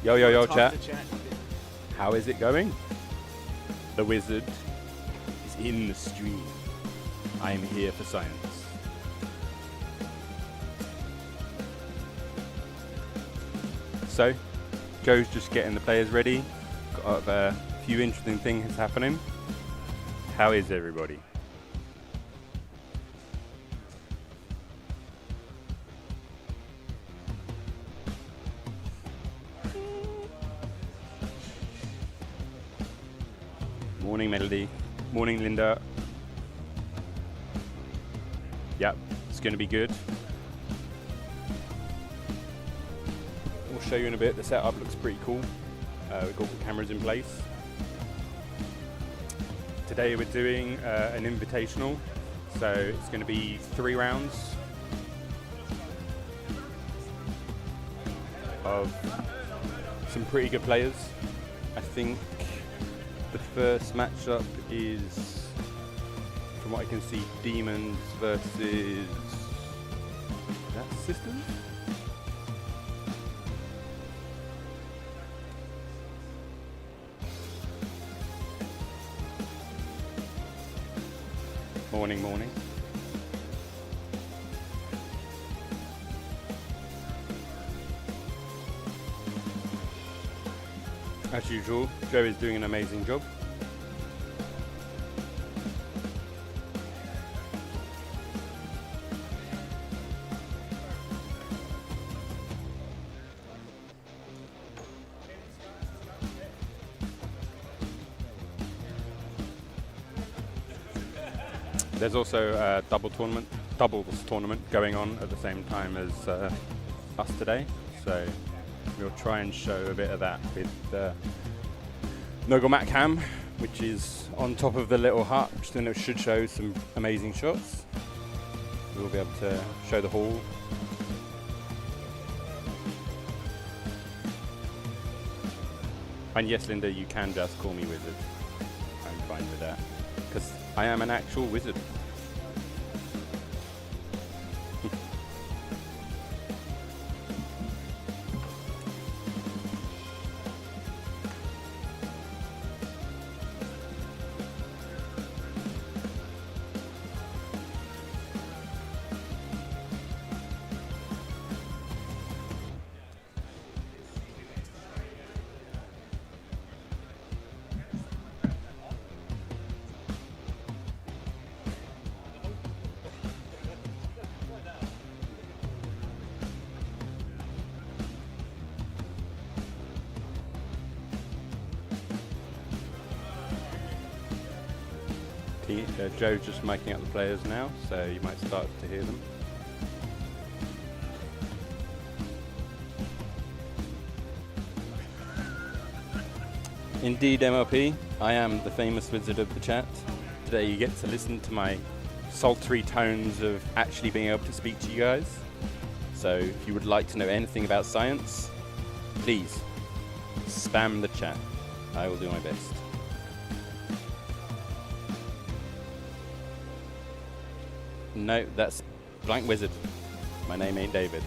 Yo, chat. How is it going? The wizard is in the stream. I am here for science. So, Joe's just getting the players ready. Got a few interesting things happening. How is everybody? Morning, Melody. Morning, Linda. Yep, it's going to be good. We'll show you in a bit. The setup looks pretty cool. We've got the cameras in place. Today we're doing an invitational, so it's going to be 3 rounds of some pretty good players. I think the first matchup is, from what I can see, Daemons versus, is that Systems? Morning. As usual, Joe is doing an amazing job. There's also a doubles tournament going on at the same time as us today, so we'll try and show a bit of that with Noggle Macam, which is on top of the little hut, which then it should show some amazing shots. We'll be able to show the hall. And yes, Linda, you can just call me wizard. I'm fine with that, because I am an actual wizard. Joe's just miking up the players now, so you might start to hear them. Indeed, MLP, I am the famous wizard of the chat. Today you get to listen to my sultry tones of actually being able to speak to you guys. So if you would like to know anything about science, please spam the chat. I will do my best. No, that's Blank Wizard. My name ain't David.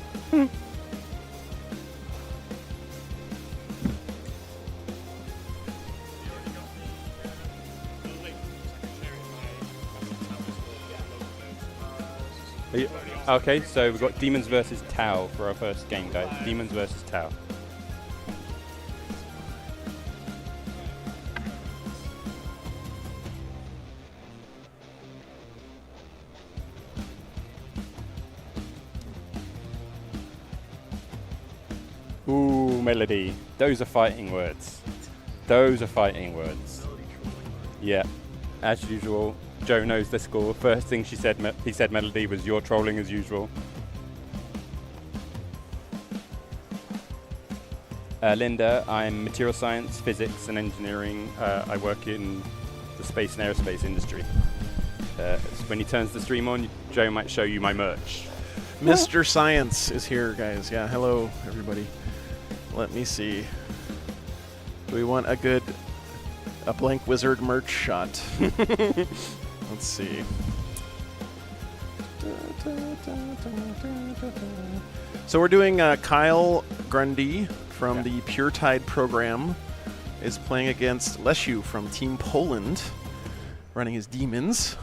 Okay, so we've got Demons versus Tau for our first game, guys. Demons versus Tau. Ooh, Melody. Those are fighting words. Those are fighting words. Yeah, as usual. Joe knows the score. First thing he said, Melody, was you're trolling as usual. Linda, I'm material science, physics and engineering. I work in the space and aerospace industry. When he turns the stream on, Joe might show you my merch. Mr. Science is here, guys. Yeah, hello, everybody. Let me see. Do we want a blank wizard merch shot? Let's see. So we're doing Kyle Grundy from the Puretide program is playing against Lesiu from Team Poland, running his Daemons.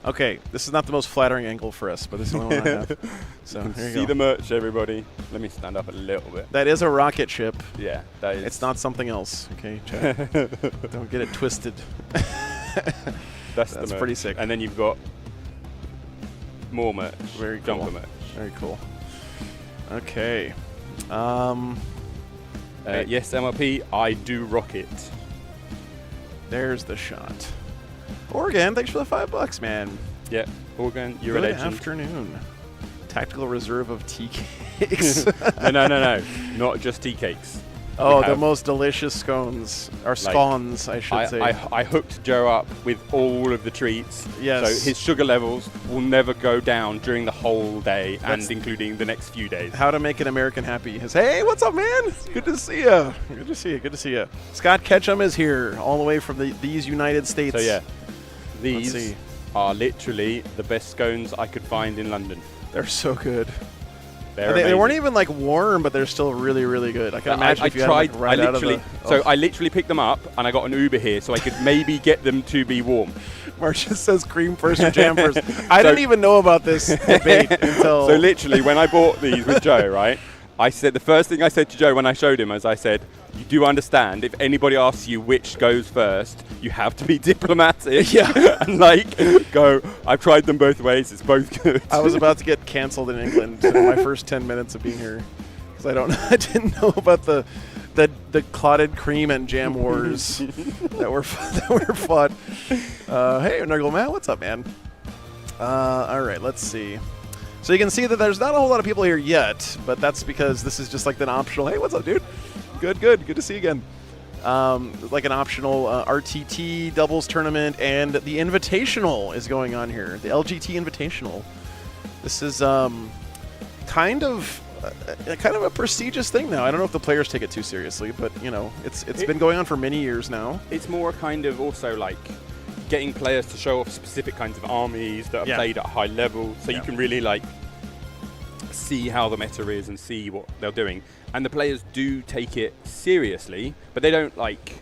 Okay, this is not the most flattering angle for us, but this is the only one I have. So You can here you see go. the merch, everybody. Let me stand up a little bit. That is a rocket ship. Yeah, that is. It's not something else. Okay, chat. Don't get it twisted. That's the merch. pretty sick. And then you've got more merch. Very cool. Jumper merch. Very cool. Okay. Yes, MRP, I do rock it. There's the shot. Oregon, thanks for the $5, man. Yeah, Organ, you're Good a legend. afternoon. Tactical reserve of tea cakes. No. Not just tea cakes. Oh, We the have- most delicious scones. Or scones, I should say. I hooked Joe up with all of the treats. Yes. So his sugar levels will never go down during the whole day, That's- and including the next few days. How to make an American happy. Hey, what's up, man? Good to see you. Good to see you. Good to see you. Scott Ketchum is here, all the way from these United States. So yeah, Let's these see. are literally the best scones I could find in London. They're so good. They're They weren't amazing. even like warm, but they're still really, really good. I can imagine I if you tried. had them, like, right I out of literally. the. So I literally picked them up, and I got an Uber here, so I could maybe get them to be warm. Marcia says cream first or jam first. I didn't even know about this debate until. So literally, when I bought these with Joe, right, I said the first thing I said to Joe when I showed him, as I said, you do understand if anybody asks you which goes first, you have to be diplomatic. Yeah. And go, I've tried them both ways, it's both good. I was about to get canceled in England in my first 10 minutes of being here because I didn't know about the clotted cream and jam wars that were fought. Hey, Nurgle Matt, what's up, man? All right, let's see. So you can see that there's not a whole lot of people here yet, but that's because this is just like an optional. Hey, what's up, dude? Good to see you again. Like an optional RTT doubles tournament, and the Invitational is going on here. The LGT Invitational. This is kind of a prestigious thing now. I don't know if the players take it too seriously, but you know, it's been going on for many years now. It's more kind of also like getting players to show off specific kinds of armies that are played at a high level, so you can really like see how the meta is and see what they're doing. And the players do take it seriously, but they don't like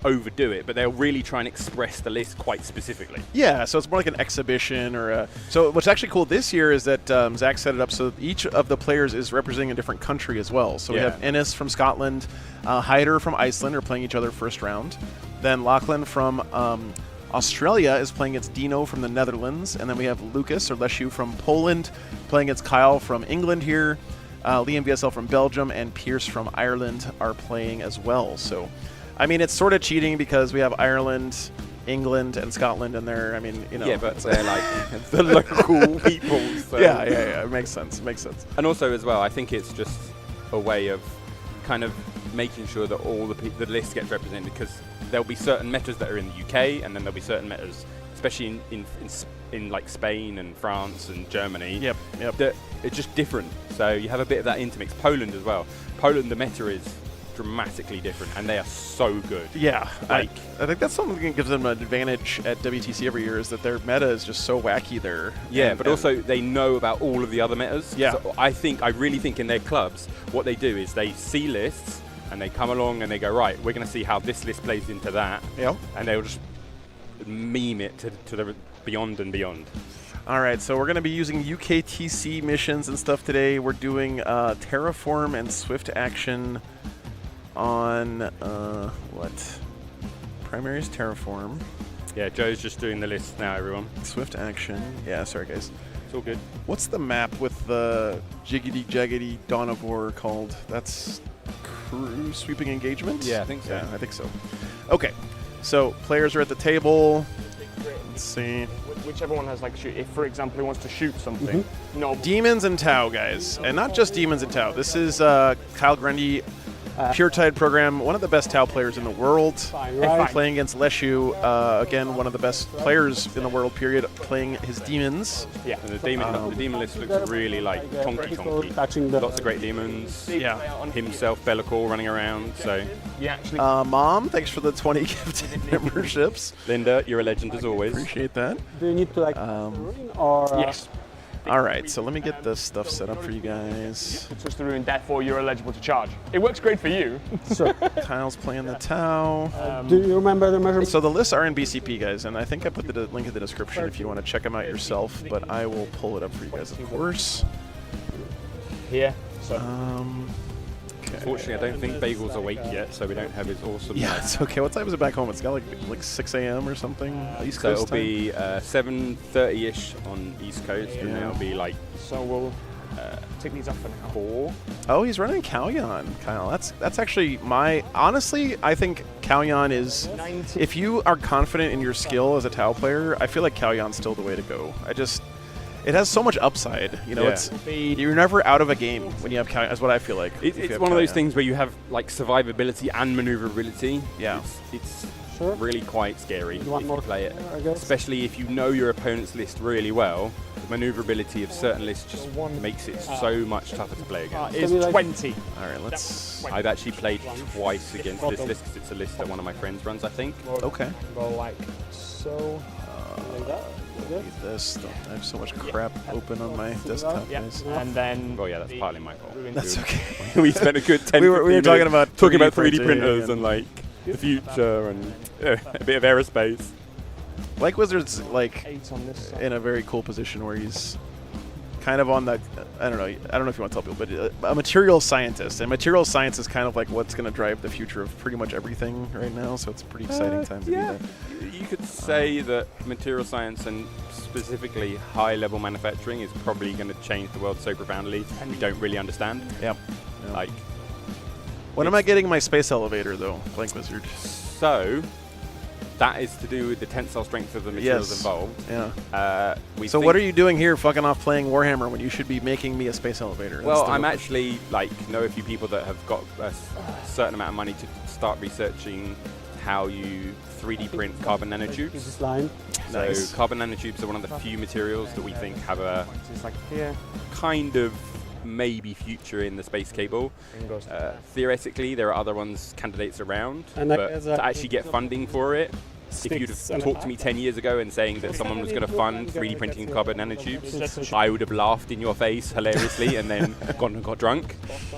overdo it, but they'll really try and express the list quite specifically. Yeah, so it's more like an exhibition or a... So what's actually cool this year is that Zach set it up so each of the players is representing a different country as well. So we have Ennis from Scotland, Heiðar from Iceland are playing each other first round. Then Lachlan from Australia is playing against Dino from the Netherlands. And then we have Łukasz or Lesiu from Poland playing against Kyle from England here. Liam VSL from Belgium and Pearce from Ireland are playing as well. So, I mean, it's sort of cheating because we have Ireland, England, and Scotland in there. I mean, you know. Yeah, but they're like the local people. So. Yeah. It makes sense. And also as well, I think it's just a way of kind of making sure that all the list gets represented, because there'll be certain metas that are in the UK, and then there'll be certain metas, especially in like Spain and France and Germany. Yep. That it's just different. So you have a bit of that intermix. Poland as well. Poland, the meta is dramatically different, and they are so good. Yeah, Like, I think that's something that gives them an advantage at WTC every year, is that their meta is just so wacky there. yeah, And- but also they know about all of the other metas. Yeah. So I really think in their clubs, what they do is they see lists and they come along and they go, right, we're going to see how this list plays into that. Yep. And they'll just meme it to the beyond and beyond. All right, so we're going to be using UKTC missions and stuff today. We're doing Terraform and Swift Action on what? Primaries Terraform. Yeah, Joe's just doing the list now, everyone. Swift Action. Yeah, sorry guys. It's all good. What's the map with the jiggity jaggedy Dawn of War called? That's Crew Sweeping Engagement? Yeah, I think so. Yeah, I think so. Okay, so players are at the table. Let's see. Whichever one has like shoot. If, for example, he wants to shoot something, no. Demons and Tau, guys. And not just Demons and Tau. This is Kyle Grundy Puretide program, one of the best Tau players in the world. Right. Playing against Lesiu, again, one of the best players in the world, period, playing his demons. Yeah. And the demon list looks really like tonky. Lots of great demons. Yeah. Himself, Bellicor running around. So, You actually. Mom, thanks for the 20 gifted memberships. Linda, you're a legend as always. Appreciate that. Do you need to like ruin or? yes. All right, so let me get this stuff set up for you guys. Touch the ruin, therefore you're eligible to charge. It works great for you. Sure. Kyle's playing the Tau. Do you remember the measurements? So the lists are in BCP, guys, and I think I put the link in the description if you want to check them out yourself, but I will pull it up for you guys, of course. Here. So. Okay. Fortunately, I don't think Bagel's awake yet, so we don't have his awesome. Yeah, it's okay. What time is it back home? It's got like 6 a.m. or something. East So Coast it'll be 7:30ish on East Coast, and then it'll be like So we'll take these off for now. 4. Oh, he's running Kalyan, Kyle. That's actually honestly, I think Kalyan is, 90. if you are confident in your skill as a Tau player, I feel like Kalyan's still the way to go. It has so much upside. You know, Yeah. you're never out of a game when you have Kalyan. That's what I feel like. if you It's have one of those Kalyan. things where you have like survivability and maneuverability. Yeah. It's Sure. really quite scary if You want you more play it. I guess. Especially if you know your opponent's list really well, the maneuverability of certain lists just makes it so much tougher to play against. Is Can we, like- 20. All right, let's. I've actually played twice against this list because it's a list that one of my friends runs, I think. Okay. Go like so. Like that. Okay. Need this. I have so much crap open on my desktop, Yeah. guys. And then. Well, yeah, that's partly my fault. That's okay. We spent a good 10 We were 15 talking minutes about talking 3D about 3D printing printers and- and like the future and a bit of aerospace. Like Wizard's like 8 on this side. in a very cool position where he's kind of on that. I don't know if you want to tell people, but a material scientist, and material science is kind of like what's going to drive the future of pretty much everything right now. So it's a pretty exciting time to be there. You could say that material science and specifically high-level manufacturing is probably going to change the world so profoundly and we don't really understand. Yep. Like, When am I getting my space elevator though, Blank Wizard? so that is to do with the tensile strength of the materials Yes. involved. Yeah. We So think- what are you doing here, fucking off playing Warhammer when you should be making me a space elevator? That's Well, the I'm real actually know a few people that have got a certain amount of money to start researching how you 3D print carbon nanotubes. This line. Nice. So carbon nanotubes are one of the few materials that we think have a It's like here. kind of maybe future in the space cable. And goes. Theoretically, there are other ones, candidates around, And I but guess to actually get funding for it, if you'd Sticks have and talked to me 10 years ago and saying that someone was going to fund 3D printing carbon nanotubes, I would have laughed in your face hilariously and then gone and got drunk.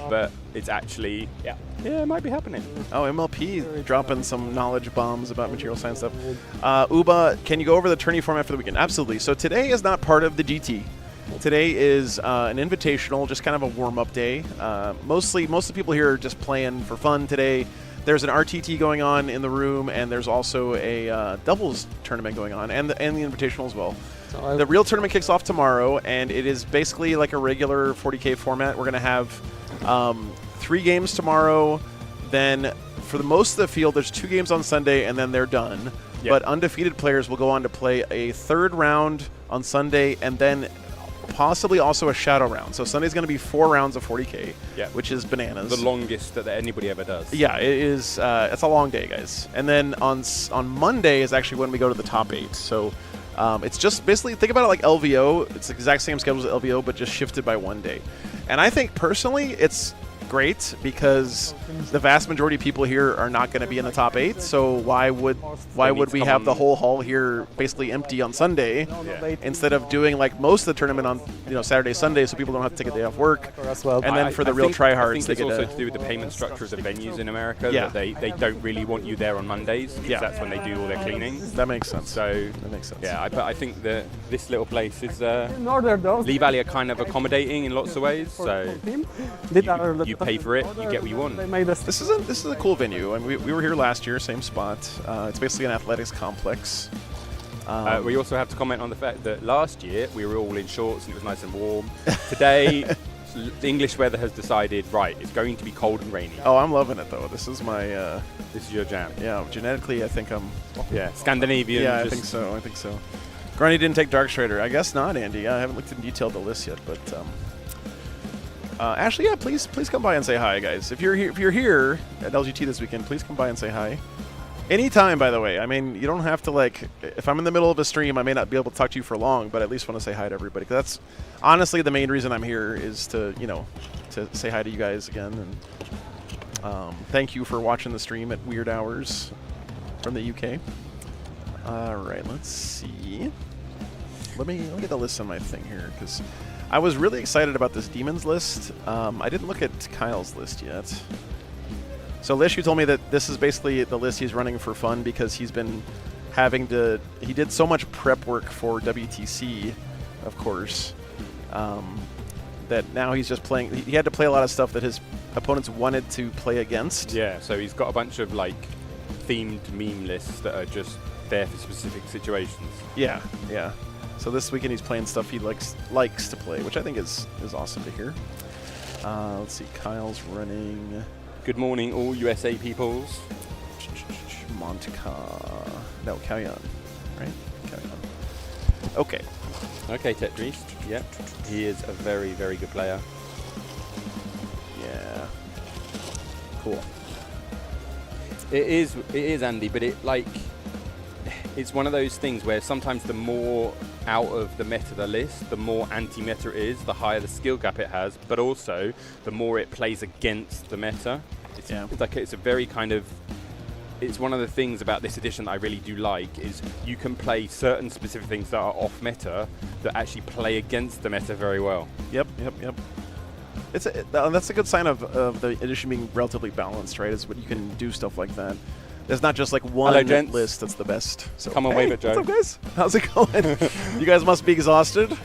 But it's actually, yeah, it might be happening. Oh, MLP dropping some knowledge bombs about material science stuff. Uba, can you go over the tourney format for the weekend? Absolutely. So today is not part of the GT. Today is an invitational, just kind of a warm-up day. Most of the people here are just playing for fun today. There's an RTT going on in the room, and there's also a doubles tournament going on, and the invitational as well. So The real tournament kicks off tomorrow, and it is basically like a regular 40K format. We're going to have 3 games tomorrow. Then for the most of the field, there's 2 games on Sunday, and then they're done. Yep. But undefeated players will go on to play a 3rd round on Sunday, and then possibly also a shadow round. So Sunday's going to be 4 rounds of 40K, Yeah. which is bananas. The longest that anybody ever does. Yeah, it is. It's a long day, guys. And then on Monday is actually when we go to the top 8. So it's just basically, think about it like LVO. It's the exact same schedule as LVO, but just shifted by 1 day. And I think personally, it's great because the vast majority of people here are not going to be in the top 8. So why would we have the whole hall here basically empty on Sunday instead of doing like most of the tournament on Saturday, Sunday, so people don't have to take a day off work. as well. And then for the real I tryhards, think they it's get also a- to do with the payment structure of the venues in America. Yeah. That they don't really want you there on Mondays because Yeah. that's when they do all their cleaning. That makes sense. So That makes sense. yeah, I think that this little place is In order those. Lee Valley are kind of accommodating in lots of ways. So you pay for it, you get what you want. They made us. This is a cool venue. I mean, we were here last year, same spot. It's basically an athletics complex. We also have to comment on the fact that last year we were all in shorts and it was nice and warm. Today, the English weather has decided, right, it's going to be cold and rainy. Oh, I'm loving it though. This is my This is your jam. genetically, I think I'm. Yeah, Scandinavian. Yeah, I just- think so. Grundy didn't take Dark Strider. I guess not, Andy. I haven't looked in detail at the list yet, but Ashley, yeah, please come by and say hi, guys. If you're here at LGT this weekend, please come by and say hi. Anytime, by the way. I mean, you don't have to, like, if I'm in the middle of a stream, I may not be able to talk to you for long, but I at least want to say hi to everybody. 'Cause that's honestly the main reason I'm here, is to, you know, to say hi to you guys again. And thank you for watching the stream at weird hours from the UK. All right, let's see. Let me get the list on my thing here, because I was really excited about this Demons list. I didn't look at Kyle's list yet. So Lesiu told me that this is basically the list he's running for fun because he's been having to... He did so much prep work for WTC, of course, that now he's just playing... He had to play a lot of stuff that his opponents wanted to play against. Yeah, so he's got a bunch of, like, themed meme lists that are just there for specific situations. Yeah, yeah. So this weekend he's playing stuff he likes to play, which I think is awesome to hear. Let's see, Kyle's running... Good morning, all USA peoples. Montka. No, Kalyan, right? Kalyan. Okay. Okay, Tetris. Yep. He is a very, very good player. Yeah. Cool. It is, Andy, but it's one of those things where sometimes the more out of the meta the list, the more anti-meta it is, the higher the skill gap it has, but also the more it plays against the meta. It's a very kind of... It's one of the things about this edition that I really do like, is you can play certain specific things that are off meta that actually play against the meta very well. Yep. That's a good sign of the edition being relatively balanced, right? Is when you can do stuff like that. There's not just like one list that's the best. So, come on, wave it, Joe. What's up, guys? How's it going? You guys must be exhausted.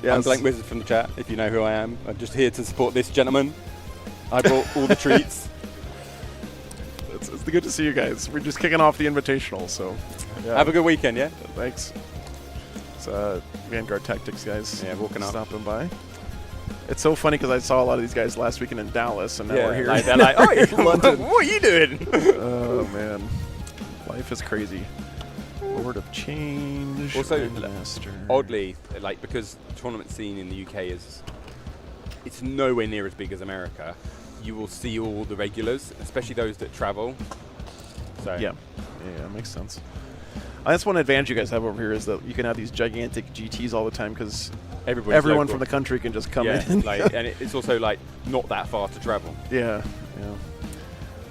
I'm Blank Wizard from the chat, if you know who I am. I'm just here to support this gentleman. I brought all the treats. It's good to see you guys. We're just kicking off the Invitational, so... Yeah. Have a good weekend, yeah? Thanks. It's Vanguard Tactics, guys. Yeah, walking up. Stopping by. It's so funny because I saw a lot of these guys last weekend in Dallas, and now we're here. They're like, oh, in London. What are you doing? Oh, man. Life is crazy. Lord of Change. Also, Master. Oddly, like, because the tournament scene in the UK it's nowhere near as big as America, you will see all the regulars, especially those that travel. So Yeah, makes sense. That's one advantage you guys have over here, is that you can have these gigantic GTs all the time because everyone from the country can just come in. And it's also like not that far to travel. Yeah.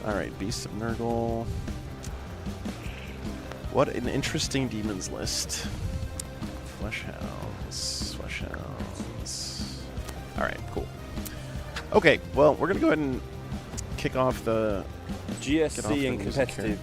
All right, Beasts of Nurgle. What an interesting Demons list. Fleshhounds. All right, cool. Okay, well, we're going to go ahead and kick off the... GSC and competitive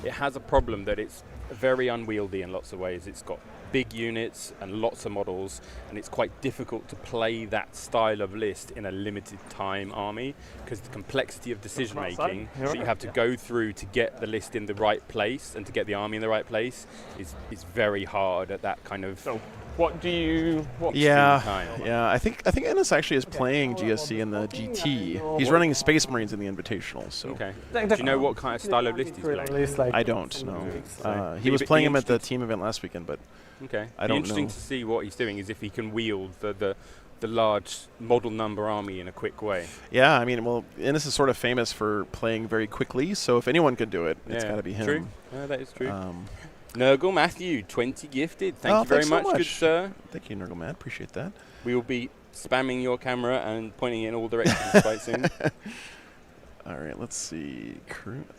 it has a problem that it's very unwieldy in lots of ways. It's got big units and lots of models, and it's quite difficult to play that style of list in a limited time army because the complexity of decision making that you have to go through to get the list in the right place and to get the army in the right place is very hard at that kind of... So what do you... Yeah, I think Ennis actually is playing GSC in the GT. He's running Space Marines in the Invitational. So. Okay. Do you know what kind of style of list he's playing? I don't know. He was playing him at the team event last weekend, but I don't know. Interesting to see what he's doing is if he can wield the large model number army in a quick way. Yeah, I mean, well, Ennis is sort of famous for playing very quickly, so if anyone could do it, it's got to be him. True. That is true. Nurgle Matthew, 20 gifted. Thank you very much, good sir. Thank you, Nurgle Matt. Appreciate that. We will be spamming your camera and pointing in all directions quite soon. All right, let's see.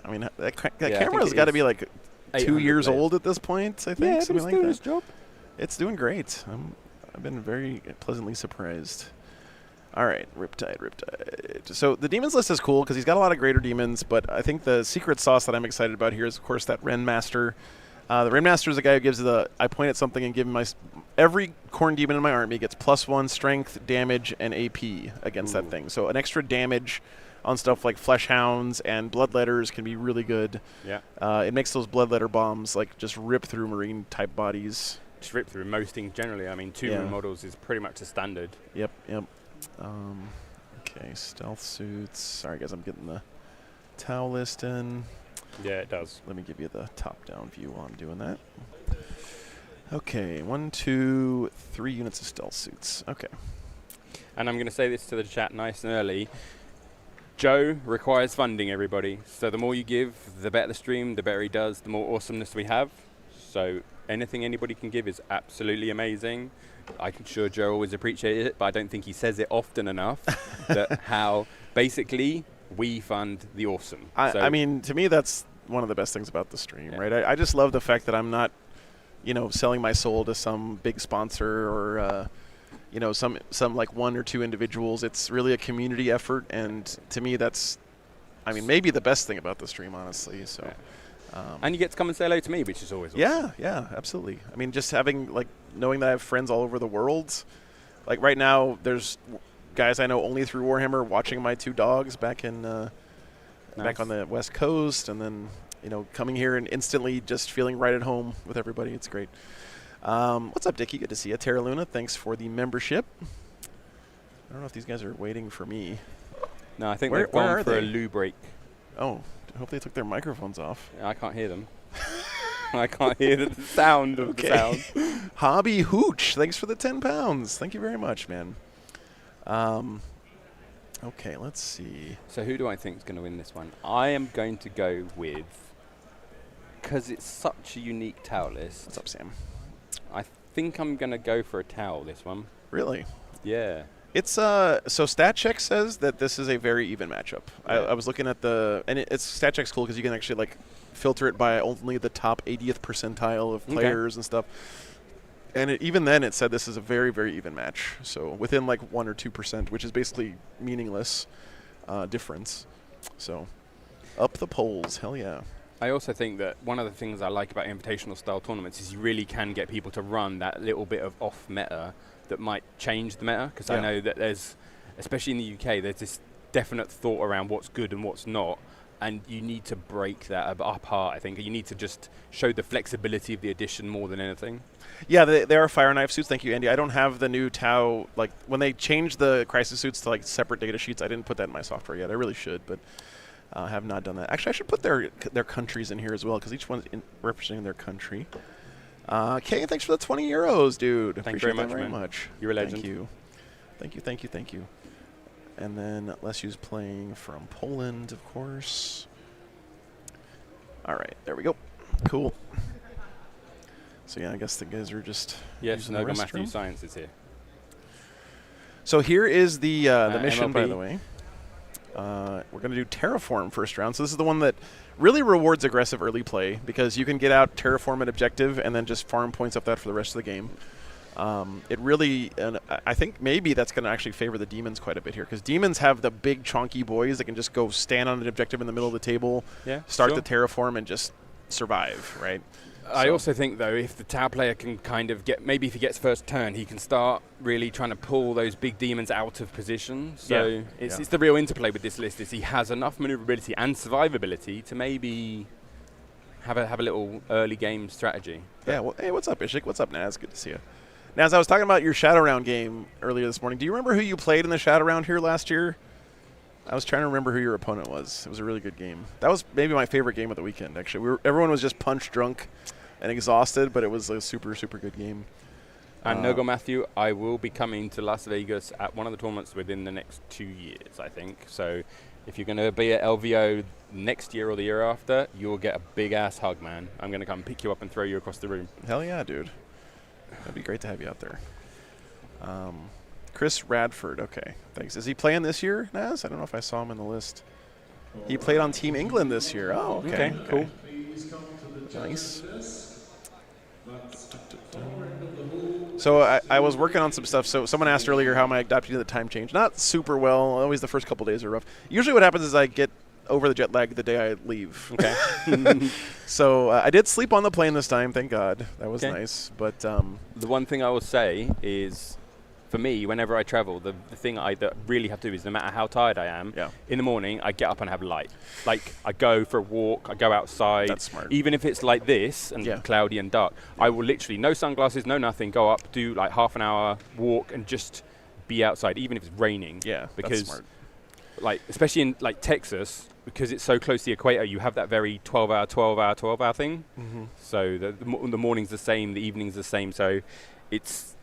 I mean, that camera's got to be like 2 years old at this point, I think. Yeah, something it's doing its job. It's doing great. I've been very pleasantly surprised. All right, Riptide. So the Demons list is cool because he's got a lot of greater demons, but I think the secret sauce that I'm excited about here is, of course, that Ren Master. The Ren Master is the guy who gives I point at something and give him every Khorne demon in my army gets +1 strength, damage, and AP against that thing. So an extra damage on stuff like Fleshhounds and Bloodletters can be really good. Yeah. It makes those Bloodletter bombs like just rip through Marine type bodies. Just rip through most things generally. I mean, 2 Marine models is pretty much a standard. Yep. Okay, stealth suits. Sorry, guys, I'm getting the Tau list in. Yeah, it does. Let me give you the top-down view while I'm doing that. Okay, 1, 2, 3 units of stealth suits. Okay. And I'm going to say this to the chat nice and early. Joe requires funding, everybody. So the more you give, the better the stream, the better he does, the more awesomeness we have. So anything anybody can give is absolutely amazing. I'm sure Joe always appreciates it, but I don't think he says it often enough that how basically we fund the awesome. I mean, to me, that's one of the best things about the stream, Yeah. right? I just love the fact that I'm not, selling my soul to some big sponsor or, some like 1 or 2 individuals. It's really a community effort, and to me, that's, maybe the best thing about the stream, honestly. So. Yeah. And you get to come and say hello to me, which is always awesome. Yeah, absolutely. Just having, knowing that I have friends all over the world. Like, right now, there's guys I know only through Warhammer watching my 2 dogs back in back on the West Coast, and then, coming here and instantly just feeling right at home with everybody. It's great. What's up, Dickie? Good to see you. Terra Luna, thanks for the membership. I don't know if these guys are waiting for me. No, I think Where they've gone are for a they? loo break. Oh, I hope they took their microphones off. I can't hear them. I can't hear the sound of the sound. Hobby Hooch, thanks for the 10 pounds. Thank you very much, man. Okay, let's see. So who do I think is going to win this one? I am going to go with, because it's such a unique towel list. What's up, Sam? I think I'm going to go for a towel this one. Really? Yeah. It's so StatCheck says that this is a very even matchup. Yeah. I was looking at it's StatCheck's cool because you can actually filter it by only the top 80th percentile of players and stuff. And even then, it said this is a very, very even match. So within 1 or 2%, which is basically meaningless difference. So up the polls, hell yeah. I also think that one of the things I like about invitational style tournaments is you really can get people to run that little bit of off meta that might change the meta, because I know that there's, especially in the UK, there's this definite thought around what's good and what's not, and you need to break that apart, I think. You need to just show the flexibility of the edition more than anything. Yeah, there are fire knife suits. Thank you, Andy. I don't have the new Tau. When they changed the crisis suits to separate data sheets, I didn't put that in my software yet. I really should, but I have not done that. Actually, I should put their countries in here as well, because each one's representing their country. Kay, thanks for the 20 euros, dude. Thank you very much. You're a legend. Thank you. And then Lesiu's playing from Poland, of course. All right, there we go. Cool. So yeah, I guess the guys are just using the Noga restroom. Matthew Science is here. So here is the mission, MLP. by the way. We're going to do Terraform first round. So this is the one that really rewards aggressive early play, because you can get out Terraform at objective and then just farm points up that for the rest of the game. It really, and I think maybe that's going to actually favor the Demons quite a bit here, because Demons have the big chonky boys that can just go stand on an objective in the middle of the table, start the Terraform, and just survive, right? I also think, though, if the Tau player can kind of get, maybe if he gets first turn, he can start really trying to pull those big demons out of position. So it's the real interplay with this list, is he has enough maneuverability and survivability to maybe have a little early game strategy. Yeah, well, hey, what's up, Ishik? What's up, Naz? Good to see you. Naz, I was talking about your Shadow Round game earlier this morning. Do you remember who you played in the Shadow Round here last year? I was trying to remember who your opponent was. It was a really good game. That was maybe my favorite game of the weekend, actually. Everyone was just punch drunk and exhausted, but it was a super, super good game. And Nogo Matthew, I will be coming to Las Vegas at one of the tournaments within the next 2 years, I think. So if you're going to be at LVO next year or the year after, you'll get a big-ass hug, man. I'm going to come pick you up and throw you across the room. Hell yeah, dude. That'd be great to have you out there. Chris Radford, okay. Thanks. Is he playing this year, Naz? I don't know if I saw him in the list. He played on Team England this year. Oh, okay. Cool. Nice. So I was working on some stuff. So someone asked earlier how am I adapting to the time change. Not super well. Always the first couple days are rough. Usually what happens is I get over the jet lag the day I leave. Okay. So I did sleep on the plane this time, thank God. That was nice. But the one thing I will say is, for me, whenever I travel, the thing I really have to do is, no matter how tired I am, in the morning, I get up and have light. Like, I go for a walk, I go outside. That's smart. Even if it's like this and cloudy and dark, I will literally, no sunglasses, no nothing, go up, do like half an hour walk and just be outside, even if it's raining. Yeah, because that's smart. Like, especially in like Texas, because it's so close to the equator, you have that very 12-hour, 12-hour, 12-hour thing. Mm-hmm. So the morning's the same, the evening's the same. So it's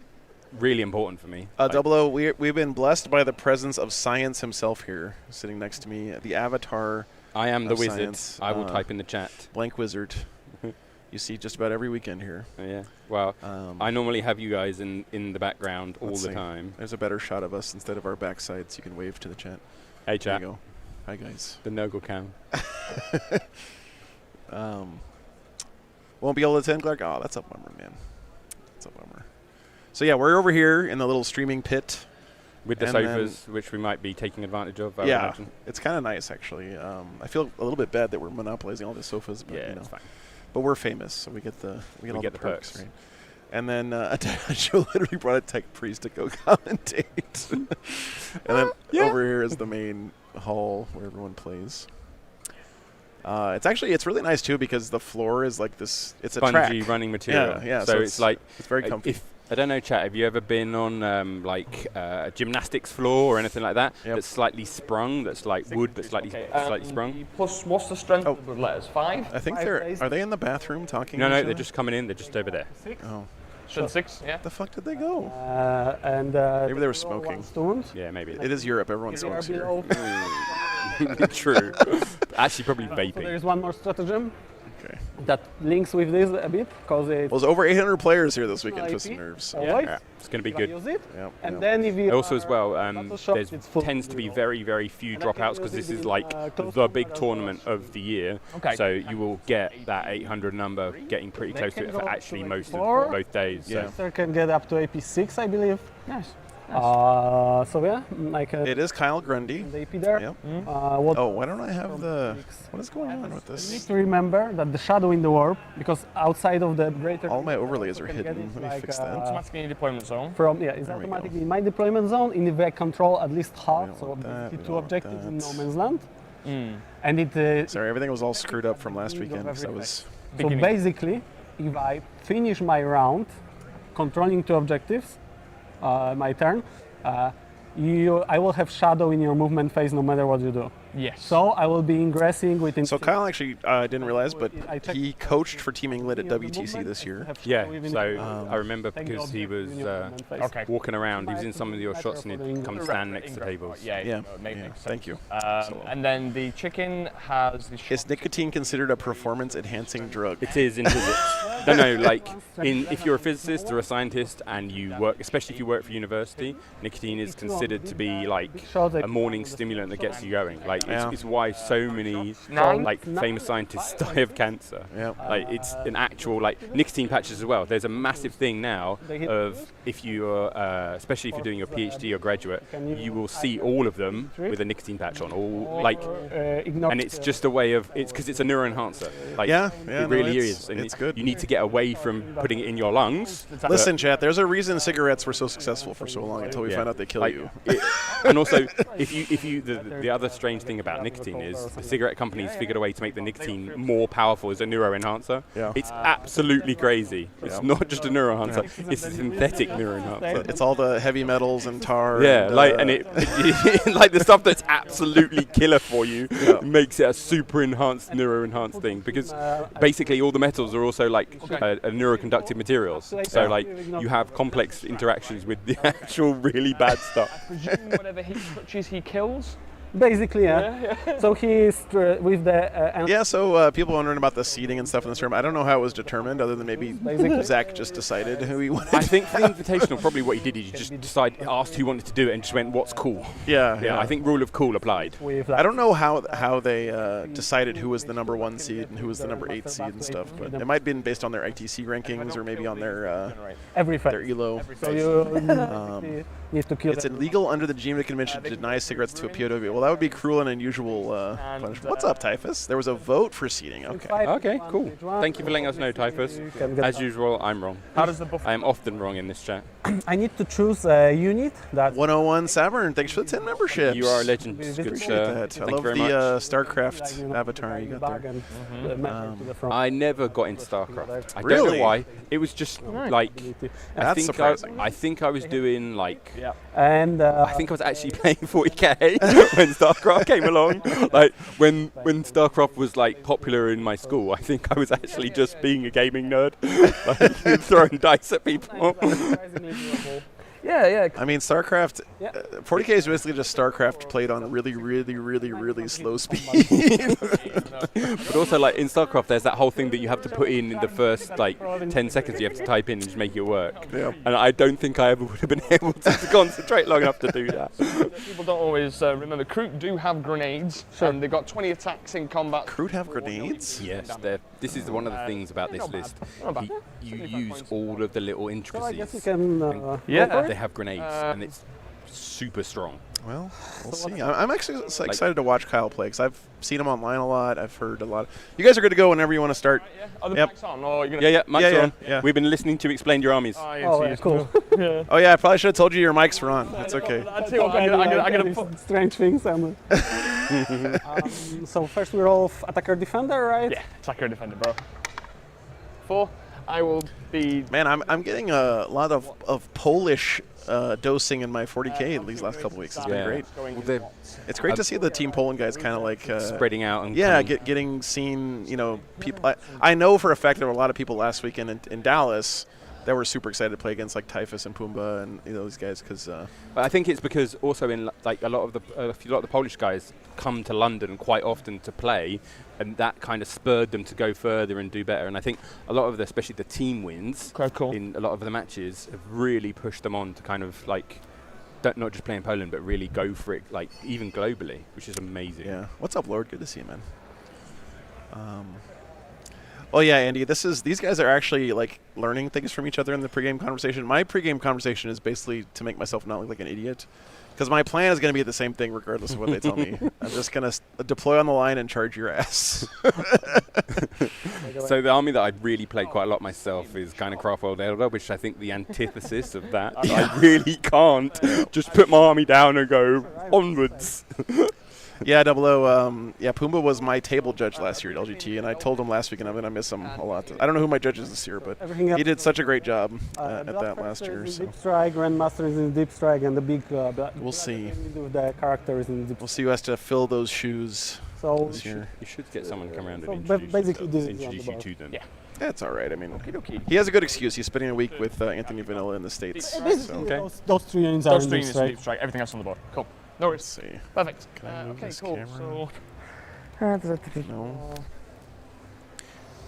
really important for me. Double O, we've been blessed by the presence of Science himself here, sitting next to me. The avatar. I am the of wizard. Science, I will type in the chat. Blank Wizard. You see just about every weekend here. Yeah. Well, I normally have you guys in the background all the see. time. There's a better shot of us instead of our backsides. You can wave to the chat. Hey, There chat. you go. Hi, guys. The Noggle cam. Won't be able to attend, Clark? Oh, that's a bummer, man. That's a bummer. So, yeah, we're over here in the little streaming pit. With the And sofas, which we might be taking advantage of, I would Yeah, imagine. it's kind of nice, actually. I feel a little bit bad that we're monopolizing all the sofas, but, Yeah, you know. it's fine. But we're famous, so we get all get the the perks, perks. right? And then Joe literally brought a tech priest to go commentate. And then over here is the main hall where everyone plays. It's really nice too because the floor is like this. It's a Spongy track. running material. Yeah. So it's like it's very comfy. If I don't know, chat. Have you ever been on a gymnastics floor or anything like that? Yep. That's slightly sprung. That's like wood. That's slightly sprung. Plus, what's the strength of the letters? 5? I think are they in the bathroom talking? No, to each they're other? just coming in. They're just over there. 6? Oh, Should 6, yeah. the fuck did they go? And Maybe they were smoking. Yeah, maybe. It is Europe. Everyone They are smokes here. below. True. Actually, probably So vaping. there is one more stratagem Okay. that links with this a bit because it's Well, there's over 800 players here this weekend. IP. Twist and Nerves. always. Yeah, it's going to be You can good. use it. Yep, And yep. then if you Also, as are well, battle shop, there's it's full tends to be reroll. very, very few And I can dropouts use because this it is in, like close the combat big as tournament well. of the year. Okay. So you will get that 800 number getting pretty They close to can it go for up actually to most 84. of both days. Yeah. So. Master can get up to AP6, I believe. Nice. So yeah, like It is Kyle Grundy. the AP there. Yep. What Oh, why don't I have the? What is going on with you need this? to remember that the shadow in the warp, because outside of the greater All my overlays are you can get hidden. it Let me fix that. Automatically in deployment zone. from it's There we go. automatically in my deployment zone. In the control at least half, don't so want that, we basically don't 2 want objectives in that. no man's land. Mm. And it Sorry, everything was all screwed up from last beginning of weekend because I every was. so Beginning. basically, if I finish my round controlling 2 objectives, my turn, I will have shadow in your movement phase no matter what you do. Yes. So I will be ingressing within. So Kyle actually didn't realize, but I checked he coached for Team England at of the WTC movement, this I year. have Yeah, shadow within so the- I remember take the because he objective was in your movement phase. Okay. walking around. He was in some of your shots and he'd come stand next to tables. Yeah, Yeah, makes yeah, sense. thank you. And then the chicken has the Is nicotine considered a performance-enhancing drug? It is in physics. No, like if you're a physicist or a scientist and you work, especially if you work for university, nicotine is considered to be like a morning stimulant that gets you going. Like Yeah. it's why so many Nine? like famous scientists die of cancer. Yeah. Like it's an actual like nicotine patches as well. There's a massive thing now of if you're especially if you're doing your PhD or graduate, you will see all of them with a nicotine patch on. All like, and it's just a way of it's because it's a neuroenhancer. Like Yeah, it really it's- is. And it's good. You need to get away from putting it in your lungs. Listen, chat. There's a reason cigarettes were so successful for so long until we Yeah. found out they kill Like, you. and also, if you the other strange thing about nicotine is the cigarette companies figured a way to make the nicotine more powerful as a neuroenhancer. Yeah. It's absolutely crazy. It's not just a neuroenhancer; it's a synthetic neuroenhancer. It's all the heavy metals and tar. Yeah, and, like and it like the stuff that's absolutely killer for you makes it a super enhanced neuroenhanced thing because basically all the metals are also like neuroconductive materials. So like you have complex interactions with the actual really bad stuff. presume whatever he touches, he kills. Basically, yeah. So he's with the Yeah, so people wondering about the seating and stuff in this room. I don't know how it was determined, other than maybe Basically. Zach just decided who he wanted. I think for the Invitational, probably what he did is he just asked who wanted to do it and just went, "What's cool?" Yeah. I think rule of cool applied. with I don't know how they decided who was the number 1 seed and who was the number 8 seed and stuff, but it might have been based on their ITC rankings or maybe on their every their phase. ELO. So you need to kill It's them. illegal under the Geneva Convention to deny cigarettes to a POW. Well, that would be cruel and unusual punishment. What's up, Typhus? There was a vote for seating. Okay. Okay, cool. Thank you for letting us know, Typhus. As usual, I'm wrong. How does the buff? I am often wrong in this chat. I need to choose a unit that 101 Savern, thanks for the 10 memberships. You are a legend. We Good Appreciate sir. that. Thank I you love very the much. StarCraft avatar you got bag there. and the message to the front. I never got into StarCraft. I don't Really? know why. It was just like That's surprising. I think I was doing like And I think I was actually playing 40k when when StarCraft came along. Like when StarCraft was like popular in my school, I think I was actually just being a gaming nerd, like throwing dice at people. Yeah. I mean, StarCraft, Yeah. 40K is basically just StarCraft played on really slow speed. But also, like in StarCraft, there's that whole thing that you have to put in the first like 10 seconds. You have to type in and just make it work. Yeah. And I don't think I ever would have been able to concentrate long enough to do that. People don't always remember. Kroot do have grenades, and they've got 20 attacks in combat. Kroot have grenades? Yes, this is one of the things about this list. You use all of the little So I guess you intricacies. can. Yeah. go for They it. have grenades, and it's super strong. Well, we'll see. I'm actually excited to watch Kyle play because I've seen him online a lot. I've heard a lot. You guys are good to go whenever you want to start. Are the Yep. mics on? Or are you gonna Yeah, Mike's Yeah, on. yeah. We've been listening to Explain Your Armies. Oh, yeah, cool. Oh yeah, I probably should have told you your mics were on. That's okay. I tell you what, I'm gonna put. strange things. So first we're all attacker defender, right? Yeah, attacker defender, bro. 4. I will be. Man, I'm getting a lot of Polish dosing in my 40K these last couple weeks. It's been Yeah. great. Well, they're It's great to see the Team Poland guys kind of like spreading out and yeah, coming- getting seen. You know, people. I know for a fact there were a lot of people last weekend in Dallas that were super excited to play against like Typhus and Pumbaa and those guys because. But I think it's because also in like a lot of the Polish guys come to London quite often to play, and that kind of spurred them to go further and do better. And I think a lot of especially the team wins Okay, cool. in a lot of the matches have really pushed them on to kind of like not just play in Poland, but really go for it, like even globally, which is amazing. Yeah. What's up, Lord? Good to see you, man. Oh yeah, Andy. These guys are actually like learning things from each other in the pregame conversation. My pregame conversation is basically to make myself not look like an idiot, because my plan is going to be the same thing regardless of what they tell me. I'm just going to deploy on the line and charge your ass. So the army that I really play quite a lot myself is kind of Craftworld Elder, which I think the antithesis of that. I really can't just put my army down and go onwards. Yeah, 00. Yeah, Pumbaa was my table judge last year at LGT, and I told him last week, and I'm going to miss him a lot. I don't know who my judge is this year, but Everything he did such a great job at Black that Panther last is year. in So Deep Strike, Grandmaster is in Deep Strike, and the big. We'll see. The character is in Deep we'll see who has to fill those shoes So this year. You should get someone to come around So and basically this is on the introduce you board. to them. Yeah. That's all right. I mean, he has a good excuse. He's spending a week with Anthony Vanilla in the States. Basically, Okay. those 3 units are Those in 3 Deep units Strike. deep strike. Everything else on the board. Cool. No Let's worries. see. Perfect. Can I move Okay, this cool. camera? So. No.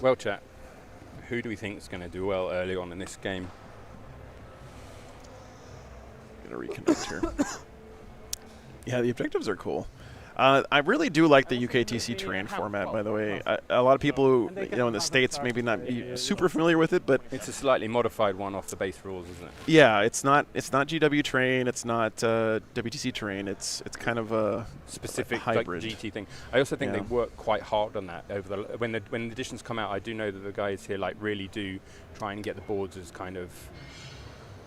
Well, chat, who do we think is going to do well early on in this game? Gonna reconnect here. Yeah, the objectives are cool. I really do like the UKTC terrain format, by the way. A lot of people who, in the States maybe not be super familiar with it, but It's a slightly modified one off the base rules, isn't it? yeah, it's not GW terrain, it's not WTC terrain. It's kind of a Specific hybrid. like GT thing. I also think Yeah. they work quite hard on that over when the editions come out. I do know that the guys here like really do try and get the boards as kind of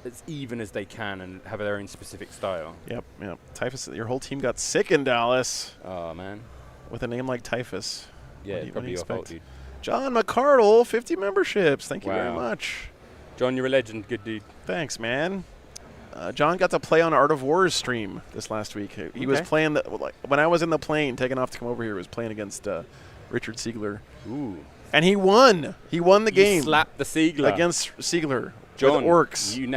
as even as they can and have their own specific style. Yep. Typhus, your whole team got sick in Dallas Oh man, with a name like Typhus. yeah, What do you probably your fault, expect? dude. John McCardle, 50 memberships. Thank you very Wow. much. John, you're a legend, good dude. Thanks, man. John got to play on Art of War's stream this last week. He was Okay. playing when I was in the plane taking off to come over here. He was playing against Richard Siegler, Ooh, and he won. He won the game Slap the Siegler against Siegler. John, with orcs. he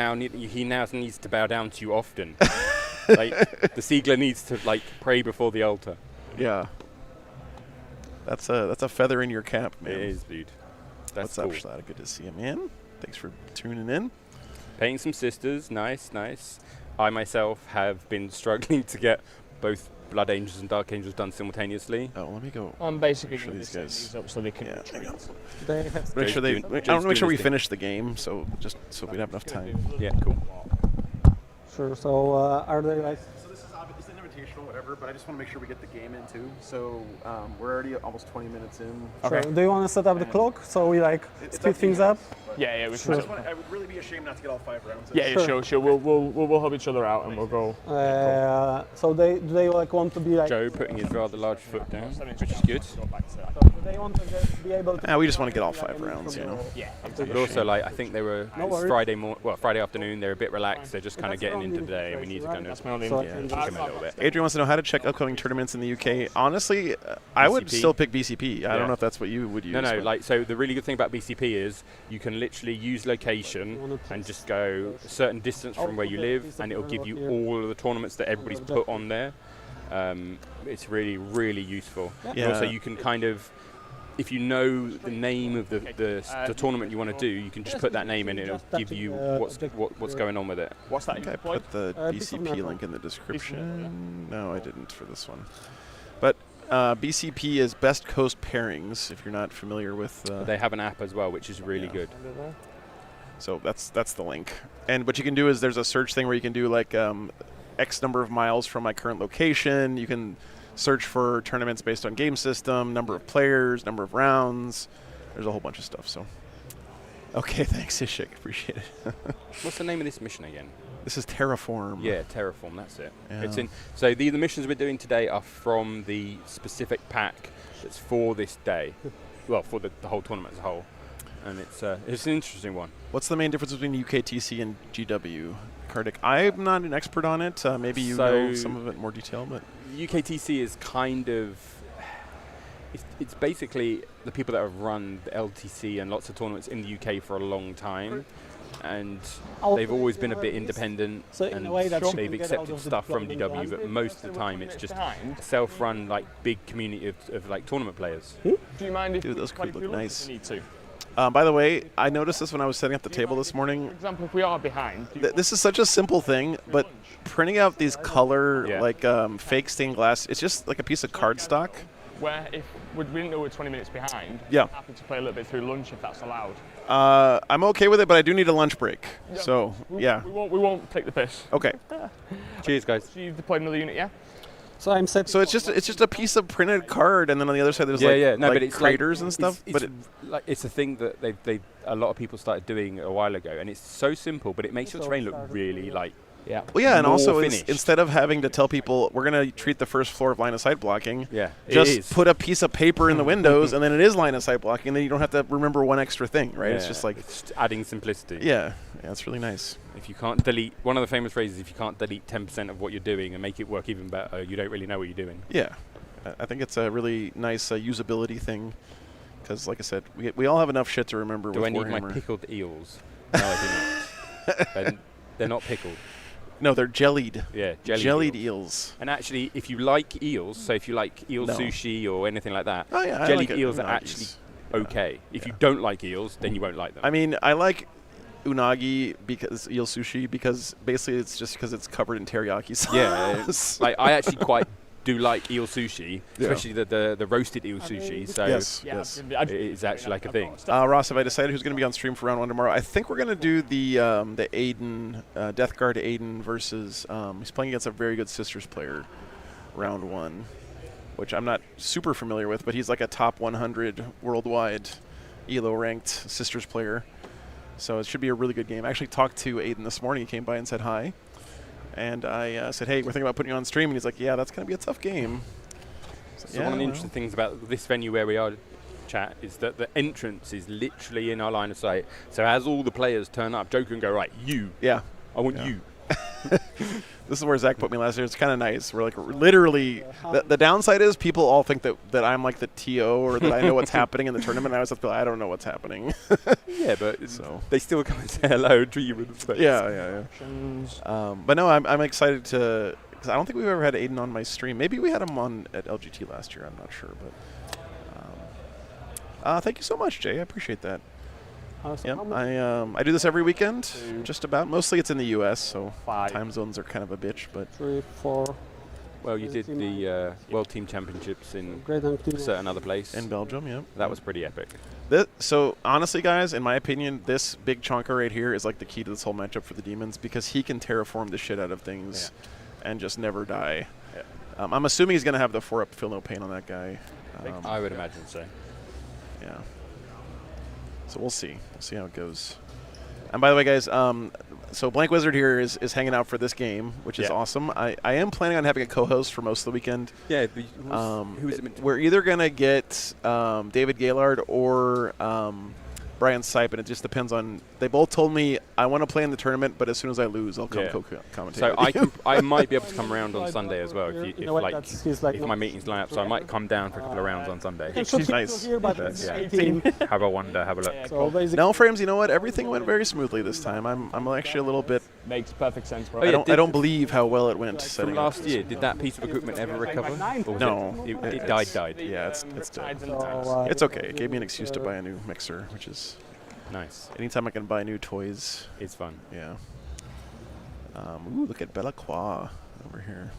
now needs to bow down to you often. Like the Siegler needs to like pray before the altar. Yeah. That's a feather in your cap, man. It is, dude. That's What's cool. up, Schlada? Good to see you, man. Thanks for tuning in. Paying some sisters, nice. I myself have been struggling to get both Blood Angels and Dark Angels done simultaneously. Oh, let me go. I'm basically Sure going to these set guys- these up so they can Yeah, retreat. hang on. They have Make sure they. doing- I Joe's want to make doing sure we his thing. finish the game, so we'd have enough time. Yeah, cool. Sure. So are they like? So this is it's an invitational, whatever. But I just want to make sure we get the game in too. So we're already almost 20 minutes in. Sure. Do you want to set up the clock so we like speed things up? But Yeah, we Sure. can. I would really be ashamed not to get all 5 rounds. Yeah, sure. We'll help each other out and we'll go. So do they like want to be like? Joe putting his rather large foot down, which is good. Do they want to be able to? Yeah, we just want to get all 5 rounds, you know. Yeah. But also, like, I think they were No it's worries. Friday afternoon. They're a bit relaxed. They're just kind of getting into the day, and we need to kind of So I can kick them a little bit. Adrian wants to know how to check upcoming tournaments in the UK. Honestly, I would BCP. still pick BCP. I Yeah. don't know if that's what you would use. No, but- like, so the really good thing about BCP is you can literally use location and just go a certain distance from where you live, and it'll give you all of the tournaments that everybody's put on there. It's really, really useful. And Yeah. also, you can kind of, if you know the name of the tournament you want to do, you can just put that name in, and it'll give you what's going on with it. What's that? I think I Deployed? put the piece of BCP network. link in the description. No, I didn't for this one. But BCP is Best Coast Pairings, if you're not familiar with... They have an app as well, which is really good. So that's the link. And what you can do is there's a search thing where you can do like X number of miles from my current location. You can search for tournaments based on game system, number of players, number of rounds. There's a whole bunch of stuff. So, okay, thanks, Ishik. Appreciate it. What's the name of this mission again? This is Terraform. Yeah, Terraform, that's it. Yeah. It's in. So the missions we're doing today are from the specific pack that's for this day. Well, for the whole tournament as a whole. And it's an interesting one. What's the main difference between UKTC and GW? Kardik, I'm not an expert on it. Maybe you So- know some of it in more detail, but UKTC is kind of, it's basically the people that have run the LTC and lots of tournaments in the UK for a long time, and they've always been a bit independent, So in and a way that they've you get out accepted of the stuff from deployment DW, but plan. most of the time it's just self-run, like big community of like tournament players. Do you mind if Dude, we those play could look through lunch nice. if we need to? by the way, I noticed this when I was setting up the table this morning. For example, if we are behind, do you This is such a simple thing, but printing out these color, Yeah. like fake stained glass, it's just like a piece of cardstock. where if we didn't know we're 20 minutes behind, Yeah. I'm happy to play a little bit through lunch if that's allowed. I'm okay with it, but I do need a lunch break. So, yeah. We won't take the piss. Okay. Cheers, guys. So you've deployed another unit, yeah? So I'm set. So it's just a piece of printed card, and then on the other side there's No, like but it's craters like, and stuff. It's, but like it's a thing that they a lot of people started doing a while ago, and it's so simple, but it makes your terrain look really like well, yeah, and more also finished. instead of having to tell people we're going to treat the first floor of line of sight blocking, it just is. put a piece of paper in the windows, and then it is line of sight blocking, and then you don't have to remember one extra thing, right? It's Yeah, just like, it's adding simplicity. yeah, it's really nice. If you can't delete, one of the famous phrases, if you can't delete 10% of what you're doing and make it work even better, you don't really know what you're doing. Yeah, I think it's a really nice usability thing, because like I said, we all have enough shit to remember Do with I need Warhammer. my pickled eels? No, I do not. They're not pickled. No, they're jellied. Yeah, Jellied eels. eels. And actually, if you like eels, so if you like eel No. sushi or anything like that, Oh yeah, I jellied like eels are unagis. actually okay. If you don't like eels, then you won't like them. I mean, I like unagi because eel sushi because basically it's just because it's covered in teriyaki sauce. Yeah, like I actually quite do like eel sushi, Yeah. especially the roasted eel sushi. So Yes. it's actually like a thing. Ross, have I decided who's going to be on stream for round one tomorrow? I think we're going to do the Aiden, Death Guard Aiden versus, he's playing against a very good Sisters player, round one, which I'm not super familiar with, but he's like a top 100 worldwide ELO ranked Sisters player. So it should be a really good game. I actually talked to Aiden this morning. He came by and said hi. And I said, hey, we're thinking about putting you on stream. And he's like, yeah, that's going to be a tough game. So one of the interesting things about this venue where we are, chat, is that the entrance is literally in our line of sight. So as all the players turn up, Joe can go, right, you. Yeah. I want Yeah. you. This is where Zach put me last year. It's kind of nice. We're like literally, the downside is people all think that I'm like the TO or that I know what's happening in the tournament. And I always have to feel I don't know what's happening. Yeah, but So. they still come and say hello and treat you with respect. Yeah. But no, I'm excited to, because I don't think we've ever had Aiden on my stream. Maybe we had him on at LGT last year. I'm not sure, but thank you so much, Jay. I appreciate that. So Yep. how many- I do this every weekend, just about. Mostly it's in the U.S., so 5. time zones are kind of a bitch. But 3, 4. Well, you did the World Team Championships in Great a activity. certain other place. in Belgium, yeah. That was pretty epic. So honestly, guys, in my opinion, this big chonker right here is like the key to this whole matchup for the Demons because he can terraform the shit out of things and just never die. Yeah. I'm assuming he's going to have the 4-up Feel No Pain on that guy. I would imagine so. Yeah. So we'll see. We'll see how it goes. And by the way, guys, so Blank Wizard here is hanging out for this game, which is awesome. I am planning on having a co-host for most of the weekend. Yeah. Who is it meant to We're either going to get David Gaylord or Brian Sipe, and it just depends on. They both told me I want to play in the tournament, but as soon as I lose, I'll come commentate. So I might be able to come around on Sunday as well if my meetings line up. So I might come down for a couple of rounds on Sunday. Nice. Have a wander, have a look. So basically, Now, Frames, you know what? Everything went very smoothly this time. I'm actually a little bit. Makes perfect sense, bro. Oh, yeah, I don't believe how well it went. From Setting up. last year, did that piece of equipment ever recover? Or was No. it died. Yeah, it's dead. so, It's okay. It gave me an excuse to buy a new mixer, which is Nice. anytime I can buy new toys. It's fun. Yeah. Ooh, look at Belacqua over here.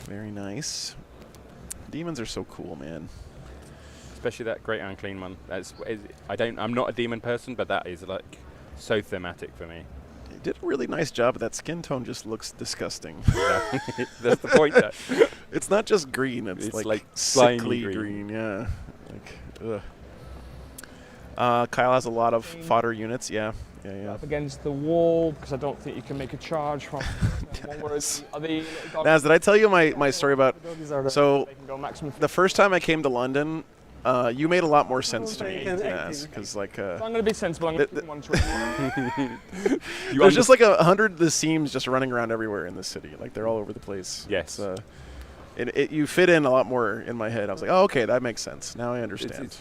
Very nice. Demons are so cool, man. Especially that great unclean one. I'm not a demon person, but that is like so thematic for me. They did a really nice job. That skin tone just looks disgusing. That's the point there. It's not just green. It's like slimy sickly green. Yeah. Like, ugh. Kyle has a lot of fodder units. Yeah. Up against the wall because I don't think you can make a charge from one. Whereas Naz, did I tell you my story about? So they can go maximum. the first time I came to London, you made a lot more sense to me, Naz, because like. I'm going to be sensible. I'm going to one to There's just like 100 the seams just running around everywhere in this city. Like they're all over the place. Yes. You fit in a lot more in my head. I was like, oh, okay, that makes sense. Now I understand. It's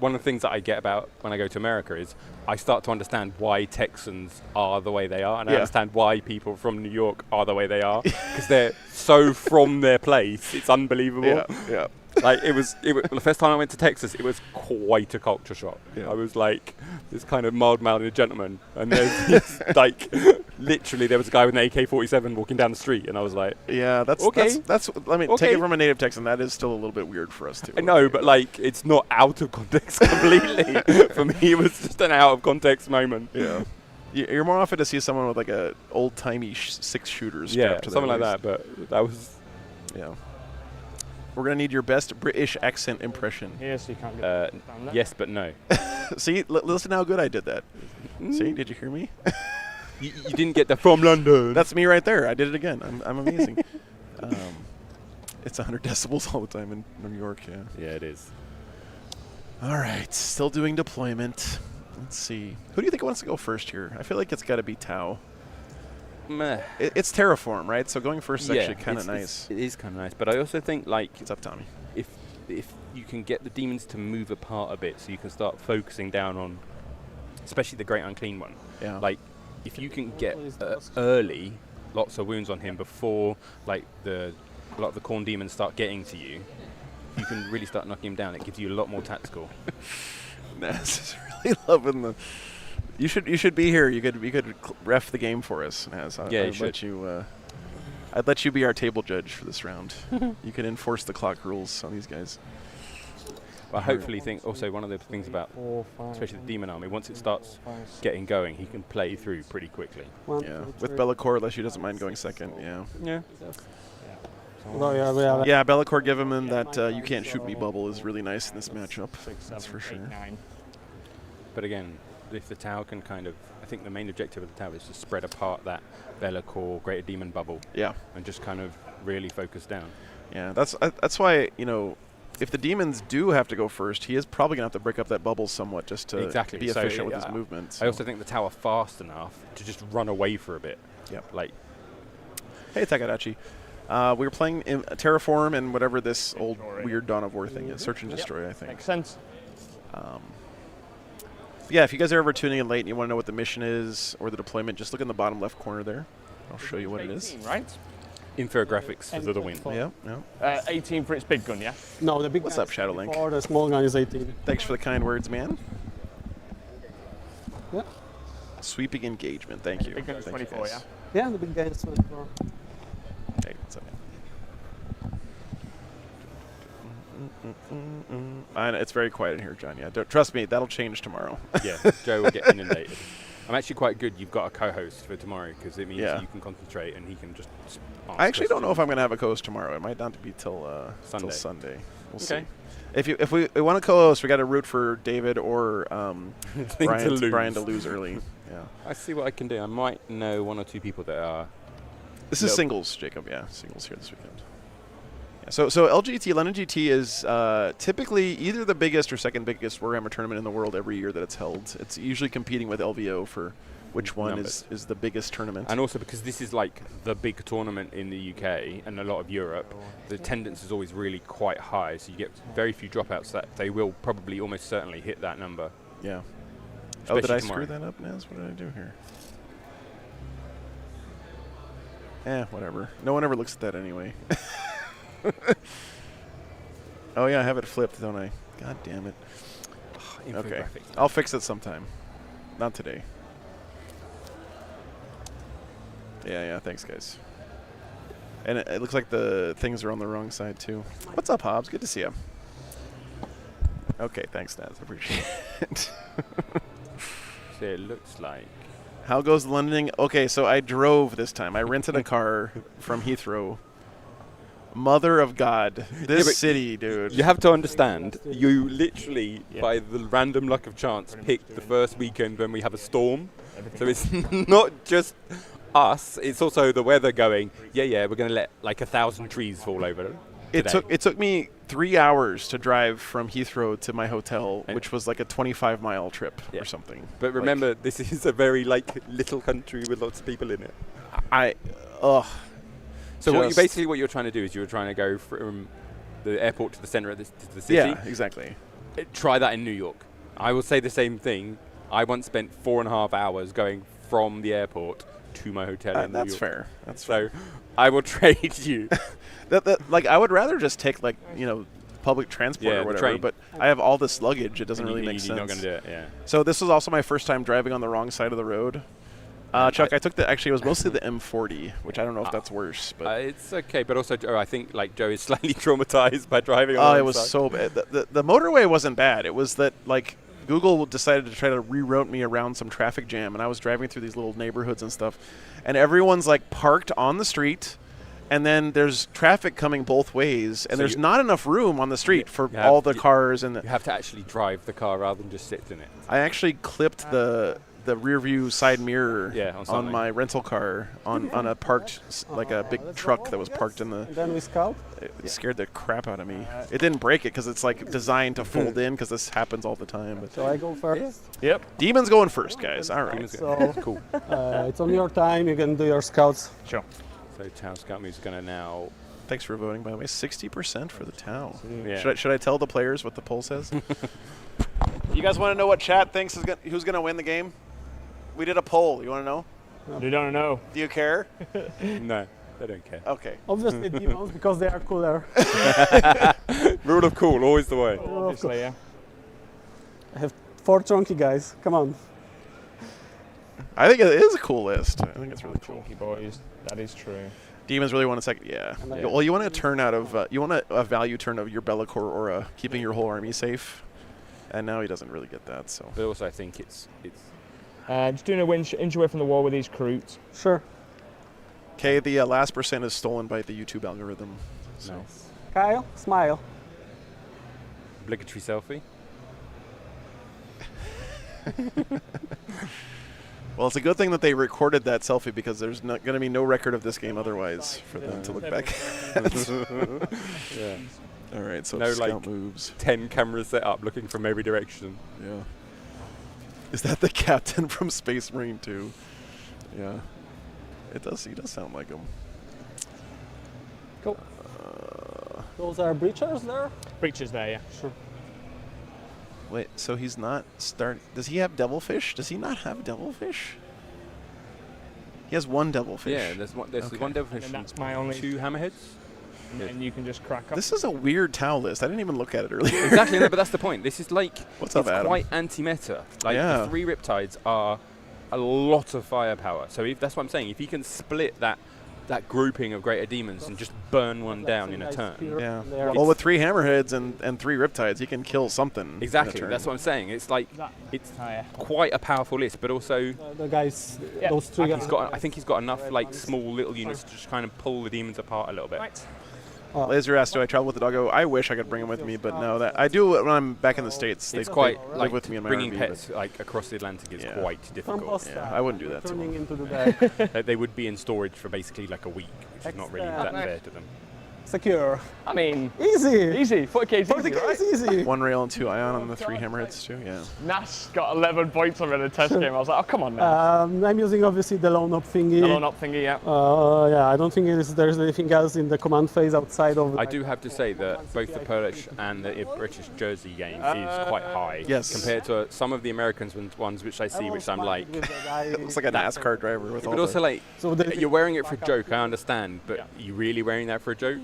one of the things that I get about when I go to America is I start to understand why Texans are the way they are, and I understand why people from New York are the way they are, because they're so from their place. It's unbelievable. Yeah. Like it was the first time I went to Texas, it was quite a culture shock. Yeah. I was like this kind of mild-mannered gentleman, and there's this, like literally there was a guy with an AK-47 walking down the street, and I was like, Yeah, that's Okay. that's. I mean, take it from a native Texan. That is still a little bit weird for us too. I know, but like it's not out of context completely. For me, it was just an out of context moment. Yeah. You're more often to see someone with like a old-timey 6-shooter strapped to their something like waist. that. But that was Yeah. We're gonna need your best British accent impression. Here, so you can't get down there. yes, but no. See, listen how good I did that. See, did you hear me? You didn't get the from London. That's me right there. I did it again. I'm amazing. It's 100 decibels all the time in New York. Yeah. Yeah, it is. All right, still doing deployment. Let's see. Who do you think wants to go first here? I feel like it's got to be Tau. Meh. It's Terraform, right? So going first is actually kind of nice. It is kind of nice, but I also think like What's up, Tommy? if you can get the demons to move apart a bit, so you can start focusing down on, especially the Great Unclean one. Yeah. Like if you can get early lots of wounds on him before like a lot of the corn demons start getting to you, you can really start knocking him down. It gives you a lot more tactical. Naz is really loving the. You should be here. You could ref the game for us, Naz. I'd let you be our table judge for this round. You can enforce the clock rules on these guys. I hopefully think also one of the things about especially the demon army, once it starts getting going, he can play through pretty quickly. Yeah. With Bellacore, Lesiu doesn't mind going second. Yeah. Yeah. Yeah, Bellacore giving him that you can't shoot me bubble is really nice in this matchup. That's for sure. 8, 9. But again, if the Tau can kind of, I think the main objective of the Tau is to spread apart that Bellacore Greater Demon bubble. Yeah. And just kind of really focus down. Yeah, that's why, if the demons do have to go first, he is probably going to have to break up that bubble somewhat just to be efficient with his movement. So. I also think the Tau are fast enough to just run away for a bit. Yep. Like, hey, Takadachi. We were playing in Terraform and whatever this old weird Dawn of War thing is. Search and Destroy, I think. Makes sense. Yeah, if you guys are ever tuning in late and you want to know what the mission is or the deployment, just look in the bottom left corner there. I'll show you what it is. 18, right? infographics for the win. Yeah. 18 for its big gun, yeah? No, the big What's gun up, is Shadowlink? 24, the small gun is 18. Thanks for the kind words, man. Yeah. Sweeping engagement. Thank you. Big gun is Thank you, 24, guys. yeah? Yeah, the big gun is 24. Hey, what's up, man? I know, it's very quiet in here, John. Yeah, trust me, that'll change tomorrow. Yeah, Joe will get inundated. I'm actually quite good. You've got a co-host for tomorrow because it means you can concentrate and he can just. I actually don't know if I'm going to have a co-host tomorrow. It might not be till Sunday. We'll see. If we want to co-host, we got to root for David or Brian to lose early. Yeah. I see what I can do. I might know one or two people that are. This is singles, Jacob. Yeah, singles here this weekend. Yeah, so LGT, London GT is typically either the biggest or second biggest Warhammer tournament in the world every year that it's held. It's usually competing with LVO for which one is the biggest tournament. And also because this is like the big tournament in the UK and a lot of Europe, the attendance is always really quite high, so you get very few dropouts. That they will probably almost certainly hit that number. Yeah. Especially did I tomorrow. screw that up, Naz? What did I do here? Whatever. No one ever looks at that anyway. Oh yeah, I have it flipped, don't I? God damn it. Okay. I'll fix it sometime. Not today. Yeah, thanks guys. And it looks like the things are on the wrong side too. What's up, Hobbs? Good to see you. Okay, thanks, Naz. I appreciate it. So it looks like. How goes the Londoning? Okay, so I drove this time. I rented a car from Heathrow. Mother of God. This city, dude. You have to understand, you literally, by the random luck of chance, picked the first weekend when we have a storm. So it's not just us, it's also the weather going, we're going to let like 1,000 trees fall over. It took me 3 hours to drive from Heathrow to my hotel, which was like a 25-mile trip or something. But remember, this is a very little country with lots of people in it. So what you're trying to do is you're trying to go from the airport to the center of the city. Yeah, exactly. Try that in New York. I will say the same thing. I once spent 4.5 hours going from the airport to my hotel in New York. That's fair. So I will trade you. I would rather just take public transport or whatever, but I have all this luggage. It doesn't really make sense. You're not going to do it, yeah. So this was also my first time driving on the wrong side of the road. Chuck, I took it was mostly the M40, which I don't know if that's worse. But it's okay, but also I think Joe is slightly traumatized by driving on the it wrong was side. so bad. The motorway wasn't bad. It was that Google decided to try to reroute me around some traffic jam, and I was driving through these little neighborhoods and stuff, and everyone's parked on the street, and then there's traffic coming both ways, and there's not enough room on the street for all the cars. And you have to actually drive the car rather than just sit in it. I actually clipped the rear view side mirror on my rental car on a parked a big truck that was parked in the. And then we scout. It scared the crap out of me. It didn't break it because it's designed to fold in because this happens all the time. But so I go first. Yep. Demons going first, guys. All right. So cool. It's on your time. You can do your scouts. Sure. So Tau Scout Move's going to now. Thanks for voting, by the way. 60% for the Tau. Yeah. Should I tell the players what the poll says? You guys want to know what chat thinks who's going to win the game? We did a poll. You want to know? You don't know. Do you care? No, they don't care. Okay. Obviously Demons because they are cooler. Rule of cool, always the way. Obviously, yeah. I have 4 chunky guys. Come on. I think it is a cool list. I think it's really cool. Chunky boys. That is true. Demons really want a second. Yeah. Well, you want a turn out of you want a value turn of your Be'lakor aura, keeping your whole army safe. And now he doesn't really get that. So. But also, I think it's. Just doing a inch away from the wall with these Kroots. Sure. Okay, the last percent is stolen by the YouTube algorithm. So. Nice. Kyle, smile. Obligatory selfie. Well, it's a good thing that they recorded that selfie because there's not going to be no record of this game otherwise for them to look back at. Yeah. All right, so no, scout moves. 10 cameras set up looking from every direction. Yeah. Is that the captain from Space Marine 2? Yeah. It does. He does sound like him. Cool. Those are breachers there? Breaches there, yeah. Sure. Wait, so he's not Does he have devilfish? Does he not have devilfish? He has 1 devilfish. Yeah, there's one devilfish. And that's my only. 2 hammerheads. And you can just crack up. This is a weird Tau list. I didn't even look at it earlier. Exactly, no, but that's the point. This is What's up, Adam? quite anti-meta. The 3 Riptides are a lot of firepower. So that's what I'm saying. If you can split that grouping of greater demons and just burn one down in a turn. Yeah. Well, with 3 hammerheads and 3 riptides, he can kill something. Exactly. That's what I'm saying. It's quite a powerful list, but also the guys, those 3 guys. I think he's got enough small little units to just kind of pull the demons apart a little bit. Right. Laser asked, do I travel with the doggo? I wish I could bring him with me, but no. That I do when I'm back in the States. It's they quite live like with me in my bringing RV, pets like across the Atlantic is Yeah. quite difficult. Yeah, I wouldn't do that to Turning them. into the day. They would be in storage for basically like a week, which is not really that Excellent. fair to them. Secure. I mean, Easy. easy. 40k is 40K easy, right? is easy. 1 rail and 2 ion on the 3 hammerheads too. Yeah. Nas got 11 points on me in the test game. I was like, oh, come on now. I'm using obviously the loan up thingy. The loan up thingy, yeah. Yeah, I don't think there's anything else in the command phase outside of. I do have to say that both the Polish and the British Jersey game is quite high Yes. compared to some of the Americans ones which I see, which I'm like. Looks like a NASCAR driver with all But also the... like, So there's- you're wearing it for a joke, I understand, but you really wearing that for a joke?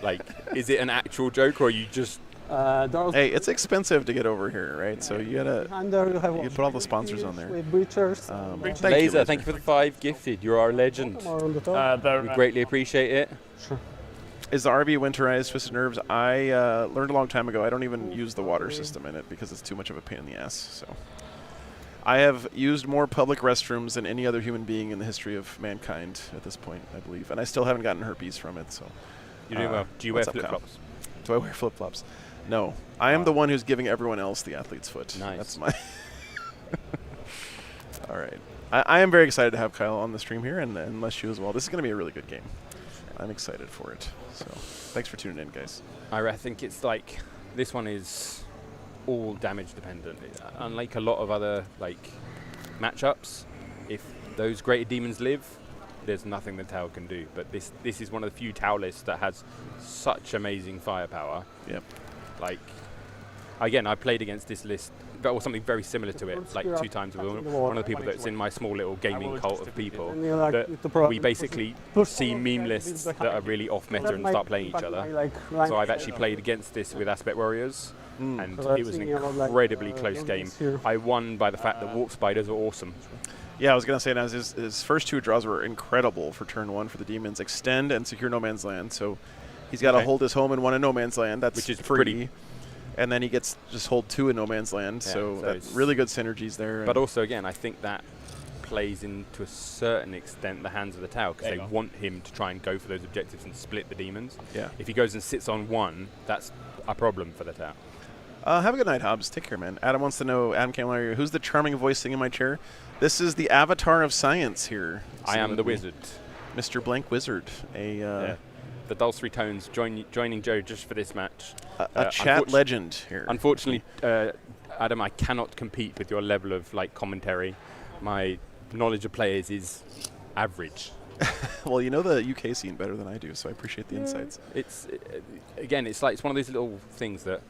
Like, is it an actual joke or are you just... Hey, it's expensive to get over here, right? So you gotta... Behind there you have You put all the sponsors on there. With breachers. Thank you, Laser, thank you for the 5 gifted. You're our legend. More on the top. We greatly appreciate it. Is the RV winterized Twisted Nerves? I learned a long time ago I don't even use the water system in it because it's too much of a pain in the ass. So I have used more public restrooms than any other human being in the history of mankind at this point, I believe. And I still haven't gotten herpes from it. So You're doing well. Do you wear what's up, Kyle? flip-flops? Do I wear flip-flops? No. I am the one who's giving everyone else the athlete's foot. Nice. That's my... All right. I am very excited to have Kyle on the stream here and Lesiu as well. This is going to be a really good game. I'm excited for it. So thanks for tuning in, guys. I think it's like, this one is all damage dependent. Unlike a lot of other like matchups, if those greater demons live, there's nothing the Tau can do. But this is one of the few Tau lists that has such amazing firepower. Yep. Like, again, I played against this list, or something very similar to it, like 2 times with one of the people that's in my small little gaming cult of people. And you like That with the pro- we basically see meme lists that are really off meta and start playing each other. So I've actually played against this with Aspect Warriors, and So I'm it was an thinking about, like, incredibly close game. here. I won by the fact that Warp Spiders are awesome. Yeah, I was going to say now his first 2 draws were incredible for turn 1 for the demons. Extend and secure no man's land. So he's got to Okay. hold his home in 1 in no man's land. That's Which is free. pretty. And then he gets just hold 2 in no man's land. Yeah, so so that's it's- really good synergies there. But also, again, I think that plays in to a certain extent the hands of the Tau, because they want him to try and go for those objectives and split the demons. Yeah. If he goes and sits on 1, that's a problem for the Tau. Have a good night, Hobbs. Take care, man. Adam wants to know, Adam Camilleri, who's the charming voice singing in my chair? This is the avatar of science here. I am the wizard. Mr. Blank Wizard. The dulcimer tones joining Joe just for this match. A chat legend here. Unfortunately, Adam, I cannot compete with your level of like commentary. My knowledge of players is average. Well, you know the UK scene better than I do, so I appreciate the insights. It's again, it's one of those little things that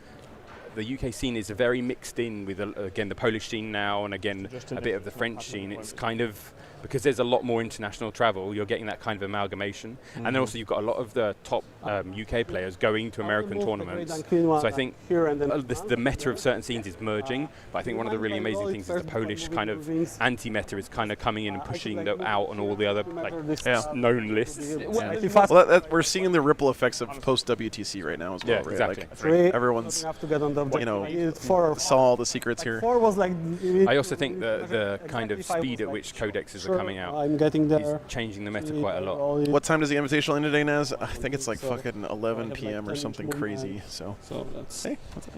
the UK scene is very mixed in with again the Polish scene now, and again a bit of the French scene. It's kind of, because there's a lot more international travel, you're getting that kind of amalgamation. And then also you've got a lot of the top UK players going to American tournaments. So I think the meta of certain scenes is merging, but I think one of the really amazing things is the Polish kind of anti-meta is kind of coming in and pushing that out on all the other like known lists. Well, we're seeing the ripple effects of post-WTC right now as well, Yeah, right? exactly. Like, everyone's, have to get on the you know, four saw all the secrets here. was like. I also think the kind of speed at which codexes are coming out I'm getting is there. changing the meta quite a lot. What time does the Invitational end today, Naz? I think it's like fucking 11 p.m. or something crazy. So, So that's hey, what's up?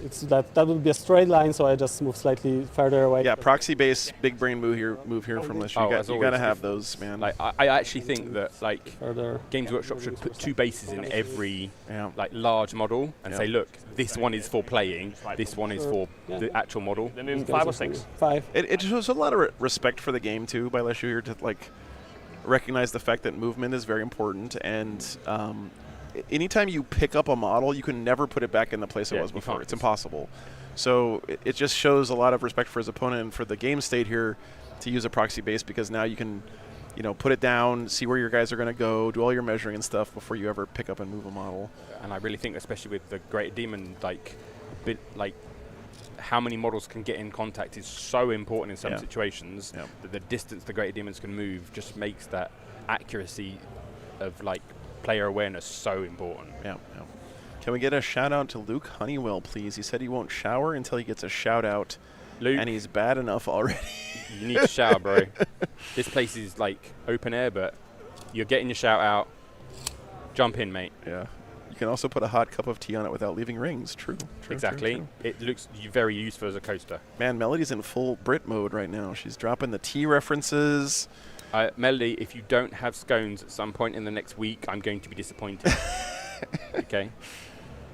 it's that would be a straight line, so I just move slightly further away. Yeah, proxy base, big brain move here from Lesiu. Oh, as You got to always, have if- those, man. Like I actually think that like Further. Games Workshop should put 2 bases in every Yeah. like large model and Yeah. say, look, this one is for playing, this one is for the actual model. They're moving 5 or 6. 5. It shows a lot of respect for the game too by Lesiu here to like recognize the fact that movement is very important, and anytime you pick up a model, you can never put it back in the place it Yeah, was you before. can't. It's impossible. So it just shows a lot of respect for his opponent and for the game state here to use a proxy base, because now you can, you know, put it down, see where your guys are going to go, do all your measuring and stuff before you ever pick up and move a model. And I really think, especially with the Great Demon, like how many models can get in contact is so important in some Yeah. situations Yeah. that the distance the Great Demons can move just makes that accuracy of like player awareness so important. Yeah. Can we get a shout out to Luke Honeywell, please? He said he won't shower until he gets a shout out, Luke, and he's bad enough already. you need to shower, bro. This place is like open air, but you're getting your shout out. Jump in, mate. Yeah. You can also put a hot cup of tea on it without leaving rings. True. Exactly. True. It looks very useful as a coaster. Man, Melody's in full Brit mode right now. She's dropping the tea references. Melody, if you don't have scones at some point in the next week, I'm going to be disappointed. Okay?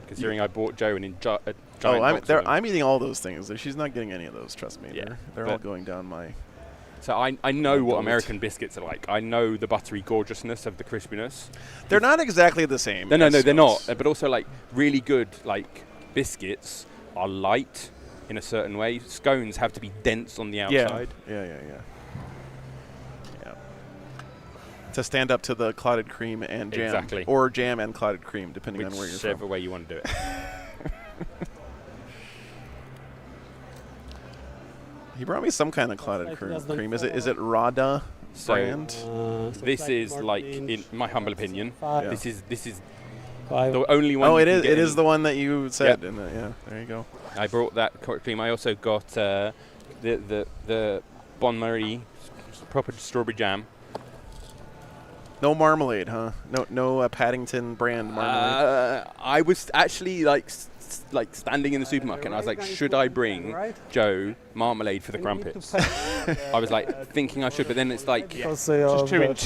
Considering I bought Joe a giant box of them. I'm eating all those things. She's not getting any of those, trust me. Yeah, They're all going down my... So I know what American biscuits are like. I know the buttery gorgeousness of the crispiness. They're not exactly the same. No, they're not. But also, like, really good, like, biscuits are light in a certain way. Scones have to be dense on the outside. Yeah. To stand up to the clotted cream and jam. Exactly. Or jam and clotted cream, depending on where you're from. Whichever way you want to do it. He brought me some kind of clotted cream. Is it Rada brand? This is like, in my humble opinion, Yeah. this is the only one. Oh, it it is the one that you said. Yep. Yeah, there you go. I brought that cream. I also got the Bon Marie proper strawberry jam. No marmalade, huh? No Paddington brand marmalade. I was actually like standing in the supermarket, and I was like, should I bring Joe marmalade for the crumpets? I was like thinking I should, but then it's like just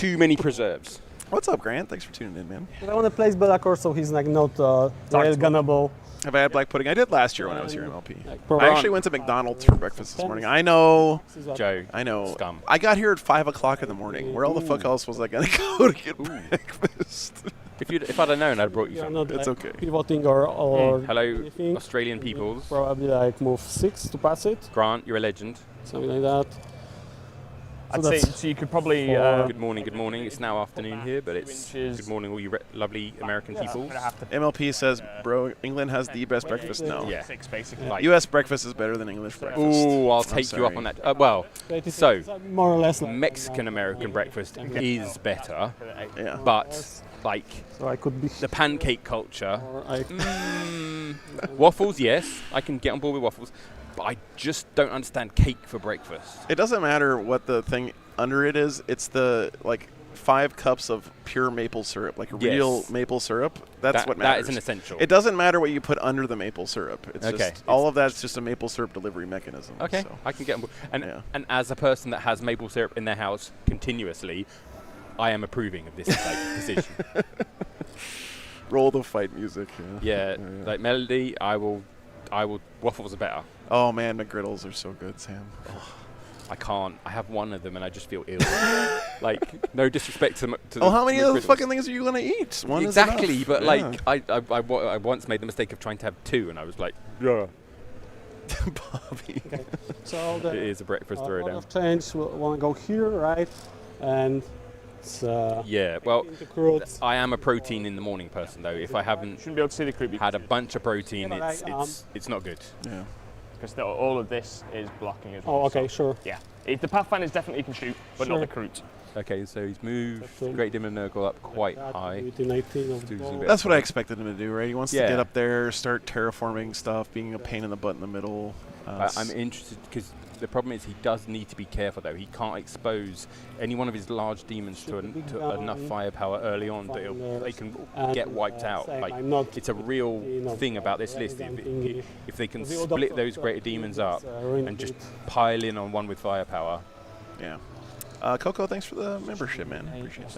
too many preserves. What's up, Grant? Thanks for tuning in, man. I want to place Belacor, so he's like not railgunnable. Have I had black pudding? I did last year when I was here in LP. Like, I actually went to McDonald's for breakfast this morning. I know. Joe, I know. Scum. I got here at 5 o'clock in the morning. Where all the fuck else was I going to go to get breakfast? If I'd have known, I'd have brought you some. Not It's like okay. pivoting or Hello, anything. Australian peoples. Probably like move 6 to pass it, Grant, you're a legend. something like that. I'd say so you could probably. Good morning. It's now afternoon here, but it's Inches. good morning, all you lovely American peoples. MLP says, bro, England has the best breakfast. No. Yeah. 6 basically. Like, U.S. breakfast is better than English breakfast. ooh, I'll I'm take you up sorry. on that. Well, It's so more or less like Mexican-American breakfast is better, Yeah. but like So I could be. the pancake culture, Or I, waffles, yes, I can get on board with waffles, but I just don't understand cake for breakfast. It doesn't matter what the thing under it is. It's the, 5 cups of pure maple syrup, real Yes. maple syrup. That's what That matters. is an essential. It doesn't matter what you put under the maple syrup. It's Okay. just all of that's just a maple syrup delivery mechanism. Okay, So. I can get on board. And, Yeah. and as a person that has maple syrup in their house continuously, I am approving of this decision. Roll the fight music. Yeah, like Melody, I will. Waffles are better. Oh man, McGriddles are so good, Sam. I can't. I have one of them and I just feel ill. Like, no disrespect to the Oh, how many of those McGriddles. fucking things are you gonna eat? One Exactly, is but enough. I once made the mistake of trying to have 2, and I was like, yeah, Bobby. so it the is a breakfast throwdown. of change. We want to go here, right? And it's Yeah, well, into crudes. I am a protein in the morning person though. If I haven't Shouldn't be able to see the creep had a bunch of protein, Yeah, it's not good. Yeah. because all of this is blocking as well. Oh, okay, so, sure. yeah, the Pathfinders definitely can shoot, but not Sure. the Kroot. Okay, so he's moved That's Great Demon Nurgle up quite That, high. with the 19 of Do the some ball. bit. That's what I expected him to do, right? He wants to Yeah. get up there, start terraforming stuff, being a pain in the butt in the middle. I'm interested because the problem is he does need to be careful though. He can't expose any one of his large demons to enough firepower early on that they can And, get wiped out. same, Like, I'm not it's a real thing about this list. If they can split those greater demons up and just pile in on one with firepower. Yeah. Coco, thanks for the membership, man. Appreciate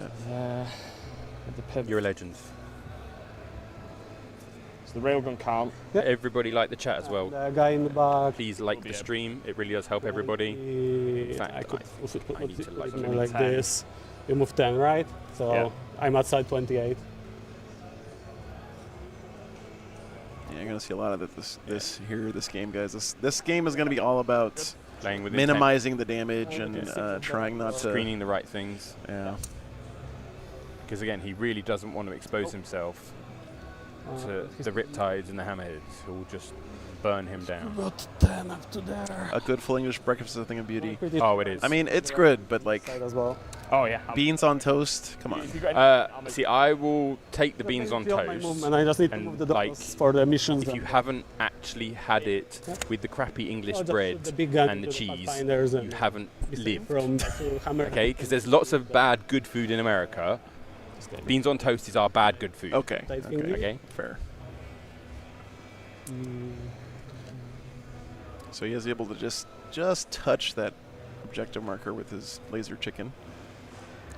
that. You're a legend. So the railgun can't. Everybody like the chat as well. The guy in the back. Please like the stream. It really does help everybody. In fact, I could I need to like put it it. more like 10. this. We move 10, right? So Yeah. I'm outside 28. Yeah, you're gonna see a lot of this game, guys. This game is gonna be all about Playing with intent, minimizing the damage and trying not to. screening the right things. Yeah. Because again, he really doesn't want to expose himself to the Riptides and the Hammerheads, who will just burn him down. Got 10 up to there. A good full English breakfast is a thing of beauty. Oh, it is. I mean, it's good, but Side as well. Oh yeah. beans on toast. Come on. If you've got any- see, I will take the beans on toast. And I just need to and, move the like, dots for the missions. If you haven't actually had it with the crappy English bread and the cheese, you haven't lived. From Okay, because there's lots of bad good food in America. Beans on toast is our bad good food. Okay. Tight Okay. finger. Okay. Fair. So he is able to just touch that objective marker with his laser chicken.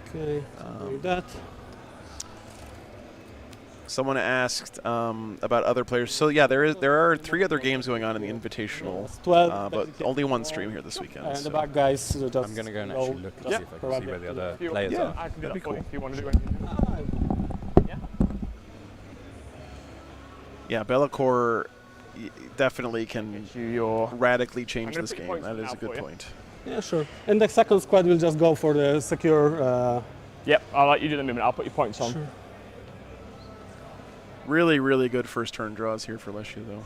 Okay, like that. Someone asked about other players. So yeah, there are 3 other games going on in the Invitational, 12, but only one stream here this weekend. And so. the back guys just I'm going to go and actually look and see if I can see where the other players Yeah. are. I can do That'd that be for you cool. if you want to do anything. Yeah, Bellacore definitely can You your radically change gonna this pick game. points That is now a good for you. point. Yeah, sure. And the second squad will just go for the secure. Yep, I'll let you do the movement. I'll put your points on. Sure. Really, really good first turn draws here for Lesiu, though.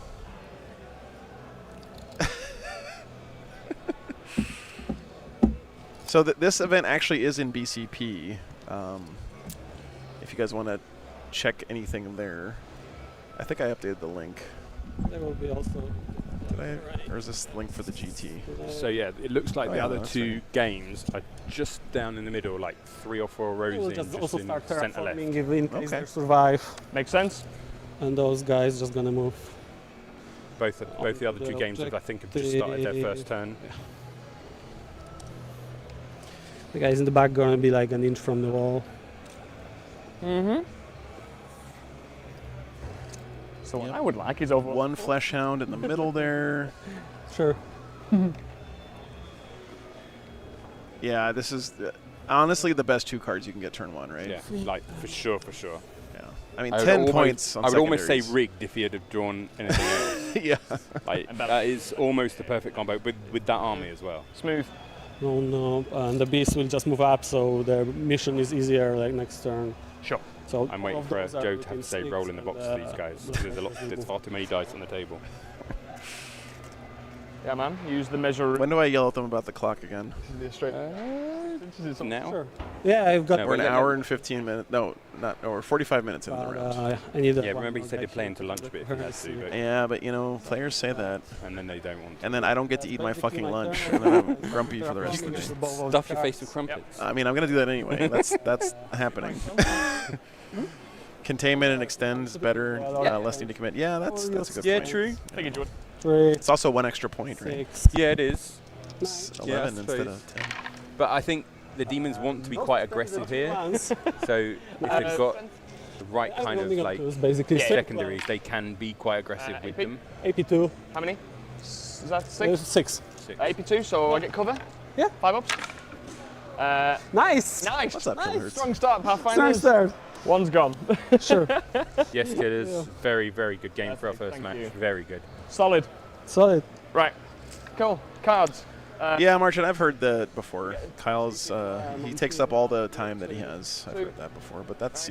So this event actually is in BCP. If you guys want to check anything there, I think I updated the link. There will be also. Did I? Or is this the link for the GT? So yeah, it looks like Oh, the yeah, other that's 2 right. games are just down in the middle, like 3 or 4 rows We'll in, just just also in start centre left. terraforming if in case Okay. they survive, Makes sense? and those guys just gonna move. Both the other 2 games have, I think, have just started their first turn. The guys in the back gonna be like an inch from the wall. Mm-hmm. So what I would like is over One Flesh Hound in the middle there. Sure. Yeah, this is honestly the best 2 cards you can get turn 1, right? Yeah, like for sure. Yeah. I mean, I would 10 almost- points on I would almost say secondaries. rigged if he had have drawn anything else. Yeah. Like, that is almost the perfect combo with that army as well. smooth. No, no, and the beast will just move up, so the mission is easier like next turn. Sure. So I'm all waiting of for those are Joe to have within to say six, roll in the and, box for these guys. There's a lot. There's far too many dice on the table. Yeah, man. Use the measure. When do I yell at them about the clock again? Straight. Now? Sure. Yeah, I've got. No, We're an let- hour and 15 minutes. No, not. No, we're 45 minutes into the round. I need a Yeah, one remember he more said guy he'd play here into lunch a bit if he had to, but Yeah, but you know, players say that, and then they don't want to. and then I don't get to eat my Basically fucking my lunch, turn. and then I'm grumpy for the rest of the day. Stuff your face with crumpets. I mean, I'm gonna do that anyway. That's happening. Containment and extend is better. Less need to commit. Yeah, that's a good Yeah, point. true. Figured you would. 3, It's also 1 extra point, right? 6. Yeah, it is. It's Yeah, I 11 instead suppose. of 10. But I think the demons want to be quite aggressive here. So if they've got the right kind of like basically Yeah. secondaries, they can be quite aggressive with AP. them. AP2. How many? Is that 6? 6. 6. AP2, so I get cover? Yeah. 5 ups? Nice. Nice. What's up, Phil Strong start, Nice Pathfinders. third. One's gone. Sure. Yes, killers. Very, very good game for our first Thank match. you. Very good. Solid. Solid. Right. Cool. Cards. Yeah, Martin, I've heard that before. Kyle's he takes up all the time that he has. I've heard that before, but that's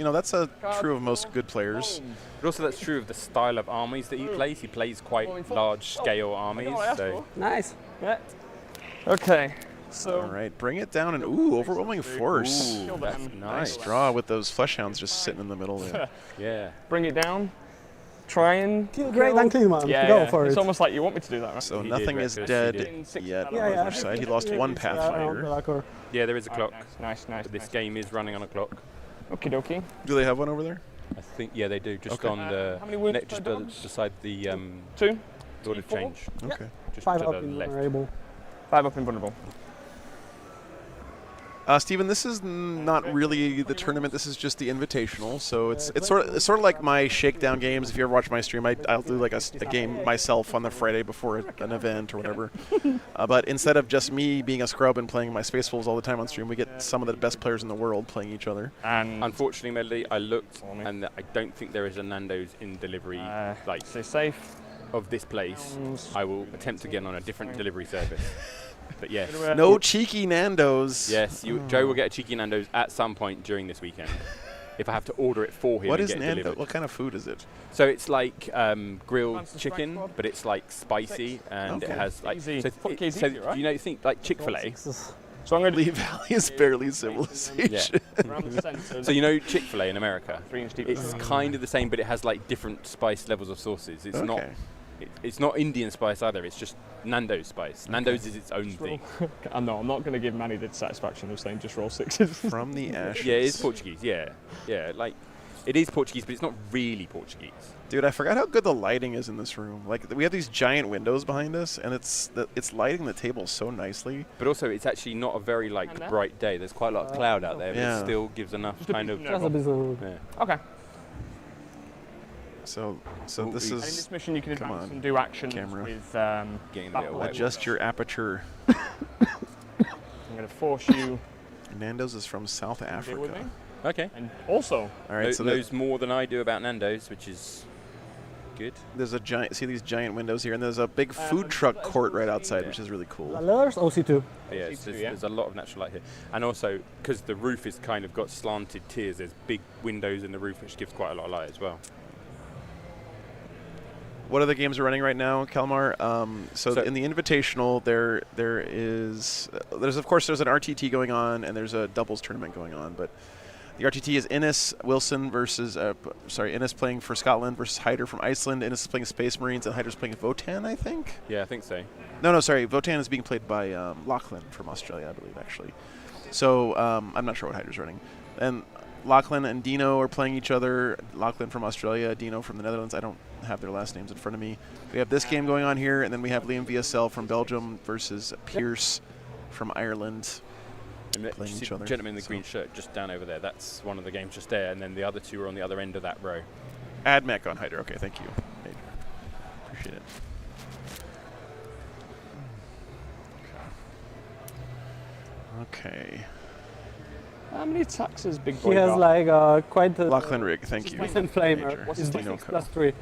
true of most good players. But also that's true of the style of armies that he plays. He plays quite large-scale armies. So Nice. Yeah. Okay. So. All right, bring it down and overwhelming force. ooh, that's Nice nice. draw with those flesh hounds just sitting in the middle there. Yeah. Bring it down. Try and Kill great and clean, man. Yeah, Go yeah. for It's it. almost like you want me to do that, right? So He nothing did is reckless, he dead did. yet Yeah, on yeah. either side. He lost 1 Pathfinder. Yeah, there is a clock. Nice. But this game is running on a clock. Okie dokie. Do they have one over there? I think, yeah, they do. Just Okay. on the, how many wounds just per dogs? beside the 2. order Four? change. Okay. Just 5 to up the in left. vulnerable. 5 up invulnerable. Stephen, this is not really the tournament. This is just the invitational. So it's sort of like my shakedown games. If you ever watch my stream, I'll do like a game myself on the Friday before an event or whatever. But instead of just me being a scrub and playing my Space Wolves all the time on stream, we get some of the best players in the world playing each other. And Unfortunately, Medley, I looked and I don't think there is a Nando's in delivery like stay safe. of this place. I will attempt to get on a different delivery service. But yes. No cheeky Nando's. Yes, Joe will get a cheeky Nando's at some point during this weekend. If I have to order it for him What and is get it Nando? delivered. What kind of food is it? So it's like grilled Advanced Strike chicken, Squad? but it's like spicy and Okay. it has like. Easy. So, Fuck easy, so right? do you know, think like Chick-fil-A? So I'm going to Lee Valley is barely civilization. around the centre. So you know Chick-fil-A in America? 3 inch deep. It's kind of the same, but it has like different spice levels of sauces. It's not. Okay. it's not Indian spice either. It's just Nando's spice. Nando's is its own thing. I'm not going to give Manny the satisfaction of saying just roll 6s. From the ashes. Yeah, it's Portuguese. Yeah, like it is Portuguese, but it's not really Portuguese. Dude, I forgot how good the lighting is in this room. Like, we have these giant windows behind us, and it's lighting the table so nicely. But also, it's actually not a very bright day. There's quite a lot of cloud out there, but Yeah. it still gives enough kind of. Just a bit. Yeah. Okay. So this And in is this mission, you can Come advance on, and do actions camera. with. Getting a bit of white. adjust your aperture. I'm going to force you Nando's is from South to deal Africa. with me. Okay. And also, All right, so knows more than I do about Nando's, which is good. there's a giant. See these giant windows here, and there's a big food truck court right outside, which is really cool. Letters OC2. Yeah, C2, there's a lot of natural light here, and also because the roof is kind of got slanted tiers, there's big windows in the roof, which gives quite a lot of light as well. What other games are running right now, Kalmar? So So- in the Invitational, there's of course there's an RTT going on, and there's a doubles tournament going on. But the RTT is Innes Wilson versus Innes playing for Scotland versus Heiðar from Iceland. Innes is playing Space Marines, and Heidar's playing Votann, I think. Yeah, I think so. No, sorry. Votann is being played by Lachlan from Australia, I believe, actually. So I'm not sure what Heidar's running. And Lachlan and Dino are playing each other. Lachlan from Australia, Dino from the Netherlands. I don't have their last names in front of me. We have this game going on here, and then we have Liam VSL from Belgium versus Pearce from Ireland. And you Playing see each the other, gentleman in the so- green shirt just down over there. That's one of the games just there, and then the other two are on the other end of that row. Admech on Heiðar. Okay, thank you. Appreciate it. Okay. how many attacks has Big Boy He has got? like quite a Lachlan Rig, thank you. decent flamer. Major. What's It's his Dino D6 Kho. plus 3.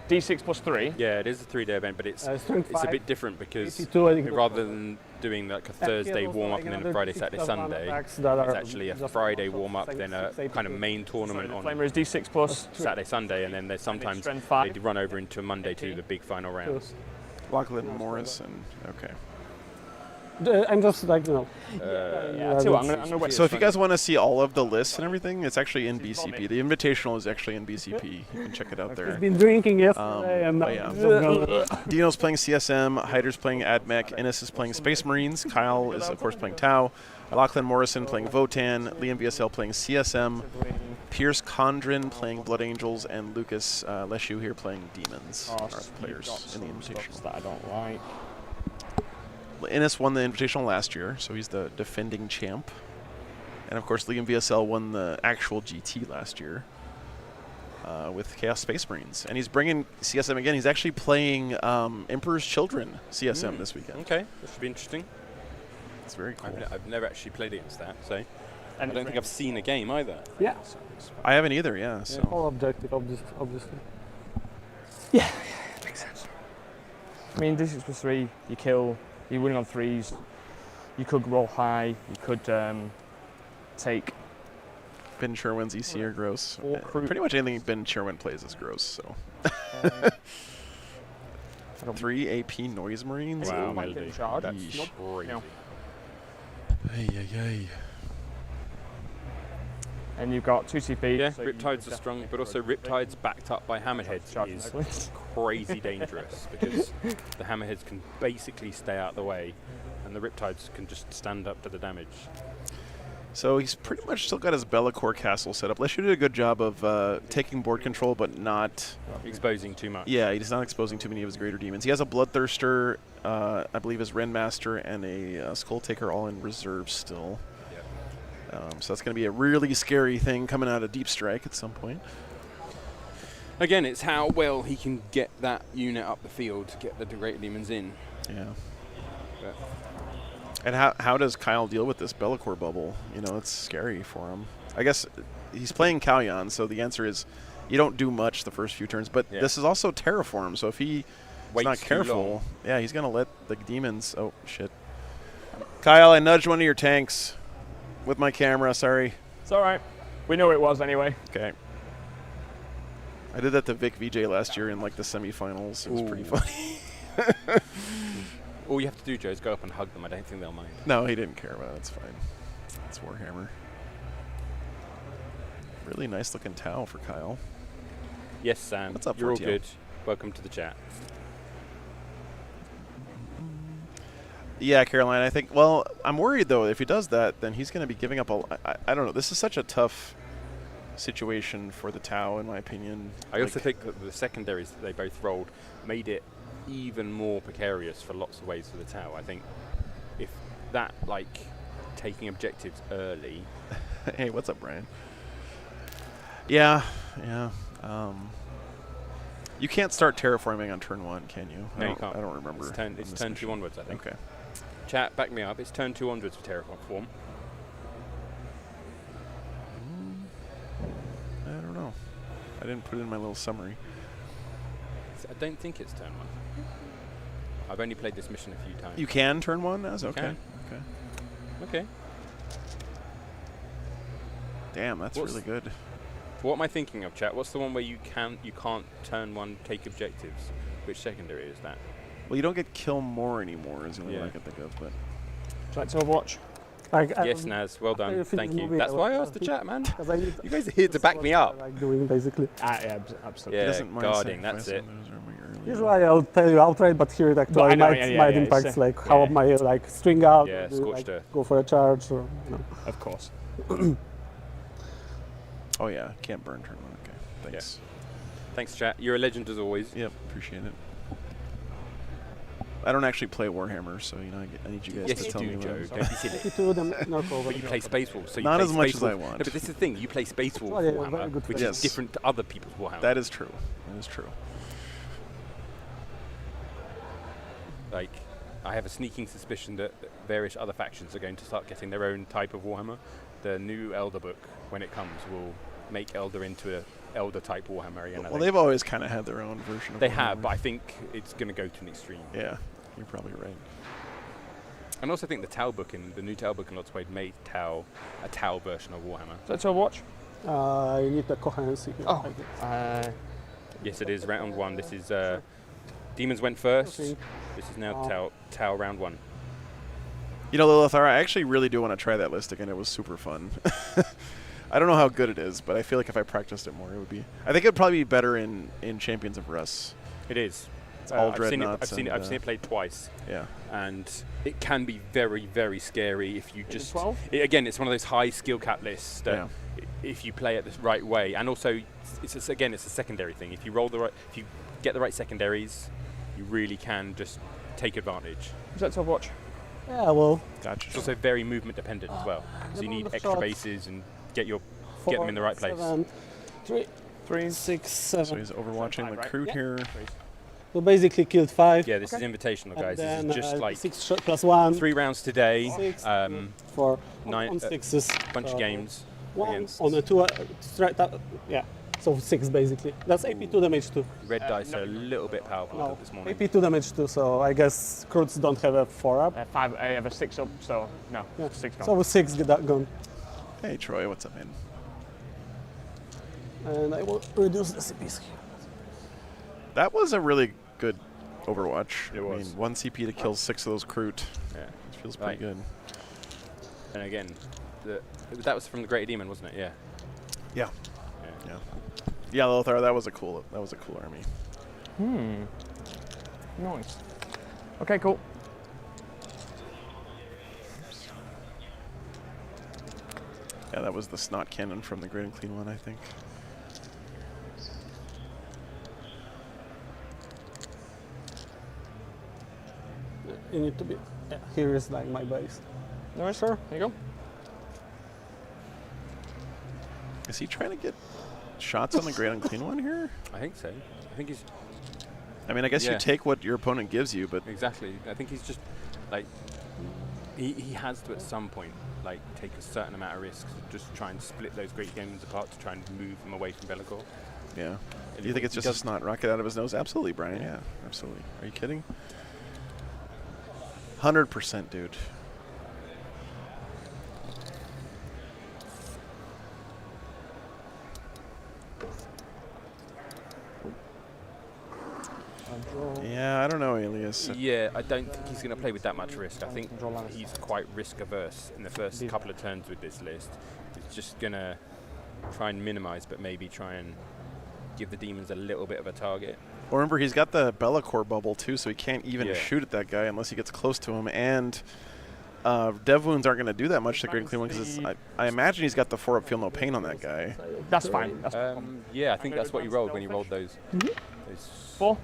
D6 plus 3. Yeah, it is a 3-day event, but it's Strength it's a 5, bit different because 82, I think rather than doing like a Thursday also warm up like and then a another Friday, D6 Saturday, plus one Sunday, attacks that it's are actually a just Friday also warm up, six- then a 682. kind of main Sorry, tournament the on flamer is D6 plus. Saturday, Sunday, and then there's sometimes strength they 5. run over into Monday to 18. the big final round. Lachlan Morrison. Okay. I'm just like, Yeah, I tell you what, I'm going to wait. So if you guys want to see all of the lists and everything, it's actually in It's BCP. The Invitational is actually in BCP. You can check it out I've there. been drinking yesterday and but now yeah. I'm just gonna- Dino's playing CSM, Heidar's playing Admech, Innes is playing Space Marines, Kyle is of course playing Tau, Lachlan Morrison playing Votann, Liam VSL playing CSM, Pearce Condren playing Blood Angels, and Łukasz Lesiu here playing Demons are the players in the Invitational. that I don't like. Innes won the Invitational last year, so he's the defending champ. And of course, Liam VSL won the actual GT last year with Chaos Space Marines. And he's bringing CSM again. He's actually playing Emperor's Children CSM this weekend. Okay, this should be interesting. It's very cool. I've never actually played against that, so I And don't think I've seen a game either. Yeah, I haven't either, yeah. So whole objective, obviously. makes sense. I mean, D6 plus 3, you kill, you're winning on 3s. You could roll high, you could take. Ben Sherwin's EC are gross. Four crew- Pretty much anything Ben Sherwin plays is gross. So I don't 3 AP Noise Marines. Wow, Ooh. Melody. charge. That's Yeesh. crazy. No. Ay, ay, ay. And you've got 2 CP. Yeah, so you Riptides could are strong, definitely but also go for it. Riptides backed up by Hammerheads Charge is Necklace. crazy dangerous because the Hammerheads can basically stay out of the way and the Riptides can just stand up to the damage. So he's pretty much still got his Bellacore castle set up. Lesiu did a good job of taking board control, but not. Exposing too much. Yeah, he's not exposing too many of his greater demons. He has a Bloodthirster, I believe, his Renmaster, and a Skull Taker all in reserve still. So that's going to be a really scary thing coming out of Deep Strike at some point. Again, it's how well he can get that unit up the field to get the Greater Demons in. Yeah. But And how does Kyle deal with this Bellacore bubble? You know, it's scary for him. I guess he's playing Kalyan, so the answer is you don't do much the first few turns. But Yeah. this is also Terraform, so if he's Waits not too careful, long. yeah, he's going to let the demons... Oh, shit. Kyle, I nudged one of your tanks with my camera, sorry. It's alright. We know it was anyway. Okay. I did that to Vic VJ last year in like the semifinals. It was pretty Ooh. funny. all you have to do, Joe, is go up and hug them. I don't think they'll mind. No, he didn't care about it. It's fine. It's Warhammer. Really nice looking towel for Kyle. Yes, Sam. What's up, You're all 4TL? good. Welcome to the chat. Yeah, Caroline, I think, well, I'm worried, though, if he does that, then he's going to be giving up I don't know. This is such a tough situation for the Tau, in my opinion. I also think that the secondaries that they both rolled made it even more precarious for lots of ways for the Tau. I think if that, like, taking objectives early... Hey, what's up, Brian? Yeah. You can't start terraforming on turn 1, can you? No, you can't. I don't remember. It's turn 2 onwards, I think. Okay. Chat, back me up. It's turn 2 onwards for terraform. I don't know. I didn't put it in my little summary. I don't think it's turn 1. I've only played this mission a few times. You can turn 1 as? You Okay. can. Okay. Damn, that's really good. What am I thinking of, chat? What's the one where you can't turn 1 take objectives? Which secondary is that? Well, you don't get kill more anymore, is the only one I Yeah. can think of. But Would you like to Overwatch? Yes, Naz. Well done. after you Thank finish you. movie, That's I why I will- asked the chat, man. Because I need You guys are here to back me up. I like doing basically. Yeah, absolutely. Yeah, doesn't mind guarding. That's sacrificing it. those army early. Usually I'll tell you outright, but here it actually I know, might, yeah, might yeah, impact it's, like how yeah. my like string out, Yeah, or do, scorched like, earth. go for a charge, or Of course. Oh, yeah. Can't burn turn 1. Okay. Thanks. Thanks, chat. You're a legend as always. Yep. Appreciate it. I don't actually play Warhammer, so, you know, I need you guys Yes, to you tell me do, what Joe. I'm Don't be silly. 82 them knock over. But you play Space Wolf, so you Not play as much Space as I Wolf. want. No, but this is the thing. You play Space Wolf Oh, yeah, Warhammer, very good which Yes. is different to other people's Warhammer. That is true. That is true. Like, I have a sneaking suspicion that various other factions are going to start getting their own type of Warhammer. The new Elder book, when it comes, will make Elder into a Elder type Warhammer again. I Well, think. they've always kind of had their own version of They Warhammer. have, but I think it's going to go to an extreme. Yeah, you're probably right. And I also think the new Tau book in lots of ways made Tau a Tau version of Warhammer. Is that to Overwatch? You need the coherency here. Oh. I guess. Yes, it is round 1. This is Demons went first. Okay. This is now Oh. Tau round 1. You know, Lilithar, I actually really do want to try that list again. It was super fun. I don't know how good it is, but I feel like if I practiced it more, it would be... I think it would probably be better in Champions of Russ. It is. It's all I've seen dreadnoughts. I've seen it played twice, Yeah. and it can be very, very scary if you Is it just. 12? Again, it's one of those high skill cap lists that Yeah. if you play it the right way, and also it's a secondary thing. If you get the right secondaries, you really can just take advantage. Is that to Overwatch? Yeah, well, Gotcha. It's also very movement dependent as well, so you Them on need the extra shots. bases and get them 4, in the right place. 7, 3, 3. 6, So 7. he's overwatching the Right. recruit Yeah. here. So basically killed 5. Yeah, this is invitational, and guys. then This is just like 6 plus 1. 3 rounds today, 6 9 for on 6s. bunch of so games. 1 against- on a 2 straight up. Yeah. So 6 basically. That's AP2 damage too. Red dice are a little bit powerful No, this morning. AP2 damage too. So I guess Croods don't have a 4 up. 5. I have a 6 up, so no. Yeah. 6 gone. So with 6 get that gone. Hey, Troy, what's up, man? And I will reduce the CPs here. That was a really good Overwatch. It I was. mean, 1 CP to kill 6 of those Kroot. Yeah. It feels pretty Right. good. And again, that was from the Great Demon, wasn't it? Yeah. Yeah. Yeah. Yeah. Yeah, Lothar, that was a cool army. Nice. Okay, cool. Yeah, that was the snot cannon from the Great and Clean one, I think. You need to be. Yeah, here is like my base. No, sure. There you go. Is he trying to get shots on the Great and Clean one here? I think so. I think he's I mean, I guess Yeah. you take what your opponent gives you, but exactly. I think he's just like he has to at some point like take a certain amount of risks to just try and split those Great Demons apart to try and move them away from Be'lakor. yeah. And Do you think it's he just a does- snot rocket out of his nose? Absolutely, Brian. Yeah, absolutely. Are you kidding? 100%, dude. Yeah, I don't know, Alias. Yeah, I don't think he's going to play with that much risk. I think Control line. he's quite risk averse in the first Indeed. couple of turns with this list. He's just going to try and minimize, but maybe try and give the demons a little bit of a target. Well, remember, he's got the Bellacore bubble, too, so he can't even Yeah. shoot at that guy unless he gets close to him. And Dev Wounds aren't going to do that much to Great Clean One because I imagine he's got the 4-up Feel No Pain on that guy. That's fine. That's Yeah, I think that's what you rolled when you rolled those. Those 4.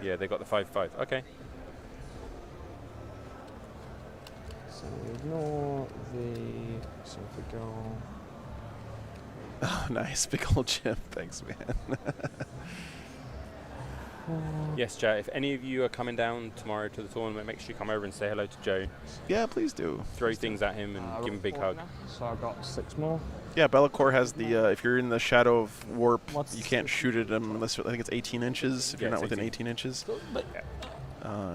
Yeah, they got the 5/5. Okay. So ignore the. So if we go. Oh, nice. Big old chip. Thanks, man. Yes, Joe. If any of you are coming down tomorrow to the tournament, make sure you come over and say hello to Joe. Yeah, please do. Throw things at him and give him a big hug. So I've got 6 more. Yeah, Bellacore has the, if you're in the shadow of warp, What's you can't shoot at him unless, I think it's 18 inches, if Yeah, you're not it's within 18. 18 inches. But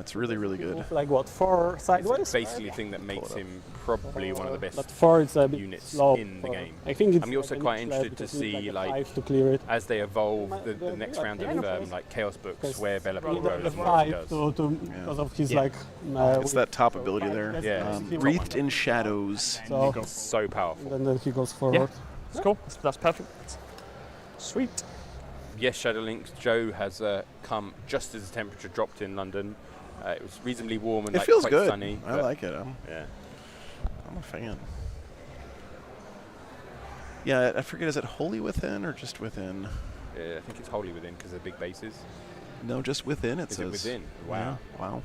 It's really, really good. move like what, 4 sideways? Basically, the thing that makes him probably one of the best But 4 is a bit units slow in the for- game. I think it's I'm also like quite an inch left interested to because you need see, a like, 5 to clear it. as they evolve the next round of like Chaos books, Because where Bellacore You need goes the and what he 5 does. because of his Yeah. like. It's that top ability there. Yeah. Wreathed in Shadows. So So powerful. then he goes forward. That's cool. That's perfect. Sweet. Yes, Shadowlinks. Joe has come just as the temperature dropped in London. It was reasonably warm and It like feels quite good. sunny. I but like it. Yeah. I'm a fan. Yeah, I forget, is it wholly within or just within? I think it's wholly within because of the big bases. No, just within, it Is says. it within? Wow. Yeah, wow.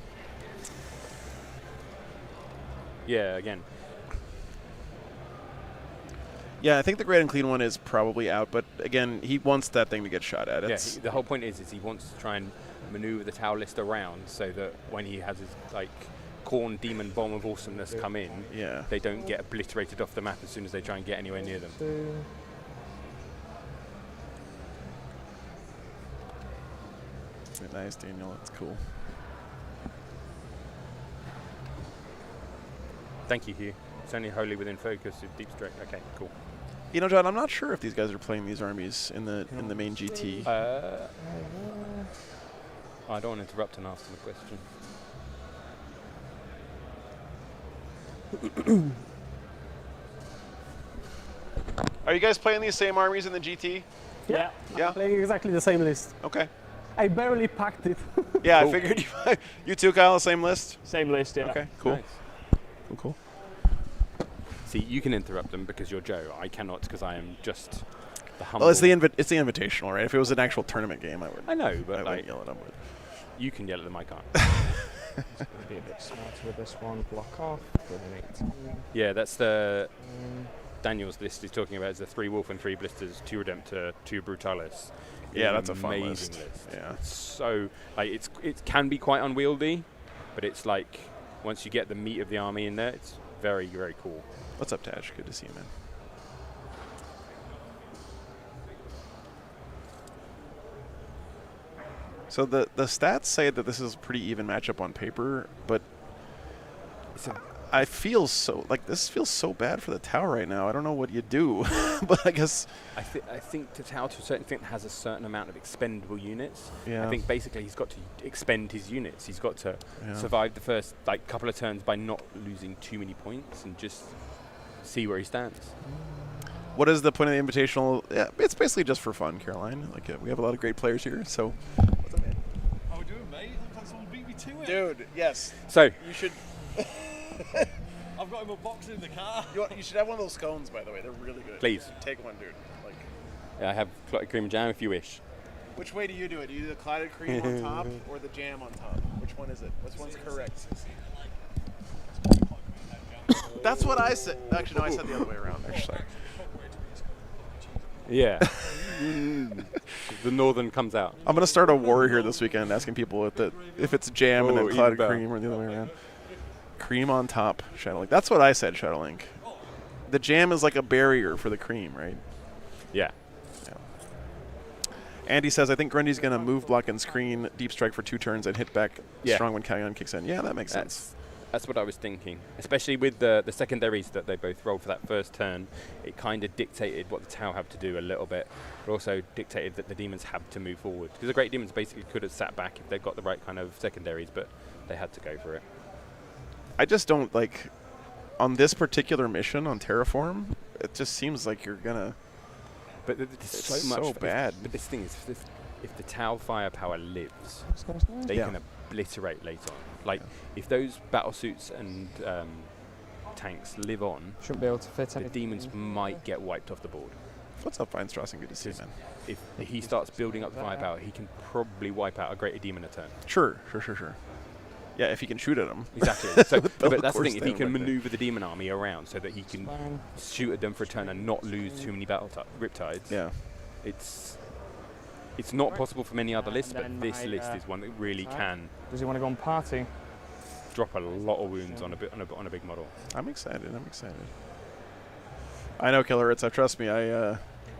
Yeah, again. Yeah, I think the Great and Clean One is probably out, but again, he wants that thing to get shot at. Yeah, It's, the whole point is he wants to try and maneuver the Tau list around so that when he has his like Khorne Demon Bomb of Awesomeness come in, yeah. they don't get obliterated off the map as soon as they try and get anywhere near them. 2. Nice, Daniel. That's cool. Thank you, Hugh. It's only wholly within focus with Deep Strike. Okay, cool. You know, John, I'm not sure if these guys are playing these armies in the main GT. I don't want to interrupt and ask them a question. Are you guys playing these same armies in the GT? Yeah. Yeah. I'm playing exactly the same list. Okay. I barely packed it. Yeah, Cool. I figured you two, Kyle, same list? Same list, yeah. Okay, cool. Nice. Cool. See, you can interrupt them because you're Joe. I cannot because I am just the humble. Well, it's the invitational, right? If it was an actual tournament game, I would. I know, I but would like yell at them. But you can yell at them. I can't. Be a bit smarter with this one. Block off with an 18. Yeah, that's the Daniel's list he's talking about. Is the 3 Wolf and 3 Blisters, 2 Redemptor, 2 Brutalis. Yeah, It's that's a an fun amazing list. list. Yeah. It's so like it can be quite unwieldy, but it's like once you get the meat of the army in there, it's very, very cool. What's up, Tash? Good to see you, man. So the stats say that this is a pretty even matchup on paper, but I feel so like this feels so bad for the Tau right now. I don't know what you do, but I guess I think Tau to a certain extent has a certain amount of expendable units. Yeah. I think basically he's got to expend his units. He's got to Yeah. survive the first like couple of turns by not losing too many points and just see where he stands. what is the point of the invitational? Yeah, it's basically just for fun, Caroline. Like we have a lot of great players here, so. What's up, man? How we doing, mate? Looks like someone beat me to it. Dude, yes, So you should. I've got him a box in the car. You should have one of those scones, by the way. They're really good. Please. Take one, dude. Like, I have clotted cream and jam if you wish. which way do you do it? Do you do the clotted cream on top or the jam on top? Which one is it? Which one's correct? That's what I said. Actually, no, I said the other way around. Actually, Yeah. The northern comes out. I'm gonna start a war here this weekend, asking people if it's jam and Oh, then even clotted better. cream or the other way around. Cream on top, Shadowlink. That's what I said, Shadowlink. The jam is like a barrier for the cream, right? Yeah. Andy says, I think Grundy's going to move, block, and screen Deep Strike for 2 turns and hit back Yeah. strong when Callion kicks in. Yeah, that makes sense. That's what I was thinking. Especially with the secondaries that they both rolled for that first turn, it kind of dictated what the Tau have to do a little bit, but also dictated that the demons had to move forward. Because the Great Demons basically could have sat back if they've got the right kind of secondaries, but they had to go for it. I just don't, like, on this particular mission on Terraform, it just seems like you're going to... But there's It's so much so bad. But this thing is if the Tau firepower lives, they Yeah. can obliterate later on. Like, if those battle suits and tanks live on, Shouldn't be able to fit the anything. demons might get wiped off the board. What's up, Feinstrassen? Good to see you, man. If he starts building up the firepower, he can probably wipe out a greater demon a turn. Sure. Yeah, if he can shoot at them. Exactly. So, With but the that's the thing. course If he down can right there. maneuver the demon army around so that he can Fine. shoot at them for a turn and not lose too many riptides, Yeah. it's not possible for many other lists, And but then this my, list is one that really attack. can Does he want to go on party? drop a lot of wounds on a big model. I'm excited. I know, Killer Ritz. Trust me.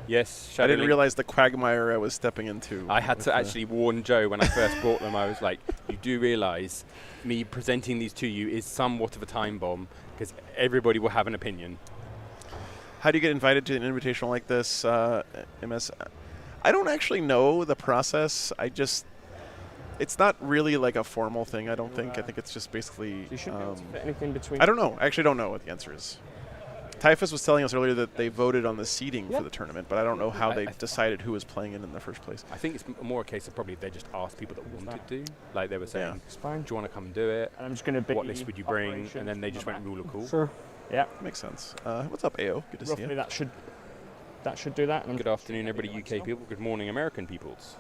Yes, I didn't Shadowlink. realize the quagmire I was stepping into. I had with to the- actually warn Joe when I first bought them. I was like, you do realise me presenting these to you is somewhat of a time bomb because everybody will have an opinion. How do you get invited to an invitational like this, MS? I don't actually know the process. It's not really like a formal thing, I don't think. I think it's just basically. You should be able to fit anything between. I don't know. I actually don't know what the answer is. Typhus was telling us earlier that they voted on the seeding for the tournament, but I don't know how they decided who was playing it in the first place. I think it's more a case of probably they just asked people that wanted to. Like they were saying, It's fine. do you want to come and do it? And I'm just going to be. What list would you bring? operations And then they on just the went back. rule of cool. Sure. Yeah. Makes sense. What's up, AO? Good to see Roughly you. that should do that. And I'm Good afternoon, everybody, UK people. Good morning, American peoples.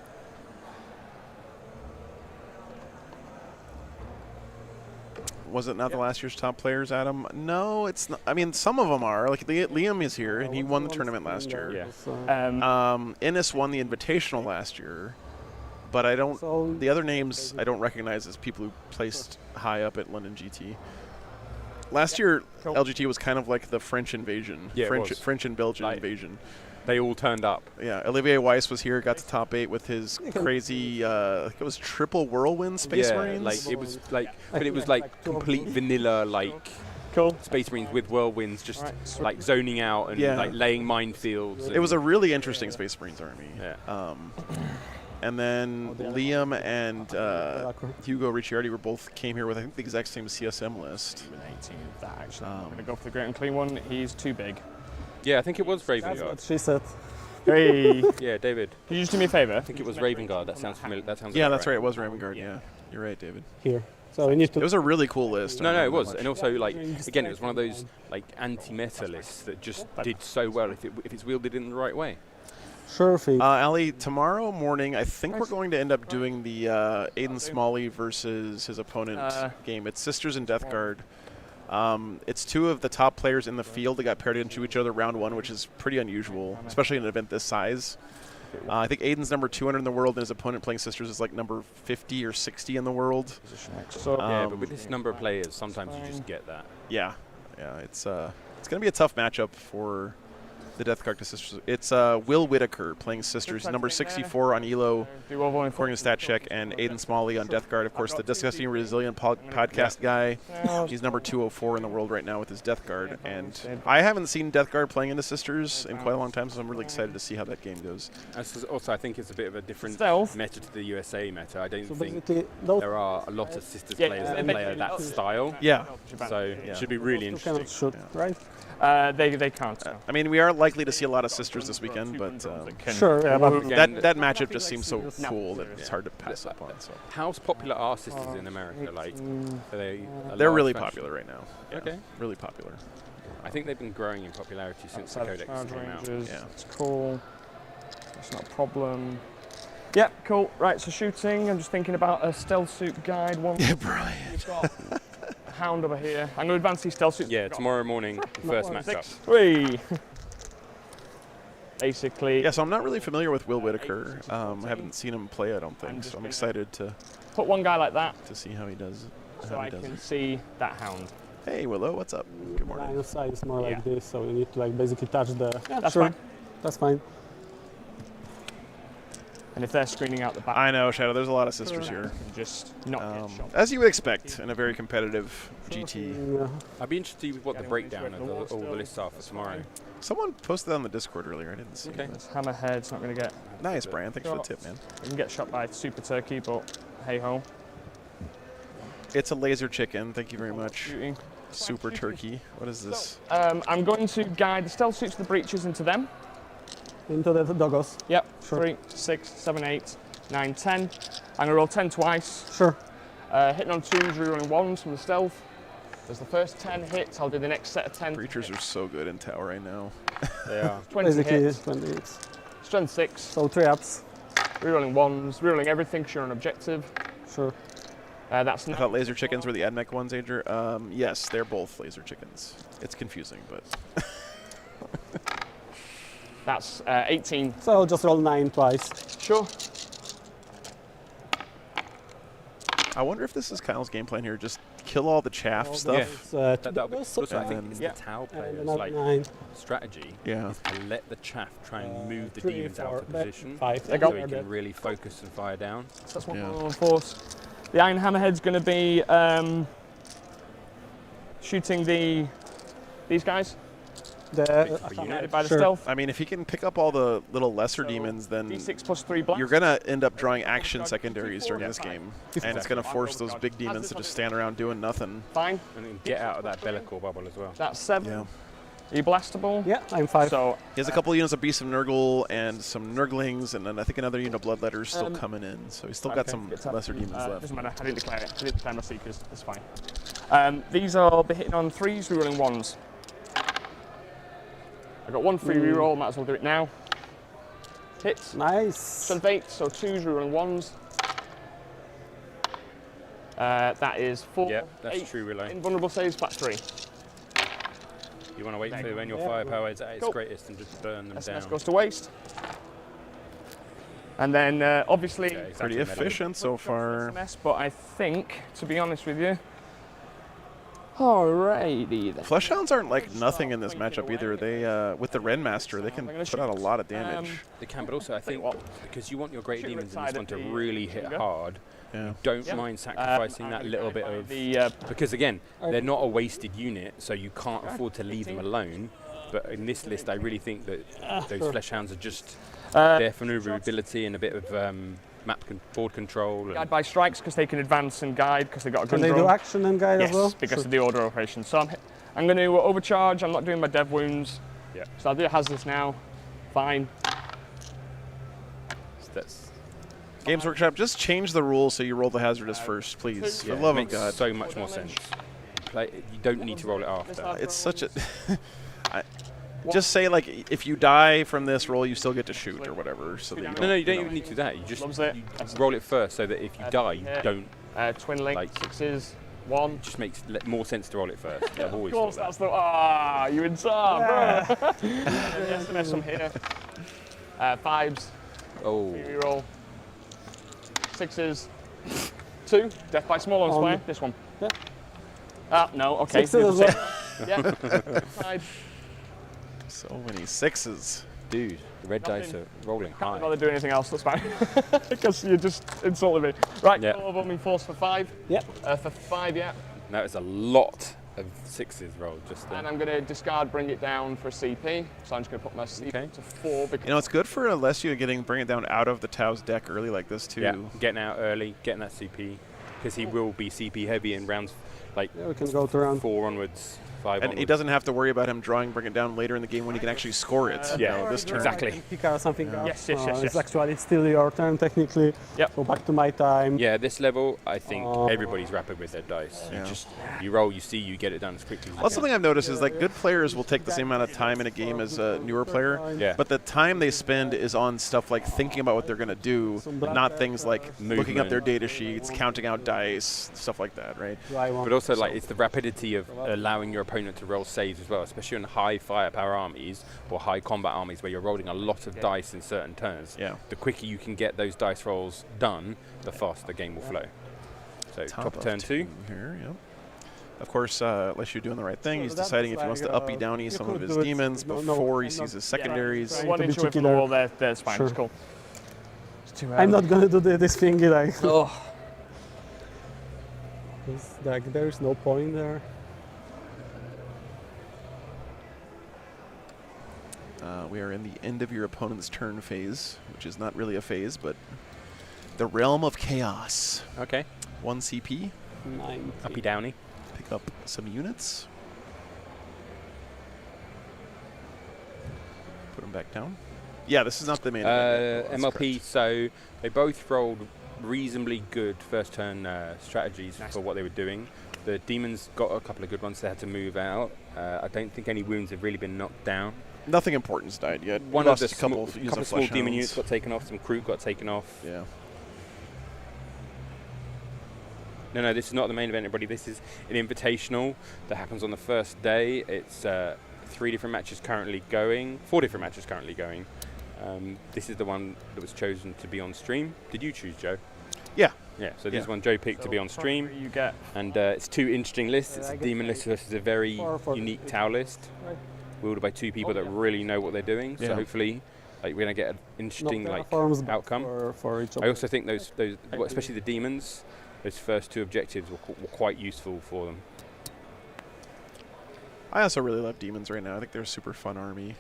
Was it not the last year's top players, Adam? No, it's not. I mean, some of them are. Like Liam is here, and he won the tournament last year. Yeah. Innes won the Invitational last year, but I don't. So The other names I don't recognize as people who placed high up at London GT. Last year, Cool. LGT was kind of like the French invasion. Yeah, it was. French and Belgian Like- invasion. They all turned up. Yeah, Olivier Weiss was here, got to top 8 with his crazy, I think it was triple whirlwind Space yeah, Marines. like it was like, but it was like complete vanilla, like cool. Space Marines with whirlwinds, just Right, so- like zoning out and Yeah. like laying minefields. It was a really interesting Space Marines army. Yeah. And then Liam and Hugo Ricciardi came here with, I think, the exact same CSM list. 18 of that actually. I'm going to go for the great and clean one. He's too big. Yeah, I think it was that's Ravengard. what she said. Hey. Yeah, David. Could you just do me a favour? I think it was Ravengard. That sounds familiar. That sounds. Yeah, about that's right. It was Ravengard. Yeah, you're right, David. Here. So we need It to. was a really cool list. I No, it remember was, much. and also like again, it was one of those like anti-meta lists that just did so well if it's wielded in the right way. Sure thing. Ali, tomorrow morning, I think we're going to end up doing the Aiden Smalley versus his opponent game. It's Sisters and Death Guard. It's two of the top players in the field that got paired into each other round one, which is pretty unusual, especially in an event this size. I think Aiden's number 200 in the world, and his opponent playing Sisters is like number 50 or 60 in the world. So, Yeah, but with this number of players, sometimes you just get that. Yeah, it's going to be a tough matchup for the Death Guard to Sisters. It's Will Whitaker playing Sisters, number 64 on ELO, do overall according to StatCheck, and Aiden Smalley on Death Guard. Of course, the Disgusting Resilient podcast guy. He's number 204 in the world right now with his Death Guard. And I haven't seen Death Guard playing into Sisters in quite a long time, so I'm really excited to see how that game goes. Also, I think it's a bit of a different Stealth. meta to the USA meta. I don't So think basically, those there are a lot of Sisters Yeah, players that yeah. play that style. Yeah. So it should be really two interesting. cannot shoot, right? They can't. I mean, we are likely to see a lot of Sisters this weekend, but Sure. Yeah, but Again, that matchup just seems so cool that it's hard to pass up on. So how popular are Sisters in America? Like, are they? a they're large really fraction? popular right now. Yeah, Okay. really popular. I think they've been growing in popularity since the Codex Charge came out. ranges. Yeah. It's cool. It's not a problem. Yeah, cool. Right, so shooting. I'm just thinking about a stealth suit guide. One. Yeah, Brian. We've got a hound over here. I'm going to advance these stealth suits. Yeah, tomorrow morning, the first matchup. 3. Basically, Yeah, so I'm not really familiar with Will Whitaker. I haven't seen him play, I don't think, so I'm excited to put one guy like that see how he does. so How I he does can it. see that hound. Hey, Willow, what's up? Good morning. line of sight is more Yeah. like this, so you need to like basically touch the. Yeah, That's sure. fine. That's fine. And if they're screening out the back, I know, Shadow. There's a lot of Sisters here, just not get shot. as you would expect in a very competitive GT. Yeah. I'd be interested to see what the breakdown of all the lists are for tomorrow. Someone posted that on the Discord earlier. I didn't see Okay. it. This hammerhead's not going to get. Nice, Brian. Thanks for the tip, man. You can get shot by Super Turkey, but hey ho. It's a laser chicken. Thank you very much. Shooting. Super Turkey. What is this? I'm going to guide the stealth suits to the breaches into them. Into the doggos. Yep. Sure. 3, 6, 7, 8. 9, 10. I'm going to roll 10 twice. Sure. Hitting on 2s, rerolling 1s from the stealth. As the first 10 hits, I'll do the next set of 10. Creatures are so good in tower right now. They are. 20 Basically, hits. 20 hits. Strength 6. So 3 ups. Rerolling 1s, rerolling everything because you're on objective. Sure. That's I not. thought laser chickens were the Admech ones, Adrian. Yes, they're both laser chickens. It's confusing, but That's 18. So I'll just roll 9 twice. Sure. I wonder if this is Kyle's game plan here. Just kill all the chaff stuff. It's, That'll be, so also, I think and- it's yeah. the Tau and players' another like 9. strategy Yeah. is to let the chaff try and move the 3, demons out 4, of position, 5. There you go. so he can really focus and fire down. So that's one Yeah. more force. The Iron Hammerhead's going to be shooting these guys. United By the sure. stealth. I mean, if he can pick up all the little lesser demons, then D6 plus 3 blast. you're gonna end up drawing action secondaries during this Yeah. game, and it's gonna force those big demons to just stand around doing nothing. Fine. And then get out of that Bellicor bubble as well. That's 7. Yeah. Are you blastable? Yeah, I'm 5. So He has a couple units of Beasts of Nurgle and some Nurglings, and then I think another unit of Bloodletters still coming in. So he's still got okay, some it's up. lesser demons left. Doesn't matter. I didn't declare it. I didn't declare my seekers. That's fine. These will be hitting on 3s, rerolling 1s. I've got 1 free reroll. Might as well do it now. Hits. Nice. Strength 8, so 2s, rerolling 1s. That is 4. Yeah, that's 8. true relay. Invulnerable saves, flat 3. You want to wait for when your Yeah. firepower is at its Cool. greatest and just burn them SMS down. goes to waste. And then obviously, Yeah, exactly. Pretty efficient so far. SMS, but I think, to be honest with you, alrighty then. Fleshhounds aren't like nothing in this matchup either. They, with the Renmaster, they can put out a lot of damage. They can, but also I think because you want your great Shoot demons in side this one at to the really hit finger. hard. Yeah. Don't Yeah. mind sacrificing I'm that gonna little go bit by of the because again they're not a wasted unit, so you can't afford to leave them 18. alone. But in this list, I really think that those sure. Fleshhounds are just uh, there for maneuverability and a bit of board control. And guide by strikes because they can advance and guide because they've got a Can gun they do drone. action and guide Yes, as well? because Sure. of the order operation. So I'm going to overcharge. I'm not doing my dev wounds. Yeah. So I'll do hazardous now. Fine. that's Games Workshop, just change the rules so you roll the hazardous first, please. For yeah, the love it of makes God. so much more sense. You don't need to roll it after. It's such a... just say, like, if you die from this roll, you still get to shoot or whatever. So that you No, you don't even need to do that. You just Loves it. you roll it first so that if you die, you yeah. don't. Twin link, Like- 6s, 1. It just makes more sense to roll it first. I've always Of course, thought that's the. You inside, bro. SMS from here. 5s, that. Oh, reroll. 6s, 2. Death by small on square. This one. Yeah. No, okay. 6s as well. Yeah. 5. So many 6s. dude, the red dice Nothing. are rolling Can't high. bother doing anything else, that's fine. Because you just insulted me. Right, Yeah. overwhelming force for 5. Yep. For 5, yeah. That is a lot of 6s rolled just And then. I'm going to discard, bring it down for CP. So I'm just going to put my CP Okay. to 4 because You know, it's good for Lesiu bring it down out of the Tau's deck early like this, too. Yeah, getting out early, getting that CP, because he will be CP heavy in rounds like Yeah, we can go to round 4 onwards, 5 And onwards. he doesn't have to worry about him bring it down later in the game when he can actually score it. Yeah, you know, this turn. exactly. Pick out something Yeah. up. Yes, yes, yes, It's yes. actually still your turn technically. Yep. Go back to my time. Yeah, this level, I think Oh. everybody's rapid with their dice. Yeah. You roll, you see, you get it done as quickly as you Well, can. something I've noticed is like good players will take the same amount of time in a game as a newer player, Yeah. but the time they spend is on stuff like thinking about what they're going to do, not things like looking up their data sheets, counting out dice, stuff like that, right? But also, like, it's the rapidity of allowing your opponent to roll saves as well, especially on high firepower armies or high combat armies where you're rolling a lot of dice in certain turns. Yeah. The quicker you can get those dice rolls done, the faster the game will flow. So, Top drop a of turn 2. here, yeah. Of course, Lesiu doing the right thing. So He's that deciding was if he wants to like, uppy downy you some could of his do it. demons No, before he I'm sees not- his secondaries. Trying 1 to be inch away cheeky from the there. wall there, that's fine, Sure. it's cool. It's too I'm not gonna do this thingy like. Oh. It's like there's no point there. We are in the end of your opponent's turn phase, which is not really a phase, but the realm of chaos. Okay. 1 CP, 9. Uppy downy. pick up some units. Put them back down. Yeah, this is not the main event. That's MLP, correct. so they both rolled reasonably good first turn strategies for what they were doing. The Demons got a couple of good ones. They had to move out. I don't think any wounds have really been knocked down. Nothing important's died yet. One We of the lost a couple of couple of small demon units got taken off. Some crew got taken off. Yeah. No, this is not the main event, everybody. This is an invitational that happens on the first day. It's 4 different matches currently going. This is the one that was chosen to be on stream. Did you choose, Joe? Yeah. Yeah, so this one Joe picked to be on stream. You get And it's 2 interesting lists. It's a demon list versus a very unique Tau list, wielded by 2 people that really know what they're doing. So Yeah. hopefully, we're gonna get an interesting Terraforms, but outcome. for each I also think those well, especially the demons, those first 2 objectives were quite useful for them. I also really love Demons right now. I think they're a super fun army.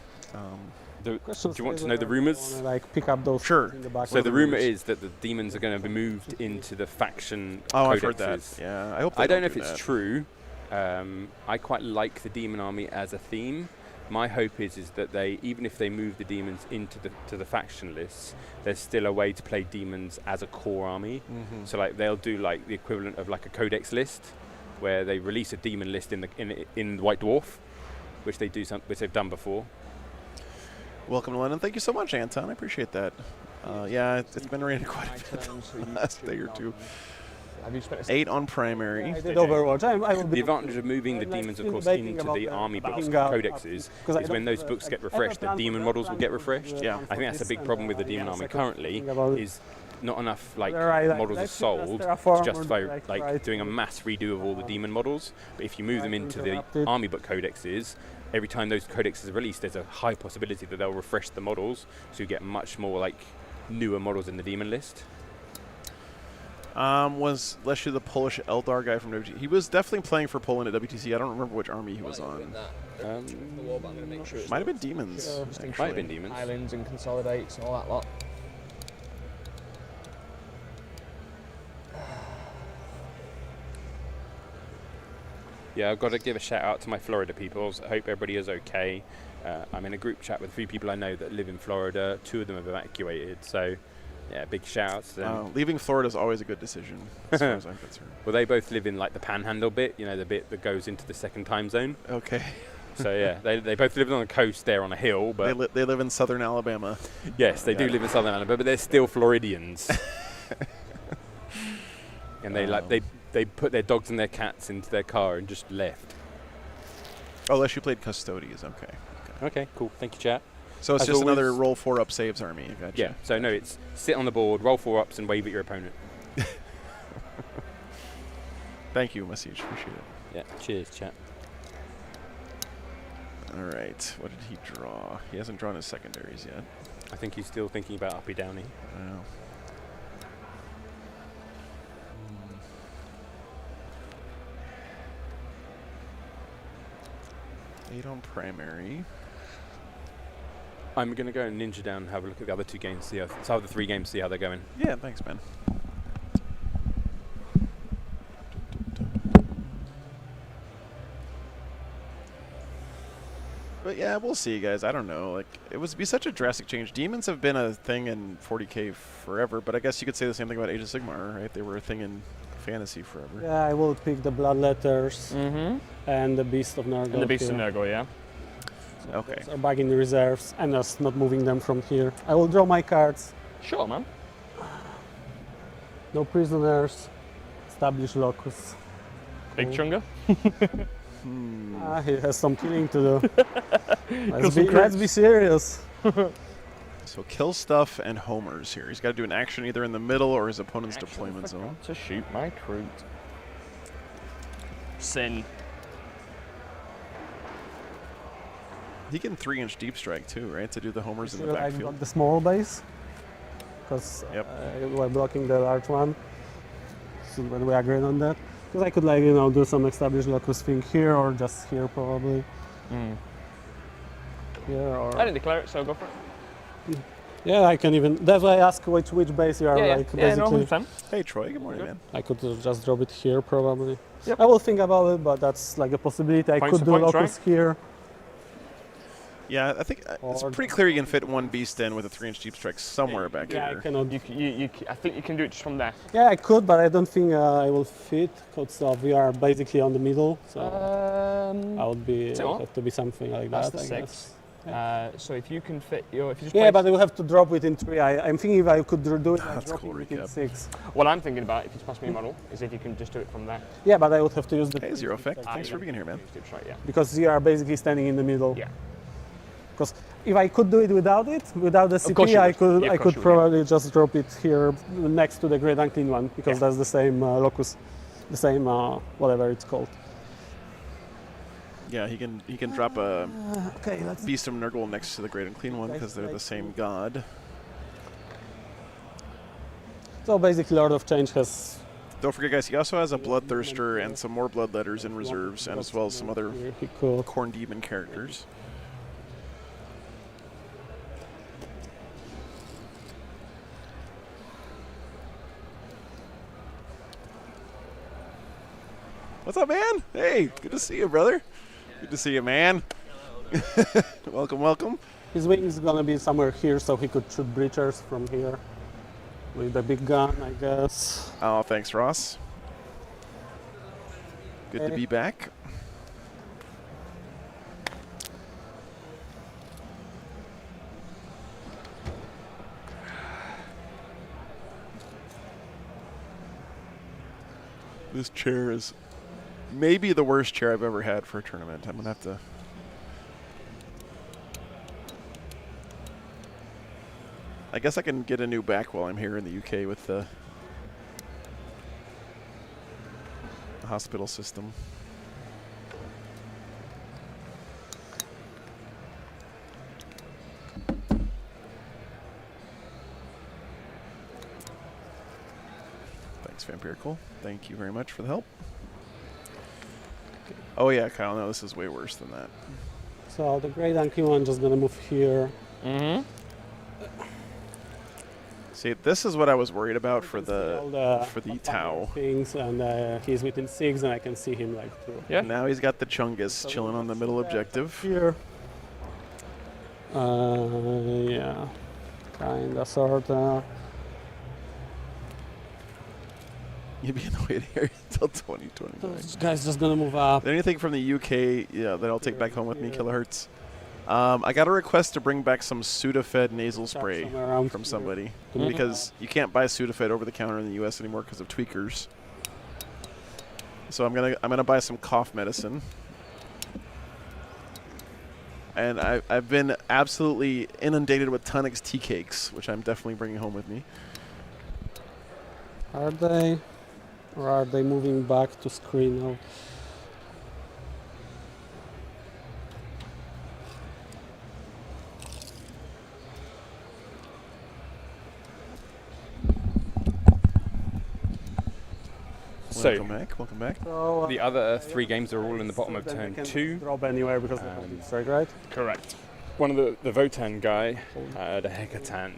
Do you want to know the rumors? Like pick up those Sure. in the back. So the rumor is that the demons are going to be moved into the faction Oh, codexes. I've heard that. Yeah, I hope they I don't know if do it's that. true. I quite like the demon army as a theme. My hope is that they, even if they move the demons into the faction lists, there's still a way to play demons as a core army. Mhm. So like they'll do like the equivalent of like a codex list, where they release a demon list in the White Dwarf, which they've done before. Welcome to London. Thank you so much, Anton. I appreciate that. Yeah, it's been raining quite a bit the last day or 2. Have you spent 8 on primary. I did Overwatch. I will be The advantage of moving the demons, of course, into the army books codexes is when those books get refreshed, the demon models will get refreshed. Yeah. I think that's a big problem with the demon army currently, is not enough like Right, like, models are let's sold to terraform or justify like like right. doing a mass redo of all the demon models. But if you move them into the Interrupted. army book codexes, every time those codexes are released, there's a high possibility that they'll refresh the models, so you get much more like newer models in the demon list. Was Lesiu the Polish Eldar guy from WTC? He was definitely playing for Poland at WTC. I don't remember which army he was on. Might have been Demons. Might have been demons. islands and consolidates and all that lot? Yeah, I've got to give a shout out to my Florida peoples. I hope everybody is okay. I'm in a group chat with 3 people I know that live in Florida. 2 of them have evacuated, so yeah, big shout outs to them. Leaving Florida is always a good decision, as far as I'm concerned. Well, they both live in like the Panhandle bit, the bit that goes into the second time zone. Okay. So yeah, they both live on the coast there on a hill, but They live in southern Alabama. yes, they do live in southern Alabama, but they're still Floridians. And they put their dogs and their cats into their car and just left. Oh, Lesiu played Custodians. Okay. Okay, cool. Thank you, chat. So it's As just another always- roll 4 up saves army. Gotcha. Yeah, so no, it's sit on the board, roll 4 ups, and wave at your opponent. Thank you, Message. Appreciate it. Yeah, cheers, chat. All right. What did he draw? He hasn't drawn his secondaries yet. I think he's still thinking about Uppy Downy. Oh. 8 on primary. I'm going to go and ninja down and have a look at the other 2 games, see how the 3 games, see how they're going. Yeah, thanks, man. But yeah, we'll see, guys. I don't know. Like, it would be such a drastic change. Demons have been a thing in 40K forever, but I guess you could say the same thing about Age of Sigmar, right? They were a thing in fantasy forever. Yeah, I will pick the Bloodletters and the Beast of Nurgle. And the Beast of here. Nurgle, yeah. Okay. Those are back in the reserves and just not moving them from here. I will draw my cards. Sure, man. No prisoners. Establish locus. Big Cool. chunga. He has some killing to do. Got some let's be serious. So kill stuff and homers here. He's got to do an action either in the middle or his opponent's deployment zone. To shoot my troop. Sin. He can 3-inch deep strike too, right? To do the homers in the Should I backfield. block the small base? Because Yep. we're blocking the large one. So when we agreed on that. Because I could do some established locus thing here or just here probably. Here or... I didn't declare it, so go for it. Yeah, I can even... That's why I ask which base you are Yeah, basically. no, 100%. Hey Troy, good morning, man. I could just drop it here probably. Yep. I will think about it, but that's like a possibility. I Points could to do points, locus here. Yeah, I think it's Or- pretty clear you can fit one beast in with a 3-inch deep strike somewhere back Yeah, I here. cannot. I think you can do it just from there. Yeah, I could, but I don't think I will fit because we are basically on the middle. So I would be so what? have to be something like That's that. the I 6. guess. So if you can fit your, if you just Yeah, place- but I will have to drop within 3. I'm thinking if I could do it, like That's dropping cool, within recap. 6. what I'm thinking about, if you pass me a model, is if you can just do it from there. Yeah, but I would have to use the Hey, Zero Effect. Ah, Thanks yeah. for being here, man. That's right, yeah. because you are basically standing in the middle. Yeah. Because if I could do it without the Of course CP, you I would. could Yeah, I of could course you would, probably just drop it here next to the Great Unclean one because Yeah. that's the same locus, the same whatever it's called. Yeah, he can drop a Okay, let's. Beast of Nurgle next to the Great and Clean one because they're the same god. So basically, Lord of Change has. Don't forget, guys, he also has a Bloodthirster and some more Bloodletters in reserves, and as well as some other He could. Corn Demon characters. What's up, man? Hey, good to see you, brother. Good to see you, man. Welcome, welcome. His wing is gonna be somewhere here, so he could shoot breachers from here with the big gun, I guess. Oh, thanks, Ross. Good to Hey. be back. This chair is maybe the worst chair I've ever had for a tournament. I'm gonna have to. I guess I can get a new back while I'm here in the UK with the hospital system. Thanks, Vampirical. Thank you very much for the help. Oh yeah, Kyle, no, this is way worse than that. So the Great Unclean one just gonna move here. Mm-hmm. See, this is what I was worried about for All the Tau. things, and he's within 6, and I can see him like through. Yeah. Now he's got the Chungus chilling on the middle objective. Here. Yeah. Kinda, sorta. You'd be in the waiting area until 2029. This guy's just gonna move up. Anything from the UK, yeah, that I'll take back home with me, kilohertz. I got a request to bring back some Sudafed nasal spray Somewhere around from here. somebody Mhm. because you can't buy Sudafed over the counter in the US anymore because of tweakers. So I'm gonna buy some cough medicine. And I've been absolutely inundated with Tonics tea cakes, which I'm definitely bringing home with me. Are they? Or are they moving back to screen now? So Welcome back. Welcome back. So, the other 3 games are all in the bottom of then they turn can 2. Drop anywhere because they have deep strike, right? Correct. One of the Votann guy, the Hekatan,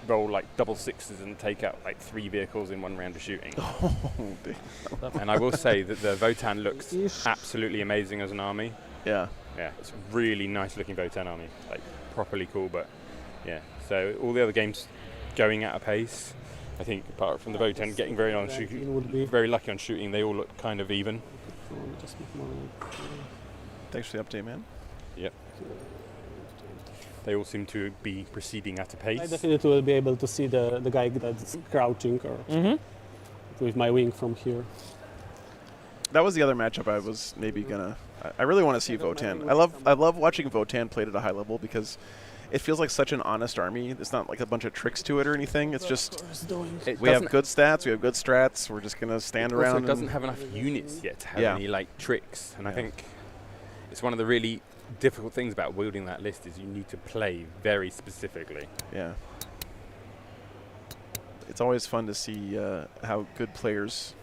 roll like double 6s and take out like 3 vehicles in 1 round of shooting. Oh, damn. And I will say that the Votann looks Ish. absolutely amazing as an army. Yeah. Yeah, it's a really nice looking Votann army, like properly cool. But yeah, so all the other games going at a pace. I think apart from the Votann getting very on shooting, Would be. very lucky on shooting, they all look kind of even. Just move more. Thanks for the update, man. Yep. They all seem to be proceeding at a I pace. definitely will be able to see the guy that's crouching or Mm-hmm. with my wing from here. That was the other matchup I was maybe gonna. I really want to see Votann. I love watching Votann played at a high level because it feels like such an honest army. It's not like a bunch of tricks to it or anything. It's just It we have doesn't- good stats, we have good strats. We're just gonna stand also, around. it doesn't and- have enough units yet to have Yeah. any like tricks, and I Yeah. think it's one of the really difficult things about wielding that list is you need to play very specifically. Yeah. It's always fun to see how good players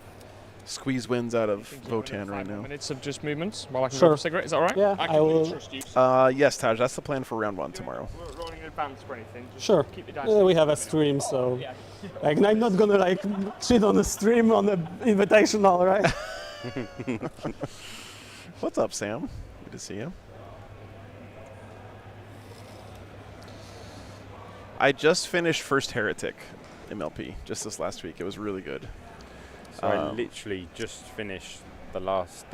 squeeze wins out of Votann right now. Minutes of just movements while I can Sure. grab a cigarette. Is that all right? Yeah, I I can will- trust you. Yes, Taj, that's the plan for round 1 tomorrow. We're rolling in advance for anything. Just Sure. Keep the dice. We have a stream, so Yeah. like I'm not gonna like cheat on the stream on the invitational, right? What's up, Sam? Good to see you. I just finished First Heretic MLP just this last week. It was really good. So I literally just finished the last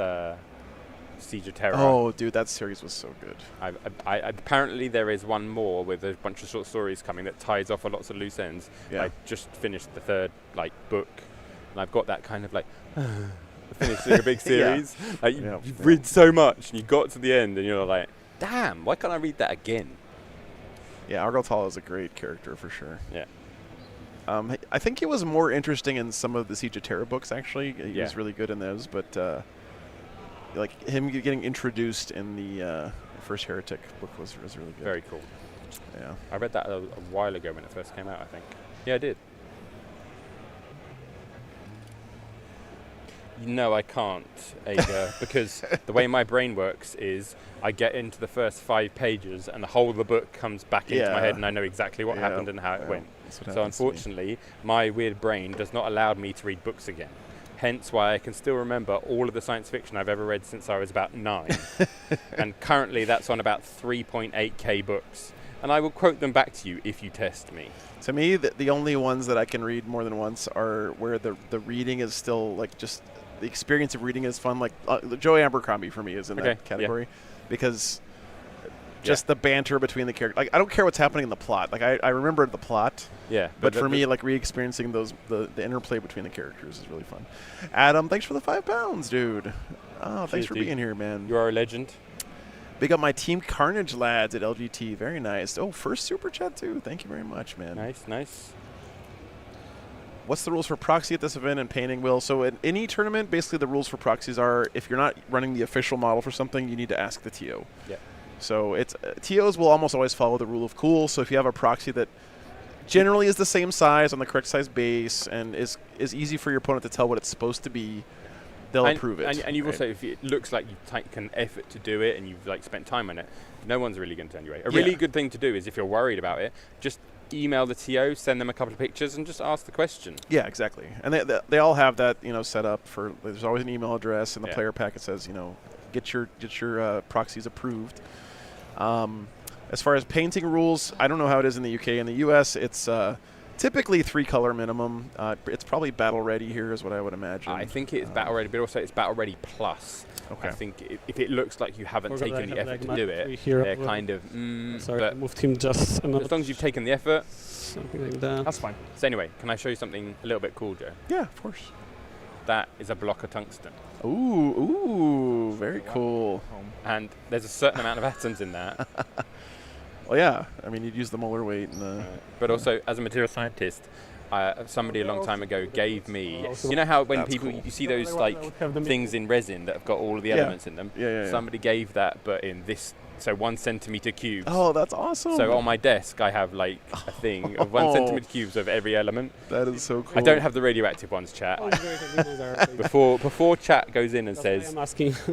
Siege of Terror. Oh, dude, that series was so good. I apparently there is one more with a bunch of short stories coming that ties off on lots of loose ends. Yeah. I just finished the third book, and I've got that kind of finishing a big series. You've read so much, and you got to the end, and you're like, damn, why can't I read that again? Yeah, Argyle is a great character for sure. Yeah. I think he was more interesting in some of the Siege of Terror books, actually. He was really good in those, but like him getting introduced in the First Heretic book was really good. Very cool. Yeah. I read that a while ago when it first came out, I think. Yeah, I did. No, I can't, Ada, because the way my brain works is I get into the first 5 pages and the whole of the book comes back into my head and I know exactly what happened and how it went. So unfortunately, my weird brain does not allow me to read books again. Hence why I can still remember all of the science fiction I've ever read since I was about 9. And currently that's on about 3.8k books. And I will quote them back to you if you test me. To me, the only ones that I can read more than once are where the reading is still like just the experience of reading is fun. Like Joe Abercrombie for me is in that category because just the banter between the characters. Like I don't care what's happening in the plot. Like I remember the plot. Yeah. But for me, like re-experiencing the interplay between the characters is really fun. Adam, thanks for the £5, dude. Oh, thanks for being here, man. You are a legend. Big up my Team Carnage lads at LGT. Very nice. Oh, first super chat too. Thank you very much, man. Nice, nice. What's the rules for proxy at this event and painting, Will? So at any tournament, basically the rules for proxies are if you're not running the official model for something, you need to ask the TO. Yeah. So it's TOs will almost always follow the rule of cool. So if you have a proxy that generally is the same size on the correct size base and is easy for your opponent to tell what it's supposed to be, they'll approve it. And you've also, if it looks like you've taken effort to do it and you've spent time on it, no one's really going to turn you away. A really good thing to do is if you're worried about it, just email the TO, send them a couple of pictures, and just ask the question. Yeah, exactly. And they all have that set up for. There's always an email address, and the player packet says get your proxies approved. As far as painting rules, I don't know how it is in the UK. In the US, it's typically 3-color minimum. It's probably battle ready here, is what I would imagine. I think it's battle ready, but also it's battle ready plus. Okay. I think if it looks like you haven't taken the effort to do it, they're kind of. Sorry, I moved him just. As long as you've taken the effort, something like that. That's fine. So anyway, can I show you something a little bit cool, Joe? Yeah, of course. That is a block of tungsten. Ooh, very cool. And there's a certain amount of atoms in that. Well, yeah. I mean, you'd use the molar weight. But also, as a material scientist, somebody a long time ago gave me. You know how when people you see those things in resin that have got all of the elements in them. Yeah. Somebody gave that, but in this. So 1 centimeter cubes. Oh, that's awesome. So on my desk, I have a thing of 1 centimeter cubes of every element. That is so cool. I don't have the radioactive ones, chat. Before chat goes in and says,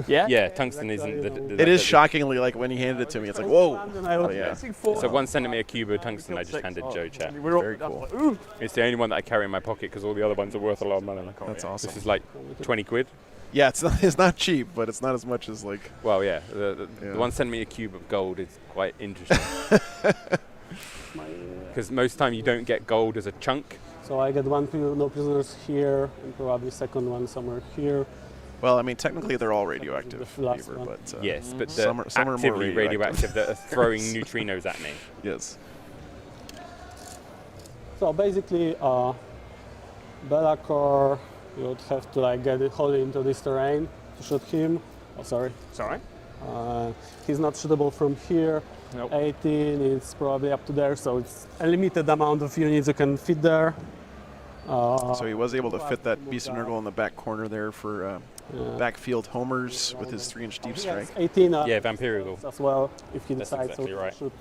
yeah, tungsten isn't. It is shockingly like when he handed it to me, it's like, whoa. Oh, yeah. So 1 centimeter cube of tungsten I just handed Joe, chat. Very cool. It's the only one that I carry in my pocket because all the other ones are worth a lot of money. That's awesome. This is like 20 quid. Yeah, it's not cheap, but it's not as much as like. Well, yeah, the 1 centimeter cube of gold is quite interesting. Because most time you don't get gold as a chunk. So I get no prisoners here, and probably second one somewhere here. Well, I mean, technically they're all radioactive, but yes, but some are actively more radioactive that are throwing neutrinos at me. Yes. So basically, Be'lakor, you would have to get it wholly into this terrain to shoot him. Oh, sorry. It's all right. He's not shootable from here. Nope. 18, it's probably up to there, so it's a limited amount of units you can fit there. So he was able to fit that Beast of Nurgle in the back corner there for backfield homers with his 3-inch deep strike. 18. Vampirical. As well, if he decides exactly to shoot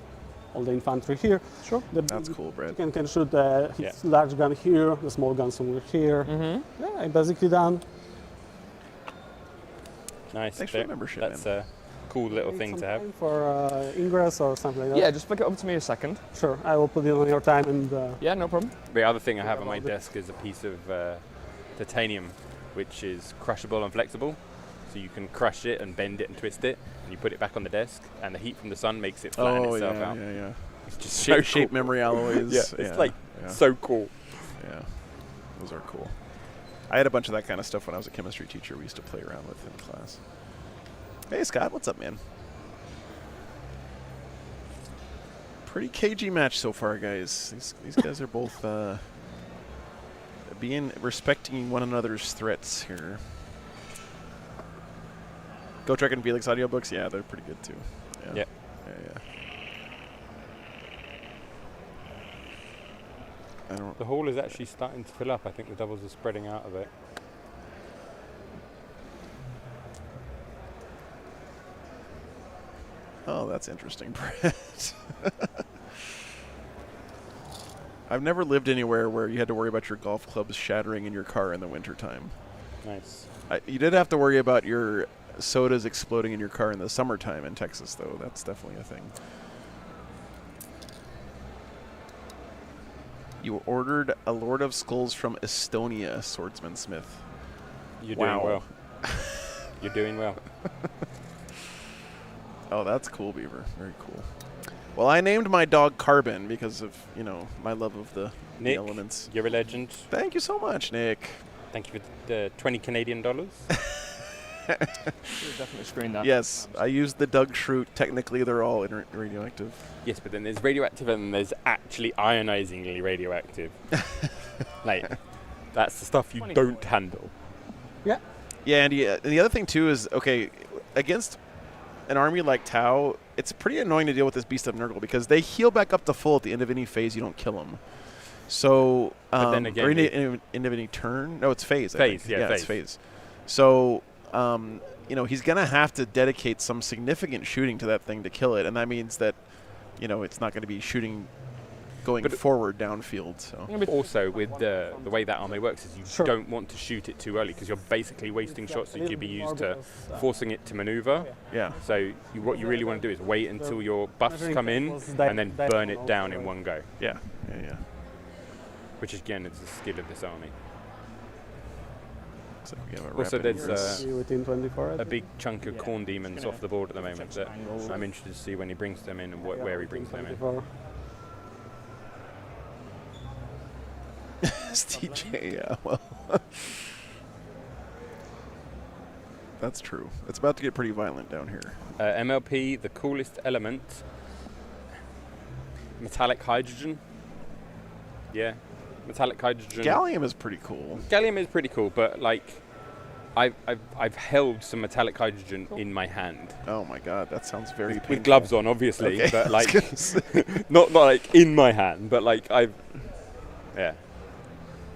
all the infantry here. Sure. That's cool, Brad. You can shoot his large gun here, the small gun somewhere here. Mm-hmm. Yeah, basically done. Nice. Thanks for the membership. That's a cool little thing to have. For ingress or something like that? Yeah, just flick it over to me a second. Sure, I will put it on your time and... yeah, no problem. The other thing I have on my desk is a piece of titanium, which is crushable and flexible. So you can crush it and bend it and twist it, and you put it back on the desk, and the heat from the sun makes it flatten itself out. Yeah. It's just so shape cool. memory alloys. Yeah, it's like so cool. Yeah, those are cool. I had a bunch of that kind of stuff when I was a chemistry teacher. We used to play around with in class. Hey, Scott, what's up, man? Pretty cagey match so far, guys. These guys are both respecting one another's threats here. Go Trek and Felix audiobooks, yeah, they're pretty good too. Yeah. Yep. Yeah. The hall is actually starting to fill up. I think the doubles are spreading out a bit. Oh, that's interesting, Brett. I've never lived anywhere where you had to worry about your golf clubs shattering in your car in the wintertime. Nice. You did have to worry about your sodas exploding in your car in the summertime in Texas, though. That's definitely a thing. You ordered a Lord of Skulls from Estonia, Swordsman Smith. You're Wow. doing well. You're doing well. Oh, that's cool, Beaver. Very cool. Well, I named my dog Carbon because of, my love of the elements. You're a legend. Thank you so much, Nick. Thank you for the 20 Canadian dollars. We'll definitely screen that. Yes, I used the Doug Schrute. Technically, they're all radioactive. Yes, but then there's radioactive and there's actually ionizingly radioactive. Like, that's the stuff you don't handle. Yeah. Yeah, and the other thing, too, is, okay, against an army like Tau, it's pretty annoying to deal with this Beast of Nurgle because they heal back up to full at the end of any phase. You don't kill them. So, But then again, or end of any turn. No, it's phase. Phase, I think. yeah, It's phase. So, he's going to have to dedicate some significant shooting to that thing to kill it, and that means that, it's not going to be shooting going forward downfield. So also with the way that army works is you Sure. don't want to shoot it too early because you're basically wasting shots that could be used to forcing it to maneuver. yeah. So what you really want to do is wait until your buffs come in and then burn it down in one go, Yeah. which again is the skill of this army. So we have a Also, rapid there's use. Within 24. a big chunk of corn demons off the board at the moment that I'm interested to see when he brings them in and where he brings them in. TJ, yeah, well. That's true. It's about to get pretty violent down here. MLP, the coolest element. Metallic hydrogen. Yeah, metallic hydrogen. Gallium is pretty cool. Gallium is pretty cool, but like, I've held some metallic hydrogen in my hand. Oh my god, that sounds very painful. With gloves on, obviously, Okay, but I was like, gonna say. not like in my hand, but like yeah.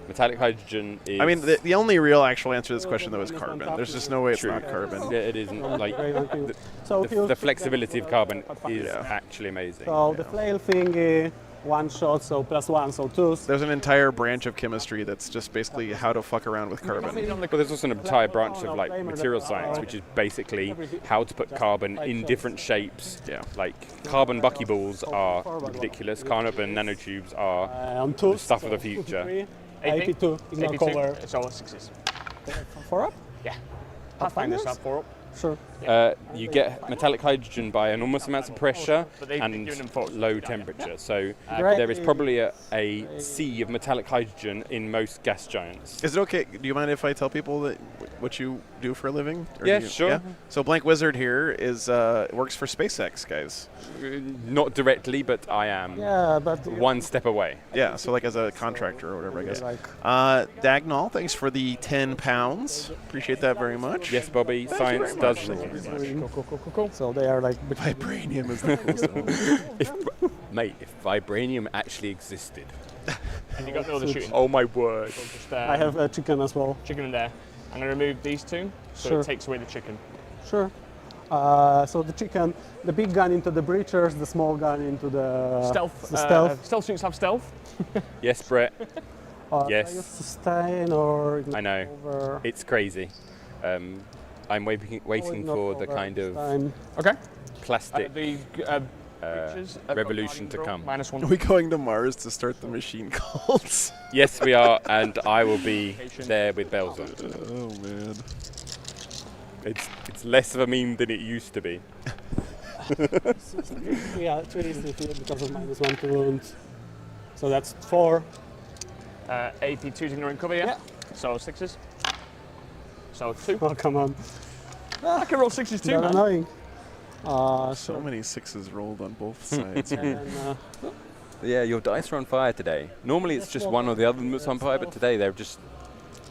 Metallic hydrogen is. I mean, the only real actual answer to this question, though, is carbon. There's just no way it's True. not carbon. Yeah, it isn't. Like, So the flexibility of carbon is actually amazing. So the flail thingy, one shot, so +1, so 2. There's an entire branch of chemistry that's just basically how to fuck around with carbon. But there's also an entire branch of like material science, which is basically how to put carbon in different shapes. Yeah. Like carbon buckyballs are ridiculous. Carbon nanotubes are On 2, the stuff of the future. 82, ignore cover. It's all 6s. 4 up? Yeah. Pathfinder's up 4 up. Sure. You get metallic hydrogen by enormous amounts of pressure But they've been doing them for and low yeah. temperature. So Great. there is probably a sea of metallic hydrogen in most gas giants. Is it okay? Do you mind if I tell people that what you do for a living? Or Yeah, do you, sure. So Blank Wizard here is works for SpaceX, guys. Not directly, but I am Yeah, but one step away. Yeah, so like as a contractor or whatever, I guess. like Dagnall, thanks for the £10. Appreciate that very much. Yes, Bobby, Thank science you very does much. Thank you very much. Cool. so they are like Vibranium is the coolest one. Mate, if vibranium actually existed. And you got no other shooting. Oh my word. So just, I have a chicken as well. chicken in there. I'm going to remove these two, so Sure. it takes away the chicken. Sure. So the chicken, the big gun into the breachers, the small gun into the Stealth. The stealth. Stealth suits have stealth. Yes, Brett. yes. I use sustain or I know. over. It's crazy. I'm waiting Not for the over kind of sustain. Okay. plastic The breaches have got revolution to roll, come. -1. Are we going to Mars to start the machine cults? Yes, we are, and I will be there with bells on. Oh man. It's less of a meme than it used to be. Yeah, 3 is defeated because of -1 to wounds. So that's 4. AP 2's ignoring cover, yeah? Yeah. So 6s. So 2. Oh, come on. I can roll 6s too, They're man. annoying. So many 6s rolled on both sides. And, Yeah, your dice are on fire today. Normally it's just one or the other that's on fire, but today they're just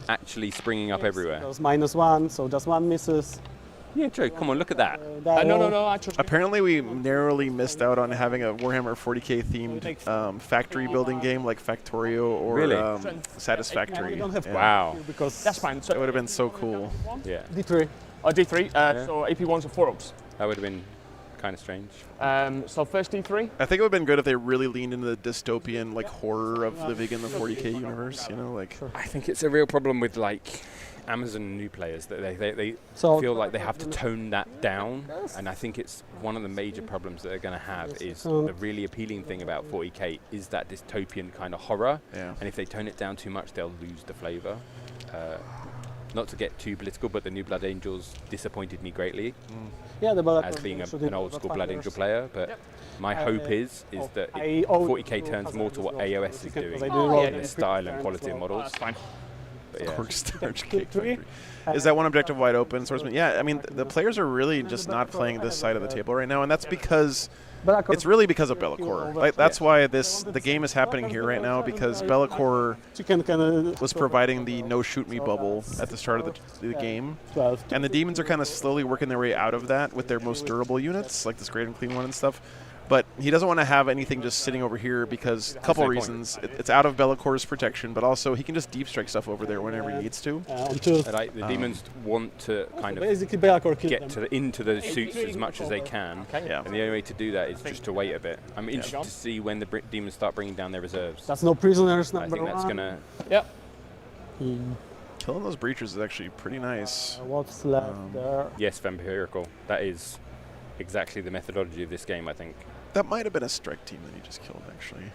actually springing up everywhere. Those -1, so just 1 misses. Yeah, Joe, come on, look at that. No, I trust you. Apparently, we narrowly missed out on having a Warhammer 40k themed factory building game like Factorio or Really? Satisfactory. We don't have Yeah. Wow. because That's fine. So That would have been so cool. Yeah, D3. D3, Yeah. so AP1's are 4 ups. that would have been kind of strange. So first D3. I think it would have been good if they really leaned into the dystopian like horror of living in the 40k universe. You know, like I think it's a real problem with like Amazon new players that they So feel like they have to tone that down, and I think it's one of the major problems that they're going to have is the really appealing thing about 40k is that dystopian kind of horror, yeah. and if they tone it down too much, they'll lose the flavour. Not to get too political, but the new Blood Angels disappointed me greatly yeah, the as being an old school Blood Angel player, but my hope is that 40k turns more to what AOS is doing in the style and quality of models. That's fine. But yeah. Corkstarch Cake Factory. Is that one objective wide open, Swordsman? Yeah, I mean, the players are really just not playing this side of the table right now, and that's because it's really because of Be'lakor. Like, that's why the game is happening here right now, because Be'lakor was providing the no shoot me bubble at the start of the game, 12. and the demons are kind of slowly working their way out of that with their most durable units, like this Great and Clean one and stuff. But he doesn't want to have anything just sitting over here because a couple reasons. It's out of Be'lakor's protection, but also he can just deep strike stuff over there whenever he needs to. Like the demons want to kind of basically Be'lakor get into the suits as much as they can, Yeah. and the only way to do that is just to wait a bit. I'm interested to see when the demons start bringing down their reserves. That's no prisoners, I number think that's 1. gonna. Yep. Killing those breachers is actually pretty nice. What's left there? Yes, Vampirical. That is exactly the methodology of this game, I think. That might have been a strike team that he just killed, actually.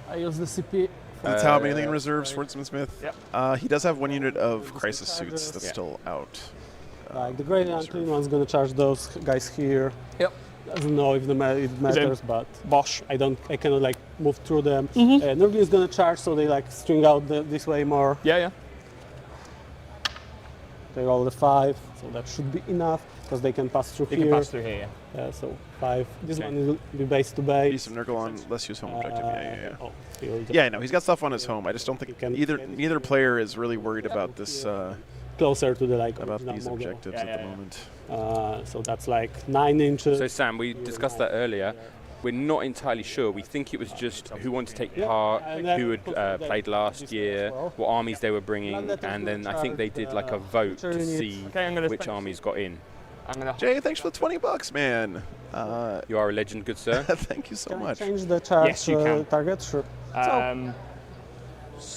I use the CP. The Tau, anything in reserve, Swordsman Smith? Yep. He does have 1 unit of Crisis Suits that's still out. Like the Great and Clean one's gonna charge those guys here. Yep. Doesn't know if it matters, but Bosh. I cannot like move through them. Nurgle is gonna charge, so they like string out this way more. Yeah. They roll the 5, so that should be enough because they can pass through You here. can pass through here. Yeah, so 5. This Okay. one will be base to base. Piece of Nurgle on Lesiu's home objective. Field. Yeah, no, he's got stuff on his home. I just don't think neither player is really worried about this Closer to the like about original these model. objectives at the moment. So that's like 9 inches. So Sam, we discussed that earlier. We're not entirely sure. We think it was just who wanted to take part, who had played last year, what armies they were bringing, and then I think they did like a vote to see which armies got in. Jay, thanks for the $20, man. You are a legend, good sir. Thank you so Can I much. change the charge Yes, you can. target? Sure.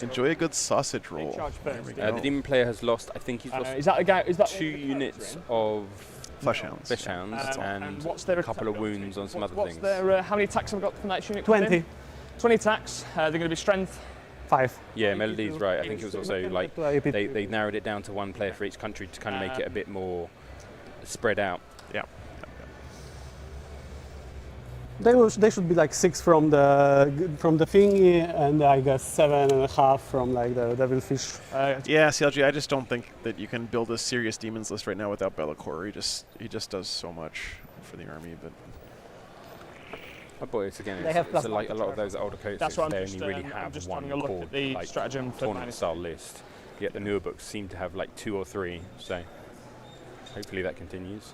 Enjoy a good sausage roll. charge first. There we The go. demon player has lost. I think he's lost Is that a guy? Is that 2 units of Fleshhounds. Fleshhounds and what's their a couple of wounds on some other What's things. their? How many attacks have we got from that unit? 20. 20 attacks. They're going to be strength. 5. Yeah, Melody's right. I think it was also like they narrowed it down to 1 player for each country to kind of make it a bit more spread out. Yeah. They should be like 6 from the thingy, and I guess 7.5 from like the devilfish. Yeah, CLG, I just don't think that you can build a serious demons list right now without Be'lakor. He just does so much for the army, but Oh boy, it's again, They have it's plus like a lot of those older codes. That's what they I'm only just, really I'm have just one having a look core at the like stratagem for tournament minus. style list. Yet the newer books seem to have like 2 or 3. So hopefully that continues.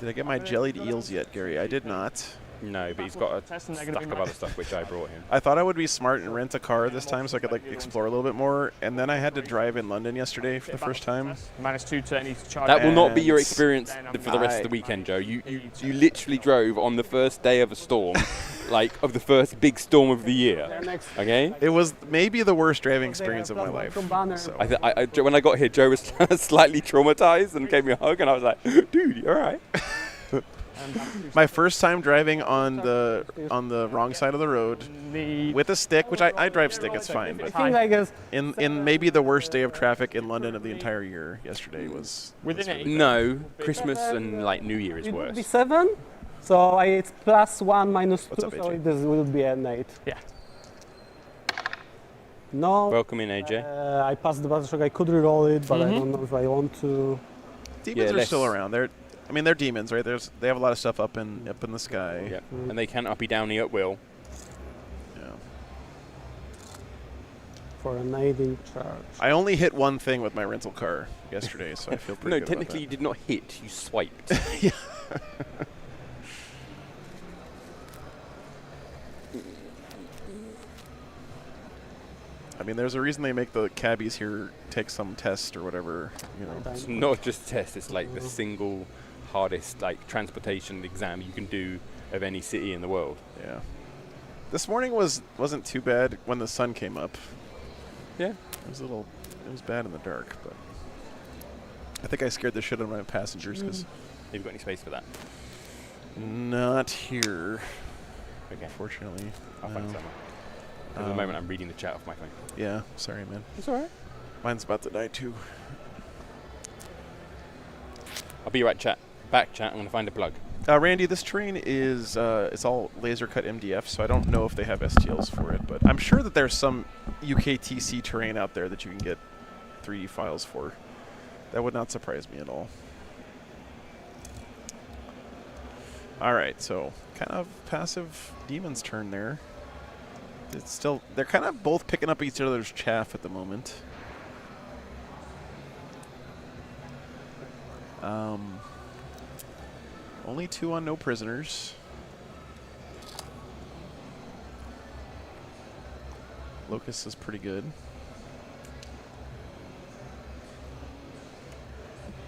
did I get my jellied eels yet, Gary? I did not. No, but he's got a Test and they're stack gonna be of other stuff which I brought him. I thought I would be smart and rent a car this time so I could like explore a little bit more, and then I had to drive in London yesterday for the first time. -2 to any charge. That will not be your And experience for the rest of the weekend, Joe. You literally drove on the first day of a storm, like of the first big storm of the year. Okay. It was maybe the worst driving experience of my life. So. When I got here, Joe was slightly traumatized and gave me a hug, and I was like, "Dude, you all right?" My first time driving on the wrong side of the road with a stick, which I drive stick, it's fine. I But think I guess in maybe the worst day of traffic in London of the entire year, yesterday was. Within it. No, Christmas and like New Year is it would be worse. 7. So it's +1 minus 2, What's up, so AJ? it will be an 8. Yeah. No. Welcome in, AJ. I passed the battle shock. I could reroll it, but I don't know if I want to. Demons Yeah, are still less- around. They're demons, right? They have a lot of stuff up in the sky. Yeah, and they can uppy downy at will. Yeah. For an 8 in charge. I only hit one thing with my rental car yesterday, so I feel pretty No, good technically you about did not hit. You swiped. I mean, there's a reason they make the cabbies here take some test or whatever, you know. It's not just test. It's like the single hardest like transportation exam you can do of any city in the world. Yeah. This morning wasn't too bad when the sun came up. Yeah. It was bad in the dark, but I think I scared the shit out of my passengers because Have you got any space for that? not here, Okay. unfortunately. I'll find No. somewhere. 'Cause at the moment I'm reading the chat off my phone. Yeah, sorry, man. It's alright. Mine's about to die too. I'll be right back chat. I'm gonna find a plug. Randy, this terrain is it's all laser cut MDF, so I don't know if they have STLs for it, but I'm sure that there's some UKTC terrain out there that you can get 3D files for. That would not surprise me at all. All right, so kind of passive Demon's turn there. They're kind of both picking up each other's chaff at the moment. Only 2 on no prisoners. Locust is pretty good.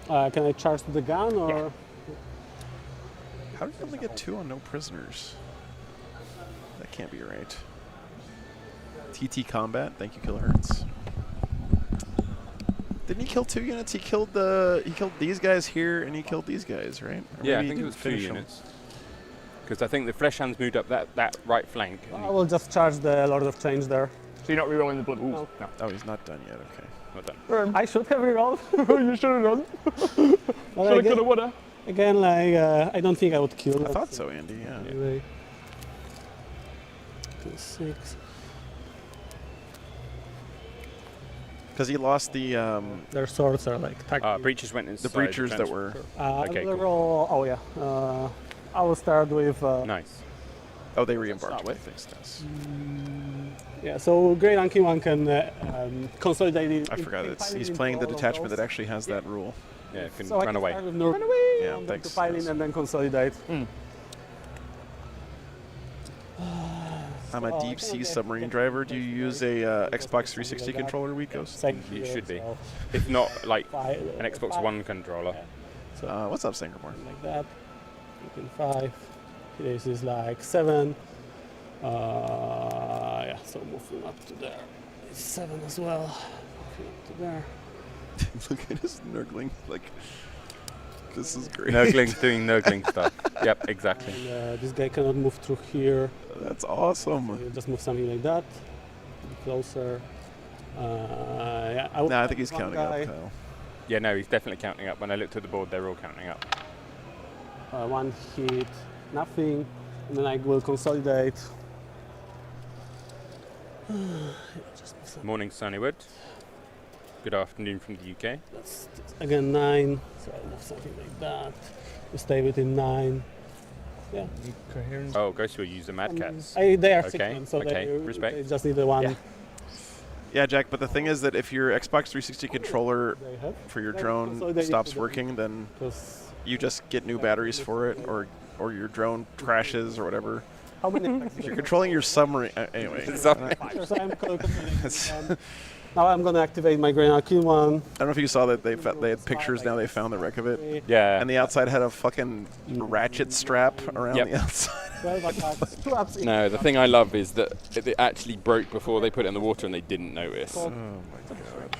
Can I charge the gun or? How did you only get 2 on no prisoners? That can't be right. TT combat, thank you, Kilohertz. Didn't he kill 2 units? He killed these guys here, and he killed these guys, right? Or Yeah, I maybe he think it didn't was 2 finish 'em. units. Because I think the flesh hands moved up that right flank. And I will just charge the Lord of Change there. So you're not rerolling the blood. Ooh, No. no. Oh, he's not done yet. Okay. well done. I should have rerolled. You should have done. But Should have, again, could have, would have. again, like I don't think I would kill. I that. thought so, Andy. Yeah. Anyway. 2, 6. Because he lost the Their swords are like Breaches went inside. breachers that defense. were. Okay, I will cool. roll. Oh yeah. I will start with. Nice. Oh, they re-embarked. Start with. Fixed us. Yeah. So Grey Monkey One can consolidate it. I forgot he's playing the detachment that actually has that rule. Yeah, can So I run can away. start with Run Yeah, away. thanks, To pile in yes. and then consolidate. I'm a deep sea submarine driver. Do you use a Xbox 360 controller, Weekos? Same You here, should be. so If not, like five, an Xbox five, One controller. So What's up, Sangermore? like that. Looking 5. This is like 7. Yeah. So moving up to there. It's 7 as well. Moving up to there. Look at his nurgling. Like, this is great. Nurgling's doing nurgling stuff. Yep, exactly. And this guy cannot move through here. That's awesome. You just move something like that. Closer. Yeah. No, I think he's one counting guy. up, Kyle. Yeah, no, he's definitely counting up. When I looked at the board, they're all counting up. 1 hit, nothing, and then I will consolidate. Just move some- Morning, Sunnywood. Good afternoon from the UK. that's again 9, so I move something like that. You stay within 9. Yeah. Coherence. Oh, Ghost will use the Mad Cats. They are Okay, 6, so okay, they respect. just need the 1. Yeah. Yeah, Jack, but the thing is that if your Xbox 360 controller They have. for your Yeah, drone consolidated stops to the- working, then Because you just get new batteries for it, or your drone crashes or whatever. how many attacks If you're controlling your submarine, anyway. So I'm consolidating. Now I'm going to activate my Grenade Kill 1. I don't know if you saw that they had pictures now. They found the wreck of it, Yeah. and the outside had a fucking ratchet strap around Yep. the outside. 12 attacks, 2 ups in. No, the thing I love is that it actually broke before they put it in the water and they didn't notice. Oh my god!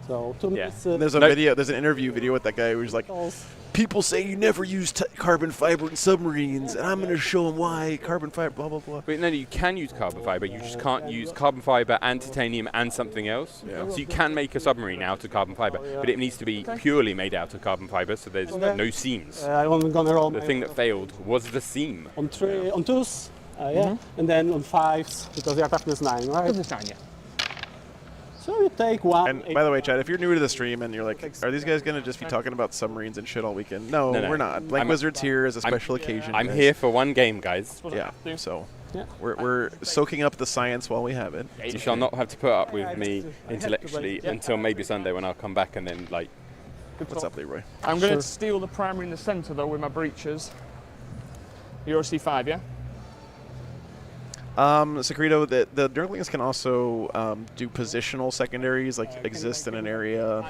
So 2 Yeah. misses. There's a Nope. video. There's an interview video with that guy who's like, people say you never use carbon fiber in submarines, and I'm going to show them why carbon fiber, blah, blah, blah. But no, you can use carbon fiber. You just can't use carbon fiber and titanium and something else. Yeah. So you can make a submarine out of carbon fiber, but it needs to be purely made out of carbon fiber, so there's no seams. I'm gonna roll The thing that failed was the seam. on 3, on 2s, and then on 5s, because your toughness 9, right? Toughness 9, yeah. So you take 1. And by the way, Chad, if you're new to the stream and you're like, are these guys going to just be talking about submarines and shit all weekend? No, No. we're not. Blank Wizard's here as a special occasion. I'm guys. here for one game, guys. Yeah, so Yeah. we're soaking up the science while we have it. You shall not have to put up with me intellectually until maybe Sunday when I'll come back and then, like, What's up, Leroy? I'm going Sure. to steal the primary in the centre, though, with my breaches. Euro C5, yeah? Secreto, the Nurglings can also do positional secondaries, like exist in an area.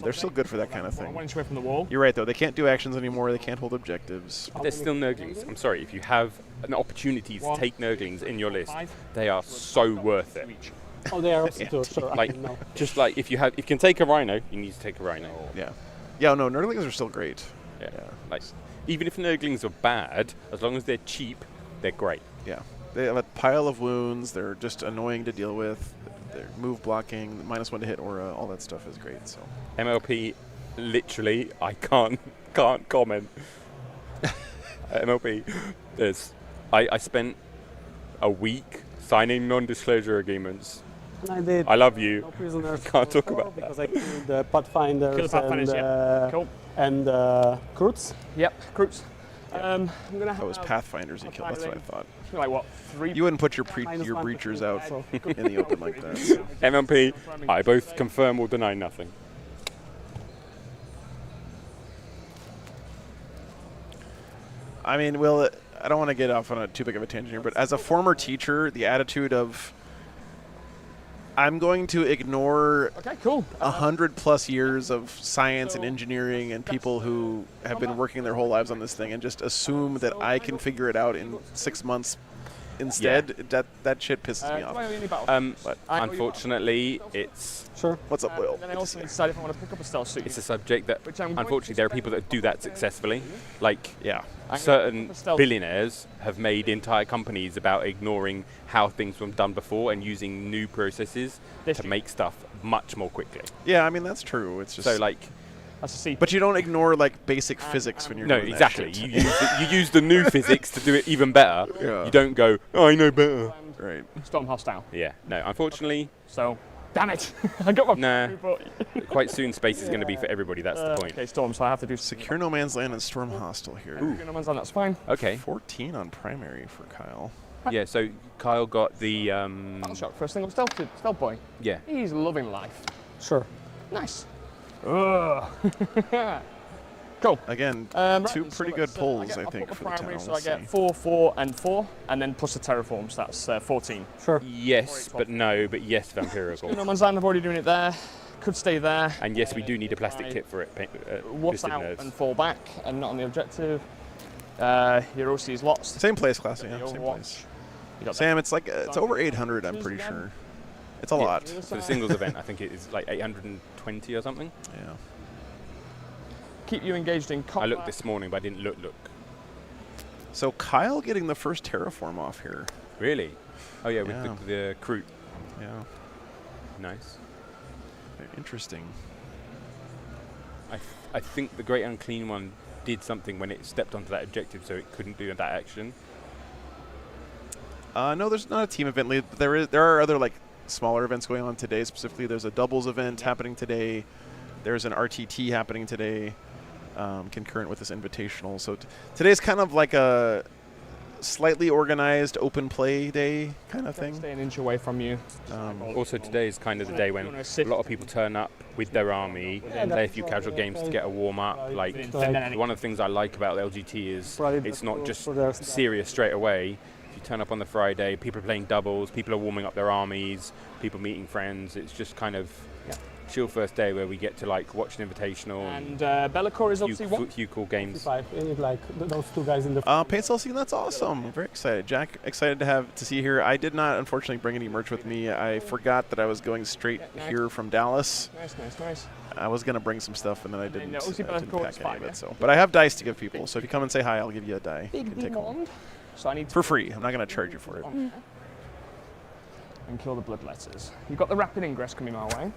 They're still good for that kind of One thing. inch away from the wall. You're right, though. They can't do actions anymore. They can't hold objectives. but there's still Nurglings. I'm sorry, if you have an opportunity to take Nurglings in your list, they are so worth it. Oh, they are also too, sure. Like, No. just like if you can take a Rhino, you need to take a Rhino. Yeah. Yeah, no, Nurglings are still great. Yeah. Like, even if Nurglings are bad, as long as they're cheap, they're great. Yeah. They have a pile of wounds. They're just annoying to deal with. Their move blocking, -1 to hit aura, all that stuff is great. So MLP, literally, I can't comment. MLP, I spent a week signing non-disclosure agreements. And I did. I love you. No prisoners. Can't talk before about that. because I killed the Pathfinders Kill the Pathfinders, and, yeah. Cool. and Kroots. Yep, Kroots. I'm going to have that was Pathfinders you killed. That's what I thought. like, what, 3? You wouldn't put your -1 breachers to out so. in the open like that. So. MLP, I both confirm or deny nothing. I mean, Will, I don't want to get off on too big of a tangent here, but as a former teacher, the attitude of I'm going to ignore Okay, cool. 100+ years of science and engineering and people who have been working their whole lives on this thing and just assume that I can figure it out in 6 months instead. That shit pisses me off. But Unfortunately, it's Sure. what's up, Will? Then I also decide if I want to pick up a stealth suit. a subject that, Which I'm going unfortunately, there are people that do that successfully. Like, Yeah. certain a stealth. billionaires have made entire companies about ignoring how things were done before and using new processes to make stuff much more quickly. Yeah, I mean, that's true. It's just So, like, That's a C. but you don't ignore like basic physics when you're no, doing exactly. that shit. You use the new physics to do it even better. Yeah. You don't go, oh, I know better. Right. Storm hostile. Yeah, no, unfortunately, So, damn it. I got my Nah. but quite soon space is going to be for everybody. That's the point. Okay, Storm, so I have to do Secure no man's land and storm hostile here. No man's land, that's fine. Okay, 14 on primary for Kyle. yeah, so Kyle got the, Battle shock for a single stealth boy. yeah. He's loving life. Sure. Nice. Ugh. Cool. Again, Right, two so pretty let's, good pulls, I I think, put for the primary, town. so I Let's get see. 4, 4, and 4, and then plus the terraforms, that's 14. Sure. Yes, but no, but yes, Vampirical. No man's land, I'm already doing it there. Could stay there. And yes, we do need a plastic kit for it. What's Twisted out Nerves. and fall back, and not on the objective. Your OC is lost. Same place, class. Yeah, The same Overwatch. place. You got Sam, it's like it's over 800. I'm pretty sure. It's a lot. For the singles event, I think it is like 820 or something. Yeah. Keep you engaged in I combat. looked this morning, but I didn't look. So Kyle getting the first terraform off here. Really? Oh yeah, with Yeah. the Kroot. Yeah. Nice. Very interesting. I think the Great Unclean one did something when it stepped onto that objective, so it couldn't do that action. No, there's not a team event lead. But there are other like smaller events going on today. Specifically, there's a doubles event happening today. There's an RTT happening today, concurrent with this invitational. So today's kind of like a slightly organized open play day kind of thing. Stay an inch away from you. Also, today is kind of the day when a lot of people turn up with their army, play a few casual games to get a warm up. Like, one of the things I like about LGT is it's not just serious straight away. If you turn up on the Friday, people are playing doubles, people are warming up their armies, people meeting friends. It's just kind of chill first day where we get to like watch an invitational And Be'lakor is obviously and few cool games. 5. You need like those two guys in the Paint Cell scene, that's awesome. I'm very excited. Jack, excited to see you here. I did not, unfortunately, bring any merch with me. I forgot that I was going straight here from Dallas. Nice, nice, nice. I was gonna bring some stuff, and then I didn't. no, I OC didn't Blood pack any fine, of yeah. it. So, but I have dice to give people. So if you come and say hi, I'll give you a die. You Big can take home. Demon. So I need to For free. I'm not gonna charge you for it. and kill the bloodletters. You've got the rapid ingress coming my way,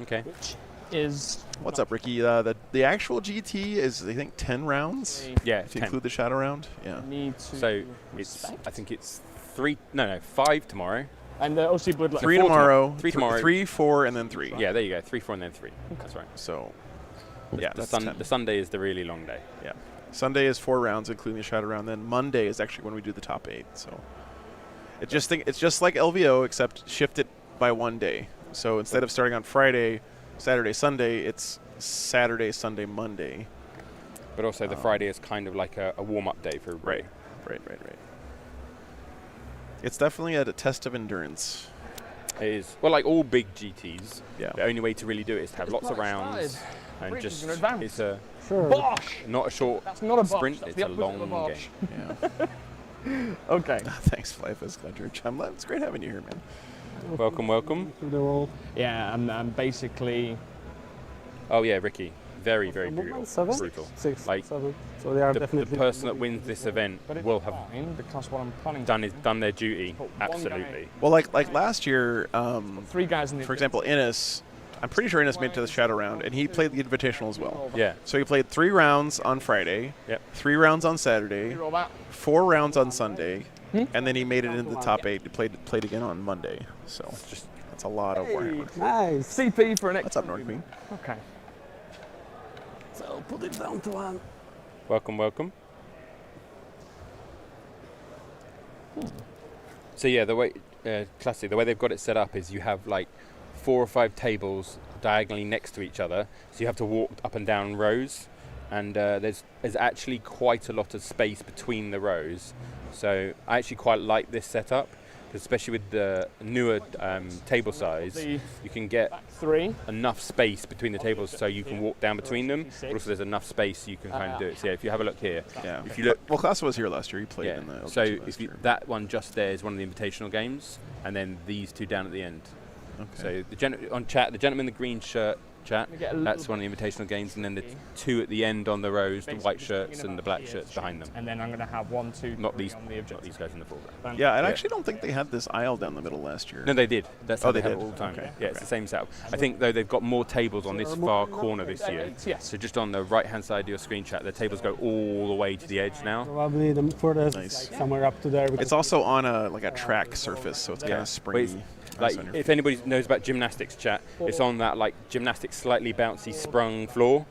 Okay. which is What's up, Ricky? The actual GT is I think 10 rounds. Yeah, If you 10. include the shadow round. Yeah. Need to So it's, I think it's 5 tomorrow. and the OC bloodletter. 3 4 tomorrow. 3 tomorrow. 3, 4, and then 3. Yeah, there you go. 3, 4, and then 3. That's right. So, yeah, The, that's 10. the Sunday is the really long day. Yeah. Sunday is 4 rounds, including the shadow round. Then Monday is actually when we do the top 8. So, it's just like LVO, except shift it by 1 day. So instead of starting on Friday, Saturday, Sunday, it's Saturday, Sunday, Monday. But also the Friday is kind of like a warm-up day for everybody. Right. It's definitely a test of endurance. It is. Well, like all big GTs, Yeah. the only way to really do it is to have lots of rounds and British just gonna advance. it's a Sure. Bosh! not a short That's not a bosh. sprint. That's It's the a opposite of long bosh. game. Yeah. Okay. Thanks, Flyfus. Glad you're It's great having you here, man. Welcome. To the wall. Yeah, and basically Oh yeah, Ricky. Very brutal. Movement 7? Brutal. 6, Like, 7. So they are The definitely. person that wins this event but it's will have fine because what I'm planning done their duty. Put one Absolutely. Well, like last year, 3 guys in the for example, Innes, I'm pretty sure Innes made it to the shadow round, and he played the Invitational as well. Yeah. So he played 3 rounds on Friday, Yep. 3 rounds on Saturday, Roll that. 4 rounds on Sunday, and then he made it into the top 8. He played again on Monday. So that's a lot of Warhammer. Nice. CP for an X. What's up, North Queen? Okay. So put it down to 1. Welcome. So yeah, the way classic, the way they've got it set up is you have like 4 or 5 tables diagonally next to each other, so you have to walk up and down rows, and there's actually quite a lot of space between the rows. So I actually quite like this setup, 'cause especially with the newer table size, you can get 3. enough space between the tables so you can walk down between them, but also there's enough space you can kind of do it. So yeah, if you have a look here, Yeah. if you look, Well, Klaus was here last year. He played yeah. in the So LG2 last if you, year. that one just there is one of the invitational games, and then these 2 down at the end. Okay. So on chat, the gentleman in the green shirt chat, We get a that's little one of the invitational games, and then the 2 at the end on the rows, the white shirts and the black shirts behind them. And then I'm going to have 1, 2, Not 3 these, on the not objective. these guys in the foreground. Yeah, I Yeah. actually don't think they had this aisle down the middle last year. No, they did. That's Oh, how they they have did? it all the time. Okay, Yeah, it's okay. the same setup. I think though they've got more tables on this far corner this year. Yes. So just on the right-hand side of your screen chat, the tables go all the way to the edge now. Probably the furthest, Nice. like somewhere up to there. It's also on a track surface, so it's kind Yeah. of springy. Like, if anybody knows about gymnastics chat, it's on that like gymnastics slightly bouncy sprung floor.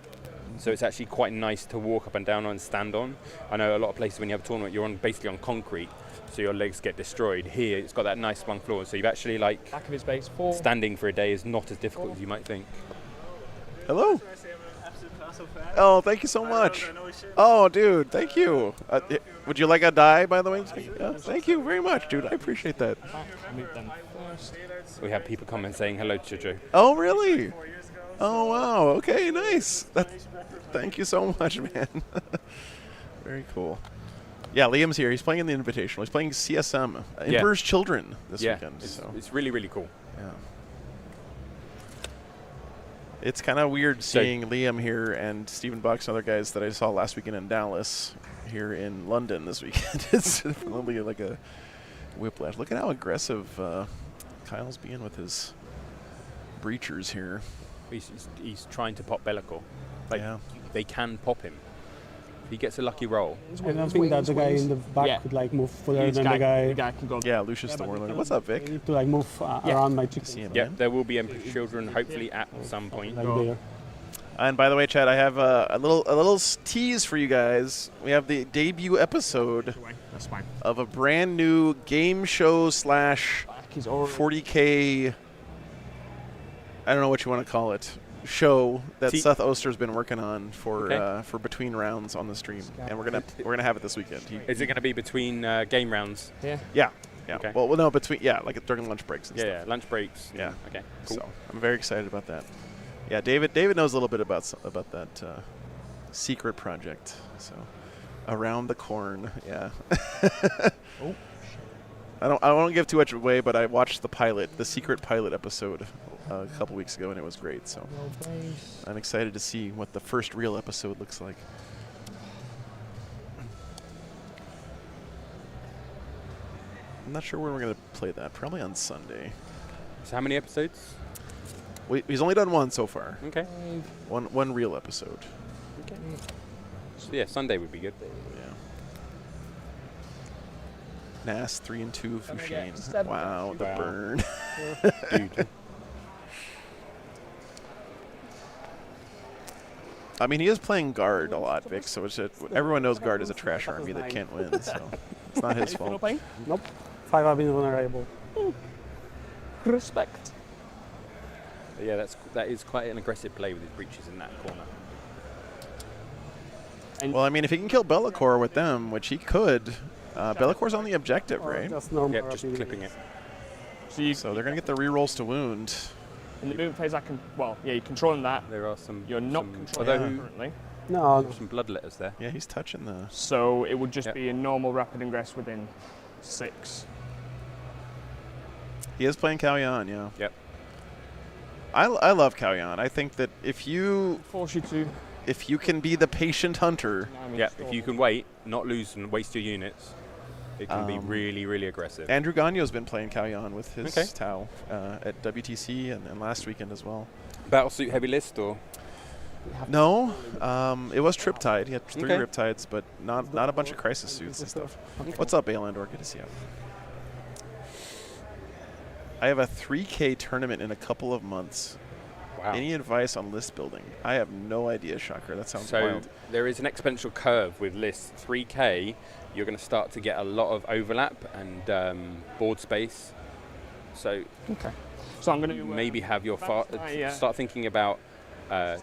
So it's actually quite nice to walk up and down on and stand on. I know a lot of places when you have a tournament, you're on basically on concrete, so your legs get destroyed. Here, it's got that nice sprung floor, so you've actually like Back of his base 4. standing for a day is not as difficult as you might think. Hello. Oh, thank you so much. Oh, dude, thank you. Would you like a die, by the way? Yeah, thank you very much, dude. I appreciate that. Meet them first. We have people come and saying hello to Jojo. Oh, really? Oh, wow. Okay, nice. Thank you so much, man. Very cool. Yeah, Liam's here. He's playing in the Invitational. He's playing CSM, Yeah. Emperor's Children, this Yeah, weekend. So it's really, really cool. yeah. It's kind of weird So- seeing Liam here and Stephen Bucks and other guys that I saw last weekend in Dallas here in London this weekend. It's definitely like a whiplash. Look at how aggressive Kyle's being with his breachers here. He's trying to pop Bellicor. Like, Yeah. they can pop him. If he gets a lucky roll. I don't think that the guy in the back Yeah. could like move further Each than guy, the guy. the guy can go. Yeah, Lucius the Warlord. What's up, I Vic? need to like move Yeah. around my See chicken. him, Yeah, man. there will be Emperor's Children hopefully at some point. Like there. And by the way, Chad, I have a little tease for you guys. We have the debut episode That's fine. of a brand new game show slash Back is already 40K. I don't know what you want to call it. Show that Seth Oster's been working on for between rounds on the stream, and we're gonna have it this weekend. Is it going to be between game rounds? Yeah. Yeah. Okay. Well, no, like during lunch breaks and Yeah, stuff. yeah, lunch breaks. Yeah. Okay, cool. So I'm very excited about that. Yeah, David knows a little bit about that secret project. So around the corn, yeah. I don't give too much away, but I watched the secret pilot episode a couple weeks ago, and it was great. So No base. I'm excited to see what the first real episode looks like. I'm not sure when we're going to play that. Probably on Sunday. So how many episodes? He's only done one so far. Okay. One real episode. Okay. So yeah, Sunday would be good. Yeah. Nas 3 and 2 Can I Fushane. get 7? Wow, the Wow. burn. Dude. I mean, he is playing guard a lot, Vic. So everyone knows guard is a trash army that can't win. So it's not his fault. Nope. 5 have been vulnerable. Respect. But yeah, that is quite an aggressive play with his breaches in that corner. Well, I mean, if he can kill Be'lakor with them, which he could, Bellacor's on the objective, Or right? just normal Yep, just rapidity. clipping it. So they're going to get the rerolls to wound. In the movement phase, you're controlling that. There are some. You're not some, controlling although that currently. No, some bloodletters there. Yeah, he's touching the... So it would just Yep. be a normal rapid ingress within 6. He is playing Kalyan, yeah. Yep. I love Kalyan. I think that if you Force you to. can be the patient hunter, Yeah, if you can wait, not lose and waste your units, it can be really, really aggressive. Andrew Gagno's been playing Kalyan with his Okay. Tau at WTC and last weekend as well. Battlesuit heavy list or? No, it was Triptide. He had 3 Okay. Riptides, but not a bunch of Crisis suits and stuff. What's up, Aelandor? Good to see you. I have a 3K tournament in a couple of months. Wow. Any advice on list building? I have no idea, Shocker. That sounds So wild. there is an exponential curve with lists. 3K, you're going to start to get a lot of overlap and board space. So Okay. So I'm going to maybe have your start thinking about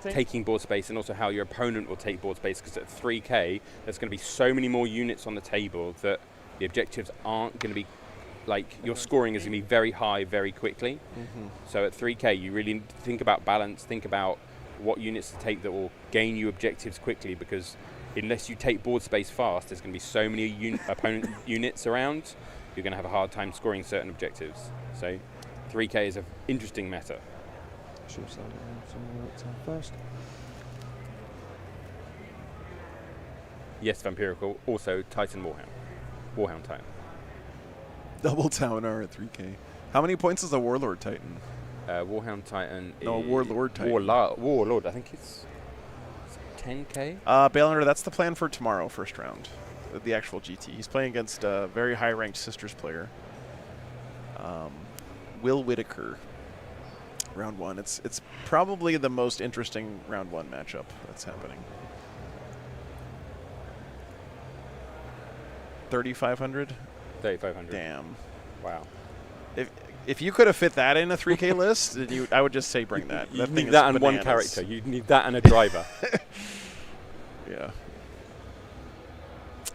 taking board space and also how your opponent will take board space, because at 3K there's going to be so many more units on the table that the objectives aren't going to be like your scoring is going to be very high very quickly. So at 3K you really need to think about balance, think about what units to take that will gain you objectives quickly, because unless you take board space fast, there's going to be so many opponent units around, you're going to have a hard time scoring certain objectives. So 3K is an interesting meta. Should have started some first. Yes, Vampirical, also Titan Warhound Titan. Double Taunar at 3K. How many points is a Warlord Titan? Warhound Titan No, is Warlord Titan. Warlord, I think it's 10K? Balander, that's the plan for tomorrow, first round. The actual GT. He's playing against a very high-ranked Sisters player. Will Whitaker. Round 1. It's probably the most interesting round 1 matchup that's happening. 3,500? 3,500. Damn. Wow. If you could have fit that in a 3K list, then I would just say bring that. You That thing need is that and one bananas. character. You need that and a driver. Yeah.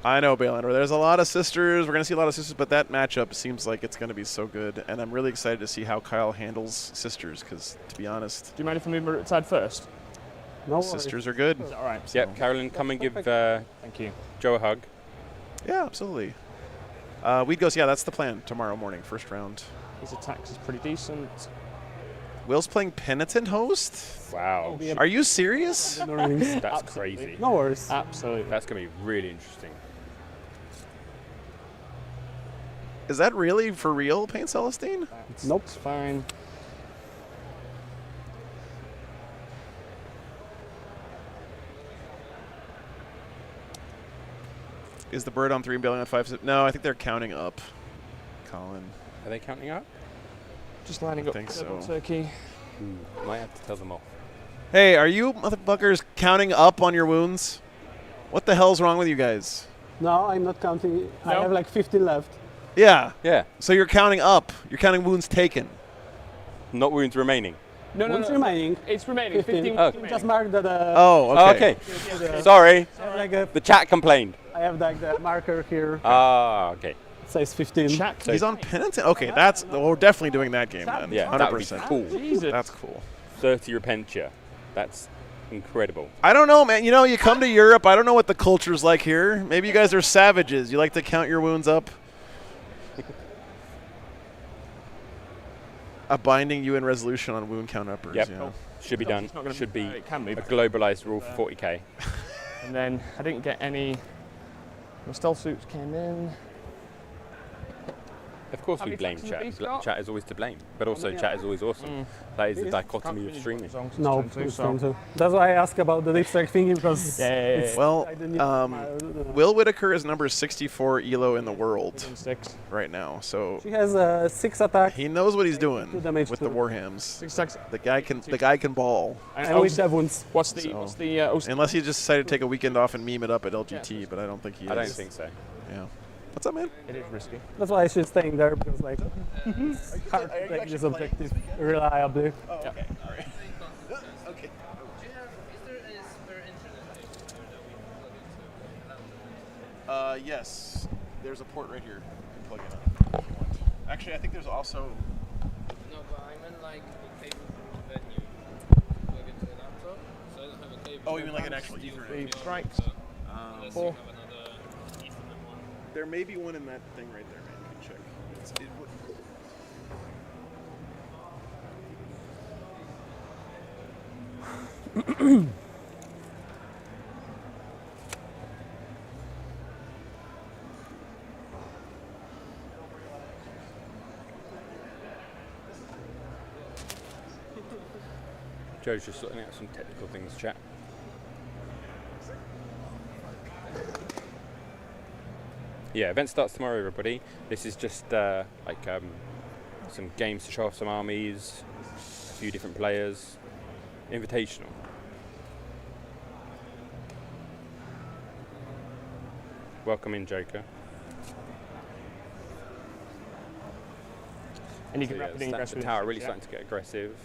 I know, Balander. There's a lot of Sisters. We're going to see a lot of Sisters, but that matchup seems like it's going to be so good. And I'm really excited to see how Kyle handles Sisters, because, to be honest, Do you mind if I move my side first? no worries. Sisters are good. Is that all right? Yep, Carolyn, come and give Thank you. Joe a hug. Yeah, absolutely. Weed goes, yeah, that's the plan tomorrow morning, first round. His attacks is pretty decent. Will's playing Penitent Host? Wow. Are you serious? That's Absolutely. crazy. No worries. Absolutely. That's going to be really interesting. Is that really for real, Pain Celestine? Nope. It's fine. Is the bird on 3 and Bailing on 5? No, I think they're counting up, Colin. Are they counting up? Just lining up think the so. turkey. Might have to tell them off. Hey, are you motherfuckers counting up on your wounds? What the hell's wrong with you guys? No, I'm not counting. I No. have like 15 left. Yeah. Yeah, So you're counting up. You're counting wounds taken. not wounds remaining. No, What's remaining? It's remaining. 15. 15 Oh. remaining. Just mark that. Oh, okay. Oh, okay. Sorry, I have like a, the chat complained. I have like the marker here. Ah, okay. It says 15. Chat. He's on Penitent? Okay, we're definitely doing that game then. Yeah, 100%. that would be cool. Jesus. That's cool. 30 Repentia. That's incredible. I don't know, man. You know, you come to Europe. I don't know what the culture's like here. Maybe you guys are savages. You like to count your wounds up. A binding UN resolution on wound count uppers. Yep. Yeah. Should be done. It's not gonna Should be it can be. a globalized rule for 40k. And then I didn't get any. My stealth suits came in. Of course How we many blame factions have chat. these got? Chat is always to blame, but also chat is always awesome. That is the dichotomy of streaming. No, it's turn 2. That's why I asked about the deep strike thingy because it's, Well, I didn't Will Whitaker is number 64 elo in the world 6. right now, so she has 6 attacks. he knows what he's doing Two damage with to the it. Warhams. 6 attacks. The guy can ball. And with the wounds. What's the So- what's the OC? Unless he just decided to take a weekend off and meme it up at LGT, but I don't think he I don't is. think so. Yeah. What's up, man? It is risky. That's why I should staying there because like hard to take this objective reliably. Oh, okay. All right. Okay. Yes. There's a port right here. You can plug it up if you want. Actually, I think there's also. No, but I meant like the cable from the venue. Plug it to a laptop. So I don't have a cable. Oh, you mean like an actual Ethernet? Strikes. Unless Four. you have another Ethernet one. There may be one in that thing right there, man. You can check. Joe's just sorting out some technical things, chat. Yeah, event starts tomorrow, everybody. This is just some games to show off some armies, a few different players. Invitational. Welcome in, Joker. And you So can yeah, rapid ingress the with tower six, really yeah? starting to get aggressive.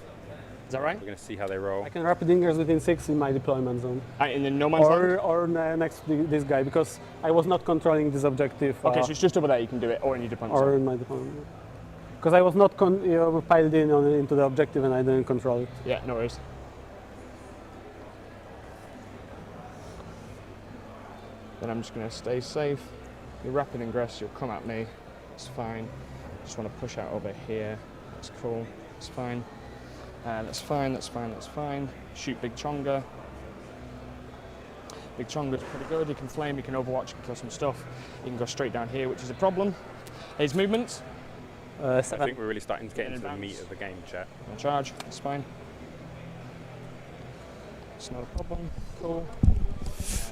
Is that right? We're going to see how they roll. I can rapid ingress within 6 in my deployment zone. In the no man's land? Or next to this guy because I was not controlling this objective. Okay, so it's just over there you can do it, or in your deployment or zone. in my deployment. Because I was not piled in into the objective and I didn't control it. Yeah, no worries. Then I'm just going to stay safe. You rapid ingress, you'll come at me. It's fine. Just want to push out over here. It's cool. It's fine. That's fine, that's fine, that's fine. Shoot Big Chonga. Big Chonga's pretty good. You can flame, you can overwatch, you can kill some stuff. You can go straight down here, which is a problem. His movements. I 7. think we're really starting to get In into the advance. meat of the game, chat. No charge, that's fine. It's not a problem. Cool.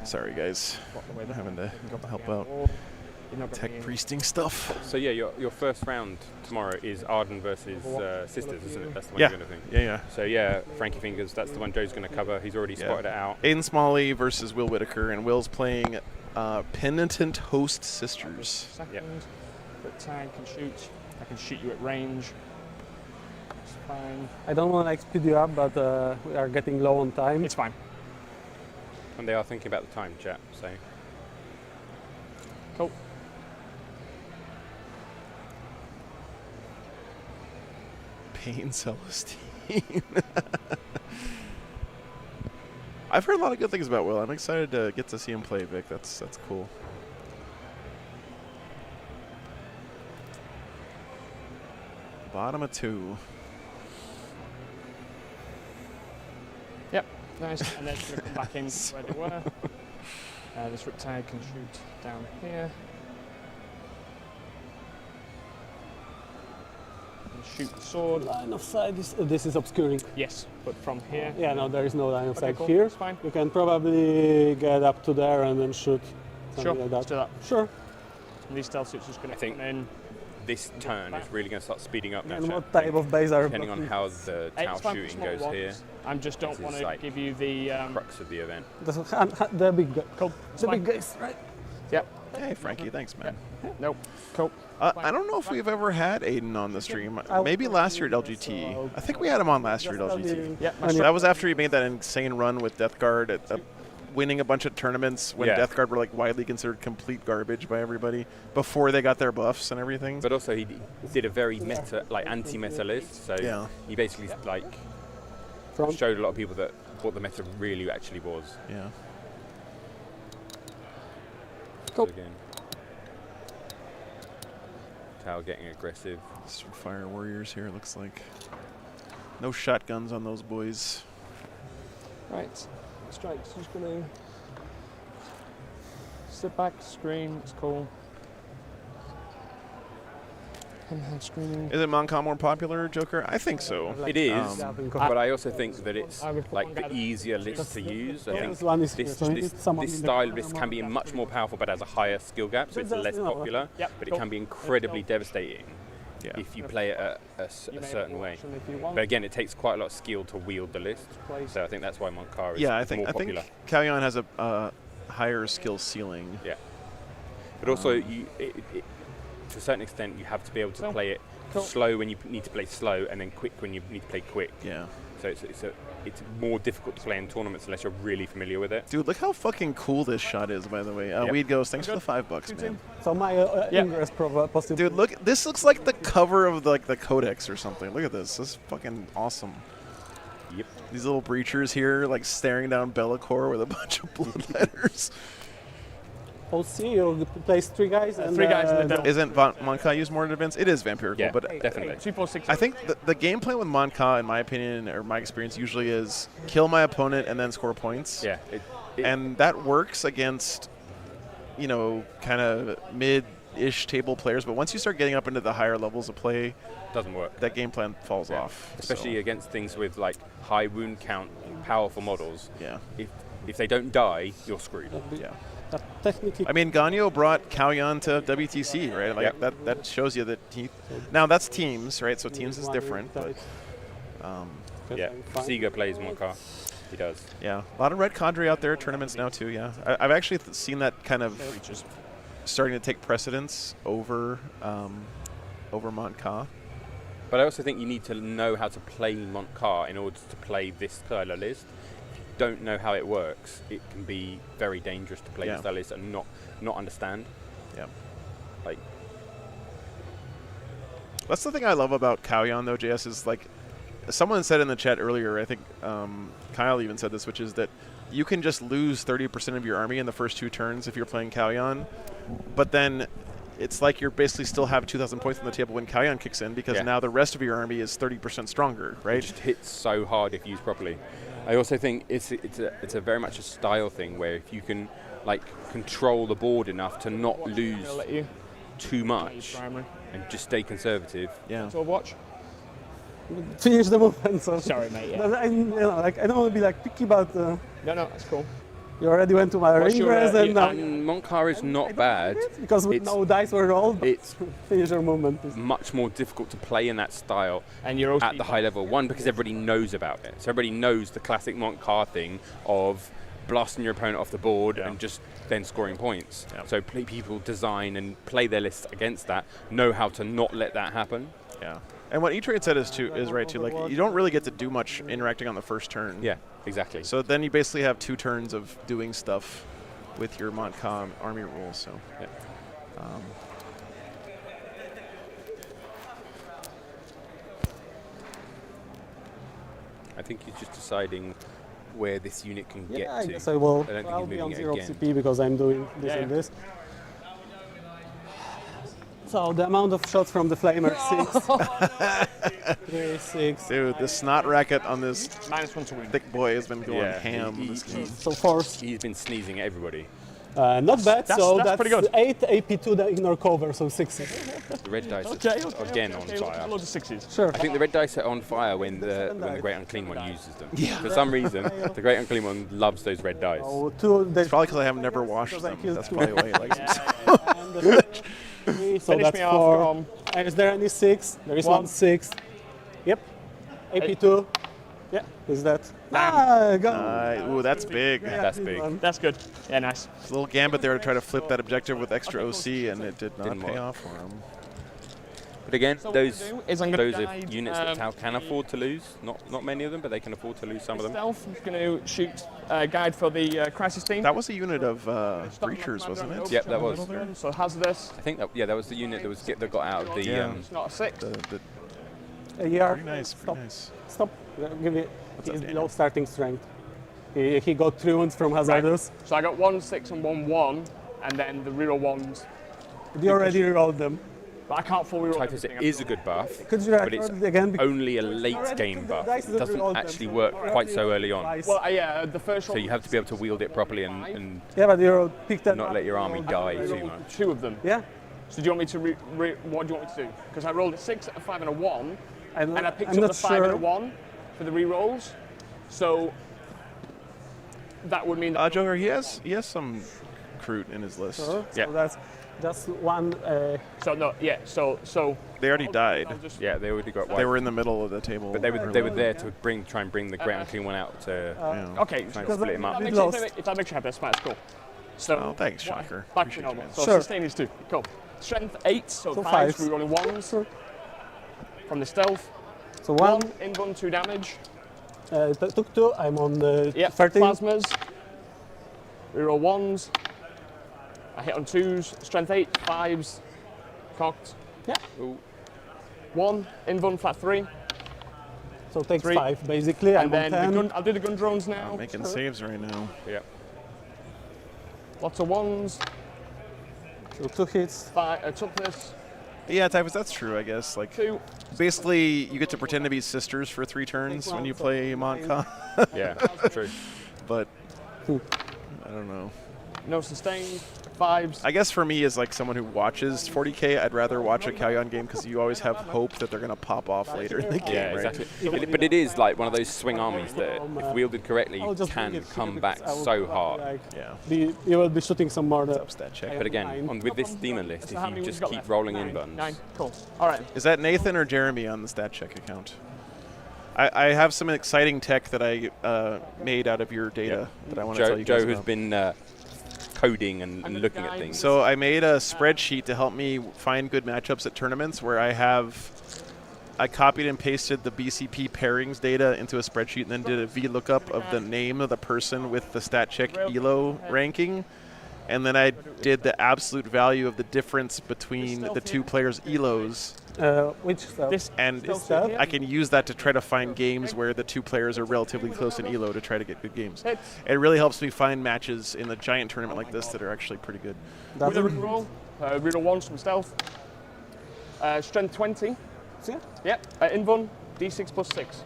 Sorry, guys. Walk the way I'm there. having to You can go back help behind out. the wall. You're not Tech gonna be- priesting stuff. So yeah, your first round tomorrow is Arden versus Sisters, isn't it? That's the one Yeah. you're going to think. Yeah. So yeah, Frankie Fingers, that's the one Joe's going to cover. He's already Yeah. spotted it out. Aiden Smalley versus Will Whitaker, and Will's playing Penitent Host Sisters. Second. Yep. Puretide can shoot. I can shoot you at range. It's fine. I don't want to like speed you up, but we are getting low on time. It's fine. And they are thinking about the time, chat. So Cool. Pain Celestine. I've heard a lot of good things about Will. I'm excited to get to see him play, Vic. That's cool. Bottom of 2. Yep. Nice. And then it's going to come back in where they were. This Riptide can shoot down here. And shoot the sword. Line of sight. This is obscuring. Yes, but from here. Yeah, no, there is no line of Okay, sight cool. here. It's fine. You can probably get up to there and then shoot something Sure. like Let's that. do that. Sure. And these stealth suits are just going I to think come in. this turn is really going to start speeding up now, And chat. what type of base are Depending on how the Hey, Tau it's fine for shooting small goes ones. here, I just don't This want is to like give you the. crux of the event. the big guy. Cool. It's The fine. big guys, right? Yep. Hey, Frankie. Thanks, man. Nope. Cool. I don't know if we've ever had Aiden on the stream. Maybe last year at LGT. So I think we had him on last year at LGT. Yeah. And That was after he made that insane run with Death Guard at winning a bunch of tournaments when Yeah. Death Guard were like widely considered complete garbage by everybody before they got their buffs and everything. But also he did a very anti-meta list. So Yeah. he basically Front. showed a lot of people that what the meta really actually was. Yeah. Cool. So again, Tau getting aggressive. Some fire warriors here, it looks like. No shotguns on those boys. Right, Strike's just going to sit back, screen, it's cool. Hand screening. Is it Montcalm more popular, Joker? I think so. It is, but I also think that I it's would put like one the guy easier list to use. I Yeah. think This one is this, so this, it's someone this in the style corner list can be more. much more powerful, but has a higher skill gap, so it's Just, less you know, popular. Yep, But cool. it can be incredibly devastating Yeah. if you play it a You may certain have way. option if you want. But again, it takes quite a lot of skill to wield the list, Place. so I think that's why Montcar is Yeah, I think more popular. Kalyan has a higher skill ceiling. Yeah, but also to a certain extent, you have to be able to Cool. play it Cool. slow when you need to play slow, and then quick when you need to play quick. Yeah. So it's more difficult to play in tournaments unless you're really familiar with it. Dude, look how fucking cool this shot is, by the way. Yep. Weed Ghost, thanks for the $5, man. So my ingress possible. Dude, look, this looks like the cover of like the Codex or something. Look at this. This is fucking awesome. Yep. These little breachers here, like staring down Bellicor with a bunch of bloodletters. We'll see. You place 3 guys. And, 3 guys in the middle. Isn't Monka used more in events? It is vampirical, Yeah, but definitely. 2, 4, 6. I think the gameplay with Monka, in my opinion, or my experience, usually is kill my opponent and then score points. Yeah, And that works against, you know, kind of mid-ish table players. But once you start getting up into the higher levels of play, doesn't work. that game plan falls Yeah. off. Especially So, against things with like high wound count, powerful models. yeah. If they don't die, you're screwed. Yeah. Technically, I mean, Ganyo brought Kalyan to WTC, right? Like Yep. that shows you that he. Now that's teams, right? So teams is one different, but Yeah, Sega plays Montcar. He does. yeah, a lot of red cadre out there, tournaments now too. Yeah, I've actually seen that kind of starting to take precedence over Montka. But I also think you need to know how to play Montcar in order to play this style of list. If you don't know how it works, it can be very dangerous to play Yeah. this style of list and not understand. Yeah. Like, That's the thing I love about Kalyan, though, JS, is like someone said in the chat earlier, I think Kyle even said this, which is that you can just lose 30% of your army in the first 2 turns if you're playing Kalyan, but then it's like you're basically still have 2,000 points on the table when Kalyan kicks in because Yeah. now the rest of your army is 30% stronger, it right? just hits so hard if used properly. I also think it's a very much a style thing where if you can like control the board enough to not lose I'll let you too much primary. and just stay conservative. Yeah. So watch. finish the movement. So Sorry, mate. Yeah. But I don't want to be like picky about. No, that's cool. You already went to my What's ring your, press and now Montcar is not bad. because with it's- no dice were rolled. It's Finish your movement. please. much more difficult to play in that style And you're also at the high level. One, because everybody knows about it. So everybody knows the classic Montcar thing of blasting your opponent off the board Yeah. and just then scoring points. Yeah. So people design and play their lists against that, know how to not let that happen. Yeah. And what E-Trade said is right too. Like you don't really get to do much interacting on the first turn. Yeah, exactly. So then you basically have 2 turns of doing stuff with your Montcalm army rules. So. Yeah. I think he's just deciding where this unit can Yeah, get I to. guess I will. I don't think I'll he's be on moving it 0 again. CP because I'm doing this Yeah, and yeah. this. So the amount of shots from the flamer 6, 3, 6. Dude, the snot racket on this -1 to win. thick boy has been going Yeah, ham. he- this he- game. So force. He's been sneezing at everybody. Not bad. that's- So that's pretty good. 8 AP2 that ignore cover, so 6. The red dice Okay, are again on fire. Loads of 6s. Sure. I think the red dice are on fire when the Great Unclean One uses them. Yeah. For some reason, the Great Unclean One loves those red dice. So 2. It's probably because I have never washed them. That's probably why he likes them. So Finish that's me off. 4. Is there any 6? There is 1 6. Yep. AP2. Yeah. Is that? Go. Ooh, that's big. That's big. That's good. Yeah, nice. A little gambit there to try to flip that objective with extra OC, and it did not Didn't pay work. off for him. But again, So what those I'm gonna do is I'm gonna are guide, units that Tau can afford to lose. Not many of them, but they can afford to lose some of them. Stealth is going to shoot guide for the crisis team. That was a unit of breachers, wasn't it? Yep, that was. So hazardous. I think that was the unit that got out of the. Yeah. It's not a 6. The AR. pretty nice, Stop. pretty nice. Stop. Give it. What's up, He's Daniel? below starting strength. He got 3 wounds from hazardous. So I got 1 6 and 1 1, and then the real ones. You already rolled them. But I can't full reroll. Typhus is a good buff, Could you but record it's it again? Because only a late game buff. It doesn't actually work quite so early on. Well, yeah, the first So roll. you have to be able to wield it properly and yeah, but you picked that not up. let your army die too much. 2 of them. Yeah. So do you want me to what do you want me to do? Because I rolled a 6, a 5, and a 1, and I picked I'm up not the 5 and a sure. 1 for the rerolls. So that would mean that Joker, he has some Kroot in his list. Sure. Yeah. So that's just one. so no, yeah. So They already died. I'll just, Yeah, they already got They wiped. were in the middle of the table. But they were there to try and bring the great and clean one out to Yeah. okay. try and split him up. We lost. If that makes you happy, that's fine. That's cool. So Oh, thanks, Shocker. back to Appreciate you, normal. man. So Sure. sustain is 2. Cool. Strength 8, so So 5s. fives. We're rolling 1s from the stealth. So one. 1 invuln, 2 damage. Took 2. I'm on the Yep. 13. Plasmas. Reroll 1s. I hit on 2s. Strength 8, 5s. Cocked. Ooh. 1 invuln, flat 3. So takes 3. 5 basically. I'm And then on 10. I'll do the gun drones now. I'm making saves right now. Yeah. Lots of 1s. So 2 hits. Toughness. Yeah, Typhus, that's true, I guess. Like, 2. basically, you get to pretend to be sisters for 3 turns when you play Montcalm. Yeah, true. But I don't know. No sustained. 5s. I guess for me, as like someone who watches 40K, I'd rather watch a Kalyan game because you always have hope that they're gonna pop off later in the game, Yeah, right? exactly. But it is like one of those swing armies that, if wielded correctly, I'll just bring can it here come because back I will so probably, hard. like, Yeah. you will be shooting some more. Up stat check. But again, with this demon list, So if how you many just we've got keep left? rolling 9. in buttons, 9. Cool. All right. Is that Nathan or Jeremy on the stat check account? I have some exciting tech that I made out of your data that I want to tell you guys Joe has about. been coding and the looking at guide. things. So I made a spreadsheet to help me find good matchups at tournaments where I copied and pasted the BCP pairings data into a spreadsheet and then did a VLOOKUP of the name of the person with the stat check ELO ranking. And then I did the absolute value of the difference between the 2 players' ELOs. Which stuff? This And stuff? I can use that to try to find games where the 2 players are relatively close in ELO to try to get good games. hits. It really helps me find matches in a giant tournament like this that are actually pretty good. With a Doesn't- reroll. Reroll 1s from stealth. Strength 20. Yeah, Yep. Invuln, D6 plus 6.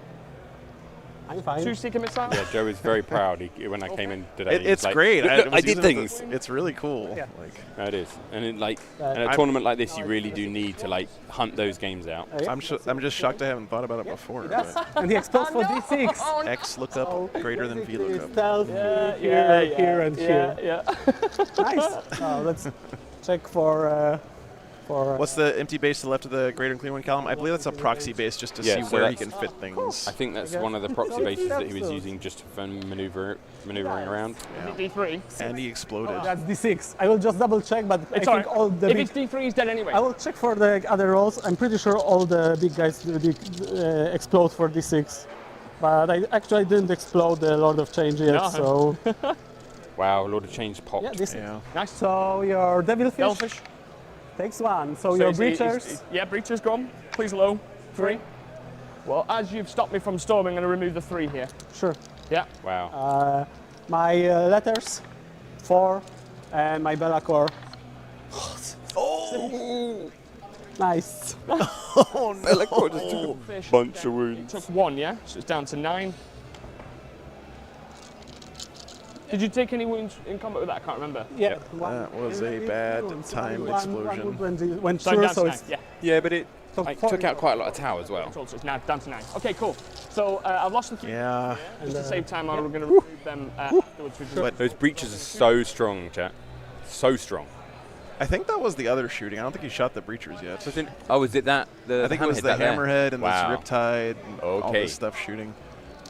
I'm fine. 2 seeker missiles. Yeah, Joe is very proud when I came in today. he was It's like, great. "Look, was I did using it things. It's really cool. Yeah. Like, No, it is, and in a I'm- tournament like this, you really do need to like hunt those games out. I'm just shocked I haven't thought about it before. Yes. but And he explodes for D6. X lookup greater than V Basically, lookup. stealth here, and here. Nice. Let's check for. What's the empty base to the left of the greater and clear one column? I believe that's a proxy base just to Yeah, see so where he that's- can fit things. I think that's Okay. one of the proxy So bases that he was so- using just for maneuvering around. D3. And he exploded. That's D6. I will just double check, but It's I think alright. all the If big. it's D3, he's dead anyway. I will check for the other rolls. I'm pretty sure all the big guys did explode for D6. But I actually didn't explode the Lord of Change yet, No. so. Wow, Lord of Change popped. Yeah, this. Yeah. Nice. So your Devilfish Selfish. takes 1. So your Breachers. Yeah, Breachers gone. Please low. 3. Well, as you've stopped me from storming, I'm going to remove the 3 here. Sure. Yeah. Wow. My letters, 4, and my Bellacore. Oh! Nice. Oh no! Bellacore just took Fish. bunch of wounds. Took 1, yeah? So it's down to 9. Did you take any wounds in combat with that? I can't remember. Yeah. That was a bad timed explosion. Went So through, down so to 9. it's Yeah. Yeah, but it so like, four- took out quite a lot of tower as well. So it's now down to 9. Okay, cool. So I've lost the 3. Yeah. Just to save time, I'm going to remove them afterwards. But Those breaches are so strong, chat. So strong. I think that was the other shooting. I don't think he shot the breachers yet. Oh, is it that? I think it was the hammerhead and Wow. this riptide and all Okay. this stuff shooting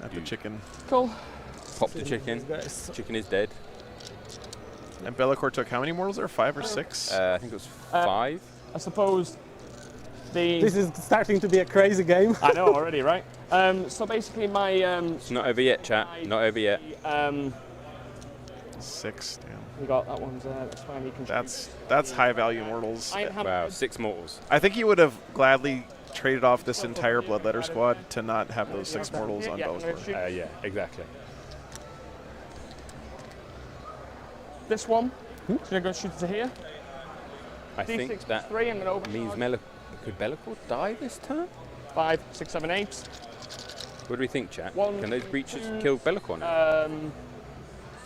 at the chicken. Cool. Pop the chicken. guys. Chicken is dead. And Bellacore took how many mortals there? 5 or 6? I think it was 5. I suppose the... This is starting to be a crazy game. I know already, right? So basically my... It's not over yet, chat. Not over yet. 6, damn. We got that one's that's fine. He can. That's high value mortals. Wow, 6 mortals. I think he would have gladly traded off this entire Bloodletter squad to not have those 6 mortals on Bellacore. Yeah, exactly. This one. Gonna go shoot it to here. I think D6 that 3, I'm going to means could Bellicor die this turn? 5, 6, 7, 8. What do we think, chat? One, Can those breaches two, kill Bellicor now?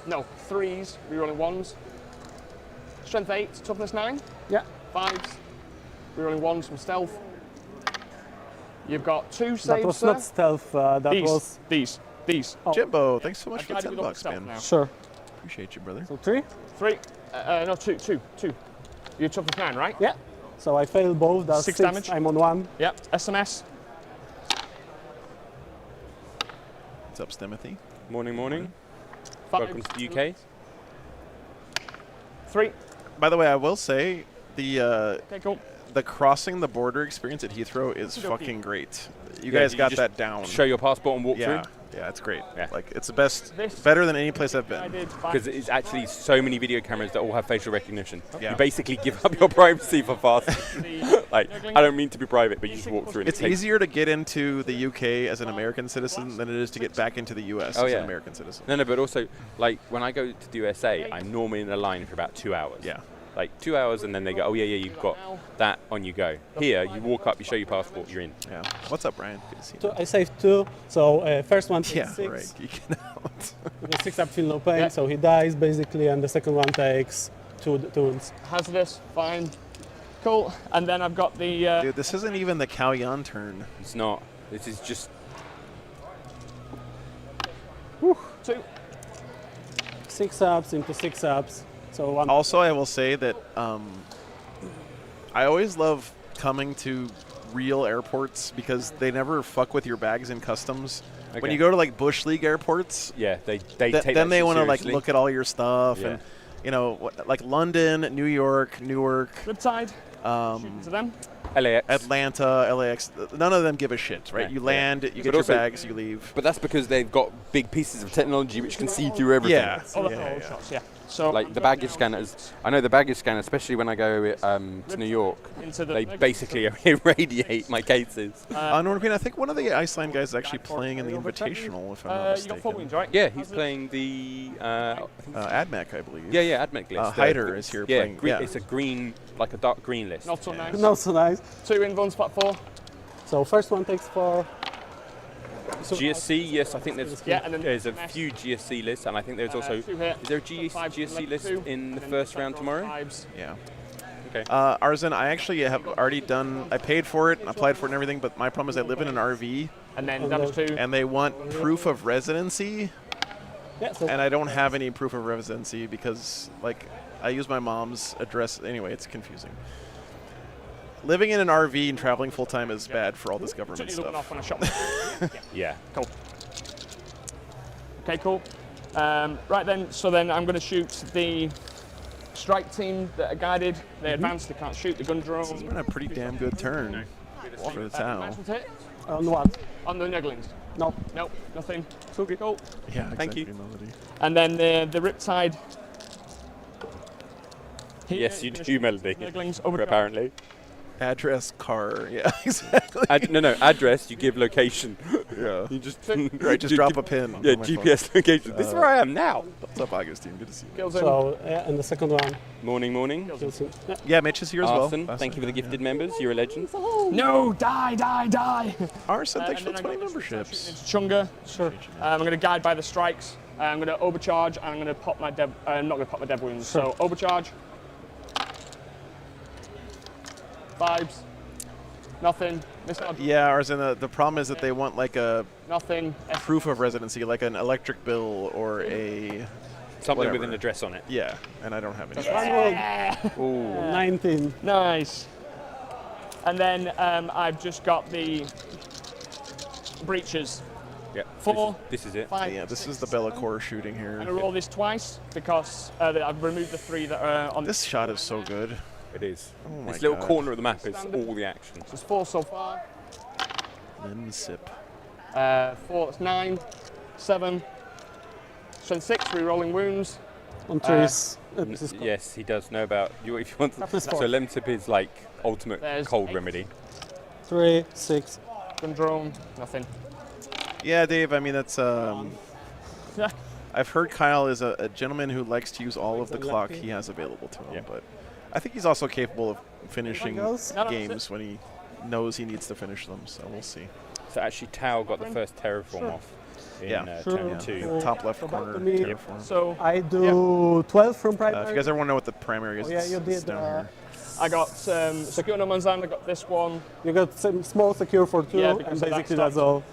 No, 3s, rerolling 1s. Strength 8, toughness 9. Yeah. 5s, rerolling 1s from stealth. You've got 2 saves, That was sir. not stealth. That was. These. Oh. Jimbo, thanks so much I've for guided 10 you with bucks, stealth man. now. Sure. Appreciate you, brother. So 3. 3. No, 2. You're toughness 9, right? Yeah. So I failed both. That's 6 damage. I'm on 1. Yep. SMS. What's up, Stemothy? Morning, morning. 5. Welcome to the UK. 3. By the way, I will say Okay, cool. the crossing the border experience at Heathrow is Okey-dokey. fucking great. You Yeah, guys you got just that down. Show your passport and walk Yeah, through. yeah, it's great. Yeah. Like it's the best, This better than any place I've I been. did Because it's actually so many video cameras that all have facial recognition. Yeah. You basically give up your privacy for fast. the Like, I don't mean to be private, but you just walk through and It's it takes easier to get into the UK as an American citizen than it is to get back into the US Oh, as yeah. an American citizen. No, but also, like, when I go to the USA, I'm normally in a line for about 2 hours. Yeah. Like, 2 hours, and then they go, oh, yeah, you've got that, on you go. Here, you walk up, you show your passport, you're in. Yeah. What's up, Brian? Good to see you. I saved 2. So first one takes Yeah, 6. right. Geeking out. With 6 up, feel no pain. Yeah. So he dies basically, and the second one takes 2 wounds. hazardous. Fine. Cool. And then I've got the. Dude, this isn't even the Cao Yan turn. It's not. This is just 2. 6 ups into 6 ups. So 1. Also, I will say that I always love coming to real airports because they never fuck with your bags in customs. When Okay. you go to like Bush League airports, yeah. They take then that they shit want to like seriously. look at all your stuff Yeah. and you know like London, New York, Newark, Riptide. Shooting to them. LAX. Atlanta, LAX. None of them give a shit, right? Yeah. You land, you But get your also- bags, you leave. But that's because they've got big pieces of technology which can see through everything. Yeah. Oh, the Yeah, whole yeah. shots, yeah. So Like the baggage scanners. I know the baggage scanner, especially when I go to New York, into the they basically irradiate my cases. Norman Queen, I think one of the Iceland guys is actually playing in the Invitational, if I'm not you got 4 wounds, mistaken. right? Yeah, he's playing the. Admech, I believe. Yeah, Admech list. Heiðar is here yeah, playing. green, Yeah. it's a green, like a dark green list. Not so nice. Not so nice. 2 invuns, flat 4. So first one takes 4. So GSC, yes, I think Yeah, and then there's a Mesh. few GSC lists, and I think there's also. 2 here. Is there a GSC list in the first round tomorrow? Yeah. Okay. Arzen, I actually have already done, I paid for it, applied for it and everything, but my problem is I live in an RV And then damage 2. and they want proof of residency, yeah, so and I don't have any proof of residency because, like, I use my mom's address. Anyway, it's confusing. Living in an RV and traveling full time is bad for all this government You're looking stuff. off on a shot. Yeah. Cool. Okay, cool. Right then, so then I'm going to shoot the strike team that are guided. They advance, they can't shoot the gun drone. This has been a pretty damn good turn for the town. Advancement hit on what? on the Neglings. No. Nope, nothing. Cool. Yeah, Thank you. exactly, Melody. And then the Riptide. Here, Yes, you gonna do, shoot Melody. Neglings over Apparently. Address, car. Yeah, exactly. No, address, you give location. Yeah. You just. Right, just drop a pin. Yeah, on my GPS location. This is where I am now. phone. What's up, Augustine? Good to see you. Kills him. So and the second one. Morning. kills him. Yeah. Yeah, Mitch is here as well. Arson, thank you for the gifted members. You're a legend. No, die. Arson, And thanks for then the I'm 20 gonna memberships. into Chunga. Sure. I'm going to guide by the strikes. I'm going to overcharge and I'm going to pop my deb. I'm not going to pop my deb wounds. So overcharge. 5s. Nothing. Missed out. Yeah, Arson, the problem is that they want like a Nothing. proof of residency, like an electric bill or a Something with Whatever. an address on it. yeah, and I don't have any. Ooh. 19. Nice. And then I've just got the breaches. Yeah. 4, This is it. 5. Yeah, this is the Bellicor shooting here. I'm going to roll this twice because I've removed the 3 that are on This shot is so good. It is. Oh my This little God. corner of the map is all the action. There's 4 so far. Lemon sip. 4, that's 9. 7. Strength 6, re-rolling wounds. On trees. This is Yes, he does know about you. If you want, Toughness so four. Lemtip is like ultimate There's cold 8. remedy. 3, 6. Gun drone, nothing. Yeah, Dave. I mean, that's. I've heard Kyle is a gentleman who likes to use all of the clock he has available to him, Yeah. but I think he's also capable of finishing goes. games when he knows he needs to finish them. So we'll see. So actually, Tau got the first terraform off in Yeah. turn Sure. 2. Top left So back corner to me. terraform. So I do 12 from primary. If you guys ever want to know what the primary is, Oh, yeah, you it's did, down here. I got secure no man's land. I got this one. You got some small secure for 2, Yeah, and because of that basically stuff. that's all.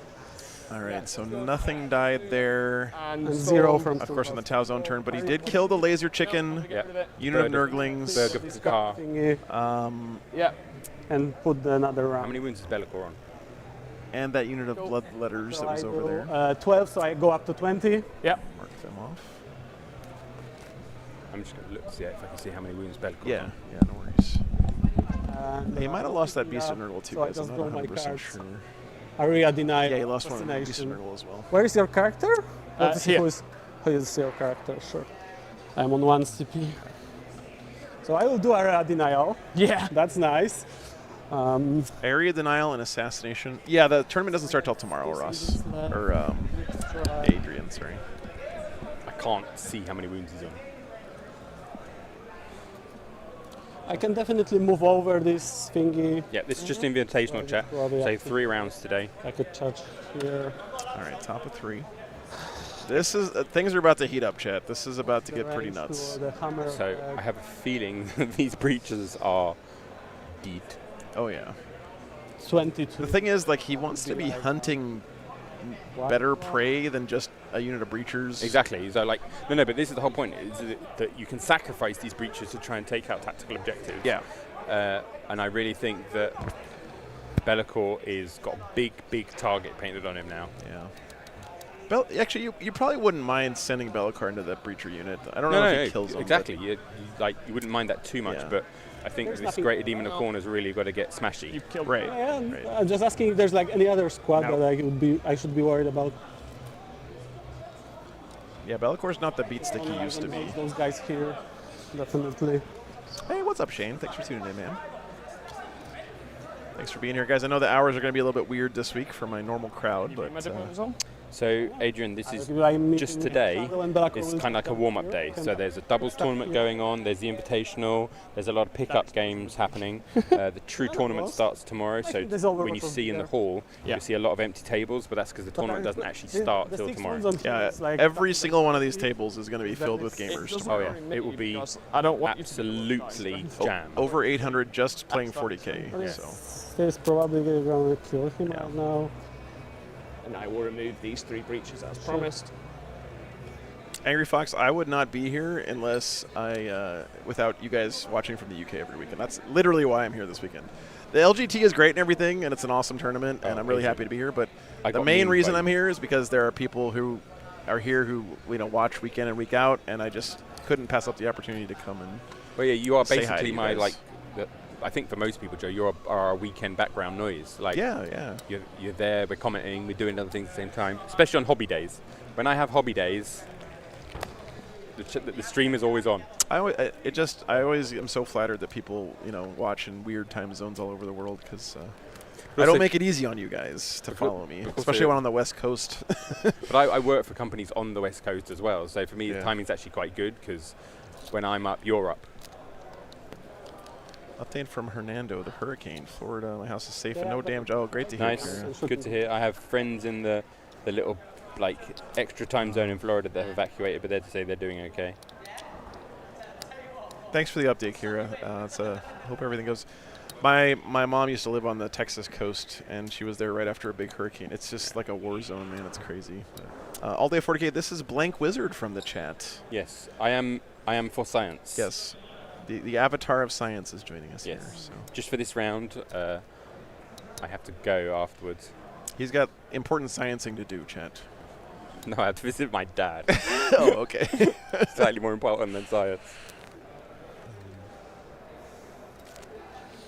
All right, so nothing died there. And, And so 0 from Of course, on the Tau zone turn, but he did kill the laser chicken. Yeah. Unit of Bird of- Nurglings. Bird of the car. Yeah. And put another round. How many wounds is Be'lakor on? And that unit of bloodletters So that was I over do, there. 12, so I go up to 20. Yeah. Mark them off. I'm just going to look to see if I can see how many wounds Be'lakor Yeah, on. yeah, no worries. And He might have lost that Beast of yeah, Nurgle too, so I guys. I'm just not draw my 100% cards. sure. Area deny. Yeah, he lost one of the Beast of assassination. Nurgle as well. Where is your character? Let's see here. who is your character, sure. I'm on 1 CP. So I will do area denial. Yeah. That's nice. Area denial and assassination. Yeah, the tournament doesn't start till tomorrow, Ross. Or Adrian, sorry. I can't see how many wounds he's on. I can definitely move over this thingy. Yeah, this is just invitational chat. Probably So have to- 3 rounds today. I could touch here. All right, top of 3. This is things are about to heat up, chat. This is about to The get pretty range to nuts. the hammer So attack. I have a feeling that these breaches are deed. Oh yeah. 22. The thing is, like, he wants to be hunting better prey than just a unit of breachers. Exactly. So like, no, but this is the whole point: is that you can sacrifice these breaches to try and take out tactical objectives. Yeah. And I really think that Be'lakor is got a big target painted on him now. Yeah. Actually, you probably wouldn't mind sending Be'lakor into that breacher unit. I don't know No, if he kills him. exactly. You wouldn't mind that too much, Yeah. but I think There's this nothing- Greater Demon of Corner's really got to get smashy. You killed Right. Yeah, and right. I'm just asking if there's like any other squad No. that I should be worried about. Yeah, Bellacor's not the beat stick he used to be. Those guys here, definitely. Hey, what's up, Shane? Thanks for tuning in, man. Thanks for being here, guys. I know the hours are going to be a little bit weird this week for my normal crowd, but So, Adrian, this is I'm just meeting today. Shadow and Be'lakor It's will kind of like a come warm-up here. day. Can So there's a doubles start tournament here. going on. There's the Invitational. There's a lot of pickup games happening. The true tournament starts tomorrow. So think there's over when you from see in the there. hall, Yeah. you see a lot of empty tables, but that's because the tournament doesn't actually start till tomorrow. yeah, every single one of these tables is going to be filled with gamers tomorrow. Oh yeah, it will be I don't want absolutely jammed. Over 800 just playing 40k. Yeah. So There's probably going to kill him right now. And I will remove these 3 breaches as promised. Angry Fox, I would not be here unless without you guys watching from the UK every weekend. That's literally why I'm here this weekend. The LGT is great and everything, and it's an awesome tournament, and I'm really happy to be here. But I the got main memed reason by I'm here is because there are people who are here who watch week in and week out, and I just couldn't pass up the opportunity to come and. Well, yeah, you are Say hi to basically you my guys. I think for most people, Joe, you're our weekend background noise. Like, Yeah. you're there, we're commenting, we're doing other things at the same time, especially on hobby days. When I have hobby days, the stream is always on. I always am so flattered that people watch in weird time zones all over the world because I don't make it easy on you guys to follow me, especially when on the West Coast. But I work for companies on the West Coast as well, so for me the Yeah. timing's actually quite good because when I'm up, you're up. Update from Hernando, the hurricane. Florida, my house is safe and Yeah, no but- damage. Oh, great to hear. Nice, Kira. good to hear. I have friends in the little extra time zone in Florida that have evacuated, but they're to say they're doing okay. Thanks for the update, Kira. Hope everything goes. My mom used to live on the Texas coast, and she was there right after a big hurricane. It's just like a war zone, man. It's crazy. But, all day 40k. This is Blank Wizard from the chat. Yes, I am for science. Yes, the avatar of science is joining us Yes. here. So Just for this round, I have to go afterwards. he's got important sciencing to do, chat. No, I have to visit my dad. Oh, okay. Slightly more important than science.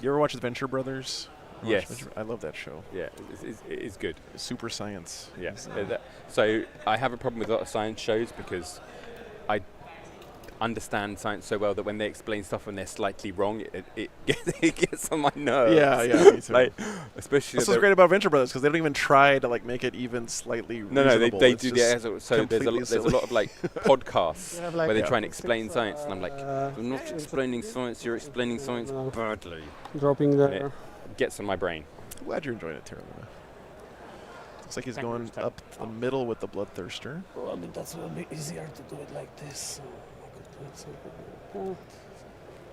You ever watch Adventure Brothers? Yes. I love that show. Yeah, it is good. Super science. Yeah. So I have a problem with a lot of science shows because understand science so well that when they explain stuff and they're slightly wrong, it gets on my nerves. Yeah, me too. Like, especially That's what's great about Venture Brothers, because they don't even try to like make it even slightly reasonable. they It's do just so there's a lot of like podcasts You have, like, where they yeah. try and explain science, and I'm like, you're not explaining science, you're explaining science No. badly. Dropping And it there. gets on my brain. Glad you're enjoying it, terribly. Looks like he's Thank you, going Steph. up the middle with the Bloodthirster. Probably that will be easier to do it like this. So I could do it something like that.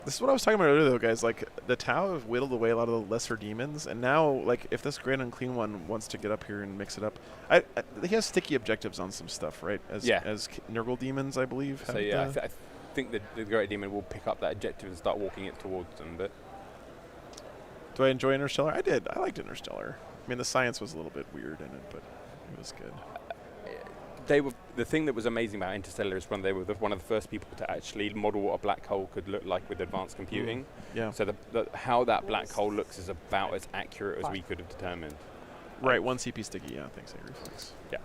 This is what I was talking about earlier, though, guys. Like, the Tau have whittled away a lot of the lesser demons, and now, like, if this Grand Unclean one wants to get up here and mix it up, he has sticky objectives on some stuff, right? As Nurgle demons, I believe. So have yeah, the- I think the Great Demon will pick up that objective and start walking it towards them. But Do I enjoy Interstellar? I did. I liked Interstellar. I mean, the science was a little bit weird in it, but it was good. the thing that was amazing about Interstellar is when they were one of the first people to actually model what a black hole could look like with advanced computing. Yeah. So how that black hole looks is about as accurate as we could have determined. Right, one CP sticky, yeah, thanks, A reflex. Yeah.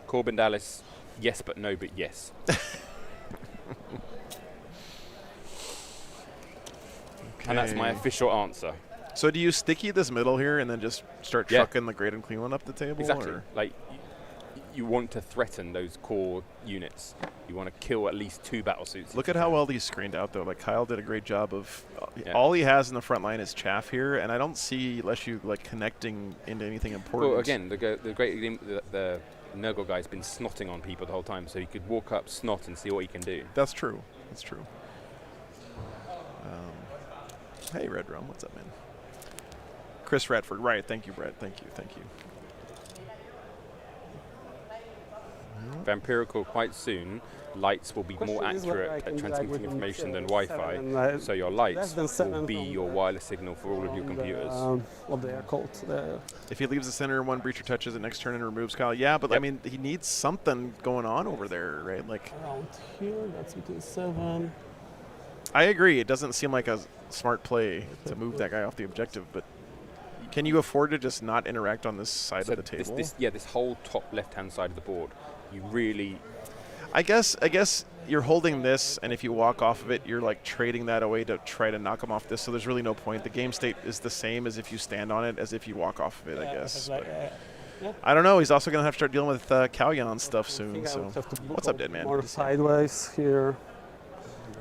Corbin Dallas, yes but no but yes. And that's my Okay. official answer. So do you sticky this middle here and then just start Yeah. chucking the Great and Clean one up the table? Exactly. Or? Like, you want to threaten those core units. You want to kill at least 2 battle suits. Look at how well these screened out, though. Like, Kyle did a great job of... Yeah. All he has in the front line is chaff here, and I don't see Lesiu, like, connecting into anything important. Well, again, the Nurgle guy's been snotting on people the whole time, so he could walk up, snot, and see what he can do. That's true. That's true. Hey, Red Rum. What's up, man? Chris Radford. Right. Thank you, Brett. Thank you. Thank you. Vampirical, quite soon, lights will be more Question is whether I accurate can at drag transmitting within information than 7 Wi-Fi, and, so your less lights than 7 will be from your the- wireless signal for all of your from computers. what they are called. If he leaves the center, one breacher touches it next turn and removes Kyle. Yeah, but I Yep. mean, he needs something going on over there, right? Like, Around here, that's within 7. I agree. It doesn't seem like a smart play to move that guy off the objective, but can you afford to just not interact on this side So of the table? this whole top left-hand side of the board, you really... I guess you're holding this, and if you walk off of it, you're like trading that away to try to knock him off this. So there's really no point. The game state is the same as if you stand on it, as if you walk off of it. I guess. But I don't know. He's also gonna have to start dealing with Kalyan stuff soon. So what's up, Dead Man? More sideways here.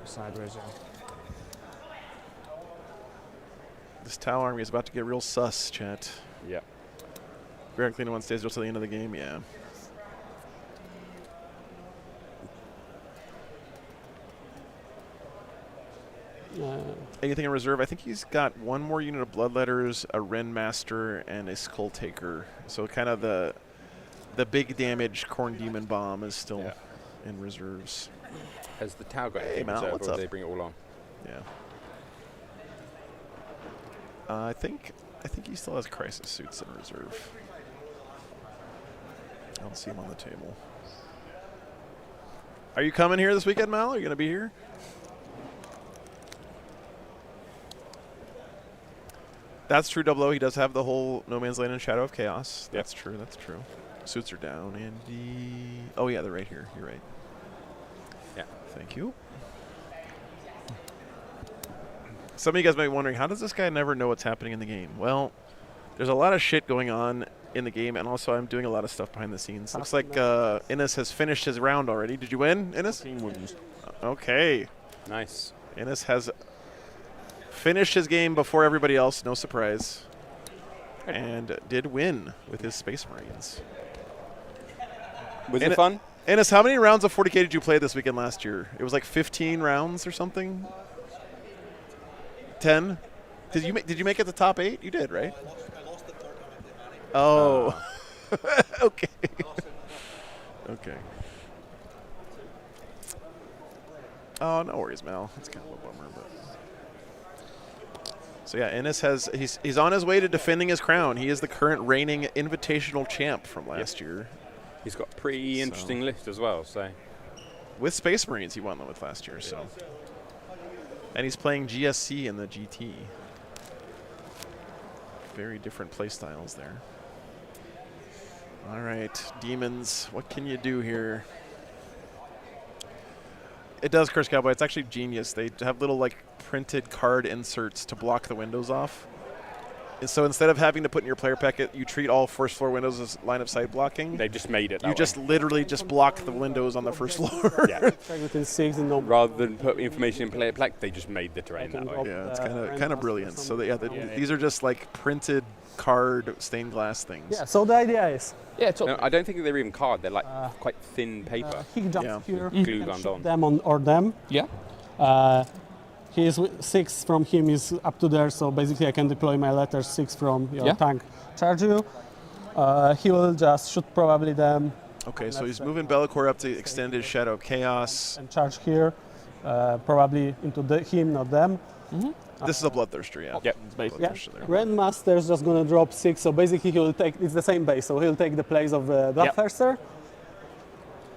Sideways, yeah. This Tau army is about to get real sus, chat. Yeah. Grand Cleaner one stays till the end of the game. Yeah. Anything in reserve? I think he's got one more unit of Bloodletters, a Ren Master, and a Skull Taker. So kind of the big damage Corn Demon Bomb is still in reserves. Has the Tau got Hey, anything Mal, reserved, what's or up? do they bring it all on? Yeah. I think he still has Crisis Suits in reserve. I don't see him on the table. Are you coming here this weekend, Mal? Are you going to be here? That's true, Double O. He does have the whole No Man's Land and Shadow of Chaos. Yep. That's true. That's true. Suits are down, Andy. Oh yeah, they're right here. You're right. Yeah. Thank you. Some of you guys might be wondering, how does this guy never know what's happening in the game? Well, there's a lot of shit going on in the game, and also I'm doing a lot of stuff behind the scenes. Looks like Innes has finished his round already. Did you win, Innes? Team wins. Okay. Nice. Innes has finished his game before everybody else, no surprise, and did win with his Space Marines. Was And it fun? Innes, how many rounds of 40K did you play this weekend last year? It was like 15 rounds or something? 10? Did you make it the top 8? You did, right? I lost the third one at the Atlantic. Oh. Okay. Okay. Oh, no worries, Mal. It's kind of a bummer, but. So yeah, Innes he's on his way to defending his crown. He is the current reigning Invitational champ from last year. He's got a pretty interesting list as well, so... With Space Marines, he won them with last year, so. And he's playing GSC in the GT. Very different play styles there. All right, Demons, what can you do here? It does, Curse Cowboy. It's actually genius. They have little like printed card inserts to block the windows off. And so instead of having to put in your player packet, you treat all first floor windows as line of sight blocking. They just made it that You way. just literally just block the windows on the first floor. Yeah. Check within 6 and no. Rather than put information in player pack, they just made the terrain that way. Yeah, it's kind of brilliant. So these are just like printed card stained glass things. Yeah. So the idea is Yeah, it's No, I don't think they're even card. They're like quite thin paper. he jumps Yeah. here. Glue you can gunned shoot on. them or them. Yeah. He is 6 from him is up to there, so basically I can deploy my letters 6 from your Yeah. tank. Charge you. He will just shoot probably them Okay, so he's moving Be'lakor up to extend his Shadow of Chaos. and charge here, probably into him, not them. This is a Bloodthirster, yeah. Yep. Yeah. Bloodthirster there. Grandmaster's just gonna drop 6, so basically he will take. It's the same base, so he'll take the place of Bloodthirster.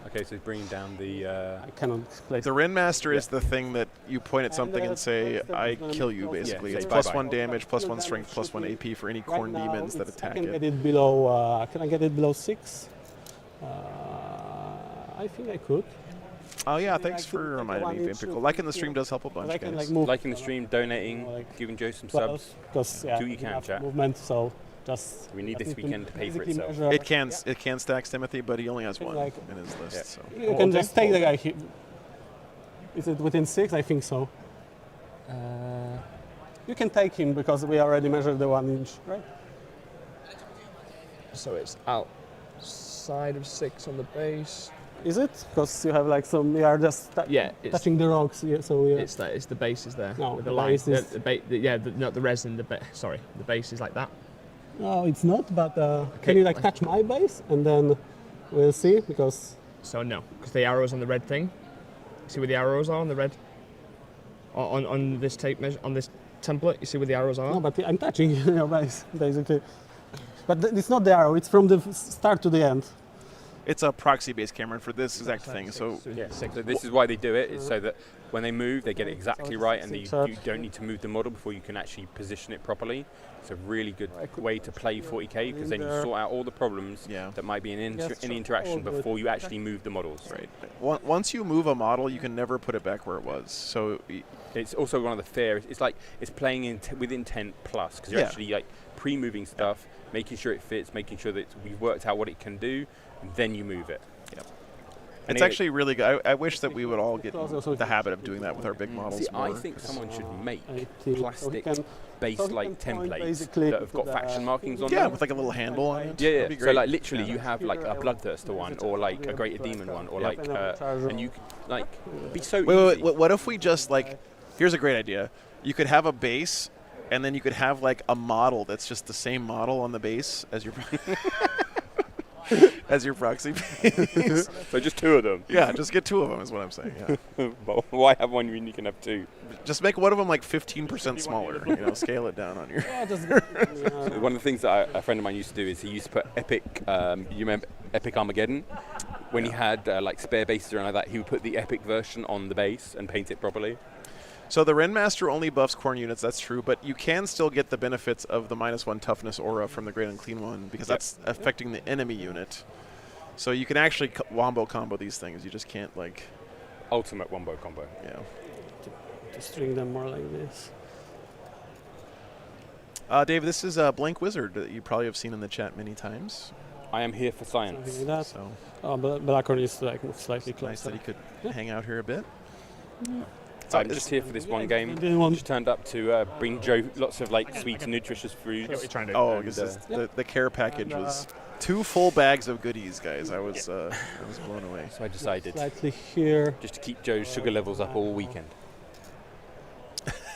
Okay, so he's bringing down the. I cannot place. The Ringmaster is the thing that you point at something and say, I kill you, basically. Yeah, It's say plus bye-bye. 1 damage, plus 1 strength, plus 1 AP for any Khorne Right now, demons that I attack can get it. it below. Can I get it below 6? I think I could. Oh yeah, Something thanks like for like a reminding me, 1-inch Vampirical. Liking the stream does help a But I bunch, can guys. like move. Liking the stream, donating, like giving Joe some 12, subs. because Do you can, enough chat. movement. So just. We need just this weekend to pay for basically itself. measure- It can stack Timothy, but he only has Think 1 like- in his list. Yeah. So. You can just take the guy here. Is it within 6? I think so. You can take him because we already measured the 1 inch, right? So it's outside of 6 on the base. Is it? Because you have like some. We are just Yeah, it's touching the rocks. Yeah, so we. it's that. It's the base is there No, with the the line. base is- Not the resin. Sorry, the base is like that. No, it's not. But Okay, can you like touch my base and then we'll see because. So no, because the arrows on the red thing. See where the arrows are on the red. On this tape measure on this template, you see where the arrows are. No, but I'm touching your base basically. But it's not the arrow. It's from the start to the end. It's a proxy-based camera for this exact thing. So Yeah. So this is why they do it. Is so that when they move, they get it exactly right, and you don't need to move the model before you can actually position it properly. It's a really good way to play 40k because then you sort out all the problems Yeah. that might be in Yes, any sure. interaction All good. before you actually move the models. right. Once you move a model, you can never put it back where it was. So It's also one of the fair. It's like it's playing with intent plus because you're Yeah. actually like pre-moving stuff, making sure it fits, making sure that we've worked out what it can do, and then you move it. it's actually really good. I wish that we would all get the habit of doing that with our big models See, I more. think someone should make 18. So he plastic can- based so he like can point templates basically that have got to faction the- markings on Yeah, them. with like a little handle on it. Yeah, That'd be yeah. So great. like literally, you have like a bloodthirster one, or like a greater demon one, or like, and you could like be so easy. Wait, what if we just like? Here's a great idea. You could have a base, and then you could have like a model that's just the same model on the base as your as your proxy base. So just 2 of them. Yeah, just get 2 of them is what I'm saying. Yeah. But why have one when you can have 2? Just make one of them like 15% smaller. You know, scale it down on your. Yeah, just. One of the things that a friend of mine used to do is he used to put epic. You remember Epic Armageddon? When he had like spare bases or anything like that, he would put the epic version on the base and paint it properly. So the Ringmaster only buffs Khorne units, that's true, but you can still get the benefits of the -1 toughness aura from the Great Unclean One because that's affecting the enemy unit. So you can actually wombo combo these things. You just can't like, Ultimate wombo combo. yeah. To string them more like this. Dave, this is a Blank Wizard that you probably have seen in the chat many times. I am here for science. Something like that. So Oh, Blackhorn is like slightly it's nice that closer. he could hang out here a bit. So I'm just here for this one game. Didn't want- Just turned up to bring Joe lots of like sweet and nutritious foods. Oh, And, this is the care package was 2 full bags of goodies, guys. I was blown away. So I decided Slightly here. just to keep Joe's sugar levels up all weekend.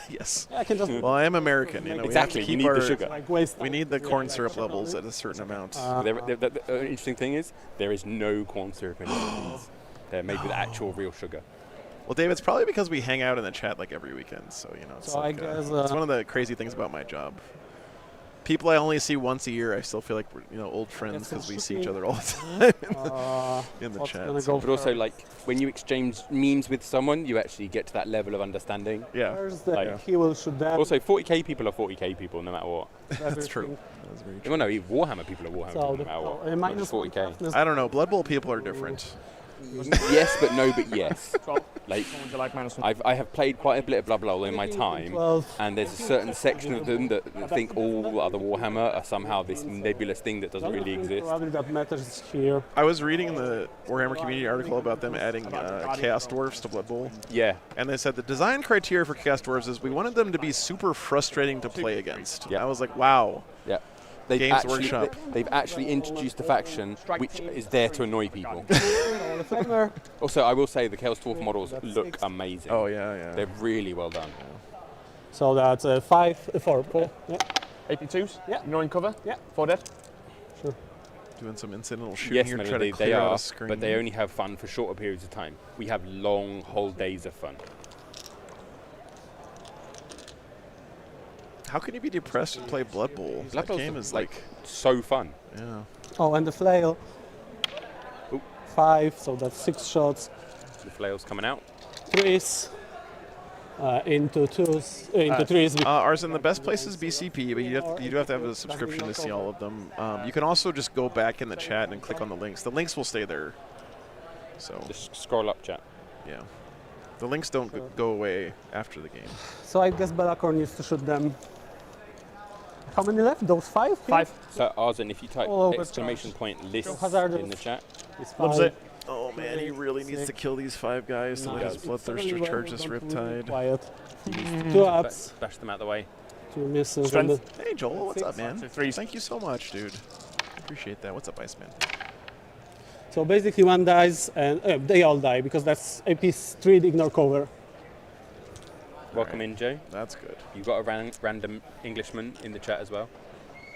Yes. I can just Well, I am American. You know, Exactly, We have to you keep need the our- sugar. like waste. We need the corn syrup levels at a certain amount. The interesting thing is there is no corn syrup in these. They're made with actual real sugar. Well, Dave, it's probably because we hang out in the chat like every weekend. So you know, it's, So I like, guess, it's one of the crazy things about my job. people I only see once a year, I still feel like we're old friends because we see each other all the time in the chat. But also, like, when you exchange memes with someone, you actually get to that level of understanding. Yeah. He will shoot that. Also, 40k people are 40k people, no matter what. That's true. That's very true. Well, no, Warhammer people are Warhammer people, no matter what. Not minus just 40k. I don't know. Blood Bowl people are different. Yes, but no, but yes. Like, Would you like -1? I have played quite a bit of Blood Bowl in my time, and there's a certain section of them that think all other Warhammer are somehow this nebulous thing that doesn't really exist. That matters here. I was reading in the Warhammer community article about them adding Chaos Dwarfs to Blood Bowl. Yeah. And they said the design criteria for Chaos Dwarves is we wanted them to be super frustrating to play against. Yeah. I was like, wow. Yeah. Games Workshop. They've actually introduced a faction which is there to annoy people. Flamer. Also, I will say the Chaos Dwarf models look amazing. Oh, yeah. They're really well done. So that's 4. Yeah. AP2s? Yeah. Ignoring cover? Yeah. 4 dead? Sure. Doing some incidental shooting Yes, here, trying Melody, to they clear out are, a screen. but they only have fun for shorter periods of time. We have long, whole days of fun. How can you be depressed and play Blood Bowl? Blood That Bowl's game is like so fun. Yeah. Oh, and the flail. Oop. 5, so that's 6 shots. The flail's coming out. 3s. Into 2s. Into 3s. Arsen, the best place is BCP, but you do have to have a subscription to see all of them. You can also just go back in the chat and click on the links. The links will stay there. So Just scroll up, chat. yeah, the links don't go away after the game. So I guess Belacor needs to shoot them. How many left? Those 5? 5. So, Arzen, if you type All over exclamation point list hazardous. in the chat. It's Loves 5. it. Oh man, he really needs to kill these 5 guys to let his Bloodthirster charge this Riptide. Quiet. 2 ups, Bash them out the way. 2 misses. Strength. Hey Joel, what's up, man? 3s. Thank you so much, dude. Appreciate that. What's up, Iceman? So basically one dies and they all die because that's AP3 ignore cover. Welcome in, Joe. That's good. You've got a random Englishman in the chat as well.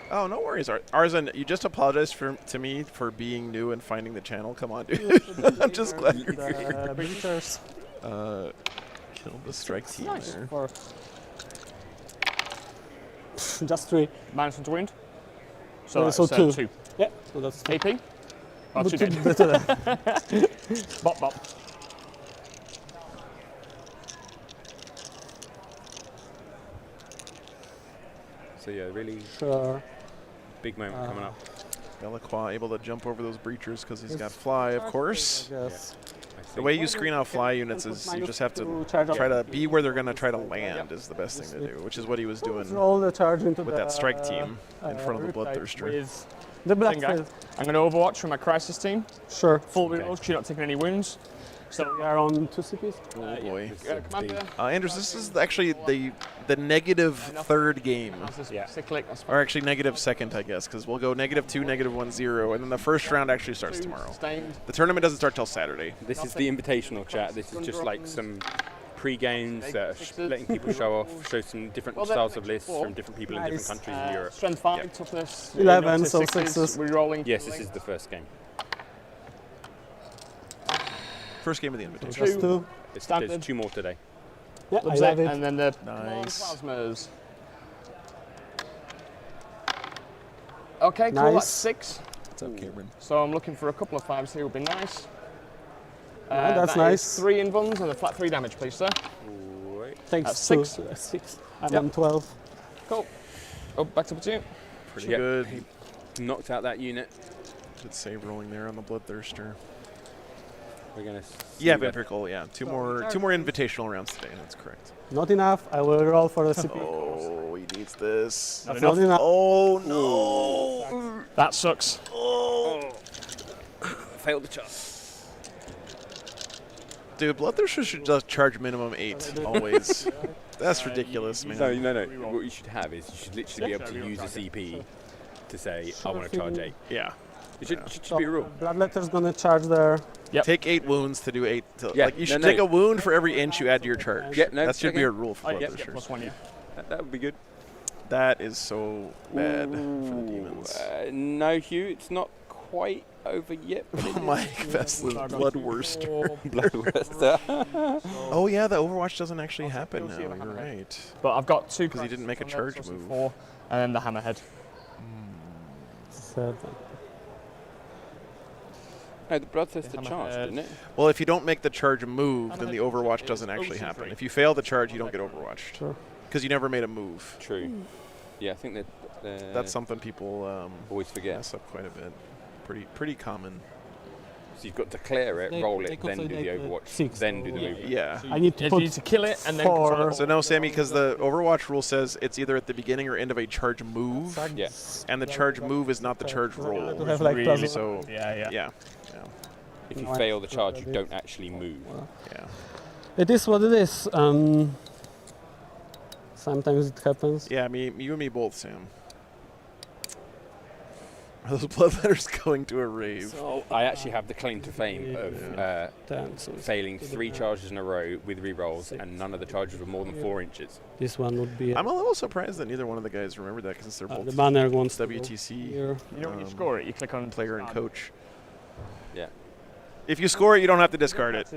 Oh, no worries. Arzen, you just apologized to me for being new and finding the channel. Come on, dude. I'm just glad you're here. Breachers. Kill the strike team there. For just 3. -1 to wound. So, So that's, 2. Yeah, so that's 2. AP? Oh, 2 dead. Bop, bop. So yeah, really Sure. big moment coming up. Delacroix able to jump over those breachers because he's got fly, of course. Yes. The way you screen out fly units is you just have to try to be where they're going to try to land is the best thing to do, which is what he was doing Roll the charge into with that strike team in front of the Riptide Bloodthirster. With The black Finger. field. I'm going to Overwatch from my Crisis team. Sure. Full rerolls because you're not taking any wounds. So we are on 2 CPs. Oh boy. Commander. Andrews, this is actually the negative third game. Yeah. Cyclic. Or actually negative second, I guess, because we'll go -2, -1-0, and then the first round actually starts tomorrow. Stained. The tournament doesn't start till Saturday. This is the invitational chat. This is just like some pre-games, letting people show some different styles of lists from different people in different countries in Europe. Strength 5, toughness 11, so 6s. 6s. Rerolling. Yes, this is the first game. First game of the invitation. Just 2. Standard. There's 2 more today. Yeah, I Loves love it. it. And then the Nice. plasmas. Okay, cool. Nice. That's 6. What's up, Cameron? So I'm looking for a couple of 5s here. Would be nice. Yeah, that's that nice. is 3 invuns and a flat 3 damage, please, sir. Thanks. That's 6. 6. I'm Yep. on 12. Cool. Oh, back to platoon. Pretty Yep. good. Knocked out that unit. Good save rolling there on the Bloodthirster. We're gonna. Yeah, Vampirical, yeah. Two more invitational rounds today, that's correct. Not enough. I will roll for the CP. Oh, he needs this. Not Not enough. Oh no! That sucks. Failed the charge. Dude, Bloodthirster should just charge minimum 8, always. That's ridiculous, man. No. What you should have is you should literally be able to use a CP to say, I want to charge 8. Yeah. It should be a rule. Bloodletter's gonna charge there. Yep. Take 8 wounds to do 8. Yeah, Like, you should no. take a wound for every inch you add to your charge. Yeah, no, that should be okay. a rule for Yeah, Bloodthirsters. +1, yeah. That would be good. That is so bad for the demons. No, Hugh, it's not quite over yet. But Oh my, that's the Bloodwurster. Bloodworster. Oh yeah, the Overwatch doesn't actually happen now. You're right. But I've got 2 Because he didn't make a charge move. 4, and then the hammerhead. 7. No, the bloodthirster charged, didn't it? Well, if you don't make the charge move, then the overwatch doesn't actually happen. If you fail the charge, you don't get overwatched. Sure. Because you never made a move. True. Yeah, I think that That's something people always forget. mess up quite a bit. Pretty common. So you've got to declare it, roll it, then do the overwatch, 6, then do the movement. Yeah. I need to You put need to kill it and then 4. So no, Sammy, because the Overwatch rule says it's either at the beginning or end of a charge move, Yeah. and the charge move is not the charge roll. To have like Really? plus So Yeah. If you No, I fail the think charge, I you did. don't actually move. Yeah. It is what it is. Sometimes it happens. Yeah, you and me both, Sam. Are those bloodletters going to a rave? So I actually have the claim to fame of 10, so it's failing 3 charges in a row with rerolls, and none of the charges were more than 4 inches. this one would be. I'm a little surprised that neither one of the guys remembered that because they're the both banner wants to go WTC here. You know when you Um, score it, you click on player and start. coach. Yeah. If you score it, you don't have to discard it.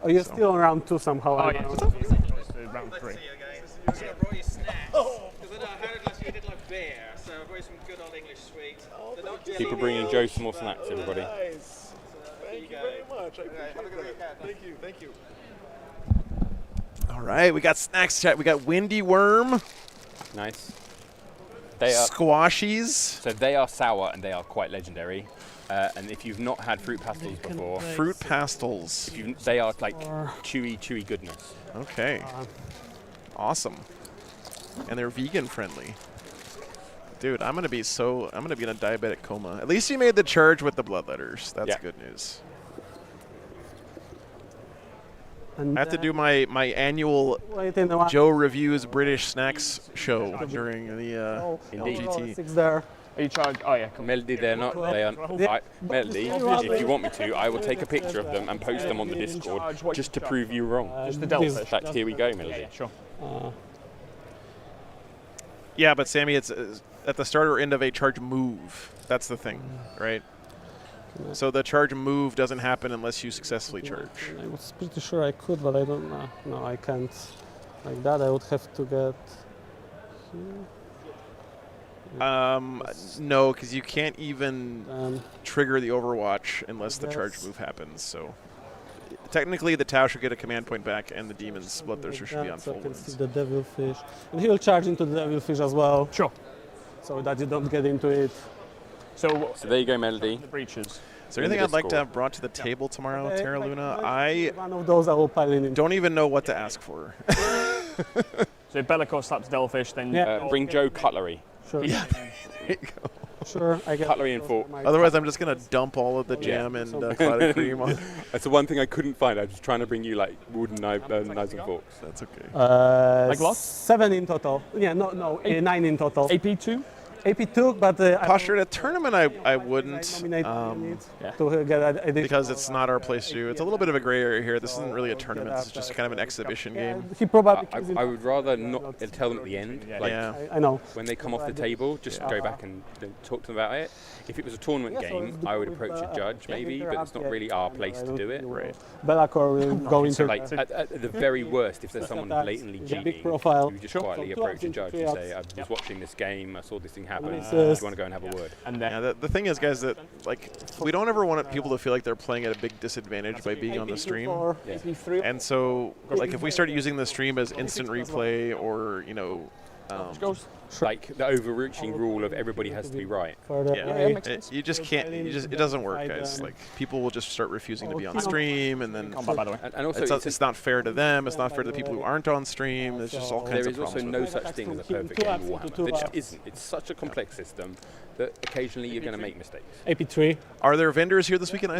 Oh, you're So. still on round 2 somehow. Oh I yeah, don't know. it's round 3. Because I brought you snacks. Because I know I heard last year you did like beer, so I brought you some good old English sweets. They're not jelly Keep bringing beans. Joe some more snacks, everybody. Nice. There you go. much. I Right, have a good weekend. Thank you. All right, we got snacks chat. We got Windy Worm, Nice. They are Squashies. so they are sour and they are quite legendary. And if you've not had fruit pastels before, Fruit pastels. they are like chewy goodness. Okay. Awesome. And they're vegan friendly. Dude, I'm gonna be in a diabetic coma. At least you made the charge with the bloodletters. That's Yeah. good news. And I have to then do my annual wait in the one. Joe Reviews British Snacks show during the Oh, Indeed. LGT. 6 there. Are you charged? Oh yeah, come on. Melody, they're not. They are. Melody, if you want me to, I will take a picture of them and post them on the Discord just to prove you wrong. Just the This- Delphish. Fact, here we go, Melody. Yeah, sure. Yeah, but Sammy, it's at the start or end of a charge move. That's the thing, right? So the charge move doesn't happen unless you successfully charge. I was pretty sure I could, but I don't know. No, I can't. Like that, I would have to get. No, because you can't even Um, trigger the Overwatch unless the charge Yes. move happens. So technically, the Tau should get a command point back, and the Demon's Bloodthirster should be on so full I can see wounds. the Devilfish, and he will charge into the Devilfish as well, Sure. so that you don't get into it. So So there you go, Melody. the breaches. Is there in the anything I'd like to Discord. have brought to the table tomorrow, Okay, Terra like- Luna? like I one of those I will pile in. don't even know what to ask for. So if Bellicor slaps Delphish, then Yeah. Bring Joe cutlery. Sure. Yeah, there you go. Sure. I get Cutlery and fork. Otherwise, I'm just gonna dump all of the jam and clotted cream on. That's the one thing I couldn't find. I was trying to bring you like wooden knives and forks. That's okay. Like lots? 7 in total. Yeah, no, 9 in total. AP2. AP2, but Posture at a tournament, I wouldn't. to get Because it's not our place to do. It's a little bit of a gray area here. This isn't really a tournament. This is just kind of an exhibition game. He probably. I would rather not tell them at the end. Like Yeah. I know. when they come off the table, just go back and talk to them about it. If it was a tournament game, I would approach a judge maybe, but it's not really our place to do it. Right. Belacor will go into So like at the very worst, if there's someone blatantly Yeah, big cheating, profile. you just Sure. quietly So approach a 2 judge ups and into say, I was watching this game, I saw this thing happen. This Do you is- want to go and have a word? And Yeah, then the thing is, guys, that like we don't ever want people to feel like they're playing at a big disadvantage by being on the stream. AP3. And so, like, if we start using the stream as instant replay, or goes. Like the overreaching rule of everybody has to be right. you just can't. It doesn't work, guys. Like, people will just start refusing to be on stream, and then Combat, by the way. And also, it's not fair to them. It's not fair to the people who aren't on stream. There's just all kinds there of is also problems. no with it. such thing as a perfect game of Warhammer. There just isn't. It's such a complex system that occasionally you're going to make mistakes. AP3. Are there vendors here this weekend?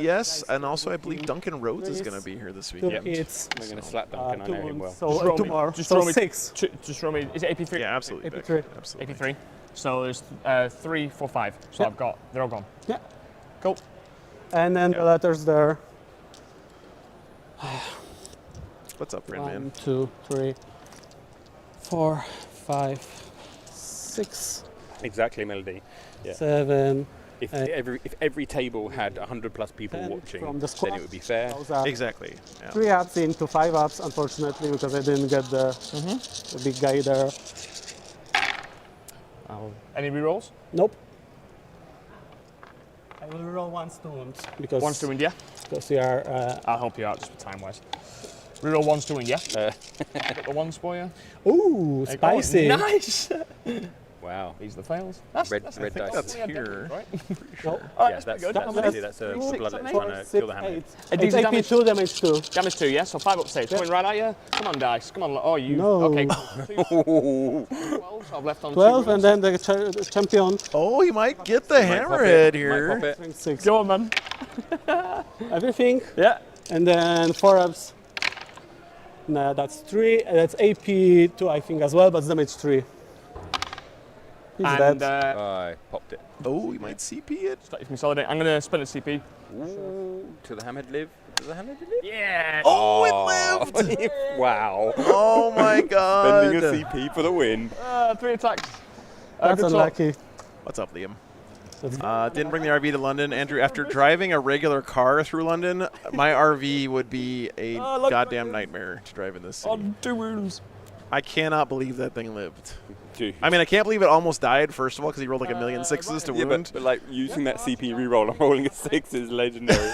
Yes, and also I believe Duncan Rhodes is going to be here this weekend. It's We're going to slap Duncan. I know him well. so roll 2 me. more. Just So roll me. 6. Just roll me. Is it AP3? Yeah, absolutely. Beck. AP3. Absolutely. AP3. So there's 3, 4, 5. So Yeah. I've got. They're all gone. Yeah. Cool. And then Yeah. the letters there. What's up, friend 1, man? 2, 3, 4, 5, 6, Exactly, Melody. Yeah. 7. If every table had 100 plus people 10 watching, from the then it would be fair. Those are Exactly. Yeah. 3 ups into 5 ups, unfortunately, because I didn't get the big guy there. Any rerolls? Nope. I will roll once to wound because Once to win, yeah. because we are. I'll help you out just for time wise. Reroll ones to win, yeah. Got the ones for you. Ooh, There you go. spicy. Nice. Wow. These are the fails. Red I dice. think that's here. Right? No. Oh, Yeah, that's good. easy. That's a Three, bloodlet six, trying to kill the hammer. It's AP 2, damage 2. Damage 2, yeah? So 5 upstage. Coming right at you. Come on, dice. Come on. Oh, you. No. Okay. 12, so I've left on 12, 2 and then the champion. Oh, he might get the hammerhead here. 6. Go on, man. Everything. Yeah. And then 4 ups. No, that's 3. And that's AP 2, I think, as well, but it's damage 3. He's And dead. I popped it. Oh, he might CP it. start you consolidate. I'm going to spend a CP. Ooh, to the hammerhead live. Does the hammerhead live? Yeah. Oh, it lived! Wow. Oh my god. Spending a CP for the win. 3 attacks. That's good unlucky. What's up, Liam? That's Didn't bring the RV to London. Andrew, after driving a regular car through London, my RV would be a look, goddamn nightmare to drive in this city. On 2 wounds. I cannot believe that thing lived. Dude. I mean, I can't believe it almost died, first of all, because he rolled like a million sixes to Yeah, wound. but like using that CP reroll and rolling a 6 is legendary.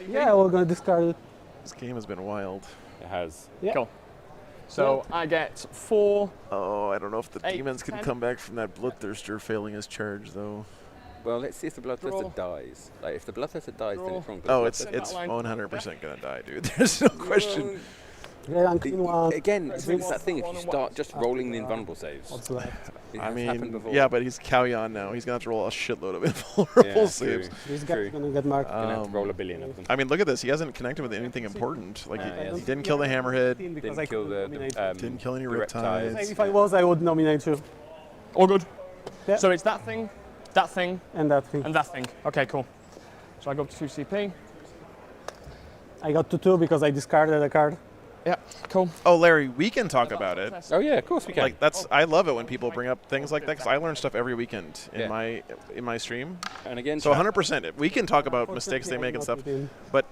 Yeah, we're gonna discard it. This game has been wild. It has. Yeah. Cool. So I get 4. Oh, I don't know if the 8, demons can 10. come back from that bloodthirster failing his charge, though. Well, let's see if the bloodthirster Draw. dies. Like, if the bloodthirster dies, then Draw. it's wrong. Oh, it's Outline. 100% gonna die, dude. There's no question. Yeah, unclean one. Again, it's Drink that thing. If you one start just rolling the invulnerable saves, What's left? it I has happened mean, before. yeah, but he's Kalyan now. He's gonna have to roll a shitload of invulnerable Yeah, saves. true. This True. guy's gonna get marked. You're gonna have to Um, roll a billion of them. I mean, look at this. He hasn't connected with anything important. Like, No, he, he he hasn't. didn't kill the hammerhead. Because Didn't kill the Didn't kill any the riptides. If I was, I would nominate you. All good. Yeah. So it's that thing, And that thing. and that thing. Okay, cool. So I go up to 2 CP. I got to 2 because I discarded a card. Yeah, cool. Oh, Larry, we can talk about it. Oh yeah, of course we can. Like that's, I love it when people bring up things like that because I learn stuff every weekend in Yeah. my stream. and again, So chat, 100%, we can talk about mistakes they make and stuff, but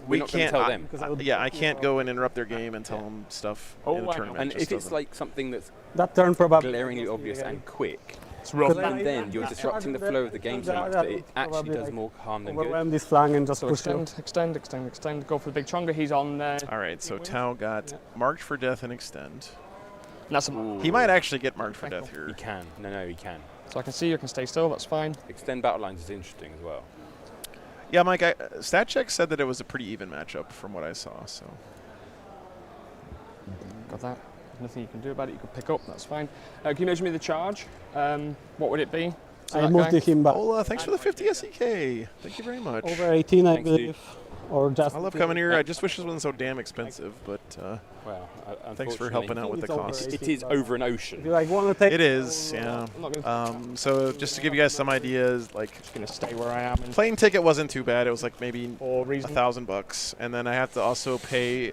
we're we not gonna can't. tell them. Because I would Yeah, I can't go and interrupt their game and tell them stuff Oh, in a I know. tournament. And It just if it's doesn't- like something that's That turn probably. glaringly obvious and quick, It's rough. even then you're disrupting the flow of the game so much that it actually does more harm than good. Overwhelm this flank and just So push you. extend. Go for the big chonga. He's on there. All right, so Tau got marked for death and extend. That's He might actually get marked for death He here. can. No, he can. So I can see you can stay still. That's fine. Extend battle lines is interesting as well. Yeah, Mike, StatCheck said that it was a pretty even matchup from what I saw. So Got that. Nothing you can do about it. You can pick up. That's fine. Can you measure me the charge? What would it be? to I that moved guy? him back. Ola, thanks for the 50 SEK. Thank you very much. Over 18, I Thanks, dude. believe. Or just. I love coming here. I just wish this wasn't so damn expensive, but Well, thanks for unfortunately, helping out with the It's over cost. 18. It is over an If ocean. you like want to take. It is, yeah. I'm not gonna, So just to give you guys some ideas, like just gonna stay where I am and plane ticket wasn't too bad. It was like maybe for reason. $1,000, and then I have to also pay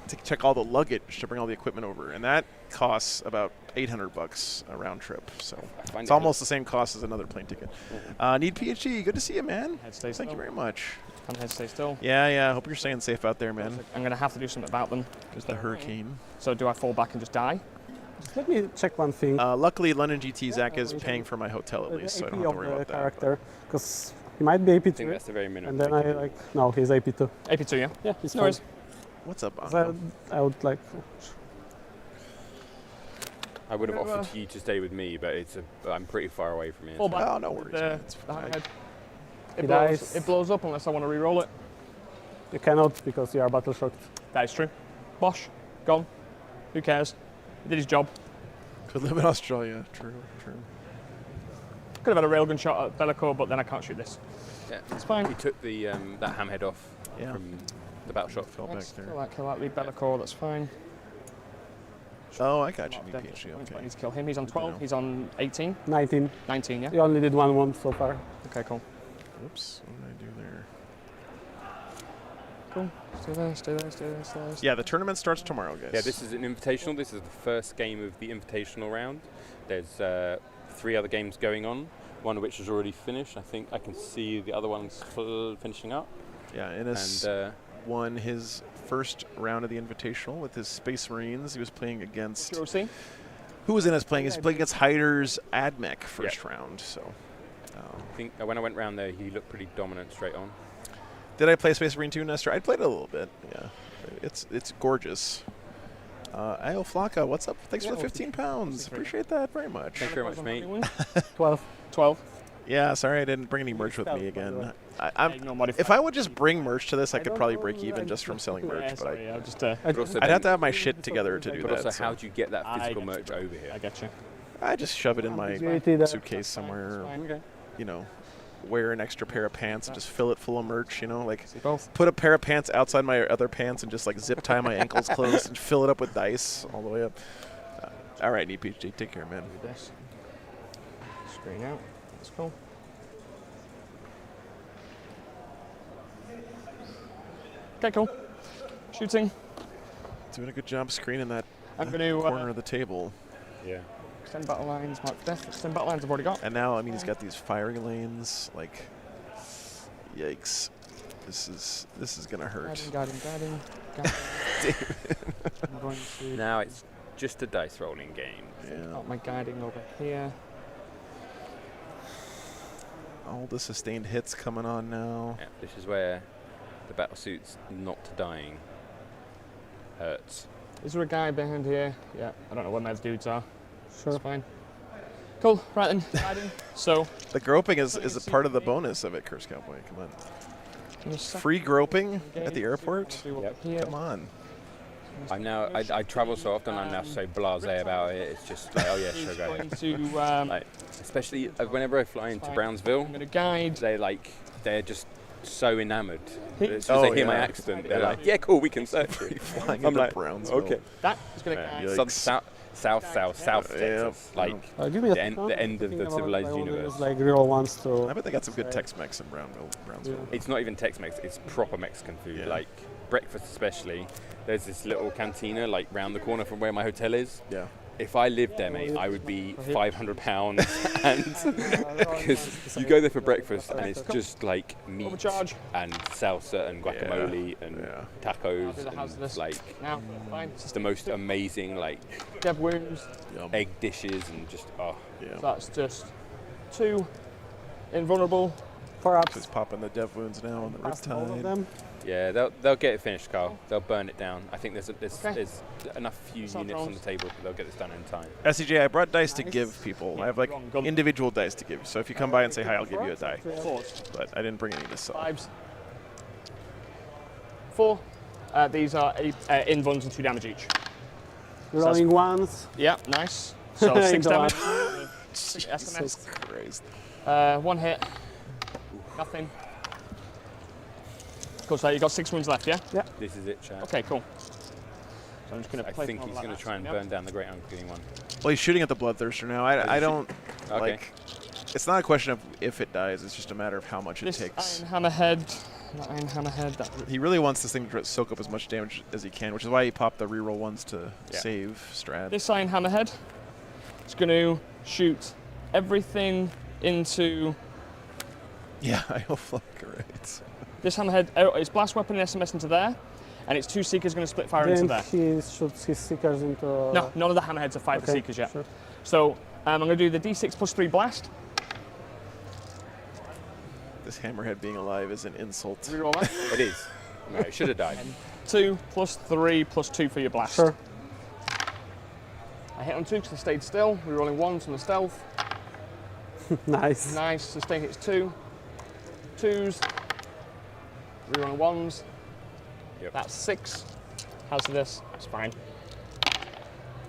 to check all the luggage to bring all the equipment over, and that costs about $800 a round trip. So I find it's it almost the same cost as another plane ticket. Need PhD. Good to see you, man. Head stay Thank you still. very much. And head stay still. Yeah. Hope you're staying safe out there, man. I'm gonna have to do something about them. There's the hurricane. So do I fall back and just die? Let me check one thing. Luckily, London GT Zach is paying for my hotel at The least, so I AP don't have to of worry the about that. character, because he might be I think AP2. that's the very minimum. And then they I can do. no, he's AP2. AP2, yeah. Yeah, he's No fine. worries. What's up, So Anko? I would like. I would have offered you to stay with me, but I'm pretty far away from here. Fall so- back. Oh, no worries, The- man. It's the fine. head. He It blows, dies. it blows up unless I want to re-roll it. You cannot because you are battle shocked. That is true. Bosh, gone. Who cares? He did his job. Could live in Australia. True. Could have had a railgun shot at Bellico, but then I can't shoot this. Yeah. It's fine. We took the that hamhead off Yeah. from the battle shot. Fell back there. Kill that lead Bellico, that's fine. Oh, I got you, Dead PhD. points, but I Okay. need to kill him. He's on 12, know. he's on 18, 19. 19, yeah? You only did one wound so far. Okay, cool. Oops. What did I do there? Cool. Stay there, stay there, stay there, stay there. Yeah, the tournament starts tomorrow, guys. Yeah, this is an invitational. This is the first game of the invitational round. There's 3 other games going on, one of which is already finished. I think I can see the other one's finishing up. Yeah, Innes And won his first round of the Invitational with his Space Marines. He was playing against Your OC? Who was in us playing? He's playing against Heiðar's Admech first round. So, I think when I went round there, he looked pretty dominant straight on. did I play Space Marine 2, Nestor? I played it a little bit. Yeah, it's gorgeous. Ayo Flocka, what's up? Thanks for the 15 pounds. Appreciate that very much. Thank you very much, mate. 12. 12. Yeah, sorry I didn't bring any merch with me again. Ignore If I would just bring merch to this, I could probably break even just from selling merch. But I'll just. But also I'd have to have my shit together to do But that. also, so how do you get that physical merch over here? I get you. I just shove it in my suitcase somewhere. Okay. You know, wear an extra pair of pants and just fill it full of merch. You know, like Both. put a pair of pants outside my other pants and just like zip tie my ankles closed and fill it up with dice all the way up. All right, EPG, take care, man. Do this. Screen out. That's cool. Okay, cool. Shooting. Doing a good job screening that I'm going to corner of the table. Yeah. extend battle lines, mark for death. Extend battle lines I've already got. And now, I mean, he's got these firing lanes. Like, yikes! This is gonna hurt. Guiding. I'm going to Now it's just a dice rolling game. Yeah. put my guiding over here. All the sustained hits coming on now. Yeah, this is where the battlesuit's not dying hurts. Is there a guy behind here? Yeah, I don't know what those dudes are. Sure. It's fine. Cool, right then, guiding. So, The groping is a part of the bonus of it, Curse Cowboy. Come on. Free groping at the airport? Yep. Here. Come on. I'm now. I travel so often. I'm now so blasé about it. It's just like, oh yeah, sure, go ahead. Going to, Like, especially whenever I fly into Brownsville, I'm going to guide. they're just so enamoured. Hit. As soon as Oh, they hear my yeah. accent, they're Yeah. like, yeah, cool, we can search it. Flying I'm into like, Brownsville. okay. That is going to Yeah. guide. Yikes. South Yeah. Texas, like Give me a the end of the civilized universe. Like real ones to. I bet they got some good Tex-Mex in Brownsville. It's not even Tex-Mex; it's proper Mexican food. Yeah. Like breakfast, especially. There's this little cantina like round the corner from where my hotel is. Yeah. If I lived there, mate, I would be 500 pounds, and because you go there for breakfast and it's just like meat Overcharge. and salsa and guacamole and Yeah. tacos Do the hazardous. and like Now, fine. it's the most amazing like Dev wounds. Yum. egg dishes and just oh. Yeah. So that's just 2 invulnerable. Perhaps Just popping the dev wounds now on the past both of Riptide. them. Yeah, they'll get it finished, Carl. They'll burn it down. I think there's enough few Assault units on drones. the table that they'll get this done in time. SCJ, I brought dice to give people. I have like Wrong gun. individual dice to give. So if you come by and say hi, I'll give you a die. 4s. But I didn't bring any to sell. 5s. 4. These are invuns and 2 damage each. Rolling ones. Yeah, nice. So 6 Go on. damage. SMS. Jesus Christ. 1 hit. Nothing. Cool, so you got 6 wounds left, yeah? This is it, chat. Okay, cool. So I'm just going to I place think one he's like going that. to try and Yep. burn down the Great Unclean one. Well, he's shooting at the Bloodthirster now. I don't Okay. like. It's not a question of if it dies. It's just a matter of how much it This takes. Iron Hammerhead. Not Iron Hammerhead. That He really wants this thing to soak up as much damage as he can, which is why he popped the reroll ones to Yeah. save Strad. This Iron Hammerhead is going to shoot everything into Yeah, I hope right. this Hammerhead. Its blast weapon and SMS into there, and its 2 Seekers going to split fire into Then there. he shoots his seekers into. No, none of the Hammerheads have fired the Okay, Seekers yet. sure. So I'm going to do the D6 plus 3 blast. This hammerhead being alive is an insult. Reroll that. It is. No, it should have died. 2 plus 3 plus 2 for your blast. Sure. I hit on 2 because I stayed still. Rerolling 1s from the stealth. Nice. Nice. Sustain hits 2. 2s. Rerolling 1s. Yep. That's 6. How's this? It's fine.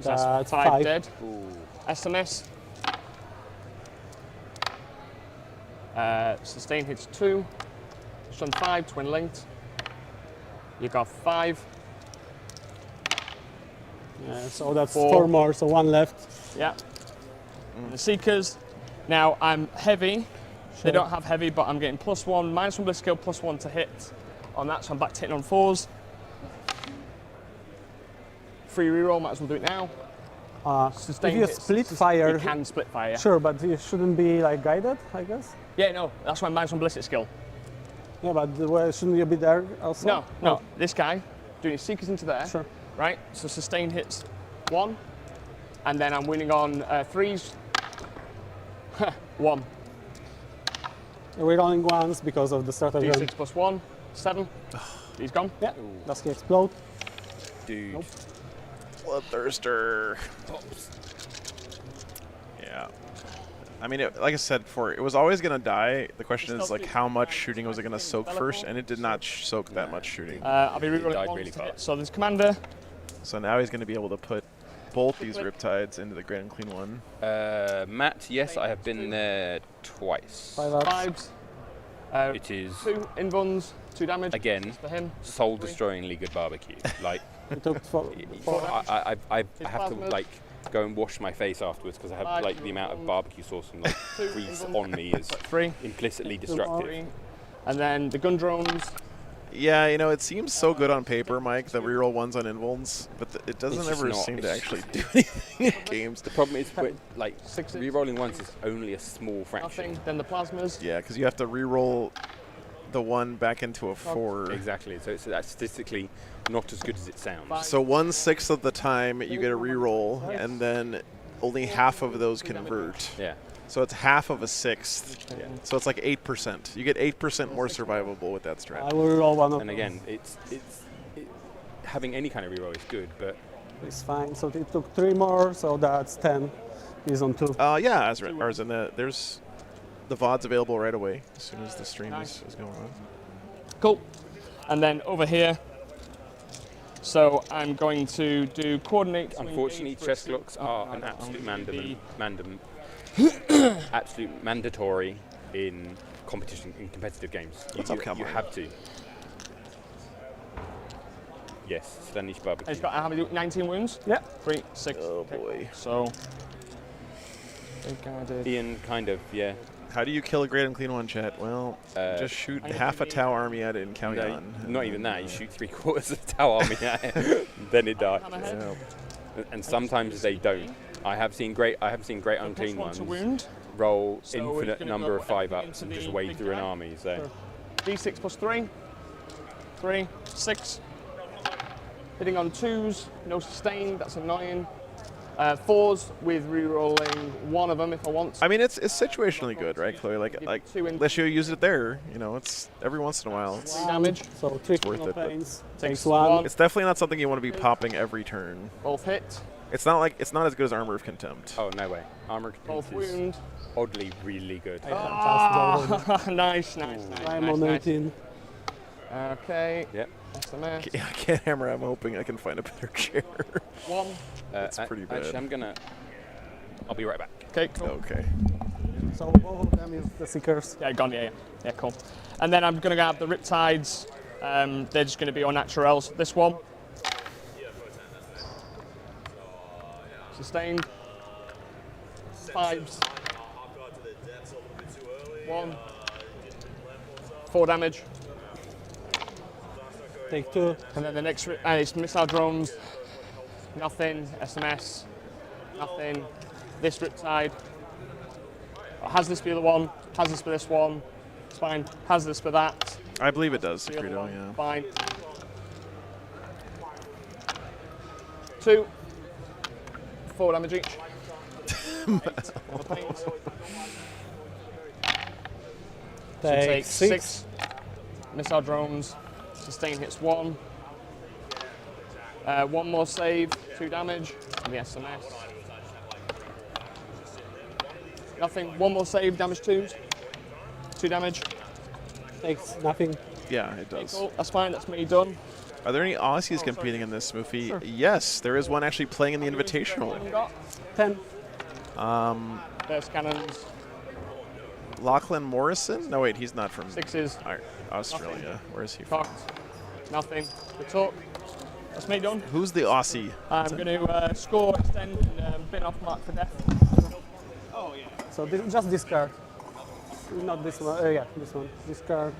So That's that's 5 5. dead. Ooh. SMS. Sustain hits 2. Stun 5, twin linked. You got 5. Yeah, so that's 4. 4 more, so 1 left. Yeah. And the Seekers. Now I'm heavy. They don't have heavy, but I'm getting +1, -1 bliss skill, +1 to hit on that, so I'm back to hitting on 4s. Free reroll, might as well do it now. If Sustain you hits. split fire, You can split fire, yeah. sure, but you shouldn't be like guided, I guess. Yeah, no, that's my -1 ballistic skill. Yeah, but shouldn't you be there also? No, no, this guy doing his Seekers into there. Sure. Right, so sustain hits 1, And then I'm winning on 3s. 1. We're rolling once because of the stratagem. D6 plus 1. 7. He's gone. Yeah. Does he explode? Dude. Nope. Bloodthirster. Yeah. I mean, like I said before, it was always going to die. The question is, like, how much shooting was it going to soak first? And it did not soak that much shooting. I'll be rerolling died 1 really to hit. fast. So there's Commander. So now he's going to be able to put both these Riptides into the Grand and Clean one. Matt, yes, I have been there twice. 5 ups. 5s. It is, 2 invuns, 2 damage. again, For him. soul-destroyingly good barbecue. Like, He took 4. I have to, like, go and wash my face afterwards because I have, like, the amount of barbecue sauce and, like, grease on me is 3. implicitly destructive. 3. And then the gun drones. Yeah, you know, it seems so good on paper, Mike, the reroll ones on invulns, but it doesn't It's just ever not. seem to It's actually just- do anything in games. The problem is, like, Sixes. re-rolling once is only a small fraction. Nothing. Then the plasmas. Yeah, because you have to reroll the 1 back into a 4. Exactly, so it's statistically not as good as it sounds. 5. So 1/6 of the time you get a reroll, and then only half of those convert. Yeah. So it's half of a 6th. So it's like 8%. You get 8% more survivable with that I strat. will roll one of And again, having any kind of reroll is good, but It's fine. So it took 3 more, so that's 10. He's on 2. Yeah, as in there's the VOD's available right away as soon as the stream is going on. Cool. And then over here. So I'm going to do coordinate. unfortunately, chest locks are an absolute absolute mandatory in competitive games. What's up, You Cowboy? have to. Yes, Slanish barbecue. He's got how many? 19 wounds. Yeah. 3, 6. Oh Okay. boy. So. Big guarded. Ian, kind of, yeah. How do you kill a Great and Clean one, chat? Well, just shoot half a Tau army at it and count No, on. not even that. You shoot 3/4 of the Tau army at it, then it dies. Yeah. And sometimes they don't. I have seen great unclean Plus 1 to ones wound. roll So we're infinite gonna number go of 5 everything ups into and just the wade big through an guy. army. So D6 plus 3. 3, 6. Hitting on 2s, no sustain, that's annoying. 4s with re-rolling 1 of them if I want. I mean, it's situationally good, right, Chloe? Like Two in- Lesiu used it there. You know, it's every once in a while. 3 damage, So 3 worth criminal it, but- pains. Takes Takes 1. one. It's definitely not something you want to be popping every turn. both hit, It's not as good as Armor of Contempt. oh no way, armor both Contempt is wound. oddly really good. Nice. I'm on 18. Okay, Yep. SMS. Yeah, I can't hammer. I'm hoping I can find a better chair. 1. That's pretty bad. Actually, I'll be right back. Okay, cool. Okay. So both of them is the Seekers. Yeah, gone, yeah, cool. And then I'm going to grab the Riptides. They're just going to be on naturals. This one. Sustained. 5s. 1. 4 damage. Take 2. And then the next is missile drones. Nothing. SMS. Nothing. This Riptide. Has this for the other one. Has this for this one. It's fine. Has this for that. I believe it does, The other Secreto, one. yeah. Fine. 2. 4 damage each. 8 for the paint. Should take 6. Missile drones. Sustain hits 1. 1 more save. 2 damage. And the SMS. Nothing. 1 more save. Damage 2s. 2 damage. Takes nothing. Yeah, it does. Cool. That's fine. That's me done. Are there any Aussies competing in this movie? Yes, there is one actually playing in the Invitational. Got 10. There's cannons. Lachlan Morrison? No, wait, he's not from 6s. Australia. Where is he from? Cocked. Nothing. The talk. That's me done. Who's the Aussie? I'm going to score, extend, and bin off mark for death. So just discard. Not this one. Yeah, this one. Discard.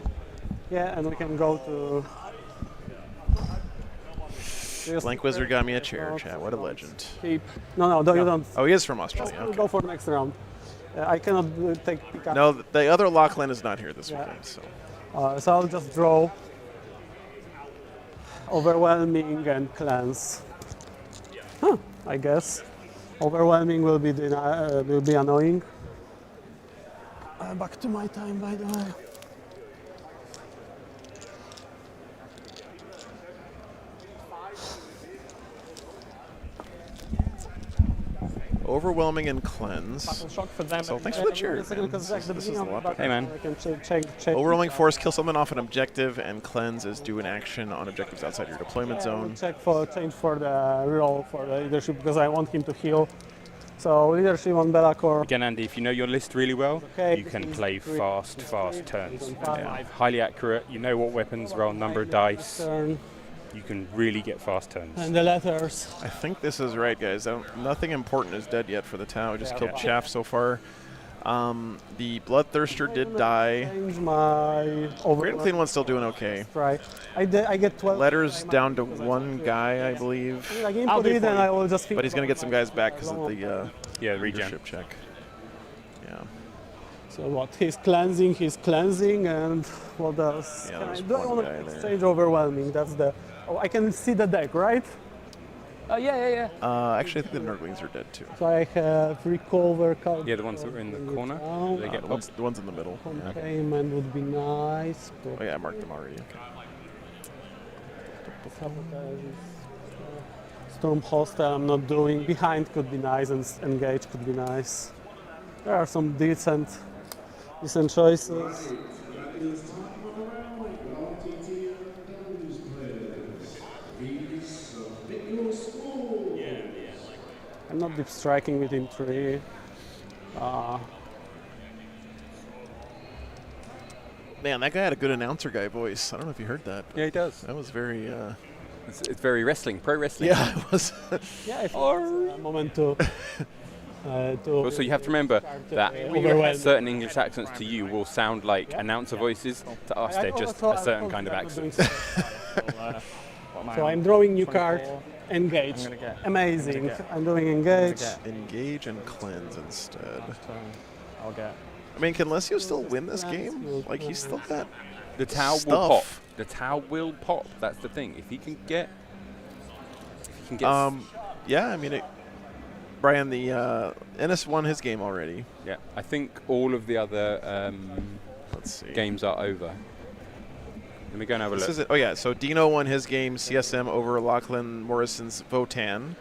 Yeah, and we can go to. Blank Wizard got me a chair, chat. What a legend. Keep. No, you don't. Oh, he is from Just Australia. Okay. go for the next round. I cannot take pick up. No, the other Lachlan is not here this weekend, so. So I'll just draw. Overwhelming and cleanse. Huh, I guess. Overwhelming will be annoying. Back to my time, by the way. Overwhelming and cleanse. Battle shock for them. So thanks for the cheers, man. This is a lot. Hey, man. Overwhelming force, kill someone off an objective, and cleanse is do an action on objectives outside your deployment zone. Change for the reroll for the leadership because I want him to heal. So leadership on Bellacore. Again, Andy, if you know your list really well, Okay. you can play fast turns. Yeah. Highly accurate. You know what weapons roll, number of dice. Turn. You can really get fast turns. And the letters. I think this is right, guys. Nothing important is dead yet for the Tau. I just killed Yeah. Chaff so far. The Bloodthirster did die. Change my Great and Clean One's still doing okay. Right. I get 12. Letters down to one guy, I believe. I can input it and I will just. But he's going to get some guys back because of the Yeah, regen. leadership check. Yeah. So what? He's cleansing, and what else? Yeah, Can there's do I one want guy to there. exchange overwhelming? That's the. Oh, I can see the deck, right? Yeah. Actually, I think the Nurglings are dead too. So I have recover card. Yeah, the ones that were in the corner. They get The ones in the middle. Yeah. Containment would be nice. Oh yeah, I marked them already. Okay. Sabotage is, Storm hostile I'm not doing. Behind could be nice and engage could be nice. There are some decent choices. I'm not deep striking within 3. Man, that guy had a good announcer guy voice. I don't know if you heard that. Yeah, he does. That was very. It's very wrestling, pro wrestling. Yeah, it was. Yeah, if it's a moment to. Also, you have to remember that overwhelm. certain English accents to you will sound like announcer voices. To us, they're just a certain kind of accent. So I'm drawing new card. Engage. Amazing. I'm doing engage. Engage and cleanse instead. I'll get. I mean, can Lesiu still win this game? Like, he's still got The Tau will stuff. pop. The Tau will pop. That's the thing. If he can get. Yeah, I mean, Brian, the Ennis won his game already. Yeah, I think all of the other Let's see. games are over. Let me go and have a This look. is it. Oh yeah, so Dino won his game CSM over Lachlan Morrison's Votann.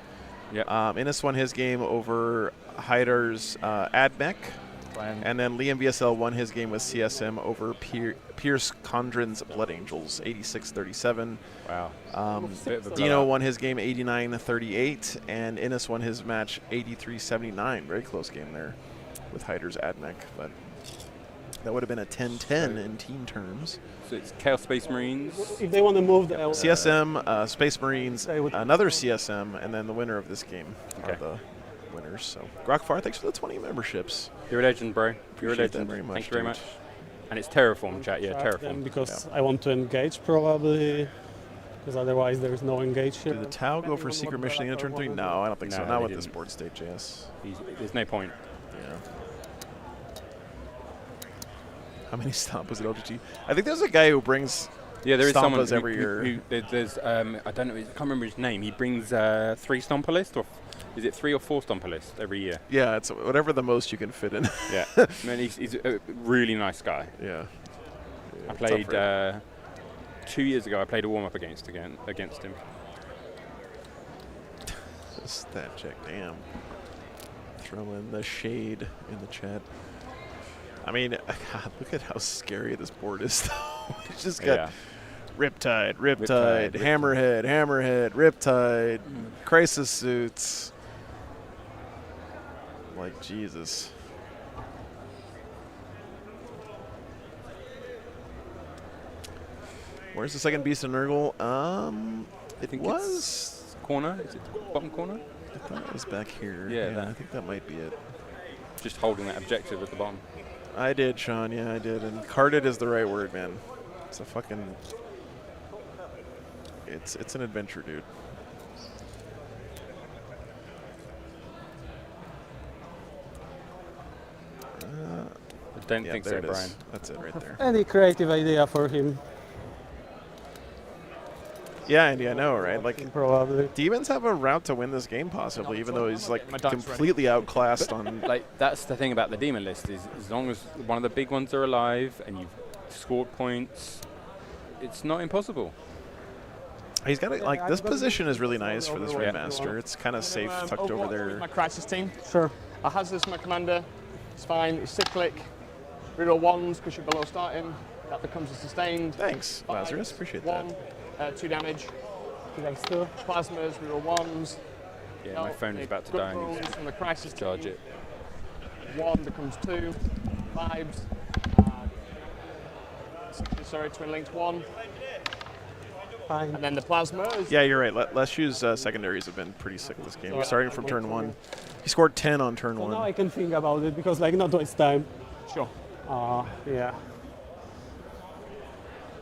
Yeah. Ennis won his game over Heidar's Admech. And then Liam VSL won his game with CSM over Pearce Condren's Blood Angels, 86-37. Wow. Bit of a Dino blowout. won his game 89-38, and Ennis won his match 83-79. Very close game there with Heidar's Admech, but that would have been a 10-10 in team terms. So it's Chaos Space Marines. If they want to move the CSM, Space Marines, They would- another CSM, and then the winner of this game are Okay. the winners. So, Grokfar, thanks for the 20 memberships. You're a legend, bro. You're a Appreciate that legend. very much, Thank you very dude. much. And it's Terraform, chat. Yeah, them Terraform. because I want to engage probably. Because otherwise there is no engage here. Do the Tau go for Secret Mission in turn 3? No, I don't think so. No, Not they with this didn't. board state, JS. There's no point. Yeah. How many Stompas at LGT? I think there's a guy who brings Yeah, there is someone Stompas every year. There's I don't know. I can't remember his name. He brings 3 Stomper list, or is it 3 or 4 Stomper list every year? Yeah, it's whatever the most you can fit in. Yeah. Man, he's a really nice guy. Yeah. I It's played up for 2 years ago. I played a warm up against him. Stat check, damn. Throw in the shade in the chat. I mean, God, look at how scary this board is, though. It's just got Yeah. Riptide, Riptide, Hammerhead, Riptide, Crisis Suits. Like, Jesus. Where's the second Beast of Nurgle? I think was. it's corner. Is it bottom corner? I thought it was back here. Yeah, that. I think that might be it. Just holding that objective at the bottom. I did, Sean. Yeah, I did. And carded is the right word, man. It's a fucking. It's an adventure, dude. I don't Yeah, think there so, it is. Brian. That's it right there. Any creative idea for him? Yeah, Andy, I know, right? Like, Probably. Demons have a route to win this game, possibly, even though he's like My dice ready. completely outclassed on. Like, that's the thing about the demon list is as long as one of the big ones are alive and you've scored points, it's not impossible. He's got like this position is really nice for this Ringmaster. It's kind of safe tucked over there. My crisis team. Sure. I Hazardous my commander. It's fine. It's 6 click. Reroll 1s because you're below starting. That becomes a sustained. Thanks, Lazarus. Appreciate that. 2 damage. Thanks too. Plasmas, reroll 1s. Yeah, my phone is about to die. I need to From the crisis charge team. it. 1 becomes 2. 5s. Sorry, twin linked 1. Fine. And then the plasma is. Yeah, you're right. Leshu's secondaries have been pretty sick this game. Starting from turn 1. He scored 10 on turn So 1. now I can think about it because like not waste time. Sure. Yeah.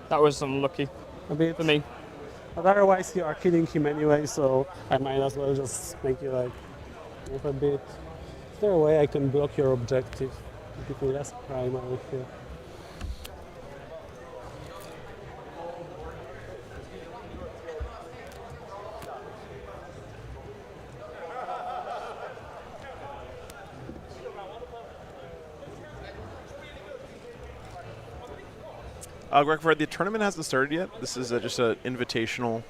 That was unlucky A bit. for me. But otherwise you are killing him anyway, so I might as well just make you like move a bit. Is there a way I can block your objective? Give you less primary here. Greg, the tournament hasn't started yet. This is just an invitational.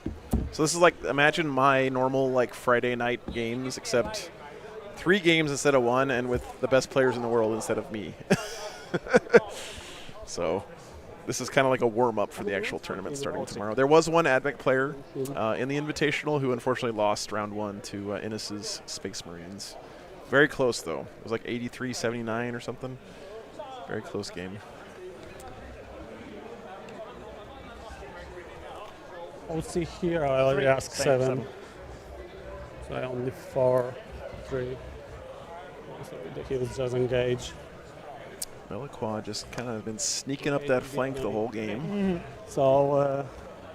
So this is like, imagine my normal like Friday night games, except 3 games instead of 1, and with the best players in the world instead of me. So this is kind of like a warm-up for the actual tournament starting tomorrow. There was one Admech player in the invitational who unfortunately lost round 1 to Innis's Space Marines. Very close, though. It was like 83-79 or something. Very close game. I'll see here, I already asked 7. So I only 4, 3. So the heals just engage. Melaqua just kind of been sneaking up that flank the whole game. So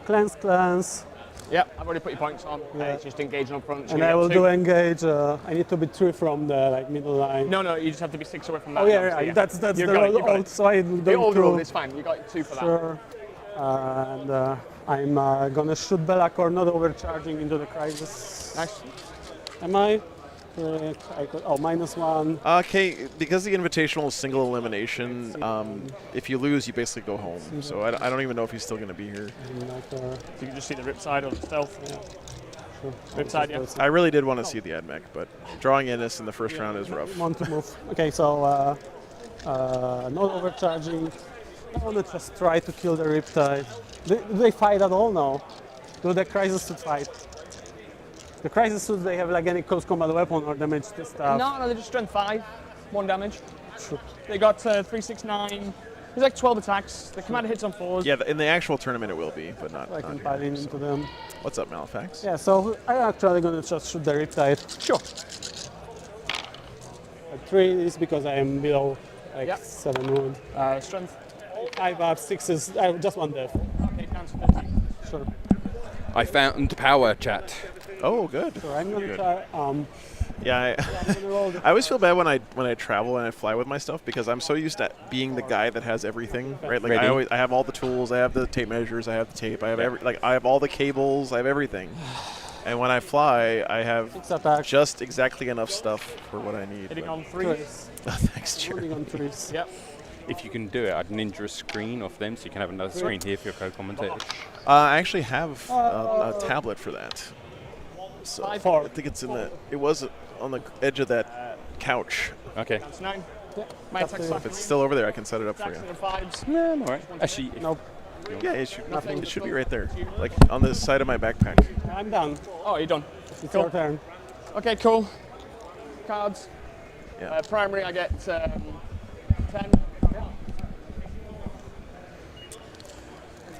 cleanse. Yep, I've already put your points on. It's just engaging up front. And I will do engage. I need to be 3 from the like middle line. No, you just have to be 6 away from that. Oh yeah, that's You the got it, you got old. it. So I The don't old through. rule is fine. You got 2 for that. Sure. And I'm gonna shoot Belacor, not overcharging into the crisis. Nice. Am I? I could, -1. Okay, because the invitational is single elimination, if you lose, you basically go home. So I don't even know if he's still going to be here. You can just see the ripside or the stealth. Yeah. Sure. Ripside, yeah. I really did want to see the Admech, but drawing Innis in the first round is rough. Want to move. Okay, so not overcharging. I want to just try to kill the Riptide. Do they fight at all now? Do the Crisis Suit fight? The Crisis Suits, they have like any close combat weapon or damage to stuff? No, they're just strength 5, 1 damage. Sure. They got 3, 6, 9. There's like 12 attacks. The commander hits on 4s. Yeah, in the actual tournament it will be, but not. I can not pile here, in so. into them. What's up, Malefax? Yeah, so I'm actually going to just shoot the Riptide. Sure. 3 is because I am below like Yep. 7 wound. Strength. 5 up, 6 is just 1 death. Okay, down to 13. Sure. I found power, chat. Oh, good. So I'm going to Good. try. Yeah, I'm gonna roll the I always feel bad when I travel and I fly with my stuff because I'm so used to being the guy that has everything, right? Like Ready? I have all the tools, I have the tape measures, I have the tape, I have I have all the cables, I have everything. And when I fly, I have 6 attack. just exactly enough stuff for what I need. Hitting but- on 3. Threes. Thanks, Jerry. Rolling on 3s. Yep. If you can do it, I'd ninja a screen off them so you can have another screen here for your co-commentators. I actually have a tablet for that. So 5, I think it's in the. It was on the edge of that couch. Okay. Down to 9. Yeah, My that's attack's it. fine. If it's still over there, I can set it up for you. Attacks are 5s. No, I'm alright. Actually, if Nope. Yeah, it should. Nothing. It should be right there, like on the side of my backpack. I'm done. Oh, you're done. It's Cool. your turn. Okay, cool. Cards. Yeah. Primary, I get 10.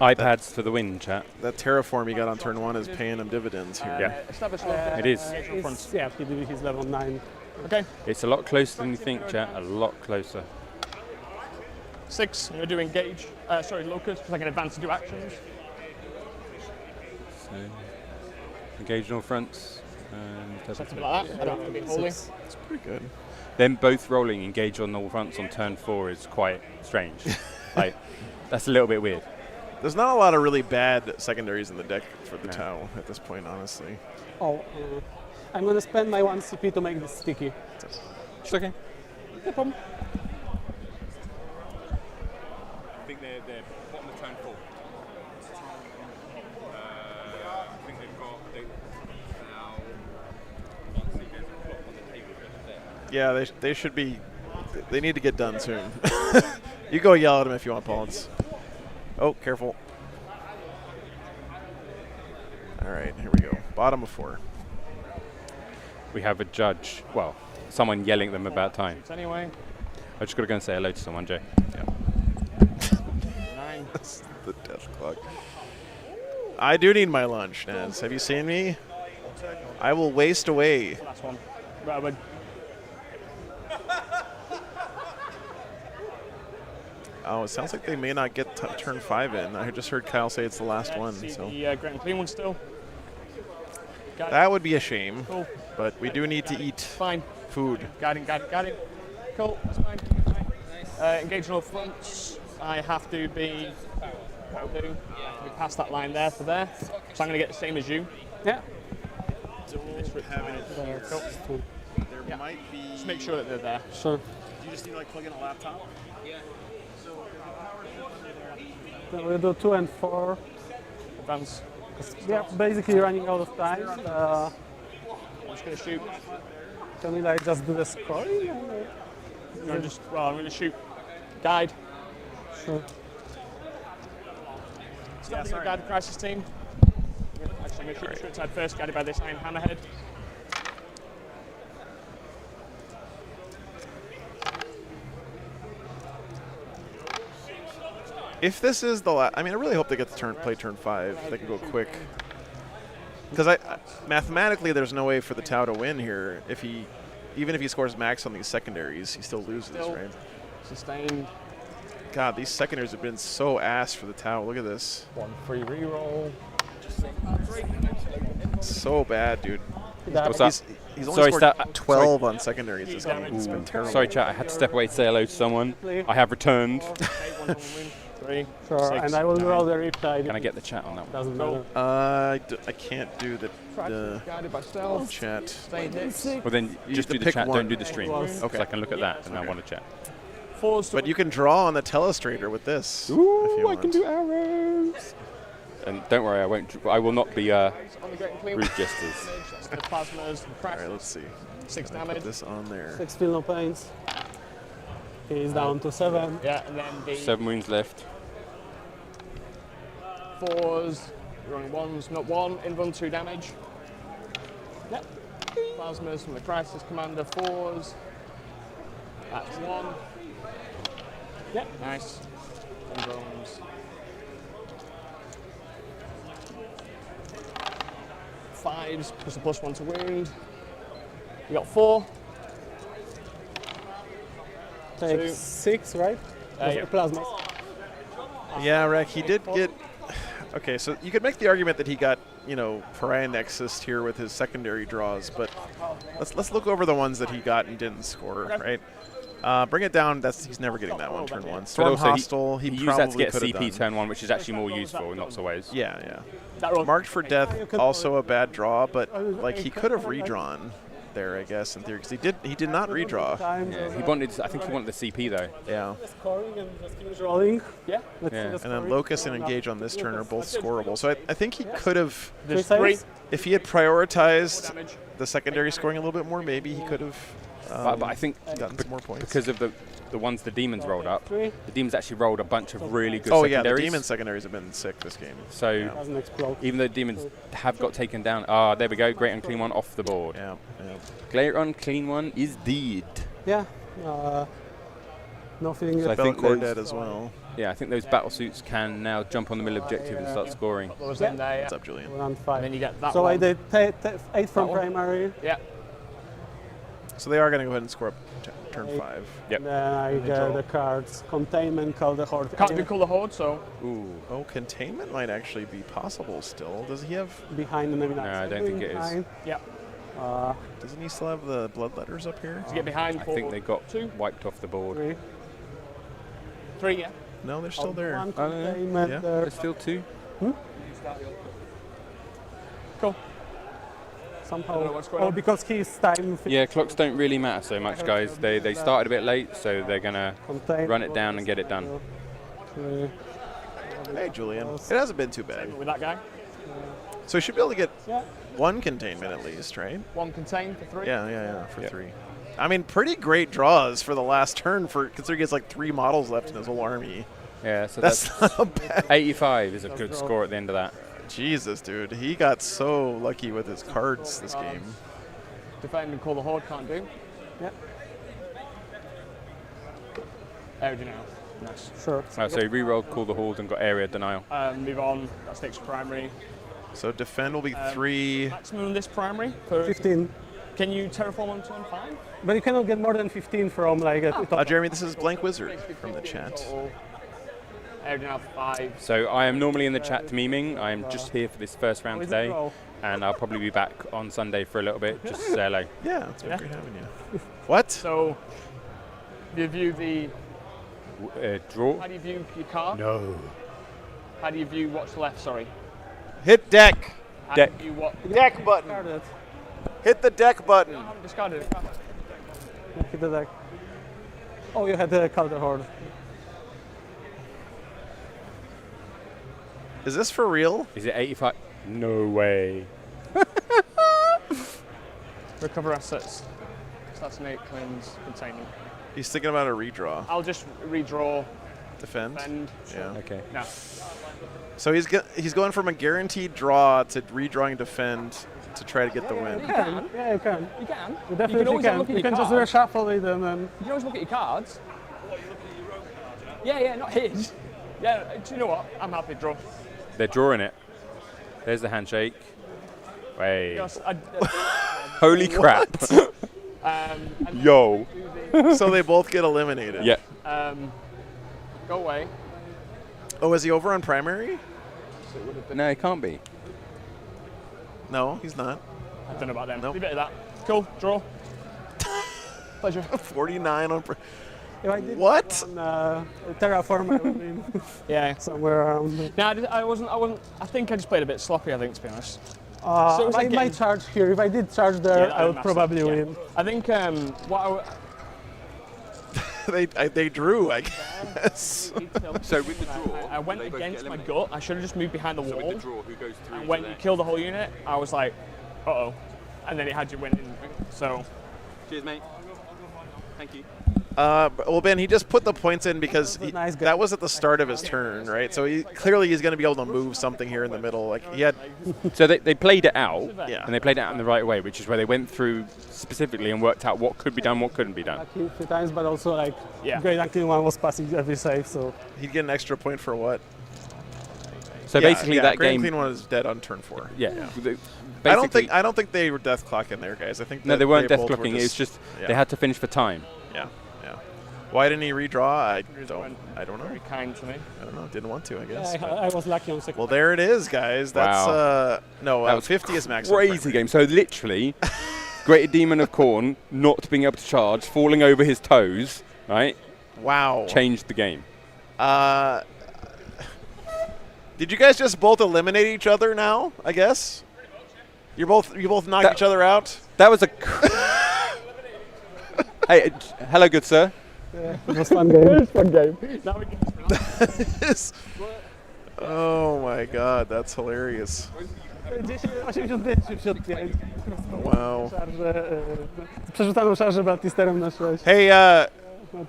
iPads for the win, chat. That terraform you got on turn 1 is paying him dividends here. Yeah. Establish local. It is. engagement front. It's, yeah, he's level 9. Okay. It's a lot closer than you think, chat. A lot closer. 6. You're going to engage. Locus, because I can advance to do actions. So, engage on all fronts. And Something like that. I don't have to be holy. It's pretty good. Then both rolling engage on all fronts on turn 4 is quite strange. Like, that's a little bit weird. There's not a lot of really bad secondaries in the deck for the Tau at this point, honestly. Oh, I'm gonna spend my 1 CP to make this sticky. It's okay. No problem. I think they're bottom of turn 4. I think they've got now. There's a clock on the table there. Yeah, they should be. They need to get done soon. You go yell at them if you want, Paulins. Oh, careful. All right, here we go. Bottom of 4. We have a judge. Well, someone yelling at them about time. Anyway, I just got to go and say hello to someone, Jay. Yeah. 9. That's the death clock. I do need my lunch, Naz. Have you seen me? I will waste away. Last one. Right, but Oh, it sounds like they may not get turn 5 in. I just heard Kyle say it's the last one. see So the great and clean one still. Got it. that would be a shame. Cool. But we do need to eat Fine. food. Got it. Cool. That's fine. Engaging all fronts. I have to be. What I'll do. I have to be past that line there to there. So I'm going to get the same as you. Yeah. Cool. There might be. Just make sure that they're there. Sure. Do you just need to plug in a laptop? Then we'll do 2 and 4. Advance. We are basically running out of time. I'm just going to shoot. Can we like just do the scoring? No, I'm going to shoot. Guide. Sure. Starting to guide the crisis team. Actually, I'm going to shoot the short side first, guided by this iron hammerhead. If this is the last, I mean, I really hope they get to play turn 5. They can go quick. Because mathematically, there's no way for the Tau to win here. Even if he scores max on these secondaries, he still loses, right? Sustained. God, these secondaries have been so ass for the Tau. Look at this. 1 free reroll. So bad, dude. What's that? He's only Sorry, scored Stat. 12 on secondaries this game. It's been terrible. Sorry, chat. I had to step away to say hello to someone. I have returned. 3. Sure. 6, And I will 9. roll the riptide. Can I get the chat on that one? Doesn't matter. I can't do the Guided by stealth. chat. Sustained hits. Well, then You just have do to the pick chat. one. Don't do the stream. Okay. So I can look at that and I want to chat. 4s to But you can draw on the telestrator with this. if you Ooh, I want. can do arrows. And don't worry, I will not be on the great and clean. rude gestures. That's the plasmas. All right, let's see. 6 Put damage. this on there. 6 still no pains. He's down to 7. Yeah, and then the 7 wounds left. 4s. Running 1s, not 1. Invuln 2 damage. Yep. Plasmas from the crisis commander. 4s. That's 1. Yep. Nice. Invulns. 5s plus a +1 to wound. We got 4. Take 2. 6, right? Yeah. Plasma. Yeah, Rek, he did get. Okay, so you could make the argument that he got, Pariah Nexus here with his secondary draws, but let's look over the ones that he got and didn't score, right? Bring it down. He's never getting that one turn 1. But Storm also Hostile. He used probably that to get could have CP done. turn 1, which is actually more useful in lots of ways. Yeah. That roll. Marked for Death, also a bad draw, but he could have redrawn there, I guess, in theory, because he did not redraw. Yeah, I think he wanted the CP though. Yeah. Scoring and just finish rolling. Yeah. Let's see Yeah. the And then scoring. Locust and Engage on this turn are both scoreable. So I think he could have, There's Three 3 saves? if he had prioritized damage. the secondary scoring a little bit more, maybe he could have But I think gotten some more points. because of the ones the Demons rolled up, 3 the Demons actually rolled a bunch of really good Oh yeah, secondaries. the Demon secondaries have been sick this game. So doesn't explode. even though Demons have got taken down, there we go, Great Unclean One off the board. Yeah. Great Unclean One is dead. Yeah. No feeling So I that. think Belcore those- dead as well. Yeah, I think those battle suits can now jump on the middle objective and start scoring. What was in there? What's Yeah. up, Julian? Around And 5. then you get that So one. I did 8 from That one? primary. Yeah. So they are going to go ahead and score up turn 5. Yep. Then I get the cards. Containment, Call the Horde. Can't be called a horde, so Ooh. Oh, containment might actually be possible still. Does he have? Behind the enemy. No, I don't think it is. Behind. yeah. Doesn't he still have the bloodletters up here? To get behind. I think they got 2, wiped off the board. 3. 3, yeah. No, they're still there. One Oh, yeah. containment Yeah. there. There's still 2. Cool. Somehow. I don't know what's going on. Because he's time. Yeah, clocks don't really matter so much, guys. They started a bit late, so they're gonna run it down and get it done. Hey, Julian. It hasn't been too bad. With that guy. So we should be able to get Yeah. 1 containment at least, right? 1 contain for 3. Yeah, for Yeah. 3. I mean, pretty great draws for the last turn for considering he has like 3 models left in his whole army. Yeah, so That's that's not bad. 85 is a good That's score at the end of that. Jesus, dude. He got so lucky with his cards this game. Defend and call the horde can't do. Yeah. Area now. Nice. Sure. So he rerolled, call the horde, and got area denial. Move on. That's next primary. So defend will be 3. Maximum on this primary. For 15. Can you terraform on turn 5? But you cannot get more than 15 from like a Jeremy, this is Blank Wizard from the chat. Area now 5. So I am normally in the chat memeing. I am just here for this first round Is it today, roll? and I'll probably be back on Sunday for a little bit, just to say hello. Yeah, it's been Yeah. great having you. What? So, do you view the. Draw? How do you view your card? No. How do you view what's left? Sorry. Hit deck. How Deck. do you view what? Deck button. Discarded. Hit the deck button. I haven't discarded it. Hit the deck. Oh, you had the Calder Horde. Is this for real? Is it 85? No way. Recover assets. Assassinate, cleanse, containment. He's thinking about a redraw. I'll just redraw, Defend. defend. Yeah. Okay. No. So he's going from a guaranteed draw to redrawing defend to try to get the win. Yeah, you can. You can. You definitely always can. look at You your can just cards. reshuffle it and then. You can always look at your cards. Yeah, not his. Yeah, do you know what? I'm happy to draw. They're drawing it. There's the handshake. Wait. Yes, Holy crap. and Yo. So they both get eliminated. Yeah. go away. Oh, is he over on primary? No, it can't be. No, he's not. I don't know about them. Nope. Leave it at that. Cool, draw. Pleasure. 49 on. If I did What? on Terraform, I would be Yeah. somewhere around. No, I wasn't. I think I just played a bit sloppy. I think, to be honest. So it was I like might getting- charge here. If I did charge there, Yeah, I would massive. probably Yeah. win. I think what They drew, I guess. So with the draw, I went they both against get my eliminated. gut. I should have just moved behind the So wall. with the draw, who goes through? And when to you the kill the whole unit, I was like, uh-oh. And then it had you winning. So, Cheers, mate. Thank you. Well, Ben, he just put the points in because That was a nice guy. that was at the start of his turn, right? So clearly he's going to be able to move something here in the middle. Like he had, So they played it out, yeah. and they played it out in the right way, which is where they went through specifically and worked out what could be done, what couldn't be done. Lucky a few times, but also like Yeah. Great Unclean One was passing every save, so He'd get an extra point for what? So basically, that Grand game. Clean One is dead on turn 4. Yeah. I don't think they were death clocking there, guys. I think No, that they weren't death both were clocking. It was just yeah. they had to finish for time. Yeah. Why didn't he redraw? I don't know. very kind to me. I don't know. Didn't want to, I yeah, guess. but- I was lucky on second. Well, there it is, guys. That's Wow. That was 50 is maximum. Crazy primary. game. So literally, Greater Demon of Khorne not being able to charge, falling over his toes, right? Wow. Changed the game. Did you guys just both eliminate each other now? I guess. You both knocked each other out. That was a. Hey, hello, good sir. Yeah, it was fun game. Fun game. Now we can Oh my God, that's hilarious. Wow. Przerzucaną szarżę Batisterem na 6. Hey, That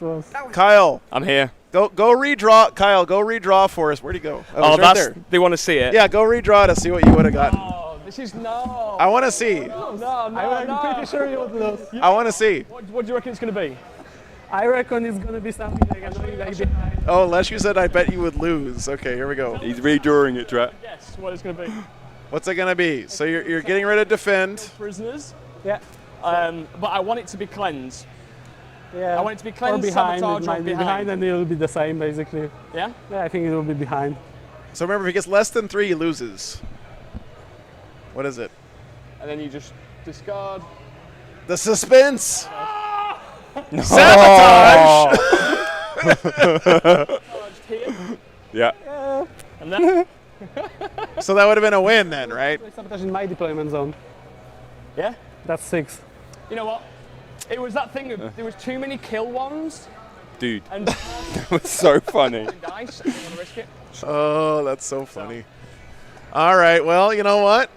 was Kyle, I'm here. go redraw. Kyle, go redraw for us. Where'd he go? Oh, he's right there. They want to see it. Yeah, go redraw to see what you would have gotten. Oh, this is no. I want to see. I'm pretty sure you would lose. I want to see. What do you reckon it's going to be? I reckon it's gonna be something like annoying like behind. Oh, Lesiu said I bet you would lose. Okay, here we go. He's redrawing it, Drat. Guess what it's going to be. What's it gonna be? So you're getting ready to defend. Prisoners. Yeah. But I want it to be cleansed. Yeah. I want it to be or cleansed, behind. sabotage, It or might be behind, and it'll be the same basically. Yeah? Yeah, I think it will be behind. So remember, if he gets less than 3, he loses. What is it? And then you just discard. The suspense. Sabotage. here. Yeah. Yeah. And then, So that would have been a win then, right? Sabotage in my deployment zone. yeah. That's 6. You know what? It was that thing of there was too many kill ones Dude, and that was so funny. dice. I didn't want to risk it. Oh, that's so funny. All right, well, you know what?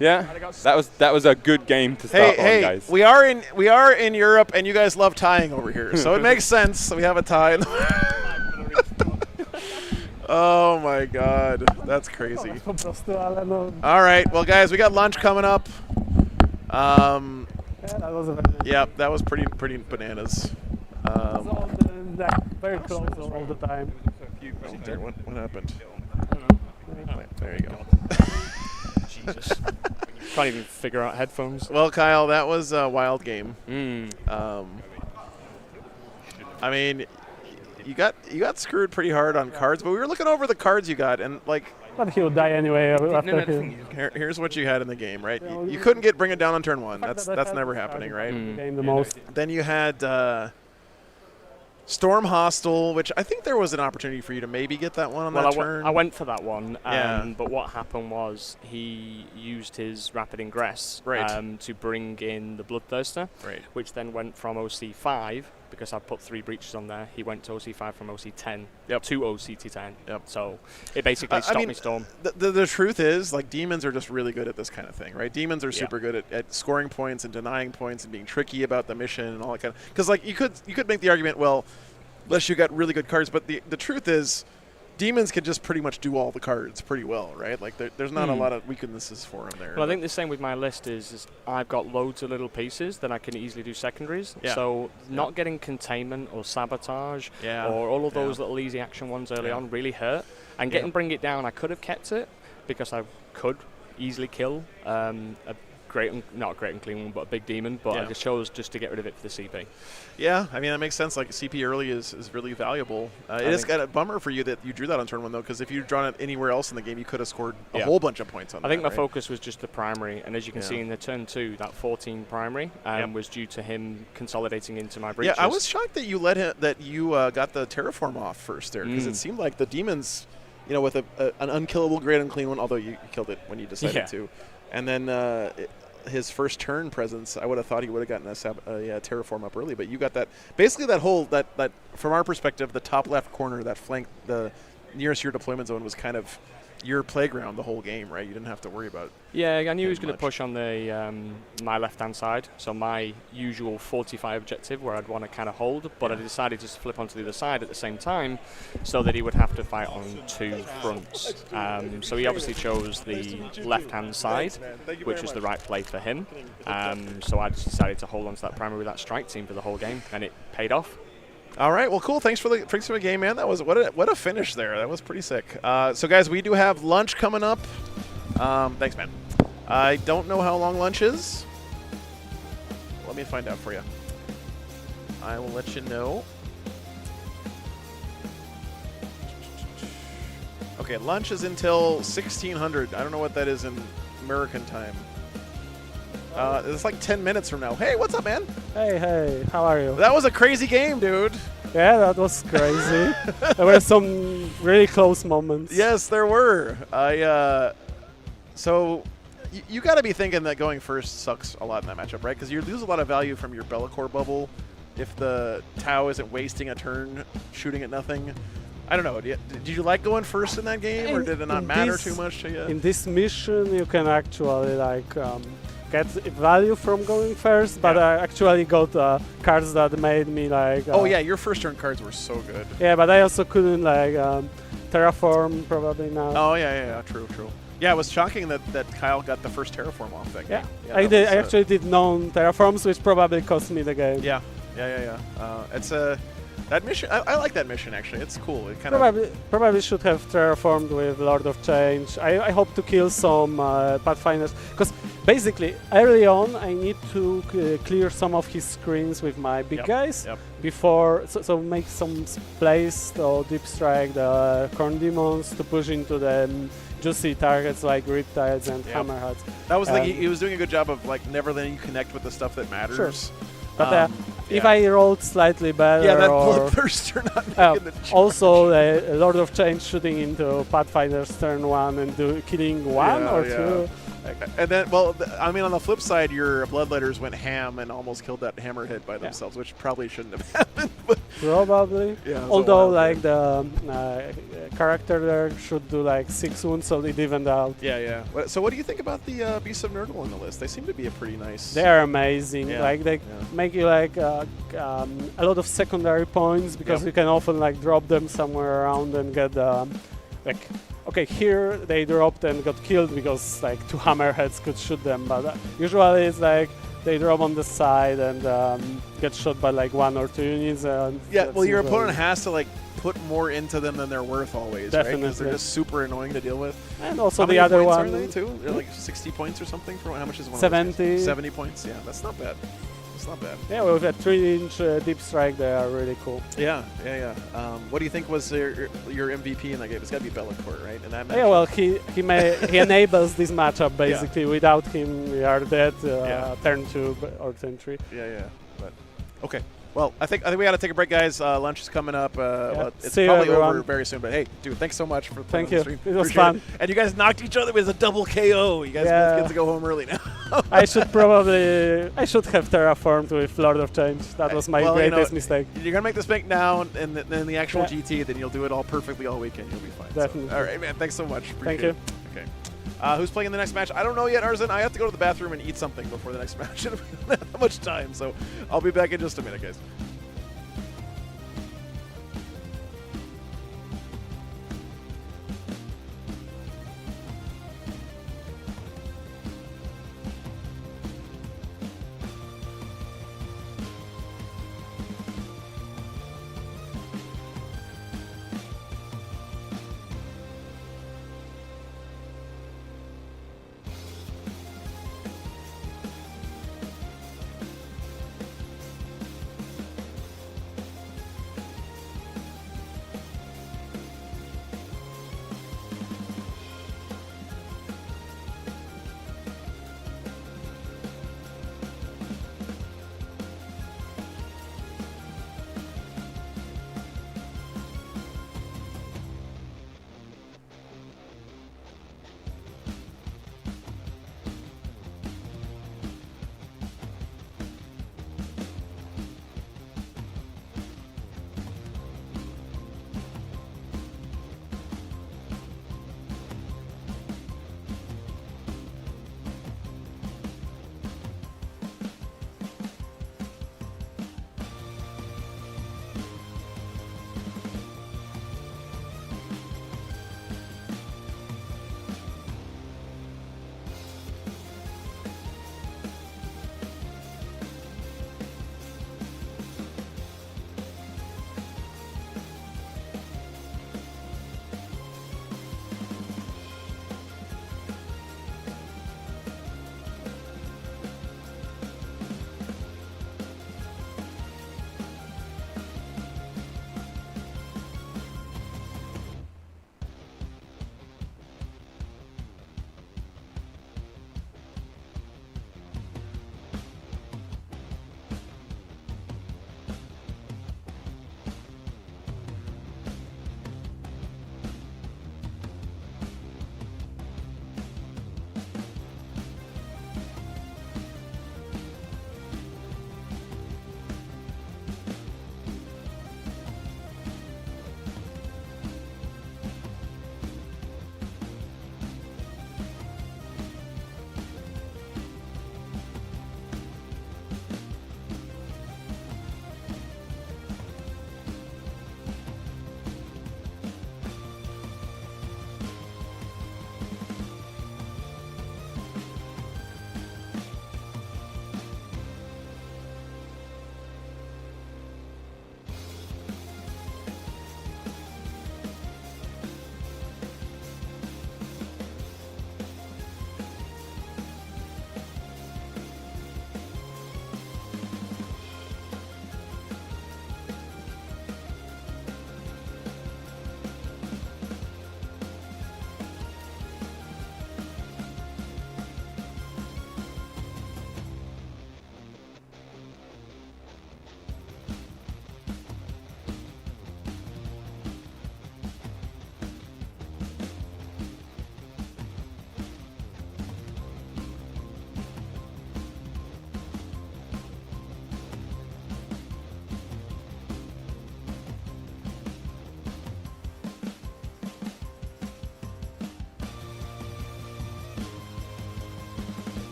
Yeah, that was a good game to start on, guys. we are in Europe, and you guys love tying over here, so it makes sense. We have a tie. Oh my God, that's crazy. Po prostu, ale no, All right, well, guys, we got lunch coming up. yeah, that was a very Yep, that was pretty bananas. all like, very close all the time. Oh, dear, what happened? I don't know. There you go. Jesus. Can't even figure out headphones. Well, Kyle, that was a wild game. I mean, you got screwed pretty hard on cards, but we were looking over the cards you got, and like, But he would die anyway after he. here's what you had in the game, right? You couldn't bring it down on turn 1. That's never happening, right? Game the most. Then you had Storm Hostile, which I think there was an opportunity for you to maybe get that one on that turn. I went for that one, Yeah. but what happened was he used his Rapid Ingress Right. to bring in the Bloodthirster, Right. which then went from OC5, because I put 3 breaches on there, he went to OC5 from OC10 to OCT10. Yep. So it basically stopped me Storm. The truth is, like, demons are just really good at this kind of thing, right? Demons are super good at scoring points and denying points and being tricky about the mission and all that kind of. Because like you could make the argument, well, Lesiu got really good cards, but the truth is, demons can just pretty much do all the cards pretty well, right? Like there's not a lot of weaknesses for them there. Well, I think the same with my list is I've got loads of little pieces that I can easily do secondaries. Yeah. So not getting containment or sabotage Yeah. or all of those little easy action ones early on really hurt. And getting Bring It Down, I could have kept it because I could easily kill not a great and clean one, but a big demon. But I just chose just to get rid of it for the CP. Yeah, I mean, that makes sense. Like, CP early is really valuable. It is kind of a bummer for you that you drew that on turn 1, though, because if you'd drawn it anywhere else in the game, you could have scored a whole bunch of points on that. I think my right? focus was just the primary, and as you can see in the turn 2, that 14 primary was due to him consolidating into my breaches. Yeah, I was shocked that you got the terraform off first there, because it seemed like the demons, with an unkillable great unclean one, although you killed it when you decided to, and then his first turn presence, I would have thought he would have gotten a terraform up early, but you got that. Basically, that whole that from our perspective, the top left corner, that flank, the nearest your deployment zone was kind of your playground the whole game, right? You didn't have to worry about. Yeah, I knew he was going to push on the my left-hand side, so my usual 45 objective where I'd want to kind of hold, but I decided to flip onto the other side at the same time so that he would have to fight on 2 fronts. So he obviously chose the left-hand side, which was the right play for him. So I just decided to hold on to that primary with that strike team for the whole game, and it paid off. All right, well, cool. Thanks for the game, man. That was what a finish there. That was pretty sick. So, guys, we do have lunch coming up. Thanks, man. I don't know how long lunch is. Let me find out for you. I will let you know. Okay, lunch is until 1600. I don't know what that is in American time. It's like 10 minutes from now. Hey, what's up, man? Hey, how are you? That was a crazy game, dude. Yeah, that was crazy. There were some really close moments. Yes, there were. So you got to be thinking that going first sucks a lot in that matchup, right? Because you lose a lot of value from your Be'lakor bubble if the Tau isn't wasting a turn shooting at nothing. I don't know. Did you like going first in that game, or did it not matter too much to you? In this mission, you can actually get value from going first, but I actually got cards that made me oh yeah, your first turn cards were so good. Yeah, but I also couldn't terraform probably now. Oh yeah, true. Yeah, it was shocking that Kyle got the first terraform off that game. Yeah, I actually did non-terraforms, which probably cost me the game. Yeah. It's that mission. I like that mission actually. It's cool. It kind probably should have terraformed with Lord of Change. I hope to kill some Pathfinders, because basically early on I need to clear some of his screens with my big guys before, so make some space to deep strike the Corn Demons to push into the juicy targets like Riptides and Hammerheads. That was he was doing a good job of never letting you connect with the stuff that matters. Sure. But If I rolled slightly better, Yeah, that or bloodthirster not uh, making the charge. also Lord of Change shooting into Pathfinder's turn 1 and killing 1 Yeah, or yeah. 2. And then, well, I mean, on the flip side, your bloodletters went ham and almost killed that hammerhead by themselves, which probably shouldn't have happened. But Probably. yeah, it was a Although, wild like, thing. the character there should do like 6 wounds, so it evened out. Yeah. So, what do you think about the Beasts of Nurgle in the list? They seem to be a pretty nice. They're amazing. Yeah, Like, they yeah. make you like a lot of secondary points because Yep. you can often like drop them somewhere around and get like. Okay, here they dropped and got killed because like 2 hammerheads could shoot them, but usually it's like they drop on the side and get shot by like 1 or 2 units. And Yeah, that's well, your usually- opponent has to like put more into them than they're worth always, right? 'Cause Definitely. they're just super annoying to deal with. And also How the many other points one, are they too? They're like 60 points or something for how much is one? 70. 70 points. Yeah, that's not bad. That's not bad. yeah, with a 3-inch deep strike, they are really cool. Yeah. What do you think was your MVP in that game? It's got to be Bellacourt, right? In that match. Yeah, well, he enables this matchup basically. Without him, we are dead. Turn 2 or turn 3. Yeah. But okay. Well, I think we got to take a break, guys. Lunch is coming up. Well, it's See you, probably over everyone. very soon. But hey, dude, thanks so much for Thank playing on you. the stream. It was Appreciate fun. And you guys knocked each other with a double KO. You guys Yeah. both get to go home early now. I should have terraformed with Lord of Change. That was my Well, you know, greatest mistake. You're gonna make this make now, and then the actual Yeah. GT, then you'll do it all perfectly all weekend. You'll be fine. So, Definitely. all right, man. Thanks so much. Thank Appreciate you. it. Okay. Who's playing in the next match? I don't know yet, Arzin. I have to go to the bathroom and eat something before the next match. I don't have that much time, so I'll be back in just a minute, guys.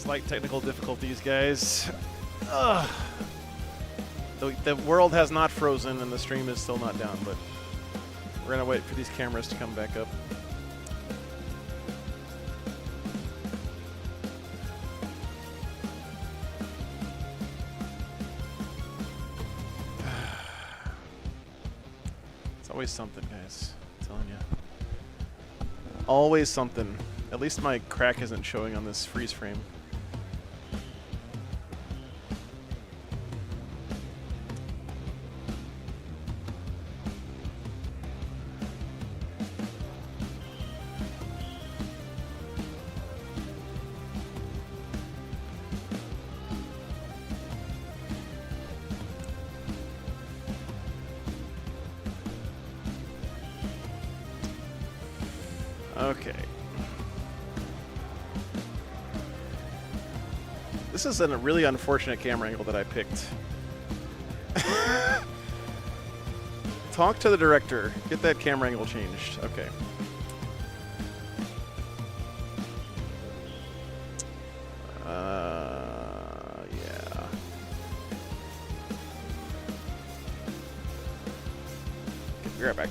Slight technical difficulties, guys. Ugh. The world has not frozen and the stream is still not down, but we're gonna wait for these cameras to come back up. It's always something, guys. I'm telling you. Always something. At least my crack isn't showing on this freeze frame. Okay. This is a really unfortunate camera angle that I picked. Talk to the director. Get that camera angle changed. Okay. Yeah. Be right back.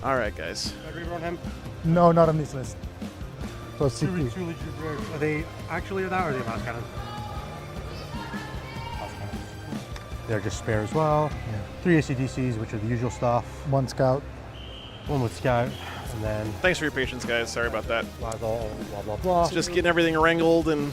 All right, guys. Agree on him? No, not on this list. So CP. Are they actually that, or are they mass cannon? They're just spare as well. Yeah. 3 ACDCs, which are the usual stuff. 1 scout. 1 with scout, and then Thanks for your patience, guys. Sorry about that. blah blah blah. It's just getting everything wrangled, and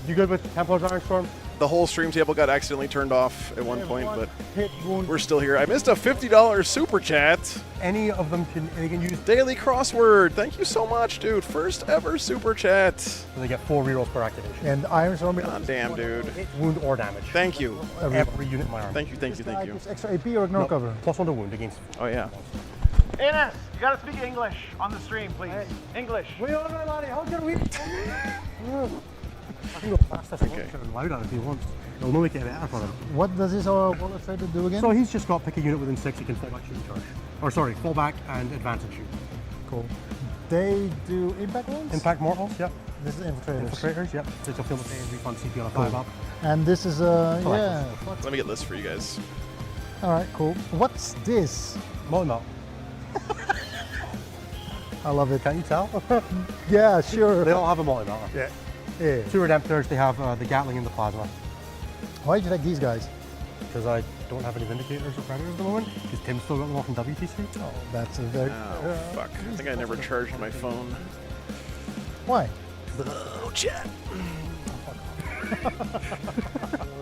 You good with Templar's Ironstorm? the whole stream table got accidentally turned off at one point, but Hit wound. we're still here. I missed a $50 super chat. Any of them can use. Daily crossword. Thank you so much, dude. First ever super chat. So they get 4 rerolls per activation. And Iron Storm. God damn, dude. Hit, wound, or damage. Thank you. Every unit in my army. Thank you, thank you, thank you. Gives extra AP or ignore No, cover. +1 to wound against. Oh, yeah. Ines, you gotta speak English on the stream, please. English. We all know, laddie. How can we? I can go fast as louder if he wants. It'll only make it better for him. What does this Wallet Trader do again? So he's just got pick a unit within 6. He can fall back, shoot, and charge. Or sorry, fall back and advance and shoot. Cool. They do impact ones? Impact mortals. Yep. This is Infiltrators. Infiltrators. Yep. So it's a field of pain, refund CP on a 5-up. And this is yeah. Let me get this for you guys. All right, cool. What's this? Molly. I love it. Can you tell? Yeah, sure. They all have a Molly. Yeah. Yeah. 2 Redemptors. They have the Gatling and the Plasma. Why did you take these guys? Because I don't have any Vindicators or Predators at the moment. Because Tim's still got them all from WTC. Oh, that's a very. Oh, fuck. I think I never charged my phone. Why? Oh, chat.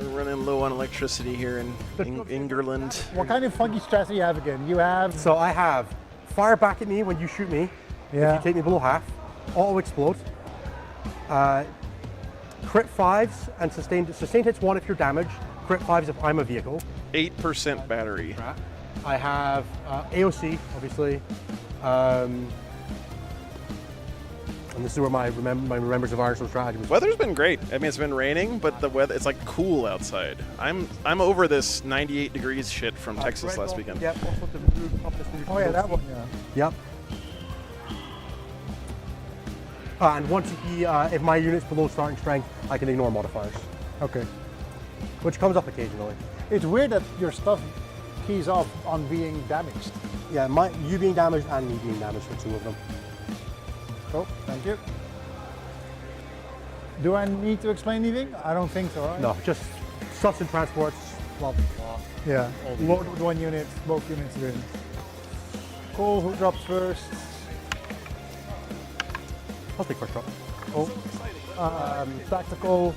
We're running low on electricity here in England. What kind of funky strats do you have again? You have. So I have fire back at me when you shoot me. Yeah. If you take me below half. Auto explode. Crit 5s and sustained hits 1 if you're damaged. Crit 5s if I'm a vehicle. 8% battery. Right. I have AOC, obviously. And this is where my Remembers of Ironstone strategy was. Weather's been great. I mean, it's been raining, but the weather, it's like cool outside. I'm over this 98 degrees shit from Texas last weekend. Yep. Oh yeah, that one. Yeah. Yep. And once if my unit's below starting strength, I can ignore modifiers, Okay. which comes up occasionally. It's weird that your stuff keys off on being damaged. Yeah, you being damaged and me being damaged for 2 of them. Oh, thank you. Do I need to explain anything? I don't think so, right? No, just stuffs and transports, blah, blah, blah. Yeah. Load with 1 unit, both units are in. Cool, who drops first? I'll take first drop. Oh. Tactical.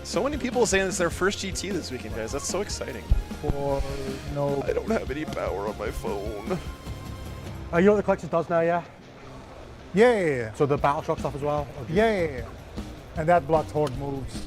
So many people saying it's their first GT this weekend, guys. That's so exciting. For no. I don't have any power on my phone. You know what the collection does now, yeah? Yeah. So the battle shock stuff as well? Okay. Yeah. And that blocks horde moves.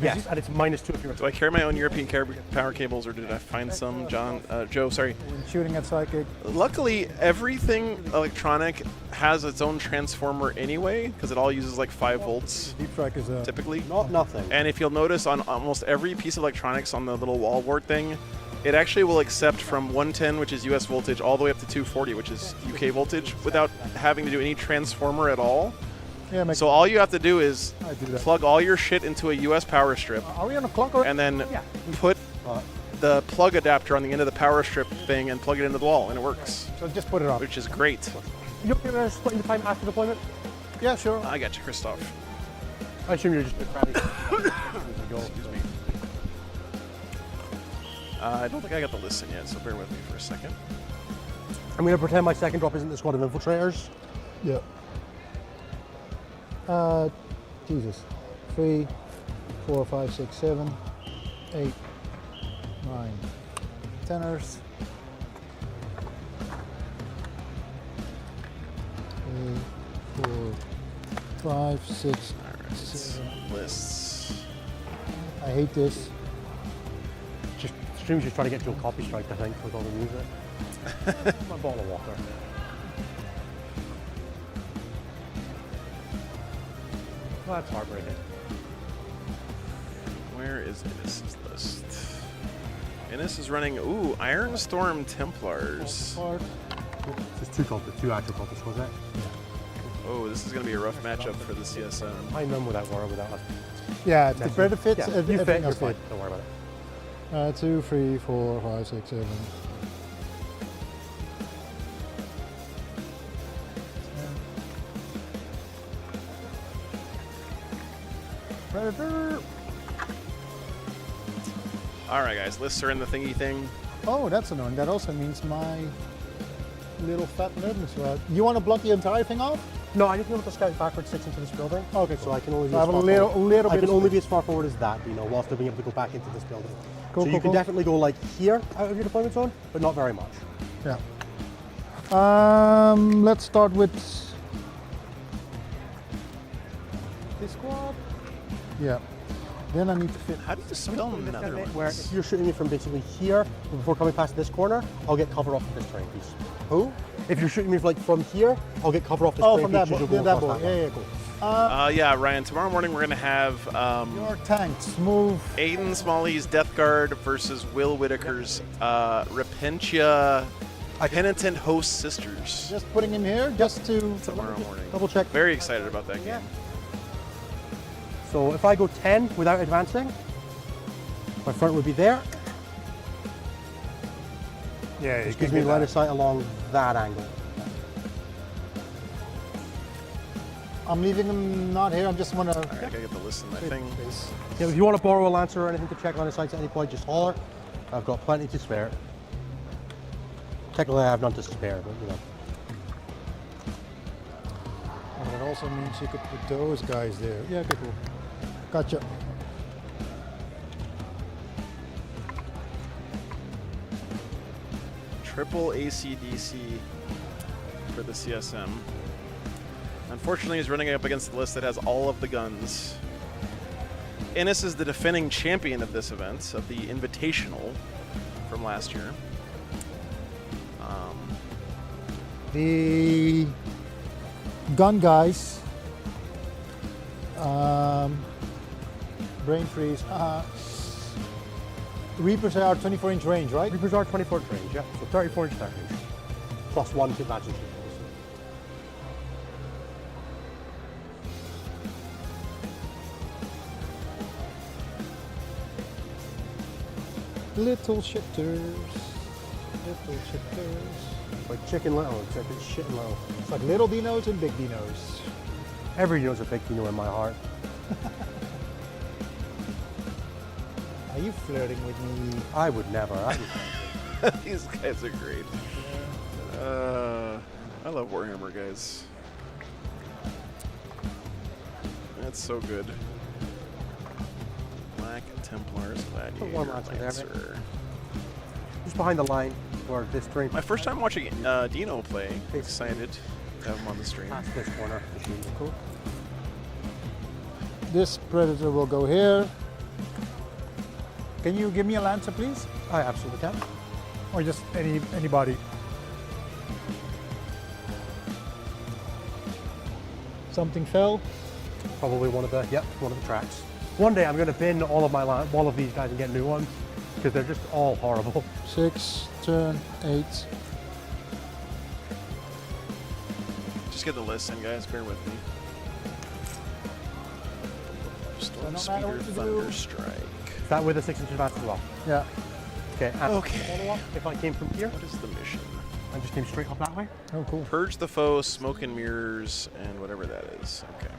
Yes, and it's -2 if you're. Do I carry my own European power cables, or did I find some? Joe, sorry. When shooting at psychic. Luckily, everything electronic has its own transformer anyway, because it all uses like 5 volts Deep strike is a. typically. Nothing. And if you'll notice on almost every piece of electronics on the little wall wart thing, it actually will accept from 110, which is US voltage, all the way up to 240, which is UK voltage, without having to do any transformer at all. Yeah, So all you have to do is I do that. plug all your shit into a US power strip, Are we on a clock or? and then put the plug adapter on the end of the power strip thing and plug it into the wall, and it works, So just put it on. which is great. You okay with splitting the time after deployment? Yeah, sure. I got you, Christoph. I assume you're just crowding. Excuse me. I don't think I got the list in yet, so bear with me for a second. I'm going to pretend my second drop isn't the squad of infiltrators. Yeah. Jesus. 3, 4, 5, 6, 7, 8, 9. Tenors. 3, 4, 5, 6, Alright, 7. lists. I hate this. Just stream's just trying to get to a copy strike, I think, with all the music. My bottle of water. Well, that's heartbreaking. Where is Innis's list? Innis is running, Ironstorm Templars. Just 2 actual cultists, was it? Oh, this is going to be a rough matchup for the CSM. I know without war, without us. Yeah, the benefits. Yeah, you fit, everything you're else fine. fit. Don't worry about it. 2, 3, 4, 5, 6, 7. Predator. All right, guys. Lists are in the thingy thing. Oh, that's annoying. That also means my little fat nerdness rod. You want to block the entire thing off? No, I need to be able to scout backwards 6 into this building. Okay, So I can only be I as have a far little forward. I bit can of only space. be as far forward as that, whilst being able to go back into this building. Cool, so you cool, can cool. definitely go like here out of your deployment zone, but not very much. Yeah. Let's start with this squad. Yeah. Then I need to fit. How do you spell another Where one? if you're shooting me from basically here before coming past this corner, I'll get cover off of this terrain piece. Who? If you're shooting me like from here, I'll get cover off this Oh, terrain from that piece. boy. as you'll go That across boy. that Yeah, one. yeah, cool. Yeah, Ryan. Tomorrow morning we're gonna have Your tanks move. Aiden Smalley's Death Guard versus Will Whitaker's Repentia Penitent Host Sisters Just putting him here, just to. tomorrow morning. Double check. Very excited about that game. So if I go 10 without advancing, my front would be there. Yeah, Which gives me line of sight along that angle. I'm leaving him not here. I'm just want to. All right, I gotta get the list in my thing. Yeah, if you want to borrow a lancer or anything to check line of sight at any point, just holler. I've got plenty to spare. Technically, I have none to spare, but you know. And that also means you could put those guys there. Yeah, okay, cool. Gotcha. Triple ACDC for the CSM. Unfortunately, he's running up against the list that has all of the guns. Innes is the defending champion of this event, of the Invitational from last year. The gun guys. Brain freeze. Reapers are 24-inch range, right? Reapers are 24-inch range, yeah. So 34-inch start range. Plus 1 to magic. Little shifters. Little shifters. It's like Chicken Little, except it's shitting little. It's like little dinos and big dinos. Every Dino's a big Dino in my heart. Are you flirting with me? I would never. These guys are great. I love Warhammer, guys. That's so good. Black Templars, Put one Gladiator, lancer there, Lancer. Just behind the line where this terrain. My first time watching Dino play. Excited to have him on the stream. Past this corner. Cool. This predator will go here. Can you give me a lancer, please? I absolutely can. Or just anybody? Something fell. Probably one of the tracks. One day I'm going to bin all of these guys and get new ones because they're just all horrible. 6, turn, 8. Just get the list in, guys. Bear with me. Storm no matter Speeder, what to do. Thunderstrike. Is that with a 6-inch advance as well? Yeah. Okay. And Okay. follow-up, if I came from here, What is the mission? I just came straight up that way. Oh, cool. Purge the foe, smoke and mirrors, and whatever that is. Okay.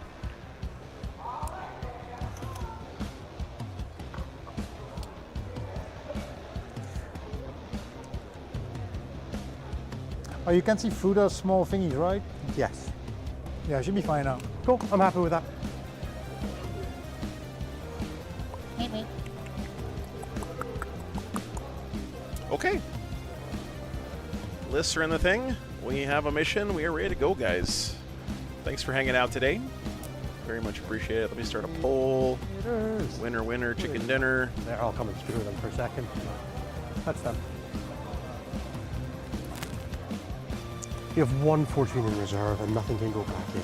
Oh, you can see through those small thingies, right? Yes. Yeah, should be fine now. Cool. I'm happy with that. Okay. Lists are in the thing. We have a mission. We are ready to go, guys. Thanks for hanging out today. Very much appreciate it. Let me start a poll. Winner, winner, chicken dinner. There, I'll come and screw them for a second. That's them. You have 1 fortune in reserve and nothing can go back in.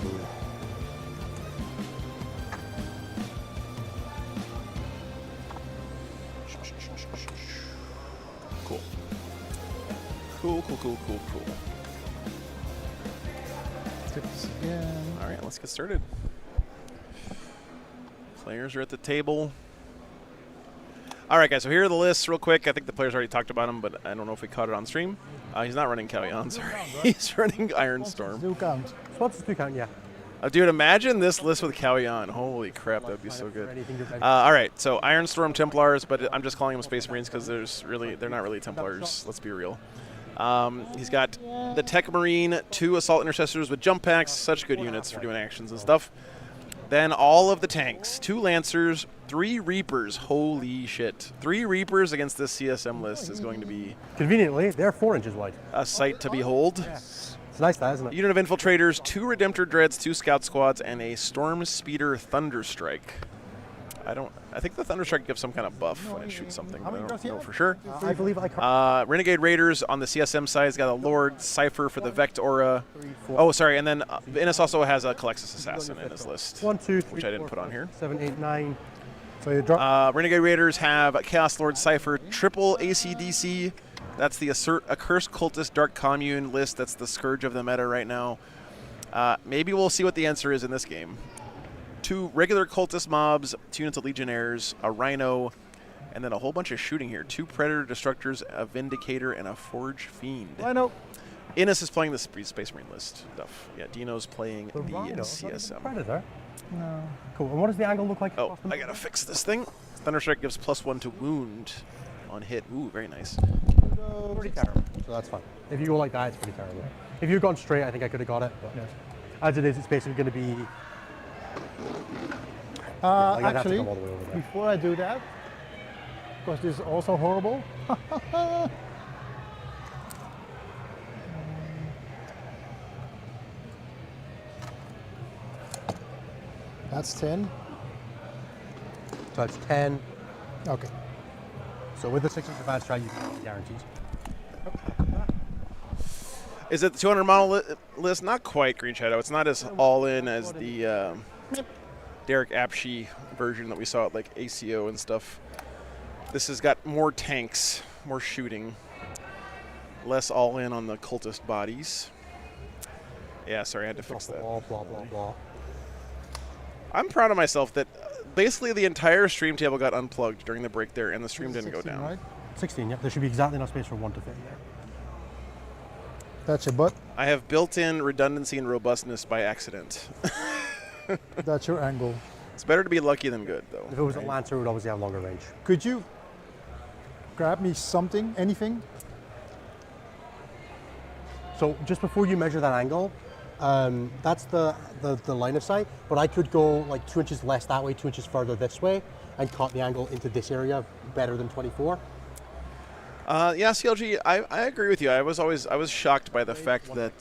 Cool. Cool, cool, cool, cool, cool. Tips again. All right, let's get started. Players are at the table. All right, guys, so here are the lists real quick. I think the players already talked about them, but I don't know if we caught it on stream. He's not running Callion, sorry. He's running Ironstorm. Do count. Sponsors do count, yeah. Dude, imagine this list with Cowie on. Holy crap, that would be so good. All right, so Ironstorm Templars, but I'm just calling them Space Marines because they're not really Templars. Let's be real. He's got the Tech Marine, 2 Assault Intercessors with jump packs, such good units for doing actions and stuff. Then all of the tanks, 2 Lancers, 3 Reapers. Holy shit. 3 Reapers against this CSM list is going to be... Conveniently, they're 4 inches wide. A sight to behold. It's nice, that, isn't it? Unit of Infiltrators, 2 Redemptor Dreads, 2 Scout Squads, and a Storm Speeder Thunderstrike. I think the Thunderstrike gives some kind of buff when it shoots something, but I don't know for sure. I believe I Renegade Raiders on the CSM side has got a Lord, Cypher for the Vect Aura. Oh, sorry, and then Innis also has a Calexis Assassin in his list, 1, 2, 3, which I didn't put on here. 7, 8, 9. So you drop. Renegade Raiders have Chaos Lord, Cypher, triple ACDC. That's the Accursed Cultist Dark Commune list. That's the scourge of the meta right now. Maybe we'll see what the answer is in this game. 2 regular cultist mobs, 2 units of Legionnaires, a Rhino, and then a whole bunch of shooting here. 2 Predator Destructors, a Vindicator, and a Forge Fiend. Rhino. Innis is playing the Space Marine list stuff. Yeah, Dino's playing the CSM. Predator? No. Cool. And what does the angle look like? Oh, I gotta fix this thing. Thunderstrike gives +1 to wound on hit. Ooh, very nice. Pretty terrible. So that's fine. If you go like that, it's pretty terrible. If you'd gone straight, I think I could have got it. But as it is, it's basically going to be... Actually, before I do that, because this is also horrible. That's 10. So it's 10. Okay. So with the 6 inch advanced strike, you can guarantees. Is it the 200 model list? Not quite, Green Shadow. It's not as all in as the Derek Apshee version that we saw at like ACO and stuff. This has got more tanks, more shooting, less all in on the cultist bodies. Yeah, sorry, I had to fix that. Blah, blah, blah, blah. I'm proud of myself that basically the entire stream table got unplugged during the break there, and the stream didn't go down. Right? 16, yeah. There should be exactly enough space for 1 to fit in there. That's your butt. I have built-in redundancy and robustness by accident. That's your angle. It's better to be lucky than good, though. If it was a Lancer, it would obviously have longer range. Could you grab me something, anything? So just before you measure that angle, that's the line of sight, but I could go like 2 inches less that way, 2 inches further this way, and cut the angle into this area better than 24. Yeah, CLG, I agree with you. I was shocked by the fact that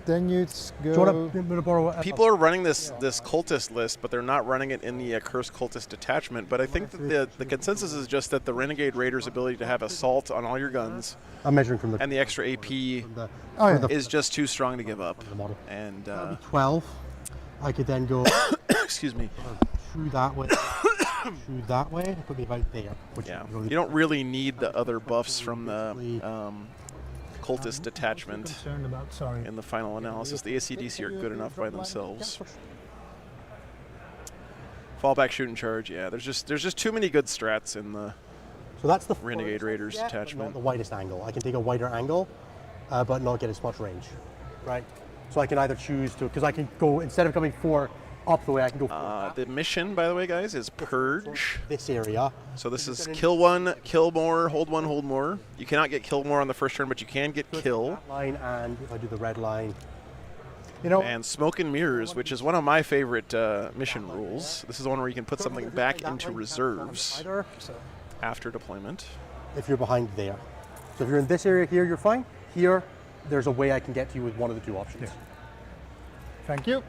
then you'd go. Do you want to borrow people are running this cultist list, but they're not running it in the Accursed Cultist detachment. But I think that the consensus is just that the Renegade Raider's ability to have assault on all your guns, I'm measuring from the and the extra AP is just too strong to give up. And 12, I could then go. Excuse me. Through that way. Through that way, it put me about there. Yeah, you don't really need the other buffs from the cultist detachment in the final analysis. The ACDC are good enough by themselves. Fallback, shoot and charge. Yeah, there's just too many good strats in the. So that's the Renegade Raiders detachment. Not the widest angle. I can take a wider angle, but not get as much range, right? So I can either choose to, because I can go instead of coming 4 up the way, I can go. The mission, by the way, guys, is Purge. This area. So this is kill 1, kill more, hold 1, hold more. You cannot get kill more on the first turn, but you can get kill. Line, and if I do the red line, and Smoke and Mirrors, which is one of my favorite mission rules. This is the one where you can put something back into reserves after deployment. If you're behind there. So if you're in this area here, you're fine. Here, there's a way I can get to you with one of the 2 options. Thank you.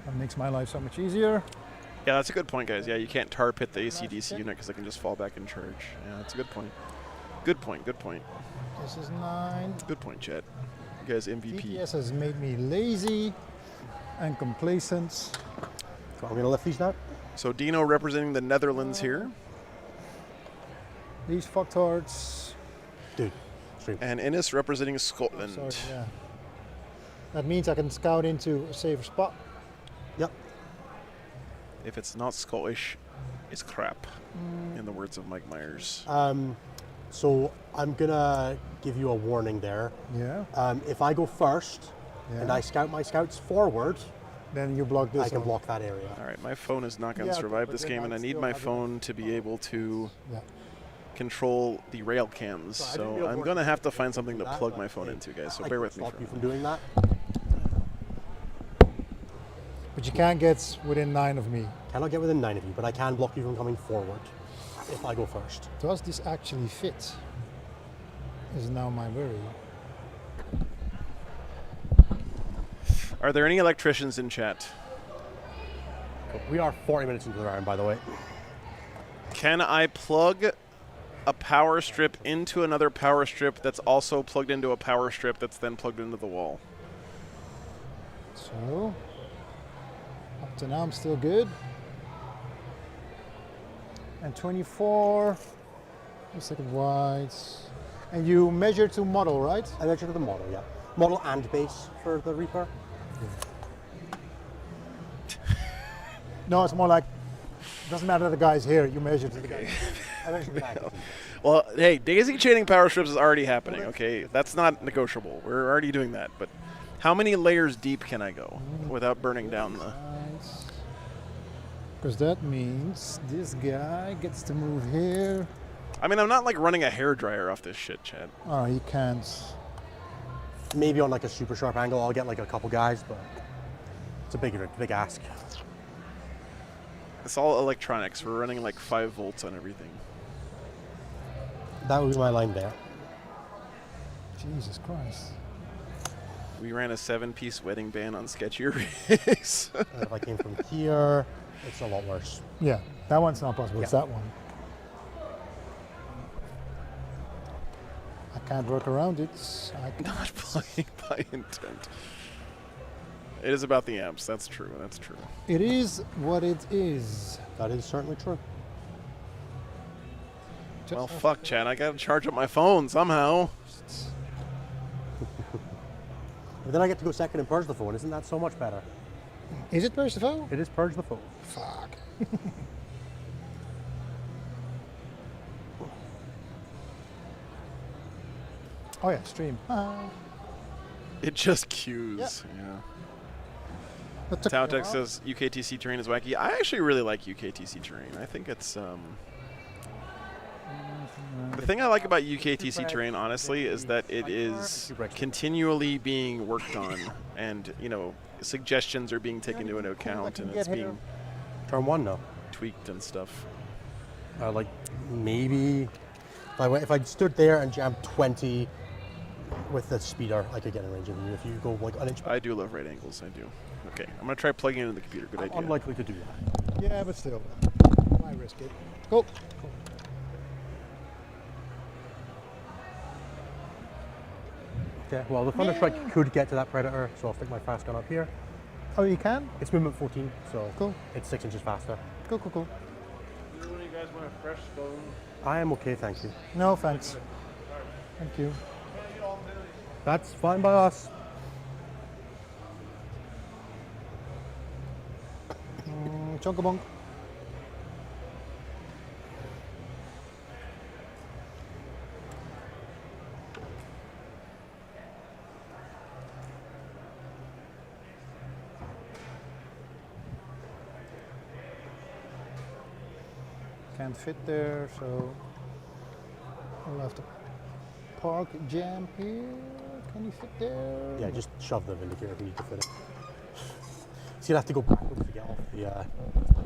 That makes my life so much easier. Yeah, that's a good point, guys. Yeah, you can't tar pit the ACDC unit because they can just fall back in charge. Yeah, that's a good point. Good point, good point. This is 9. Good point, Chet. You guys MVP. TTS has made me lazy and complacent. So I'm going to lift these now. So Dino representing the Netherlands here. These fucktards. Dude. Stream. And Innis representing Scotland. Sorry, yeah. That means I can scout into a safer spot. Yep. If it's not Scottish, it's crap, in the words of Mike Myers. So I'm going to give you a warning there. Yeah. If I go first and I scout my scouts forward, Then you block this. I can one. block that area. All right, my phone is not going to Yeah, survive but this then game, and I I'd need still my have it. phone to be able to Yeah. control the rail cams. So I didn't So feel I'm more going to have to find comfortable something to doing that, plug but my phone hey, into, guys. So I bear can with me stop for a you from minute. doing that. But you can't get within 9 of me. Cannot get within 9 of you, but I can block you from coming forward if I go first. Does this actually fit? Is now my worry. Are there any electricians in chat? We are 40 minutes into the round, by the way. Can I plug a power strip into another power strip that's also plugged into a power strip that's then plugged into the wall? So, up to now I'm still good. And 24, a second wide. And you measure to model, right? I measure to the model, yeah. Model and base for the Reaper. No, it's more like, doesn't matter the guy's here, you measure to the guy. I measure the back. Well, hey, daisy chaining power strips is already happening, okay? That's not negotiable. We're already doing that. But how many layers deep can I go without burning down the... Because that means this guy gets to move here. I mean, I'm not like running a hairdryer off this shit, Chad. Oh, he can't. Maybe on like a super sharp angle, I'll get like a couple guys, but it's a big ask. It's all electronics. We're running like 5 volts on everything. That was my line there. Jesus Christ. We ran a 7-piece wedding band on sketchier rigs. And if I came from here, it's a lot worse. Yeah, that one's not possible. It's Yeah. that one. I can't work around it. Not playing by intent. It is about the amps. That's true. That's true. It is what it is. That is certainly true. Well, fuck, Chad. I gotta charge up my phone somehow. But then I get to go second and purge the phone. Isn't that so much better? Is it Pearce the phone? It is purge the phone. Fuck. Oh yeah, stream. It just queues. Yeah. That took Tautek me a while. says UKTC terrain is wacky. I actually really like UKTC terrain. I think it's the thing I like about UKTC terrain, honestly, is that it is continually being worked on, and you know, suggestions are being taken into account, and it's being Turn 1 now. tweaked and stuff. Like maybe if I stood there and jammed 20 with the speeder, I could get in range of you. If you go like an inch, I do love right angles. I do. Okay, I'm gonna try plugging it into the computer. Good I'm idea. unlikely to do that. Yeah, but still. Why risk it? Go. Okay, well the Thunderstrike could get to that Predator, so I'll stick my fast gun up here. Oh, you can? It's movement 14, so Cool. it's 6 inches faster. Cool, cool, cool. You guys want a fresh phone? I am okay, thank you. No, thanks. Thank you. That's fine by us. Chunkabonk. Can't fit there, so I'll have to park jam here. Can you fit there? Yeah, just shove the Vindicator if you need to fit it. So you'll have to go backwards to get off the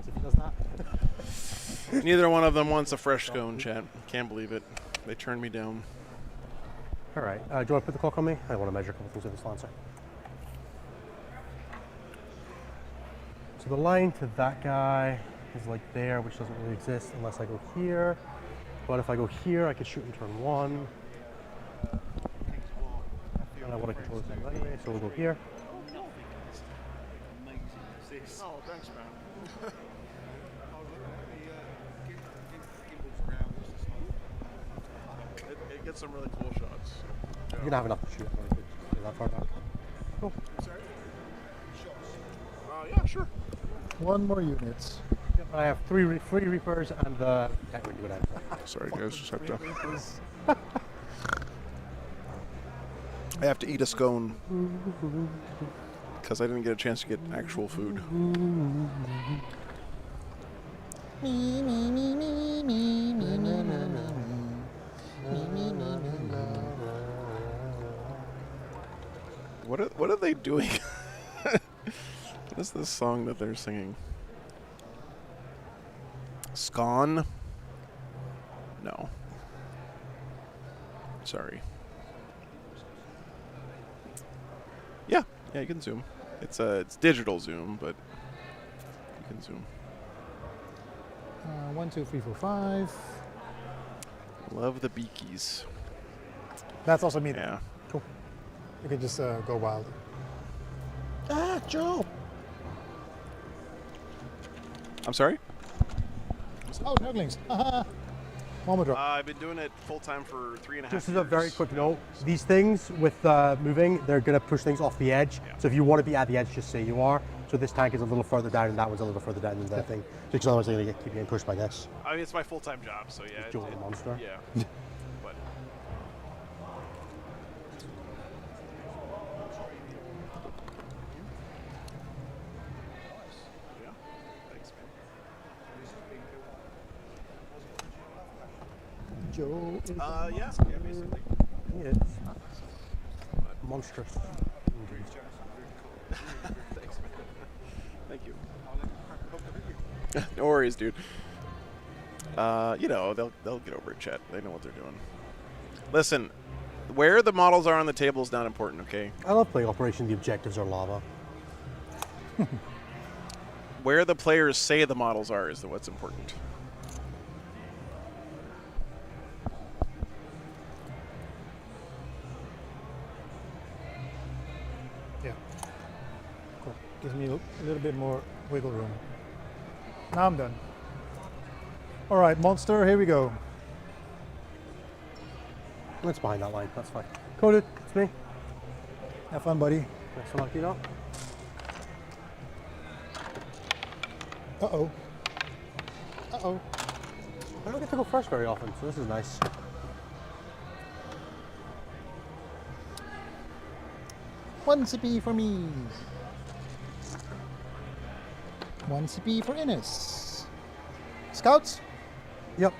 if he does that. Neither one of them wants a fresh scone, chat. Can't believe it. They turned me down. All right, do you want to put the clock on me? I want to measure a couple things with this Lancer. So the line to that guy is like there, which doesn't really exist unless I go here. But if I go here, I could shoot in turn 1. And I want to control this angle anyway, so we'll go here. Oh, thanks, man. It gets some really cool shots. You're going to have enough to shoot. I think, that far back. Cool. Sorry? Yeah, sure. One more unit. I have three Reapers and can't really do it out. Sorry, guys. Just have to. I have to eat a scone. because I didn't get a chance to get actual food. What are they doing? What is this song that they're singing? Scone? No. Sorry. Yeah, you can zoom. It's digital zoom, but you can zoom. 1, 2, 3, 4, 5. Love the beakies. That's also me. Yeah. Cool. You can just go wild. Ah, Joe! I'm sorry? Oh, Nuglings. Moment drop. I've been doing it full time for 3.5 years. Just as a very quick note, these things with moving, they're going to push things off the edge. Yeah. So if you want to be at the edge, just say you are. So this tank is a little further down and that one's a little further down than that thing. Because otherwise they're going to keep getting pushed by this. I mean, it's my full-time job, so yeah. Joe the monster. Yeah. But yeah. Thanks, man. Joe is Yeah, basically. He is. Monstrous. Thanks, man. Thank you. No worries, dude. You know, they'll get over it, chat. They know what they're doing. Listen, where the models are on the table is not important, okay? I love playing Operation The Objectives Are Lava. Where the players say the models are is what's important. Yeah. Cool. Gives me a little bit more wiggle room. Now I'm done. All right, monster, here we go. Let's behind that line, that's fine. Coded, it's me. Have fun, buddy. Best of luck, you know. Uh-oh. Uh-oh. I don't get to go first very often, so this is nice. One CP for me. 1 CP for Innes. Scouts? Yep.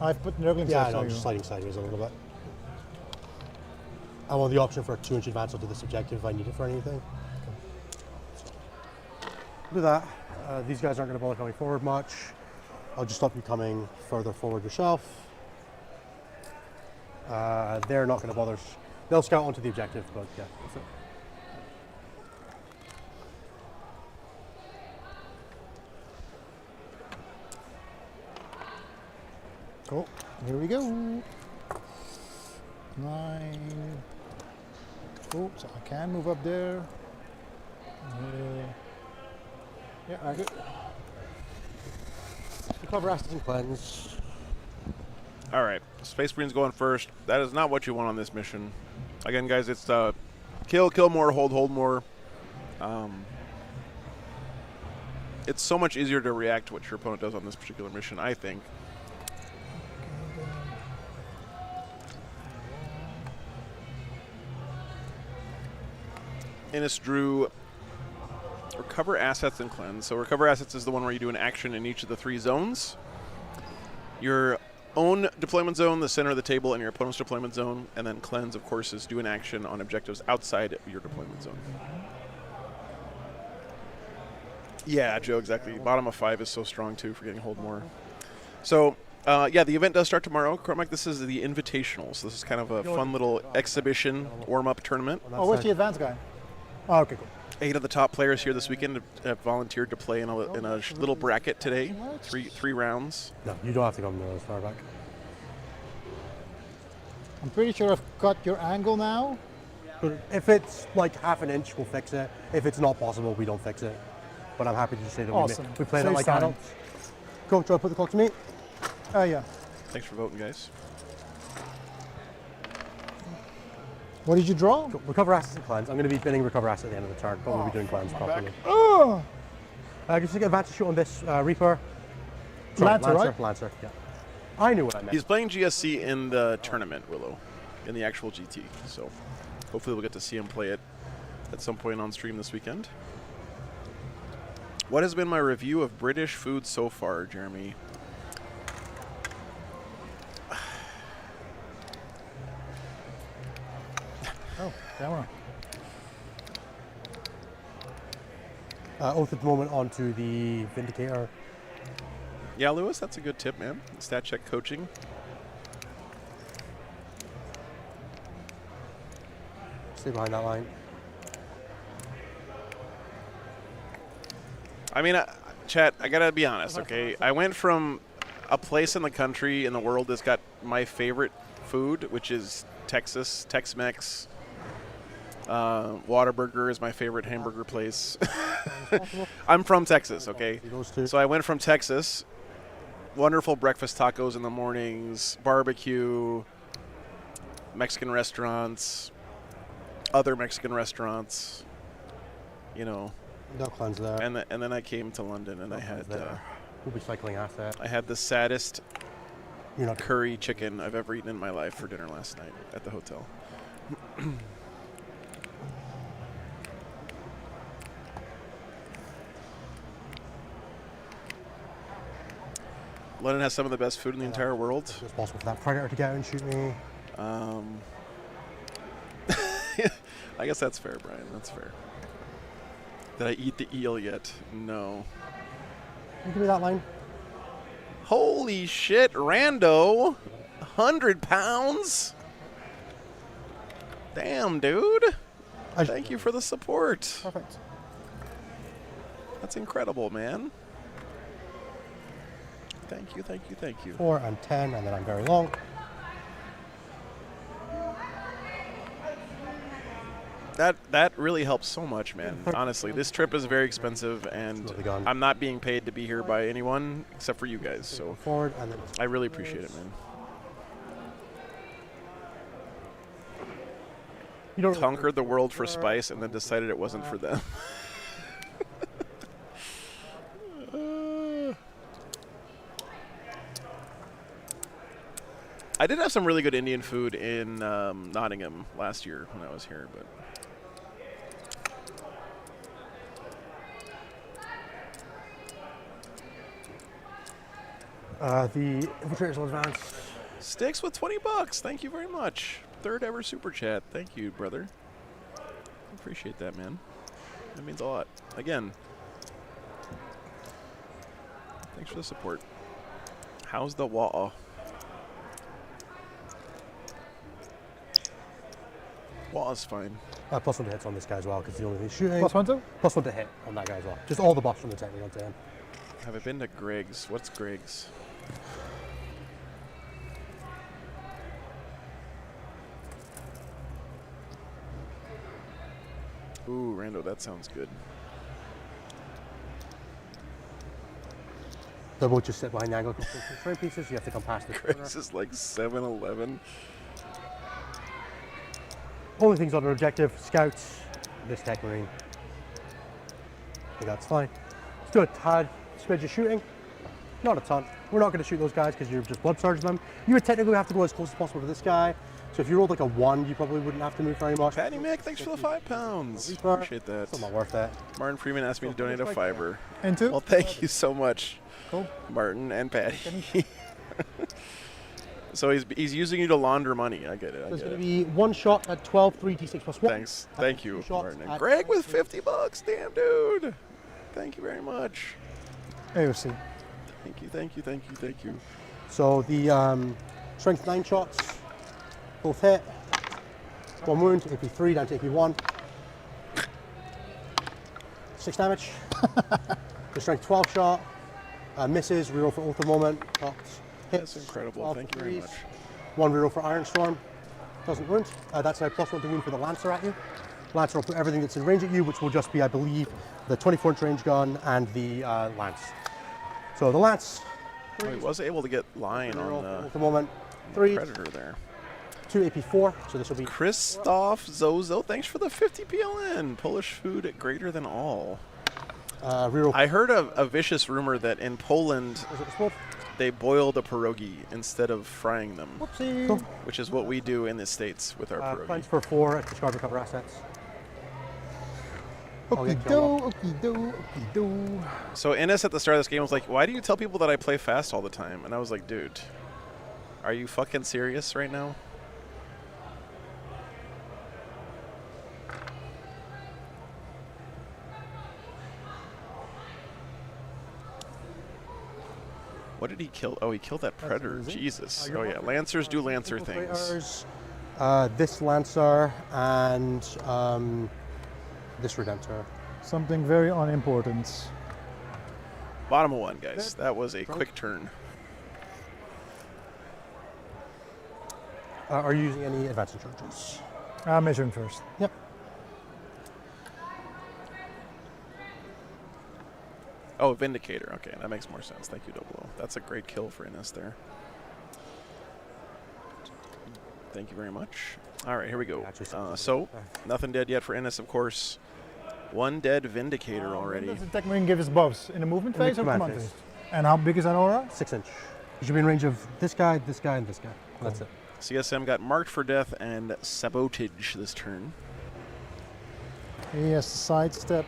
I've put Nurglings Yeah, I there know, for I'm just you. sliding sideways a little bit. I want the option for a 2-inch advance onto this objective if I need it for anything. Do that. These guys aren't going to bother coming forward much. I'll just stop you coming further forward yourself. They're not going to bother. They'll scout onto the objective, but yeah, that's it. Cool. Here we go. 9. Cool. So I can move up there. Yeah, I'm good. Recover assets and cleanse. All right, Space Marine's going first. That is not what you want on this mission. Again, guys, it's kill more, hold more. It's so much easier to react to what your opponent does on this particular mission, I think. Innes drew recover assets and cleanse. So recover assets is the one where you do an action in each of the 3 zones. Your own deployment zone, the center of the table, and your opponent's deployment zone. And then cleanse, of course, is do an action on objectives outside your deployment zone. Yeah, Joe, exactly. Bottom of 5 is so strong, too, for getting hold more. So, yeah, the event does start tomorrow. Cormac, this is the Invitational. So this is kind of a fun little exhibition warm-up tournament. Oh, where's the advanced guy? Oh, okay, cool. 8 of the top players here this weekend have volunteered to play in a little bracket today. Three rounds. No, you don't have to come as far back. I'm pretty sure I've got your angle now. But if it's like half an inch, we'll fix it. If it's not possible, we don't fix it. But I'm happy to say that Awesome. we play that Saves like time. adults. Coach, do I put the clock to me? Yeah. Thanks for voting, guys. What did you draw? Cool. Recover assets and cleanse. I'm going to be binning recover asset at the end of the turn, but we'll be doing cleanse properly. Oh! Just take advantage to shoot on this Reaper. Lancer, right? Lancer, yeah. I knew what I meant. He's playing GSC in the tournament, Willow, in the actual GT. So hopefully we'll get to see him play it at some point on stream this weekend. What has been my review of British food so far, Jeremy? Oh, camera. Oath at the moment onto the Vindicator. Yeah, Lewis, that's a good tip, man. Stat check coaching. Stay behind that line. I mean, chat, I gotta be honest, okay? I went from a place in the country, in the world, that's got my favorite food, which is Texas, Tex-Mex. Whataburger is my favorite hamburger place. I'm from Texas, okay? So I went from Texas, wonderful breakfast tacos in the mornings, barbecue, Mexican restaurants, other Mexican restaurants, you know. Lachlan's there. And then I came to London and I had we'll be cycling after that. I had the saddest curry chicken I've ever eaten in my life for dinner last night at the hotel. London has some of the best food in the entire world. It's possible for that predator to get out and shoot me. I guess that's fair, Brian. That's fair. Did I eat the eel yet? No. Can you give me that line? Holy shit, Rando. 100 pounds? Damn, dude. Thank you for the support. Perfect. That's incredible, man. Thank you, thank you, thank you. 4 and 10, and then I'm very long. That really helps so much, man. Honestly, this trip is very expensive, and I'm not being paid to be here by anyone except for you guys. So forward, and then I really appreciate it, man. You don't conquered the world for spice, and then decided it wasn't for them. I did have some really good Indian food in Nottingham last year when I was here, but. The infiltrators will advance. Sticks with 20 bucks. Thank you very much. 3rd ever super chat. Thank you, brother. Appreciate that, man. That means a lot. Again. Thanks for the support. How's the wall? Wall's fine. +1 to hits on this guy as well, because the only thing he's shooting. +1 to? +1 to hit on that guy as well. Just all the buffs from the technique onto him. Have I been to Greg's? What's Greg's? Ooh, Rando, that sounds good. They both just sit behind the angle. Frame pieces, you have to come past the corner. Greg's is like 7-Eleven. Only things on our objective, scouts, this tech marine. I think that's fine. Let's do a tad smidge of shooting. Not a ton. We're not going to shoot those guys because you're just blood charging them. You would technically have to go as close as possible to this guy. So if you rolled like a 1, you probably wouldn't have to move very much. Patty Mick, thanks for the £5. Appreciate that. It's not worth that. Martin Freeman asked me to donate a $5. Into? Well, thank you so much, cool. Martin and Patty. So he's using you to launder money. I get it. There's going to be 1 shot at 12, 3d6 +1. Thanks. Thank you, Martin. And Greg with 50 bucks. Damn, dude. Thank you very much. AOC. Thank you, thank you, thank you, thank you. So the strength 9 shots, both hit. 1 wound, AP3 down to AP1. 6 damage. The strength 12 shot, misses, reroll for Oath of Moment, hits. That's incredible, thank you very much. 1 reroll for Iron Storm, doesn't wound. That's a +1 to wound for the Lancer at you. Lancer will put everything that's in range at you, which will just be, I believe, the 24-inch range gun and the Lance. So the Lance. Oh, he was able to get line on the moment. 3 Predator there. 2 AP4, so this will be Christoph Zozo, thanks for the 50 PLN. Polish food at greater than all. Reroll. I heard a vicious rumor that in Poland, they boil the pierogi instead of frying them, Whoopsie. which is what we do in the States with our pierogi. Plans for 4 at discard recover assets. Okie-do. So Innes at the start of this game was like, why do you tell people that I play fast all the time? And I was like, dude, are you fucking serious right now? What did he kill? Oh, he killed that predator. Jesus. Oh, yeah. Lancers do Lancer things. This Lancer and this Redemptor. Something very unimportant. Bottom of 1, guys. That was a quick turn. Are you using any advancing charges? Measuring first. Yep. Oh, Vindicator. Okay, that makes more sense. Thank you, Double O. That's a great kill for Innes there. Thank you very much. All right, here we go. So, nothing dead yet for Innes, of course. 1 dead Vindicator already. Does the Tech Marine give his buffs? In the movement phase or command command phase. phase? And how big is that aura? 6 inch. You should be in range of this guy, and this guy. That's it. CSM got marked for death and sabotage this turn. He has to sidestep.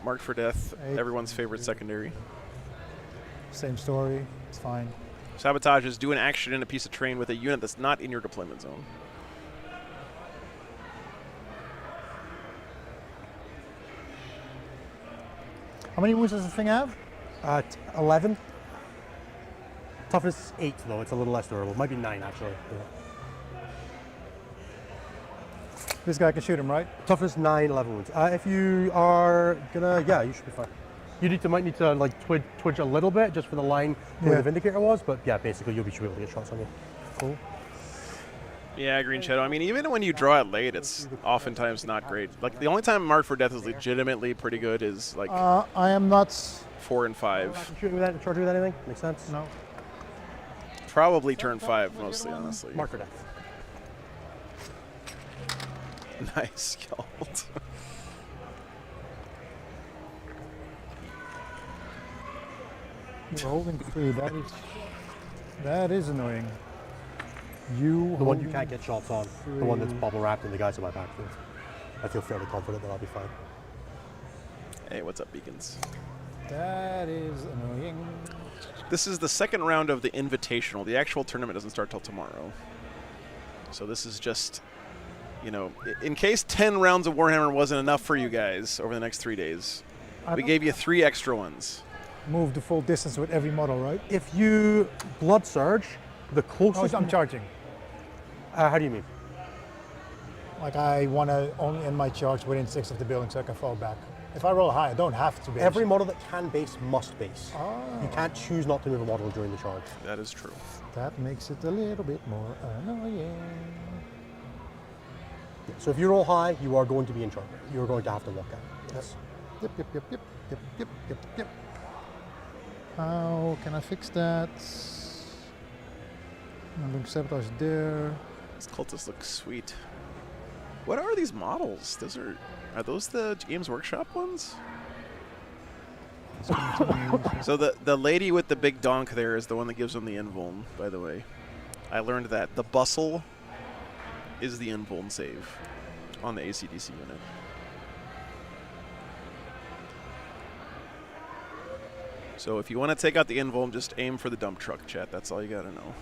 Marked for death, everyone's favorite secondary. Same story. It's fine. Sabotage is do an action in a piece of terrain with a unit that's not in your deployment zone. How many wounds does this thing have? 11. Toughness 8 though. It's a little less durable. Might be 9 actually. Yeah. This guy can shoot him, right? Toughness 9, 11 wounds. If you are gonna, yeah, you should be fine. You might need to like twitch a little bit just for the line where the Vindicator was, but yeah, basically you'll be able to get shots on you. Cool. Yeah, Green Shadow. I mean, even when you draw it late, it's oftentimes not great. Like the only time Marked for Death is legitimately pretty good is like I am not 4 and 5. Shooting with that, charging with anything? Makes sense? No. Probably turn 5 mostly, honestly. Mark for Death. Nice killed. You're holding 3. That is annoying. The one you can't get shots on. The one that's bubble wrapped and the guys in my backfield. I feel fairly confident that I'll be fine. Hey, what's up, Beacons? That is annoying. This is the second round of the Invitational. The actual tournament doesn't start till tomorrow. So this is just, you know, in case 10 rounds of Warhammer wasn't enough for you guys over the next 3 days, we gave you 3 extra ones. Move the full distance with every model, right? If you Blood Surge, the closest... Oh, I'm charging. How do you mean? Like I want to only end my charge within 6 of the building so I can fall back. If I roll high, I don't have to base. Every model that can base must base. Oh. You can't choose not to move a model during the charge. That is true. That makes it a little bit more annoying. Yeah, so if you roll high, you are going to be in charge. You're going to have to walk out. Yes. Yep. How can I fix that? I'm doing sabotage there. These cultists look sweet. What are these models? Are those the Games Workshop ones? So the lady with the big donk there is the one that gives them the invuln, by the way. I learned that. The bustle is the invuln save on the ACDC unit. So if you want to take out the invuln, just aim for the dump truck, chat. That's all you got to know.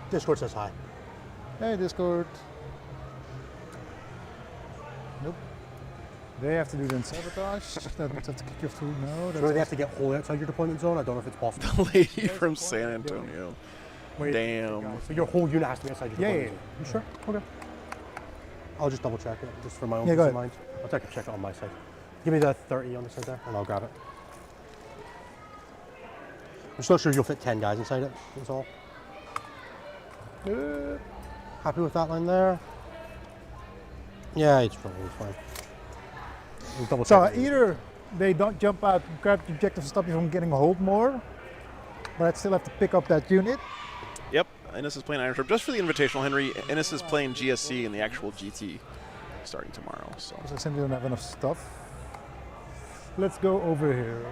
Discord says hi. Hey, Discord. Nope. They have to do then sabotage. That means have to kick you through. No, that's So they have to get wholly outside your deployment zone? I don't know if it's possible. The lady from San Antonio. Wait, Damn. So your whole unit has to be outside your Yeah, deployment zone? You sure? Okay. I'll just double check it, just for my own Yeah, peace go of ahead. mind. I'll check it on my side. Give me the 30 on the side there, and I'll grab it. I'm still sure you'll fit 10 guys inside it, that's all. Happy with that line there? Yeah, it's probably fine. We'll double So check it. either they don't jump out, grab the objective, stop you from getting a hold more, but I'd still have to pick up that unit. Yep, Ennis is playing Iron Strip. Just for the Invitational, Henry, Ennis is playing GSC in the actual GT. starting tomorrow. So Because I simply don't have enough stuff. Let's go over here.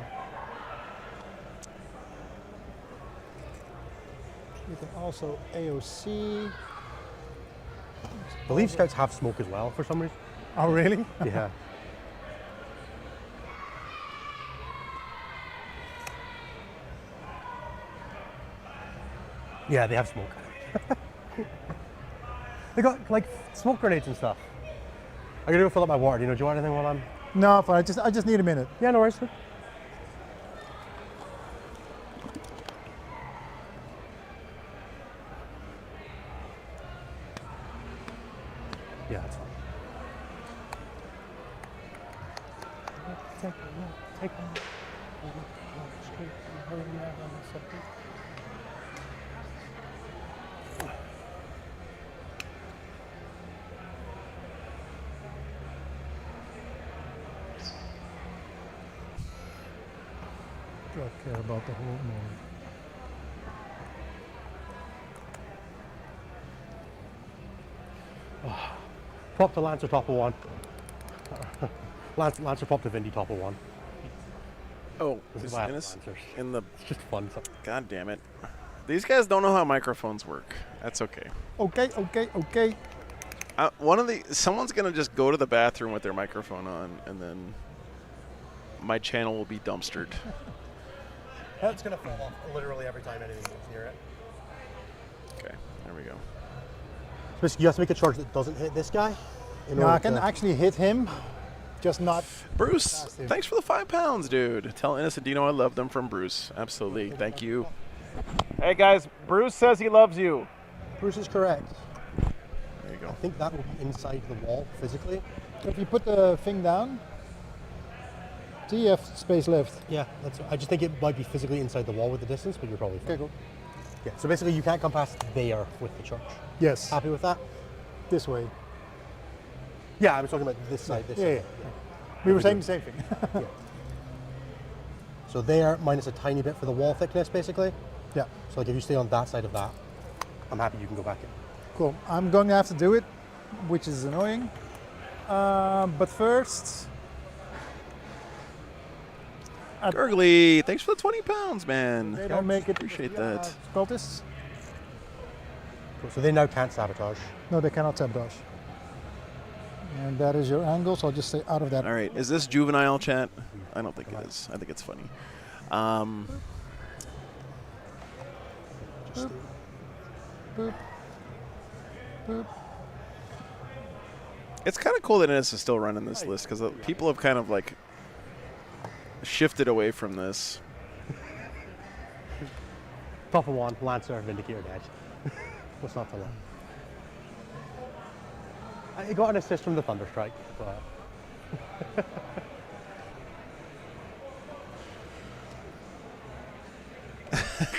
We can also AOC. I believe scouts have smoke as well for some reason. Oh, really? Yeah. Yeah, they have smoke. They got like smoke grenades and stuff. I gotta go fill up my water. Do you want anything while I'm? No, fine. I just need a minute. Yeah, no worries. Yeah, that's fine. Take one. I care about the whole mode. Pop to Lancer top of 1. Lancer pop to Vindy top of 1. oh, This is is why I have Innes Lancers. in the It's just fun. God damn it. These guys don't know how microphones work. That's okay. Okay. Someone's gonna just go to the bathroom with their microphone on, and then my channel will be dumpstered. It's gonna fall off literally every time anything moves near it. Okay, there we go. Basically, you have to make a charge that doesn't hit this guy. No, I can actually hit him, just not. Bruce, Past him. thanks for the 5 pounds, dude. Tell Innes and Dino I love them from Bruce. Absolutely, thank you. Hey guys, Bruce says he loves you. Bruce is correct. There you I go. think that will be inside the wall physically. If you put the thing down, do you have space left? Yeah, I just think it might be physically inside the wall with the distance, but you're probably fine. Okay, cool. Yeah, so basically you can't come past there with the charge. Yes, Happy with that? this way. Yeah, I was talking about this side, this Yeah. side. We were saying the same thing. Yeah. So there, minus a tiny bit for the wall thickness, basically. Yeah, So like if you stay on that side of that, I'm happy you can go back in. cool. I'm going to have to do it, which is annoying. But first, Gurgly, thanks for the 20 pounds, man. they don't make it. Appreciate that. Cultists? Cool. So they now can't sabotage. No, they cannot sabotage. And that is your angle, so I'll just stay out of that. All right, is this juvenile chat? I don't think it is. I think it's funny. Just Boop. Boop. It's kind of cool that Innes is still running this list because people have kind of like shifted away from this. top of 1, Lancer, Vindicator dead. What's not to love? I got an assist from the Thunderstrike, but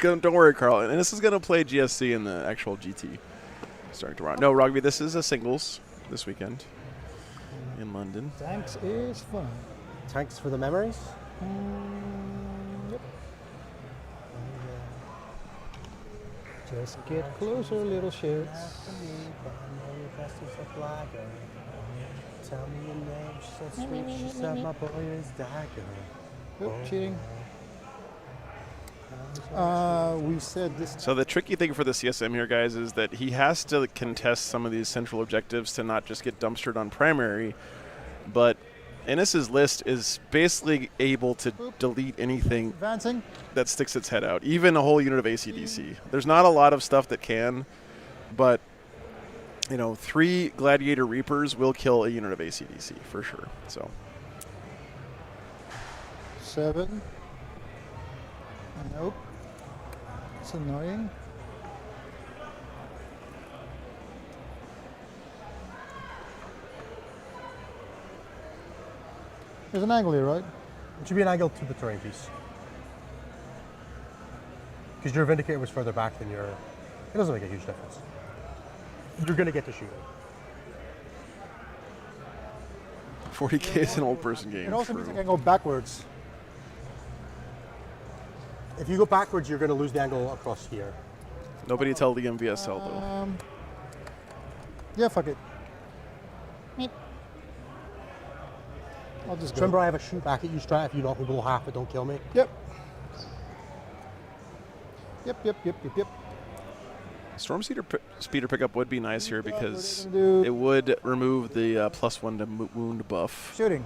Don't worry, Carl. And this is going to play GSC in the actual GT starting tomorrow. No, Rugby, this is a singles this weekend in London. Tanks is fun. thanks for the memories. Yep. Just get closer, little shits. Tell me your name, she said sweet, she said my boy is Dagger. Oop, cheating. We said this. So the tricky thing for the CSM here, guys, is that he has to contest some of these central objectives to not just get dumpstered on primary, but Innes's list is basically able to delete anything Advancing. that sticks its head out, even a whole unit of ACDC. There's not a lot of stuff that can, but, you know, 3 Gladiator Reapers will kill a unit of ACDC for sure. So 7. Nope. It's annoying. There's an angle here, right? It should be an angle to the terrain piece. Because your Vindicator was further back than your... It doesn't make a huge difference. You're going to get to shoot it. 40k is an old person game. It also means I True. can go backwards. If you go backwards, you're going to lose the angle across here. Nobody tell the MVSL though. Yeah, fuck it. I'll just So go. remember, I have a shoot back at you, Strat. If you knock me below half, but don't kill me. Yep. Yep. Storm Speeder pickup would be nice here because What are they gonna do? it would remove the +1 to wound buff. Shooting.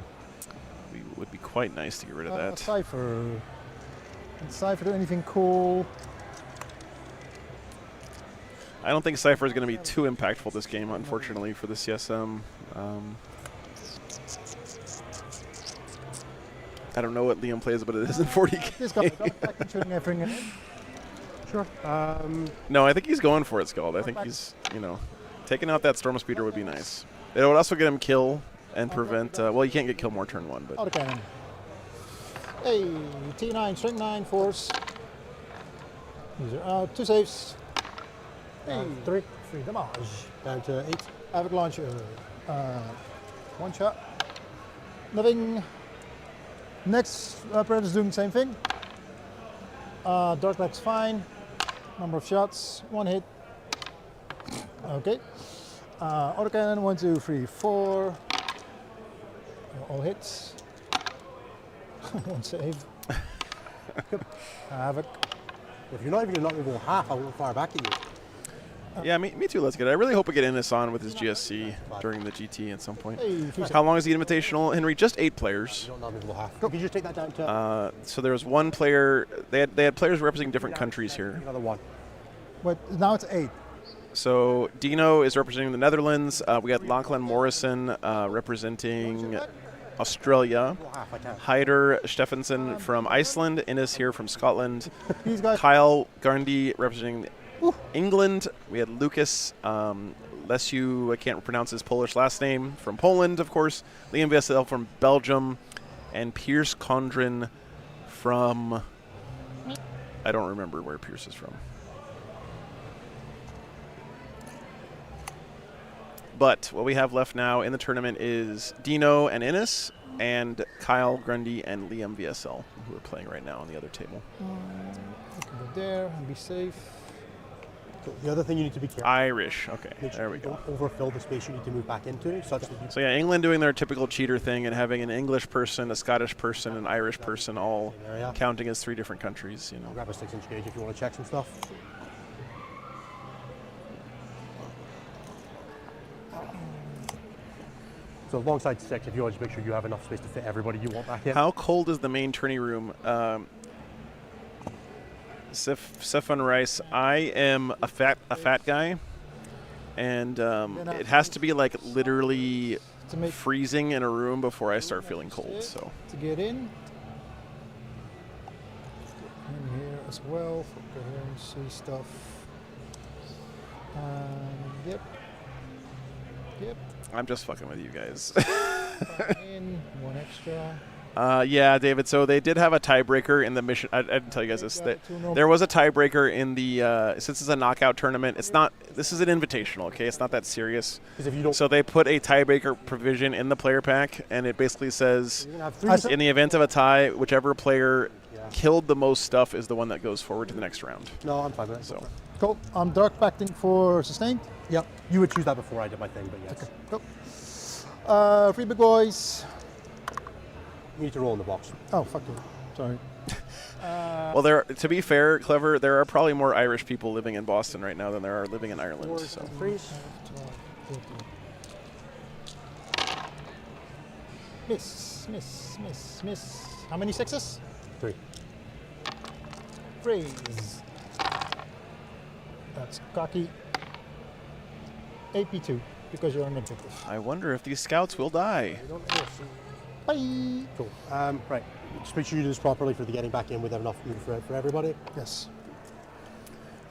It would be quite nice to get rid of that. Cypher. Can Cypher do anything cool? I don't think Cypher is going to be too impactful this game, unfortunately, for the CSM. I don't know what Liam plays, but it is in 40k. This guy got back and shooting everything in it. Sure. No, I think he's going for it, Scald. I think he's, taking out that Storm Speeder would be nice. It would also get him kill and prevent. Well, you can't get kill more turn 1, but. Autocannon. Hey, T9, string 9, force. These are out. 2 saves. Hey, 3. 3 damage. Down to 8. Havoc launcher. 1 shot. Nothing. Next, Predator's doing the same thing. Darkback's fine. Number of shots, 1 hit. Okay. Autocannon, 1, 2, 3, 4. All hits. 1 save. Havoc. If you're not even going to knock me below half, I won't fire back at you. Yeah, me too. Let's get it. I really hope we get Innes on with his GSC during the GT at some point. Hey, How long is the Invitational, Henry? Just 8 players. You don't knock me below half. Could you just take that down to So there was 1 player. They had players representing different countries here. another 1? Wait, now it's 8. So Dino is representing the Netherlands. We got Lachlan Morrison representing Australia. Below half, I can't. Heiðar Stefánsson from Iceland. Innes here from Scotland. These guys. Kyle Grundy representing England. We had Łukasz Lesiu, I can't pronounce his Polish last name, from Poland, of course. Liam VSL from Belgium. And Pearce Condren from... I don't remember where Pearce is from. But what we have left now in the tournament is Dino and Innes, and Kyle Grundy and Liam VSL, who are playing right now on the other table. You can go there and be safe. So the other thing you need to be careful. Irish. Okay, Make sure there we you go. don't overfill the space you need to move back into, such that you So yeah, England doing their typical cheater thing and having an English person, a Scottish person, an Irish person, all area. counting as 3 different countries. You know. Grab a 6-inch gauge if you want to check some stuff. So alongside 6, if you want to just make sure you have enough space to fit everybody you want back in. How cold is the main tourney room? Stefan Rice, I am a fat guy, and it has to be like literally To make freezing in a room before I start feeling cold. So to get in. In here as well for coherency stuff. Yep. I'm just fucking with you guys. In 1 extra. Yeah, David. So they did have a tiebreaker in the mission. I didn't tell you guys this. There was a tiebreaker in the since it's a knockout tournament. It's not. This is an invitational. Okay, it's not that serious. If you don't, So they put a tiebreaker provision in the player pack, and it basically says, you're going to have 3 in the event of a tie, whichever player killed the most stuff is the one that goes forward to the next round. No, I'm fine with it. So Cool. I'm dark pacting for sustained. Yep. You would choose that before I did my thing, but yes. Cool. 3 big boys. You need to roll in the box. Oh, fuck you. Sorry. well, to be fair, Clever, there are probably more Irish people living in Boston right now than there are living in Ireland. So. Freeze. 12, 13. Miss. How many 6s? 3. Freeze. That's cocky. AP2 because you're an objective. I wonder if these scouts will die. Bye. Cool. Right. Just make sure you do this properly for the getting back in with enough room for everybody. Yes.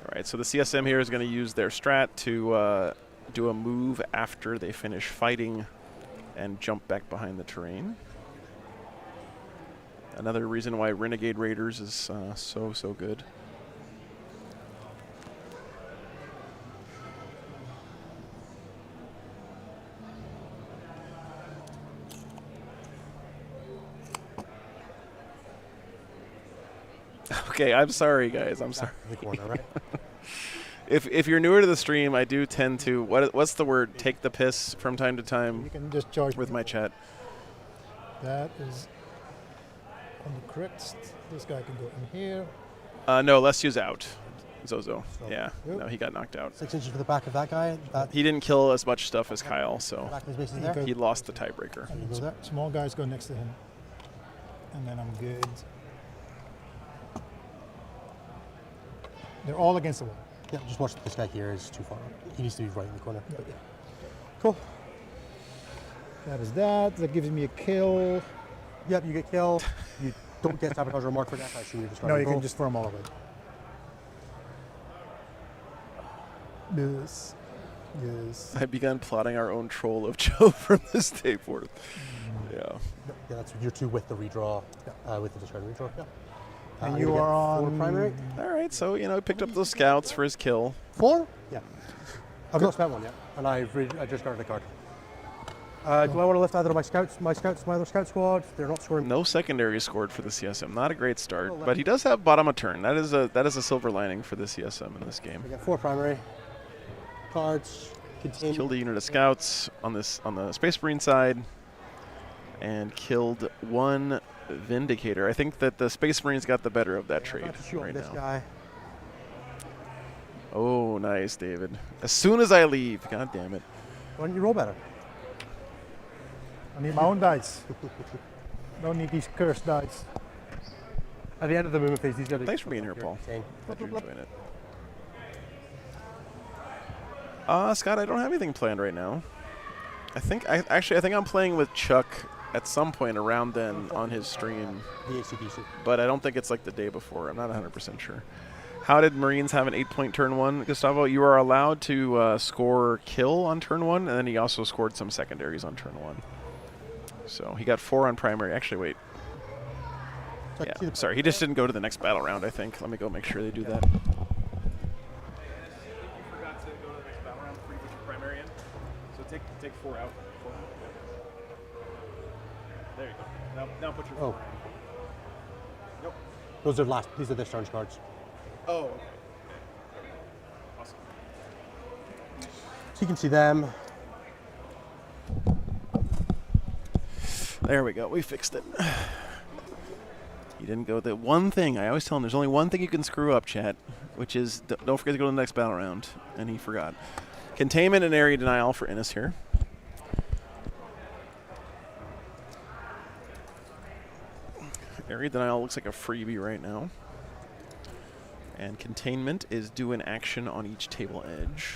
All right, so the CSM here is going to use their strat to do a move after they finish fighting and jump back behind the terrain. Another reason why Renegade Raiders is so good. Okay, I'm sorry, guys. I'm sorry. If you're newer to the stream, I do tend to what's the word? Take the piss from time to time. You can just charge with my chat. That is on the correct. This guy can go in here. No, Lesiu's out. Zozo. So, Yeah. yep. No, he got knocked out. 6 inches for the back of that guy. That He didn't kill as much stuff as Kyle, so back of his base is there. he lost the tiebreaker. And you go there. Small guys go next to him. And then I'm good. They're all against the wall. Yeah, just watch this guy here is too far. He needs to be right in the corner. But yeah. Cool. That is that. That gives me a kill. Yep, you get killed. You don't get sabotage or mark for death. I assume you just No, you can just throw them all away. Yes. Yes. I began plotting our own troll of Joe from this day forth. Yeah. Yeah, that's your 2 with the redraw, with the discard redraw. Yeah. And you you get are 4 on primary. All right, so, you know, picked up those scouts for his kill. 4? Yeah. I've not spent one yet, and I just started a card. Do I want to lift either of my other scout squad? They're not scoring. No secondary scored for the CSM. Not a great start, but he does have bottom of turn. That is a silver lining for the CSM in this game. I got 4 primary cards. Killed a unit of scouts on the Space Marine side, and killed 1 Vindicator. I think that the Space Marines got the better of that trade right this now. guy. Oh, nice, David. As soon as I leave, god damn it. Why don't you roll better? I need my own dice. Don't need these cursed dice. At the end of the movement phase, these guys. Thanks for being here, Paul. Glad Glad you're enjoying it. Scott, I don't have anything planned right now. I think I'm playing with Chuck at some point around then on his stream. The ACDC. But I don't think it's like the day before. I'm not 100% sure. How did Marines have an 8-point turn 1? Gustavo, you are allowed to score kill on turn 1, and then he also scored some secondaries on turn 1. So he got 4 on primary. Actually, wait. So Yeah, sorry, he just didn't go to the next battle round, I think. Let me go make sure they do that. Take 4 out. There you go. Now put your 4 in. Nope. These are discharge cards. Oh, okay. Awesome. So you can see them. There we go. We fixed it. You didn't go the one thing. I always tell him there's only one thing you can screw up, chat, which is don't forget to go to the next battle round. And he forgot. Containment and area denial for Innis here. Area denial looks like a freebie right now. And containment is do an action on each table edge.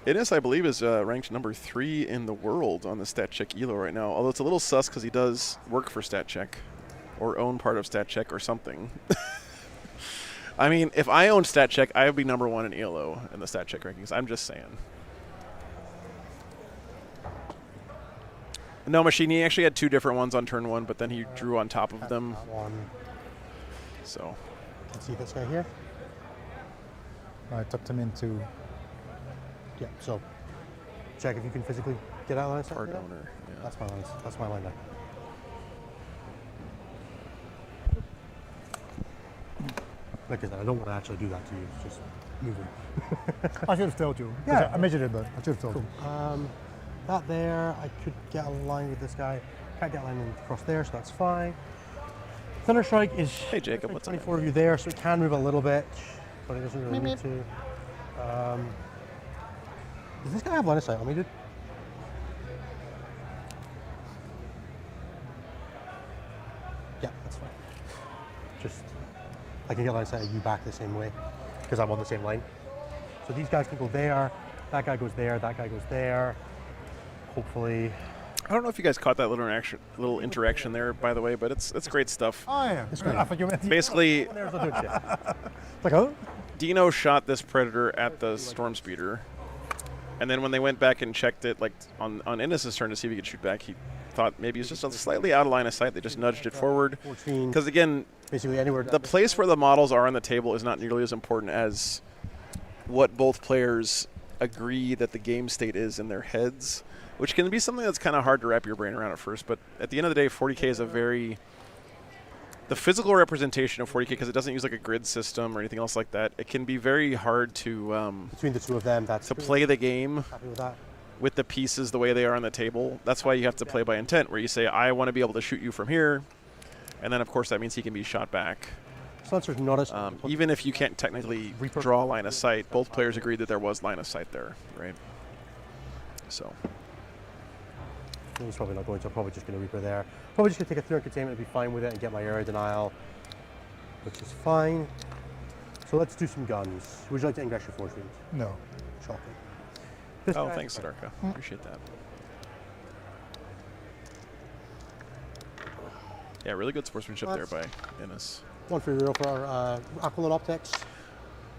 Innis, I believe, is ranked number 3 in the world on the Stat Check ELO right now. Although it's a little sus because he does work for Stat Check or own part of Stat Check or something. I mean, if I owned Stat Check, I would be number 1 in ELO in the Stat Check rankings. I'm just saying. No, Machine, he actually had 2 different ones on turn 1, but then he drew on top of them. One. So. Let's see this guy here. I tucked him into. Yeah, so check if you can physically get out of line of sight. Card Yeah. owner. Yeah. That's my line. That's my line there. Like I said, I don't want to actually do that to you. It's just moving. I should have told you. Yeah. I measured it, but I should have told Cool. you. That there, I could get a line with this guy. Can't get a line across there, so that's fine. Thunder Strike is Hey, Jacob, what's up? 24 of you there, so it can move a little bit, but it doesn't really need to. Does this guy have line of sight on me, dude? Yeah, that's fine. Just, I can get line of sight of you back the same way, because I'm on the same line. So these guys can go there, that guy goes there, that guy goes there. Hopefully. I don't know if you guys caught that little interaction there, by the way, but it's great stuff. Oh, yeah. It's great. I thought you meant Basically, There's no doing shit. like, oh? Dino shot this Predator at the Storm Speeder, and then when they went back and checked it, like on Innis' turn to see if he could shoot back, he thought maybe it was just slightly out of line of sight. They just nudged it forward. 14. Because again, Basically anywhere. the place where the models are on the table is not nearly as important as what both players agree that the game state is in their heads, which can be something that's kind of hard to wrap your brain around at first. But at the end of the day, 40K is a very the physical representation of 40K, because it doesn't use like a grid system or anything else like that, it can be very hard to Between the two of them, that's to play the game happy with that. with the pieces the way they are on the table. That's why you have to play by intent, where you say, I want to be able to shoot you from here, and then of course that means he can be shot back. Silencer's not as Even if you can't technically draw line of sight, both players agreed that there was line of sight there, right? So. He's probably not going to. I'm probably just going to Reaper there. Probably just going to take a 3 on containment and be fine with it and get my area denial, which is fine. So let's do some guns. Would you like to ingress your force field? No. Shocking. Oh, thanks, Sidarka. Appreciate that. Yeah, really good sportsmanship there by Innes. 1 free reroll for our Aquilon Optics.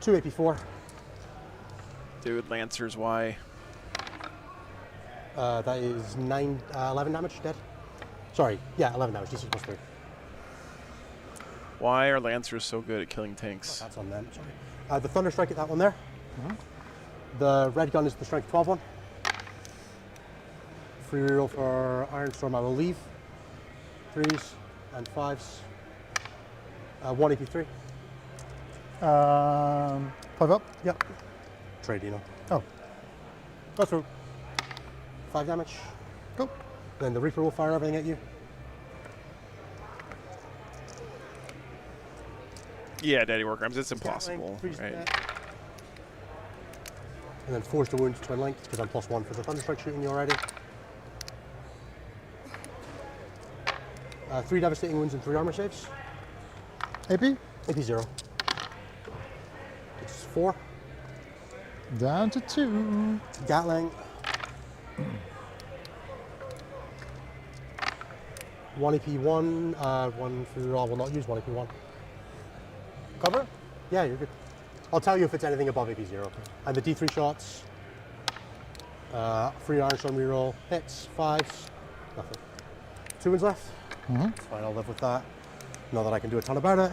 2 AP4. Dude, Lancers, why? That is 11 damage, dead. Sorry, yeah, 11 damage, DC +3. Why are Lancers so good at killing tanks? That's on them, sorry. The Thunder Strike at that one there. The red gun is the Strength 12 one. Free reroll for Iron Storm, I will leave. 3s and 5s. 1 AP3. 5 up? Yep. Trade, Dino. Oh. Go through. 5 damage. Go. Then the Reaper will fire everything at you. Yeah, Daddy Warcrimes, it's impossible, Link, right? And then force the wound to Twin Link, because I'm +1 for the Thunderstrike shooting you already. 3 devastating wounds and 3 armor saves. AP? AP 0. It's 4. Down to 2. Gatling. 1 AP 1. 1 free roll. I will not use 1 AP 1. Cover? Yeah, you're good. I'll tell you if it's anything above AP 0. And the D3 shots. Free Iron Storm reroll. Hits. 5s. Nothing. 2 wounds left. It's fine, I'll live with that. Not that I can do a ton about it.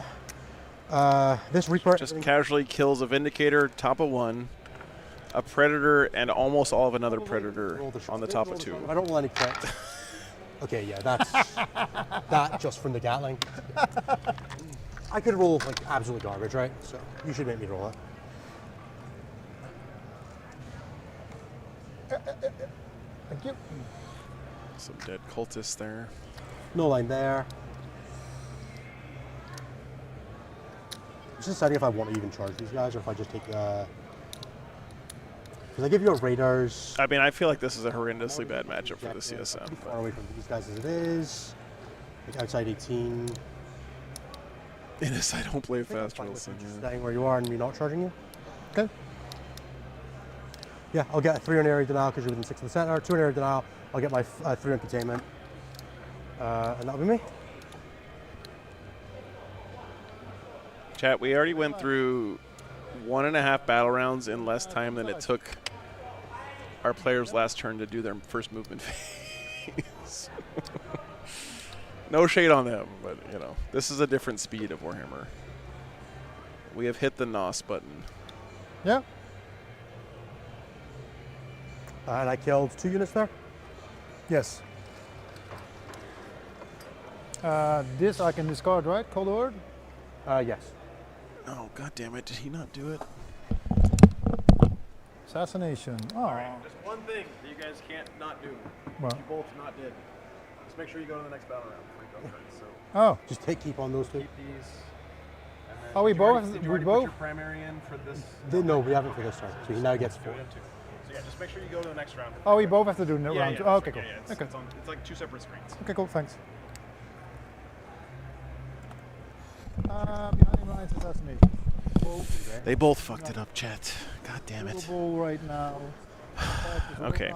This Reaper Just casually kills a Vindicator, top of 1, a Predator, and almost all of another Predator on the top of 2. I don't roll any crit. Okay, yeah, that's that just from the Gatling. I could roll like absolute garbage, right? So you should make me roll it. Thank you. Some dead cultists there. No line there. Just deciding if I want to even charge these guys or if I just take the. Because I give you a radars. I mean, I feel like this is a horrendously bad matchup for the CSM. Too far away from these guys as it is. Like outside 18. Innes, I don't play fast Wilson. Staying where you are and me not charging you. Okay. Yeah, I'll get a 3 on area denial because you're within 6 of the center. 2 on area denial. I'll get my 3 on containment. And that'll be me. Chat, we already went through 1.5 battle rounds in less time than it took our players' last turn to do their first movement phase. No shade on them, but you know, this is a different speed of Warhammer. We have hit the NOS button. Yeah. And I killed 2 units there. Yes. This I can discard, right? Cold Horde? Yes. Oh, god damn it, did he not do it? Assassination. Oh. All right, there's one thing that you guys can't not do. What? You both not did. Just make sure you go to the next battle round before you go first. So Oh. Just keep on those 2. keep these. And then Oh, we did you already- both- Did you we already both? put your primary in for this? No, we haven't for this turn. So he now gets 4. So yeah, just make sure you go to the next round. Oh, we both have to do Yeah, round yeah, 2. that's Okay, right. cool. Yeah, yeah, Okay. it's like 2 separate screens. Okay, cool. Thanks. Behind lines assassination. They both fucked it up, chat. God damn it. Ball right now. Okay.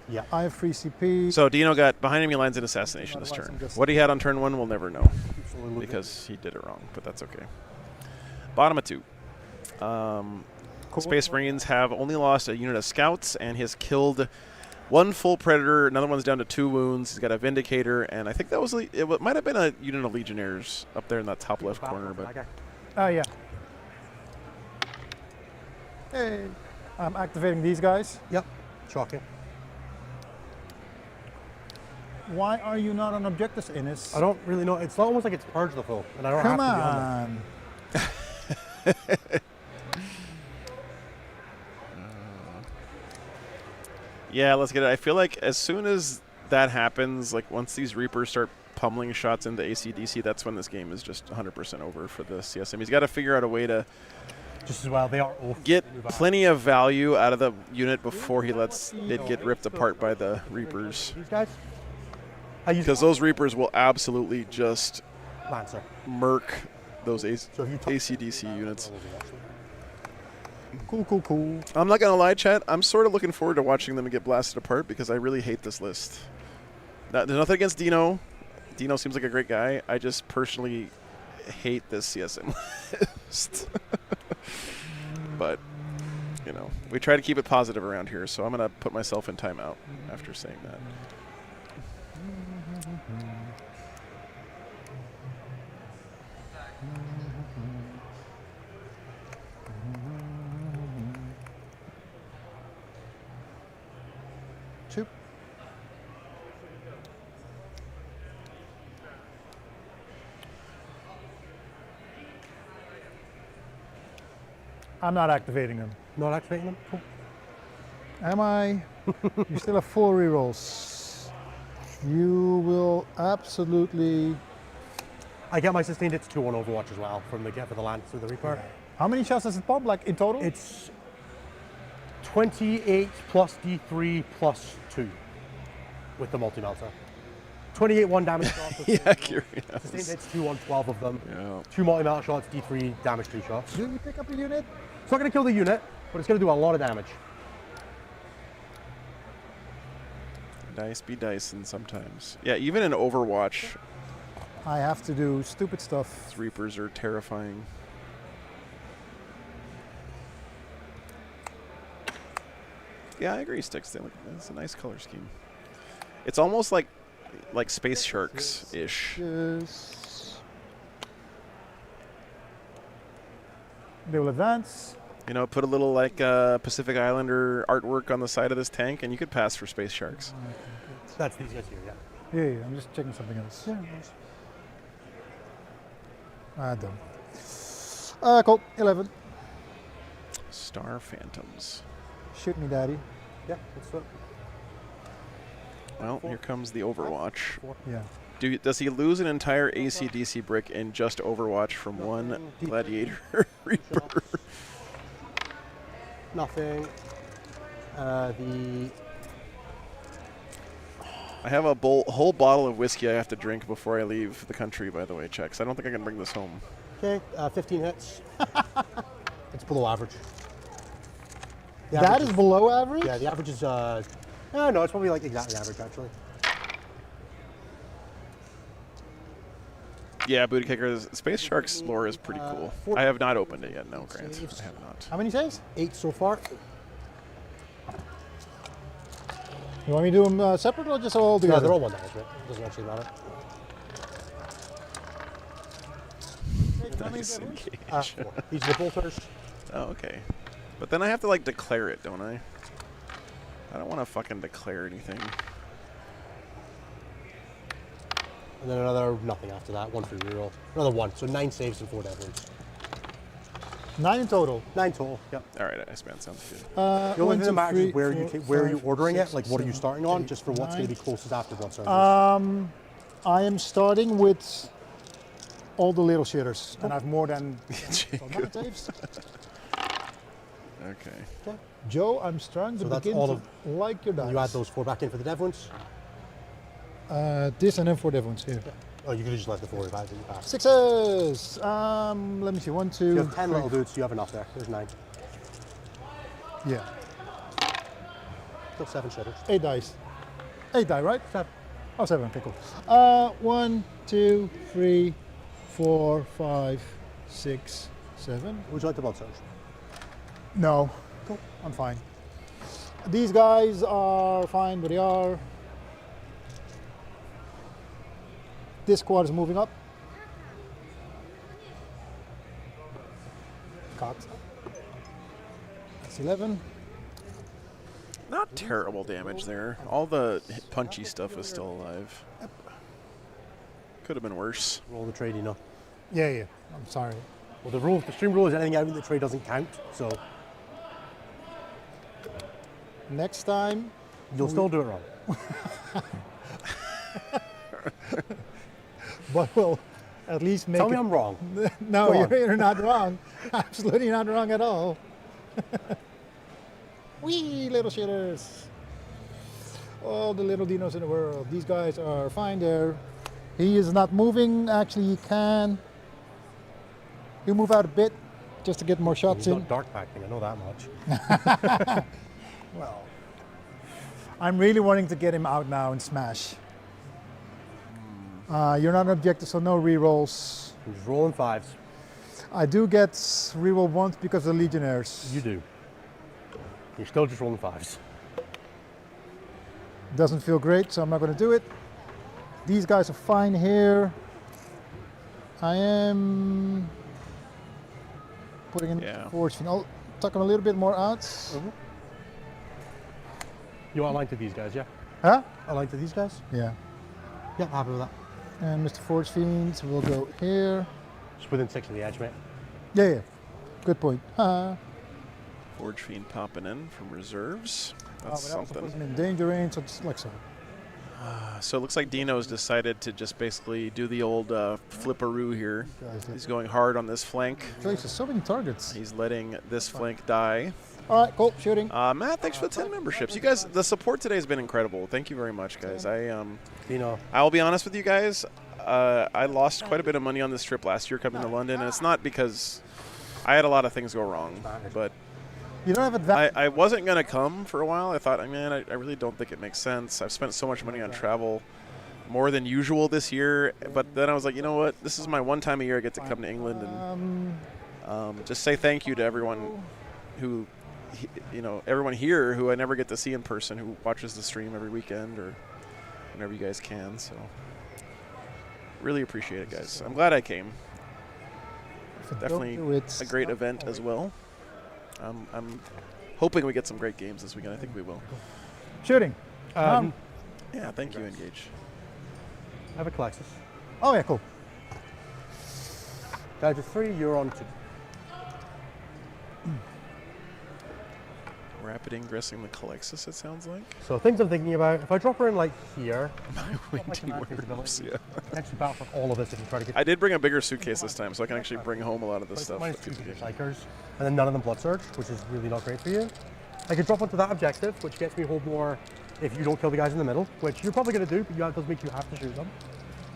Yeah. I have free CP. So Dino got behind enemy lines in assassination this turn. What he had on turn 1 we'll never know because he did it wrong, but that's okay. Bottom of 2. Space Marines have only lost a unit of scouts and he has killed 1 full Predator. Another one's down to 2 wounds. He's got a Vindicator, and I think that was it might have been a unit of Legionnaires up there in that top left corner, but Oh, yeah. Hey. I'm activating these guys. Yep. Shocking. Why are you not on Objectives, Innes? I don't really know. It's almost like it's purged the full, and I don't Come have to be on on. Yeah, let's get it. I feel like as soon as that happens, like once these Reapers start pummeling shots into AC/DC, that's when this game is just 100% over for the CSM. He's got to figure out a way to just as well. They are off. get plenty of value out of the unit before he lets it get ripped apart by the Reapers. These guys? Because those Reapers will absolutely just Lancer. murk those AC/DC units. Cool, cool, cool. I'm not going to lie, chat. I'm sort of looking forward to watching them get blasted apart because I really hate this list. There's nothing against Dino. Dino seems like a great guy. I just personally hate this CSM list. But, you know, we try to keep it positive around here, so I'm going to put myself in timeout after saying that. Two. I'm not activating them. Not activating them? Cool. Am I? You still have 4 rerolls. You will absolutely. I get my sustained hits 2 on Overwatch as well from the for the Lance with the Reaper. How many shots does it pop, like in total? It's 28 plus D3 plus 2 with the multi-melter. 28 1 damage shots. Yeah, curious. Sustained hits 2 on 12 of them. Yeah. 2 multi-melter shots, D3 damage 2 shots. Do you pick up a unit? It's not going to kill the unit, but it's going to do a lot of damage. Dice be dicing sometimes. Yeah, even in Overwatch, I have to do stupid stuff. these Reapers are terrifying. Yeah, I agree, Sticks. It's a nice color scheme. It's almost like Space Sharks-ish. Yes. They will advance. You know, put a little like Pacific Islander artwork on the side of this tank, and you could pass for Space Sharks. That's these guys here, yeah. Yeah, I'm just checking something else. Yeah, done. Cool. 11. Star Phantoms. Shoot me, daddy. Yeah, that's it. Well, here comes the Overwatch. Yeah. Does he lose an entire AC/DC brick in just Overwatch from one Gladiator Reaper? Nothing. I have a whole bottle of whiskey I have to drink before I leave the country, by the way, Checks. I don't think I can bring this home. Okay, 15 hits. It's below average. That is below average? Yeah, the average is, no, it's probably like exactly average, actually. Yeah, Booty Kicker. Space Sharks lore is pretty cool. I have not opened it yet, no, Grant. I have not. How many saves? 8 so far. You want me to do them separate or just all together? No, they're all one damage, right? Doesn't actually matter. Nice engage. 4. These are the bolters. Oh, okay. But then I have to, like, declare it, don't I? I don't want to fucking declare anything. And then another nothing after that. 1 for reroll. Another 1. So 9 saves and 4 dead wounds. 9 in total. 9 total. Yep. All right, Iceman, sounds good. The only thing that matters is where are you ordering 6, it? Like, what are you 7, starting on? 8, Just for what's 9. going to be closest after one server. I am starting with all the little shitters, and I have more than saves. Okay. Joe, I'm starting to So that's begin all to of- like your dice. You add those 4 back in for the dev wounds? This and then 4 dev ones here. Oh, you could have just left the 4 that you passed. 6s! Let me see. 1, 2. You have 10 3. little dudes, you have enough there. There's 9. Yeah. Still 7 shitters. 8 dice. 8 die, right? 7. Oh, 7. Okay, cool. 1, 2, 3, 4, 5, 6, 7. Would you like the blood surge? No. Cool. I'm fine. These guys are fine, but they are. This squad is moving up. Cocked. That's 11. Not terrible damage there. All the punchy stuff was still alive. Could have been worse. Roll the trade, you know. Yeah, yeah. I'm sorry. Well, the stream rule is anything out of the trade doesn't count, so Next time, you'll still do it wrong. but we'll at least make Tell me it. I'm wrong. No, Go on. you're not wrong. Absolutely not wrong at all. Wee little shitters. All the little dinos in the world. These guys are fine there. He is not moving. Actually, he can. He'll move out a bit just to get more shots He's in. not dark packing, I know that much. Well, I'm really wanting to get him out now and smash. You're not an objective, so no rerolls. He's rolling 5s. I do get reroll once because of the Legionnaires. You do. You're still just rolling 5s. Doesn't feel great, so I'm not going to do it. These guys are fine here. I am putting in force. I'll tuck him a little bit more out. You align to these guys, yeah? Huh? Align to these guys? Yeah. Yeah, happy with that. And Mr. Forge Fiend will go here. Just within 6 of the edge, mate. Yeah, yeah. Good point. Forge Fiend popping in from reserves. That's But I also something. put him in danger range, so it's like so. So it looks like Dino's decided to just basically do the old flipperoo here. He's going hard on this flank. Jesus, so many targets. He's letting this flank die. All right, cool. Shooting. Matt, thanks for the 10 memberships. You guys, the support today has been incredible. Thank you very much, guys. I'll be honest with you guys. I lost quite a bit of money on this trip last year coming to London, and it's not because I had a lot of things go wrong, but you don't have advantage. I wasn't going to come for a while. I thought, man, I really don't think it makes sense. I've spent so much money on travel, more than usual this year. But then I was like, you know what? This is my one time a year I get to come to England and just say thank you to everyone who, everyone here who I never get to see in person, who watches the stream every weekend or whenever you guys can. So really appreciate it, guys. I'm glad I came. Definitely a great event as well. I'm hoping we get some great games this weekend. I think we will. Shooting. Yeah, thank you, Engage. I have a Calexis. Oh, yeah, cool. Down to 3, you're on 2. Rapid ingressing the Calexis, it sounds like. So things I'm thinking about, if I drop her in like here, My windy worms, yeah. actually battle for all of this if you try to get I did bring a bigger suitcase this time, so I can actually bring home a lot of this stuff. minus that 2 people get. Psychers, and then none of them Blood Surge, which is really not great for you. I could drop onto that objective, which gets me hold more if you don't kill the guys in the middle, which you're probably going to do, but it does make you have to shoot them.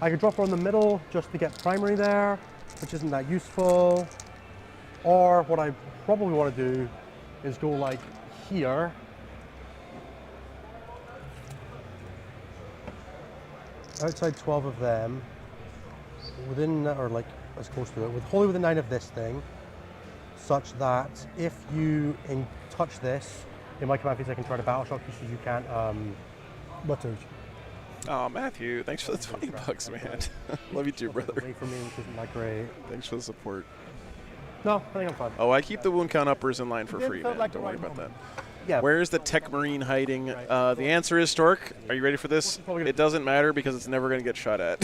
I could drop her in the middle just to get primary there, which isn't that useful. Or what I probably want to do is go like here. Outside 12 of them, within, or like as close to it, wholly within 9 of this thing, such that if you touch this, in my command phase I can try to battle shock you so you can't Blood Surge. Oh, Matthew, thanks for the 20 bucks, man. Love you too, brother. away from me, which isn't that great. Thanks for the support. No, I think I'm fine. Oh, I keep the wound count uppers in line for Yeah, free, felt man. like Don't the worry right about that. Yeah. Where's the Tech Marine hiding? The answer is Stork. Are you ready for this? It doesn't matter because it's never going to get shot at.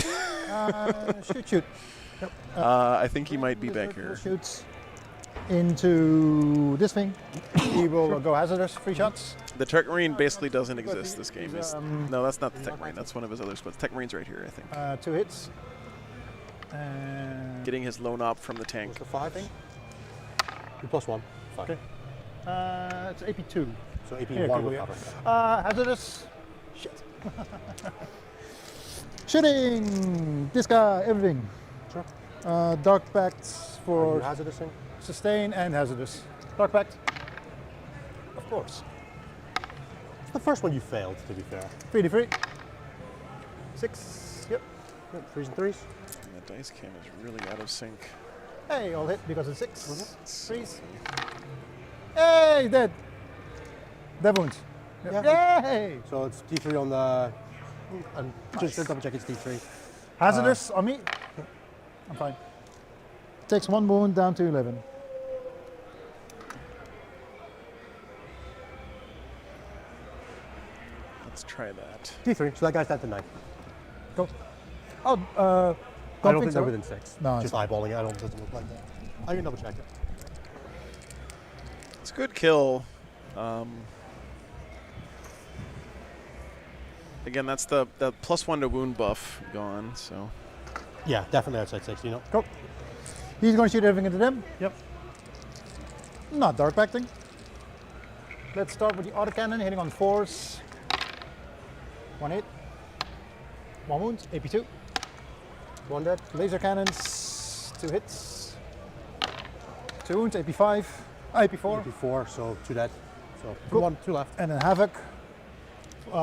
Shoot. I think he might be back here. Shoots into this thing. He will go hazardous, 3 shots. The Tech Marine basically doesn't exist this game. No, that's not the Tech Marine. That's one of his other spots. Tech Marine's right here, I think. 2 hits. And Getting his lone op from the tank. So 5 thing? You +1. Okay. it's AP2. So AP Here, 1 cool, will yeah. cover. Hazardous. Shit. Shooting! This guy, everything. Sure. Dark Pact Are for you hazardous thing? sustain and hazardous. Dark Pact. Of course. It's the first one you failed, to be fair. 3d3. 6. Yep. Yep, 3s and 3s. And the dice cam is really out of sync. Hey, all hit because it's 6. 3s. Hey, dead. Dead wounds. Yep. Yay! So it's D3 on the. And just to double check, it's D3. Hazardous on me. I'm fine. Takes 1 wound down to 11. try that. D3, so that guy's down to 9. Go. Oh, I don't think they're within 6. No, just eyeballing it. I don't doesn't look like that. I can double check it. It's a good kill. Again, that's the +1 to wound buff gone. So Yeah, definitely outside 6. You know. Go. He's going to shoot everything into them. Yep. Not dark acting. Let's start with the autocannon, hitting on 4s. 1 hit. 1 wound, AP2. 1 dead. Laser cannons, 2 hits. 2 wounds, AP5. AP4. AP4, so 2 dead. So Cool. 2 left. And then Havoc.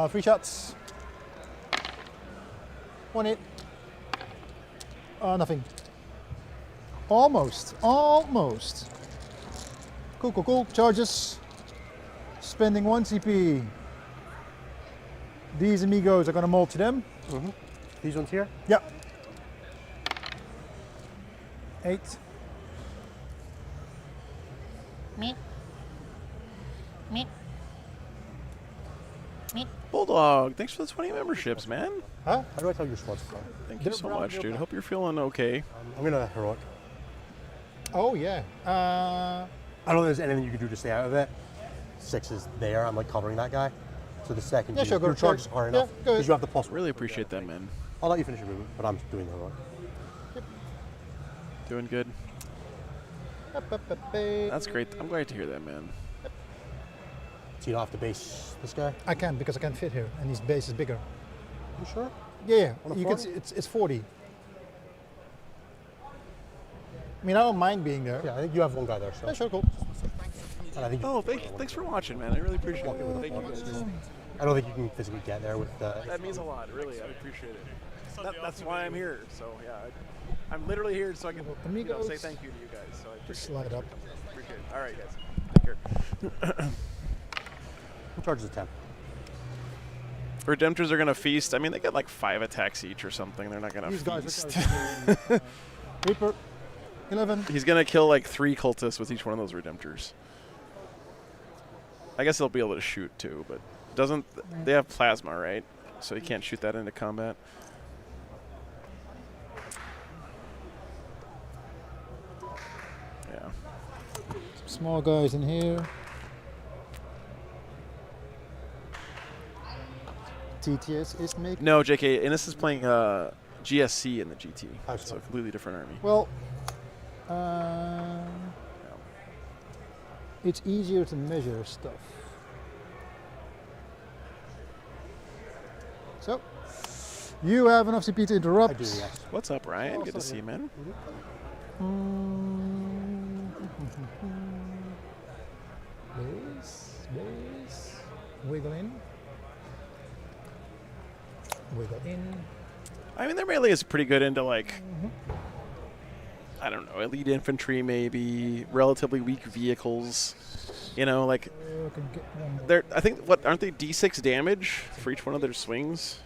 3 shots. 1 hit. Nothing. Almost. Almost. Cool, cool, cool. Charges. Spending 1 CP. These amigos are going to mold to them. These ones here? Yep. 8. Meep. Meep. Meep. Bulldog, thanks for the 20 memberships, man. Huh? How do I tell your squad's called? Thank you so much, dude. Hope you're feeling okay. I'm gonna heroic. Oh, yeah. I don't think there's anything you can do to stay out of it. 6 is there. I'm like covering that guy. So the second Yeah, sure, go your sure. charges are enough. Yeah, go Because ahead. you have the plus. Really appreciate that, man. I'll let you finish your movement, but I'm doing the heroic. Doing good. That's great. I'm glad to hear that, man. So you don't have to base this guy? I can because I can fit here, and his base is bigger. You sure? Yeah, On a you can 40? see it's 40. I mean, I don't mind being there. Yeah, I think you have 1 guy there. So. Yeah, sure, cool. And I think Oh, thanks for watching, man. I really appreciate it. Thank you guys. I don't think you can physically get there with the. That means a lot, really. I appreciate it. That's why I'm here. So yeah, I'm literally here so I can Amigos. say thank you to you guys. So I Just appreciate slide up. Appreciate it. All right, guys. Take care. Who charges a 10? Redemptors are gonna feast. I mean, they get like 5 attacks each or something. They're not gonna These guys feast. are Reaper, 11. He's gonna kill like 3 cultists with each one of those redemptors. I guess he'll be able to shoot too, but doesn't they have plasma, right? So he can't shoot that into combat. Yeah. Some small guys in here. TTS is making. No, JK, and this is playing GSC in the GT, Oh, so a completely different army. Well, it's easier to measure stuff. So, you have enough CP to interrupt. I do, yes. What's up, Ryan? Good to see you, man. Base. Wiggle in. Wiggle in. I mean, their melee is pretty good into like, I don't know, elite infantry maybe, relatively weak vehicles. You know, like Can get one more. they're. I think aren't they D6 damage for each one of their swings?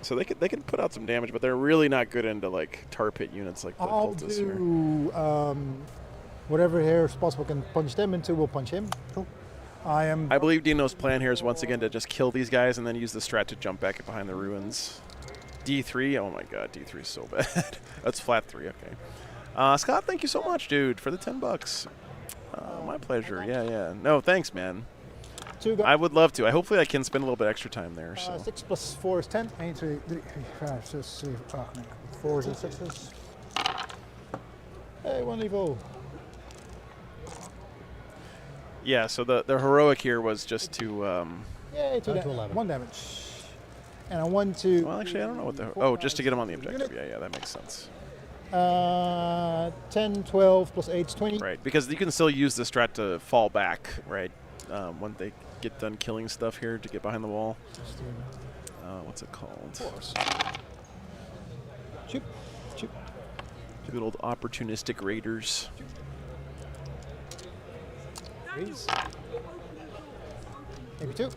So they could put out some damage, but they're really not good into like tar pit units like the I'll cultists here. do whatever here is possible can punch them into, we'll punch him. Cool. I believe Dino's plan here is once again to just kill these guys and then use the strat to jump back behind the ruins. D3, oh my god, D3 is so bad. That's flat 3, okay. Scott, thank you so much, dude, for the $10. My pleasure, yeah. No, thanks, man. 2 guys. I would love to. Hopefully I can spend a little bit extra time there. So 6 plus 4 is 10. 1, 2, 3, 5, 6, 7, 8. 4s and 6s. Hey, 1 level. yeah, so the heroic here was just to. Yay, 2 Down to damage. 11. 1 damage. And a 1, 2. Well, actually, I don't know what the. Oh, just to get him on the objective. Yeah, that makes sense. 10, 12 plus 8 is 20. Right, because you can still use the strat to fall back, right? When they get done killing stuff here to get behind the wall. What's it called? Shoot. Shoot. Good old opportunistic raiders. Raise. Maybe 2.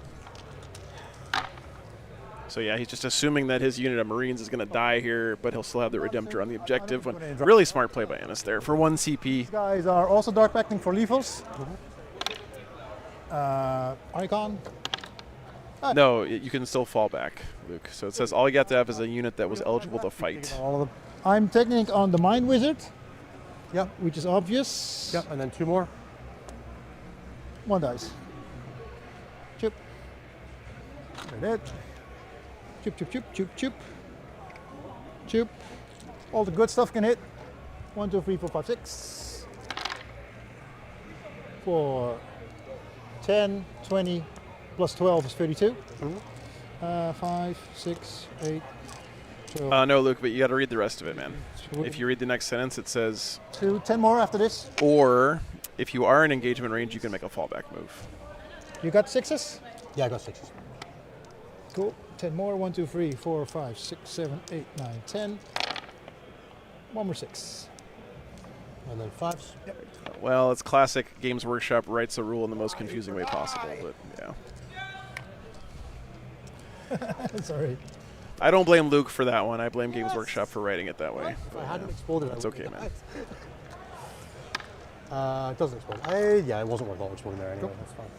So yeah, he's just assuming that his unit of Marines is going to die here, but he'll still have the Redemptor on the objective. Really smart play by Ennis there for 1 CP. These guys are also dark acting for lethals. Icon. No, you can still fall back, Luke. So it says all you have to have is a unit that was eligible to fight. All of them. I'm taking on the Mind Wizard, Yep. which is obvious. Yep. And then 2 more. 1 dice. Chip. Right it. Chip, chip, chip, chip, chip. Chip. All the good stuff can hit. 1, 2, 3, 4, 5, 6. 4, 10, 20, plus 12 is 32. 5, 6, 8, 12. No, Luke, but you got to read the rest of it, man. If you read the next sentence, it says, 10 more after this. or if you are in engagement range, you can make a fallback move. You got 6s? Yeah, I got 6s. Cool. 10 more. 1, 2, 3, 4, 5, 6, 7, 8, 9, 10. 1 more 6. And then 5s. Yep. Well, it's classic Games Workshop writes a rule in the most confusing way possible, but yeah. Sorry. I don't blame Luke for that one. I blame Games Workshop for writing it that way. If I hadn't exploded, That's okay, man. It doesn't explode. Yeah, it wasn't worth all exploding there anyway. That's fine.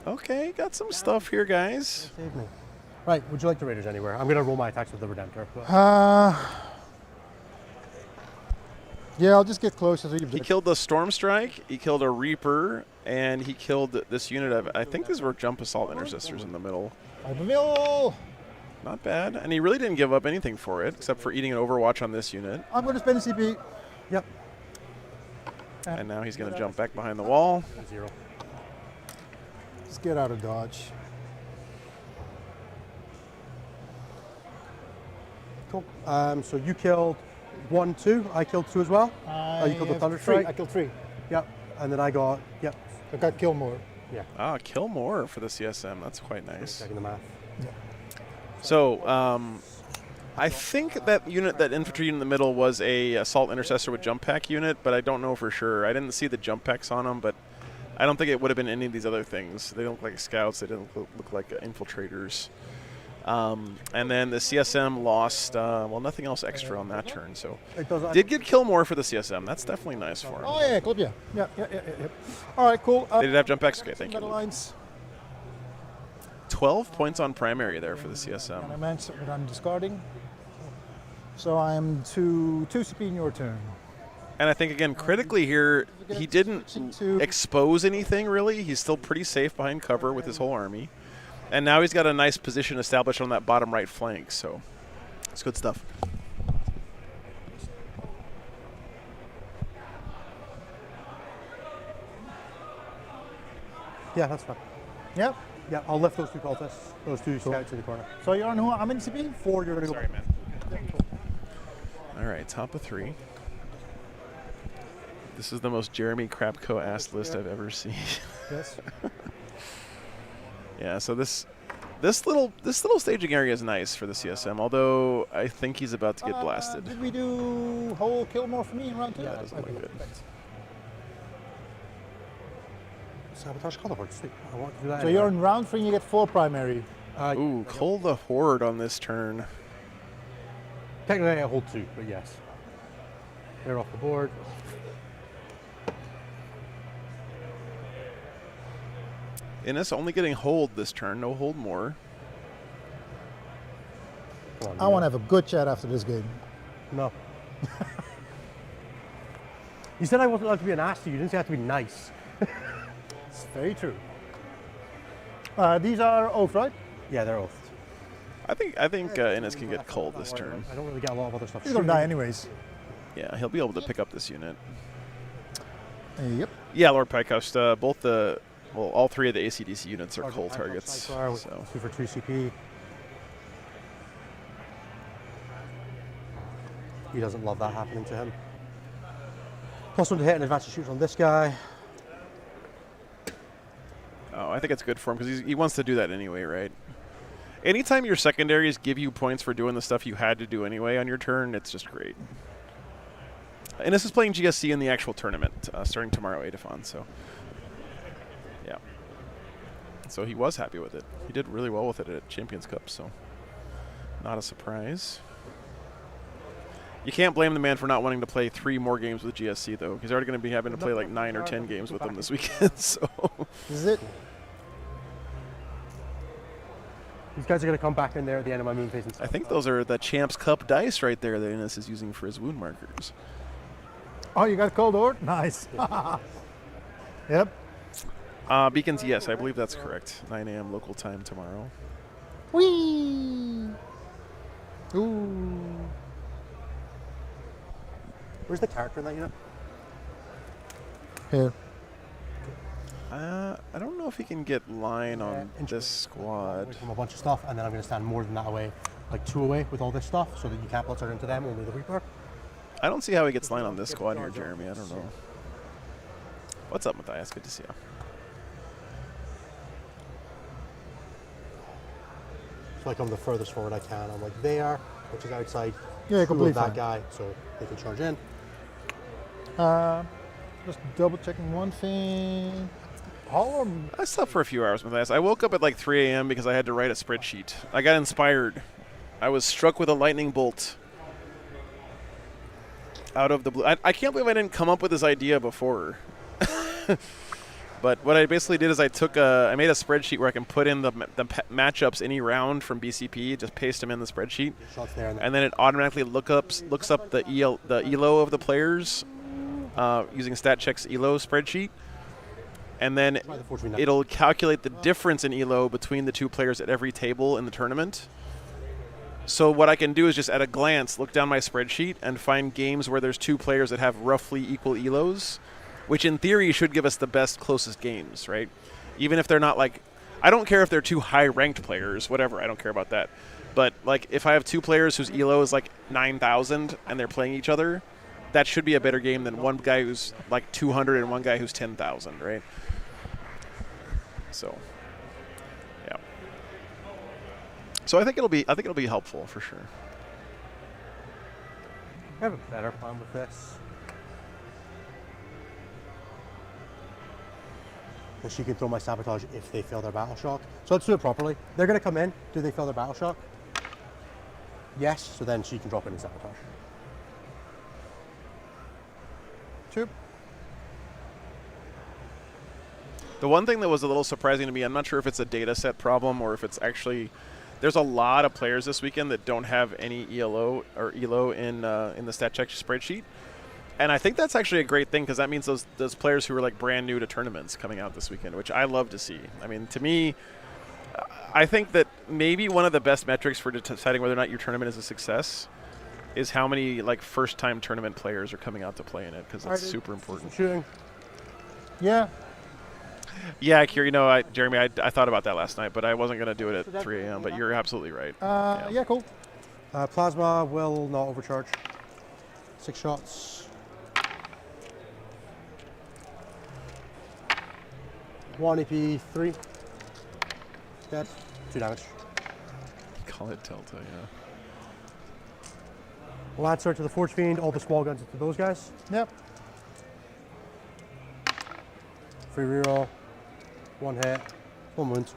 Okay, got some stuff here, guys. Save me. Right, would you like the Raiders anywhere? I'm going to roll my attacks with the Redemptor. But Yeah, I'll just get close. He killed the Storm Strike, he killed a Reaper, and he killed this unit of, I think these were Jump Assault Intercessors in the middle. Not bad. And he really didn't give up anything for it, except for eating an Overwatch on this unit. I'm going to spend a CP. Yep. And now he's going to jump back behind the wall. 0. Let's get out of Dodge. Cool. So you killed 1, 2. I killed 2 as well. You killed the Thunder Strike. I killed 3. Yep. And then I got, yep. I got kill more. Yeah. Ah, kill more for the CSM. That's quite nice. Checking the math. Yeah. So, I think that unit, that infantry unit in the middle, was a Assault Intercessor with Jump Pack unit, but I don't know for sure. I didn't see the Jump Packs on them, but I don't think it would have been any of these other things. They don't look like scouts. They didn't look like infiltrators. And then the CSM lost, well, nothing else extra on that turn. So did get kill more for the CSM. That's definitely nice for him. Oh, yeah, cool, yeah. Yeah. All right, cool. They did have jump packs. Okay, thank you. Battle lines. 12 points on primary there for the CSM. And I mentioned that I'm discarding. So I'm to 2 CP in your turn. And I think, again, critically here, he didn't expose anything, really. He's still pretty safe behind cover with his whole army. And now he's got a nice position established on that bottom right flank, so it's good stuff. Yeah, that's fine. Yep. Yeah, I'll lift those 2 cultists, those 2 scouts in the corner. So you're on how many CP? 4, you're going to go. Sorry, man. All right, top of 3. This is the most Jeremy Krapko ass list I've ever seen. Yes. Yeah, so this little staging area is nice for the CSM, although I think he's about to get blasted. Did we do whole kill more for me in round 2? Yeah, that doesn't look good. Sabotage Colorboard, sweet. I want to do that. So you're in round 3 and you get 4 primary. Ooh, Cull the Horde on this turn. Technically I hold 2, but yes. They're off the board. Innes only getting hold this turn, no hold more. I want to have a good chat after this game. No. You said I wasn't allowed to be an ass to you. You didn't say I had to be nice. It's very true. These are oath, right? Yeah, they're oath. I think Innes can get culled this turn. I don't really get a lot of other stuff. He's going to die anyways. Yeah, he'll be able to pick up this unit. Yep. Yeah, Lord Pycost, all 3 of the ACDC units are cull targets. So. 2 for 2 CP. He doesn't love that happening to him. +1 to hit and advantage shoots on this guy. Oh, I think it's good for him because he wants to do that anyway, right? Anytime your secondaries give you points for doing the stuff you had to do anyway on your turn, it's just great. And this is playing GSC in the actual tournament starting tomorrow, Adefon, so yeah. So he was happy with it. He did really well with it at Champions Cup, so not a surprise. You can't blame the man for not wanting to play 3 more games with GSC, though. He's already going to be having to play like 9 or 10 games with them this weekend. So This is it. These guys are going to come back in there at the end of my moon phase. And I think those are the Champ's Cup dice right there that Innes is using for his wound markers. Oh, you got cold ore? Nice. Yep. Beacons, yes, I believe that's correct. 9 a.m. local time tomorrow. Whee! Ooh. Where's the character in that unit? Here. I don't know if he can get line on this squad. From a bunch of stuff, and then I'm going to stand more than that away, like 2 away with all this stuff, so that you can't flutter into them, only the Reaper. I don't see how he gets line on this squad here, Jeremy. I don't know. What's up, Matthias? Good to see you. So I come the furthest forward I can. I'm like there, which is outside completely that fine. guy, so they can charge in. Just double checking one thing. I slept for a few hours, Matthias. I woke up at like 3 a.m. because I had to write a spreadsheet. I got inspired. I was struck with a lightning bolt out of the blue. I can't believe I didn't come up with this idea before. But what I basically did is I made a spreadsheet where I can put in the matchups any round from BCP, just paste them in the spreadsheet, and then it automatically looks up the ELO of the players using StatCheck's ELO spreadsheet, and then it'll calculate the difference in ELO between the two players at every table in the tournament. So what I can do is just at a glance look down my spreadsheet and find games where there's two players that have roughly equal ELOs, which in theory should give us the best, closest games, right? Even if they're not like, I don't care if they're two high-ranked players, whatever, I don't care about that. But like if I have two players whose ELO is like 9,000 and they're playing each other, that should be a better game than one guy who's like 200 and one guy who's 10,000, right? So, yeah. So I think it'll be helpful for sure. I have a better plan with this. Because she can throw my sabotage if they fail their battle shock. So let's do it properly. They're going to come in. Do they fail their battle shock? Yes. So then she can drop in and sabotage. Two. The one thing that was a little surprising to me, I'm not sure if it's a data set problem or if it's actually, there's a lot of players this weekend that don't have any ELO or ELO in the StatCheck spreadsheet. And I think that's actually a great thing because that means those players who are like brand new to tournaments coming out this weekend, which I love to see. I mean, to me, I think that maybe one of the best metrics for deciding whether or not your tournament is a success is how many like first-time tournament players are coming out to play in it, because it's super important. Shooting. Yeah. Yeah, Jeremy, I thought about that last night, but I wasn't going to do it at 3 a.m., but you're absolutely right. Yeah, cool. Plasma will not overcharge. 6 shots. 1 AP, 3. Dead. 2 damage. Call it Delta, yeah. Lancer to the Forge Fiend, all the small guns to those guys. Yep. Free reroll. 1 hit. 1 wound.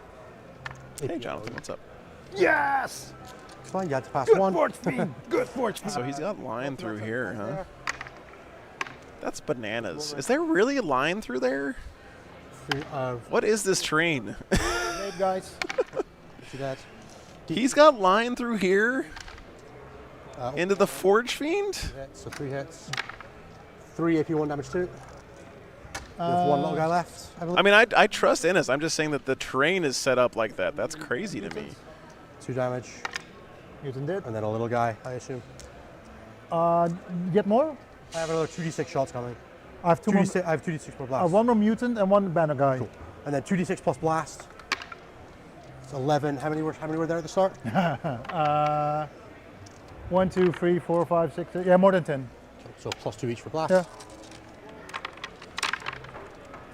Hey, Jonathan, what's up? Yes! It's fine, you had to pass Good 1. Forge Fiend. Good Forge Fiend. So he's got line through here, huh? That's bananas. Is there really a line through there? What is this train? Hey, guys. See that? He's got line through here? Into the Forge Fiend? So 3 hits. 3 AP, 1 damage too. There's 1 little guy left. I mean, I trust Innes. I'm just saying that the train is set up like that. That's crazy to me. 2 damage. Mutant dead. And then a little guy, I assume. Get more? I have another 2d6 shots coming. I have 2d6, I have 2d6 per blast. 1 more mutant and 1 banner guy. Cool. And then 2d6 plus blast. It's 11. How many were there at the start? 1, 2, 3, 4, 5, 6, 8. Yeah, more than 10. So plus 2 each for blast. Yeah.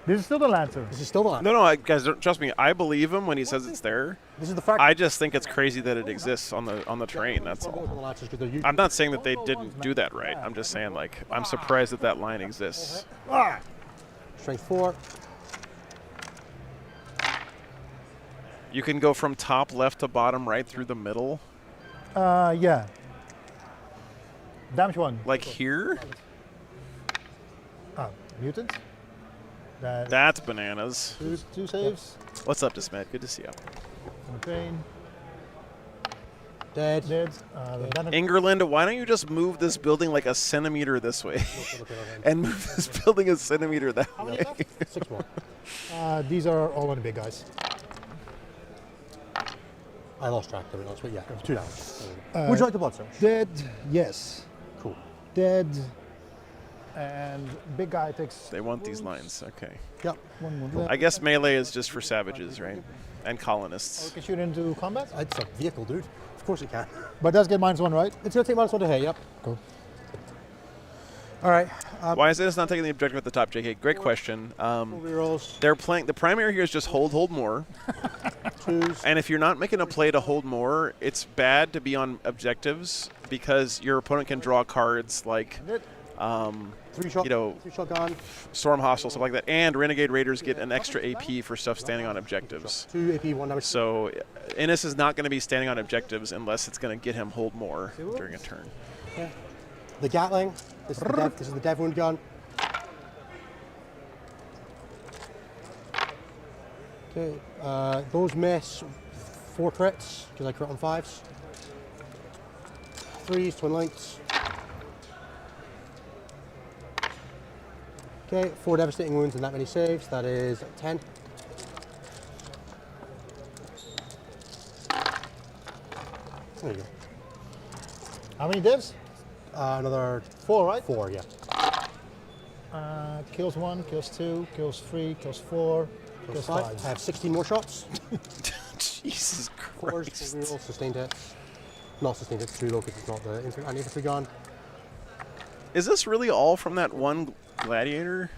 This is still the Lancer. This is still the Lancer. No, guys, trust me. I believe him when he says it's there. This is the fact. I just think it's crazy that it exists on the train. That's all. I'm not saying that they didn't do that right. I'm just saying, like, I'm surprised that that line exists. Strength 4. You can go from top left to bottom right through the middle. Yeah. Damage 1. Like here? Mutant. That's bananas. 2 saves. What's up, Dismet? Good to see you. On the train. Dead. Dead. England, why don't you just move this building like a centimeter this way, and move this building a centimeter that way? 6 more. These are all on the big guys. I lost track, to be honest, but yeah, 2 down. Would you like the blood search? Dead. Yes. Cool. Dead. And big guy takes. They want these lines, okay. Yep. 1 wound left. I guess melee is just for savages, right? And colonists. You can shoot into combat. It's a vehicle, dude. Of course it can. But it does get -1, right? It's going to take -1 to hit, yep. Cool. All right. Why is this not taking the objective at the top, JK? Great question. Rerolls. They're playing. The primary here is just hold more. 2s. And if you're not making a play to hold more, it's bad to be on objectives because your opponent can draw cards like, 3-shot. you know, 3-shot gun. Storm Hostile, stuff like that. And Renegade Raiders get an extra AP for stuff standing on objectives. 2 AP, 1 damage. So Innes is not going to be standing on objectives unless it's going to get him hold more during a turn. Yeah. The Gatling. This is the Dev Wound gun. Okay. Those miss 4 crits because I crit on 5s. 3s, twin links. Okay, 4 devastating wounds and that many saves. That is 10. There you go. How many divs? Another 4, right? 4, yeah. Kills 1, kills 2, kills 3, kills 4, kills 5. I have 16 more shots. Jesus 4s, Christ. reroll, sustained hits. Not sustained hits too low because it's not the infantry gun. Is this really all from that one gladiator?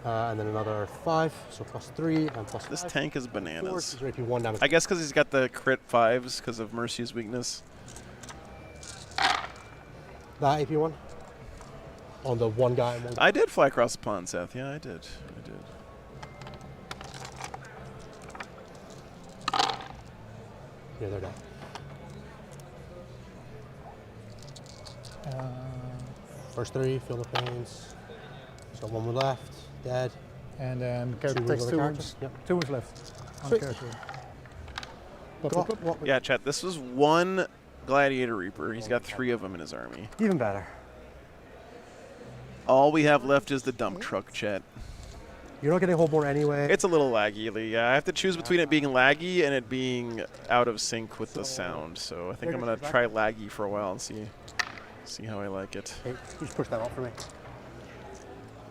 And then another 5, so +3 and +5. This tank is 4, bananas. so AP 1 damage. I guess because he's got the crit 5s because of Mercy's weakness. That AP 1? On the one guy and one guy. I did fly across the pond, Seth. Yeah, I did. Yeah, they're down. First 3, feel the pains. He's got 1 wound left. Dead. And then character 2 takes other 2 characters. wounds. Yep. 2 wounds left on Sweet. character. Yeah, chat. This was 1 Gladiator Reaper. He's got 3 of them in his army. Even better. All we have left is the dump truck, chat. You're not getting hold more anyway. It's a little laggy. Yeah, I have to choose between it being laggy and it being out of sync with the sound. So I think I'm gonna try laggy for a while and see how I like it. Okay, you just push that up for me.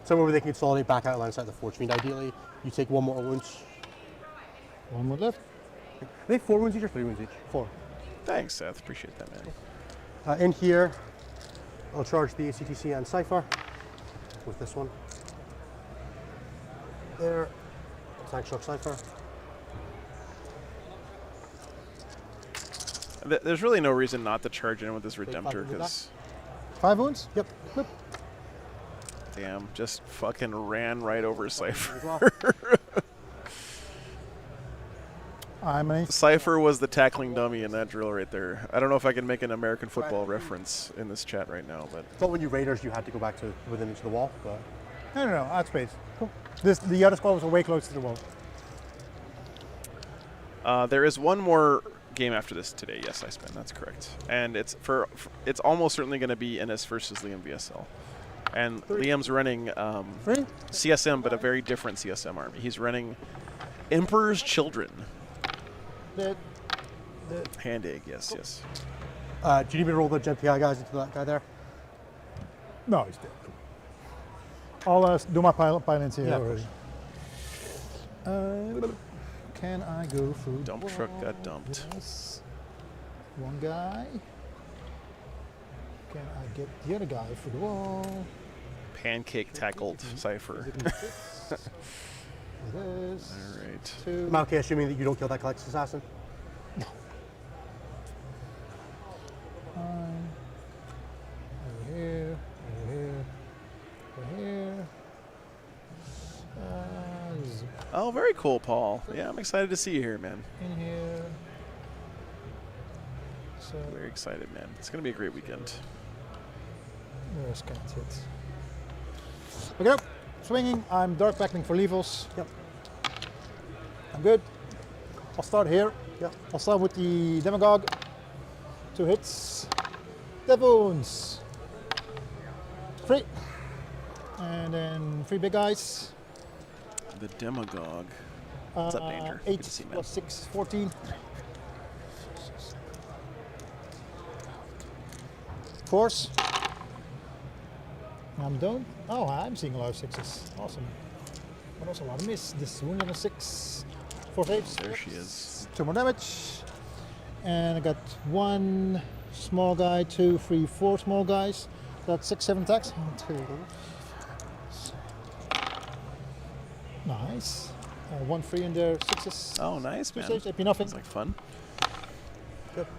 Somewhere where they can consolidate back out alongside the forge. I mean, ideally, you take 1 more wounds. 1 wound left. Are they 4 wounds each or 3 wounds each? 4. Thanks, Seth. Appreciate that, man. In here, I'll charge the ACTC and Cypher with this one. There, Tank Shock Cypher. There's really no reason not to charge in with this Redemptor because 5 wounds? Yep. damn, just fucking ran right over Cypher. Cypher was the tackling dummy in that drill right there. I don't know if I can make an American football reference in this chat right now, but Thought when you Raiders you had to go back to within inch of the wall, but No, out space. Cool. The other squad was way closer to the wall. there is one more game after this today. Yes, I spent. That's correct. And it's it's almost certainly going to be Innes versus Liam VSL. And Liam's running CSM, but a very different CSM army. He's running Emperor's Children. Hand egg, yes. do you need me to roll the GPI guys into that guy there? No, he's dead. I'll do my pilots here already. Can I go through? Dump truck got dumped. Yes. 1 guy. Can I get the other guy through the wall? Pancake tackled Cypher. It is. All right. 2. I'm okay assuming that you don't kill that Collectus Assassin? No. Over here. Oh, very cool, Paul. Yeah, I'm excited to see you here, man. In here. So Very excited, man. It's going to be a great weekend. where's Cat hit? Okay, up. Swinging. I'm dark backing for levels. Yep. I'm good. I'll start here. Yep. I'll start with the Demagogue. 2 hits. Daemons. 3. And then 3 big guys. The demagogue. What's up, Danger? 8 Good to see you, man. plus 6, 14. Force. I'm done. Oh, I'm seeing a lot of 6s. Awesome. But also a lot of miss. This wound on a 6. 4 saves. There she is. 2 more damage. And I got 1 small guy, 2, 3, 4 small guys. That's 6, 7 attacks. 1, 2. Nice. 1 free in there, 6s. Oh, nice, 2 man. saves, AP nothing. Sounds like fun.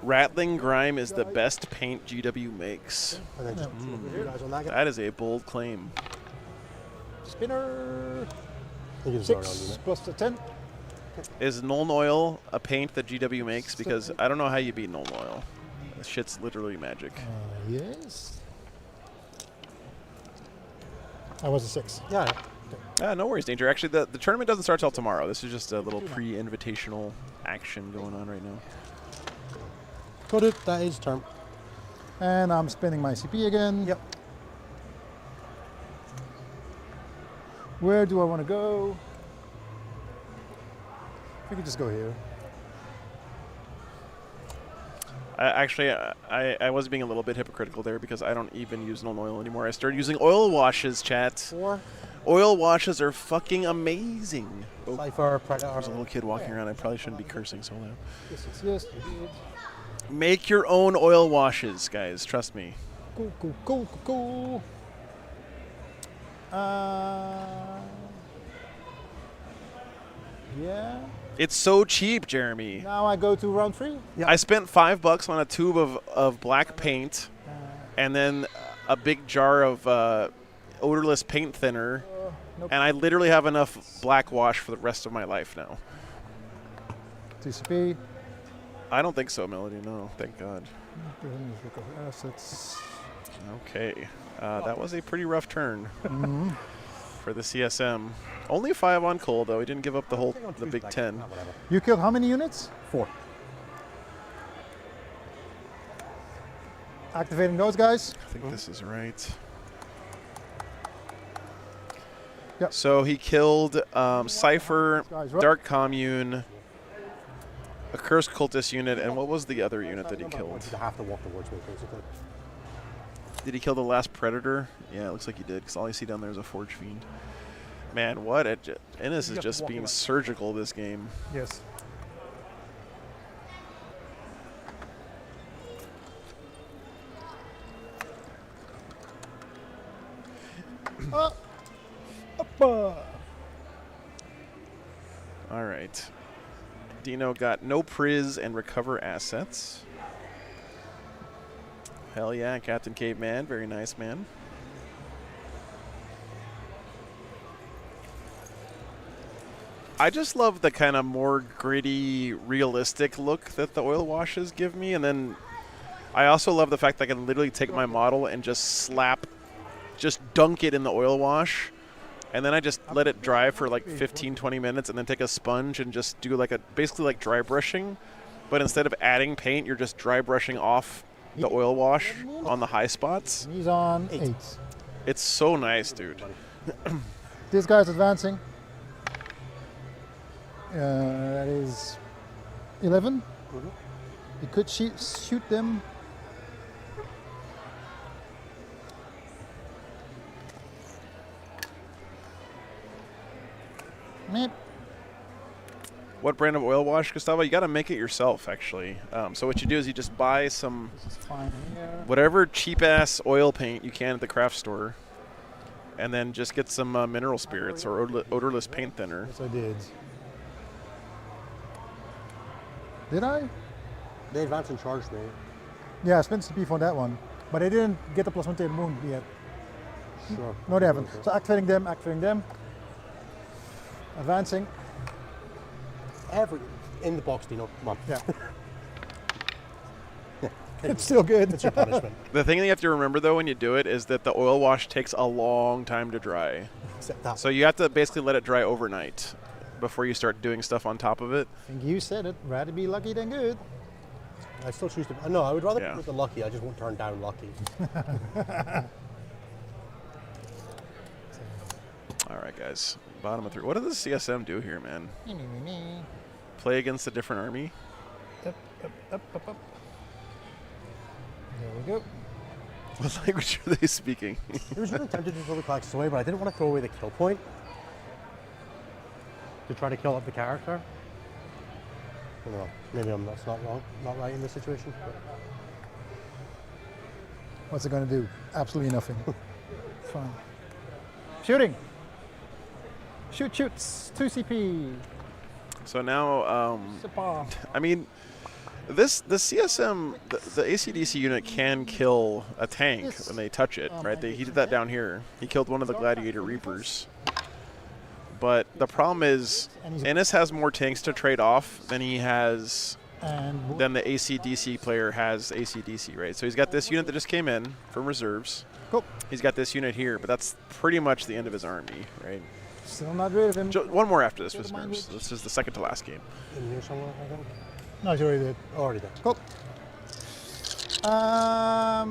Rattling Grime is the best paint GW makes. And then just you guys on that. That is a bold claim. Spinner. I think it's already on 6 unit. plus the 10. Is Nuln Oil a paint that GW makes? Because I don't know how you beat Nuln Oil. This shit's literally magic. Yes. I was a 6. Yeah. No worries, Danger. Actually, the tournament doesn't start till tomorrow. This is just a little pre-invitational action going on right now. Got it. That is turn. And I'm spending my CP again. Yep. Where do I want to go? We could just go here. I was being a little bit hypocritical there because I don't even use Nuln Oil anymore. I started using oil washes, chat. 4. Oil washes are fucking amazing. Oh, Cypher, Predator. there's a little kid walking around. I probably shouldn't be cursing so loud. Yes. Make your own oil washes, guys. Trust me. Cool. Yeah. It's so cheap, Jeremy. Now I go to round 3. I spent $5 on a tube of black paint, and then a big jar of odorless paint thinner, Nope. and I literally have enough black wash for the rest of my life now. TCP. I don't think so, Melody. No, thank God. Assets. Okay, that was a pretty rough turn for the CSM. Only 5 on coal, though. He didn't give up the big 10. You killed how many units? 4. Activating those guys. I think this is right. Yep. So he killed Cypher, Guys, right. Dark Commune, a Cursed Cultist unit, and what was the other unit that he killed? You have to walk towards me, basically. Did he kill the last Predator? Yeah, it looks like he did, because all I see down there is a Forge Fiend. Man, what a... Innis is just being surgical this game. Yes. All right. Dino got no priz and recover assets. Hell yeah, Captain Caveman. Very nice, man. I just love the kind of more gritty, realistic look that the oil washes give me. And then I also love the fact that I can literally take my model and just dunk it in the oil wash. And then I just let it dry for like 15, 20 minutes and then take a sponge and just do basically like dry brushing. But instead of adding paint, you're just dry brushing off the oil wash on the high spots. He's on 8. It's so nice, dude. This guy's advancing. That is 11. He could shoot them. Meep. What brand of oil wash, Gustavo? You got to make it yourself, actually. So what you do is you just buy some whatever cheap-ass oil paint you can at the craft store, and then just get some mineral spirits or odorless paint thinner. Yes, I did. Did I? They advanced and charged me. Yeah, I spent CP for that one. But I didn't get the +1 to the moon yet. Sure. No, they haven't. So activating them. Advancing. In the box, Dino. Come on. Yeah. It's still good. It's your punishment. The thing that you have to remember, though, when you do it is that the oil wash takes a long time to dry. So you have to basically let it dry overnight before you start doing stuff on top of it. I think you said it. Rather be lucky than good. I still choose to. No, I would rather Yeah. put the lucky. I just won't turn down lucky. All right, guys. Bottom of 3. What does the CSM do here, man? Play against a different army? Up, up, up, up, up. There we go. What language are they speaking? It was really tempted to throw the Claxes away, but I didn't want to throw away the kill point to try to kill up the character. I don't know. Maybe that's not wrong, not right in this situation. But. What's it going to do? Absolutely nothing. Fine. Shooting. Shoots. 2 CP. So now, Super. I mean, the CSM, the ACDC unit can kill a tank when they touch it, right? He did that down here. He killed one of the Gladiator Reapers. But the problem is, Ennis has more tanks to trade off than he has, than the ACDC player has ACDC, right? So he's got this unit that just came in from reserves. Cool. He's got this unit here, but that's pretty much the end of his army, right? Still not rid of him. One more after this with Nerves. This is the second to last game. In here somewhere, I think. No, he's already dead. Already dead. Cool. I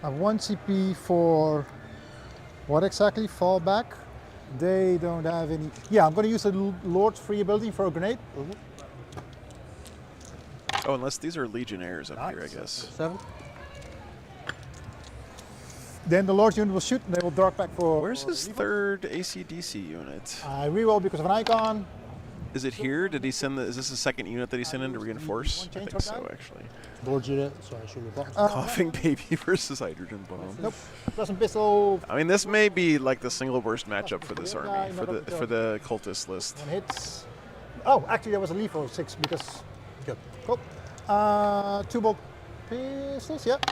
have 1 CP for what exactly? Fall back. They don't have any. Yeah, I'm going to use a Lord's free ability for a grenade. Oh, unless these are Legionnaires up here, I guess. 7. Then the Lord's unit will shoot and they will dark back for. Where's his third ACDC unit? I reroll because of an icon. Is it here? Did he send is this the second unit that he sent in to reinforce? I think so, actually. Lord's unit. Sorry, shooting the box. Coughing baby versus hydrogen bomb. Nope. Plus pistol. I mean, this may be like the single worst matchup for this army, for the cultist list. 1 hits. Oh, actually, there was a lethal 6 because. Good. Cool. 2 bolt pistols. Yep.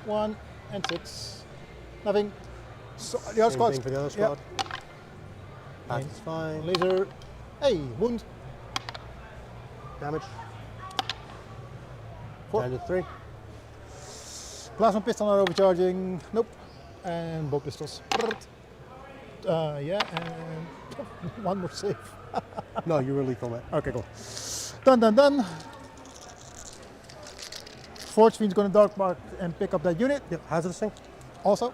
1 and 6. Nothing. So the other squad. For the other squad. That's fine. Laser. Hey, wound. Damage. 4. Down to 3. Plasma pistol not overcharging. Nope. And bolt pistols. Yeah, and 1 more save. No, you were lethal, mate. Okay, cool. Done. Forge Fiend's going to dark mark and pick up that unit. Yep, hazardous thing. Also.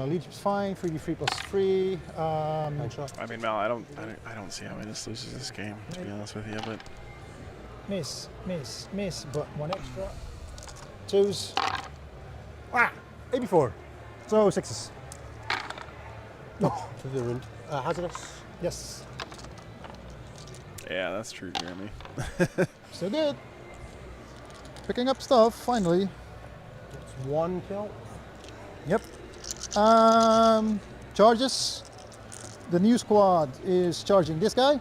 Legion's fine. 3d3 plus 3. I mean, Mal, I don't see how Ennis loses this game, to be honest with you, but. Miss, but 1 extra. 2s. 84. So 6s. No. To the wound. Hazardous. Yes. Yeah, that's true, Jeremy. So good. Picking up stuff, finally. It's 1 kill. Yep. Charges. The new squad is charging this guy.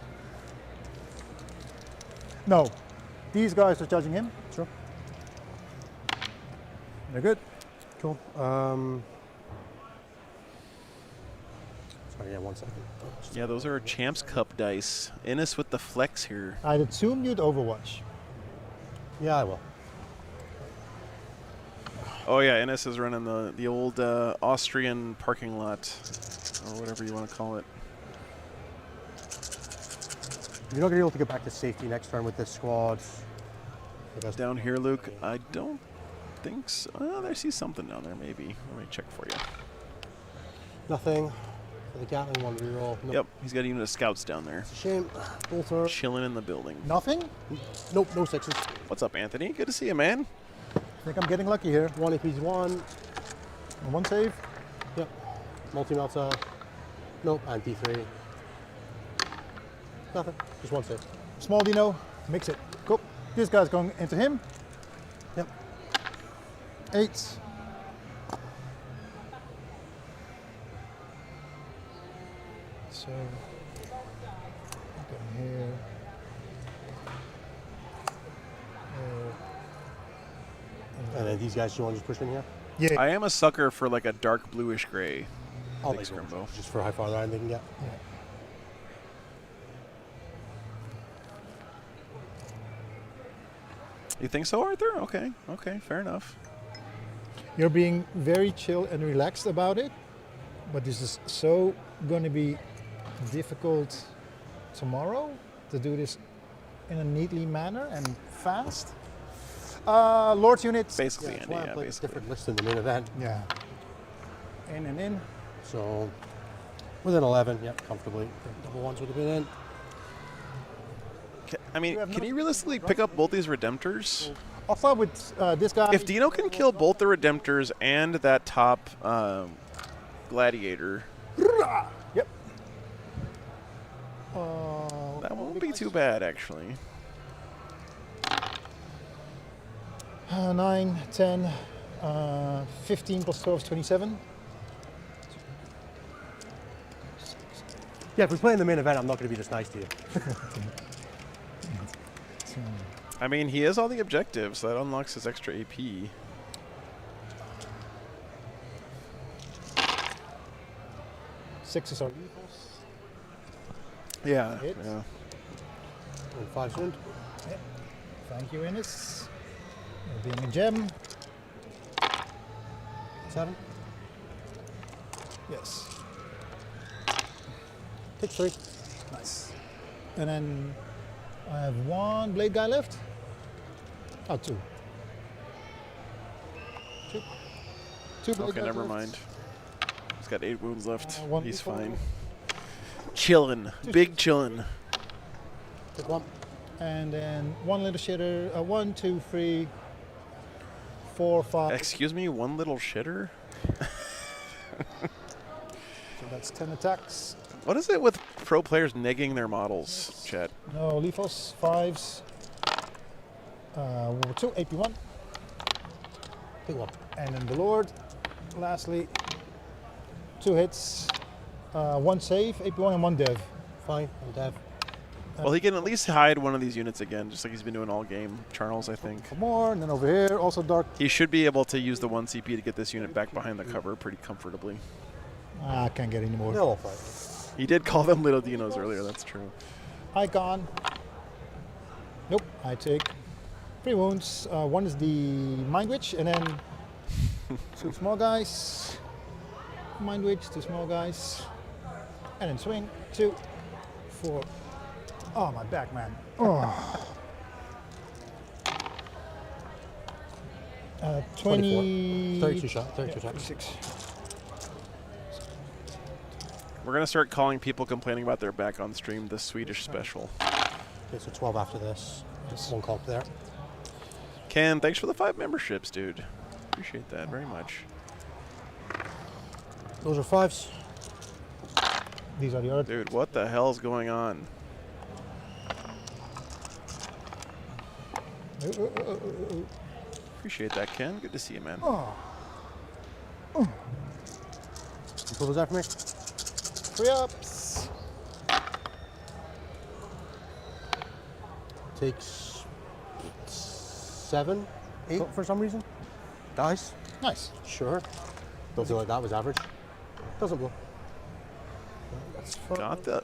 No. These guys are charging him. Sure. They're good. Cool. Sorry, yeah, 1 second. Yeah, those are Champs Cup dice. Ennis with the flex here. I'd assume you'd Overwatch. Yeah, I will. Oh yeah, Ennis is running the old Austrian parking lot, or whatever you want to call it. You're not going to be able to get back to safety next turn with this squad. Down here, Luke, I don't think so. I see something down there, maybe. Let me check for you. Nothing. For the Gatling one, reroll. Nope. Yep, he's got a unit of scouts down there. It's a shame. Bolter. Chilling in the building. Nothing? Nope, no 6s. What's up, Anthony? Good to see you, man. I think I'm getting lucky here. 1 AP's 1. And 1 save. Yep. Multi-melter. Nope, and D3. Nothing. Just 1 save. Small Dino. Mix it. Cool. This guy's going into him. Yep. 8. So, go here. And then these guys, you want to just push in here? Yeah. I am a sucker for like a dark bluish gray. I'll Thanks, leave them, Grimbo. just for how far around they can get. Yeah. You think so, Arthur? Okay, fair enough. You're being very chill and relaxed about it, but this is so going to be difficult tomorrow to do this in a neatly manner and fast. Lord's units. Basically, Yeah, Andy, that's why I yeah, played a basically. different list in the main event. Yeah. In and in. So within 11, yep, comfortably. Double ones would have been in. I mean, can he realistically pick up both these Redemptors? I'll start with this guy. If Dino can kill both the Redemptors and that top Gladiator, Yep. that won't be too bad, actually. 9, 10, 15 plus 12 is 27. Yeah, if we play in the main event, I'm not going to be this nice to you. I mean, he has all the objectives, so that unlocks his extra AP. Sixes are equals. Yeah, Hit. yeah. And 5's wound. Yep. Thank you, Ennis. Being a gem. 7. Yes. Takes 3. Nice. And then I have one blade guy left. Oh, 2. Two blade Okay, guys never left. mind. He's got 8 wounds left. One He's equal. fine. Chillin'. Big chillin'. Take 1. And then one little shitter. 1, 2, 3, 4, 5. Excuse me, one little shitter? So that's 10 attacks. What is it with pro players negging their models, Chet? No Lethos. 5s. 2, AP1. Take 1. And then the Lord. Lastly, 2 hits. 1 save, AP1, and 1 dev. Fine, I'm dev. Well, he can at least hide one of these units again, just like he's been doing all game. Charles, I think. For more, and then over here, also dark. He should be able to use the 1 CP to get this unit back behind the cover pretty comfortably. I can't get any more. They'll all fight. He did call them little dinos earlier, that's true. Icon. Nope, I take 3 wounds. 1 is the Mind Witch, and then 2 small guys. Mind Witch, 2 small guys. And then swing. 2, 4. Oh, my back, man. Oh. 20. 32 shot, 32 attacks. 36. We're going to start calling people complaining about their back on stream the Swedish special. Okay, so 12 after this. Just 1 comp there. Ken, thanks for the 5 memberships, dude. Appreciate that very much. Those are 5s. These are the other. Dude, what the hell's going on? Appreciate that, Ken. Good to see you, man. Oh. You pull those out for me? 3 ups. Takes 7, 8 for some reason. Dies. Nice. Sure. Don't feel like that was average. Doesn't blow.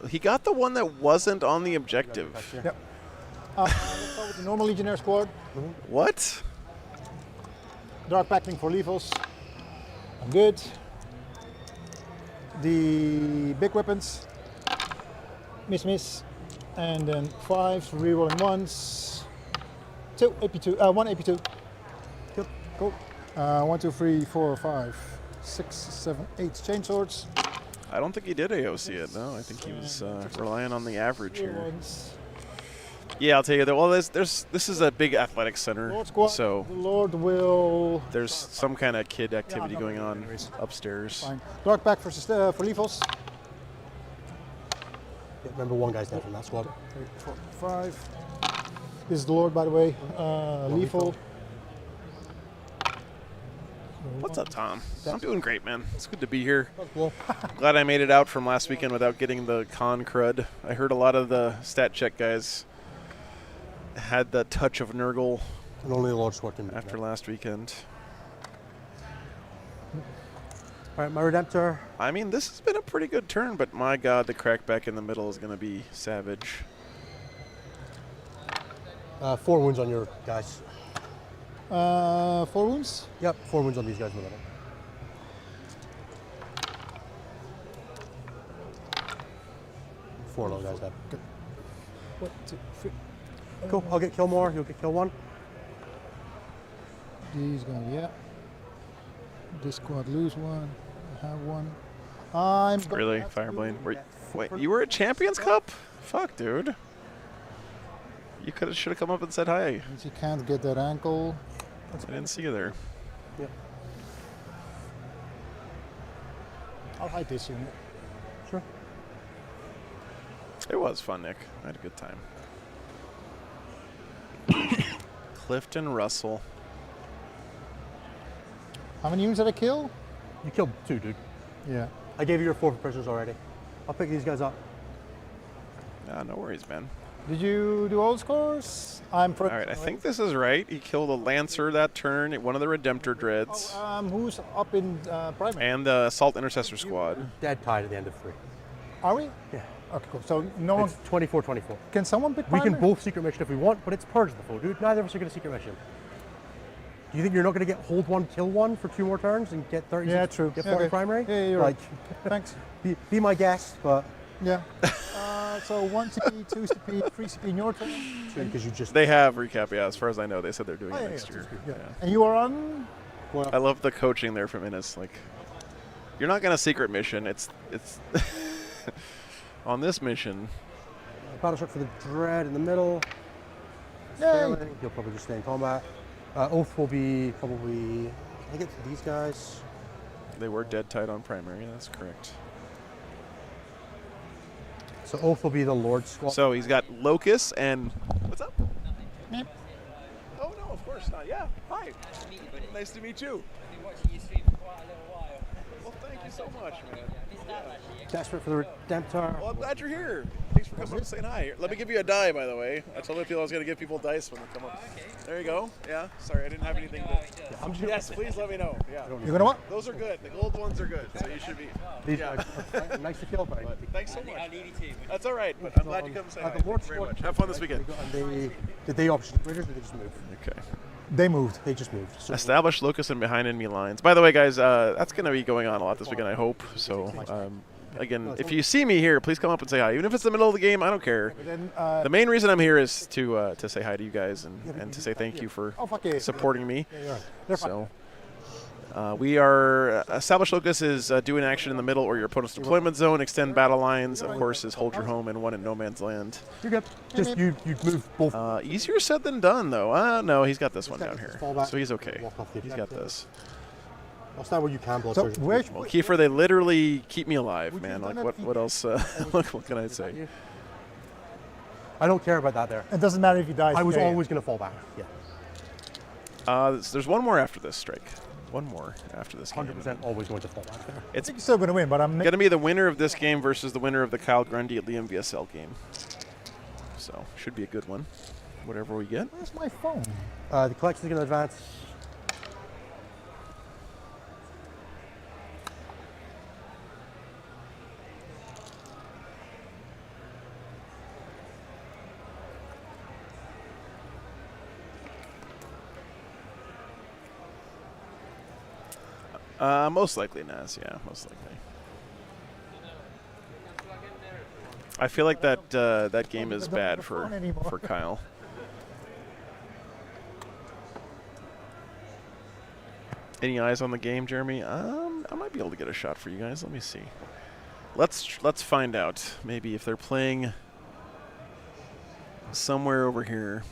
He got the one that wasn't on the objective. Yep. Let's start with the normal Legionnaire squad. What? Dark Backling for Lethos. I'm good. The big weapons. Miss. And then 5 rerolling 1s. 2 AP2. 1 AP2. Yep. Cool. 1, 2, 3, 4, 5, 6, 7, 8 chainswords. I don't think he did AOC it, no. I think he was relying on the average here. Ones. Yeah, I'll tell you that. Well, this is a big athletic center, Lord squad. so The Lord will. there's some kind of kid activity Yeah, going on anyways. upstairs. Fine. Dark back for Lethos. Yeah, remember 1 guy's dead from that squad. 3, 4, 5. This is the Lord, by the way. Lethal. What's up, Tom? I'm doing great, man. It's good to be here. Well, Glad I made it out from last weekend without getting the con crud. I heard a lot of the stat check guys had the touch of Nurgle and only the Lord squad can after last weekend. All right, my Redemptor. I mean, this has been a pretty good turn, but my God, the crackback in the middle is going to be savage. 4 wounds on your guys. 4 wounds? Yep, 4 wounds on these guys in the middle. Four low guys dead. Good. 1, 2, 3. Cool. I'll get kill more. You'll get kill one. He's gonna, yeah. This squad lose one. I have one. I'm Really, Fireblade? Wait, you were at Champions Cup? Fuck, dude. You should have come up and said hi. You can't get that ankle. I didn't see you there. Yeah. I'll hide this unit. Sure. It was fun, Nick. I had a good time. Clifton Russell. How many units did I kill? You killed 2, dude. Yeah. I gave you your 4 prisoners already. I'll pick these guys up. No worries, man. Did you do all scores? I'm All right, I think this is right. He killed a Lancer that turn, one of the Redemptor Dreads, who's up in primary? and the Assault Intercessor Squad. Dead tied at the end of 3. Are we? Yeah. Okay, cool. So no one. It's 24-24. Can someone pick We primary? can both secret mission if we want, but it's Purge the foe, dude. Neither of us are going to secret mission. Do you think you're not going to get hold 1, kill 1 for 2 more turns and get 30? Yeah, true. Get 40 primary? Yeah, you're like, right. Thanks. Be my guest, but. Yeah. So 1 CP, 2 CP, 3 CP in your turn. Because you just. They have recap, yeah. As far as I know, they said they're doing it next year. Yeah. And you are on. Well, I love the coaching there from Innes. Like, you're not going to secret mission. It's on this mission. Battle shot for the Dread in the middle. Yay. He'll probably just stay in combat. Oath will be probably. Can I get to these guys? They were dead tight on primary. That's correct. So Oath will be the Lord squad. So he's got Locust and what's up? Meep. Oh no, of course not. Yeah. Hi. Nice to meet you. I've been watching you stream for quite a little while. Well, thank you so much, man. Desperate for the Redemptor. Well, I'm glad you're here. Thanks for coming up and saying hi. Let me give you a die, by the way. I told people I was going to give people dice when they come up. There you go. Yeah. Sorry, I didn't have anything to. Yes, please let me know. Yeah. You're gonna what? Those are good. The gold ones are good, so you should be. These Yeah. are nice to kill, but Thanks so much. I needed to. That's all right, but I'm glad you come and say hi. the Thank Lord you very squad. much. Have fun this weekend. Did they option Raiders or did they just move? Okay. They moved. They just moved. So Establish locus and behind enemy lines. By the way, guys, that's going to be going on a lot this weekend, I hope. So, again, if you see me here, please come up and say hi. Even if it's the middle of the game, I don't care. Then, The main reason I'm here is to say hi to you guys and to say thank you for supporting me. So, we are Establish Locus is do an action in the middle or your opponent's deployment zone. Extend battle lines, of course, is hold your home and 1 in no man's land. you're good. Just you move both. Easier said than done, though. No, he's got this one down here, fall back, so he's okay. walk off the He's got objective. this. I'll stand where you can blow. So where? Well, Kiefer, they literally keep me alive, Would you man. have Like, done what else? What can I say? I don't care about that there. It doesn't matter if you die. I was Yeah, yeah. always going to fall back. Yeah. There's one more after this strike. One more after this game. 100% always going to fall back there. It's You're still gonna win, but I'm. going to be the winner of this game versus the winner of the Kyle Grundy at Liam VSL game. So, should be a good one. Whatever we get. Where's my phone? The collection is going to advance. Most likely Naz, yeah, most likely. I feel like that game is bad for Kyle. Any eyes on the game, Jeremy? I might be able to get a shot for you guys. Let me see. Let's find out. Maybe if they're playing somewhere over here.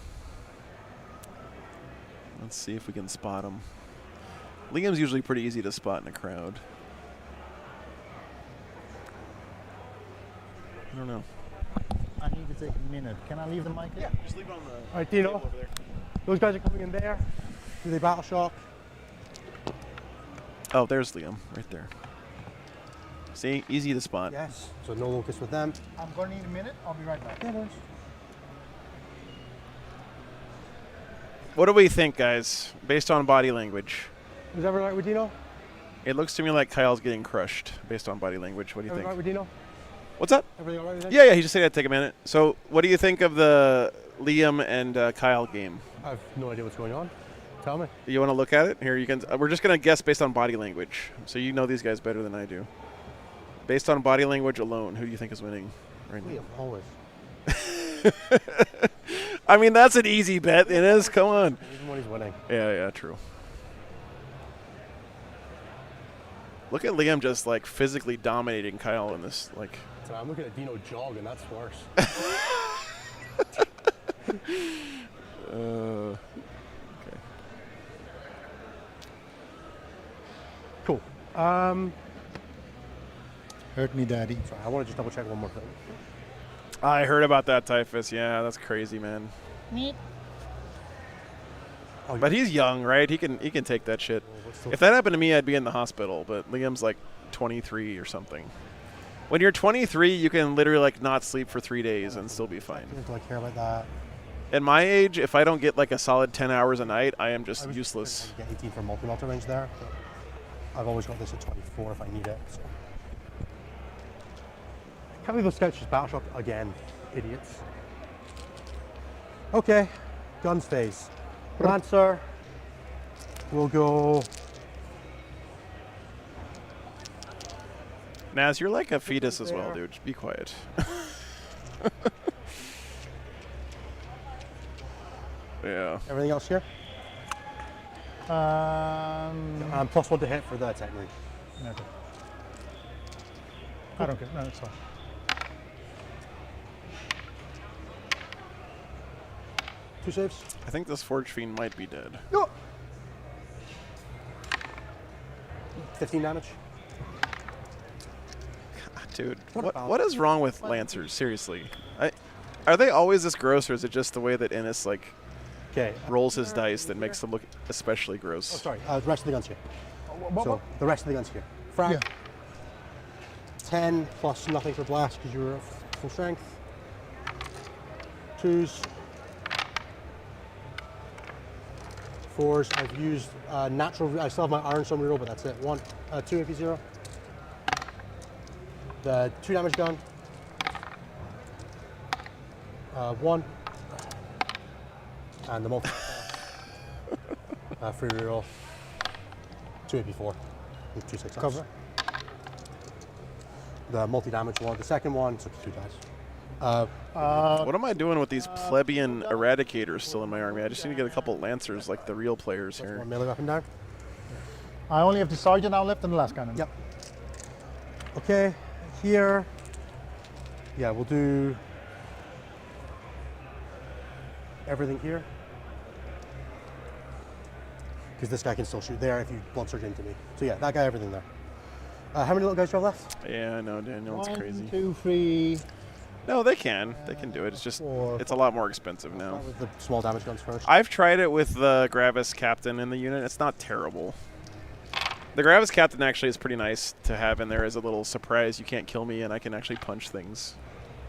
Let's see if we can spot them. Liam's usually pretty easy to spot in a crowd. I don't know. I need to take a minute. Can I leave the mic? Yeah, just leave it on the. All right, Dino. over there. Those guys are coming in there. Do they battle shock? Oh, there's Liam right there. See, easy to spot. Yes. So no locus with them. I'm gonna need a minute. I'll be right back. Yeah, boys. What do we think, guys, based on body language? Is everything right with Dino? It looks to me like Kyle's getting crushed based on body language. What do you Everything right think? with Dino? What's up? Everything all right with him? Yeah, he just said it'd take a minute. So, what do you think of the Liam and Kyle game? I have no idea what's going on. Tell me. You want to look at it? Here, you can. We're just gonna guess based on body language. So you know these guys better than I do. Based on body language alone, who do you think is winning right now? Liam, always. I mean, that's an easy bet. It is. Come on. Even when he's winning. Yeah, true. Look at Liam just like physically dominating Kyle in this. Like, So I'm looking at Dino jog, and that's worse. okay. Cool. Hurt me, daddy. Sorry, I want to just double check one more thing. I heard about that typhus. Yeah, that's crazy, man. Meat. But he's young, right? He can take that shit. If that happened to me, I'd be in the hospital. But Liam's like 23 or something. When you're 23, you can literally like not sleep for 3 days and still be fine. Do I care about that? At my age, if I don't get like a solid 10 hours a night, I am just useless. Get 18 for multi-melter range there. I've always got this at 24 if I need it. So. Can't believe those scouts just battle shocked again. Idiots. Okay. Guns phase. Lancer. We'll go. Naz, you're like a fetus as well, dude. Just be quiet. Yeah. Everything else here? Plus 1 to hit for the technique. Okay. I don't care. No, it's fine. Two saves. I think this Forge Fiend might be dead. No. 15 damage. God, dude, what is wrong with Lancers? Seriously, are they always this gross, or is it just the way that Ennis like rolls his dice that makes them look especially gross? Oh, sorry. The rest of the guns here. So the rest of the guns here. Frag. Yeah. 10 plus nothing for blast because you're full strength. 2s. 4s. I've used natural. I still have my iron stone reroll, but that's it. 1, 2 AP 0. The 2 damage gun. 1. And the multi. Free reroll. 2 AP 4. 2 6 Cover. The multi damage one. The second one, so 2 dice. What am I doing with these plebeian eradicators still in my army? I just need to get a couple lancers like the real players here. One melee weapon down. I only have the sergeant now left and the last cannon. Yep. Okay, here. Yeah, we'll do everything here. Because this guy can still shoot there if you blood surge into me. So yeah, that guy, everything there. How many little guys do you have left? Yeah, I know, Daniel. It's crazy. 1, 2, 3. No, they can. They can do it. It's just, it's a lot more expensive now. With the small damage guns first. I've tried it with the Gravis Captain in the unit. It's not terrible. The Gravis Captain actually is pretty nice to have in there as a little surprise. You can't kill me, and I can actually punch things.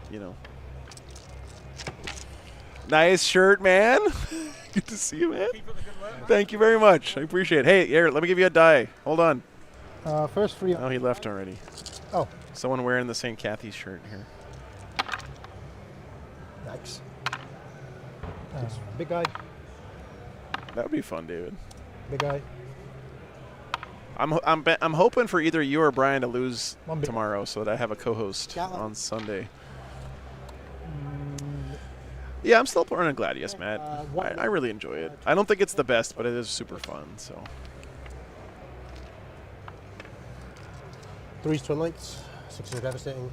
You know. Nice shirt, man. Good to see you, man. Thank you very much. I appreciate it. Hey, here, let me give you a die. Hold on. First free. Oh, he left already. Oh. Someone wearing the St. Kathy's shirt here. Yikes. Big guy. That would be fun, David. Big guy. I'm hoping for either you or Brian to lose tomorrow so that I have a co-host on Sunday. Yeah, I'm still running Gladius, Matt. I really enjoy it. I don't think it's the best, but it is super fun. So 3's twin links. 6 are devastating.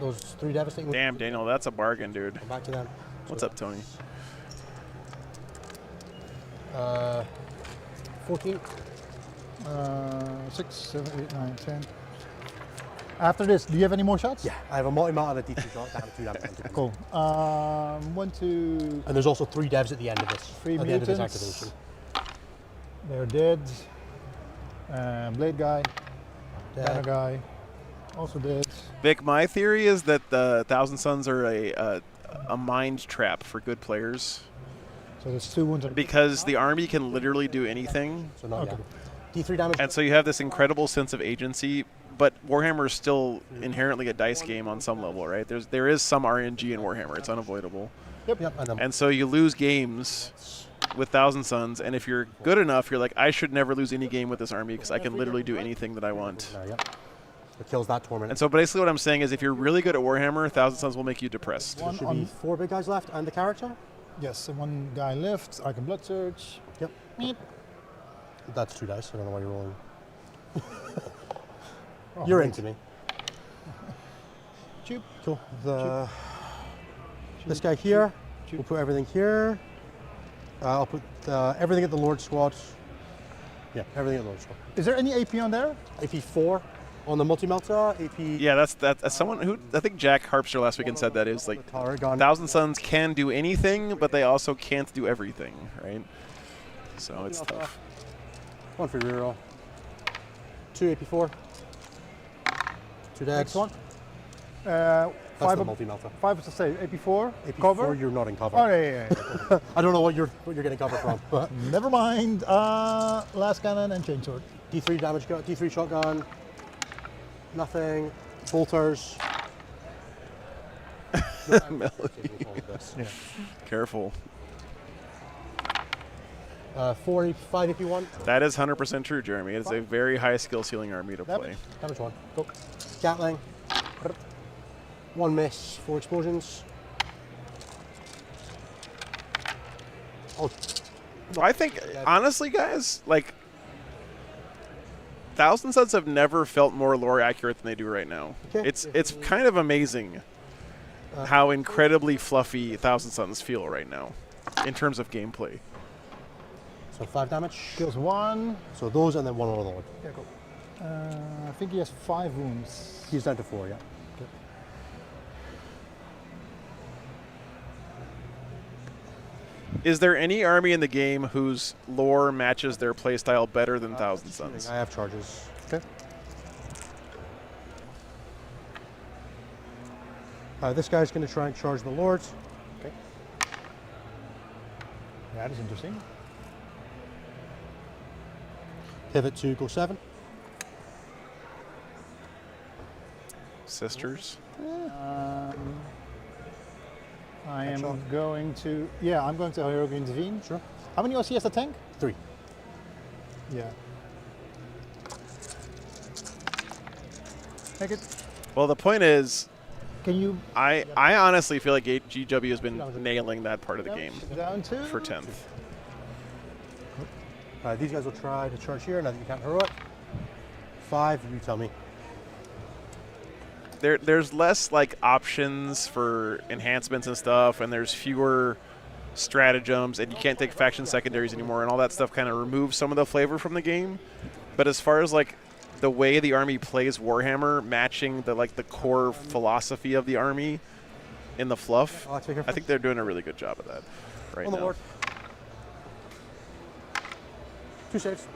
Those 3 devastating. Damn, Daniel, that's a bargain, dude. Come back to them. What's up, Tony? 14. 6, 7, 8, 9, 10. After this, do you have any more shots? Yeah, I have a multi-mount and a D2 shot down 2 damage. Cool. 1, 2. And there's also 3 devs at the end of this. 3 at the end of this mutants. activation. They're dead. Blade guy. Banner Dead. guy. Also dead. Vic, my theory is that the Thousand Suns are a mind trap for good players. So there's 2 wounds. Because the army can literally do anything. So not yet. D3 damage. And so you have this incredible sense of agency, but Warhammer is still inherently a dice game on some level, right? There is some RNG in Warhammer. It's unavoidable. Yep. And so you lose games with Thousand Sons, and if you're good enough, you're like, I should never lose any game with this army because I can literally do anything that I want. Yep. It kills that torment. And so basically what I'm saying is if you're really good at Warhammer, Thousand Sons will make you depressed. There should be 4 big guys left and the character? Yes, and 1 guy left. I can blood surge. Yep. Meep. That's 2 dice. I don't know why you're rolling. You're into me. Choop. Cool. This guy here. We'll put everything here. I'll put everything at the Lord squad. Yeah, everything at the Lord squad. Is there any AP on there? AP 4 on the multi-melta. AP. Yeah, that's as someone who I think Jack Harpster last weekend said that is like Thousand Sons can do anything, but they also can't do everything, right? So it's tough. 1 for reroll. 2 AP 4. 2 dags. Next one. That's 5 the multi-melta. 5 is to say AP4. AP Cover. 4, you're not in cover. Oh yeah. I don't know what you're getting cover from. But Never mind. Last cannon and chainsword. D3 damage gun, D3 shotgun. Nothing. Bolters. Melody. Yeah. Careful. 4 AP, 5 AP1. That is 100% true, Jeremy. It's a very high skill ceiling army to play. Damage 1. Go. Gatling. 1 miss, 4 explosions. Oh. I think, honestly, guys, like, Thousand Sons have never felt more lore accurate than they do right now. Okay. It's kind of amazing how incredibly fluffy Thousand Sons feel right now in terms of gameplay. So 5 damage. Kills 1. So those and then 1 on the Lord. Yeah, go. I think he has 5 wounds. He's down to 4, yeah. Okay. Is there any army in the game whose lore matches their playstyle better than Thousand Sons? I have charges. Okay. This guy's going to try and charge the Lords. Okay. That is interesting. Pivot to go 7. Sisters? I am going to, I'm going to Heroic Intervene. Sure. How many OC has the tank? 3. Yeah. Take it. Well, the point is, Can you? I honestly feel like GW has been nailing that part of the game Down to? for 10th. These guys will try to charge here now that you can't heroic. 5, you tell me. There's less like options for enhancements and stuff, and there's fewer stratagems, and you can't take faction secondaries anymore, and all that stuff kind of removes some of the flavor from the game. But as far as like the way the army plays Warhammer, matching the core philosophy of the army in the fluff, I think they're doing a really good job of that right now. Lord. 2 saves.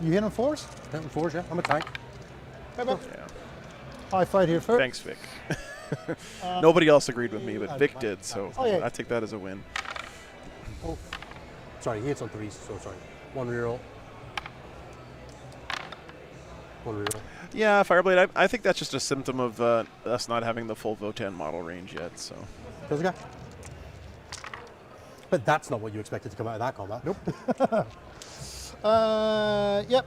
You hit on 4s? Hit on 4s, yeah. I'm a tank. Yeah. I fight here first. Thanks, Vic. Nobody else agreed with me, but Vic did, so I take that as a win. Oh. Sorry, he hits on 3s, so sorry. 1 reroll. 1 reroll. Yeah, Fireblade, I think that's just a symptom of us not having the full Votann model range yet, so. Kills a guy. But that's not what you expected to come out of that combat. Nope. Yep.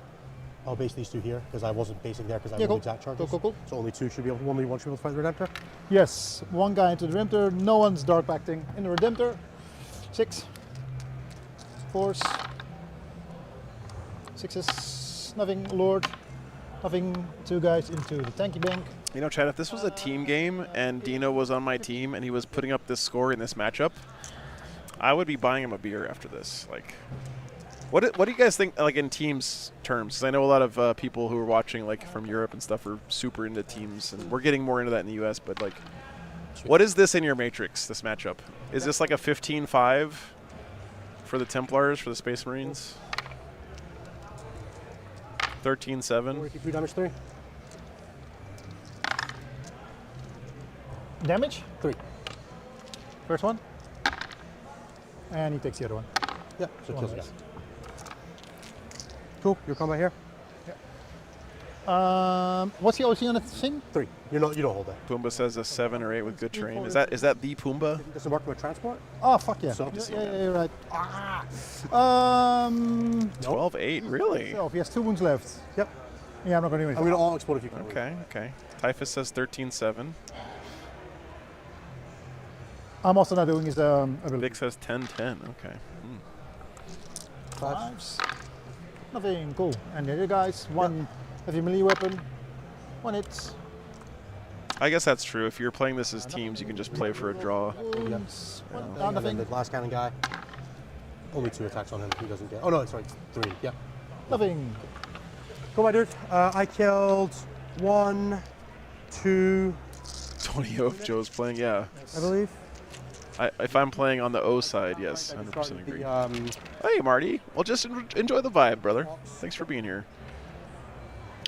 I'll base these 2 here because I wasn't basing there because I cool. rolled exact charges. Cool. So only 2 should be able to, only 1 should be able to fight the Redemptor. Yes, 1 guy into the Redemptor. No one's dark acting in the Redemptor. 6. 4s. 6s. Nothing. Lord. Nothing. 2 guys into the tanky bank. You know, Chad, if this was a team game and Dino was on my team and he was putting up this score in this matchup, I would be buying him a beer after this. Like, what do you guys think, like, in teams terms? 'Cause I know a lot of people who are watching, like, from Europe and stuff are super into teams, and we're getting more into that in the U.S., but, like, what is this in your matrix, this matchup? Is this like a 15-5 for the Templars, for the Space Marines? 13-7? 43 damage 3. Damage? 3. First one. And he takes the other one. Yeah, so kills a guy. Cool, your combat here. Yeah. What's the OC on the thing? 3. You don't hold it. Pumbaa says a 7 or 8 with good terrain. Is that the Pumbaa? It doesn't work with transport. Oh, fuck yeah. So- Yeah, right. 12-8, really? So, he has 2 wounds left. Yep. Yeah, I'm not going to do I'm anything. going to all explode if you can. Okay. Typhus says 13-7. I'm also not doing his ability. Vic says 10-10. Okay. 5s. Nothing. Cool. And the other guys, 1 heavy melee weapon, 1 hit. I guess that's true. If you're playing this as teams, you can just play for a draw. Wounds. And then Nothing. the glass cannon guy. Only 2 attacks on him. He doesn't get. Oh no, sorry, 3. Yep. Nothing. Go, my dude. I killed 1, 2, 20 if Joe's playing, yeah. I believe. If I'm playing on the O side, yes, 100% agree. The, Hey, Marty. Well, just enjoy the vibe, brother. Thanks for being here.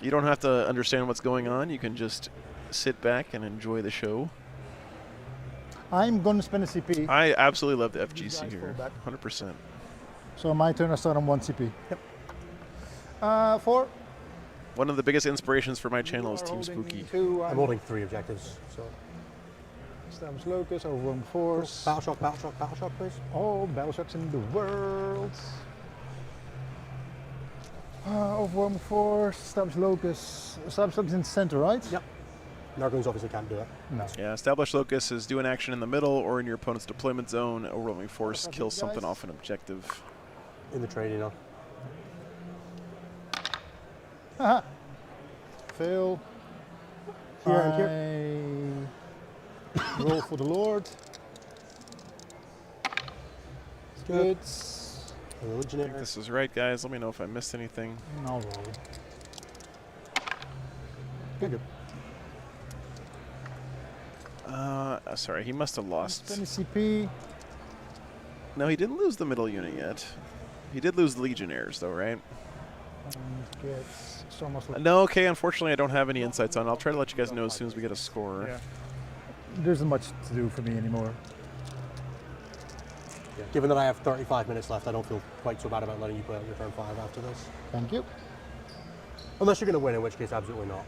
You don't have to understand what's going on. You can just sit back and enjoy the show. I'm going to spend a CP. I absolutely love the FGC guys here, fall back. 100%. So my turn, I start on 1 CP. Yep. 4. One of the biggest inspirations for my channel is Team Spooky. 2. I'm holding 3 objectives. So. Establish locus, overwhelming force. Battle shock, please. All the battle shocks in the world. Overwhelming force, establish locus. Establish locus in the center, right? Yep. Nargoons obviously can't do it. No. Yeah, establish locus is do an action in the middle or in your opponent's deployment zone. Overwhelming force kills something off an objective. In the trade, you know. Haha. Fail. Here and here. Roll for the Lord. Good. Good. I Originator. think this is right, guys. Let me know if I missed anything. And I'll roll. Good. Sorry, he must have lost. Spend a CP. No, he didn't lose the middle unit yet. He did lose the Legionnaires, though, right? And get Storm Muscle. No, okay, unfortunately, I don't have any insights on it. I'll try to let you guys know as soon as we get a score. Yeah. There isn't much to do for me anymore. Yeah. Given that I have 35 minutes left, I don't feel quite so bad about letting you play out your turn 5 after this. Thank you. Unless you're going to win, in which case, absolutely not.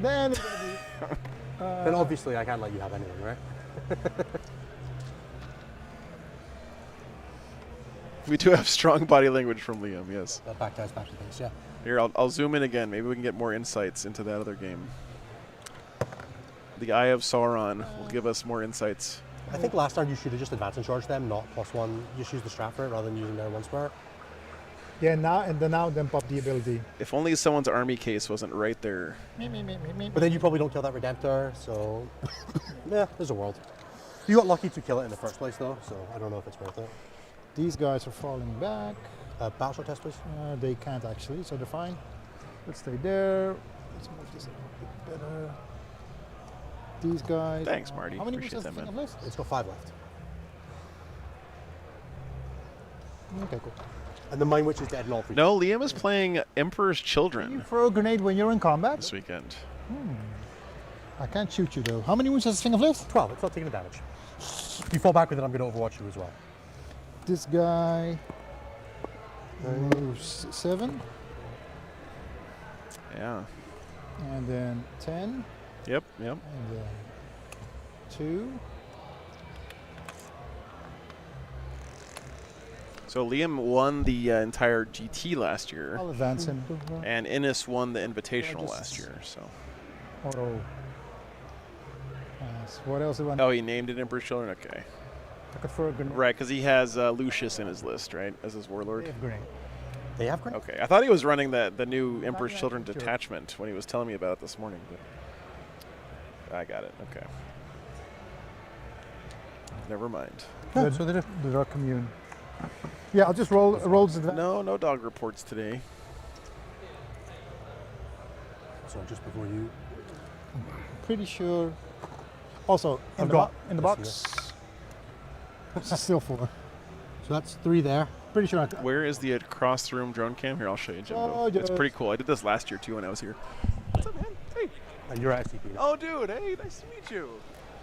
Then, Then obviously I can't let you have anything, right? We do have strong body language from Liam, yes. Back to base, yeah. Here, I'll zoom in again. Maybe we can get more insights into that other game. The Eye of Sauron will give us more insights. I think last time you should have just advanced and charged them, not +1. Just use the strat for it rather than using their 1 spare. yeah, then pop the ability. If only someone's army case wasn't right there. But then you probably don't kill that Redemptor, so yeah, there's a world. You got lucky to kill it in the first place, though, so I don't know if it's worth it. These guys are falling back. Battle shot test, please. They can't actually, so they're fine. Let's stay there. Let's move this a bit better. These guys. Thanks, Marty. How many Appreciate moves does that, the thing man. have left? It's got 5 left. Okay, cool. And the Mind Witch is dead in all 3. No, Liam is playing Emperor's You Children throw a grenade when you're in combat? this weekend. I can't shoot you though. How many wounds does this thing have left? 12, it's not taking the damage. If you fall back with it, I'm going to overwatch you as well. This guy moves 7, Yeah. and then 10, Yep. and then 2. So Liam won the entire GT last year, I'll advance him. and Innis won the Invitational last year. So. Auto. What else do I want? Oh, he named it Emperor's Children? Okay. I could throw a grenade. Right, because he has Lucius in his list, right, as his warlord? They have grenade. They have grenade? Okay, I thought he was running the new Emperor's yet, Children sure. detachment when he was telling me about it this morning. But I got it, okay. Never mind. The, so the Dark Commune. Yeah, I'll just roll rolls advance. No dog reports today. So just before you. Pretty sure. Also, in I've the, got- in the box. It's still 4. So that's 3 there. Pretty sure. Where is the across the room drone cam? Here, I'll show you, Jimbo. Oh, It's yes. pretty cool. I did this last year, too, when I was here. What's up, man? Hey. And you're at SCP now. Oh, dude. Hey, nice to meet you.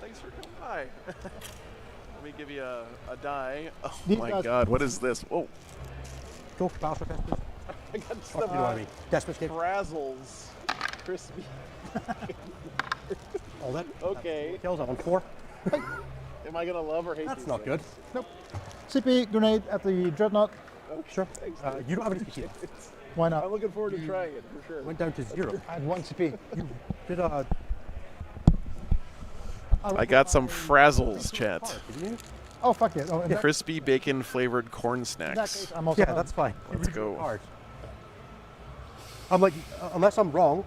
Thanks for coming by. Let me give you a die. Oh, These my guys- God. What is this? Whoa. Go, battle shot test, please. I got You know what I mean? Desperate escape. frazzles. Crispy. All that. Okay. Kills on 4. Am I gonna love or hate That's these not things? good. Nope. CP grenade at the dreadnought. Sure. You don't have any CP. Why I'm not? looking forward to trying it for sure. Went down to 0. I had 1 CP. Did I got some frazzles, chat. Oh, fuck it. Oh, in that Crispy bacon flavored corn case, snacks. I'm also Yeah, that's fine. Let's go. Hard. I'm like, unless I'm wrong.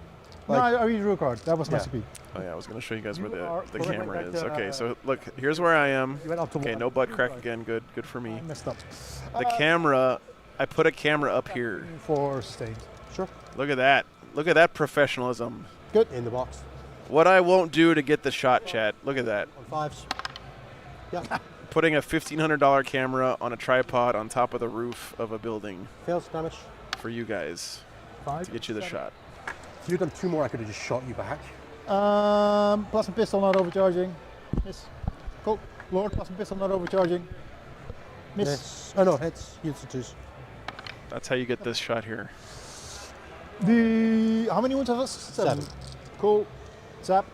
No, I read your card. That was my Yeah. CP. Oh yeah, I was gonna show you guys where You the are camera correct, is. Okay, so look, here's where I am. You went up to Okay, 1. no butt crack again. Good for me. I messed up. The camera, I put a camera up here. For sustained. Sure. Look at that. Look at that professionalism. In the box. What I won't do to get the shot, chat. Look at that. On 5s. Yeah. Putting a $1,500 camera on a tripod on top of the roof of a building Fails damage. for you guys 5. to get you the shot. If you'd done 2 more, I could have just shot you back. Plasma pistol not overcharging. Miss. Cool. Lord, plasma pistol not overcharging. Miss. Oh no, hits. Use the 2s. That's how you get this shot here. How many wounds have us? 7. Cool. Zap.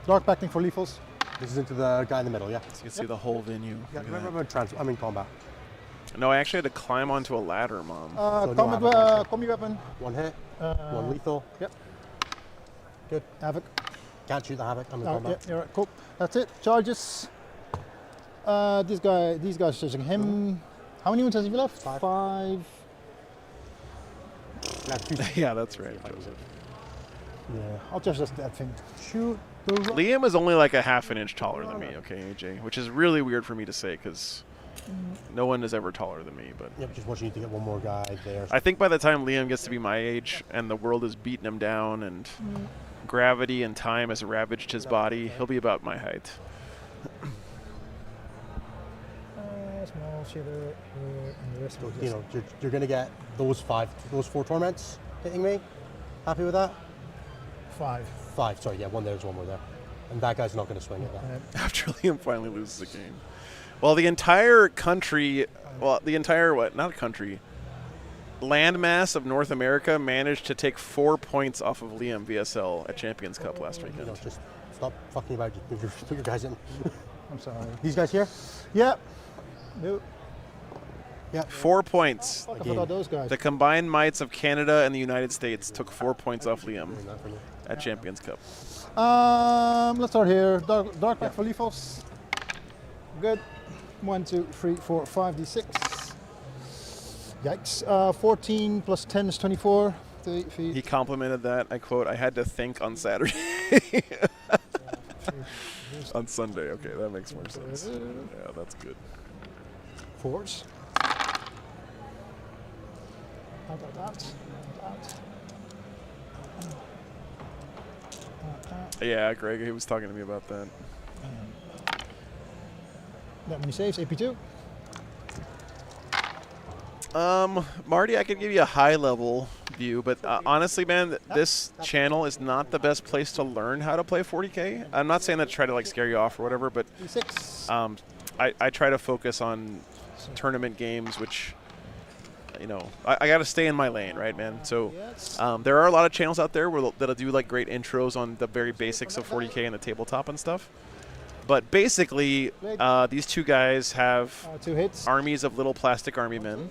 Dark backing for lethals. This is into the guy in the middle, yeah? So you can see the whole venue. Yeah, Look at remember, I'm in combat. that. No, I actually had to climb onto a ladder, Mom. no Combi weapon. 1 hit, 1 lethal. Yep. Good. Havoc. Can't shoot the Havoc, I'm in Oh, combat. yeah, you're right. Cool. That's it. Charges. These guys are chasing him. How many wounds has he left? 5. Yeah, that's right. Yeah, I'll just that thing. Shoot the Liam is only like a half an inch taller than me, okay, AJ? Which is really weird for me to say because no one is ever taller than me. But Yep, just want you to get one more guy there. I think by the time Liam gets to be my age and the world is beating him down and gravity and time has ravaged his body, he'll be about my height. Small shader here, and the rest So, of you know, you're going to get those 4 torments hitting me. Happy with that? 5. 5, sorry, yeah, 1 there's 1 more there. And that guy's not going to swing at that. After Liam finally loses the game. Well, the entire country, not country, landmass of North America managed to take 4 points off of Liam VSL at Champions Cup last You know, weekend. just stop fucking about it. Put your guys in. I'm sorry. These guys here? Yeah. No. Yeah. 4 points. Fuck about those guys. The combined mights of Canada and the United States took 4 points off Liam Doing that for me. at Champions Cup. Let's start here. Dark back for lethals. Good. 1, 2, 3, 4, 5, d6. Yikes. 14 plus 10 is 24. He complimented that. I quote, "I had to think on Saturday." On Sunday. Okay, that makes more sense. Yeah, that's good. 4s. Out. Yeah, Greg, he was talking to me about that. That many saves. AP2. Marty, I could give you a high-level view, but honestly, man, this channel is not the best place to learn how to play 40K. I'm not saying that to try to like scare you off or whatever, but D6. I try to focus on tournament games, which, you know, I got to stay in my lane, right, man? So there are a lot of channels out there that'll do like great intros on the very basics of 40K and the tabletop and stuff. But basically, these 2 guys have 2 hits. armies of little plastic army men,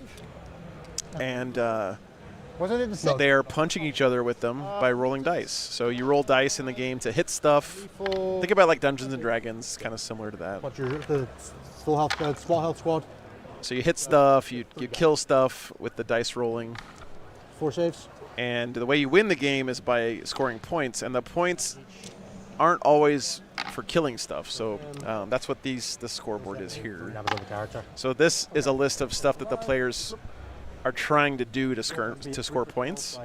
and Wasn't it the same? they are punching each other with them by rolling dice. So you roll dice in the game to hit stuff. Think about like Dungeons and Dragons, kind of similar to that. What's the small health squad? So you hit stuff, you kill stuff with the dice rolling. 4 saves. And the way you win the game is by scoring points, and the points aren't always for killing stuff. So that's what the scoreboard is here. Have another character. So this is a list of stuff that the players are trying to do to score points.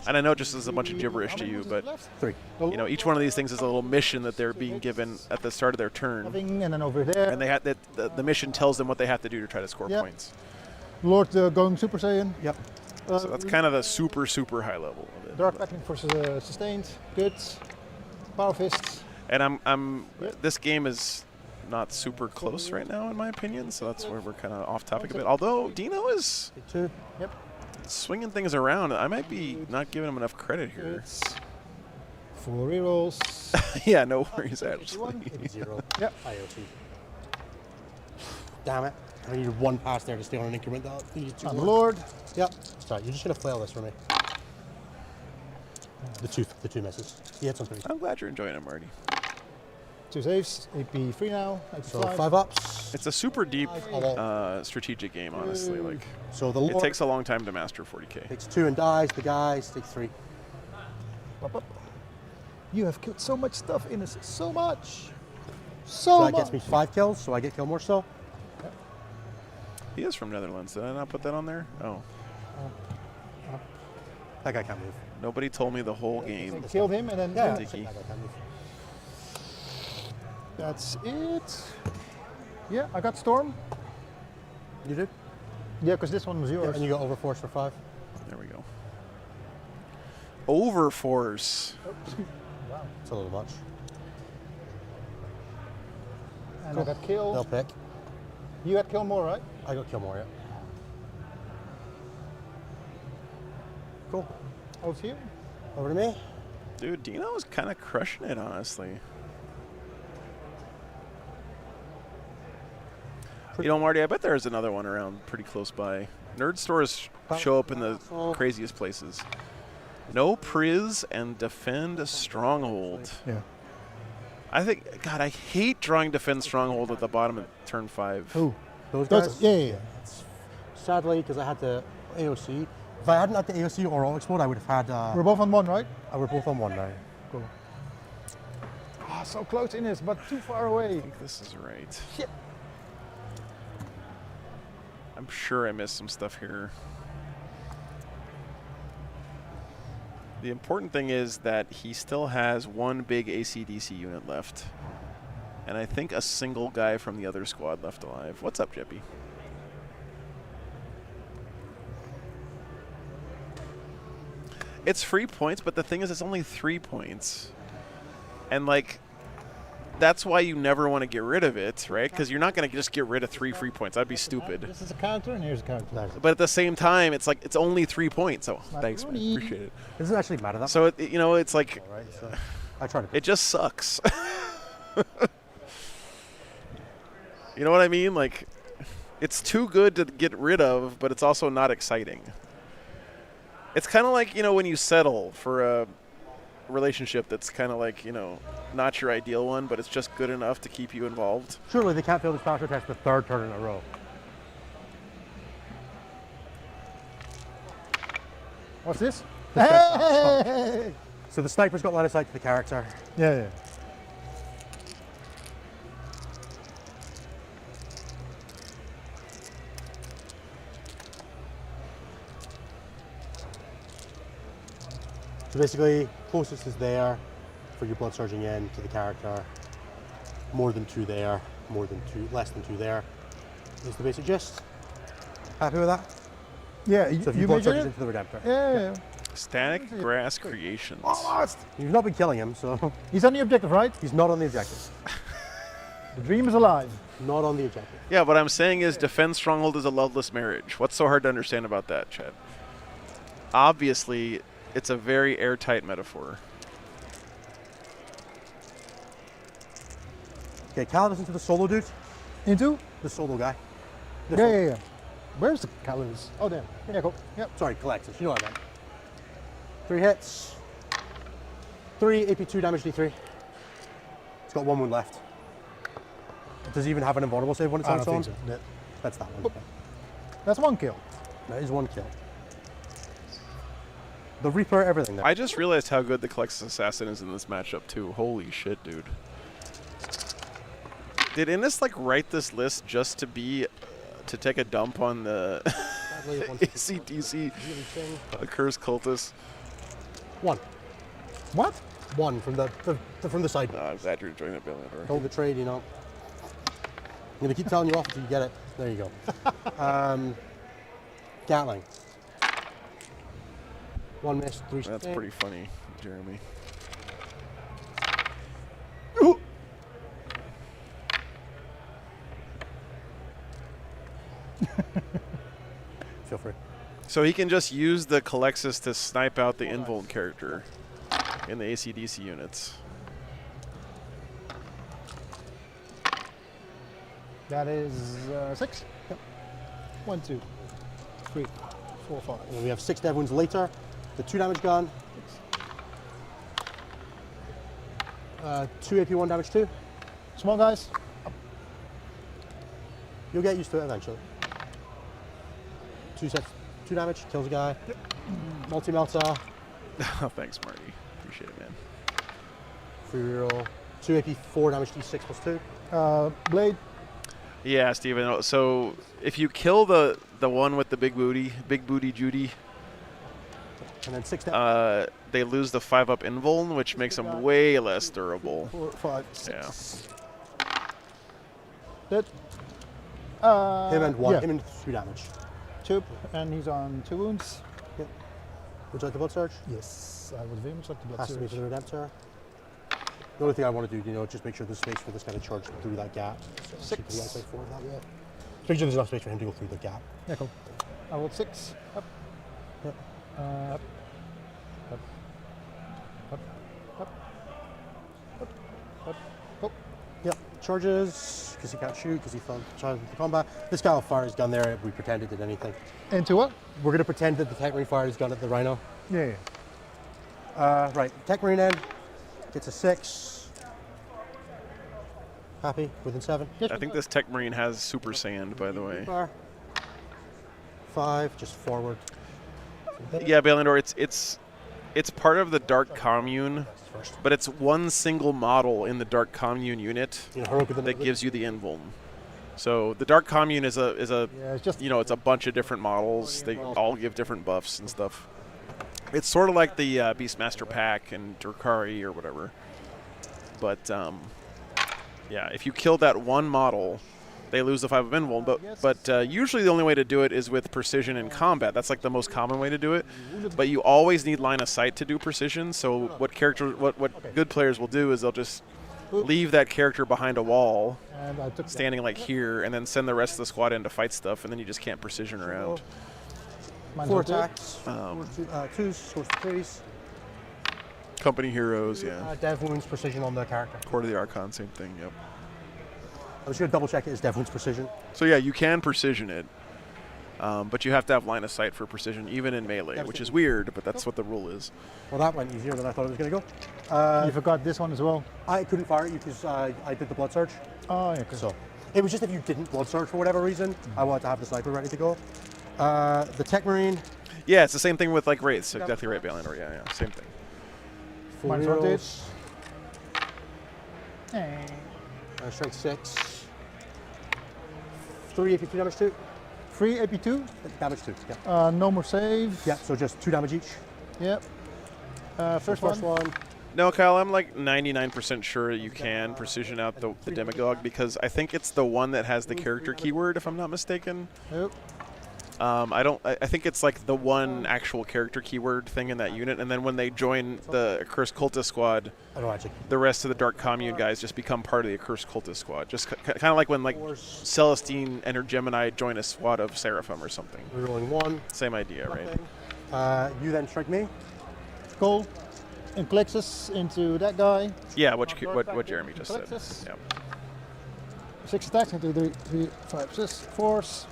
And I know it just is a bunch of gibberish to you, but 3. you know, each one of these things is a little mission that they're being given at the start of their turn. And then over there. And they have the mission tells them what they have to do to try to score points. Lord going Super Saiyan. Yep. So that's kind of the super high level of it. Dark backing for sustained. Good. Power fists. And this game is not super close right now, in my opinion. So that's where we're kind of off topic a bit. Although Dino is swinging things around. I might be not giving him enough credit here. It's 4 rerolls. Yeah, no worries, actually. 0. Yep. IoT. Damn it. I needed 1 pass there to stay on an increment. I'm the Lord. Yep. Sorry, you're just going to flail this for me. The two misses. He hits on 3. I'm glad you're enjoying it, Marty. 2 saves. AP 3 now. AP So 5. 5 ups. It's a super deep strategic game, honestly. Like, So the it Lord takes a long time to master 40k. takes 2 and dies. The guys take 3. Up, up. You have killed so much stuff in this. So much. So So that much. gets me 5 kills, so I get kill more so. He is from Netherlands. Did I not put that on there? Oh. That guy can't move. Nobody told me the whole game. Killed him and then Yeah, Dicky. that guy can't move. that's it. Yeah, I got Storm. You did? Yeah, because this one was Yeah, yours. and you got Overforce for 5. There we go. Overforce. It's a little much. And I got killed. They'll pick. You had kill more, right? I got kill more, yeah. Cool. Over to you. Over to me. Dude, Dino is kind of crushing it, honestly. You know, Marty, I bet there's another one around pretty close by. Nerd stores show up in the craziest places. No Priz and defend Stronghold. Yeah. I think, God, I hate drawing defend Stronghold at the bottom of turn 5. Who? Those Those- guys? yeah. Sadly, because I had the AOC. If I hadn't had the AOC or All Explode, I would have had. We're both on 1, right? We're both on 1 now. Cool. Ah, so close in this, but too far away. I think this is right. Shit. I'm sure I missed some stuff here. The important thing is that he still has 1 big AC/DC unit left. And I think a single guy from the other squad left alive. What's up, Jeppy? It's free points, but the thing is it's only 3 points. And, like, that's why you never want to get rid of it, right? Because you're not going to just get rid of 3 free points. That'd be stupid. This is a counter, and here's a counter. But at the same time, it's like it's only 3 points. So thanks, man. Macaroni. Appreciate it. It doesn't actually matter that So you know, it's like much, right? So I try to. it just sucks. You know what I mean? Like, it's too good to get rid of, but it's also not exciting. It's kind of like, you know, when you settle for a relationship that's kind of like, you know, not your ideal one, but it's just good enough to keep you involved. Surely they can't fail the special test the 3rd turn in a row. What's this? Hey! So the sniper's got line of sight to the character. Yeah. So basically, closest is there for your blood surging in to the character. More than 2 there, less than 2 there. Is the basic gist. Happy with that? Yeah, So if you you blood measured surges it? into the Redemptor. Yeah. Static Grass Creations. Almost. You've not been killing him, so He's on the objective, right? he's not on the objective. The dream is alive. Not on the objective. Yeah, what I'm saying is defend Stronghold is a loveless marriage. What's so hard to understand about that, Chad? Obviously, it's a very airtight metaphor. Okay, Calidus into the solo dude. Into? The solo guy. Yeah. Where's the calories? Oh, there. Yeah, cool. Yep. Sorry, Collectus. You know what I meant. 3 hits. 3 AP2 damage D3. It's got 1 wound left. Does it even have an invulnerable save when it's I on don't its think own? so. That's that one. That's 1 kill. That is 1 kill. The Reaper, everything there. I just realized how good the Collectus Assassin is in this matchup, too. Holy shit, dude. Did Innis, like, write this list just to be... to take a dump on the ACDC, the Cursed Cultist? 1. What? 1 from the side. No, I'm glad you're enjoying that, Billy. Hold the trade, you know. I'm gonna keep telling you off until you get it. There you go. Gatling. 1 miss, 3 That's hit. pretty funny, Jeremy. Feel free. So he can just use the Calexis to snipe out the invuln character in the AC/DC units. That is 6. Yep. 1, 2, 3, 4, 5. And we have 6 dev wounds later. The 2 damage gun. 2 AP, 1 damage 2. Small guys. You'll get used to it eventually. 2 sets, 2 damage, kills a guy. Yep. Multi-melter. Oh, thanks, Marty. Appreciate it, man. Free reroll. 2 AP, 4 damage d6 plus 2. Blade. Yeah, Steven. So if you kill the one with the big booty Judy, and then 6 damage. they lose the 5-up invuln, which makes them way less durable. 4, 5, 6. Yeah. Dead. Him and 1. Yeah. Him and 2 damage. 2, and he's on 2 wounds. Yep. Would you like the blood surge? Yes, I would very much like the blood Has to be surge. for the Redemptor. The only thing I want to do, just make sure there's space for this guy to charge through that gap. So 6. Just make sure there's enough space for him to go through the gap. Yeah, cool. I rolled 6. Up. Yep. Up. Up. Up. Up. Up. Up. Up. Yep. Charges, because he can't shoot, because he fell charged into combat. This guy will fire his gun there. We pretend it did anything. Into what? We're going to pretend that the Tech Marine fired his gun at the Rhino. Yeah. Right. Tech Marine then gets a 6. Happy within 7. I think this Tech Marine has Super Sand, by the way. 5, just forward. Yeah, Balandor, it's part of the Dark Commune, but it's one single model in the Dark Commune unit that gives you the invuln. So the Dark Commune is a it's just it's a bunch of different models. They all give different buffs and stuff. It's sort of like the Beastmaster Pack and Drukari or whatever. But yeah, if you kill that one model, they lose the 5 of invuln. But usually the only way to do it is with precision in combat. That's like the most common way to do it. But you always need line of sight to do precision. So what good players will do is they'll just leave that character behind a wall, standing like here, and then send the rest of the squad in to fight stuff, and then you just can't precision around. 4 attacks. 2s, scores 3s. Company heroes, yeah. Dev wounds, precision on the character. Court of the Archon, same thing, yep. I'm just going to double check it is Dev wounds precision. So yeah, you can precision it, but you have to have line of sight for precision, even in melee, which is weird, but that's what the rule is. Well, that went easier than I thought it was going to go. you forgot this one as well. I couldn't fire at you because I did the blood surge. Oh, yeah. Cool. So it was just if you didn't blood surge for whatever reason, I wanted to have the sniper ready to go. The Tech Marine. Yeah, it's the same thing with like Wraiths. Exactly right, Balandor. Yeah, same thing. 4 Mine's heroes. Hey. Strength 6. 3 AP, 2 damage 2. 3 AP2. Damage 2. Yeah. No more save. Yeah. So just 2 damage each. Yep. First one. No, Kyle, I'm like 99% sure you can precision out the Demagogue because I think it's the one that has the character keyword, if I'm not mistaken. Yep. I think it's like the one actual character keyword thing in that unit, and then when they join the Accursed Cultist squad, the rest of the Dark Commune guys just become part of the Accursed Cultist squad. Just kind of like when like Celestine and her Gemini join a squad of Seraphim or something. We're rolling 1. Same idea, right? You then strike me. Cool. And Plexus into that guy. Yeah, what Jeremy just said. Plexus. Yep. 6 attacks. 1, 2, 3, 5, 6. Force.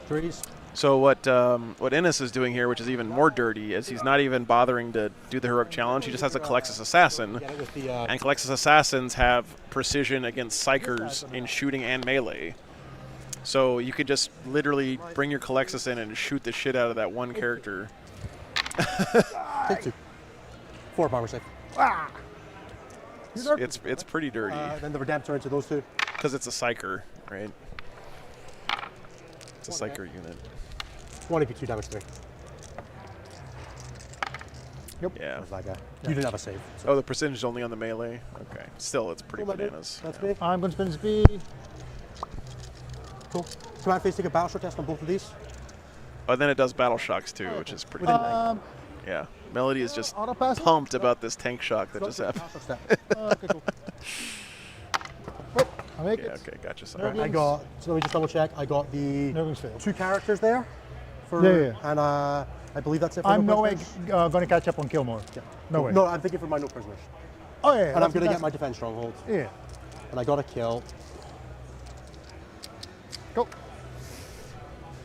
3s. So what Innes is doing here, which is even more dirty, is he's not even bothering to do the heroic challenge. He just has a Calexis Assassin, and Calexis Assassins have precision against Psychers in shooting and melee. So you could just literally bring your Calexis in and shoot the shit out of that one character. Take 2. 4 armor save. It's pretty dirty. Then the Redemptor into those 2. Because it's a Psyker, right? It's a Psyker unit. 1 AP, 2 damage 3. Yep. Yeah. That was that guy. You didn't have a save. So. Oh, the precision is only on the melee? Okay. Still, it's pretty bananas. That's me. I'm going to spin speed. Cool. Command phase, take a battle shot test on both of these. Oh, then it does battle shocks too, which is pretty cool. Yeah. Melody is just pumped about this tank shock that just happened. Okay, cool. I make Yeah, it. okay, gotcha. Sorry. I got, so let me just double check. I got the Nurgling's failed. 2 characters there. For, Yeah. And I believe that's it for I'm no no way prisoners. going to catch up on Kilmore. Yeah. No way. No, I'm thinking for my no prisoners. Oh, yeah. And I'm that's going to get my fantastic. defense stronghold. Yeah. And I got a kill. Go.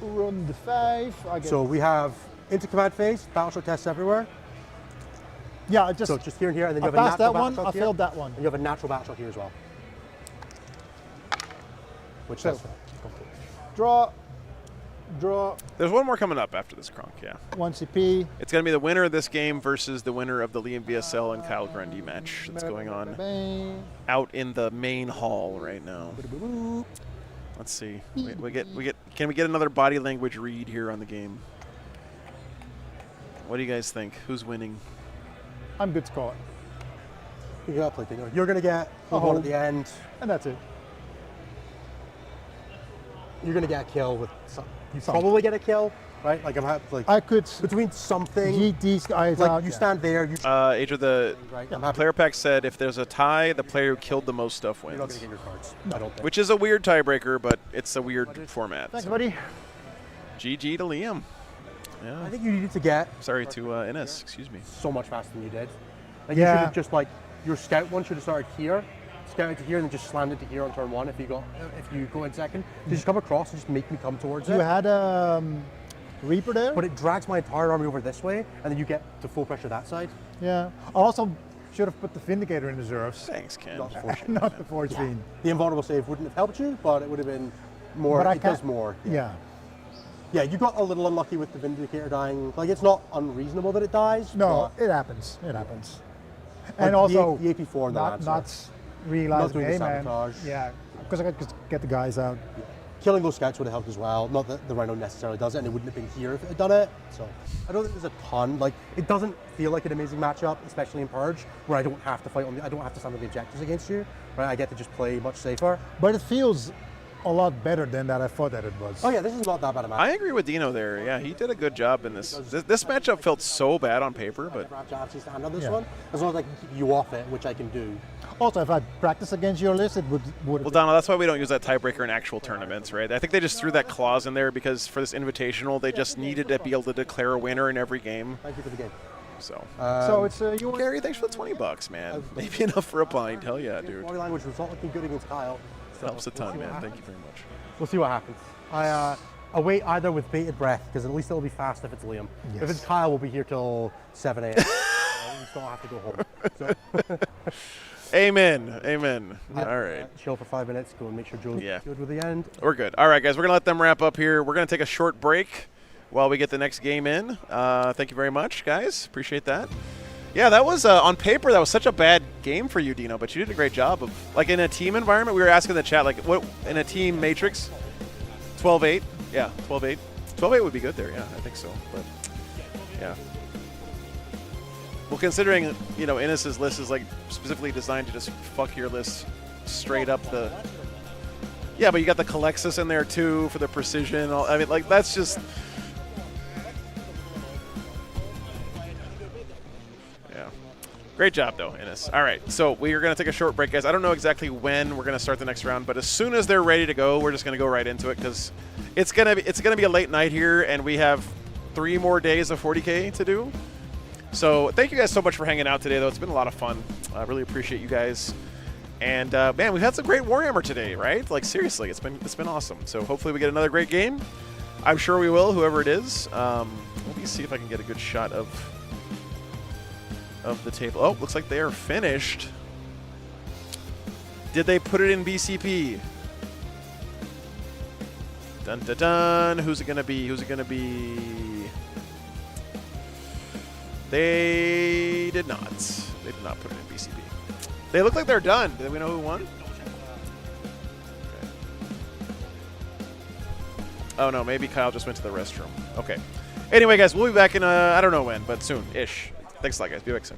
Run the 5. I get So we have into command phase, battleship tests everywhere. Yeah, I just, So just here and here, and then I you have a passed natural that one, battleship I here, failed that one. and you have a natural battleship here as well. Which So- does Draw. Draw. There's one more coming up after this, Kronk, yeah. 1 CP. It's going to be the winner of this game versus the winner of the Liam VSL and Kyle Grundy match that's going on Bang. out in the main hall right now. Let's see. Can we get another body language read here on the game? What do you guys think? Who's winning? I'm good score. You got play, Dino. You're going to get a one at the end. And that's it. You're going to get a kill with some. You probably get a kill, right? Like I could between something. yeet these guys Like out. you yeah. stand there. You Adrian, the right? I'm happy. player pack said if there's a tie, the player who killed the most stuff You're not going wins. to get your cards. I don't think. Which is a weird tiebreaker, but it's a weird format. Thanks, so. buddy. GG to Liam. I Yeah. think you needed to get Sorry to Ines. Excuse me. so much faster than you did. Like you should Yeah. have just like your scout one should have started here, scouted to here, and then just slammed it to here on turn 1. If you go in second, you just come across and just make me come towards You it. had Reaper there? But it drags my entire army over this way, and then you get to full pressure that side. Yeah. I also should have put the Vindicator in reserves. Thanks, Ken. Not fortunate. Not the Forge Fiend. The invulnerable save wouldn't have helped you, but it would have been more. But I It does can't- more. Yeah. Yeah, you got a little unlucky with the Vindicator dying. Like it's not unreasonable that it dies. No, but it happens. It happens. like, And also, the AP4 and the not Lancer. realizing, doing the hey man, sabotage. yeah, because I could just get the guys out. Killing those scouts would have helped as well. Not that the Rhino necessarily does it, and it wouldn't have been here if it had done it. So I don't think there's a ton. Like it doesn't feel like an amazing matchup, especially in Purge, where I don't have to fight on. I don't have to stand on the objectives against you. Right, I get to just play much safer. But it feels a lot better than that I thought that it was. Oh yeah, this is not that bad a match. I agree with Dino there. Yeah, he did a good job in this. This matchup felt so bad on paper, but I never have to actually stand on this Yeah. one, as long as I can keep you off it, which I can do. Also, if I practice against your list, it would. well, Donald, that's why we don't use that tiebreaker in actual tournaments, right? I think they just threw that clause in there because for this Invitational, they just needed to be able to declare a winner in every game. Thank you for the game. So, so it's your. Gary, thanks for the $20, man. Maybe enough for a pint. Hell yeah, dude. Body language was not looking good against Kyle. So Helps a we'll ton, see what man. happens. Thank you very much. We'll see what happens. I wait either with bated breath, because at least it'll be fast if it's Liam. If Yes. it's Kyle, we'll be here till 7 a.m. We still have to go home. So, Amen. Amen. All right. chill for 5 minutes, go and make sure Julie's Yeah. good with the end. We're good. All right, guys. We're going to let them wrap up here. We're going to take a short break while we get the next game in. Thank you very much, guys. Appreciate that. Yeah, that was, on paper, that was such a bad game for you, Dino, but you did a great job of, like, in a team environment, we were asking the chat, like, what, in a team matrix, 12-8? Yeah, 12-8. 12-8 would be good there, yeah, I think so, but, yeah. Well, considering, you know, Innes's list is, like, specifically designed to just fuck your list straight up the... Yeah, but you got the Calexis in there, too, for the precision. I mean, like, that's just... Great job, though, Innes. All right, so we are going to take a short break, guys. I don't know exactly when we're going to start the next round, but as soon as they're ready to go, we're just going to go right into it because it's going to be a late night here, and we have 3 more days of 40K to do. So thank you guys so much for hanging out today, though. It's been a lot of fun. I really appreciate you guys. And man, we've had some great Warhammer today, right? Like seriously, it's been awesome. So hopefully we get another great game. I'm sure we will, whoever it is. Let me see if I can get a good shot of the table. Oh, looks like they are finished. Did they put it in BCP? Dun dun dun. Who's it gonna be? Who's it gonna be? They did not. They did not put it in BCP. They look like they're done. Do we know who won? Okay. Oh no, maybe Kyle just went to the restroom. Okay. Anyway, guys, we'll be back in I don't know when, but soon-ish. Thanks a lot, guys. Be back soon.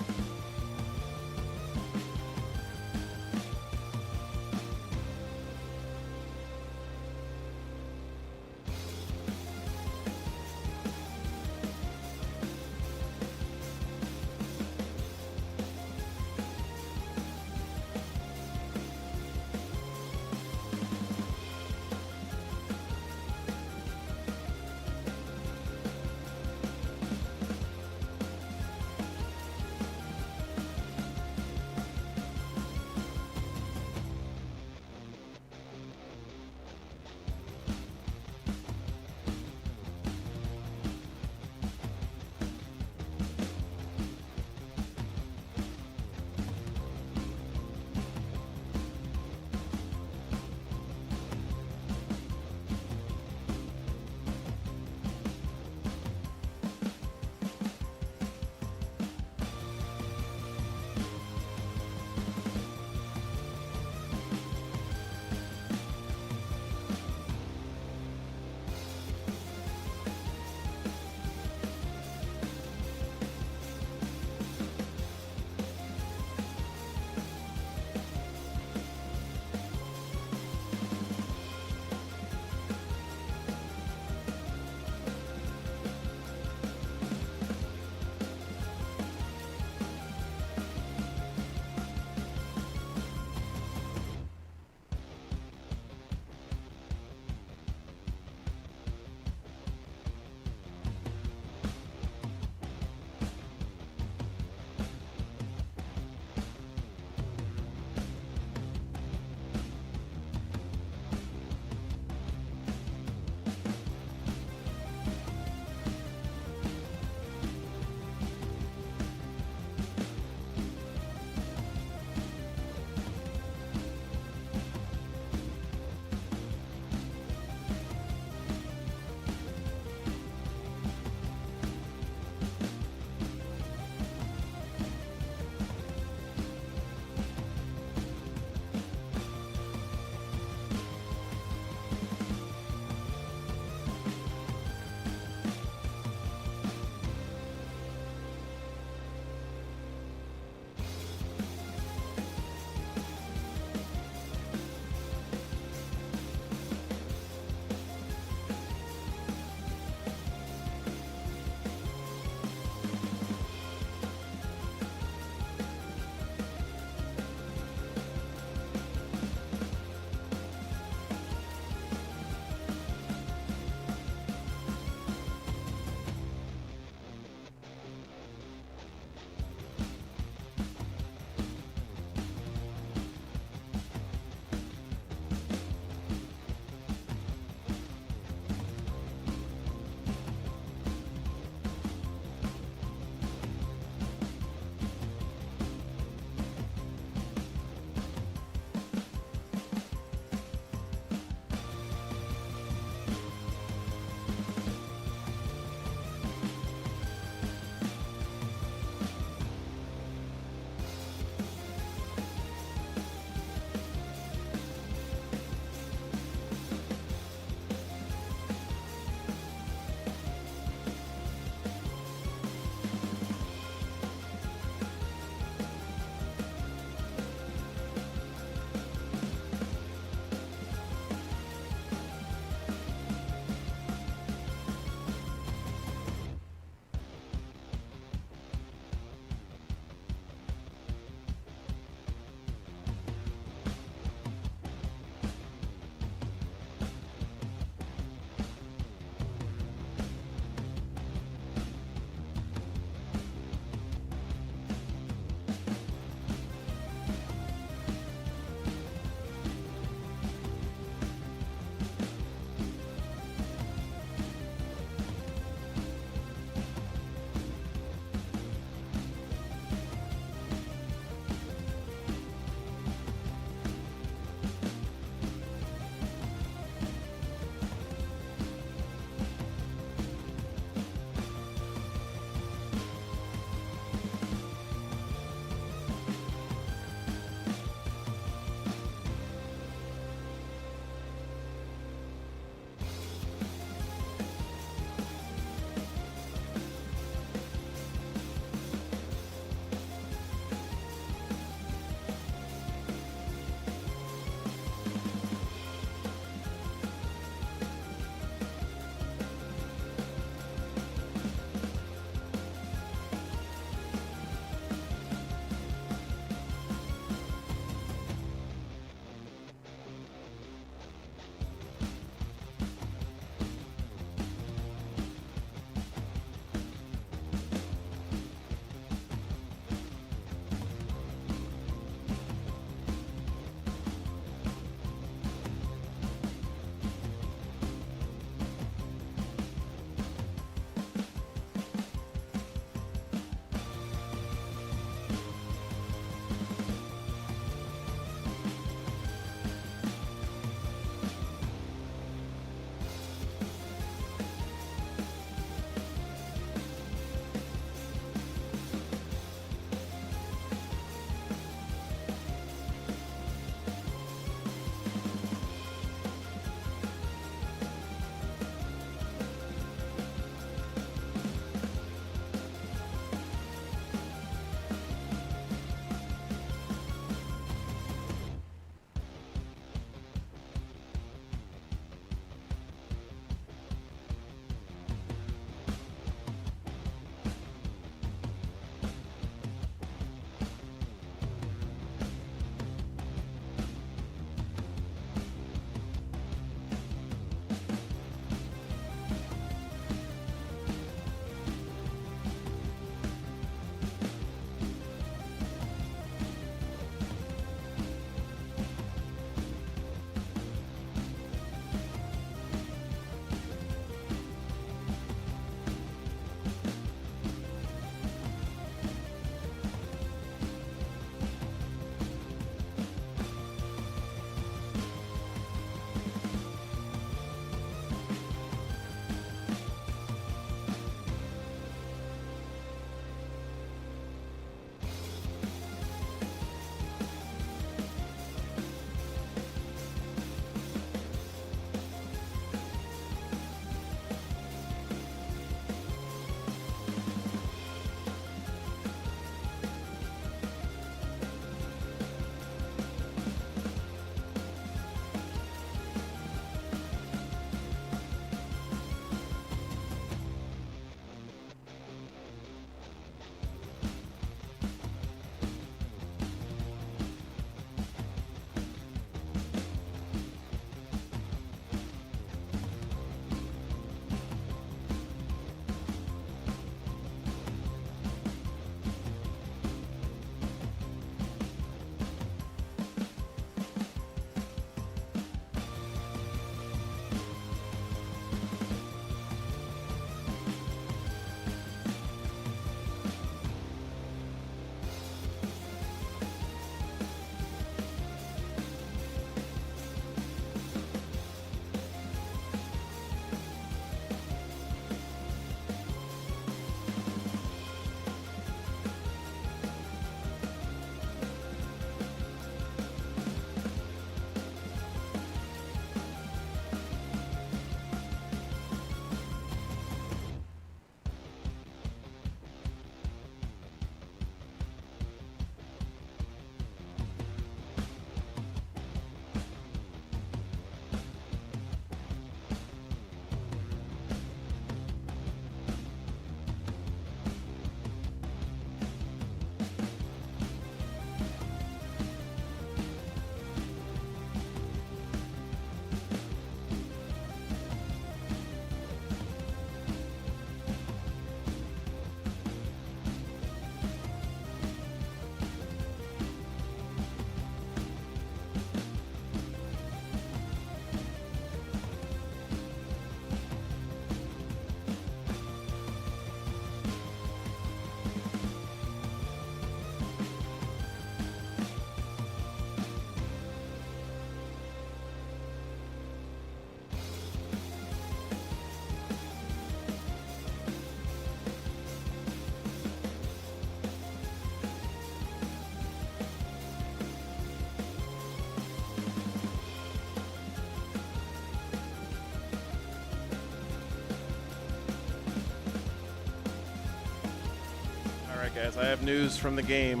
guys, I have news from the game.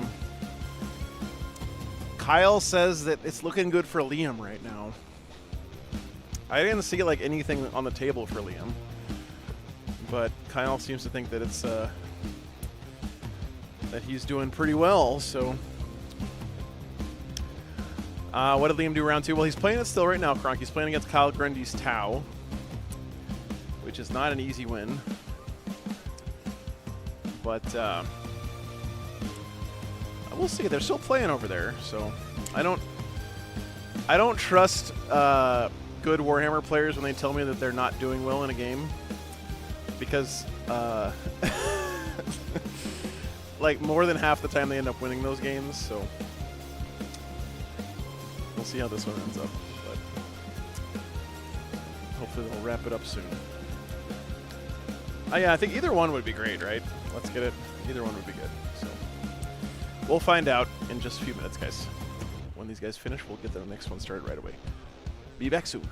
Kyle says that it's looking good for Liam right now. I didn't see like anything on the table for Liam, but Kyle seems to think that it's that he's doing pretty well. So, what did Liam do round 2? Well, he's playing it still right now. Kronk. He's playing against Kyle Grundy's Tau, which is not an easy win. But we'll see. They're still playing over there, so I don't trust good Warhammer players when they tell me that they're not doing well in a game, because like more than half the time they end up winning those games. So we'll see how this one ends up, but hopefully they'll wrap it up soon. Yeah, I think either one would be great, right? Let's get it. Either one would be good. So we'll find out in just a few minutes, guys. When these guys finish, we'll get the next one started right away. Be back soon.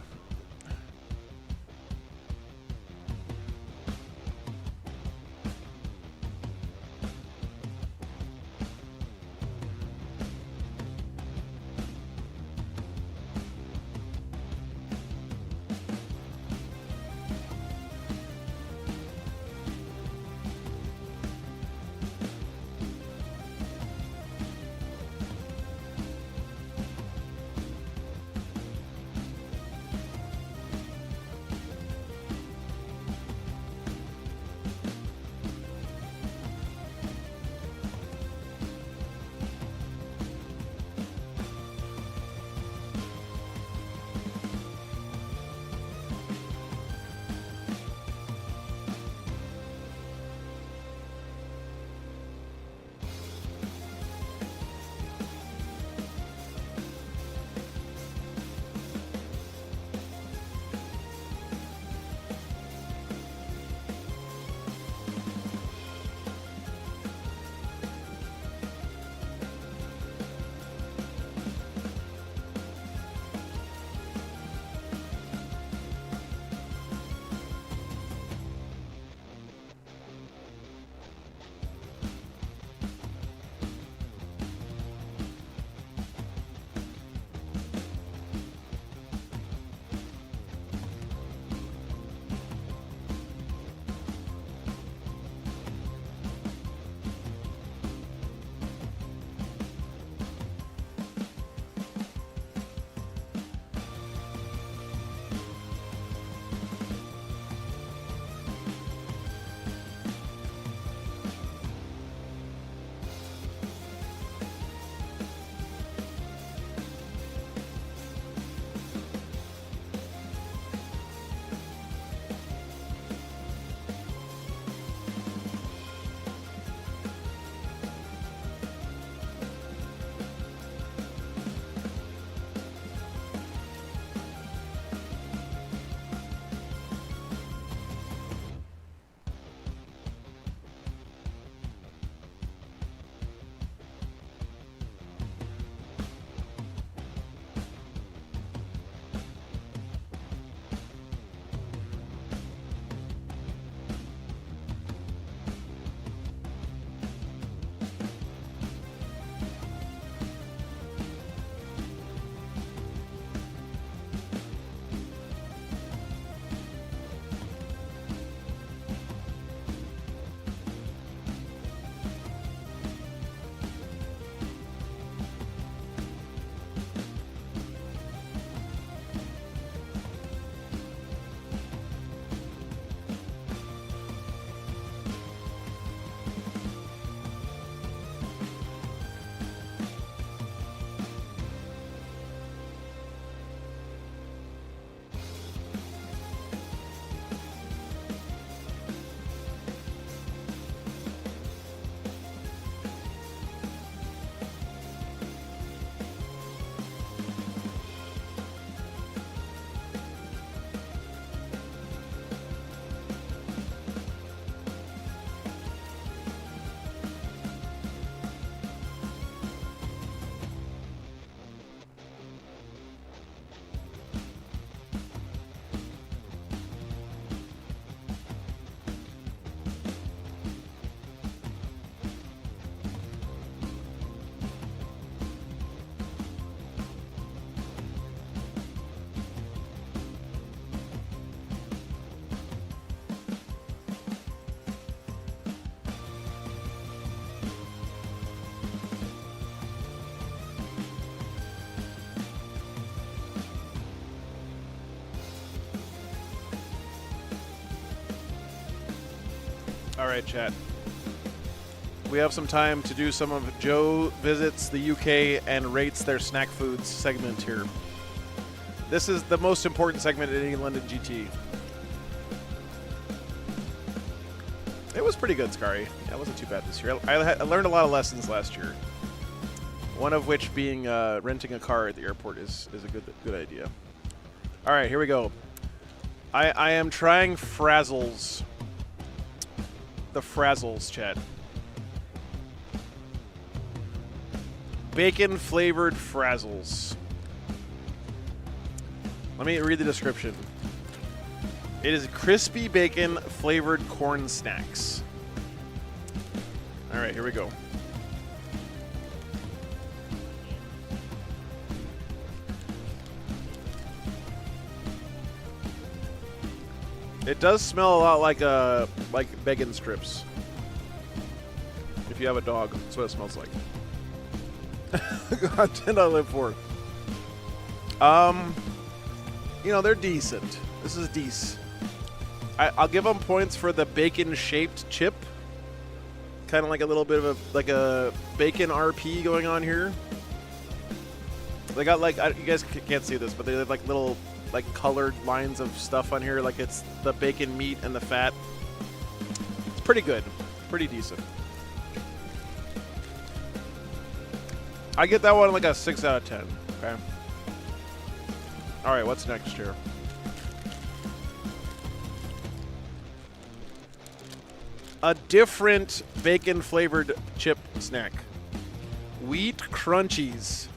All right, chat. We have some time to do some of Joe visits the UK and rates their snack foods segment here. This is the most important segment at any London GT. It was pretty good, Scary. Yeah, it wasn't too bad this year. I learned a lot of lessons last year. One of which being renting a car at the airport is a good idea. All right, here we go. I am trying Frazzles. The Frazzles, chat. Bacon flavored Frazzles. Let me read the description. It is crispy bacon flavored corn snacks. All right, here we go. It does smell a lot like bacon strips. If you have a dog, that's what it smells like. Content I live for. You know, they're decent. This is decent. I'll give them points for the bacon-shaped chip. Kind of like a little bit of a bacon RP going on here. They got you guys can't see this, but they have like little colored lines of stuff on here, like it's the bacon meat and the fat. It's pretty good, pretty decent. I get that one like a 6 out of 10. Okay. All right, what's next here? A different bacon flavored chip snack. Wheat Crunchies.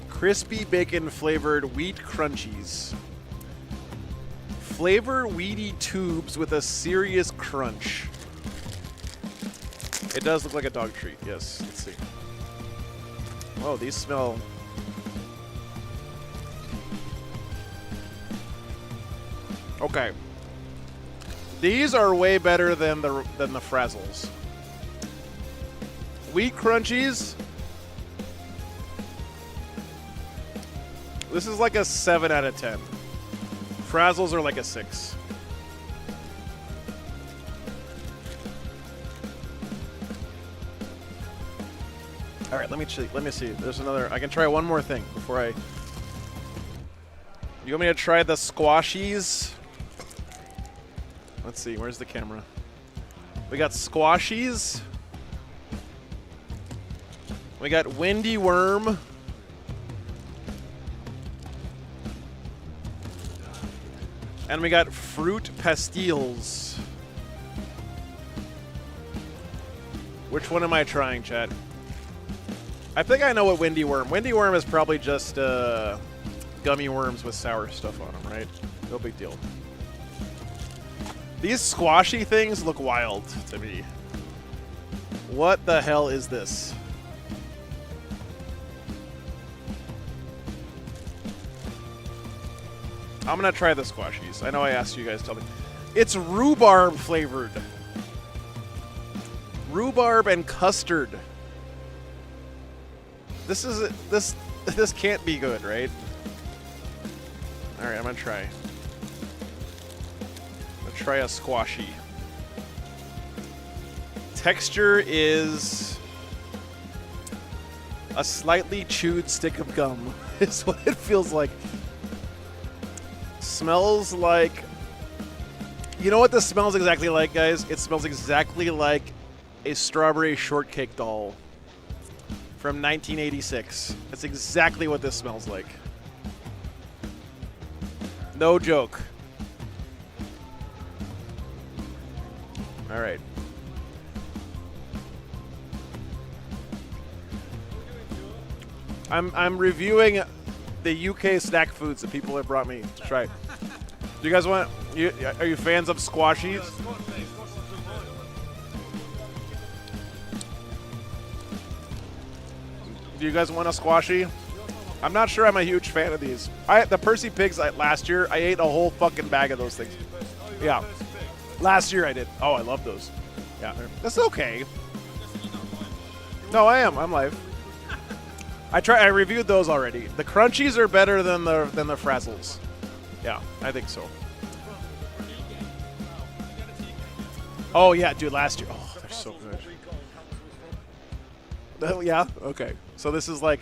Crispy bacon flavored Wheat Crunchies. Flavor weedy tubes with a serious crunch. It does look like a dog treat, yes. Let's see. Oh, these smell... Okay. These are way better than the Frazzles. Wheat Crunchies. This is like a 7 out of 10. Frazzles are like a 6. All right, let me see. There's another. I can try one more thing before I. You want me to try the squashies? Let's see. Where's the camera? We got squashies. We got windy worm. And we got fruit pastilles. Which one am I trying, chat? I think I know what windy worm. Windy worm is probably just gummy worms with sour stuff on them, right? No big deal. These squashy things look wild to me. What the hell is this? I'm gonna try the squashies. I know I asked you guys to tell me. It's rhubarb flavored. Rhubarb and custard. This can't be good, right? All right, I'm gonna try. I'm gonna try a squashy. Texture is a slightly chewed stick of gum. Is what it feels like. Smells like... You know what this smells exactly like, guys? It smells exactly like a strawberry shortcake doll from 1986. That's exactly what this smells like. No joke. All right. I'm reviewing the UK snack foods that people have brought me to try. Do you guys want? Are you fans of squashies? Do you guys want a squashy? I'm not sure I'm a huge fan of these. The Percy Pigs last year, I ate a whole fucking bag of those things. Yeah. Last year I did. Oh, I love those. Yeah. That's okay. No, I am. I'm live. I reviewed those already. The crunchies are better than the Frazzles. Yeah, I think so. Oh yeah, dude, last year. Oh, they're so good. Oh, yeah, okay. So this is like,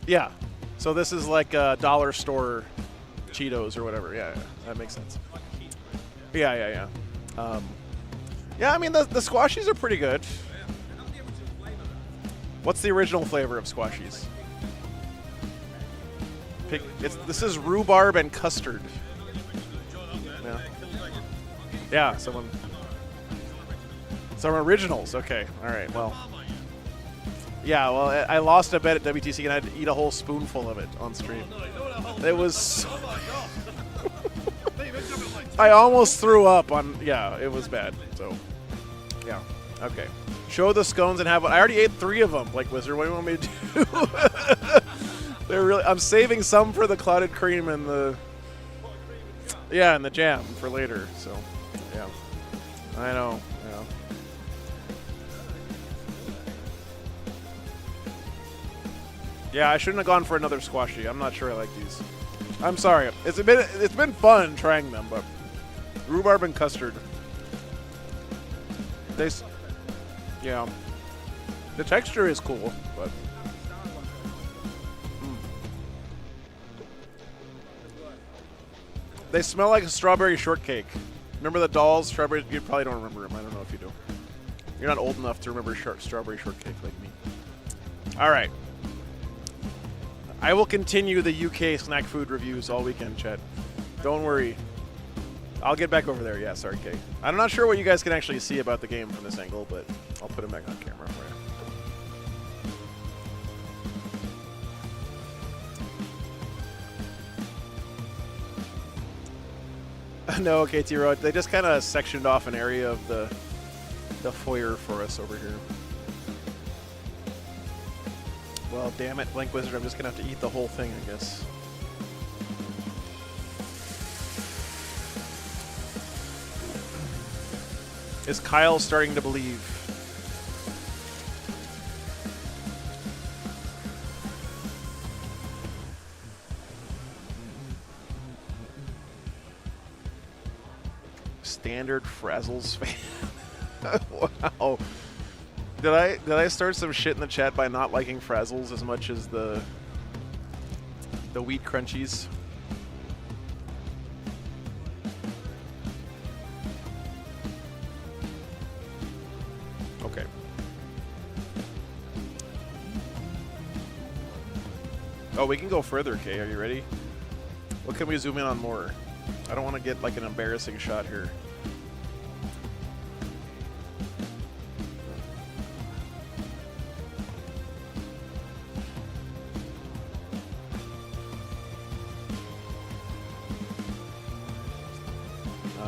yeah. So this is like dollar store Cheetos or whatever. Yeah, that makes sense. Yeah. Yeah, I mean the squashies are pretty good. What's the original flavor of squashies? This is rhubarb and custard. Yeah, some originals. Okay, all right. Well, yeah. Well, I lost a bet at WTC and I had to eat a whole spoonful of it on stream. It was. So I almost threw up on. Yeah, it was bad. So, yeah. Okay. Show the scones and have. I already ate 3 of them. Like Wizard, what do you want me to do? They're really. I'm saving some for the clotted cream and the. Yeah, and the jam for later. So, yeah. I know. Yeah. Yeah, I shouldn't have gone for another squashy. I'm not sure I like these. I'm sorry. It's been fun trying them, but rhubarb and custard. Yeah. The texture is cool, but they smell like a strawberry shortcake. Remember the dolls? Strawberry? You probably don't remember them. I don't know if you do. You're not old enough to remember strawberry shortcake like me. All right. I will continue the UK snack food reviews all weekend, Chet. Don't worry. I'll get back over there. Yeah, sorry, Kay. I'm not sure what you guys can actually see about the game from this angle, but I'll put it back on camera for you. No, KT Road. They just kind of sectioned off an area of the foyer for us over here. Well, damn it, Blink Wizard. I'm just going to have to eat the whole thing, I guess. Is Kyle starting to believe? Standard Frazzles fan. Wow. Did I start some shit in the chat by not liking Frazzles as much as the wheat crunchies? Okay. Oh, we can go further, Kay. Are you ready? What can we zoom in on more? I don't want to get like an embarrassing shot here.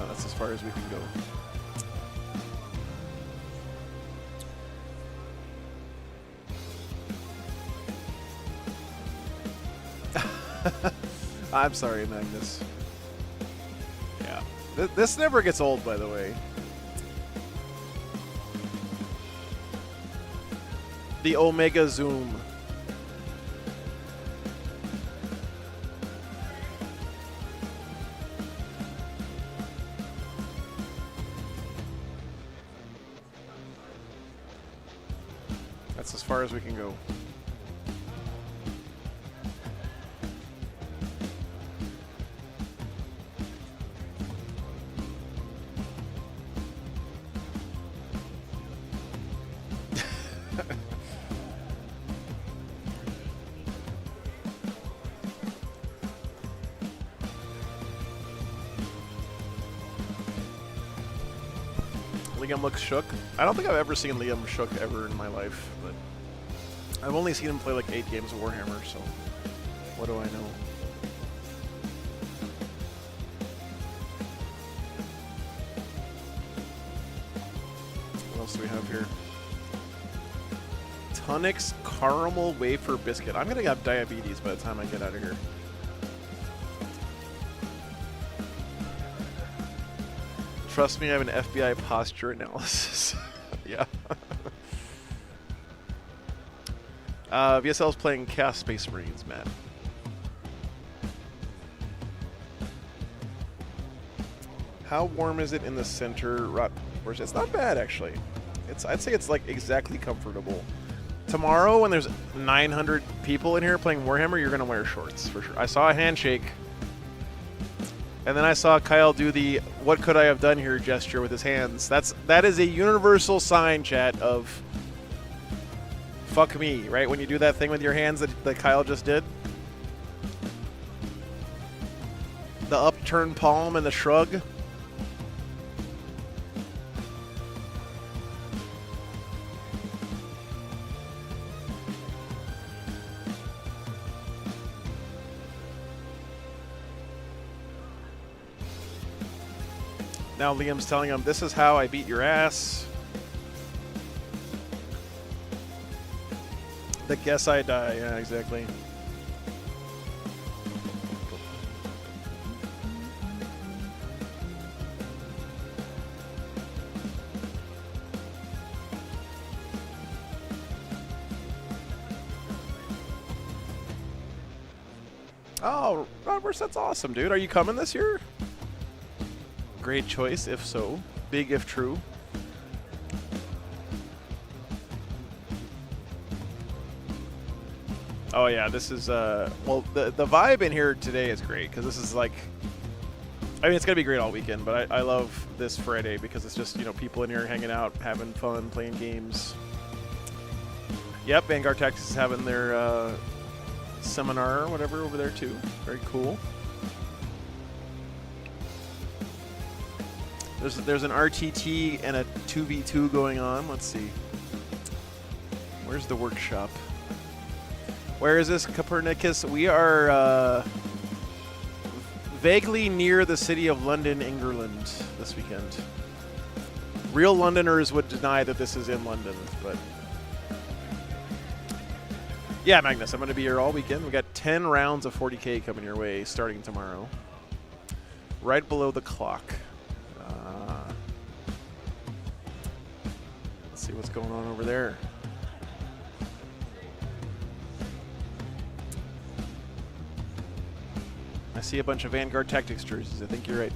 That's as far as we can go. I'm sorry, Magnus. Yeah. This never gets old, by the way. The Omega Zoom. That's as far as we can go. Liam looks shook. I don't think I've ever seen Liam shook ever in my life, but I've only seen him play like 8 games of Warhammer, so what do I know? What else do we have here? Tunnix caramel wafer biscuit. I'm gonna have diabetes by the time I get out of here. Trust me, I have an FBI posture analysis. Yeah. VSL's playing Chaos Space Marines, Matt. How warm is it in the center? It's not bad, actually. I'd say it's like exactly comfortable. Tomorrow, when there's 900 people in here playing Warhammer, you're going to wear shorts for sure. I saw a handshake, and then I saw Kyle do the "what could I have done here" gesture with his hands. That is a universal sign, chat, of fuck me, right? When you do that thing with your hands that Kyle just did. The upturned palm and the shrug. Now Liam's telling him, this is how I beat your ass. The guess I die. Yeah, exactly. Oh, Rodverse, that's awesome, dude. Are you coming this year? Great choice, if so. Big if true. Oh yeah, this is well, the vibe in here today is great because this is like, I mean, it's gonna be great all weekend, but I love this Friday because it's just, you know, people in here hanging out, having fun, playing games. Yep, Vanguard Tactics is having their seminar or whatever over there too. Very cool. There's an RTT and a 2v2 going on. Let's see. Where's the workshop? Where is this, Copernicus? We are vaguely near the city of London, England this weekend. Real Londoners would deny that this is in London, but yeah, Magnus, I'm going to be here all weekend. We got 10 rounds of 40K coming your way starting tomorrow. Right below the clock. Let's see what's going on over there. I see a bunch of Vanguard Tactics jerseys. I think you're right.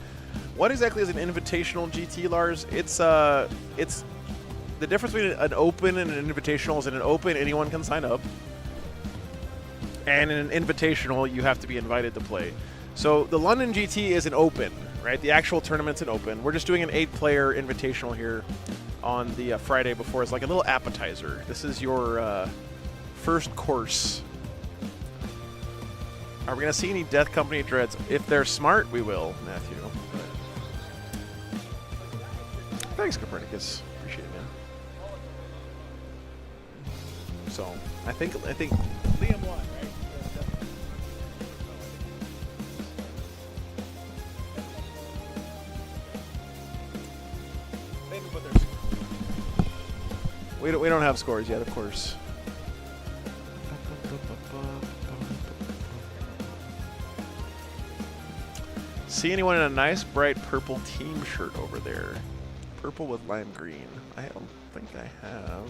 What exactly is an invitational GT, Lars? It's the difference between an open and an invitational is in an open anyone can sign up, and in an invitational you have to be invited to play. So the London GT is an open, right? The actual tournament's an open. We're just doing an 8-player invitational here on the Friday before. It's like a little appetizer. This is your first course. Are we going to see any Death Company dreads? If they're smart, we will, Matthew. Thanks, Copernicus. Appreciate it, man. So, I think Liam won, right? We don't have scores yet, of course. See anyone in a nice bright purple team shirt over there? Purple with lime green. I don't think I have.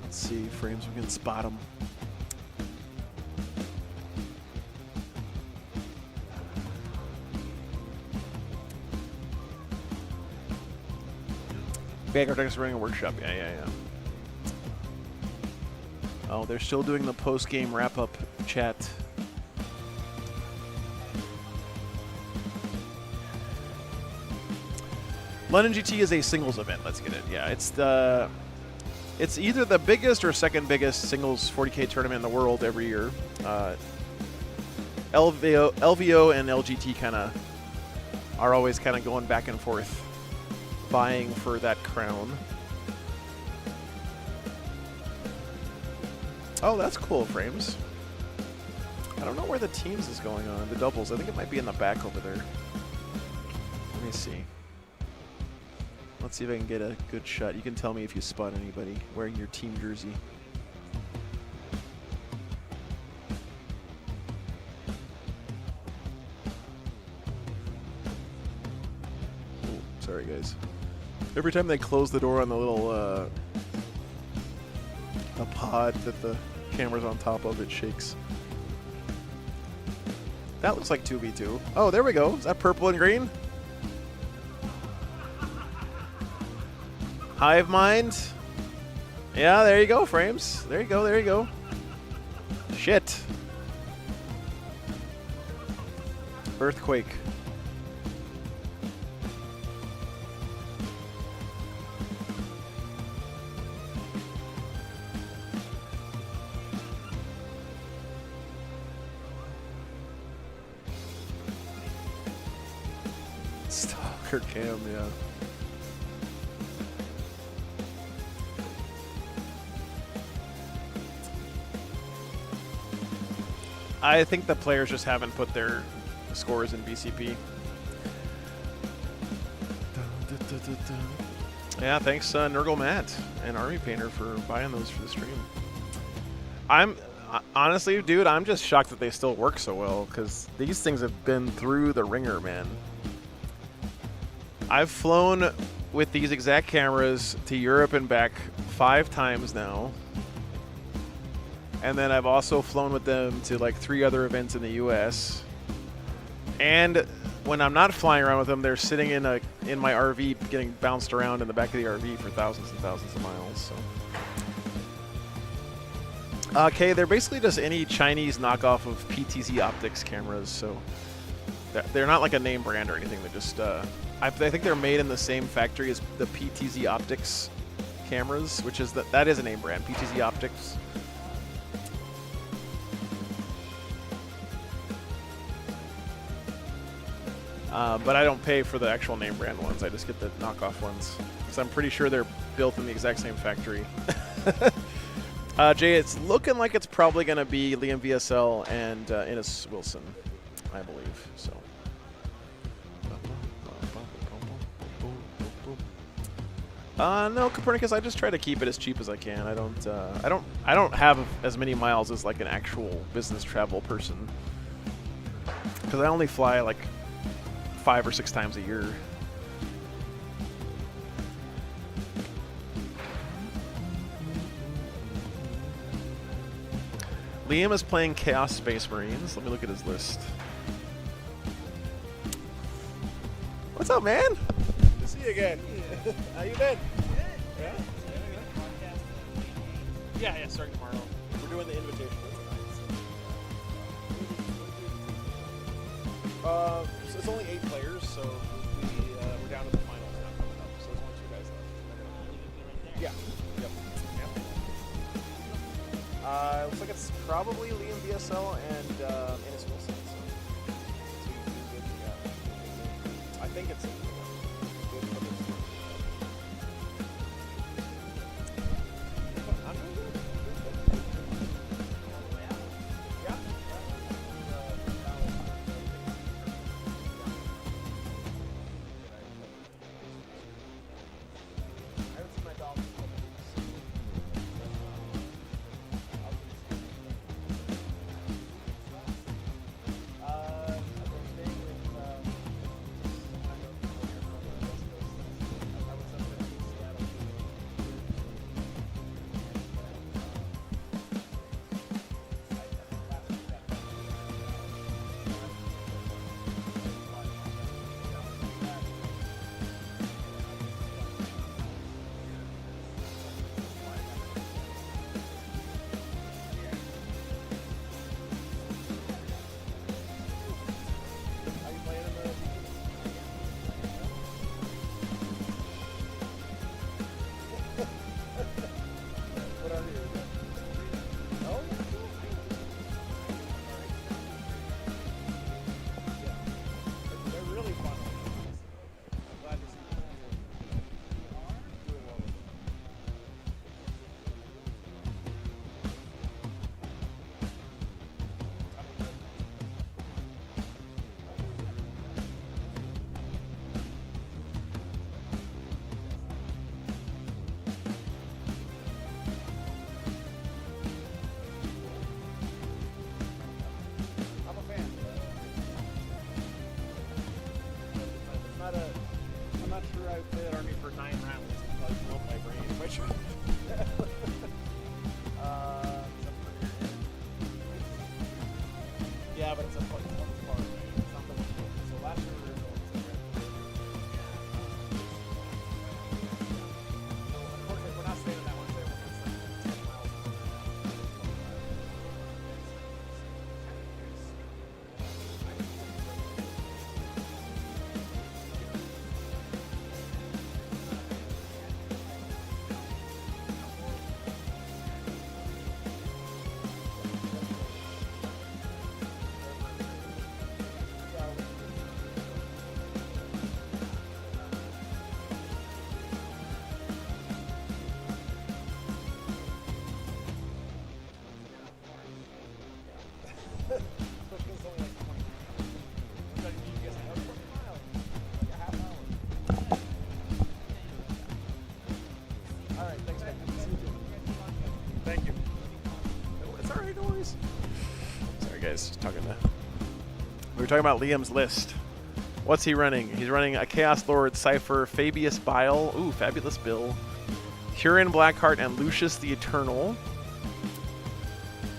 Let's see, frames, we can spot them. Vanguard Tactics running a workshop. Yeah. Oh, they're still doing the post-game wrap-up chat. London GT is a singles event. Let's get it. Yeah, it's either the biggest or second biggest singles 40K tournament in the world every year. LVO and LGT kind of are always kind of going back and forth, vying for that crown. Oh, that's cool, frames. I don't know where the teams is going on. The doubles. I think it might be in the back over there. Let me see. Let's see if I can get a good shot. You can tell me if you spot anybody wearing your team jersey. Ooh, sorry, guys. Every time they close the door on the little a pod that the camera's on top of, it shakes. That looks like 2v2. Oh, there we go. Is that purple and green? Hive mind. Yeah, there you go, Frames. There you go, there you go. Shit. Earthquake. Stalker cam, yeah. I think the players just haven't put their scores in BCP. Yeah, thanks Nurgle Matt and Army Painter for buying those for the stream. Honestly, dude, I'm just shocked that they still work so well, because these things have been through the ringer, man. I've flown with these exact cameras to Europe and back 5 times now. And then I've also flown with them to like 3 other events in the US. And when I'm not flying around with them, they're sitting in my RV getting bounced around in the back of the RV for thousands and thousands of miles. So. Okay, they're basically just any Chinese knockoff of PTZ Optics cameras. So they're not like a name brand or anything. They're just I think they're made in the same factory as the PTZ Optics cameras, which is that is a name brand, PTZ Optics. But I don't pay for the actual name brand ones. I just get the knockoff ones. Because I'm pretty sure they're built in the exact same factory. Jay, it's looking like it's probably going to be Liam VSL and Innes Wilson, I believe. So. No, Copernicus. I just try to keep it as cheap as I can. I don't have as many miles as like an actual business travel person. Because I only fly like 5 or 6 times a year. Liam is playing Chaos Space Marines. Let me look at his list. What's up, man? Good to see you again. How you been? Yeah? Yeah, starting tomorrow. We're doing the Invitational tonight. So it's only 8 players, so we're down to the finals now coming up. So there's only 2 guys left. Yeah. Yep. Looks like it's probably Liam VSL and Innes Wilson. So I think it's. Yeah, but it's a fun Thank you. No, it's all right, no worries. Sorry, guys. Just talking to. We were talking about Liam's list. What's he running? He's running a Chaos Lord, Cypher, Fabius Bile. Ooh, fabulous Bill. Huron Blackheart and Lucius the Eternal.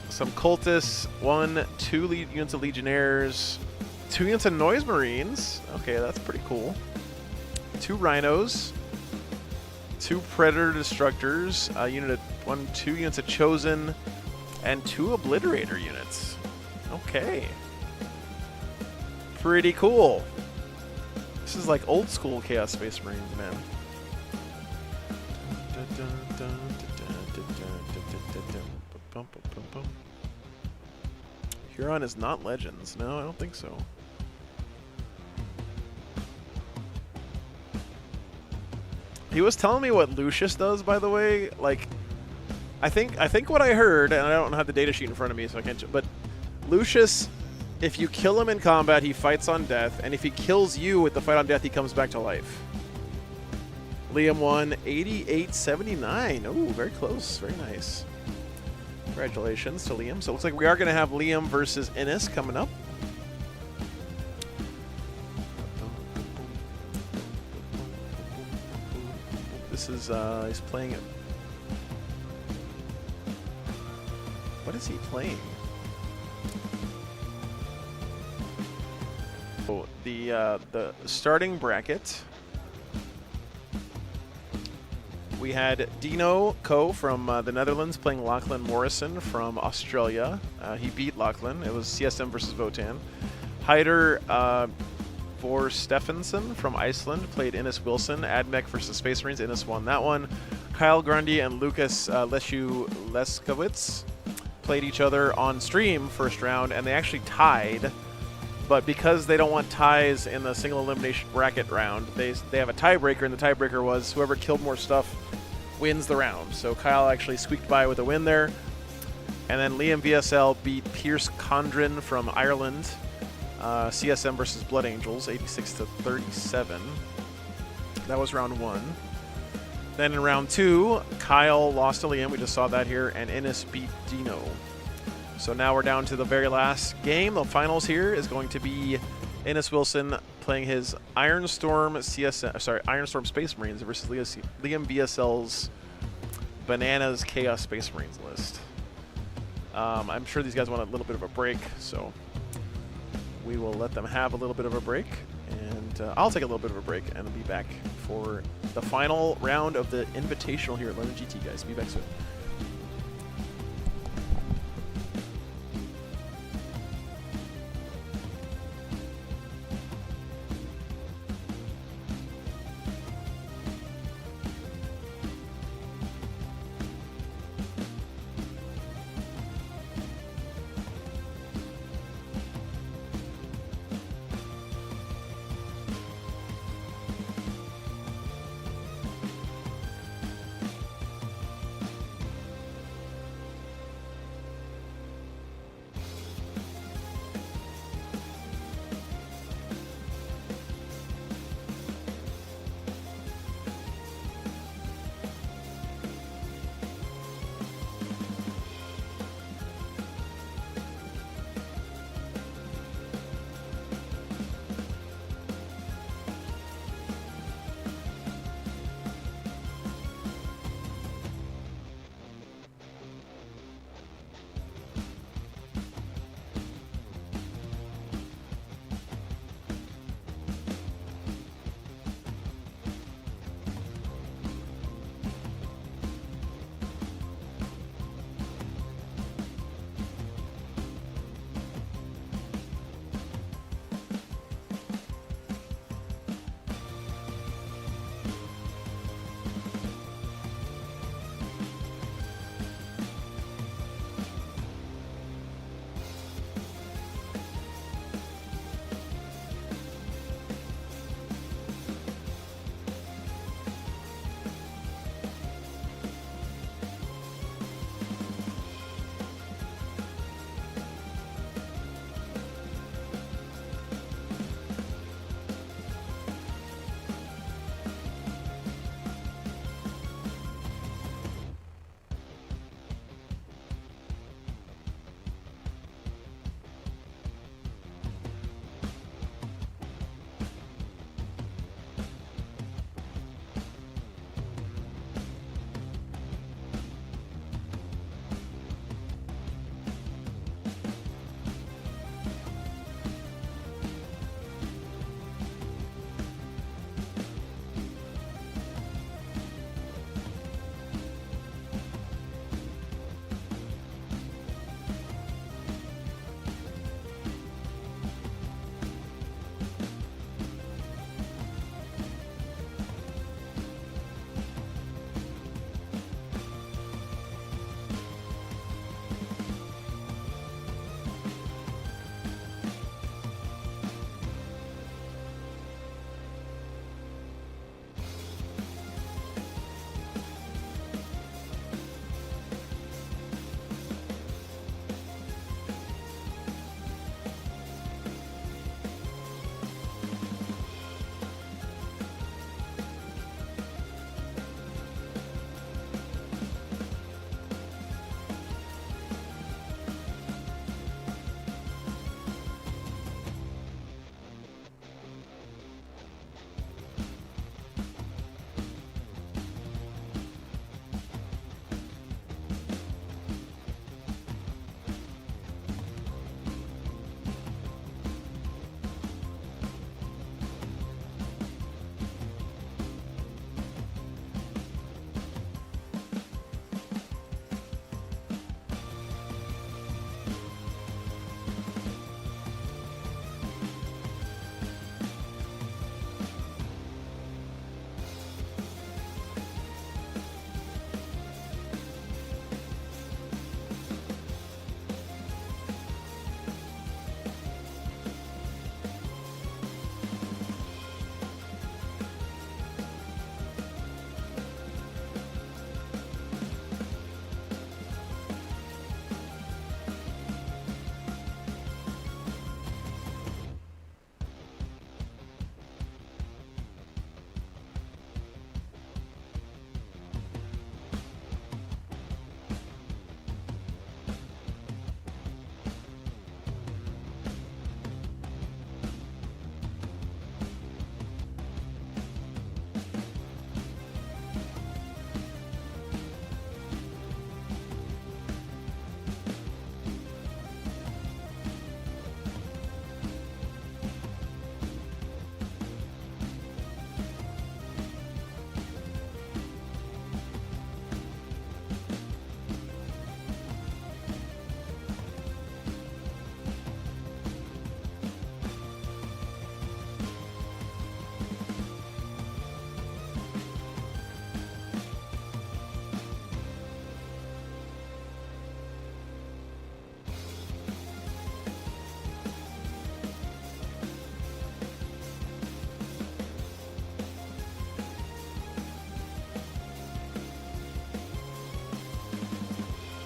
Some Cultists, 2 units of Legionnaires, 2 units of Noise Marines. Okay, that's pretty cool. 2 Rhinos, 2 Predator Destructors, 2 units of Chosen, and 2 Obliterator units. Okay. Pretty cool. This is like old school Chaos Space Marines, man. Huron is not Legends. No, I don't think so. He was telling me what Lucius does, by the way. Like, I think what I heard, and I don't have the data sheet in front of me, so I can't. But Lucius, if you kill him in combat, he fights on death, and if he kills you with the fight on death, he comes back to life. Liam won 88-79. Oh, very close. Very nice. Congratulations to Liam. So it looks like we are going to have Liam versus Innis coming up. This is, he's playing it. What is he playing? Oh, the starting bracket. We had Dino Kho from the Netherlands playing Lachlan Morrison from Australia. He beat Lachlan. It was CSM versus Votann. Heiðar for Stefánsson from Iceland played Innis Wilson. Admech versus Space Marines. Innis won that one. Kyle Grundy and Łukasz Leszkiewicz played each other on stream first round, and they actually tied. But because they don't want ties in the single elimination bracket round, they have a tiebreaker, and the tiebreaker was whoever killed more stuff wins the round. So Kyle actually squeaked by with a win there. And then Liam VSL beat Pearce Condren from Ireland. CSM versus Blood Angels, 86-37. That was round 1. Then in round 2, Kyle lost to Liam. We just saw that here. And Innis beat Dino. So now we're down to the very last game. The finals here is going to be Innis Wilson playing his Ironstorm Space Marines versus Liam VSL's Bananas Chaos Space Marines list. I'm sure these guys want a little bit of a break, so we will let them have a little bit of a break. And I'll take a little bit of a break and be back for the final round of the Invitational here at London GT, guys. Be back soon.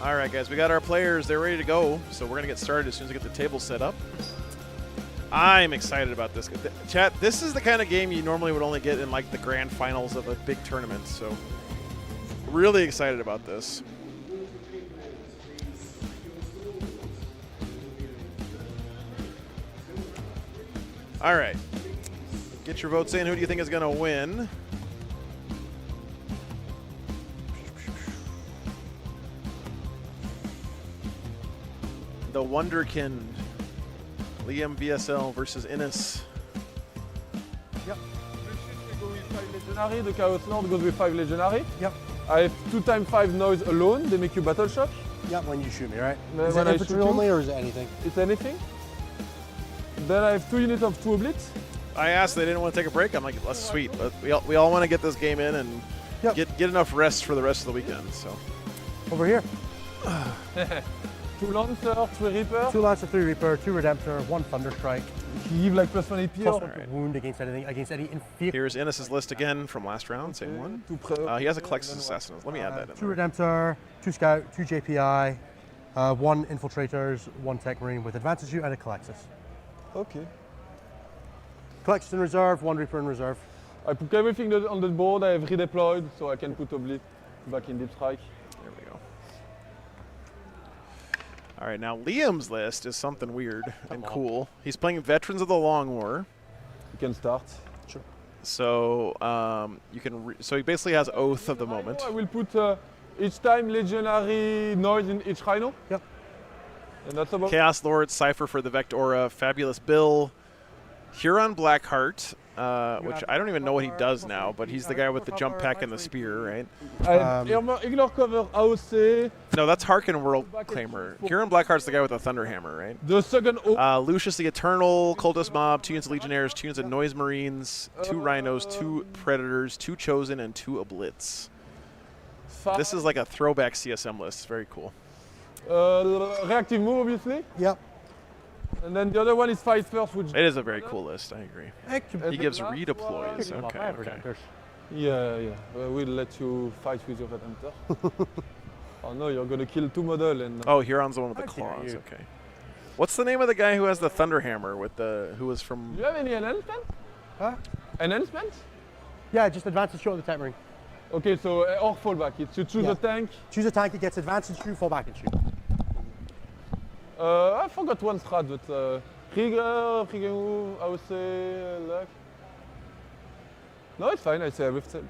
All right, guys, we got our players. They're ready to go, so we're going to get started as soon as we get the table set up. I'm excited about this. Chat, this is the kind of game you normally would only get in like the grand finals of a big tournament, so really excited about this. All right. Get your votes in. Who do you think is going to win? The Wonderkind, Liam VSL versus Innes. Yep. Go with 5 legendary. The Chaos Lord goes with 5 legendary. Yep. I have 2x5 noise alone. They make you battle shock. Yep, when you shoot me, right? Is it infantry only or is it anything? It's anything. Then I have 2 units of 2 oblits. I asked, they didn't want to take a break. I'm like, that's sweet, but we all want to get this game in and get enough rest for the rest of the weekend. So over here. 2 Lancer, 3 Reaper. 2 Lancer, 3 Reaper, 2 Redemptor, 1 Thunderstrike. He give like +1 AP. Plus 1 wound against anything, against any inferior. Here's Innes' list again from last round, same one. He has a Klexus Assassin. Let me add that in 2 there. Redemptor, 2 Scout, 2 JPI, 1 Infiltrators, 1 Tech Marine with Advantage Shoot and a Klexus. Okay. Klexus in reserve, 1 Reaper in reserve. I put everything on the board. I have redeployed, so I can put Oblit back in Deep Strike. There we go. All right, now Liam's list is something weird and cool. He's playing Veterans of the Long War. You can start. Sure. So you can. So he basically has Oath of the Moment. I will put each time legendary noise in each Rhino. Yep. And that's about. Chaos Lord, Cypher for the Vectora, Fabulous Bill, Huron Blackheart, which I don't even know what he does now, but he's the guy with the jump pack and the spear, right? Ignore cover AOC. No, that's Harkin World Claimer. Huron Blackheart's the guy with the Thunderhammer, right? The second. Lucius the Eternal, Cultist Mob, 2 units of Legionnaires, 2 units of Noise Marines, 2 Rhinos, 2 Predators, 2 Chosen, and 2 Oblits. This is like a throwback CSM list. It's very cool. Reactive move, obviously. Yep. And then the other one is Fight First, which. It is a very cool list, I agree. He gives redeploys. Okay. Yeah. We'll let you fight with your Redemptor. Oh no, you're gonna kill 2 model and. Oh, Huron's the one with the claws. Okay. What's the name of the guy who has the Thunderhammer with the who was from? Do you have any enhancement? Huh? Enhancement? Yeah, just Advantage Shoot on the Tech Marine. Okay, so or fall back. It's you choose a tank. Choose a tank, it gets Advantage Shoot, fall back and shoot. I forgot one strat, but Krieger move, I would say luck. No, it's fine. I say with strat.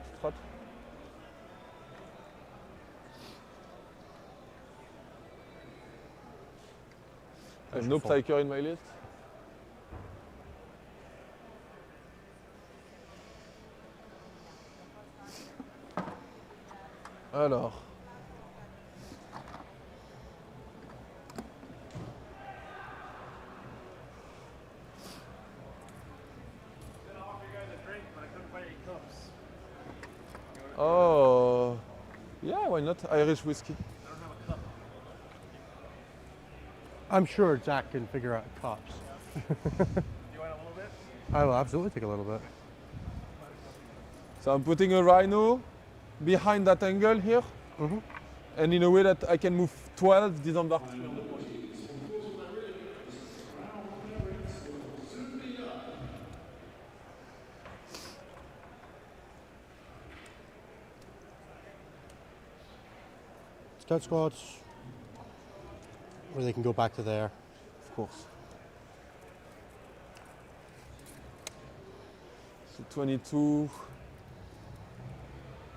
I have no Psyker in my list. Alors. Oh, yeah, why not? Irish whiskey. I'm sure Zach can figure out cups. You want a little bit? I will absolutely take a little bit. So I'm putting a Rhino behind that angle here, and in a way that I can move 12 disembark. Scout squads, or they can go back to there, of course. So 22.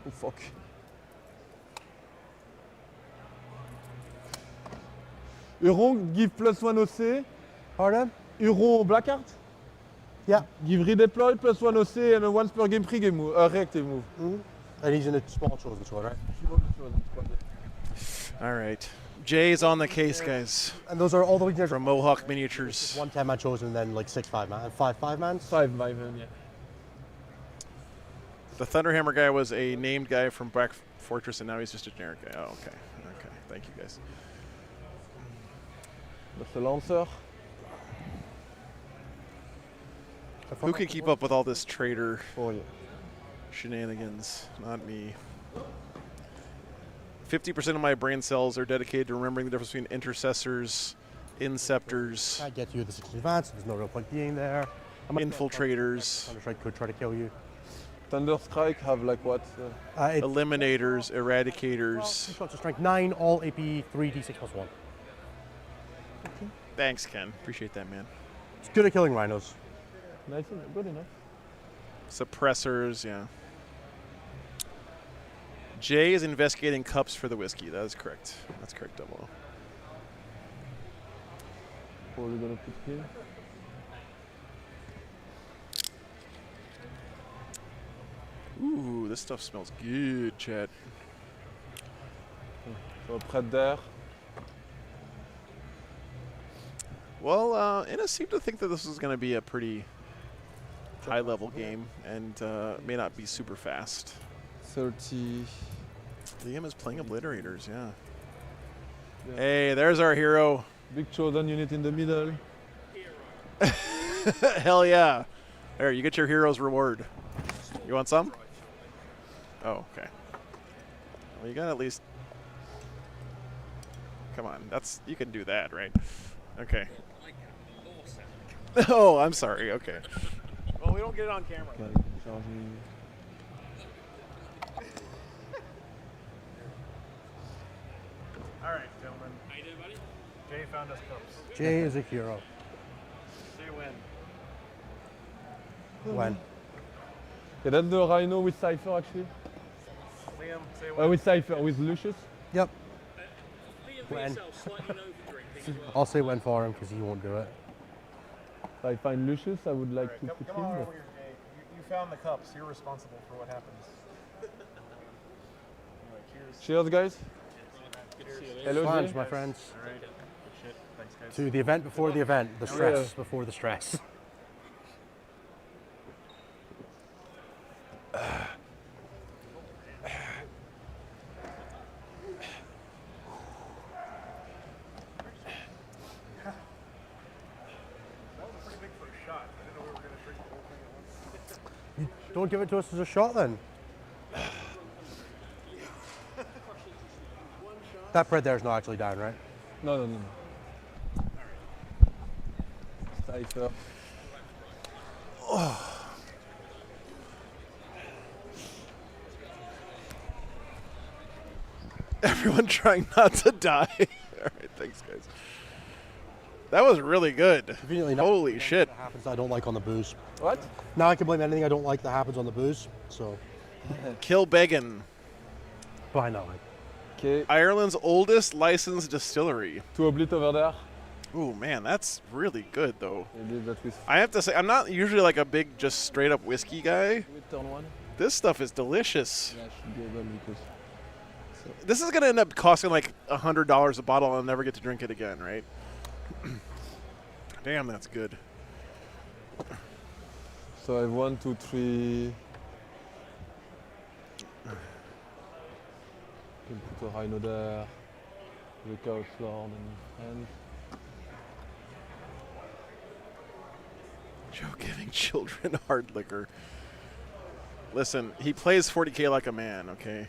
Oh fuck. Huron give +1 OC. Pardon? Huron Blackheart? Yeah. Give redeploy +1 OC and a once per game pre-game move, reactive move. And he's in a small chosen squad, right? All right. Jay's on the case, guys. And those are all the Legionnaires from Mohawk Miniatures. 1 10-man chosen, and then like 6 5-man, and 5 5-man. 5-man, yeah. The Thunderhammer guy was a named guy from Black Fortress, and now he's just a generic guy. Oh, okay. Okay. Thank you, guys. That's the Lancer. Who can keep up with all this traitor shenanigans? Not me. 50% of my brain cells are dedicated to remembering the difference between intercessors, inceptors, Can't get to you with the 6 advance, there's no real point being there. infiltrators, Thunderstrike could try to kill you. Thunderstrike have like what? eliminators, eradicators. Shots of strength 9, all AP 3d6 plus 1. Thanks, Ken. Appreciate that, man. It's good at killing rhinos. Nice, good enough. Suppressors, yeah. Jay is investigating cups for the whiskey. That is correct. That's correct, Double. What are we gonna put here? Ooh, this stuff smells good, chat. So près d'air. Well, Inna seemed to think that this was going to be a pretty high-level game and may not be super fast. 30. Liam is playing Obliterators, yeah. Hey, there's our hero. Big chosen unit in the middle. Hell yeah. There, you get your hero's reward. You want some? Oh, okay. Well, you got at least... Come on, you can do that, right? Okay. Oh, I'm sorry, okay. Well, we don't get it on camera. All right, gentlemen. How you doing, buddy? Jay found us cups. Jay is a hero. Say when. When? Yeah, that's the Rhino with Cypher actually. Liam, say when. With Cypher, with Lucius. Yep. Liam for When? yourself, slightly overdrinking. I'll say when for him because he won't do it. If I find Lucius, I would like to put Come him. on but- over here, Jay. You found the cups. You're responsible for what happens. Anyway, cheers. Cheers, guys. Hello, Plans, Jay. my friends. All right. Good shit. Thanks, guys. To the event before the event, the stress before the stress. Don't give it to us as a shot then. That bread there is not actually down, right? No. Cypher. Everyone trying not to die. All right, thanks, guys. That was really good. Conveniently not Holy shit. that happens that I don't like on the booze. What? Now I can blame anything I don't like that happens on the booze. So, Kill Beggin, but I know. Okay, Ireland's oldest licensed distillery. 2 oblit over there. Ooh, man, that's really good, though. I did that with I have to say, I'm not usually like a big, just straight up whiskey guy. turn 1. This stuff is delicious. Yeah, I should be able because. This is going to end up costing like $100 a bottle and I'll never get to drink it again, right? Damn, that's good. So I have 1, 2, 3. Can put a Rhino there. The Chaos Lord and. Joe giving children hard liquor. Listen, he plays 40K like a man, okay?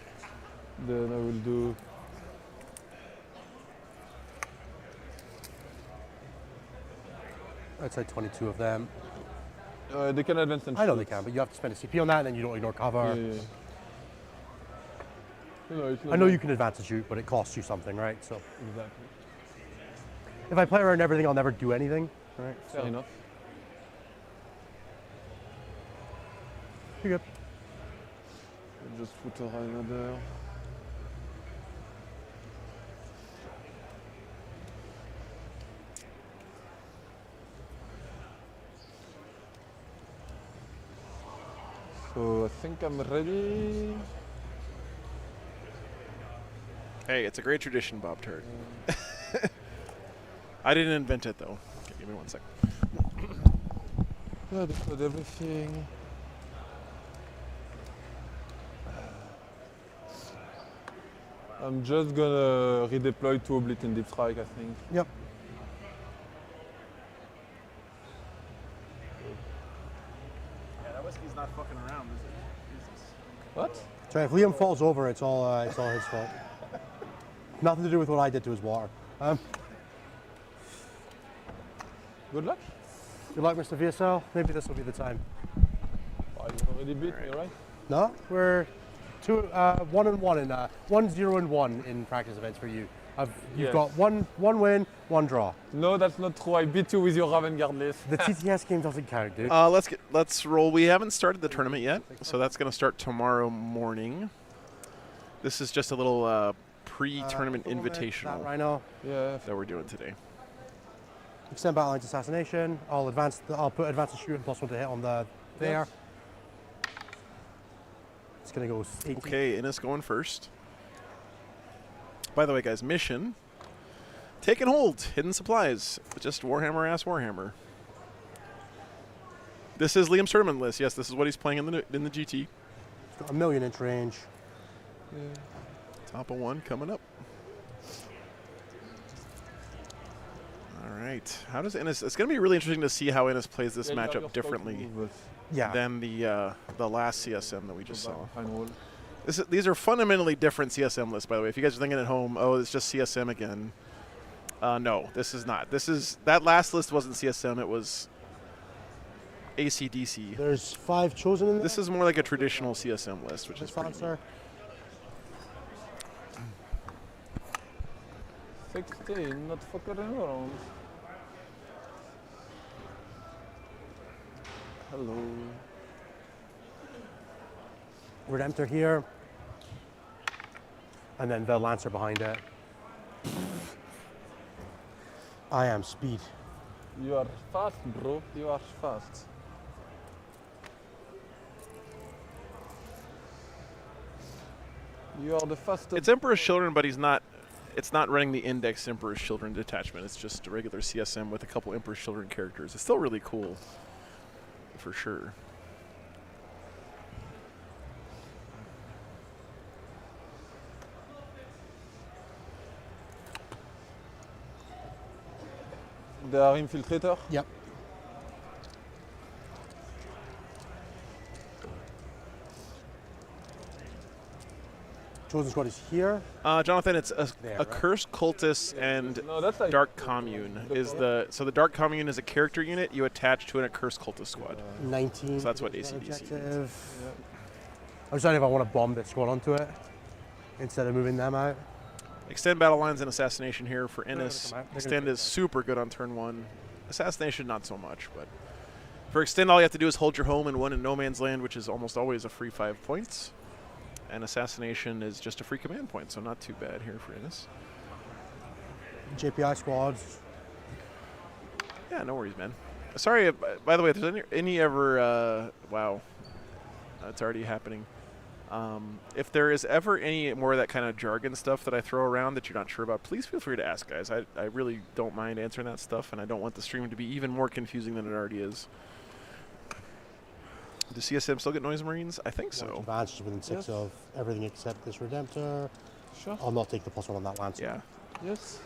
Then I will do. I'd say 22 of them. They can advance and I know shoot. they can, but you have to spend a CP on that and then you don't ignore cover. Yeah. No, it's not I know bad. you can advance and shoot, but it costs you something, right? So Exactly. if I play around everything, I'll never do anything, right? Fair enough. You're good. I'll just put a Rhino there. So I think I'm ready. Hey, it's a great tradition, Bob Turd. I didn't invent it, though. Okay, give me 1 second. Yeah, they got everything. I'm just gonna redeploy 2 oblit in deep strike, I think. Yep. Yeah, that whiskey's not fucking around, is it? Jesus. What? So if Liam falls over, it's all his fault. Nothing to do with what I did to his water. Good luck. Good luck, Mr. VSL. Maybe this will be the time. Oh, you already beat me, right? No, we're 1-1 in 1-0-1 in practice events for you. You've Yes. got one win, one draw. No, that's not true. I beat you with your Ravengard list. The TTS game doesn't count, dude. Let's roll. We haven't started the tournament yet, so that's going to start tomorrow morning. This is just a little pre-tournament That invitational Rhino. Yeah. that we're doing today. Extend battle lines assassination. I'll put advance and shoot and +1 to hit on the there. It's gonna go 18. Okay, Innes going first. By the way, guys, mission: take and hold hidden supplies. Just Warhammer ass Warhammer. This is Liam's tournament list. Yes, this is what he's playing in the GT. It's got a 1,000,000 inch range. Yeah. Top of 1 coming up. All right. How does Innes? It's going to be really interesting to see how Innes plays this matchup differently than the last CSM that we just saw. These are fundamentally different CSM lists, by the way. If you guys are thinking at home, oh, it's just CSM again. No, this is not. That last list wasn't CSM. It was ACDC. There's 5 chosen in there. This is more like a traditional CSM list, which is pretty neat. 16, not fucking around. Hello. Redemptor here. And then the Lancer behind it. I am speed. You are fast, bro. You are fast. You are the fastest. It's Emperor's Children, but it's not running the Index Emperor's Children detachment. It's just a regular CSM with a couple Emperor's Children characters. It's still really cool, for sure. They are infiltrator? Yep. Chosen Squad is here. Jonathan, it's a right? Cursed Cultist and that's like Dark Commune. So the Dark Commune is a character unit you attach to an Cursed Cultist squad. 19. So that's what ACDC means. I'm deciding if I want to bomb this squad onto it instead of moving them out. Extend battle lines and assassination here for Innes. come out. They're Extend gonna is super good on turn 1. Assassination, not so much, but for Extend, all you have to do is hold your home and 1 in No Man's Land, which is almost always a free 5 points. And Assassination is just a free command point, so not too bad here for Innes. JPI squads. Yeah, no worries, man. Sorry, by the way, if there's any ever, wow, that's already happening. If there is ever any more of that kind of jargon stuff that I throw around that you're not sure about, please feel free to ask, guys. I really don't mind answering that stuff, and I don't want the stream to be even more confusing than it already is. Do CSM still get Noise Marines? I think so. Advantage within 6 of everything except this Redemptor. Sure. I'll not take the +1 on that Lancer. Yeah. Yes.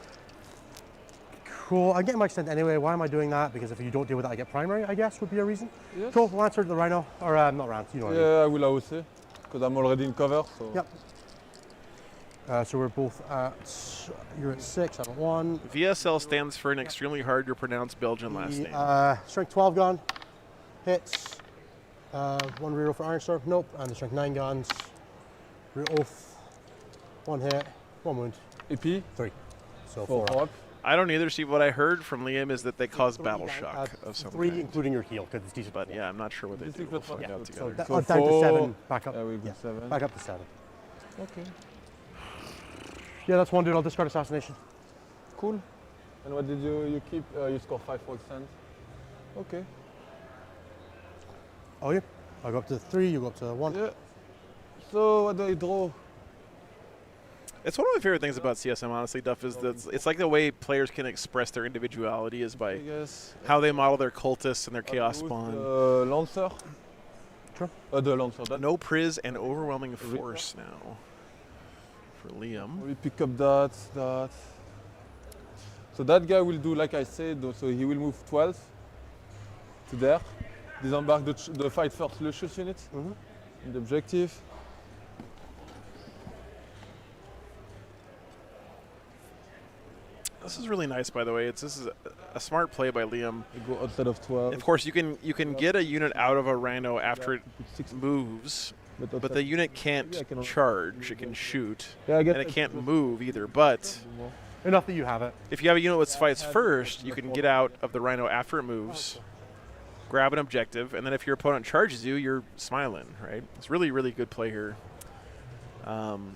Cool. I'm getting my Extend anyway. Why am I doing that? Because if you don't deal with that, I get primary, I guess, would be a reason. Yes. Cool. Lancer to the Rhino. Or not Rhino, you know what I mean. Yeah, I will AOC, because I'm already in cover. So. Yep. So we're both at, you're at 6, I'm at 1. VSL stands for an extremely hard to pronounce Belgian last name. Strength 12 gun. Hits. 1 reroll for Iron Storm. Nope. And the Strength 9 guns. Rear Oath. 1 hit. 1 wound. AP? 3. So 4 4 up. I don't either. See, what I heard from Liam is that they cause battle shock of some 3 kind. including your heal, because it's decent. But yeah, I'm not sure what they do. We'll find out So together. down to 7. Back up. Yeah, we go 7. Back up to 7. Okay. Yeah, that's 1 dude. I'll discard Assassination. Cool. And what did you keep? You score 5 for Extend. Okay. Oh, yeah. I go up to 3, you go up to 1. Yeah. So what do I draw? It's one of my favorite things about CSM, honestly, Duff, is that it's like the way players can express their individuality is by how they model their cultists and their chaos spawn. Lancer. Sure. The Lancer. No Priz and overwhelming force now for Liam. We pick up that. So that guy will do like I said. So he will move 12 to there. Disembark the fight first Lucius unit in the objective. This is really nice, by the way. This is a smart play by Liam. I go outside of 12. Of course, you can get a unit out of a rhino after it moves, but the unit can't charge. It can shoot, and it can't move either. But enough that you have it. If you have a unit which fights first, you can get out of the rhino after it moves, grab an objective, and then if your opponent charges you, you're smiling, right? It's really, really good play here.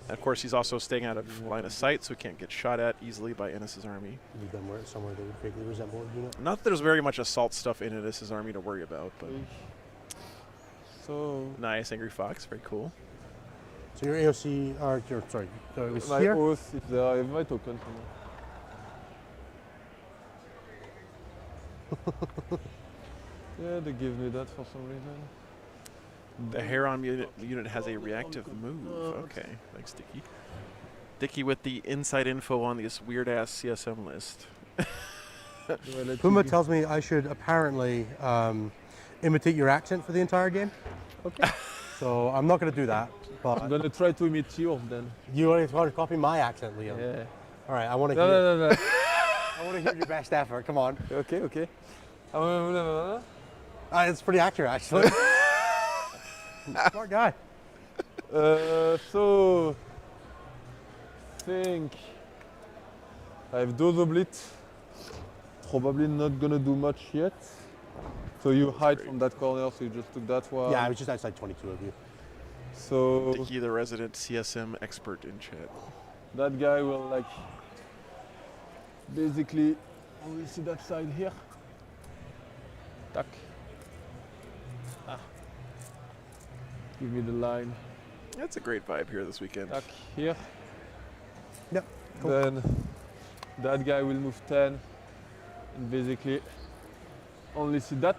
Of course, he's also staying out of line of sight, so he can't get shot at easily by Ennis's army. Leave them somewhere they would vaguely resemble a unit. Not that there's very much assault stuff in Ennis's army to worry about, but so nice, Angry Fox, very cool. So your AOC, or your, sorry, it was my here? oath is there. I have my token. Yeah, they give me that for some reason. The Heron unit has a reactive move. Okay, thanks, Dicky. Dicky with the inside info on this weird-ass CSM list. Puma tells me I should apparently imitate your accent for the entire game. Okay. So I'm not going to do that. But I'm going to try to imitate yours then. You want to copy my accent, Liam? Yeah. All right, I want to hear. No. I want to hear your best effort. Come on. Okay. It's pretty accurate, actually. Smart guy. So, think I have those oblites. Probably not gonna do much yet. So you hide from that corner. So you just took that one. Yeah, I was just outside 22 of you. So Dicky, the resident CSM expert in chat. That guy will like basically only see that side here. Tack. Give me the line. That's a great vibe here this weekend. Tack here. Yep. Cool. Then that guy will move 10 and basically only see that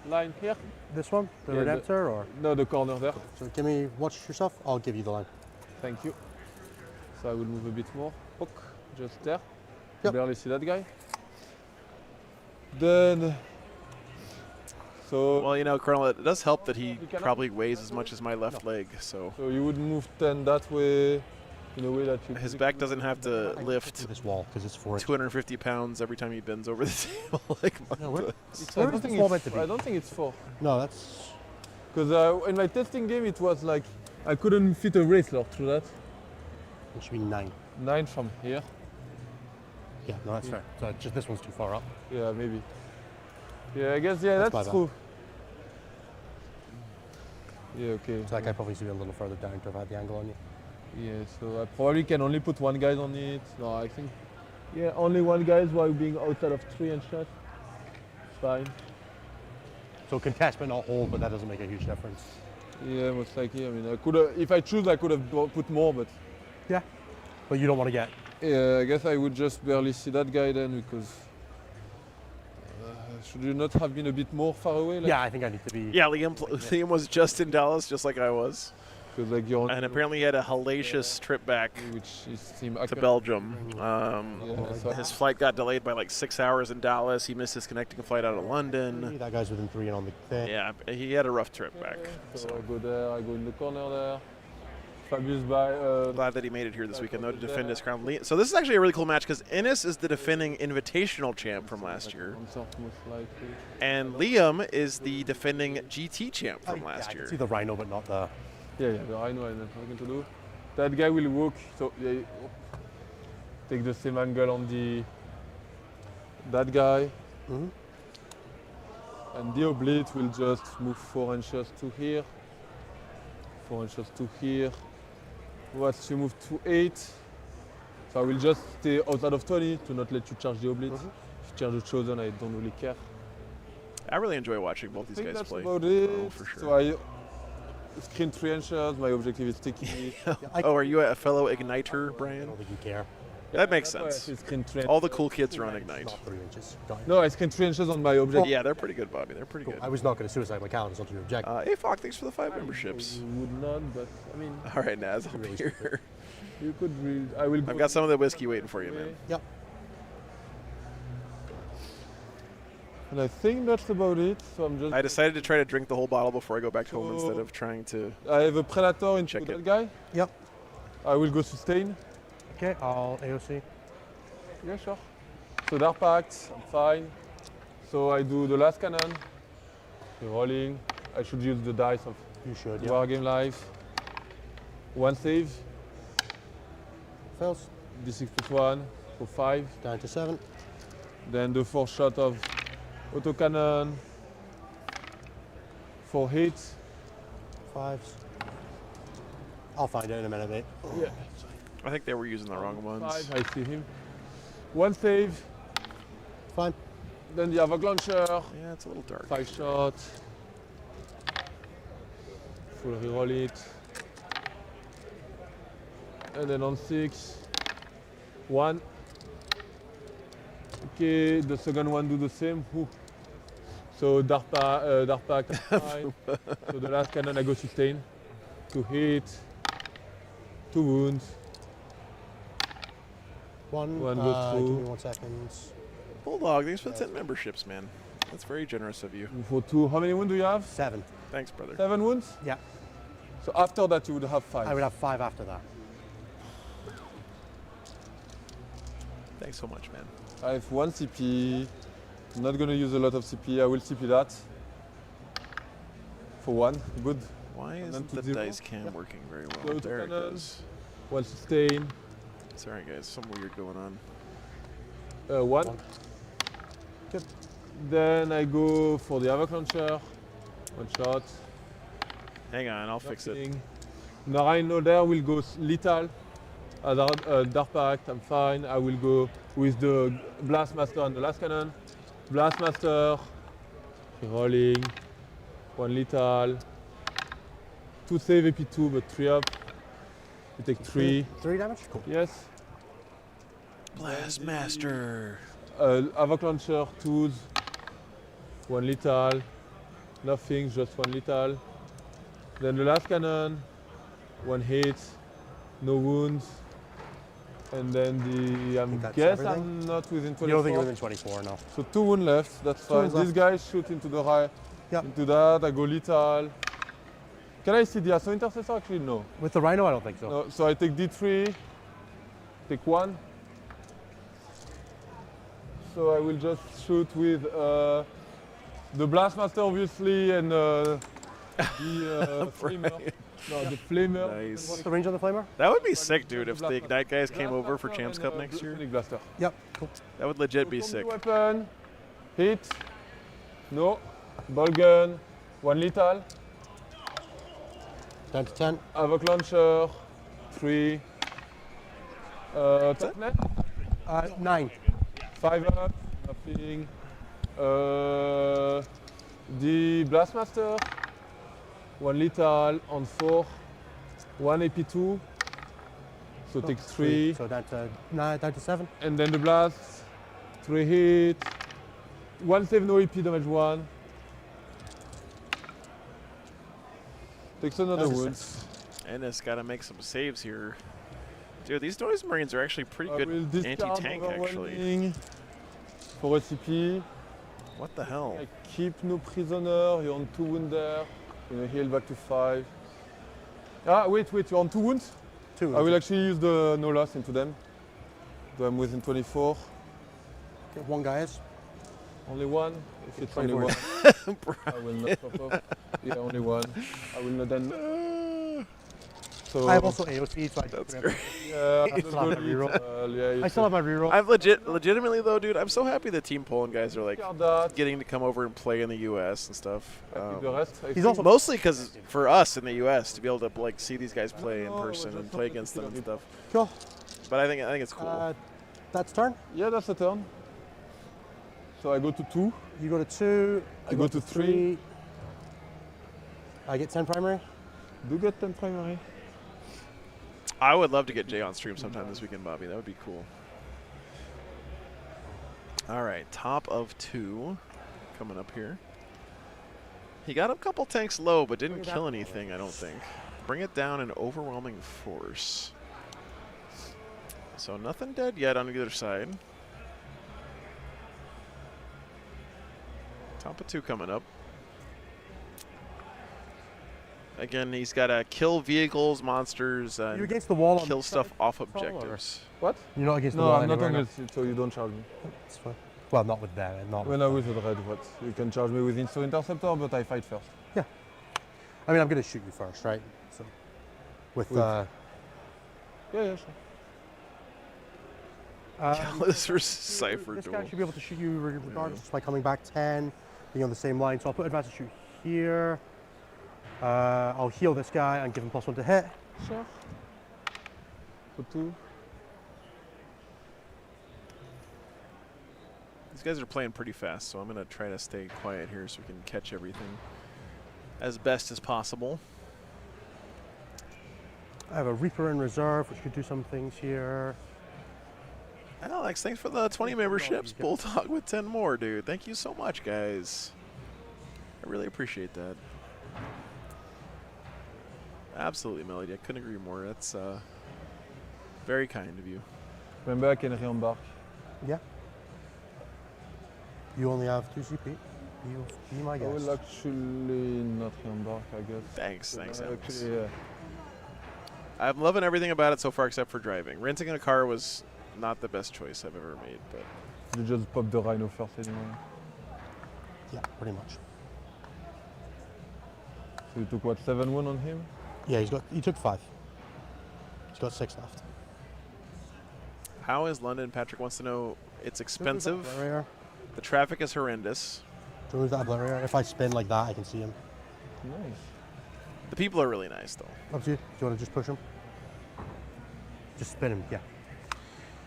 line here. This one? The Yeah, Redemptor or? No, the corner there. So give me, watch yourself, I'll give you the line. Thank you. So I will move a bit more. Poke, just there. Yep. Barely see that guy. Then, so... Well, you know, Colonel, it does help that he probably weighs as much as my left leg, so... So you would move 10 that way, in a way that you... His back doesn't have to lift this wall because it's 4 250 pounds every time he bends over the table like mine where- does. Where is this wall meant to be? I don't think it's 4. No, that's... Because in my testing game it was like, I couldn't fit a Wrestler through that. It should be 9. 9 from here. Yeah, no, that's fair. So just this one's too far up. Yeah, maybe. Yeah, I guess, yeah, That's my that's bad. true. Yeah, okay. So that guy probably needs to be a little further down to have had the angle on you. Yeah, so I probably can only put one guy on it. No, I think, yeah, only one guy while being outside of 3 and shot. Fine. So contest but not hold, but that doesn't make a huge difference. Yeah, most likely. I mean, I could have, if I choose, I could have put more, but Yeah. But you don't want to get... yeah, I guess I would just barely see that guy then because should you not have been a bit more far away? Like, Yeah, I think I need to be... Yeah, Liam was just in Dallas, just like I was. because like you're And apparently he had a hellacious trip back which seemed to Belgium. so His flight got delayed by like 6 hours in Dallas. He missed his connecting flight out of London. That guy's within 3 and on the thing. Yeah, he had a rough trip back. So So I go there, I go in the corner there. Fabius by glad that he made it here this weekend, though, to defend his crown. So this is actually a really cool match because Ennis is the defending Invitational champ from last year, most likely. and Liam is the defending GT champ from last I year. can see the Rhino, but not the... Yeah, I know I'm nothing to do. That guy will walk, so yeah, take the same angle on that guy. Mhm. And the oblate will just move 4 inches to here, 4 inches to here. Once you move to 8, so I will just stay outside of 20 to not let you charge the oblate. If you charge the chosen, I don't really care. I really enjoy watching both these I think guys that's play. about it. Oh, for sure. So I screen 3 inches, my objective is sticky. Oh, are you a fellow Igniter, I Brian? don't think you care. That makes That's why I sense. say screen 3 All the cool kids are on Ignite. Not 3 inches. No, I screen 3 inches on my objective. Yeah, they're pretty good, Bobby. They're pretty Cool. good. I was not going to suicide my calendar until you object. Hey, Falk, thanks for the 5 memberships. You would not, but I mean, All right, Naz, I'll be here. you could read. I will. I've got some of the whiskey waiting for you, man. Yep. And I think that's about it. So I'm just. I decided to try to drink the whole bottle before I go back home instead of trying to... I have a predator into Check that it. guy. Yep. I will go sustain. Okay, I'll AOC. Yeah, sure. So Dark Pact, I'm fine. So I do the last cannon. Rolling. I should use the dice of Wargame Live. 1 save. Fails. D6 plus 1 for 5. Down to 7. Then the 4th shot of autocannon. 4 hits. 5s. I'll find out in a minute, mate. Yeah. I think they were using the wrong ones. 5, I see him. 1 save. Fine. Then the Havoc Launcher. Yeah, it's a little dark. 5 shots. Full reroll it. And then on 6. 1. Okay, the second one do the same. Ooh. So Dark Pact, fine. So the last cannon I go sustain. 2 hit. 2 wounds. One goes give through. me 1 second. Bulldog, thanks for the 10 memberships, man. That's very generous of you. For 2, how many wounds do you have? 7. Thanks, brother. 7 wounds? Yeah. So after that you would have 5. I would have 5 after that. Thanks so much, man. I have 1 CP. I'm not going to use a lot of CP. I will CP that. For 1. Good. Why And isn't then the to 0. dice cam working very well? Go to There it cannon. goes. 1 sustain. Sorry, guys. Some weird going on. 1. Good. Then I go for the Havoc Launcher. 1 shot. Hang on, I'll fix it. The Rhino there will go lethal. Dark Pact, I'm fine. I will go with the Blastmaster and the last cannon. Blastmaster. Rolling. 1 lethal. 2 save AP2, but 3 up. You take 3. 3 damage? Cool. Yes. Blastmaster. Havoc Launcher, 2s. 1 lethal. Nothing, just 1 lethal. Then the last cannon. 1 hit. No wounds. And then I guess everything. I'm not within 24. You don't think you're within 24, no. So 2 wounds left, that's 2 fine. wounds These left. guys shoot into the right, into that, I go lethal. Can I see the Assault Intercessor? Actually, no. With the Rhino, I don't think so. No, so I take D3, take 1. So I will just shoot with the Blastmaster, obviously, and the Flamer. No, the Flamer. Nice. What's the range on the Flamer? That would be sick, dude, if the Ignite guys came over for Champs Cup next year. Blaster. Yep, cool. That would legit be sick. Weapon, hit, no, ball gun, 1 lethal. Down to 10. Havoc Launcher, 3. Top net? 9. 5 up, nothing. The Blastmaster, 1 lethal on 4. 1 AP2, so takes 3. So down to 9, down to 7. And then the blast, 3 hit. 1 save, no AP, damage 1. Takes another wound. And it's got to make some saves here. Dude, these Noise Marines are actually pretty I will good discard anti-tank, actually. overwhelming for a CP. What the hell? I keep no prisoner, you're on 2 wounds there. You know, heal back to 5. Ah, wait, you're on 2 wounds? 2 wounds. I will actually use the no loss into them. Though I'm within 24. Okay, 1 guy is. Only 1? If it's only 1, I will not pop up. Yeah, only 1. I will not then. So I have also AOC, so I That's do great. Yeah, I still have my reroll. yeah, I still have my reroll. I'm legitimately though, dude. I'm so happy the Team Poland guys are like getting to come over and play in the U.S. and stuff. the rest. He's also Mostly because for us in the U.S. to be able to like see these guys play in person and play against them and stuff. Cool. But I think it's cool. That's turn. Yeah, that's a turn. So I go to 2. You go to 2. I go to 3. I get 10 primary. Do get 10 primary. I would love to get Jay on stream sometime this weekend, Bobby. That would be cool. All right, top of 2 coming up here. He got a couple tanks low, but didn't kill anything, I don't think. Bring it down in overwhelming force. So nothing dead yet on the other side. Top of 2 coming up. Again, he's got to kill vehicles, monsters, You're and against the wall. kill stuff off all, or- objectives. What? You're not against the No, wall I'm not anywhere, against it, so you don't charge me. It's fine. Well, not with that. Not When I was with red, what? You can charge me with Insto Interceptor, but I fight first. Yeah. I mean, I'm going to shoot you first, right? So, with Yeah, sure. Callous versus Cypher this duel. guy should be able to shoot you regardless just by coming back 10, being on the same line. So I'll put advanced shoot here. I'll heal this guy and give him +1 to hit. Sure. Put 2. These guys are playing pretty fast, so I'm going to try to stay quiet here so we can catch everything as best as possible. I have a Reaper in reserve, which could do some things here. Alex, thanks for the 20 memberships. Bulldog with 10 more, dude. Thank you so much, guys. I really appreciate that. Absolutely, Melody. I couldn't agree more. That's very kind of you. Remember, I can re-embark. Yeah. You only have 2 CP. You be my I guest. will actually not re-embark, I guess. Thanks, Alex. Actually, yeah. I'm loving everything about it so far except for driving. Renting a car was not the best choice I've ever made, but You just pop the Rhino first anyway. Yeah, pretty much. So you took what, 7-1 on him? Yeah, he took 5. He's got 6 left. how is London? Patrick wants to know. It's expensive. Barrier. The traffic is horrendous. To remove that barrier, if I spin like that, I can see him. Nice. The people are really nice, though. Up to you. Do you want to just push him? Just spin him, yeah.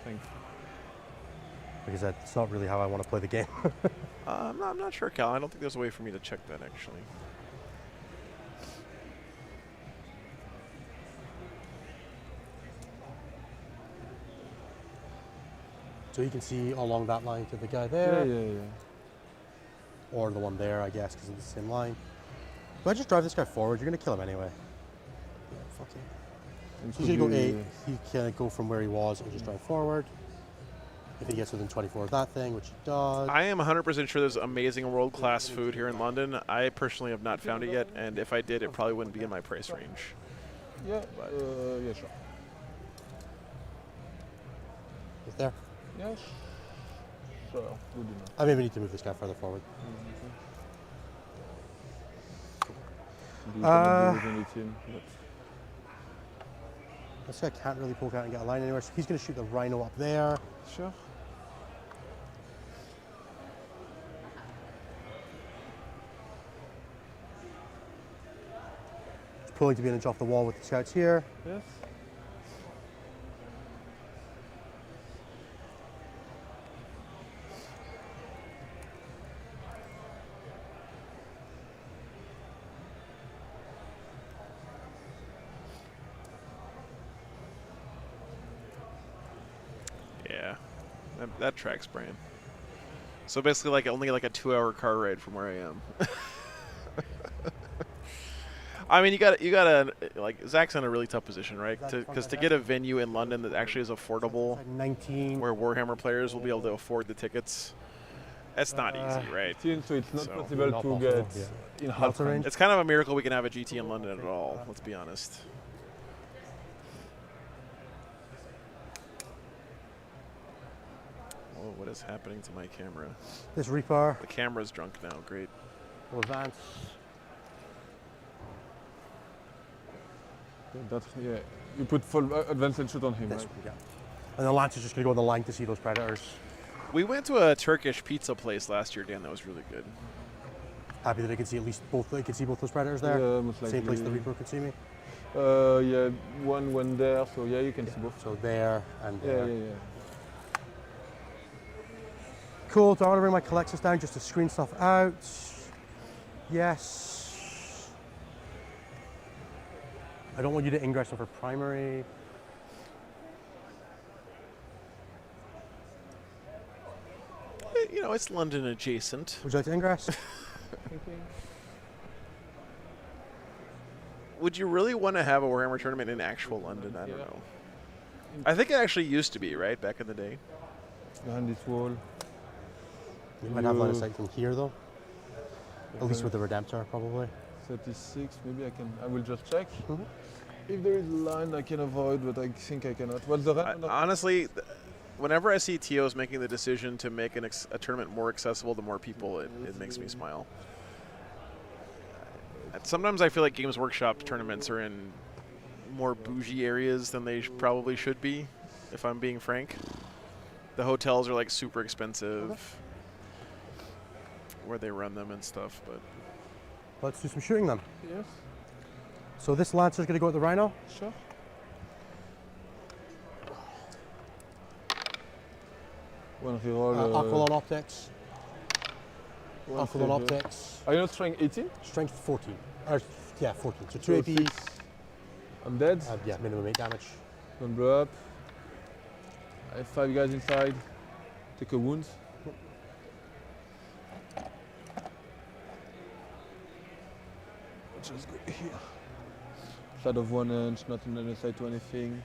Thanks. Like I said, it's not really how I want to play the game. I'm not sure, Cal. I don't think there's a way for me to check that, actually. So you can see along that line to the guy there. Yeah. Or the one there, I guess, because it's the same line. If I just drive this guy forward, you're going to kill him anyway. Yeah, fuck him. And He's going to go 8. He can go from where he was and just drive forward. If he gets within 24 of that thing, which he does. I am 100% sure there's amazing world-class food here in London. I personally have not found it yet, and if I did, it probably wouldn't be in my price range. Yeah, yeah, sure. Is there? Yes. Sure, good enough. I maybe need to move this guy further forward. This guy can't really poke out and get a line anywhere, so he's going to shoot the Rhino up there. Sure. He's pulling to be an inch off the wall with the scouts here. Yes. Yeah, that tracks, Brian. So basically, like only like a 2-hour car ride from where I am. I mean, you gotta like Zach's in a really tough position, right? Because to get a venue in London that actually is affordable, 19, where Warhammer players will be able to afford the tickets, that's not easy, right? 15, so it's not So- possible Not to possible, get yeah. in Not half the range. range. It's kind of a miracle we can have a GT in London at all. Let's be honest. Whoa, what is happening to my camera? This Reaper The camera's drunk now. Great. will advance. That's, yeah. You put full advanced and shoot on him, This right? one, yeah. And the Lance is just going to go on the line to see those predators. We went to a Turkish pizza place last year, Dan. That was really good. Happy that I can see at least both. I can see both those predators there. Yeah, most likely. Same place the Reaper could see me. Yeah, one went there, so yeah, you can see both. So there and Yeah, there. yeah, yeah. Cool. So I want to bring my collections down just to screen stuff out. Yes. I don't want you to ingress over primary. You know, it's London adjacent. Would you like to ingress? Would you really want to have a Warhammer tournament in actual London? I don't know. I think it actually used to be, right, back in the day. Behind this wall. You might have line of sight from here, though. At least with the Redemptor, probably. 36, maybe I will just check. If there is a line I can avoid, but I think I cannot. What's the run? Honestly, whenever I see TOs making the decision to make a tournament more accessible to more people, it makes me smile. Sometimes I feel like Games Workshop tournaments are in more bougie areas than they probably should be, if I'm being frank. The hotels are like super expensive where they run them and stuff, but let's do some shooting then. Yes. So this Lancer's going to go at the Rhino. Sure. One reroll. Aquilon Optics. Aquilon Optics. Are you not strength 18? Strength 14. Yeah, 14. So 2 AP. I'm dead. Yeah, minimum 8 damage. Don't blow up. I have 5 guys inside. Take a wound. Just go here. Side of 1 inch, not on the side to anything.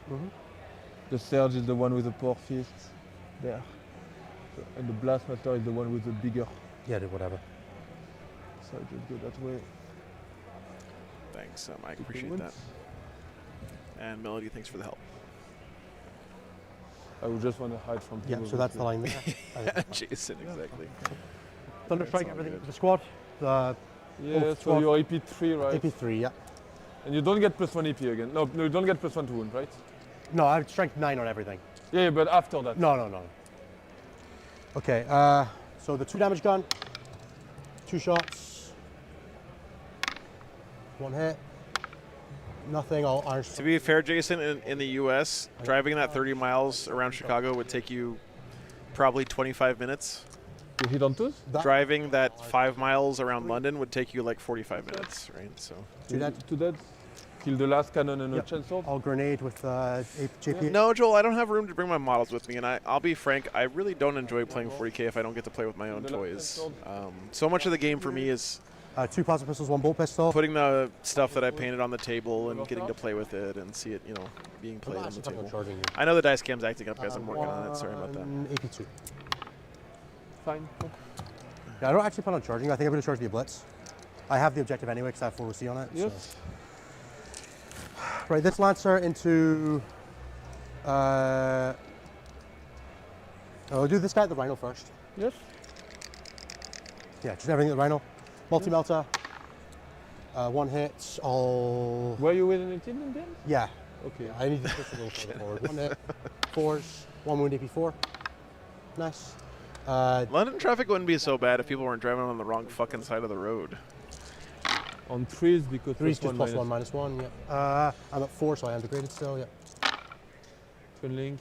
The Surge is the one with the poor fist. There. So, and the Blast Master is the one with the bigger. Yeah, do whatever. So I just go that way. thanks, Mike. Appreciate that. And Melody, thanks for the help. I would just want to hide from people. Yeah, so that's the line there. Jason, exactly. Thunderstrike, everything. The squad. The yeah, so you're AP3, right? AP3, yeah. And you don't get +1 AP again. No, you don't get +1 to wound, right? No, I have strength 9 on everything. Yeah, but after that. No. Okay, so the 2 damage gun, 2 shots, 1 hit, nothing. All iron. To be fair, Jason, in the U.S., driving that 30 miles around Chicago would take you probably 25 minutes. To hit on twos? Driving that 5 miles around London would take you like 45 minutes, right? So. Two dead. Kill the last cannon and a chainsaw. All grenade with JP. No, Joel, I don't have room to bring my models with me, and I'll be frank, I really don't enjoy playing 40k if I don't get to play with my own toys. So much of the game for me is 2 plasma pistols, 1 bolt pistol. putting the stuff that I painted on the table and getting to play with it and see it, you know, being played on the table. I know the dice cam's acting up, guys. I'm working on it. Sorry about that. 82. Fine. Yeah, I don't actually plan on charging. I think I'm going to charge the Blitz. I have the objective anyway because I have 4OC on it. Yes. So. Right, this Lancer into... I'll do this guy at the Rhino first. Yes. Yeah, just everything at the Rhino. Multi-melta. 1 hit, all... Were you within 18 in the end? Yeah. Okay. I need to push a little further forward. 1 hit, 4s, 1 wound AP4. Nice. London traffic wouldn't be so bad if people weren't driving on the wrong fucking side of the road. On 3s because 3s just +1, -1, yeah. I'm at 4, so I am degraded still, yeah. Twin link.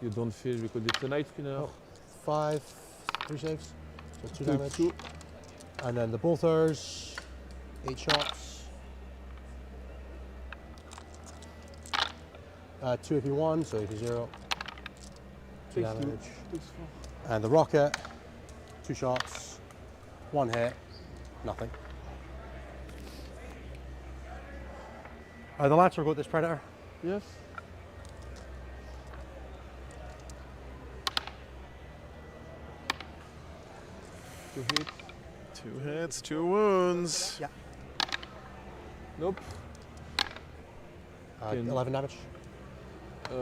You don't feel because it's a night spinner. 5, 3 saves. So 2 damage. And then the bolters, 8 shots. 2 AP1, so AP0. 2 damage. And the rocket, 2 shots, 1 hit, nothing. The Lancer will go with this Predator. Yes. Two hits. 2 hits, 2 wounds. Yeah. Nope. 11 damage.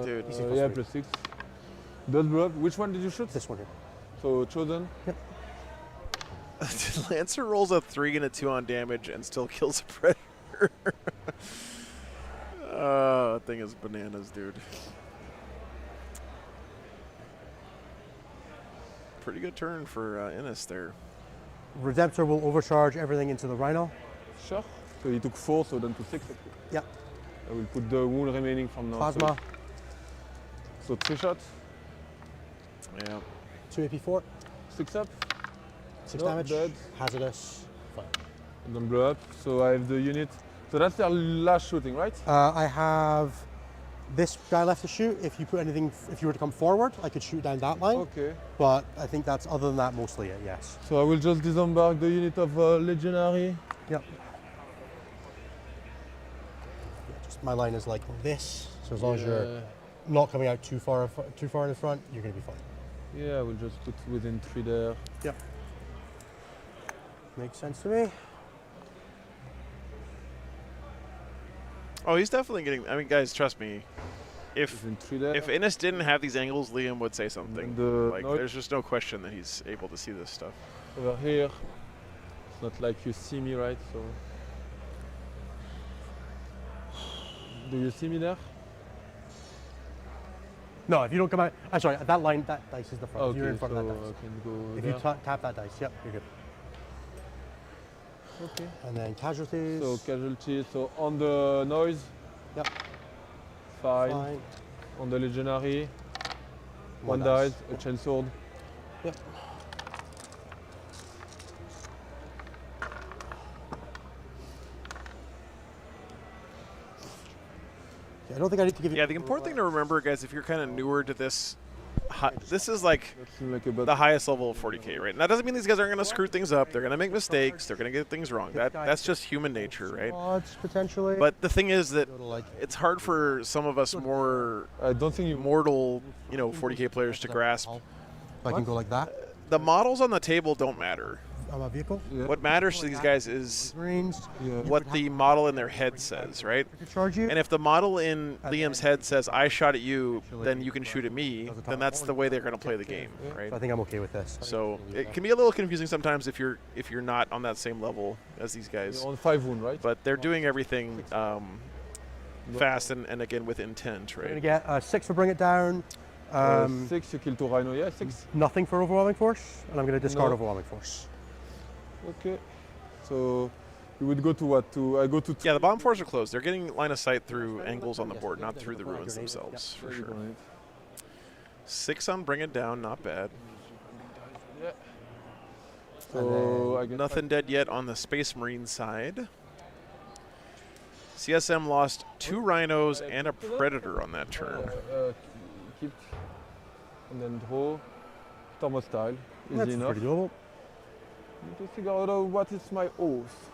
Dude. Yeah, +6. Does blow up. Which one did you shoot? This one here. So chosen. Yep. Lancer rolls a 3 and a 2 on damage and still kills a Predator. That thing is bananas, dude. Pretty good turn for Innis there. Redemptor will overcharge everything into the Rhino. Sure. So he took 4, so then to 6. Yeah. I will put the wound remaining from now. Plasma. So 3 shots. Yeah. 2 AP4. 6 up. 6 No, damage. dead. Hazardous. Fine. And don't blow up. So I have the unit. So that's their last shooting, right? I have this guy left to shoot. If you put anything, if you were to come forward, I could shoot down that line. Okay. But I think that's, other than that, mostly it, yes. So I will just disembark the unit of Legionary. Yep. Yeah, just my line is like this. So as long as you're not coming out too far in the front, you're going to be fine. Yeah, I will just put within 3 there. Yep. Makes sense to me. Oh, he's definitely getting. I mean, guys, trust me. If Innes didn't have these angles, Liam would say something. Like, there's just no question that he's able to see this stuff. Over here, it's not like you see me, right? So, do you see me there? No, if you don't come out. I'm sorry, that line, that dice is the front. Okay, You're in front of that so dice. I can go If there. you tap that dice, yep, you're good. Okay. And then casualties. So casualties. So on the noise. Yep. Fine. On the legionary. One dice. dies. A chainsword. Yep. I don't think I need to give you. Yeah, the important thing to remember, guys, if you're kind of newer to this, this is like the highest level of 40k, right? And that doesn't mean these guys aren't going to screw things up. They're going to make mistakes. They're going to get things wrong. That's just human nature, right? Odds potentially. But the thing is that it's hard for some of us more, I don't think mortal, 40k players to grasp. I can go like that. The models on the table don't matter. On a vehicle. Yeah. What matters to these guys is what the model in their head says, right? And if the model in Liam's head says, I shot at you, then you can shoot at me, then that's the way they're going to play the game, right? So I think I'm okay with this. So it can be a little confusing sometimes if you're not on that same level as these guys. You're on 5 wound, right? But they're doing everything fast and again with intent, We're going right? to get 6 for Bring It Down. 6, you kill 2 rhino, yeah, 6. Nothing for Overwhelming Force, and I'm going to discard No. Overwhelming Force. Okay. So you would go to what? I go to 2. Yeah, the bomb fours are closed. They're getting line of sight through angles on the board, not through the ruins themselves, for sure. 6 on Bring It Down, not bad. Yeah. So I get Nothing dead yet on the Space Marine side. CSM lost 2 rhinos and a predator on that turn. Keep and then draw. Storm style. Easy That's enough. pretty doable. Need to figure out what is my oath.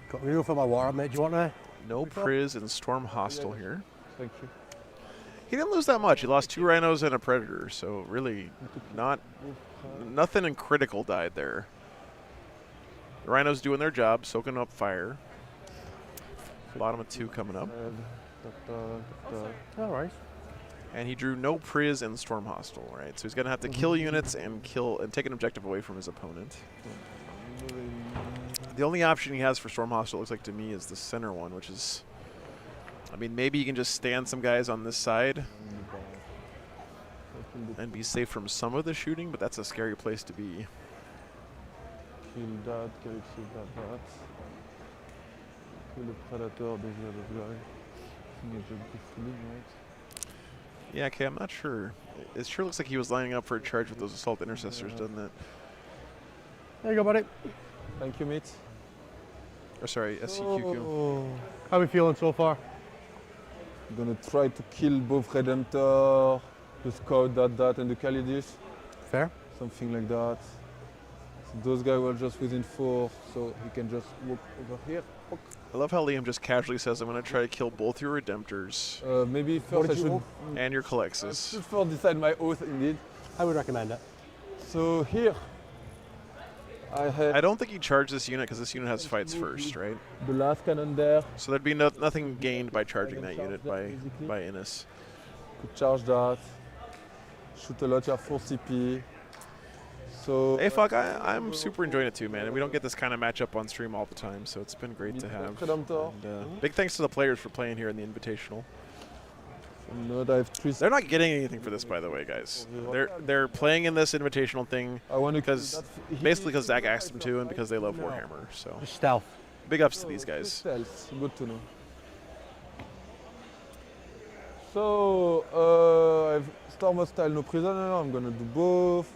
Got me go for my Warhammer. Do you want to? No Priz and Storm Hostile here. Thank you. He didn't lose that much. He lost 2 rhinos and a predator, so really nothing in critical died there. The rhinos doing their job, soaking up fire. Bottom of 2 coming up. All right. And he drew no Priz and Storm Hostile, right? So he's going to have to kill units and take an objective away from his opponent. The only option he has for Storm Hostile, looks like to me, is the center one, which is, I mean, maybe he can just stand some guys on this side and be safe from some of the shooting, but that's a scary place to be. Kill that, kill that. Kill the predator, this other guy. I think it's a good feeling, right? Yeah, okay, I'm not sure. It sure looks like he was lining up for a charge with those assault intercessors, doesn't it? There you go, buddy. Thank you, mate. Or sorry, SCQQ. How are we feeling so far? I'm gonna try to kill both Redemptor, the Scout, that, and the Khalidis. Fair. Something like that. So those guys were just within 4, so he can just walk over here. Walk. I love how Liam just casually says, I'm going to try to kill both your Redemptors. Maybe first I should... And your Calexis. I should first decide my oath, indeed. I would recommend it. So here, I don't think he charged this unit because this unit has fights first, right? The last cannon there. So there'd be nothing gained by charging that unit by Innes. Could charge that. Shoot a lot, you have 4 CP. So hey, fuck, I'm super enjoying it too, man. And we don't get this kind of matchup on stream all the time, so it's been great to have. And, big thanks to the players for playing here in the Invitational. They're not getting anything for this, by the way, guys. They're playing in this Invitational thing because basically because Zach asked them to and because they love Warhammer. So just stealth. Big ups to these guys. Stealth, good to know. So I have Storm Hostile, no prisoner. I'm gonna do both.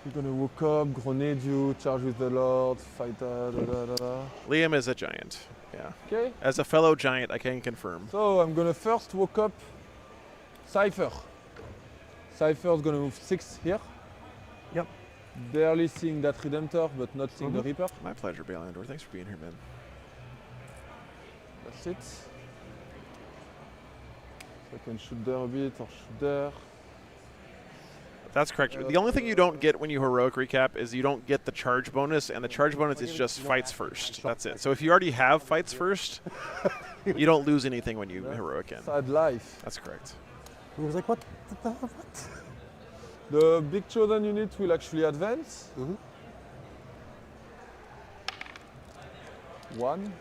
You're gonna walk up, grenade you, charge with the Lord, fight Liam is a giant. Yeah. Okay. As a fellow giant, I can confirm. So I'm gonna first walk up Cypher. Cypher's gonna move 6 here. Yep. Barely seeing that Redemptor, but not seeing the Reaper. My pleasure, Balandor. Thanks for being here, man. That's it. So I can shoot there a bit or shoot there. That's correct. The only thing you don't get when you heroic recap is you don't get the charge bonus, and the charge bonus is just fights first. That's it. So if you already have fights first, you don't lose anything when you heroic in. Sad life. That's correct. He was like, what? What? The big chosen unit will actually advance. 1.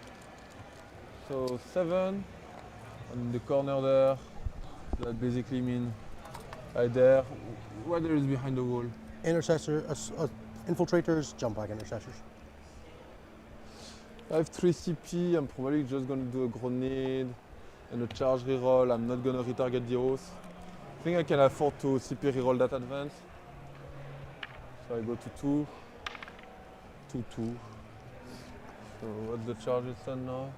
So 7. On the corner there. That basically means Heiðar. What there is behind the wall? Intercessor, infiltrators, jump back intercessors. I have 3 CP. I'm probably just going to do a grenade and a charge reroll. I'm not going to retarget the host. I think I can afford to CP reroll that advance. So I go to 2. 2, 2. So what's the charge done now?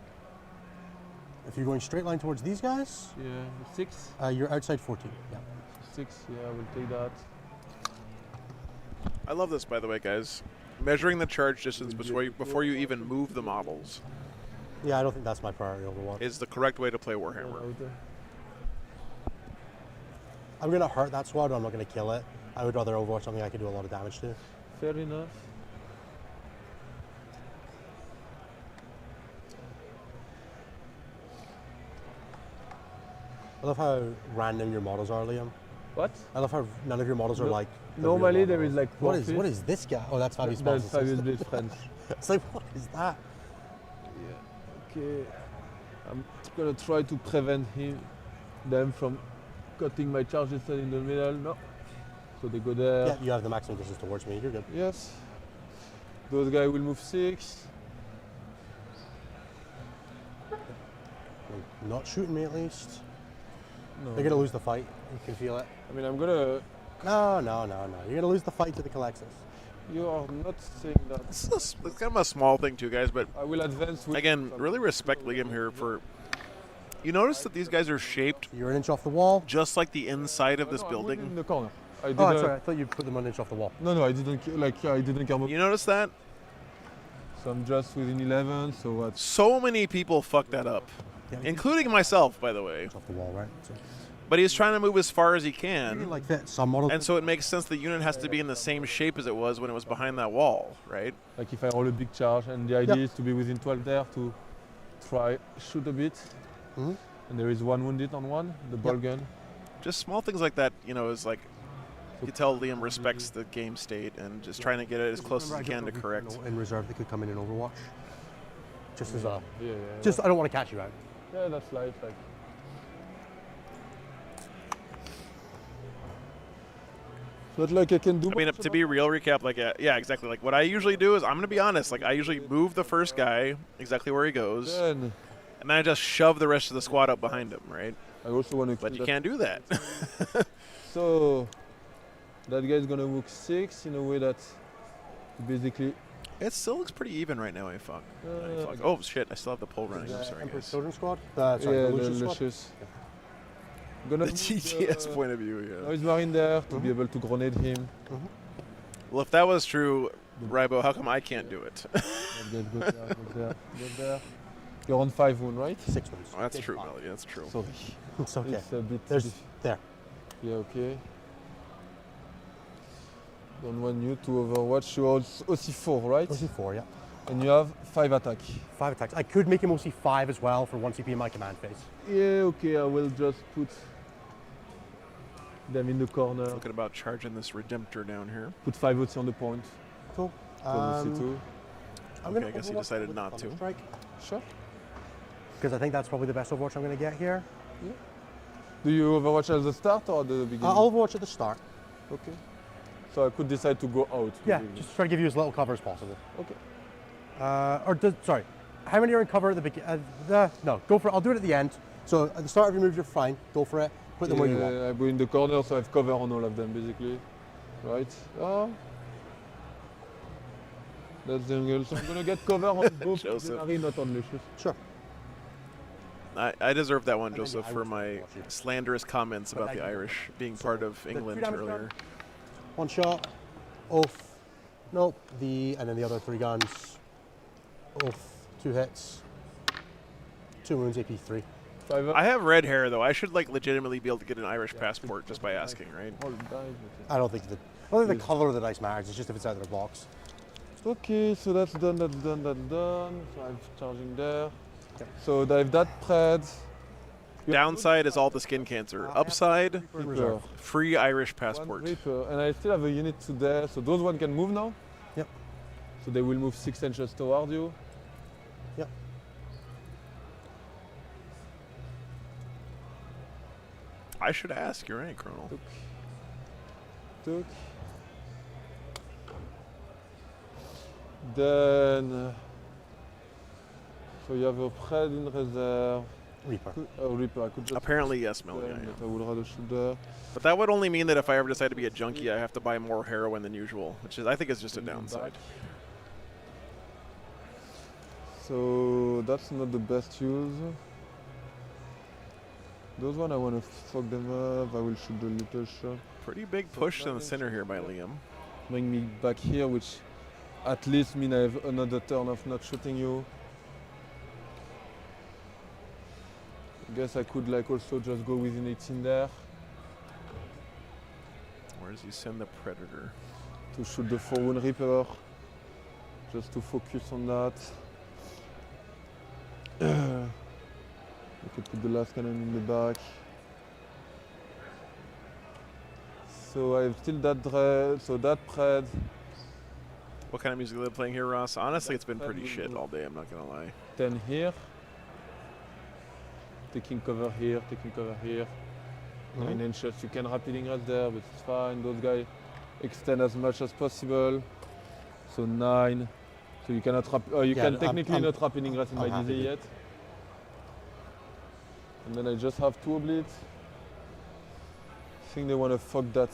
If you're going straight line towards these guys, Yeah, 6. you're outside 14. Yeah. 6, yeah, I will take that. I love this, by the way, guys. Measuring the charge distance before you even move the models Yeah, I don't think that's my priority Overwatch. is the correct way to play Warhammer. I'm going to hurt that squad, I'm not going to kill it. I would rather Overwatch something I can do a lot of damage to. Fair enough. I love how random your models are, Liam. What? I love how none of your models are like. the real Normally there models. is like What is this guy? Oh, that's Fabius That's Sponsor. Fabius Blade friends. It's like, what is that? Yeah. Okay. I'm gonna try to prevent them from cutting my charges in the middle. No. So they go there. Yeah, you have the maximum distance towards me. You're good. Yes. Those guys will move 6. They're not shooting me at least. No. They're gonna lose the fight. You can feel it. I mean, I'm gonna. No. You're gonna lose the fight to the Colexus. You are not saying that. It's kind of a small thing too, guys, but I will advance with. again, really respect Liam here for. You notice that these guys are shaped You're an inch off the wall. just like the inside of this I'm building. in the corner. I Oh, didn't. that's right. I thought you put them an inch off the wall. No, I didn't. I didn't care. You notice that? So I'm just within 11. So what? So many people fuck that up, Yeah, including myself, by the way. Inch off the wall, right? So But he's trying to move as far as he you can. can like fit some models. And so it makes sense the unit has to be in the same shape as it was when it was behind that wall, right? Like if I roll a big charge, and the idea is to be within 12 there to try shoot a bit. Mhm. And there is 1 wounded on 1, the ball gun. Just small things like that, is like you tell Liam respects the game state and just trying to get it as close as he can to correct. In reserve, they could come in Overwatch. Just as a. Yeah. Just, I don't want to catch you out. Yeah, that's life. Like. Not like I can do. I mean, to be real, recap, like, yeah, exactly. Like, what I usually do is, I'm going to be honest, like, I usually move the first guy exactly where he goes, Then and then I just shove the rest of the squad up behind him, right? I also want to. But you can't do that. So that guy is gonna move 6 in a way that basically. It still looks pretty even right now, fuck. Uh, Oh, shit, I still have the pole running. I'm sorry, Emperor's guys. Children Squad? Yeah, the the Lucius Squad? Lucius. Gonna The move GTS point of view, yeah. Noise Marine there to be able to grenade him. Well, if that was true, Rybo, how come I can't do it? Go there. You're on 5 wound, right? 6 wounds. Oh, that's true, Melody, that's true. Sorry. It's okay. It's a bit. There's there. Yeah, okay. Don't want you to overwatch. You're OC4, right? OC4, yeah. And you have 5 attack. 5 attacks. I could make him OC5 as well for 1 CP in my command phase. Yeah, okay. I will just put them in the corner. Looking about charging this Redemptor down here. Put 5 OC on the point. Cool. So OC2. I'm Okay, I guess he decided not to. Strike. Sure. Because I think that's probably the best Overwatch I'm going to get here. Do you overwatch at the start or at the beginning? I'll Overwatch at the start. Okay. So I could decide to go out. Yeah, just try to give you as little cover as possible. Okay. Sorry, how many are in cover at the beginning? No, go for it. I'll do it at the end. So at the start of your move, you're fine. Go for it. Put them where you want. I go in the corner, so I have cover on all of them, basically. Right? That's the angle. So I'm going to get cover on both Gennari, not on Lucius. Sure. I deserve that one, And then Joseph, the for Irish my will watch you. slanderous comments But about the I- Irish being So, part of the England 3 damage earlier. gun. 1 shot. Oath. Nope. And then the other 3 guns. Oath. 2 hits. 2 wounds, AP 3. I have red hair though. I should like legitimately be able to get an Irish passport just by asking, right? I don't think the color of the dice matters. It's just if it's out of their box. Okay, so that's done, that's done, that's done. So I'm charging there. So I have that pred. Downside is all the skin cancer. Upside, Reaper. free Irish passport. One Reaper. And I still have a unit to there. So those one can move now? Yep. So they will move 6 inches toward you. Yep. I should ask. You're right, Colonel. Took. Then, so you have a pred in reserve. Reaper. Reaper. I could just Apparently, yes, Mel. but Yeah, yeah. I would rather shoot there. But that would only mean that if I ever decide to be a junkie, I have to buy more heroin than usual, which is I think is just a downside. So that's not the best use. Those one I want to fuck them up. I will shoot the little shot. Pretty big push in the center here by Liam. Bring me back here, which at least mean I have another turn of not shooting you. I guess I could like also just go within 18 there Where does he send the Predator? to shoot the 4-wound Reaper. Just to focus on that. I could put the last cannon in the back. So I have still that dread, so that pred. What kind of music are they playing here, Ross? Honestly, it's been pretty shit all day, I'm not gonna lie. 10 here. Taking cover here, taking cover here. 9 inches, you can rapid ingress there, but it's fine. Those guys extend as much as possible. So 9. So you cannot you can technically not rapid ingress in my DZ yet. And then I just have 2 oblites. I think they want to fuck that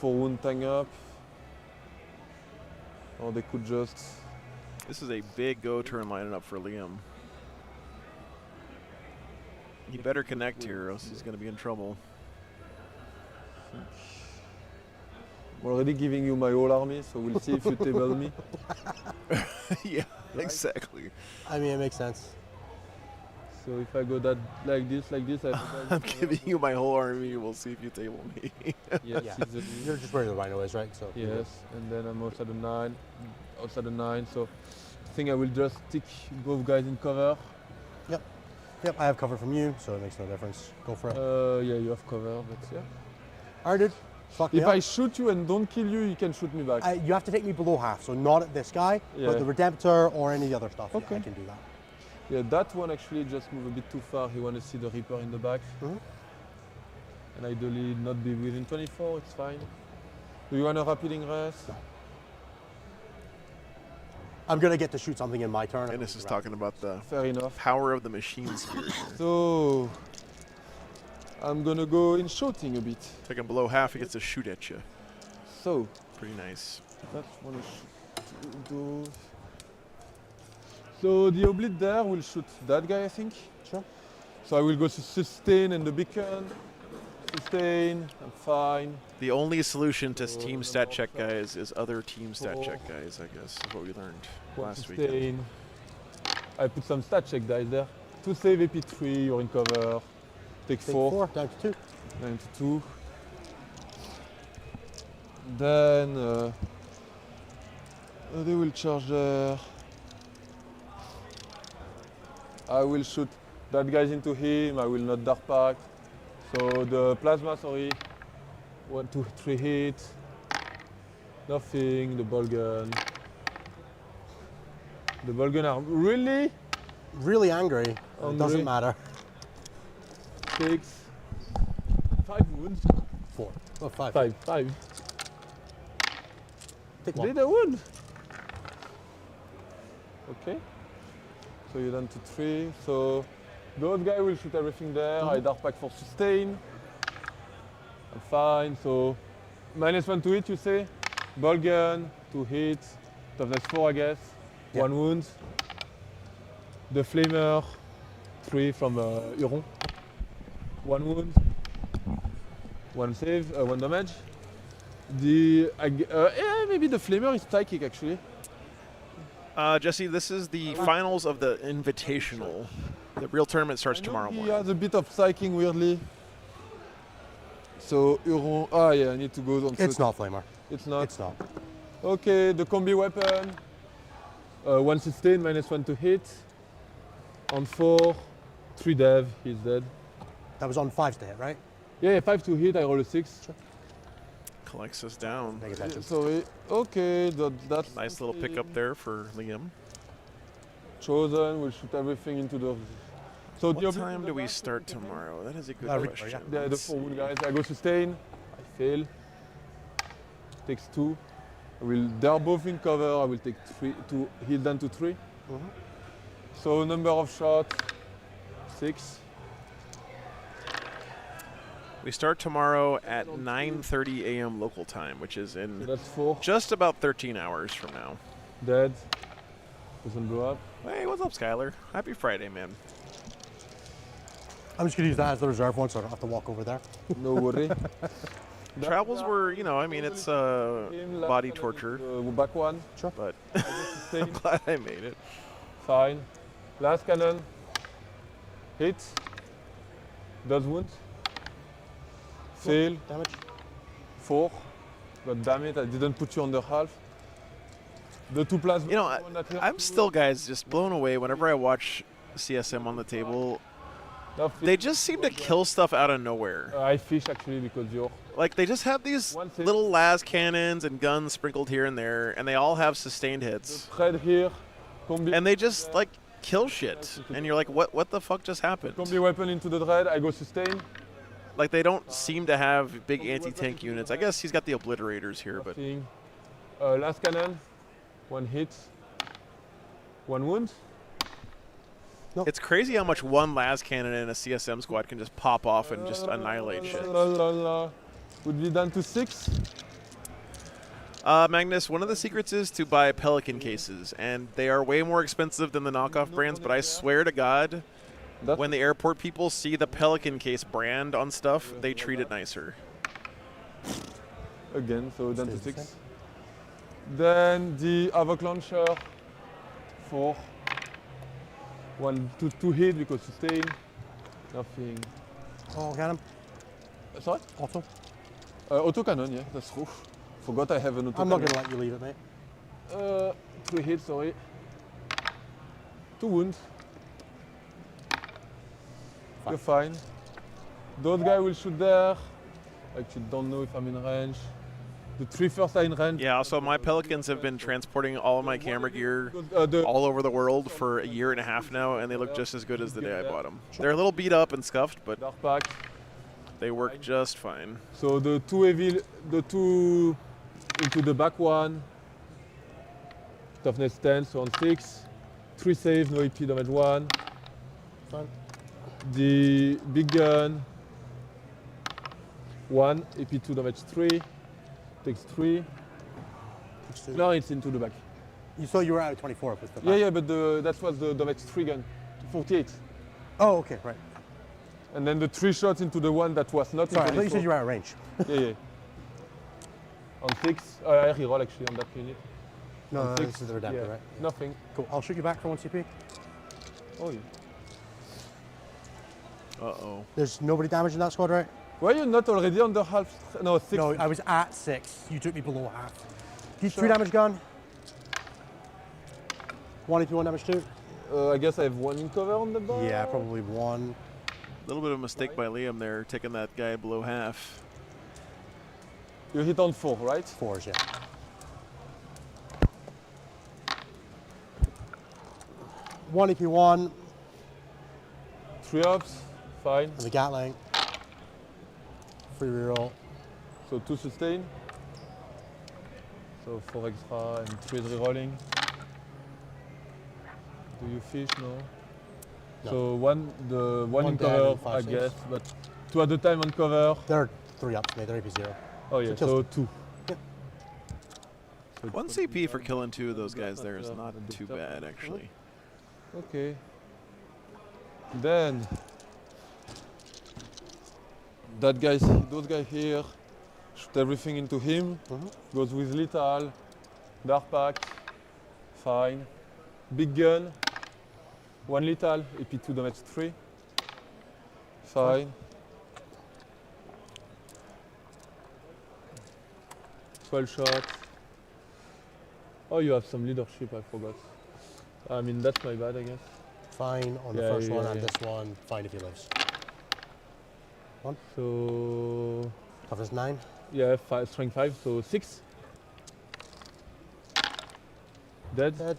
4-wound tank up. Or they could just... This is a big go turn lining up for Liam. He better connect here or else he's going to be in trouble. I'm already giving you my whole army, so we'll see if you table me. Yeah, exactly. I mean, it makes sense. So if I go that like this, I'm giving you my whole army. We'll see if you table me. Yes, Yeah. easily. You're just where the rhino is, right? So Yes, and then I'm outside the 9. So I think I will just stick both guys in cover. Yep, I have cover from you, so it makes no difference. Go for it. Yeah, you have cover, but yeah. Alright, dude. Fuck me If up. I shoot you and don't kill you, you can shoot me back. You have to take me below half, so not at this guy, Yeah. but the Redemptor or any other stuff. Yeah, Okay. I can do that. Yeah, that one actually just moved a bit too far. He want to see the Reaper in the back. And ideally not be within 24, it's fine. Do you want a rapid ingress? No. I'm gonna get to shoot something in my turn. And this is talking about the Fair enough. power of the machine sphere. So I'm gonna go in shooting a bit. Take him below half, he gets to shoot at you. So Pretty nice. that's one shoot those. So the oblite there will shoot that guy, I think. Sure. So I will go to sustain and the beacon. Sustain, I'm fine. The only solution to team stat check guys is other team stat check guys, I guess, is what we learned last weekend. Sustain. I put some stat check dice there. 2 save AP3, you're in cover. Take 4. Down to 2. Down to 2. Then they will charge there. I will shoot that guy into him. I will not dark pack. So the plasma, sorry. 1, 2, 3 hits. Nothing. The ball gun. The ball gun are Really angry. It Angry. doesn't matter. 6. 5 wounds. 4. Oh, 5. 5. Take 1. Did a wound. Okay. So you're down to 3. So those guys will shoot everything there. I dark pack for sustain. I'm fine. So -1 to hit, you say? Ball gun, 2 hits. Toughness 4, I guess. Yeah. 1 wound. The flamer, 3 from Huron. 1 wound. 1 save, 1 damage. Maybe the flamer is psychic actually. Jesse, this is the finals of the Invitational. The real tournament starts I know tomorrow he morning. has a bit of psyching weirdly. So Huron. Ah yeah, I need to go on. It's not Flamer. It's not. It's not. Okay, the combi weapon. 1 sustain, -1 to hit. On 4, 3 dev, he's dead. That was on 5s to hit, right? Yeah, 5 to hit, I roll a 6. Sure. Collects us down. Make attention. Sorry. Okay, that's Nice little pickup there for Liam. chosen. We'll shoot everything into the. So the What time do we start tomorrow? That is a good question. Yeah, the Let's 4 wound see. guys. I go sustain. I fail. Takes 2. They're both in cover. I will take 3 to heal down to 3. So number of shots 6. We start tomorrow at 9:30 a.m. local time, which is So in that's 4. just about 13 hours from now. Dead. Doesn't blow up. Hey, what's up, Skylar? Happy Friday, man. I'm just going to use that as the reserve one so I don't have to walk over there. No worry. Travels were, you know, I mean, it's body torture, Back one. Sure. but Sustain. I'm glad I made it. Fine. Last cannon. Hit. Does wound. Fail. Damage. 4. But damn it, I didn't put you on the half. The 2 plasma. You know, I'm still, guys, just blown away whenever I watch CSM on the table. They just seem to kill stuff out of nowhere. I fish actually because you're. Like, they just have these little las cannons and guns sprinkled here and there, and they all have sustained hits. Thread here. And they just, like, kill shit. And you're like, what the fuck just happened? Combi weapon into the dread. I go sustain. Like, they don't seem to have big anti-tank units. I guess he's got the obliterators here, but... Nothing. Last cannon. 1 hit. 1 wound. It's crazy how much one las cannon in a CSM squad can just pop off and just annihilate shit. Would be down to 6. Magnus, one of the secrets is to buy Pelican cases, and they are way more expensive than the knockoff brands, but I swear to God, when the airport people see the Pelican case brand on stuff, they treat it nicer. Again, so down to 6. Then the Havoc Launcher. 4. 1 to hit because sustain. Nothing. Oh, got him. Sorry? Auto. Auto cannon, yeah, that's true. Forgot I have an auto I'm not cannon. going to let you leave it, mate. 3 hits, sorry. 2 wounds. You're fine. Those guys will shoot there. Actually, don't know if I'm in range. The 3 first are in range. Yeah, so my Pelicans have been transporting all of my camera gear all over the world for a year and a half now, and they look just as good as the day I bought them. They're a little beat up and scuffed, but they work just fine. So the 2 heavy, the 2 into the back one. Toughness 10, so on 6. 3 saves, no AP damage 1. Fine. The big gun. 1, AP 2 damage 3. Takes 3. No, it's into the back. You thought you were out at 24 with the back. Yeah, but that was the damage 3 gun. 48. Oh, okay, right. And then the 3 shots into the one that was not Sorry, I in thought you said 24. you were out of range. Yeah. On 6, I reroll actually on that unit. No, On this is the Redemptor, yeah, right? Nothing. Cool, I'll shoot you back for 1 CP. Oh yeah. Uh-oh. There's nobody damaged in that squad, right? Were you not already on the half? No, 6. No, I was at 6. You took me below half. He's Sure. 3 damage gun. 1 AP 1 damage 2. I guess I have 1 in cover on the bar. Yeah, probably 1. A little bit of a mistake by Liam there, taking that guy below half. You hit on 4, right? 4s, yeah. One AP 1. 3 ups, fine. And the Gatling. Free reroll. So 2 sustain. So 4 extra and 3 rerolling. Do you fish? No. No. So one in dead cover, and 5 I saves. guess, but 2 at a time on cover. They're 3 ups, mate. They're AP 0. Oh yeah, So so kills 2. Yep. So 1 CP for killing 2 of those guys there is not too bad, actually. Okay. Then that guy, those guys here, shoot everything into him. Goes with lethal, dark pack, fine. Big gun, 1 lethal, EP2 damage 3. Fine. 12 shots. Oh, you have some leadership, I forgot. I mean, that's my bad, I guess. Fine on the first one, and this one, fine if he lives. 1. So... Toughness 9. Yeah, strength 5, so 6. Dead.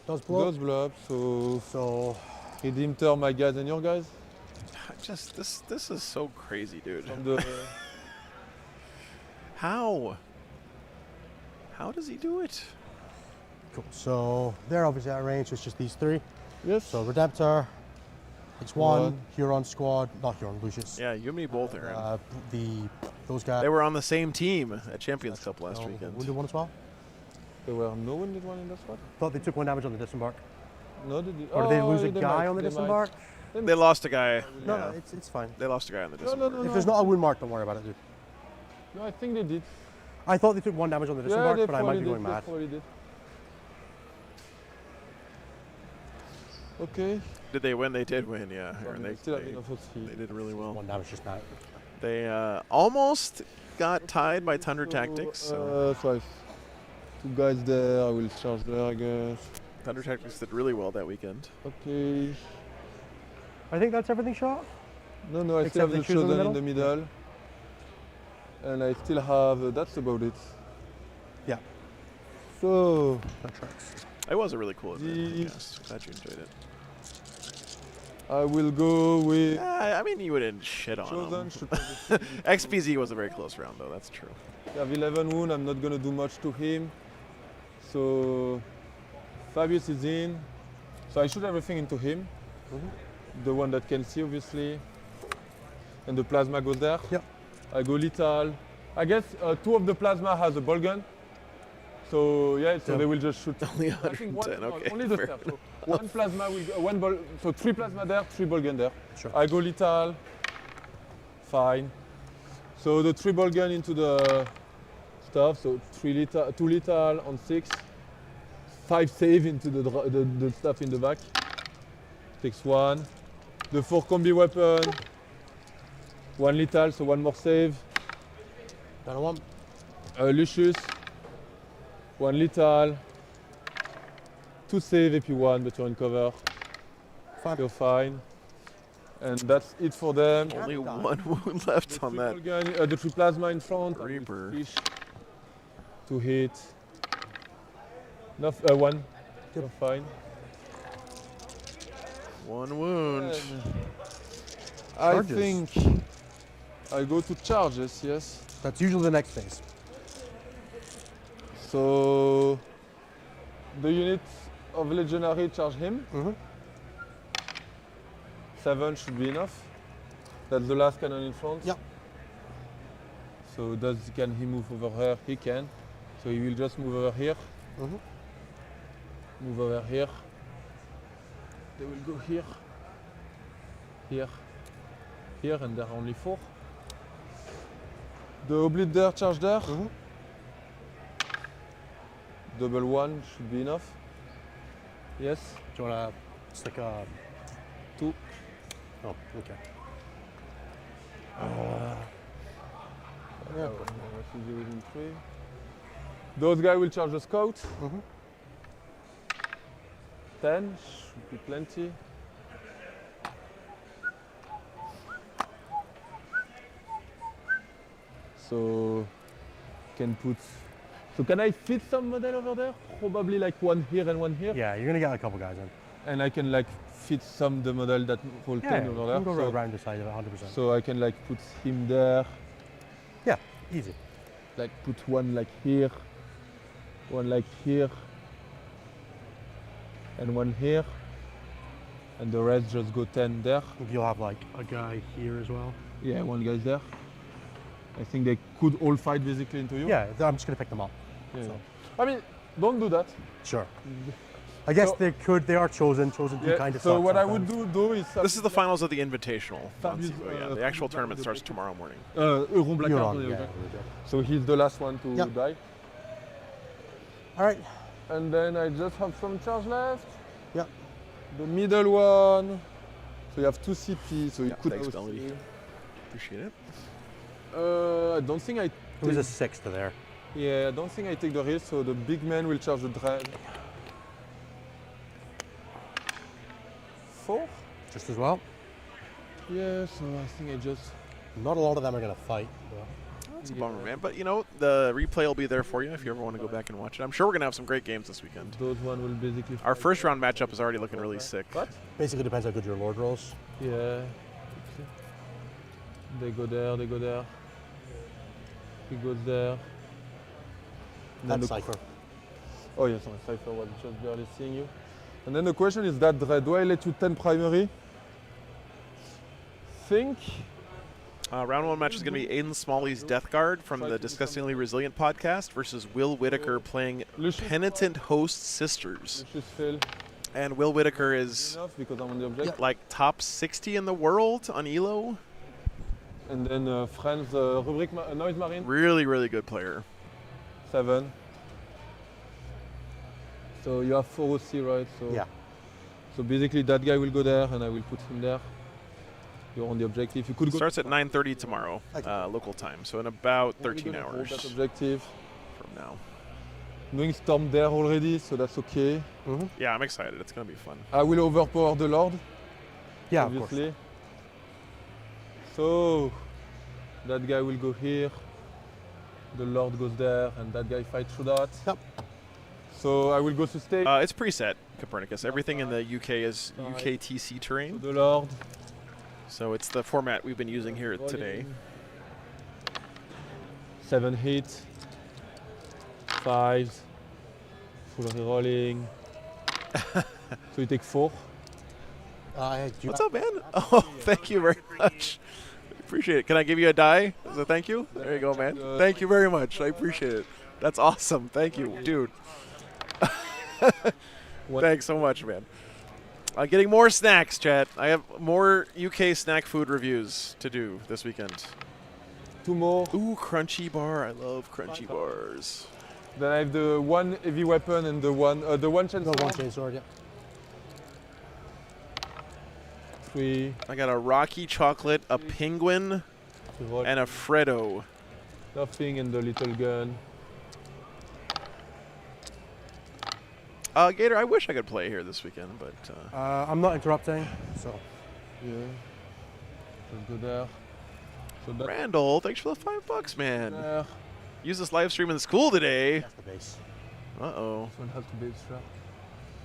Does blow. Does blow up, so redeem turn my guys and your guys. Just this is so crazy, dude. From the How does he do it? Cool. So they're obviously at range, so it's just these 3. Yes. So Redemptor, it's 1, Huron squad, not Huron, Lucius. Yeah, you and me both, Aaron. Those guys. They were on the same team at Champions Cup last weekend. Wounded 1 as well? There were no wounded one in that squad? Thought they took 1 damage on the disembark. No, they did. Or did they lose a guy on the disembark? They lost a guy. No, yeah. no, it's fine. They lost a guy on the disembark. No. If there's not a wound mark, don't worry about it, dude. No, I think they did. I thought they took 1 damage on the disembark, but I might be going mad. Did. Okay. Did they win? They did win, yeah. Aaron, They still have enough XP. they did really well. 1 damage just now. They almost got tied by Thunder Tactics. So. So I have 2 guys there. I will charge there, I guess. Thunder Tactics did really well that weekend. Okay. I think that's everything shot. No, I still have the Chosen in the middle. And I still have, that's about it. Yeah. So, that tracks. It was a really cool event, yes. Glad you enjoyed it. I will go with... I mean, you wouldn't shit on him. XPZ was a very close round, though, that's true. I have 11 wound, I'm not going to do much to him. So, Fabius is in. So I shoot everything into him. The one that can see, obviously. And the plasma goes there. Yep. I go lethal. I guess 2 of the plasma has a ball gun. So yeah, so they will just shoot. Only 110, okay. Only the stuff. So 1 plasma will go, 1 ball. So 3 plasma there, 3 ball gun there. Sure. I go lethal. Fine. So the 3 ball gun into the stuff. So 2 lethal on 6. 5 save into the stuff in the back. Takes 1. The 4 combi weapon. 1 lethal, so 1 more save. Down to 1. Lucius. 1 lethal. 2 save if you want, but you're in cover. Fine. You're fine. And that's it for them. Only 1 wound left on that. Gun, the 3 plasma in front. Reaper. Fish to hit. No, 1. You're fine. 1 wound. I think I go to charges, yes. That's usually the next phase. So the unit of Legionary charge him. 7 should be enough. That's the last cannon in front. Yep. So can he move over here? He can. So he will just move over here. Move over here. They will go here. Here. Here, and there are only 4. The Oblit there, charge there. Double 1 should be enough. Yes. Do you want to stick a 2? Oh, okay. Those guys will charge the scout. 10 should be plenty. So can put. So can I fit some model over there? Probably like 1 here and 1 here. Yeah, you're gonna get a couple guys in. And I can like fit some the model that roll 10 over there. You can go around the side of it 100%. So I can like put him there. Yeah, easy. Like put 1 like here, 1 like here, and 1 here. And the rest just go 10 there. You'll have like a guy here as well. Yeah, 1 guy there. I think they could all fight basically into you. Yeah, I'm just gonna pick them up. Yeah. So. I mean, don't do that. Sure. I guess they could. They are chosen. Chosen to kind of. So suck what sometimes. I would do is. This is the finals of the Invitational. Fabius, Yeah, the actual tournament starts tomorrow morning. Euron Black Euron, Card, yeah. So he's the last one to die. All right. And then I just have some charge left. Yep. The middle one. So you have 2 CP, so you could thanks, also- Melody. Appreciate it. I don't think I It was take- a 6 to there. Yeah, I don't think I take the risk, so the big man will charge the dread. 4? Just as well. Yeah, so I think I just... Not a lot of them are going to fight. But That's a bummer, man. But, you know, the replay will be there for you if you ever want to go back and watch it. I'm sure we're going to have some great games this weekend. Those one will basically... Our first round matchup is already looking really sick. What? basically depends how good your Lord rolls. Yeah. They go there, they go there. He goes there. And then That's the- Cypher. Oh yes, my Cypher was just barely seeing you. And then the question is that dread, do I let you 10 primary? Think. Round 1 match is going to be Aiden Smalley's Death Guard from the Disgustingly Resilient podcast versus Will Whitaker playing Penitent Host Sisters. Just fail And Will Whitaker is enough because I'm on the object. like top 60 in the world on ELO. And then Franz Rubric Noise Marine. Really, really good player. 7. So you have 4 OC, right? So Yeah. So basically that guy will go there and I will put him there. You're on the objective. You could go Starts at 9:30 tomorrow, local time. So in about 13 Hold hours that objective. from now. Knowing Storm there already, so that's okay. Yeah, I'm excited. It's going to be fun. I will overpower the Lord. Yeah, of course. obviously. So that guy will go here. The Lord goes there, and that guy fights through that. Yep. So I will go sustain. It's preset, Copernicus. Everything in the UK is UKTC terrain. The Lord. So it's the format we've been using here today. 7 hits. 5. Full rerolling. So you take 4. What's up, man? Oh, thank you very much. Appreciate it. Can I give you a die as a thank you? There you go, man. Thank you very much. I appreciate it. That's awesome. Thank you, dude. Thanks so much, man. Getting more snacks, chat. I have more UK snack food reviews to do this weekend. 2 more. Ooh, crunchy bar. I love crunchy bars. Then I have the 1 heavy weapon and the 1 chainsword. The 1 chainsword, yeah. 3. I got a Rocky Chocolate, a Penguin, and a Freddo. Nothing and the little gun. Gator, I wish I could play here this weekend, but... I'm not interrupting, so... Yeah. Let's go there. So that Randall, thanks for the $5, man. there. Use this live stream in school today. That's the base. Uh-oh. This one has to be extra.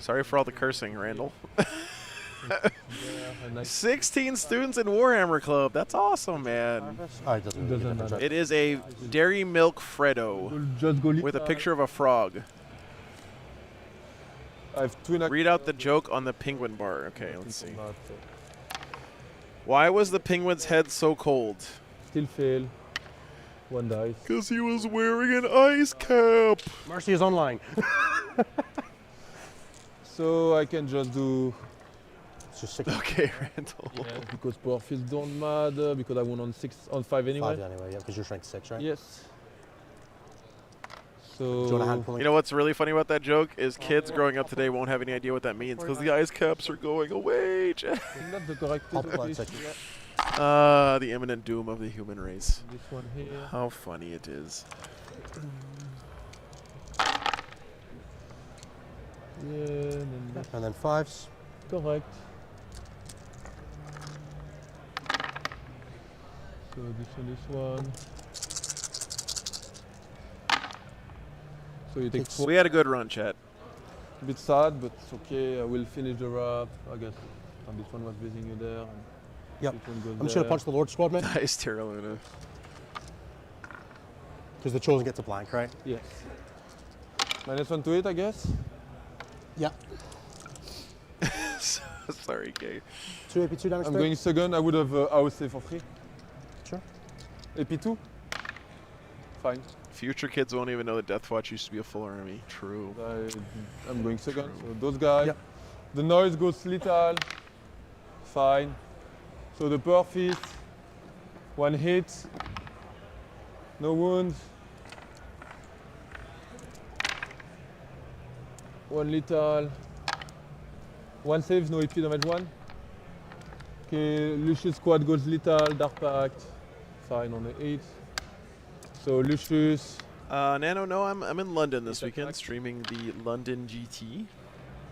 Sorry for all the cursing, Randall. Yeah, and I 16 students in Warhammer Club. That's awesome, man. Oh, it doesn't, really make a Doesn't difference. matter. It is a Dairy Milk Freddo will just go with a picture of a frog. I have 2 Read out the joke on the penguin bar. Okay, let's see. Why was the penguin's head so cold? Still fail. 1 dice. Because he was wearing an ice cap. Mercy is online. So I can just do... It's just 6. Okay, Randall. Yeah, because power fields don't matter, because I won on 5 anyway. 5 anyway, yeah, because you're strength 6, right? Yes. Do you want a So... hand pulling? You know what's really funny about that joke is kids growing up today won't have any idea what that means because the ice caps are going away. Jack. Isn't that the correct I'll pull out interpretation? 6. The imminent doom of the human race. This one here. How funny it is. Yeah, then that's And then 5s. correct. So this one. So you take 4. We had a good run, chat. A bit sad, but it's okay. I will finish the wrap, I guess. And this one was basing you there. And Yep. this one goes I'm just going to punch the Lord squad, man, Nice, Terra Luna. because the Chosen gets a blank, right? Yes. -1 to 8, I guess. Yeah. Sorry, Kay. 2 AP2 damage. I'm straight. going second. I would have AOC for free. Sure. AP2? Fine. Future kids won't even know that Deathwatch used to be a full army. True. I'm going second. So those guys. Yep. The noise goes lethal. Fine. So the power fist. 1 hit. No wound. 1 lethal. 1 save, no EP damage 1. Okay, Lucius squad goes lethal, Dark Pact. Fine on the 8. So Lucius. Nano, no, I'm in London this weekend, streaming the London GT.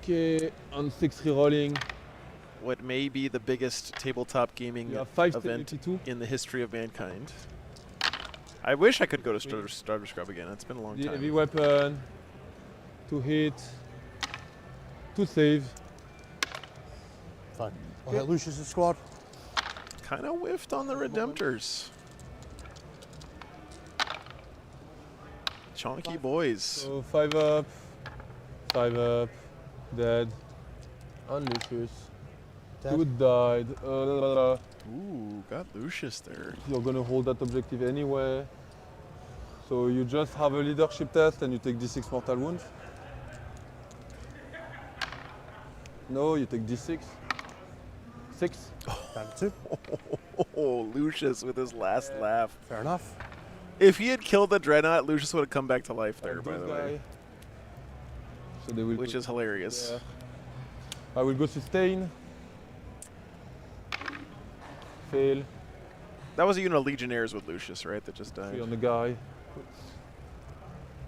Okay, on 6 rerolling. What may be the biggest tabletop gaming event in the history of mankind. I wish I could go to Starter Scrub again. It's been a long The time. heavy weapon. 2 hit. 2 save. Fine. I'll hit Lucius' squad. Kind of whiffed on the Redemptors. Chonky boys. So 5 up. 5 up. Dead. On Lucius. Dead. 2 died. Ooh, got Lucius there. You're gonna hold that objective anyway. So you just have a leadership test and you take D6 mortal wounds. No, you take D6. 6. Down to 2. Oh, Lucius with his last laugh. Fair enough. If he had killed the Dreadnought, Lucius would have come back to life there, by the way. So they will Which is hilarious. Yeah. I will go sustain. Fail. That was a unit of Legionnaires with Lucius, right? That just died. 3 on the guy.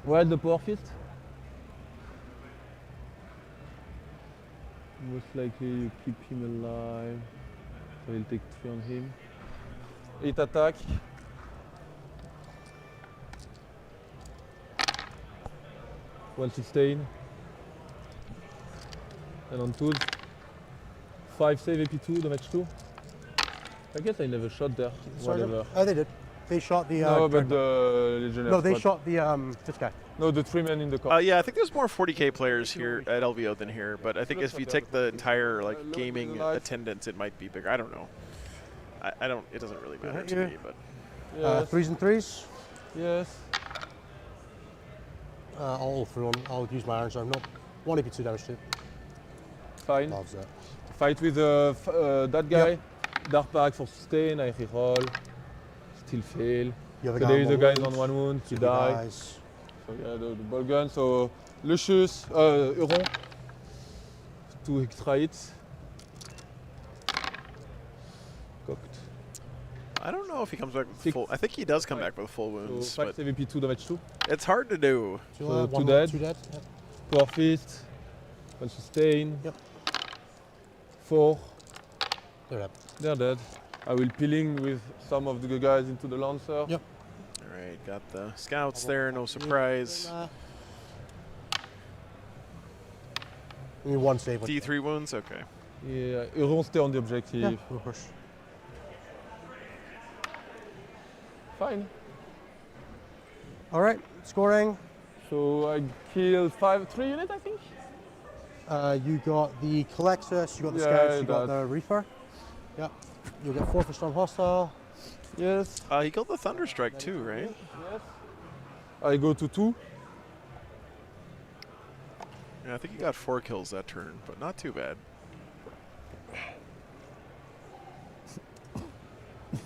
Where the power fist? Most likely you keep him alive. So he'll take 3 on him. 8 attack. One sustain. And on tools. 5 save AP2, damage 2. I guess I never shot there. Whatever. Oh, they did. They shot the. No, but the Legionnaire. No, they squad. shot the this guy. No, the 3 men in the car. Yeah, I think there's more 40k players here at LVO than here, but I think if you take the entire like gaming attendance, it might be bigger. I don't know. I don't. It doesn't really matter to me, but. Yes. 3s and 3s. Yes. All through on. I'll use my iron arm. No, 1 AP2 damage too. Fine. Loves that. Fight with that guy. Yep. Dark Pact for sustain, I reroll. Still fail. The so there is a guy on 1 wound, he dies. So yeah, the ball gun. So Lucius, Euron. 2 extra hits. Cocked. I don't know if he comes back with full. I think he does come back with full wounds. So 5 CVP 2 damage 2. It's hard to do. So 2 dead. 2 dead. Yep. Power fist. 1 sustain. Yep. 4. They're dead. They're dead. I will peeling with some of the guys into the Lancer. Yep. All right, got the scouts there, no surprise. Only 1 save. D3 wounds, okay. Yeah, Euron stay on the objective. Yeah, we'll push. Fine. All right, scoring. So I killed 3 units, I think. You got the Collectus, you got the Scouts, you got the Reaper. Yep. You'll get 4 for Storm Hostile. Yes. He killed the Thunderstrike too, right? Yes. I go to 2. Yeah, I think he got 4 kills that turn, but not too bad.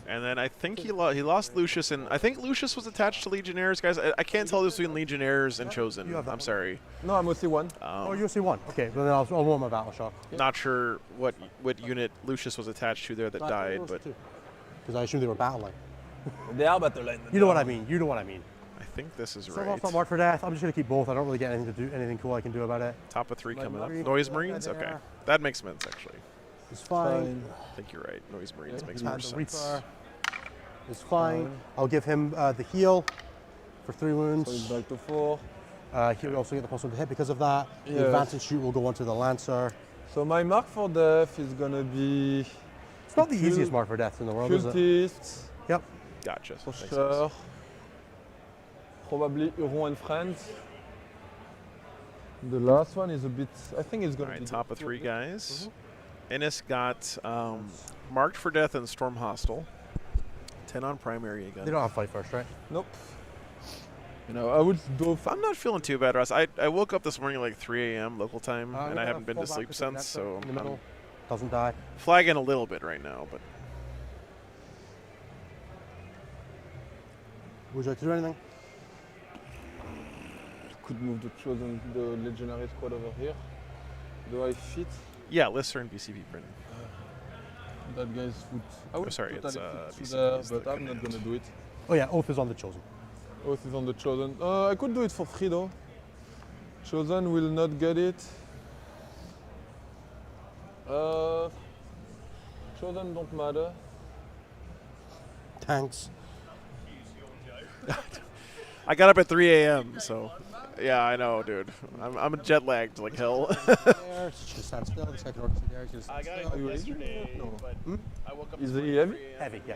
And then I think he lost Lucius, and I think Lucius was attached to Legionnaires, guys. I can't tell this between Legionnaires and Chosen. I'm sorry. No, I'm OC 1. Oh, you OC 1. Okay, well then I'll roll my battle shock. Not sure what unit Lucius was attached to there that died, but because I assume they were battle line. They are battle line. You know what I mean. You know what I mean. I think this is So right. not marked for death. I'm just gonna keep both. I don't really get anything cool I can do about it. Top of 3 coming up. Marine. Noise Marines? There. Okay. That makes sense, actually. It's fine. I think you're right. Noise Marines makes And more the sense. Reaper is fine. I'll give him the heal for 3 wounds. So he's back to 4. He will also get the plus 1 to hit because of that. Yes. The advantage shoot will go onto the Lancer. So my mark for death is gonna be. It's not the easiest mark for death in the world, is it? Cultists. Yep. Gotcha. For Makes sure. sense. Probably Euron and friends. The last one is a bit. I think it's gonna All right, be top of 3 guys. Ennis got marked for death and Storm Hostile. 10 on primary again. They don't have fight first, right? Nope. You know, I would go. I'm not feeling too bad, Russ. I woke up this morning like 3 a.m. local time, and I haven't been to Fall back sleep with the since, so in the middle. I'm Doesn't die. flagging a little bit right now. But Would you like to do anything? Could move the chosen, the legionary squad over here. Do I fit? Yeah, lists are in BCP printing. That guy's foot. I would sorry, it's, totally put BCP there, is the but I'm not command. gonna do it. Oh yeah, Oath is on the Chosen. Oath is on the Chosen. I could do it for free though. Chosen will not get it. Chosen don't matter. Tanks. I got up at 3 a.m. So, yeah, I know, dude. I'm jet lagged like hell. There, so just stand still. This guy can already see there. Just I stand got still. it yesterday, but I woke up. Is he heavy? Heavy, yeah.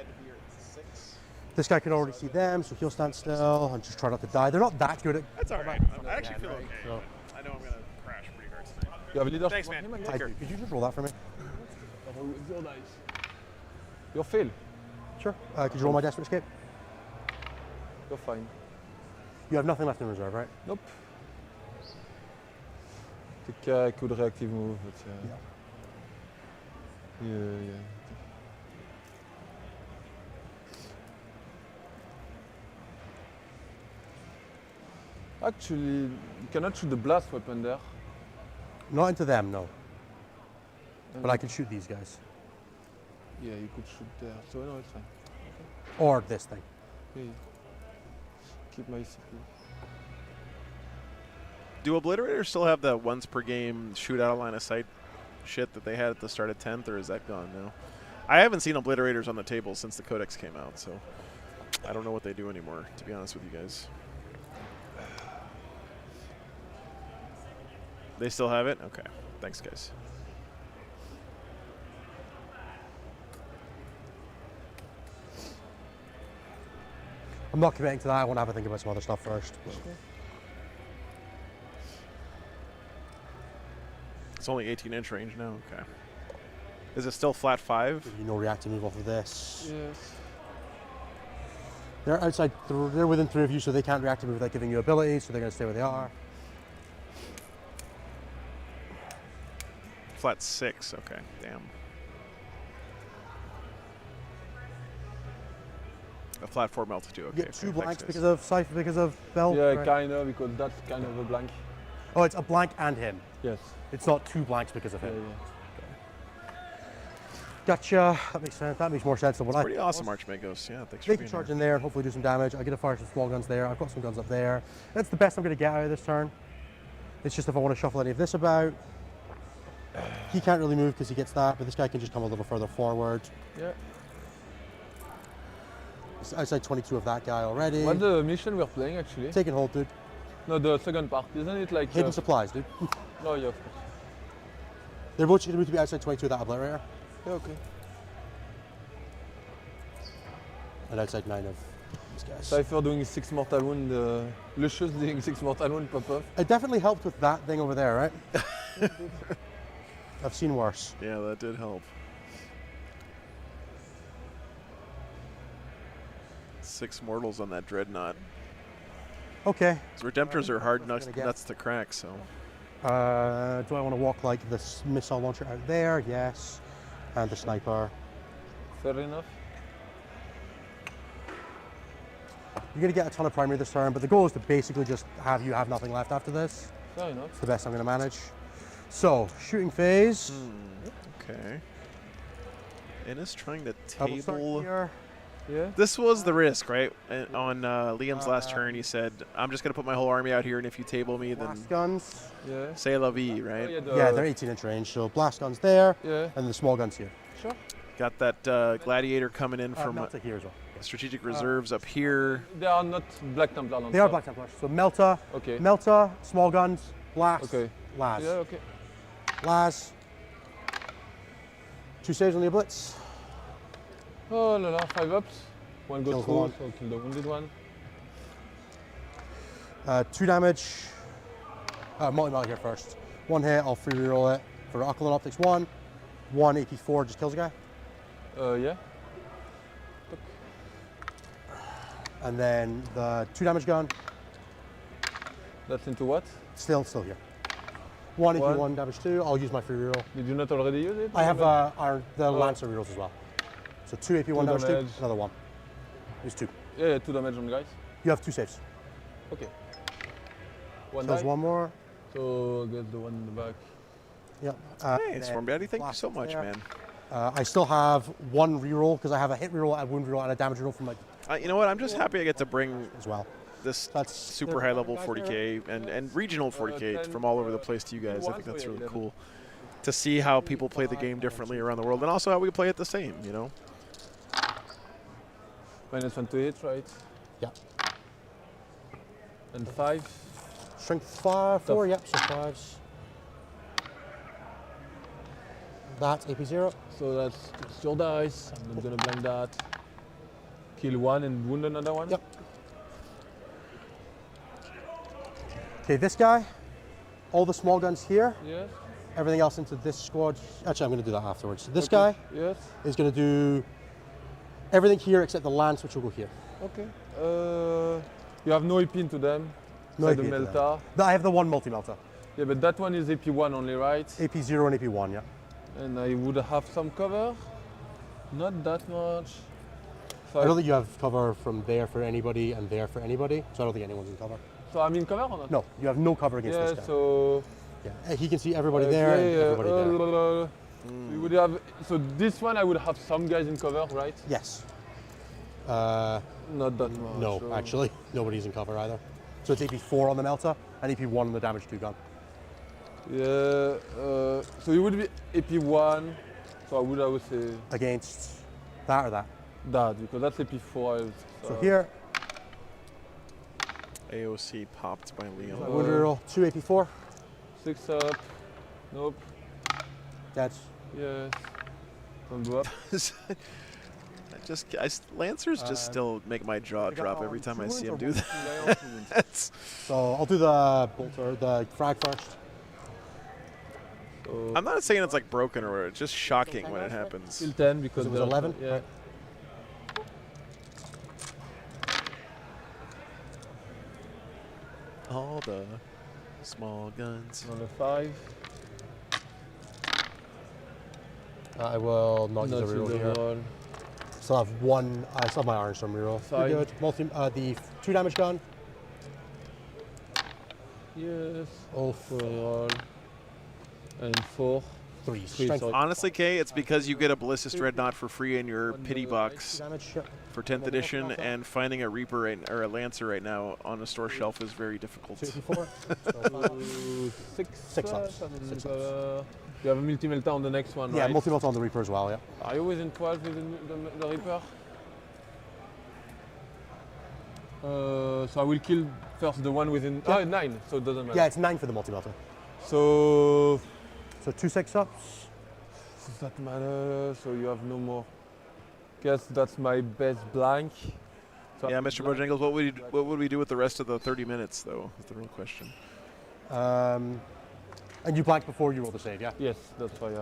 This guy can already see them, so he'll stand still and just try not to die. They're not that good at. That's all right. I actually feel okay. So, I know I'm gonna crash pretty hard tonight. You have a leadership. Thanks, man. I do. Could you just roll that for me? Your dice. You're fail. Sure. Could you roll my Desperate Escape? You're fine. You have nothing left in reserve, right? Nope. I think I could reactive move, but yeah. Actually, you cannot shoot the blast weapon there. Not into them, no. But I can shoot these guys. Yeah, you could shoot there. So no, it's fine. Or this thing. Yeah. Keep my CP. Do Obliterators still have the once per game shoot out of line of sight shit that they had at the start of 10th, or is that gone now? I haven't seen Obliterators on the table since the Codex came out, so I don't know what they do anymore, to be honest with you guys. They still have it? Okay. Thanks, guys. I'm not committing to that. I want to have a think about some other stuff first. It's only 18-inch range now? Okay. Is it still flat 5? You know, reactive move off of this. Yes. They're outside, they're within 3 of you, so they can't react to move without giving you abilities, so they're going to stay where they are. Flat 6, okay, damn. A flat 4 melted too, okay. You get 2 okay, blanks thanks, because of Cypher, because of Bell? Yeah, right? kind of, because that's kind of a blank. Oh, it's a blank and him. Yes. It's not 2 blanks because of him. Yeah. Gotcha. That makes sense. That makes more sense than what Pretty awesome, Archmagos. Yeah, thanks for They being can charge here. in there and hopefully do some damage. I get to fire some small guns there. I've got some guns up there. That's the best I'm going to get out of this turn. It's just if I want to shuffle any of this about. He can't really move because he gets that, but this guy can just come a little further forward. Yeah. It's outside 22 of that guy already. What's the mission we're playing actually? Take and hold, dude. No, the second part. Isn't it like... Hidden supplies, dude. No, yeah, of course. They're both going to be outside 22 of that obliterator. Yeah, okay. And outside 9 of these guys. Cypher doing 6 mortal wound, Lesiu doing 6 mortal wound pop off. It definitely helped with that thing over there, right? I've seen worse. Yeah, that did help. 6 mortals on that dreadnought. Okay. These Redemptors are hard What's nuts, gonna get? nuts to crack, so. Do I want to walk like this missile launcher out there? Yes. And the sniper. Fair enough. You're going to get a ton of primary this turn, but the goal is to basically just have you have nothing left after this. Fair enough. It's the best I'm going to manage. So, shooting phase. Okay. Innes trying to I will start table. here. Yeah. This was the risk, right? And on Liam's last turn, he said, I'm just going to put my whole army out here, and if you table me, then Blast guns. Yeah. say la vie, right? Yeah, they're 18-inch range, so blast guns there, Yeah. and the small guns here. Sure. Got that Gladiator coming in from Melta here as well. strategic reserves up here. They are not Black Templar. They are Black Templars. So Melta, Okay. Melta, small guns, blast, Okay. Laz. Yeah, okay. Laz. 2 saves on the Blitz. Oh la la, 5 ups. 1 goes Kills through, one. so kill the wounded one. 2 damage. Multi-melt here first. 1 hit, I'll free reroll it. For Lachlan Optics 1. 1 AP4 just kills a guy. Yeah. And then the 2 damage gun, That's into what? still here. 1 One. AP1 damage 2, I'll use my free reroll. Did you not already use it? I have the Lancer rerolls as well. So 2 AP1 2 damage 2, damage. another 1. Use 2. Yeah, 2 damage on the guys. You have 2 saves. Okay. 1 Kills die. 1 more. So get the one in the back. Yep. Hey, Swarm Daddy, thank you so much, there. man. I still have one reroll because I have a hit reroll, a wound reroll, and a damage reroll from like. You know what? I'm just happy I get to bring as well. This That's super high level 40k and regional 40k from all over the place to you guys. I think that's really cool to see how people play the game differently around the world, and also how we play it the same. You know. -1 to hit, right? Yeah. And 5. Strength 4. Yep. So 5s. That's AP 0. So that's your dice. I'm not gonna blank that. Kill one and wound another one. Yep. Okay, this guy, all the small guns here. Yes. Everything else into this squad. Actually, I'm going to do that afterwards. This Okay. guy Yes. is going to do everything here except the lance, which will go here. Okay. You have no AP into them. No Inside AP the into melta. I have the one multi-melta. Yeah, but that one is AP1 only, right? AP 0 and AP 1, yeah. And I would have some cover. Not that much. So I don't think you have cover from there for anybody and there for anybody, so I don't think anyone's in cover. So I'm in cover or not? No, you have no cover against Yeah, this guy. so Yeah, he can see everybody there and everybody there. You would have, so this one I would have some guys in cover, right? Yes. Not that much. No, so- actually, nobody's in cover either. So it's AP 4 on the melta and AP 1 on the damage 2 gun. Yeah, so it would be AP1, so I would say Against that or that? that, because that's AP4. So here, AOC popped by Liam. wound reroll, 2 AP 4. 6 up, nope, Dead. yes, don't go up. Lancers just still make my jaw drop every time I see him do that. That's so I'll do the bolter, the frag first. So I'm not saying it's like broken or whatever, it's just shocking when it happens. still 10 because it was they're- 11? Yeah. All the small guns. Another 5. I will not use a Not reroll in the here. roll. Still have one. I still have my Iron Storm reroll. Fine. You're good. The 2 damage gun. Yes. All 4 roll. And 4. 3. Three, Strength sorry. Honestly, Kay, it's because you get a Ballistic Dreadnought for free in your pity box damage. Yep. for 10th edition, and finding a Reaper or a Lancer right now on a store shelf is very difficult. 2 AP 4. So 6. 6 ups. And then 6 you have a multi-melta on the next one, Yeah, right? multi-melt on the Reaper as well, yeah. Are you always in 12 with the Reaper? So I will kill first the one within. Yeah. Oh, 9, so it doesn't matter. Yeah, it's 9 for the multi-melter. So So 2 6-ups. does that matter? So you have no more. Guess that's my best blank. So Yeah, Mr. Bojangles, what would we do with the rest of the 30 minutes, though? Is the real question. And you blank before you roll the save, yeah? Yes, that's why.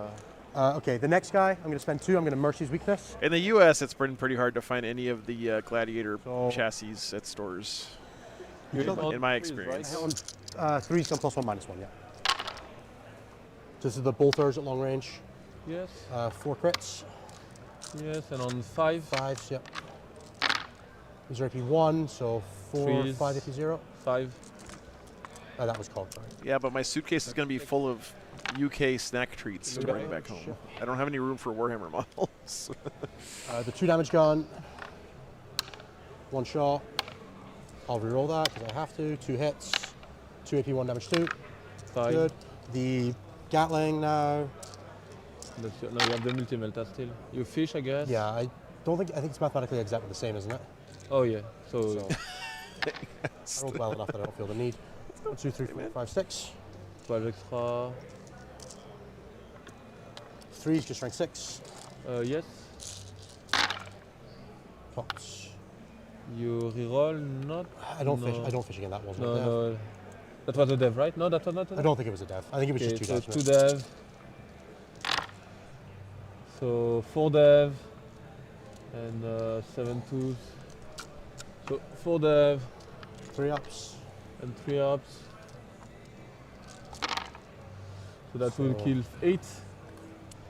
Okay, the next guy, I'm going to spend 2. I'm going to Mercy's Weakness. In the U.S., it's been pretty hard to find any of the Gladiator So- chassis at stores, You hit on in my 3s, experience. right? 3's gun +1 -1, yeah. This is the bolters at long range. Yes, 4 crits. yes, and on 5. 5s, yep. These are AP 1, so 4, Threes. 5 AP 0. 5. That was called, sorry. Yeah, but my suitcase is going to be full of UK snack treats to bring back home. Sure. I don't have any room for Warhammer models. The 2 damage gun. 1 shot. I'll reroll that because I have to. 2 hits. 2 AP 1 damage 2. 5. Good. The Gatling now. That's it. Now you have the multi-melta still. You fish, I guess? Yeah, I think it's mathematically exactly the same, isn't it? Oh, yeah. So I rolled well enough that I don't feel the need. 1, 2, 3, 4, 5, 6. 12 extra. 3's just rank 6. Yes. Pots. You reroll, not? I don't No. fish. I don't fish again. That wasn't No, a dev. no. That was a dev, right? No, that was not a dev? I don't think it was a dev. I think it was Okay, just 2 so devs. 2 dev. So 4 dev. And 7 twos. So 4 dev 3 ups. and 3 ups. So that will So- kill 8.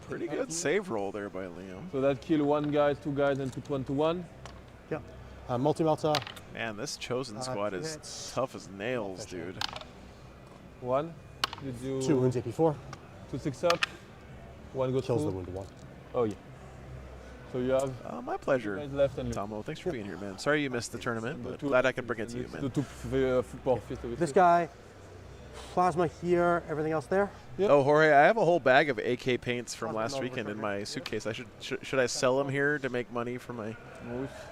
Pretty good save roll there by Liam. So that kill 1 guy, 2 guys, and put 1 to 1. Multi-melta. Man, this Chosen squad is hits. tough as nails, dude. 1. Did you 2 wounds AP 4. 2 6 up. One goes Kills through. the wounded one. Oh yeah. So you have My pleasure. guys left and Tomo, thanks for being here, man. Sorry you missed the tournament, but two- glad I could bring it to you, the man. two football fist. This guy, plasma here, everything else there. Yep. Oh, Jorge, I have a whole bag of AK paints from Oh, last no, weekend in return. my suitcase. Should I sell them here to make money for my?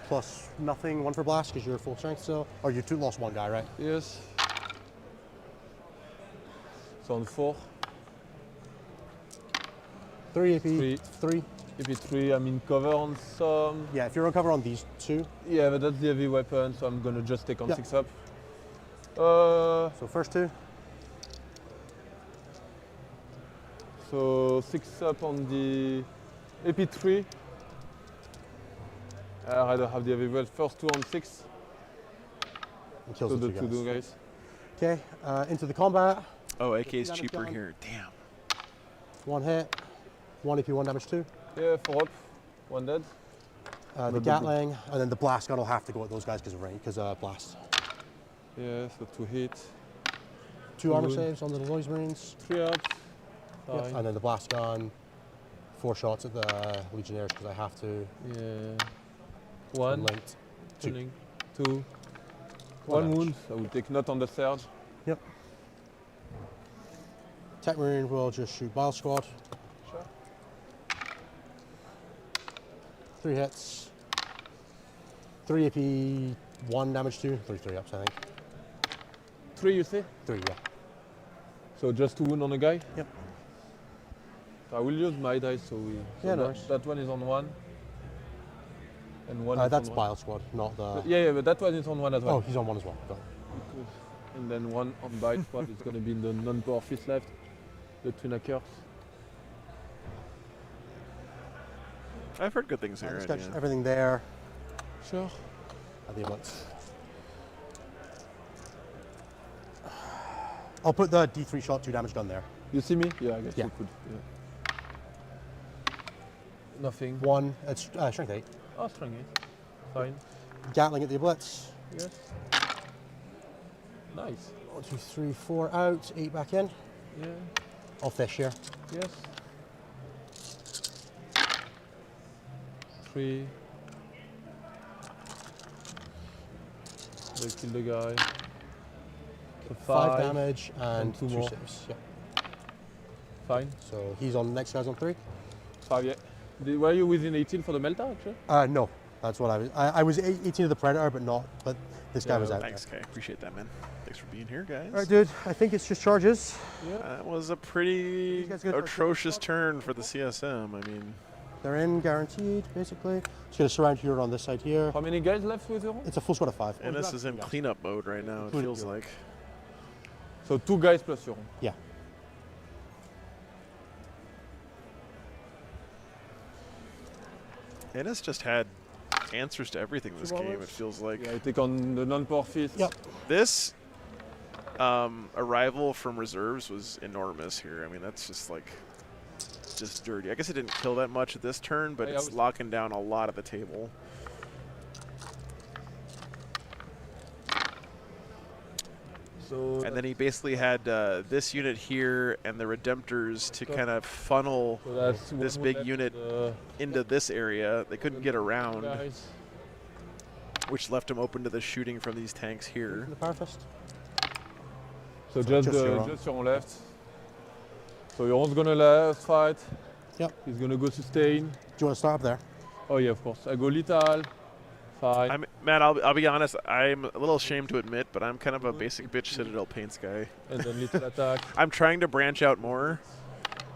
Plus nothing, 1 for blast because you're full strength still. Or you lost 1 guy, right? Yes. So on 4. 3 AP, Three. 3. If it's 3, I'm in cover on some. Yeah, if you're on cover on these 2. Yeah, but that's the heavy weapon, so I'm gonna just take on Yeah. 6 up. So first 2. So 6 up on the AP3. I rather have the heavy weapon. First 2 on 6. And kills So the the 2 2 guys. guys. Okay, into the combat. Oh, AK is Damage cheaper gone. here. Damn. 1 hit. 1 AP, 1 damage 2. Yeah, 4 up. 1 dead. The Good. Gatling, and then the blast gun will have to go at those guys because of rain, because blast. Yeah, so 2 hit. 2 armor wound. saves on the Noise Marines. 3 ups. Yep, Fine. and then the blast gun. 4 shots at the Legionnaires because I have to. Yeah. 1. Linked. 2. Tuning. 2. One 1 damage. wound. I will take not on the surge. Yep. Tech Marine will just shoot Bile Squad. Sure. 3 hits. 3 AP, 1 damage 2. 3 ups, I think. 3, you say? 3, yeah. So just 2 wound on a guy? Yep. I will use my dice, so we. So Yeah, no that, worries. that one is on 1. And 1 is That's on 1. Bile Squad, not the. Yeah, but that one is on 1 as well. Oh, he's on 1 as well. Got it. And then 1 on bite squad is going to be in the non-power fist left. The twin hackers. I've heard good things And here. it's got yeah. everything there. Sure. At the ablets. I'll put the D3 shot 2 damage gun there. You see me? Yeah, I guess Yeah. you could. Yeah. Nothing. 1, it's strength 8. Oh, strength 8. Fine. Gatling at the ablets. Yes. Nice. 1, 2, 3, 4 out, 8 back in. Yeah. I'll fish here. Yes. 3. They kill the guy. So 5 damage and 2 2 more. saves. Yeah. Fine. So he's on, next guy's on 3. 5, yeah. Were you within 18 for the melta, actually? No, that's what I was. I was 18 of the Predator, but not. But this guy Yeah, was out. Thanks, Kay. Appreciate that, man. Thanks for being here, guys. All right, dude. I think it's just charges. That was a pretty These guys gonna try to atrocious turn for the CSM. I mean, They're in, guaranteed, basically. Just gonna surround here on this side here. How many guys left with you? It's a full squad of 5. and this is in cleanup mode right now, it Including feels you. like. So 2 guys plus your own. Yeah. Ennis just had answers to everything this game, it feels like. Yeah, I take on the non-power fist. Yep. This arrival from reserves was enormous here. I mean, that's just like, just dirty. I guess it didn't kill that much at this turn, but Yeah, it's locking down a lot of the table. So And then he basically had this unit here and the Redemptors to kind of funnel so that's this one big left unit with into this area. They couldn't get around, guys. which left him open to the shooting from these tanks here. The Power Fist. So just your own left. So your own's gonna left fight. Yep. He's gonna go sustain. Do you want to start up there? Oh yeah, of course. I go lethal. Fine. Matt, I'll be honest, I'm a little ashamed to admit, but I'm kind of a basic bitch Citadel Paints guy. And then lethal attack. I'm trying to branch out more,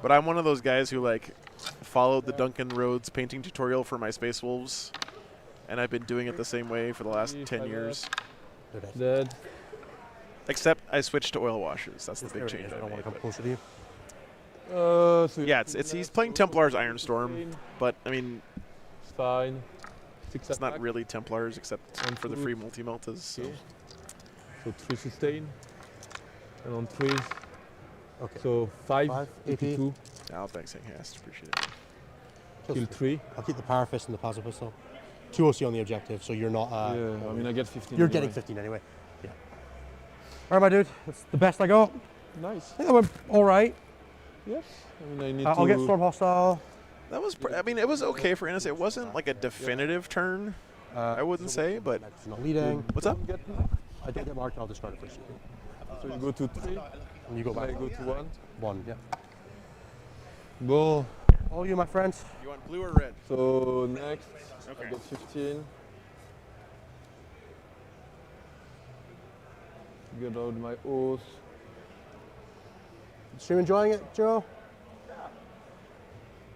but I'm one of those guys who like followed the Duncan Rhodes painting tutorial for my Space Wolves, and I've been doing it the same way for the last 10 years. They're dead. Dead. Except I switched to oil washes. That's the big There it change is. I I don't want made. to come but- closer to you. So Yeah, it's he's playing Templars Ironstorm, but I mean, It's fine. 6 it's attack. not really Templars except for the free multi-meltas. So. Okay. So 3 sustain. And on 3. Okay. So 5 5 AP. AP. 2. Oh, thanks, Hangast. Appreciate it. Kill 3. I'll keep the Power Fist and the Plasma Pistol. 2 OC on the objective, so you're not. Yeah, I mean I get 15. You're anyway. getting 15 anyway. Yeah. All right, my dude. That's the best I got. Nice. I think that went all right. Yes. I mean, I need I'll get Storm Hostile. That was, I mean, it was okay for Innis. It wasn't like a definitive turn, I wouldn't say, but. It's not leading. What's up? I don't get marked, I'll discard it first. So you go to 3. And you go back. I go to 1. 1, yeah. Bon. All you, my friends. You want blue or red? So next, Okay. I got 15. Get out my oath. Stream enjoying it, Joe?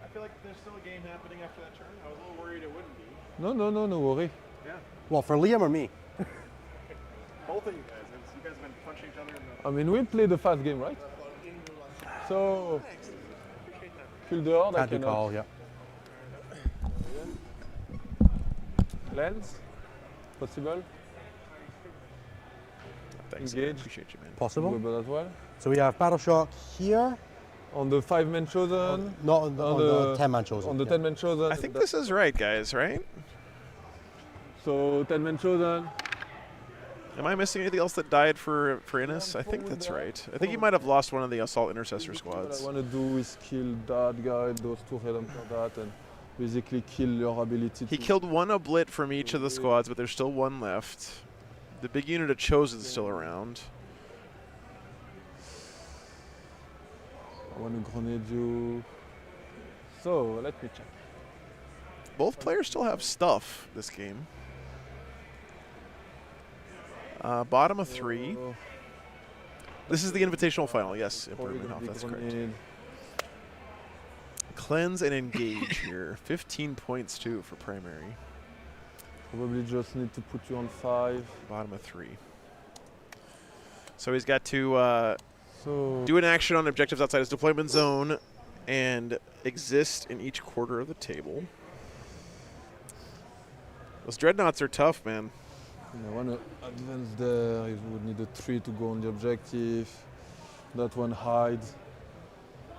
I feel like there's still a game happening after that turn. I was a little worried it wouldn't be. No worry. Yeah. Well, for Liam or me? Both of you guys. You guys have been punching each other in the. I mean, we play the fast game, right? So, kill the horde, I Can't do cannot. call, yeah. Lens, possible. Thanks. Engage. Appreciate you, man. Possible. Doable as well. So we have Battle Shock here. On the 5-man chosen. Not on the 10-man chosen. On the yeah. 10-man chosen. I think this is right, guys, right? So 10-man chosen. Am I missing anything else that died for Innis? I think that's right. I think you might have lost one of the Assault Intercessor squads. What I want to do is kill that guy, those 2 head after that, and basically kill your ability to... He killed one Oblit from each of the squads, but there's still one left. The big unit of Chosen's still around. I want to grenade you. So, let me check. Both players still have stuff this game. Bottom of 3. This is the Invitational final. Yes, Improvement, that's correct. Cleanse and engage here. 15 points too for primary. Probably just need to put you on 5. Bottom of 3. So he's got to do an action on objectives outside his deployment zone and exist in each quarter of the table. Those dreadnoughts are tough, man. I want to advance there. You would need a 3 to go on the objective. That one hide.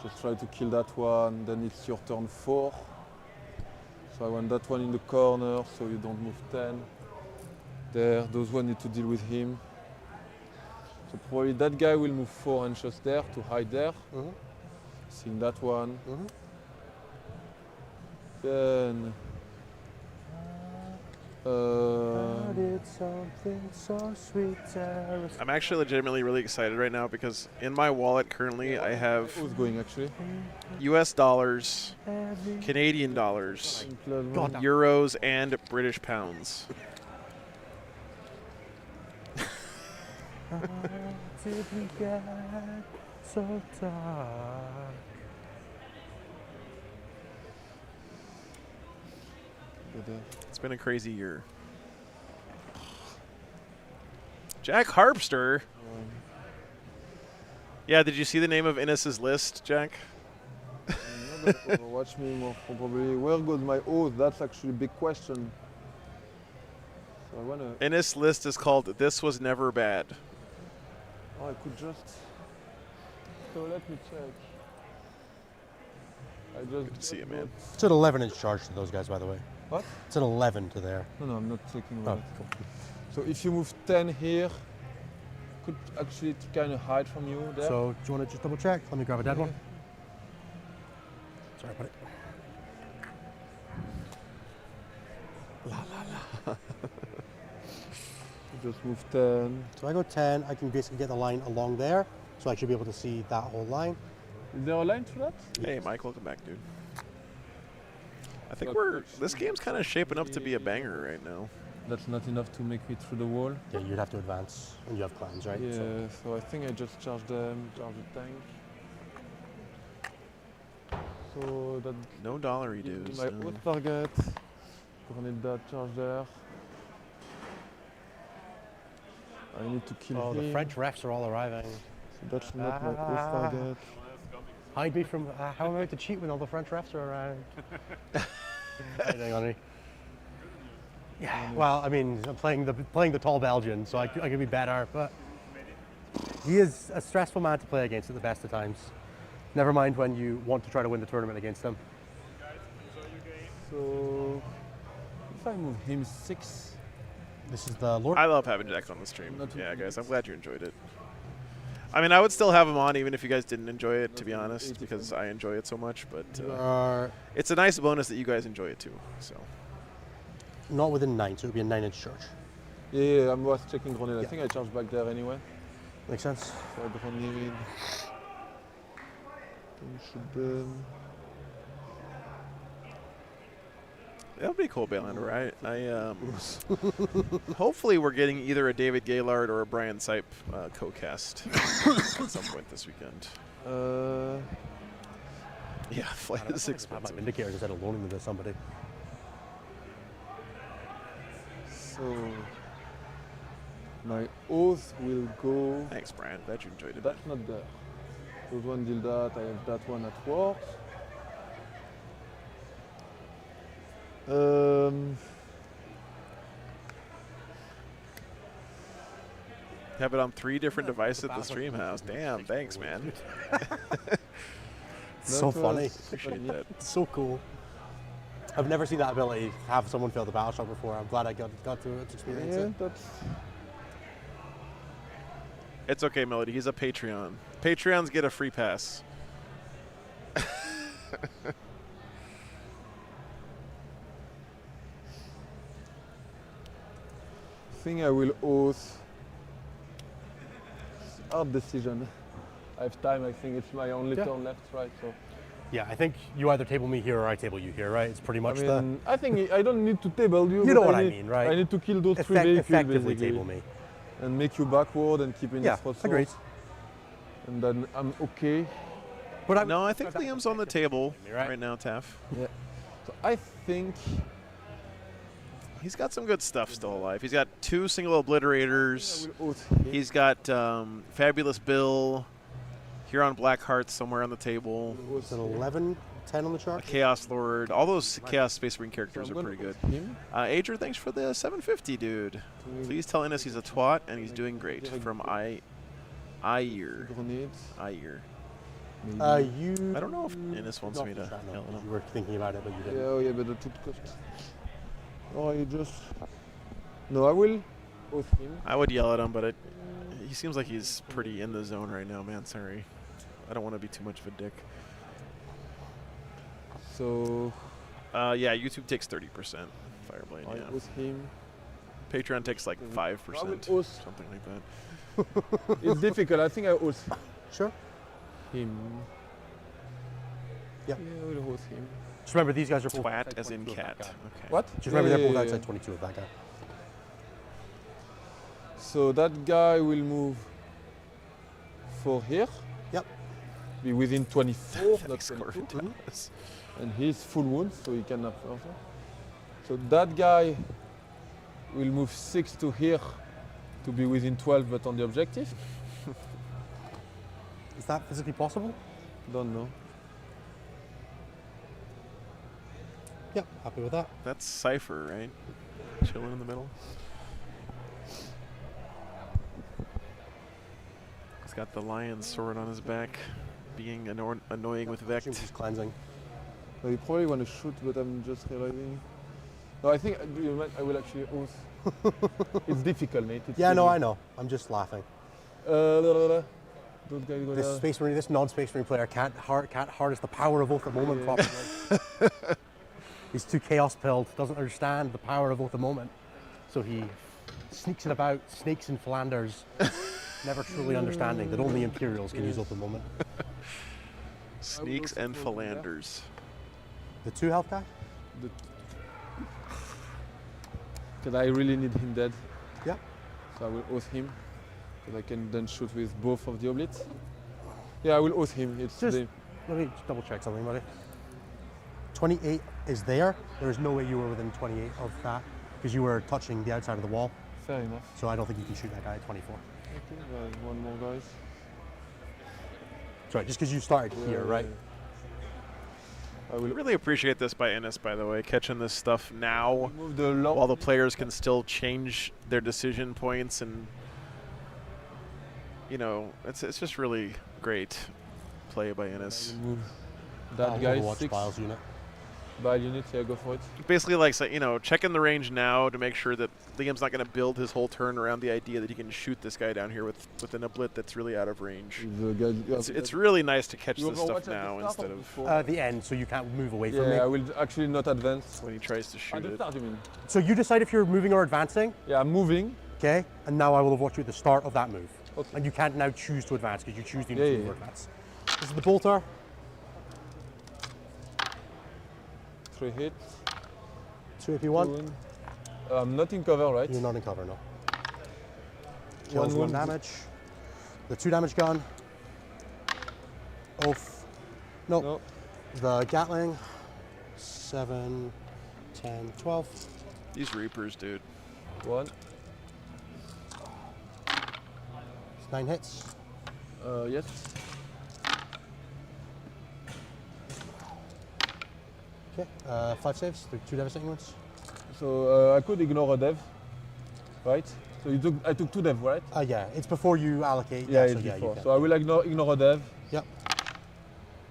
Just try to kill that one. Then it's your turn 4. So I want that one in the corner so you don't move 10. There, those one need to deal with him. So probably that guy will move 4 inches there to hide there. Seeing that one. Then I'm actually legitimately really excited right now because in my wallet currently I have who's going actually? US dollars, Canadian dollars, euros, and British pounds. It's been a crazy year. Jack Harpster. Yeah, did you see the name of Innis's list, Jack? Watch me more probably. Where goes my oath? That's actually a big question. So I wanna. Innis' list is called "This Was Never Bad." Oh, I could just. So let me check. I just. Good to see you, man. It's an 11-inch charge to those guys, by the way. What? It's an 11 to there. No, I'm not taking about it. Cool. So if you move 10 here, could actually kind of hide from you there. So do you want to just double check? Let me grab a dead one. Sorry, buddy. Just move 10. So I go 10, I can basically get the line along there, so I should be able to see that whole line. Is there a line to that? Hey, Mike, welcome back, dude. I think this game's kind of shaping up to be a banger right now. That's not enough to make me through the wall. Yeah, you'd have to advance, and you have clans, right? Yeah, so I think I just charge them, charge the tank. So that no dollary dues. My oath target. Grenade that, charge there. I need to kill Oh, him. the French refs are all arriving. So that's not my oath target. Hide me from. How am I to cheat when all the French refs are around? Hang on me. Yeah. Well, I mean, I'm playing the tall Belgian, so I could be better, but he is a stressful man to play against at the best of times. Never mind when you want to try to win the tournament against him. So if I move him 6. This is the Lord. I love having Jack on the stream. Yeah, guys, I'm glad you enjoyed it. I mean, I would still have him on even if you guys didn't enjoy it, to be honest, because I enjoy it so much. But it's a nice bonus that you guys enjoy it too. So not within 9, so it would be a 9-inch charge. Yeah, I was checking grenade. I think I charged back there anyway. Makes sense. So grenade. Shoot them. That would be cool, Baylander. Hopefully we're getting either a David Gaylord or a Brian Sipe co-cast at some point this weekend. Yeah, flight is expensive. I'm indicator instead of loaning them to somebody. So my oath will go. Thanks, Brian. Glad you enjoyed it. That's not there. Those one deal that. I have that one at work. Have it on 3 different devices at the stream house. Damn, thanks, man. So funny. Appreciate that. It's so cool. I've never seen that ability to have someone fill the battle shop before. I'm glad I got to experience it. It's okay, Melody. He's a Patreon. Patreons get a free pass. I think I will oath. Hard decision. I have time. I think it's my only turn left, right? So. Yeah, I think you either table me here or I table you here, right? It's pretty much I think I don't need to table you. You know what I mean, right? I need to kill those 3 vehicles effectively basically, table me. and make you backward and keep in this resource. Agreed. And then I'm okay. But no, I think Liam's on the table right now, Taff. Yeah. So I think he's got some good stuff still alive. He's got 2 single obliterators. He's got Fabulous Bill, Huron Blackheart somewhere on the table. It's an 11, 10 on the chart. A Chaos Lord. All those Chaos Space Marine characters are pretty good. Ager, thanks for the 750, dude. Please tell Innes he's a twat and he's doing great. From Iyer. You. I don't know if Innes wants me to yell at him. You were thinking about it, but you didn't. Yeah, oh yeah, but the two cost. Or you just. No, I will oath him. I would yell at him, but he seems like he's pretty in the zone right now, man. Sorry. I don't want to be too much of a dick. So. Yeah, YouTube takes 30%. Fireblade, I yeah. oath him. Patreon takes like 5%. Something like that. It's difficult. I think I oath Sure. him. Yeah. Yeah, I will oath him. Just remember, these guys are both Twat as in cat. Okay. What? Just remember, they're both outside 22 of that guy. So that guy will move for here. Yep. Be within 24, not Score 22. And he's full wound, so he cannot further. So that guy will move 6 to here to be within 12, but on the objective. Is that physically possible? Don't know. Yep, happy with that. That's Cypher, right? Chilling in the middle. He's got the lion's sword on his back, being annoying with Vect. He's cleansing. Well, you probably want to shoot, but I'm just realizing. No, I think I will actually oath. It's difficult, mate. It's Yeah, no, I know. I'm just laughing. This Space Marine, this non-Space Marine player can't harness the power of Oath of Moment properly. He's too chaos pilled, doesn't understand the power of Oath of Moment. So he sneaks it about, snakes and philanders, never truly understanding that only Imperials can use Oath of Moment. Sneaks and philanders. The 2 health guy? Because I really need him dead. Yeah. So I will oath him. Because I can then shoot with both of the oblites. Yeah, I will oath him. It's Just let me just double check something, buddy. 28 is there. There is no way you were within 28 of that because you were touching the outside of the wall. Fair enough. So I don't think you can shoot that guy at 24. Okay, one more, guys. Sorry, just because you started here, right? I will really appreciate this by Innes, by the way, catching this stuff now while the players can still change their decision points, and you know, it's just really great play by Innes. That guy Overwatch 6. Files unit. Bile units, yeah, go for it. Basically, like, so, you know, checking the range now to make sure that Liam's not going to build his whole turn around the idea that he can shoot this guy down here with an oblit that's really out of range. It's really nice to catch this stuff now instead of the end, so you can't move away from me. Yeah, I will actually not advance. when he tries to shoot At the it. start, you mean? So you decide if you're moving or advancing, Yeah, I'm moving. okay? And now I will have watched you at the start of that move. Okay. And you can't now choose to advance because you choose the Yeah, move yeah. or advance. This is the bolter. 3 hits. 2 AP1. 2 wound. I'm not in cover, right? You're not in cover, no. Kills 1 wound. damage. The 2 damage gun. Oath. Nope. No. The Gatling. 7, 10, 12. These Reapers, dude. 1. 9 hits. Yes. Okay. 5 saves. 2 devastating ones. So I could ignore a dev, right? So I took 2 dev, right? Yeah, it's before you allocate. Yeah, so it's yeah, you before. can. So I will ignore a dev. Yep.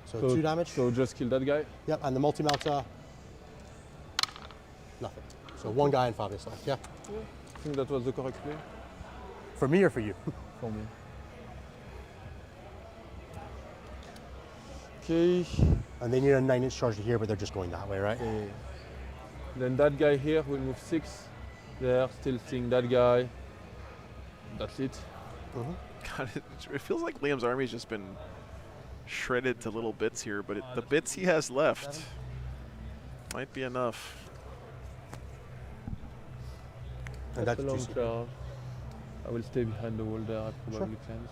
So 2 damage. So just kill that guy. Yep, and the multi-melter. Nothing. So 1 guy and Fabius left, yeah? I think that was the correct play For me or for you? for me. Okay. And they need a 9-inch charge here, but they're just going that way, right? Then that guy here will move 6. There, still seeing that guy. That's it. God, it feels like Liam's army's just been shredded to little bits here, but the bits he has left might be enough. And That's that's a long juicy. charge. I will stay behind the wall there. I probably can.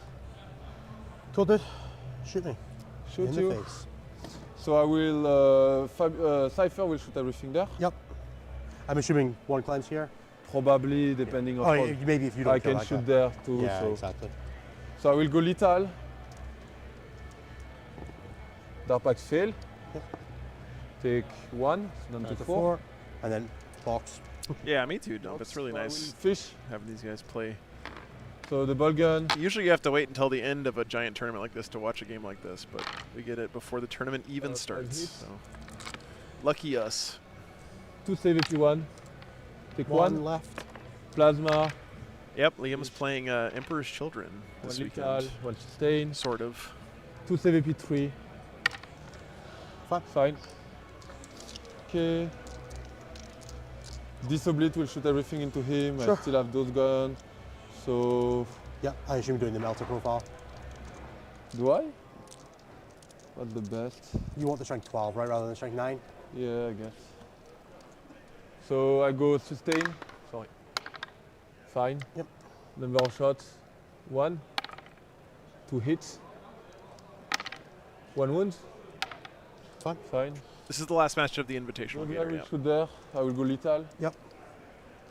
Cool, dude. Shoot me. Shoot in you. the face. So I will. Cypher will shoot everything there. Yep. I'm assuming 1 climbs here. Probably, depending on. Oh, maybe if you don't I kill can that shoot guy. there too. Yeah, so. exactly. So I will go lethal. Darpax fail. Yep. Take 1, down to 4. And then box. Yeah, me too, Dump. It's really So I nice will fish. having these guys play. So the ball gun. Usually you have to wait until the end of a giant tournament like this to watch a game like this, but we get it before the tournament even 5 starts. hits. So. Lucky us. 2 save AP1. Take 1 1. left. Plasma. Yep, Liam's playing Emperor's Children 1 this lethal. weekend. 1 sustain. Sort of. 2 save AP3. Fine. Fine. Okay. This oblit will shoot everything into him. Sure. I still have those guns. So, Yeah, I assume you're doing the melter profile. do I? What's the best? You want the strength 12, right, rather than strength 9? Yeah, I guess. So I go sustain. Sorry. Fine. Yep. Number of shots. 1. 2 hits. 1 wound. Fine. Fine. This is the last match of the Invitational. I Gator, will yeah. shoot there. I will go lethal. Yep.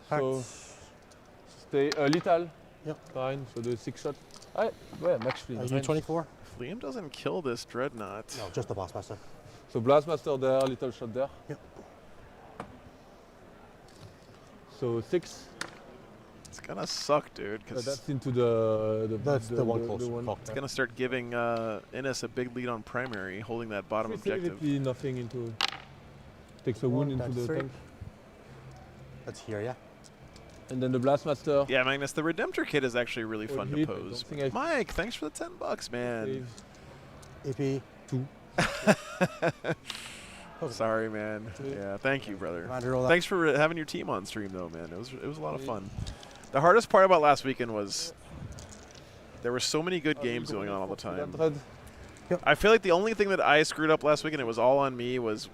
So stay lethal. Yep. Fine. So the 6 shot. Well, I'm actually. Are in you range. 24? If Liam doesn't kill this Dreadnought. No, just the boss master. So Blastmaster there, little shot there. Yep. So 6. It's gonna suck, dude, because That's into the That's the one close. one. Fuck. it's gonna start giving Innes a big lead on primary, holding that bottom objective. Nothing into. Takes a wound into That's the 3. tank. That's here, yeah. And then the Blastmaster. Yeah, Magnus, the Redemptor kit is actually really One fun to hit, I pose. don't think I- Mike, thanks for the $10, man. Save. AP. 2. Sorry, man. Yeah, thank you, brother. Reminder roll that. Thanks for having your team on stream, though, man. It was a lot of fun. The hardest part about last weekend was there were so many good games going on all the time. I feel like the only thing that I screwed up last weekend, it was all on me, was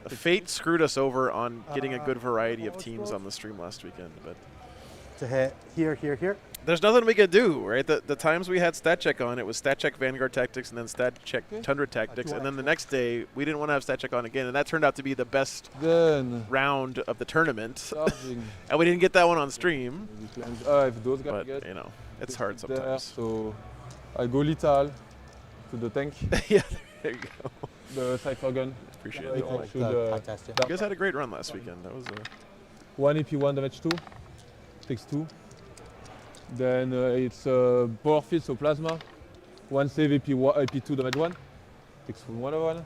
Fate screwed us over on getting a good variety of teams on the stream last weekend. But To hit here, here, here. there's nothing we could do, right? The times we had Stat Check on, it was Stat Check Vanguard Tactics and then Stat Check Tundra Tactics. And then the next day, we didn't want to have Stat Check on again. And that turned out to be the best Then round of the tournament. charging. And we didn't get that one on stream. If those guys But, get. you know, it's hard there, sometimes. so I go lethal to the tank. Yeah, there you go. The Cypher gun. Appreciate Right. it. I should, Pack test, yeah. You guys had a great run last weekend. That was 1 AP1 damage 2. Takes 2. Then it's Power Field, so Plasma. 1 save AP2 damage 1. Takes 1 of 1.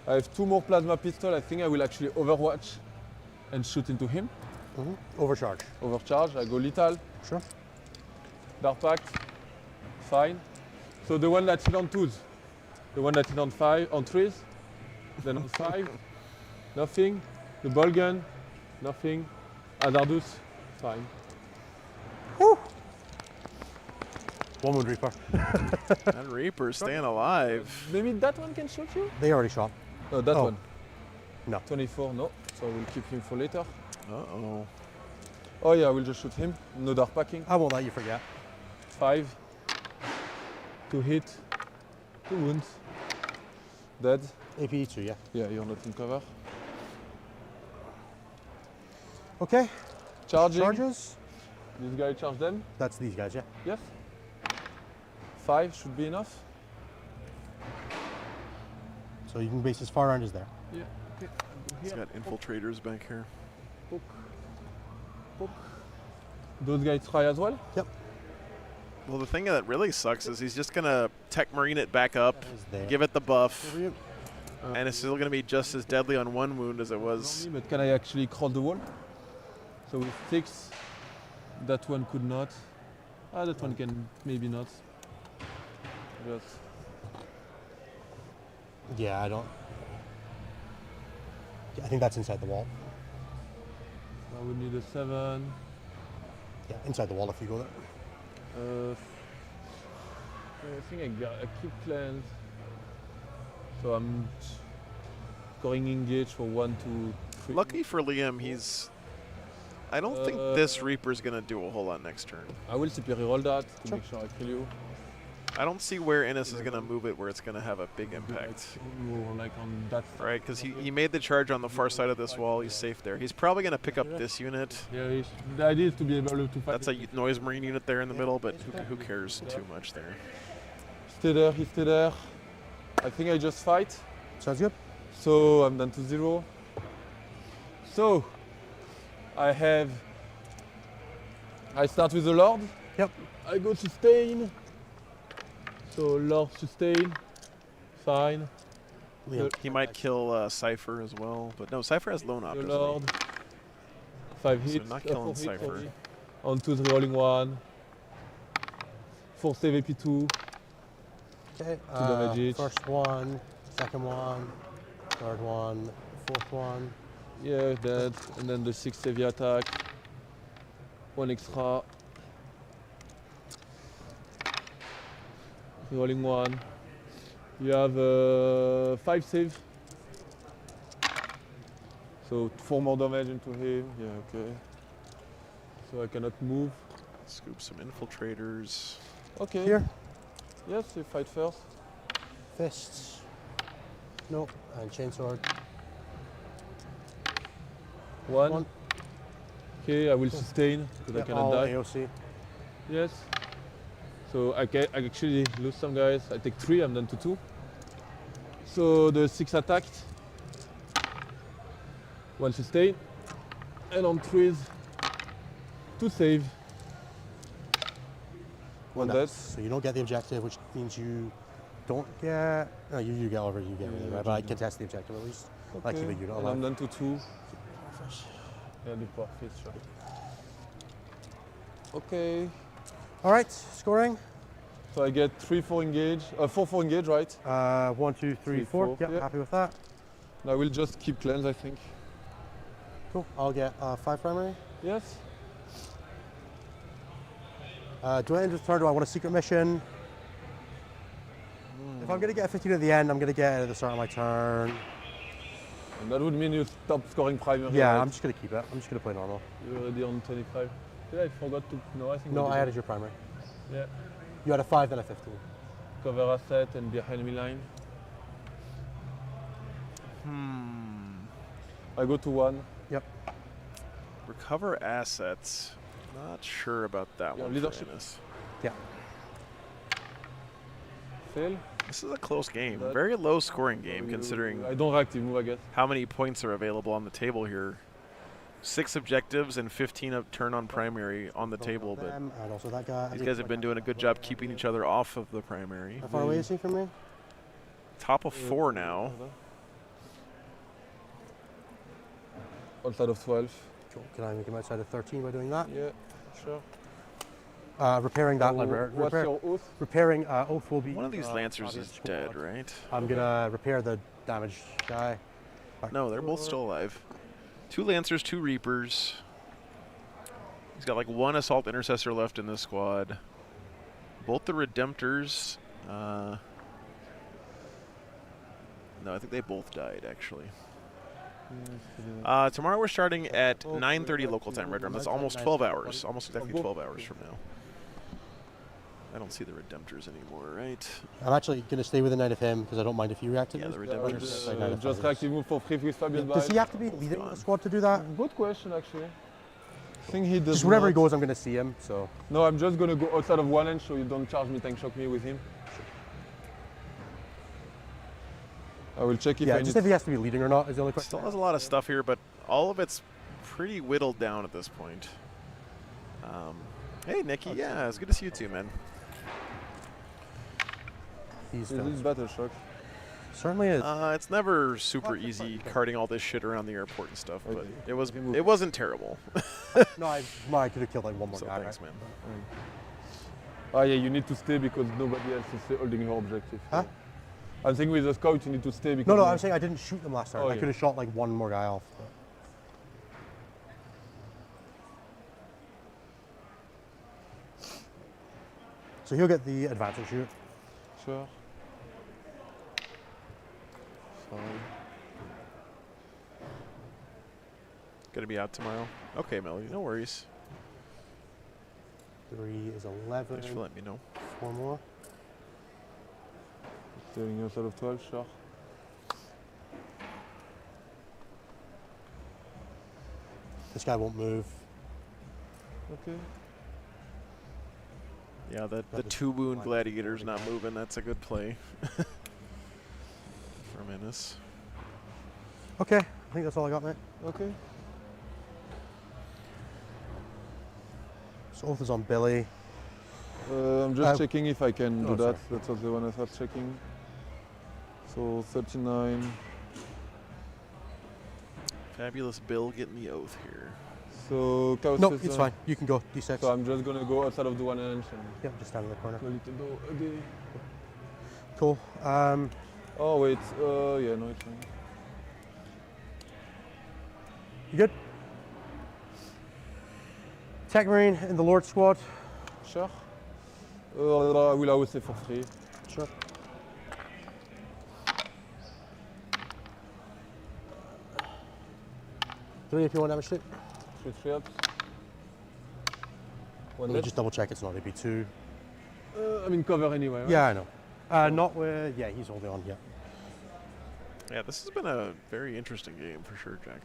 I have 2 more plasma pistols. I think I will actually overwatch and shoot into him. Overcharge. Overcharge. I go lethal. Sure. Dark Pact. Fine. So the one that's hit on 2s. The one that's hit on 3s. Then on 5. Nothing. The ball gun. Nothing. Hazardous. Fine. Whew. One wound Reaper. That Reaper's staying alive. Maybe that one can shoot you? They already shot. Oh, that one. No. 24, no. So we'll keep him for later. Uh-oh. Oh yeah, we'll just shoot him. No dark packing. I won't let you forget. 5. 2 hit. 2 wounds. Dead. APE 2, yeah. Yeah, you're not in cover. Okay. Charging. Charges. This guy charge them. That's these guys, yeah. Yes. 5 should be enough. So you can base as far around as there. Yeah. Okay. He's got infiltrators back here. Poke. Poke. Those guys try as well? Yep. Well, the thing that really sucks is he's just going to tech marine it back up, give it the buff, and it's still going to be just as deadly on 1 wound as it was. But can I actually crawl the wall? So with 6, that one could not. That one can maybe not. Just. Yeah, I don't. I think that's inside the wall. I would need a 7. Yeah, inside the wall if you go there. I think I got a keep cleanse. So I'm going engage for 1, 2, 3. Lucky for Liam, I don't think this Reaper's going to do a whole lot next turn. I will CP reroll that to make sure I kill you. I don't see where Innes is going to move it where it's going to have a big impact. More like on that. Right, because he made the charge on the far side of this wall. He's safe there. He's probably going to pick up this unit. Yeah, the idea is to be able to fight. That's a noise marine unit there in the middle, but who cares too much there? Stay there, he stay there. I think I just fight. Sounds good. So I'm down to 0. So I start with the Lord. Yep. I go sustain. So Lord sustain. Fine. He might kill Cypher as well, but no, Cypher has lone op. The Lord. 5 hits. So not killing Cypher. On 2 rolling 1. 4 save AP 2. Okay. 2 damage each. First one, second one, third one, fourth one. Yeah, dead. And then the 6 heavy attack. 1 extra. Rolling 1. You have 5 save. So 4 more damage into him. Yeah, okay. So I cannot move. Scoop some infiltrators. Okay. Here. Yes, you fight first. Fists. Nope. And chainsword. 1. Okay, I will sustain because I cannot die. AOC. Yes. So I actually lose some guys. I take 3, I'm down to 2. So the 6 attacked. 1 sustain. And on 3s, 2 save. 1 dead. So you don't get the objective, which means you don't get. No, you get over. You get everything, right? But I contest the objective at least. I keep a unit And alive. I'm down to 2. Yeah, the poor fish, sure. Okay. All right, scoring. So I get 3 for engage, 4 for engage, right? 1, 2, 3, 4. Yep, yeah. happy with that. And I will just keep cleanse, I think. Cool. I'll get 5 primary. Yes. Do I end the turn? Do I want a secret mission? If I'm going to get a 15 at the end, I'm going to get it at the start of my turn. And that would mean you stop scoring primary. Yeah, right? I'm just going to keep it. I'm just going to play normal. You're already on 25. Did I forgot to? No, I think. No, we I did. added your primary. Yeah. You had a 5, then a 15. Cover asset and behind enemy line. I go to 1. Yep. Recover assets. Not sure about that one. Leadership. Yeah. Fail. This is a close game. Very low scoring game considering I don't active move, I guess. how many points are available on the table here. 6 objectives and 15 of turn on primary on the table, but And also that guy. these guys have been doing a good job keeping each other off of the primary. How far away is he from me? Top of 4 now. outside of 12. Cool. Can I make him outside of 13 by doing that? Yeah, sure. Repairing that. What's your oath? Repairing oath will be. One of these Lancers is dead, right? I'm gonna repair the damaged guy. No, they're both still alive. 2 Lancers, 2 Reapers. He's got like 1 Assault Intercessor left in this squad. Both the Redemptors. No, I think they both died, actually. Tomorrow we're starting at 9:30 local time, Red Rum. That's almost 12 hours. Almost exactly 12 hours from now. I don't see the Redemptors anymore, right? I'm actually going to stay with the Knight of Him because I don't mind if you reactivate. Yeah, the Redemptors. Just reactive move for free with Fabian. Does he have to be leading the squad to do that? Good question, actually. I think he does. Just wherever not. he goes, I'm going to see him. So. No, I'm just going to go outside of 1 inch so you don't charge me, tank shock me with him. I will check if I just need if he has to be leading or not is the only question. Still has a lot of stuff here, but all of it's pretty whittled down at this point. Hey, Nikki. Yeah, it's good to see you too, man. He's battle shock. Certainly is. It's never super easy carting all this shit around the airport and stuff, but it wasn't terrible. No, I could have killed like 1 more guy. Thanks, man. Ah, yeah, you need to stay because nobody else is holding your objective. Huh? I'm saying with the scout you need to stay because... No, I'm saying I didn't shoot them last time. Oh, I could have shot like 1 more guy off. So he'll get the advantage shoot. Sure. Fine. Gonna be out tomorrow. Okay, Melody, no worries. 3 is 11. Thanks for letting me know. 4 more. Steering outside of 12, sure. This guy won't move. Okay. Yeah, the 2-wound gladiator's not moving. That's a good play for Menace. Okay, I think that's all I got, mate. Okay. So Oath is on Billy. I'm just checking if I can do that. Sorry. That's the one I was checking. So 39. Fabulous Bill getting the oath here. So Chaos No, is it's fine. You can go D6. So I'm just gonna go outside of the 1 inch and Yep, just stand in the corner. okay. Cool. Oh wait, yeah, no, it's fine. You good? Tech Marine in the Lord squad. Sure. I will always say for free. Sure. Three if you want damage to it. 3 ups. Let me just double check it's not AB2. I'm in cover anyway, right? Yeah, I know. Not with, yeah, he's holding on, yeah. Yeah, this has been a very interesting game for sure, Jack.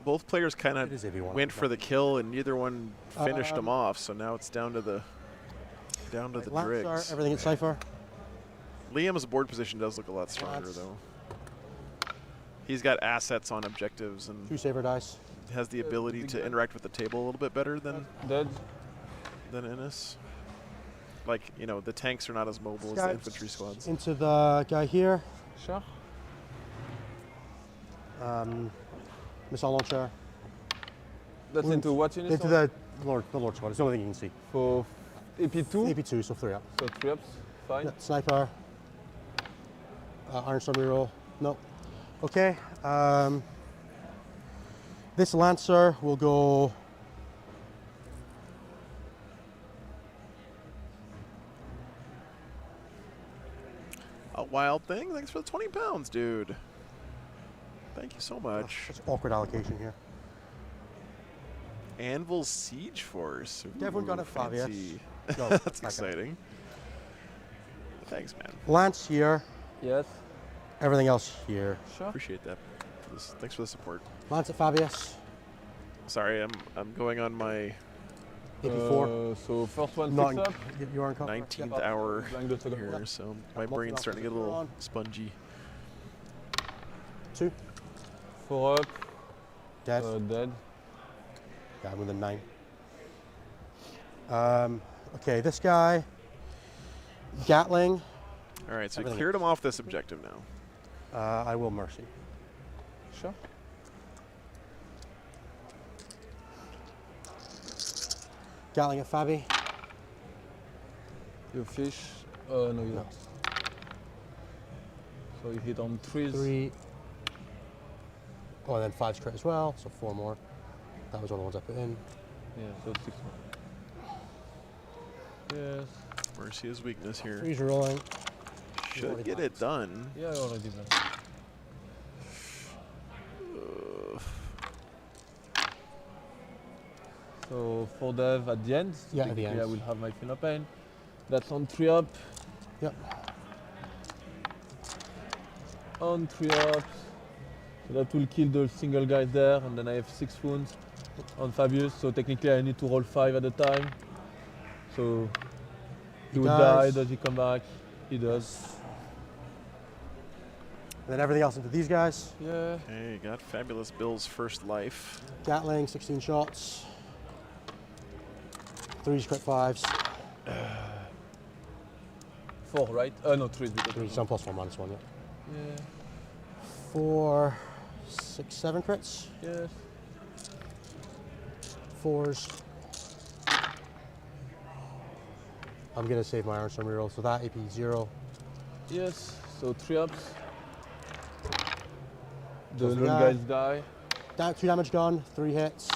Both players kind of went for the kill, and neither one finished them off. So now it's down to the Driggs. Everything in Cypher. Liam's board position does look a lot stronger, though. He's got assets on objectives and 2 saber dice. Has the ability to interact with the table a little bit better than Innis. Like, you know, the tanks are not as mobile as the infantry squads. Into the guy here. Sure. Missile launcher. That's into what unit? Into the Lord squad. It's the only thing you can see. For AP2? AP2, so 3 up. So 3 ups, fine. Yeah, sniper. Iron Storm reroll. No. Okay. This Lancer will go. A wild thing. Thanks for the 20 pounds, dude. Thank you so much. That's awkward allocation here. Anvil Siege Force. Ooh, Everyone got a 5, yes. fancy. No, That's exciting. Thanks, man. Lance here. Yes. Everything else here. Sure. Appreciate that. Thanks for the support. Lance at Fabius. Sorry, I'm going on my AP4. So first one 6 up. You are in cover. 19th hour here, so my brain's starting to get a little spongy. 2. 4 up. Dead. Dead. Yeah, I'm with a 9. Okay, this guy. Gatling. All right, so we cleared him off this objective now. I will mercy. Sure. Gatling at Fabi. You fish? No, you don't. So you hit on 3s. 3. Oh, and then 5's crit as well, so 4 more. That was one of the ones I put in. Yeah, so 6 more. Yes. Where's his weakness here? 3's rolling. Should get it done. Yeah, I already done. So 4 dev at the end. Yeah, at the end. I will have my Fina Pain. That's on 3 up. Yep. On 3 ups. So that will kill the single guy there, and then I have 6 wounds on Fabius. So technically I need to roll 5 at a time. So he will die. Does he come back? He does. And then everything else into these guys. Yeah. Okay, got Fabulous Bill's first life. Gatling, 16 shots. 3's crit 5's. 4, right? No, 3. 3, some +1, -1, yeah. Yeah. 4, 6, 7 crits. Yes. 4's. I'm gonna save my Iron reroll, so that AP 0. Yes. So 3 ups. The Does the lone guy. guys die. 2 damage gone, 3 hits.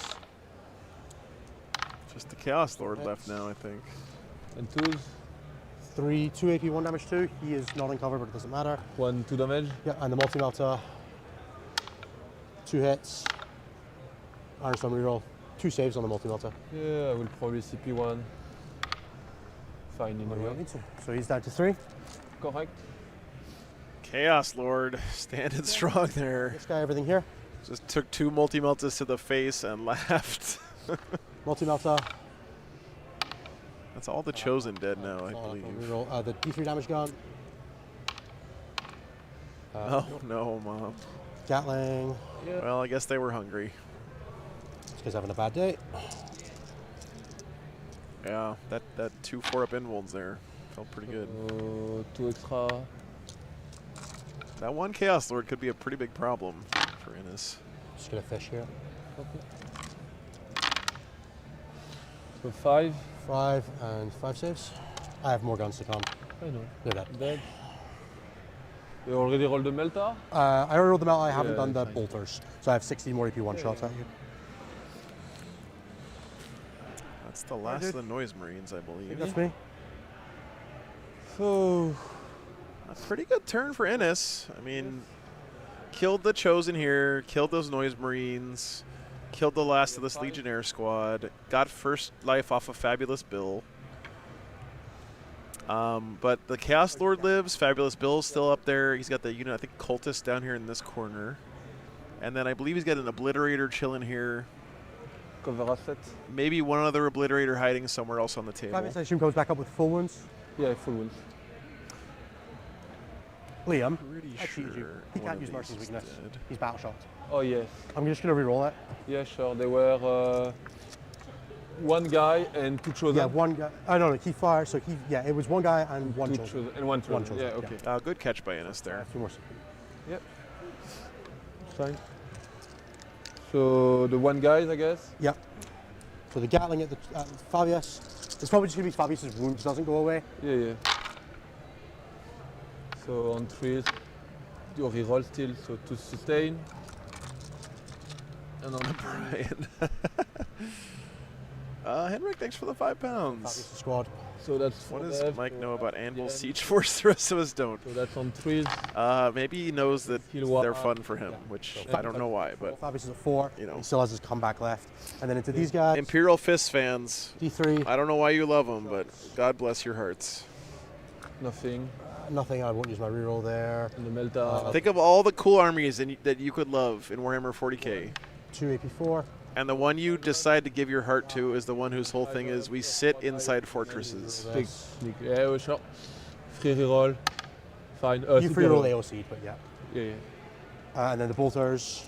Just the Chaos Lord left now, I think. And 2s. 2 AP, 1 damage 2. He is not uncovered, but it doesn't matter. 1, 2 damage. Yeah, and the multi-melter. 2 hits. Iron Storm reroll. 2 saves on the multi-melter. Yeah, I will probably CP 1. Fine in No, a you way. don't need to. So he's down to 3. Correct. Chaos Lord standing strong there. This guy, everything here. Just took 2 multi-meltas to the face and laughed. Multi-melter. That's all the Chosen dead now, I believe. Reroll. The D3 damage gone. Oh no, Mom. Gatling. Yeah. Well, I guess they were hungry. This guy's having a bad day. Yeah, that 2 4-up in wounds there felt pretty good. 2 extra. That 1 Chaos Lord could be a pretty big problem for Innis. Just gonna fish here. Okay. So 5. 5 and 5 saves. I have more guns to come. I know. They're dead. Dead. You already rolled the Melta? I already rolled them out. I haven't Yeah, done the fine. bolters. So I have 16 more AP 1 shots at you. That's the last of the Noise Marines, I believe. That's me. So A pretty good turn for Innis. I mean, killed the Chosen here, killed those Noise Marines, killed the last of this Legionnaire squad, got first life off of Fabulous Bill. But the Chaos Lord lives. Fabulous Bill's still up there. He's got the unit, I think, Cultist down here in this corner. And then I believe he's got an Obliterator chilling here. cover asset. Maybe one other Obliterator hiding somewhere else on the table. Fabius, I assume, comes back up with full wounds. Yeah, full wounds. Liam, Pretty I cheated you. sure He one can't of use these Mercy's is weakness. dead. He's battle shocked. Oh yes. I'm just gonna re-roll it. Yeah, sure. There were 1 guy and 2 chosen. Yeah, 1 guy. Oh no, he fired. So it was 1 guy and 1 2 chosen. chosen and 1 chosen. One chosen, Yeah, okay. Good catch by Innis there. 2 more. Yep. Fine. So the 1 guy, I guess. Yep. So the Gatling at the Fabius. It's probably just gonna be Fabius's wounds doesn't go away. Yeah, yeah. So on 3s, you reroll still, so to sustain. And on Brian. Henrik, thanks for the £5. Fabius's squad. So that's What 4 does dev. Mike know about Anvil Yeah. Siege Force? The rest of us don't. So that's on 3s. Maybe he knows that Heal they're one. fun for him, which I don't know why, but Fabius is at 4. you know. He still has his comeback left. And then into these guys. Imperial Fist fans, D3. I don't know why you love them, but God bless your hearts. Nothing. Nothing. I won't use my reroll there. And the Melta. Think of all the cool armies that you could love in Warhammer 40k. 2 AP4. And the one you decide to give your heart to is the one whose whole thing is we sit inside fortresses. Technique. Yeah, sure. Free reroll. Fine. You CP free roll reroll. AOC, but yeah. Yeah, yeah. And then the bolters.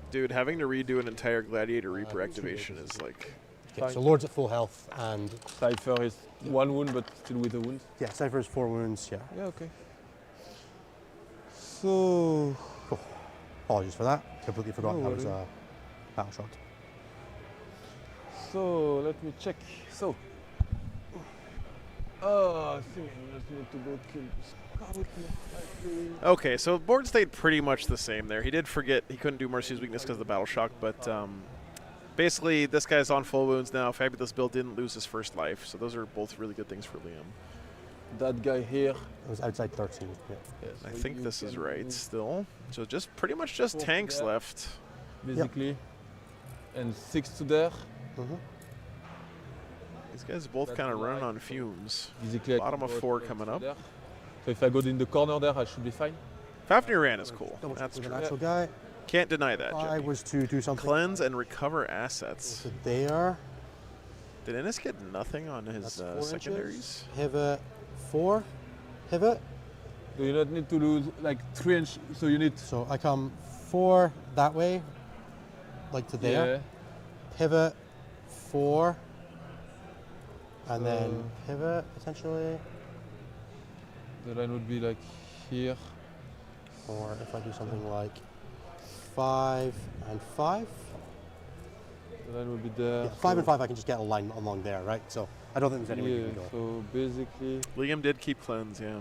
Dude, having to redo an entire Gladiator Reaper activation is like... Okay, so Lord's at full health and... Cypher is 1 wound, but still with a wound. Yeah, Cypher is 4 wounds, yeah. Yeah, okay. So... Cool. Apologies for that. Completely forgot No that was worry. battle shocked. So let me check. So. Oh, I think I just need to go kill this scout most likely. Okay, so board stayed pretty much the same there. He did forget he couldn't do Mercy's weakness because of the battle shock, but basically this guy's on full wounds now. Fabulous Bill didn't lose his first life, so those are both really good things for Liam. That guy here. It was outside 13. Yeah. Yes, I so think you this is can right move still. So just pretty much just 4 to tanks there. left. Basically. And 6 to there. These guys both That's kind of running like- on fumes. Basically, I Bottom can of go 4 to coming up. there. So if I go in the corner there, I should be fine. Fafnir ran is cool. Double check That's with true. an actual guy. Can't deny that, I Jimmy. was to do something. Cleanse and recover assets. So there. Did Ennis get nothing on his That's 4 inches. secondaries? Pivot 4. Pivot. Do you not need to lose like 3 inch? So you need. So I come 4 that way, like to there. Yeah. Pivot 4. And So- then pivot, essentially. The line would be like here. Or if I do something like 5 and 5. The line would be there. Yeah, 5 and 5, I can just get a line along there, right? So I don't think there's anywhere you Yeah, can go. so basically, Liam did keep cleanse, yeah.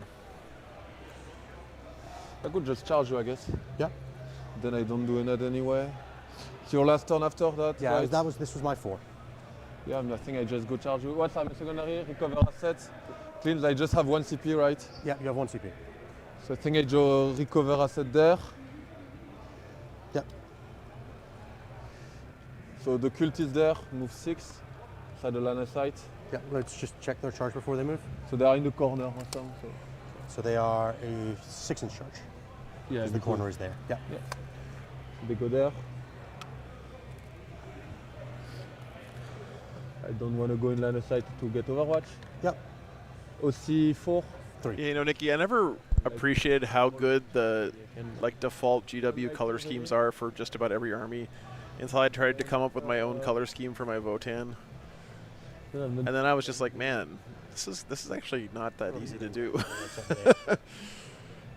I could just charge you, I guess. Yeah. Then I don't do that anyway. It's your last turn after that. Yeah, right? this was my 4. Yeah, I think I just go charge you. What's I'm secondary? Recover assets. Cleans, I just have 1 CP, right? Yeah, you have 1 CP. So I think I just recover asset there. Yep. So the cult is there, move 6. Side the line of sight. Yeah, let's just check their charge before they move. So they are in the corner or something. So. So they are a 6-inch charge. Yeah, Because the because corner is there. Yeah. they go there. I don't want to go in line of sight to get Overwatch. Yep. OC 4. 3. Yeah, you know, Nikki, I never appreciated how good the like default GW color schemes are for just about every army until I tried to come up with my own color scheme for my Votann. And then I was just like, man, this is actually not that easy to do.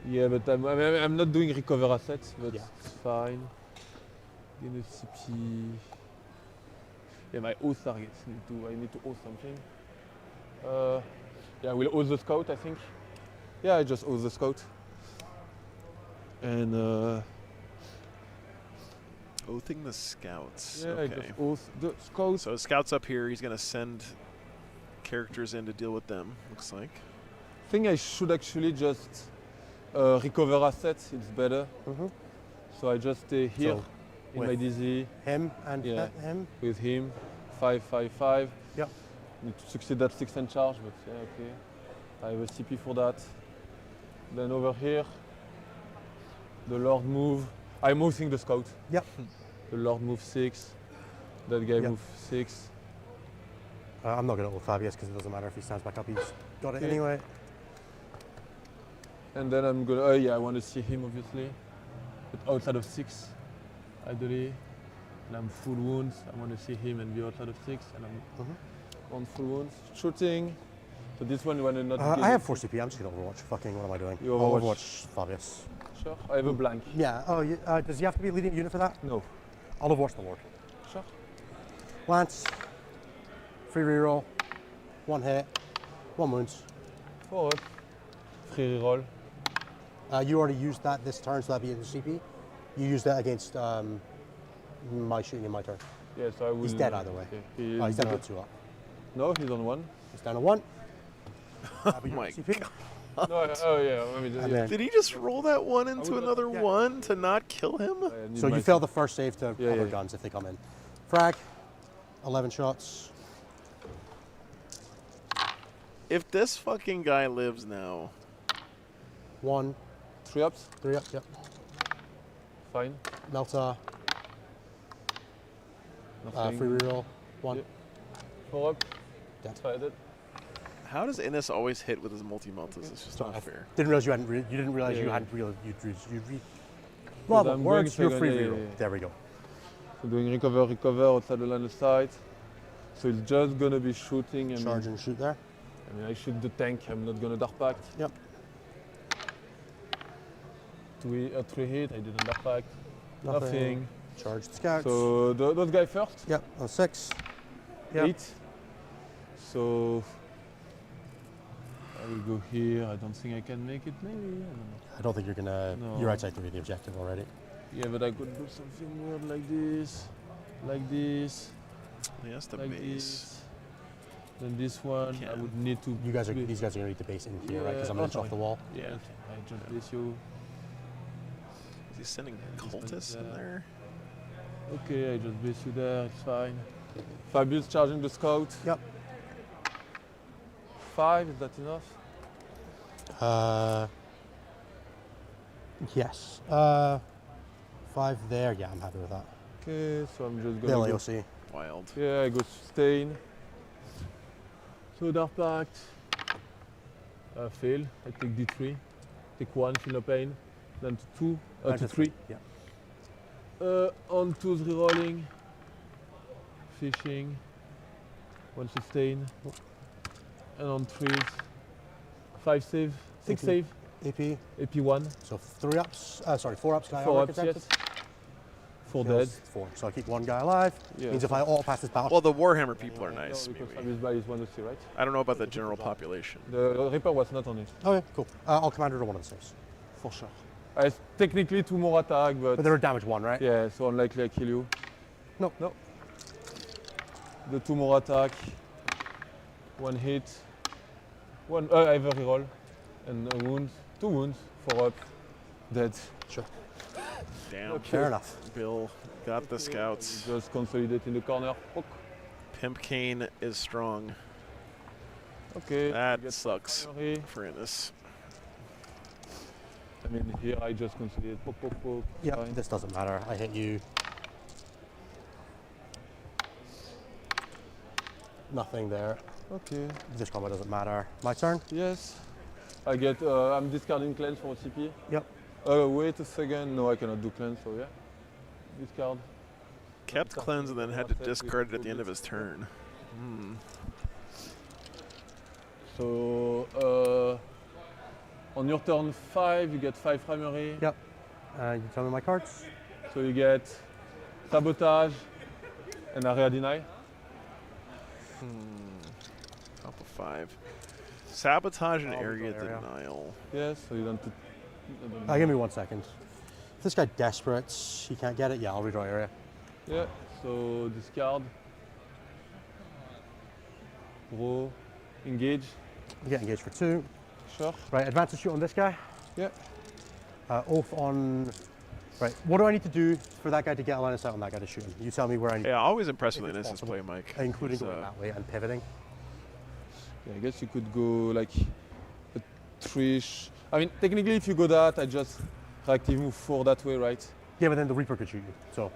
Yeah, but I'm not doing recover assets, but Yeah. it's fine. In the CP. Yeah, my oath targets I need to oath something. Yeah, we'll oath the scout, I think. Yeah, I just oath the scout. And Oathing the scouts. yeah, I Okay. just oath the scout. So scouts up here, he's gonna send characters in to deal with them, looks like. I think I should actually just recover assets, it's better. So I just stay here So in with my DZ Him and Yeah. him. with him. 5, 5, 5. Yep. Need to succeed that 6 and charge, but yeah, okay. I have a CP for that. Then over here, the Lord move. I'm oathing the scout. Yep. The Lord move 6. That guy Yep. move 6. I'm not going to ult Fabius because it doesn't matter if he stands back up. He's got it Okay. anyway. And then I'm gonna, oh yeah, I want to see him obviously. But outside of 6, ideally. And I'm full wounds. I want to see him and be outside of 6. And I'm on full wounds. Shooting. So this one you want to not get I have it. 4 CP. I'm just going to Overwatch. Fucking, what am I doing? You I'll Overwatch. Overwatch Fabius. Sure. I have a blank. Yeah. Oh, does he have to be leading unit for that? No. I'll Overwatch the Lord. Sure. Lance. Free reroll. 1 hit. 1 wound. Forward. Free reroll. You already used that this turn, so that'd be in the CP. You used that against my shooting in my turn. Yeah, so I will. He's dead either way. Okay. He's down on 2 up. No, he's on 1. He's down to 1. Oh my CP. No, oh yeah. I mean, And yeah. then, Did he just roll that one into would- another yeah. one to not kill him? I need so my you fail the first save to Yeah, other yeah. guns if they come in. Frag. 11 shots. If this fucking guy lives now, 1. 3 ups. 3 up. Yep. Fine. Melta. Nothing. Free reroll. 1. Yeah. 4 up. Dead. Dead. how does Innes always hit with his multi-meltas? It's just not fair. Didn't realize you hadn't. You didn't realize Yeah, you yeah. hadn't real. Well, I'm it works. going You're free second, yeah, reroll. yeah. There we go. So doing recover outside the line of sight. So it's just gonna be shooting. And Charge and shoot there. I mean, I shoot the tank. I'm not gonna dark pact. Yep. 3 hit. I didn't dark pact. Nothing. Charge the scouts. So those guys first? Yep, on 6. Yep. 8. So I will go here. I don't think I can make it, maybe. I don't know. I don't think you're gonna. No. You're outside the objective already. Yeah, but I could do something weird like this. Like this. Yes, the like base. this. Then this one, I would need to. You guys are. These guys are gonna need the base in here, right? Because I'm gonna off the wall. Yeah. I just Lesiu. Is he sending cultists in there? Okay, I just base you there. It's fine. Fabius charging the scout. Yep. 5, is that enough? Yes. 5 there. Yeah, I'm happy with that. Okay, so I'm just They'll gonna go. AOC. Wild. Yeah, I go sustain. So Dark Pact. Fail. I take D3. Take 1, feel no pain. Then to 2, to 3. Yeah. On 2's rerolling. Fishing. 1 sustain. And on 3's 5 save. 6 AP. save. AP. AP 1. So 3 ups. Sorry, 4 ups. Guy 4 armor ups, protected. yes. 4 Kills dead. 4. So I keep 1 guy alive. Yeah, Means if I auto pass this battle. Well, the Warhammer people are nice. No, because Maybe. Fabius Bay is 1 to 3, right? I don't know about the general population. The Reaper was not on it. Okay, cool. I'll command her to one of the saves. For sure. It's technically 2 more attack, But they're a damage 1, right? yeah, so unlikely I kill you. No. No. The 2 more attack. 1 hit. 1 I have a reroll. And a wound. 2 wounds. 4 up. Dead. Sure. Damn. Okay. Fair enough. Bill got the scouts. Just consolidate in the corner. Poke. Pimp Cane is strong. Okay. That get sucks primary. for Innis. I mean, here I just consolidate. Poke, poke, poke. Yeah, Fine. this doesn't matter. I hit you. Nothing there. Okay. This combat doesn't matter. My turn? Yes. I get. I'm discarding cleanse for CP. Yep. Wait a second. No, I cannot do cleanse, so yeah. Discard. Kept cleanse and then had to discard it at the end of his turn. Hmm. So, on your turn 5, you get 5 primary. Yep. You tell me my cards? So you get Sabotage and Area Deny. Top of 5. Sabotage and I'll area go area. denial. Yes, so you don't. Give me 1 second. If this guy desperate, he can't get it. Yeah, I'll redraw area. Yeah, so discard. Row. Engage. You get engaged for 2. Sure. Right, advance and shoot on this guy. Yeah. Oath on. Right, what do I need to do for that guy to get a line of sight on that guy to shoot him? You tell me where I need. Yeah, always impressed If with it's Innis's possible. play, Mike. Including He's, going that way and pivoting. Yeah, I guess you could go like a 3-ish. I mean, technically, if you go that, I just reactive move 4 that way, right? Yeah, but then the Reaper could shoot you. So.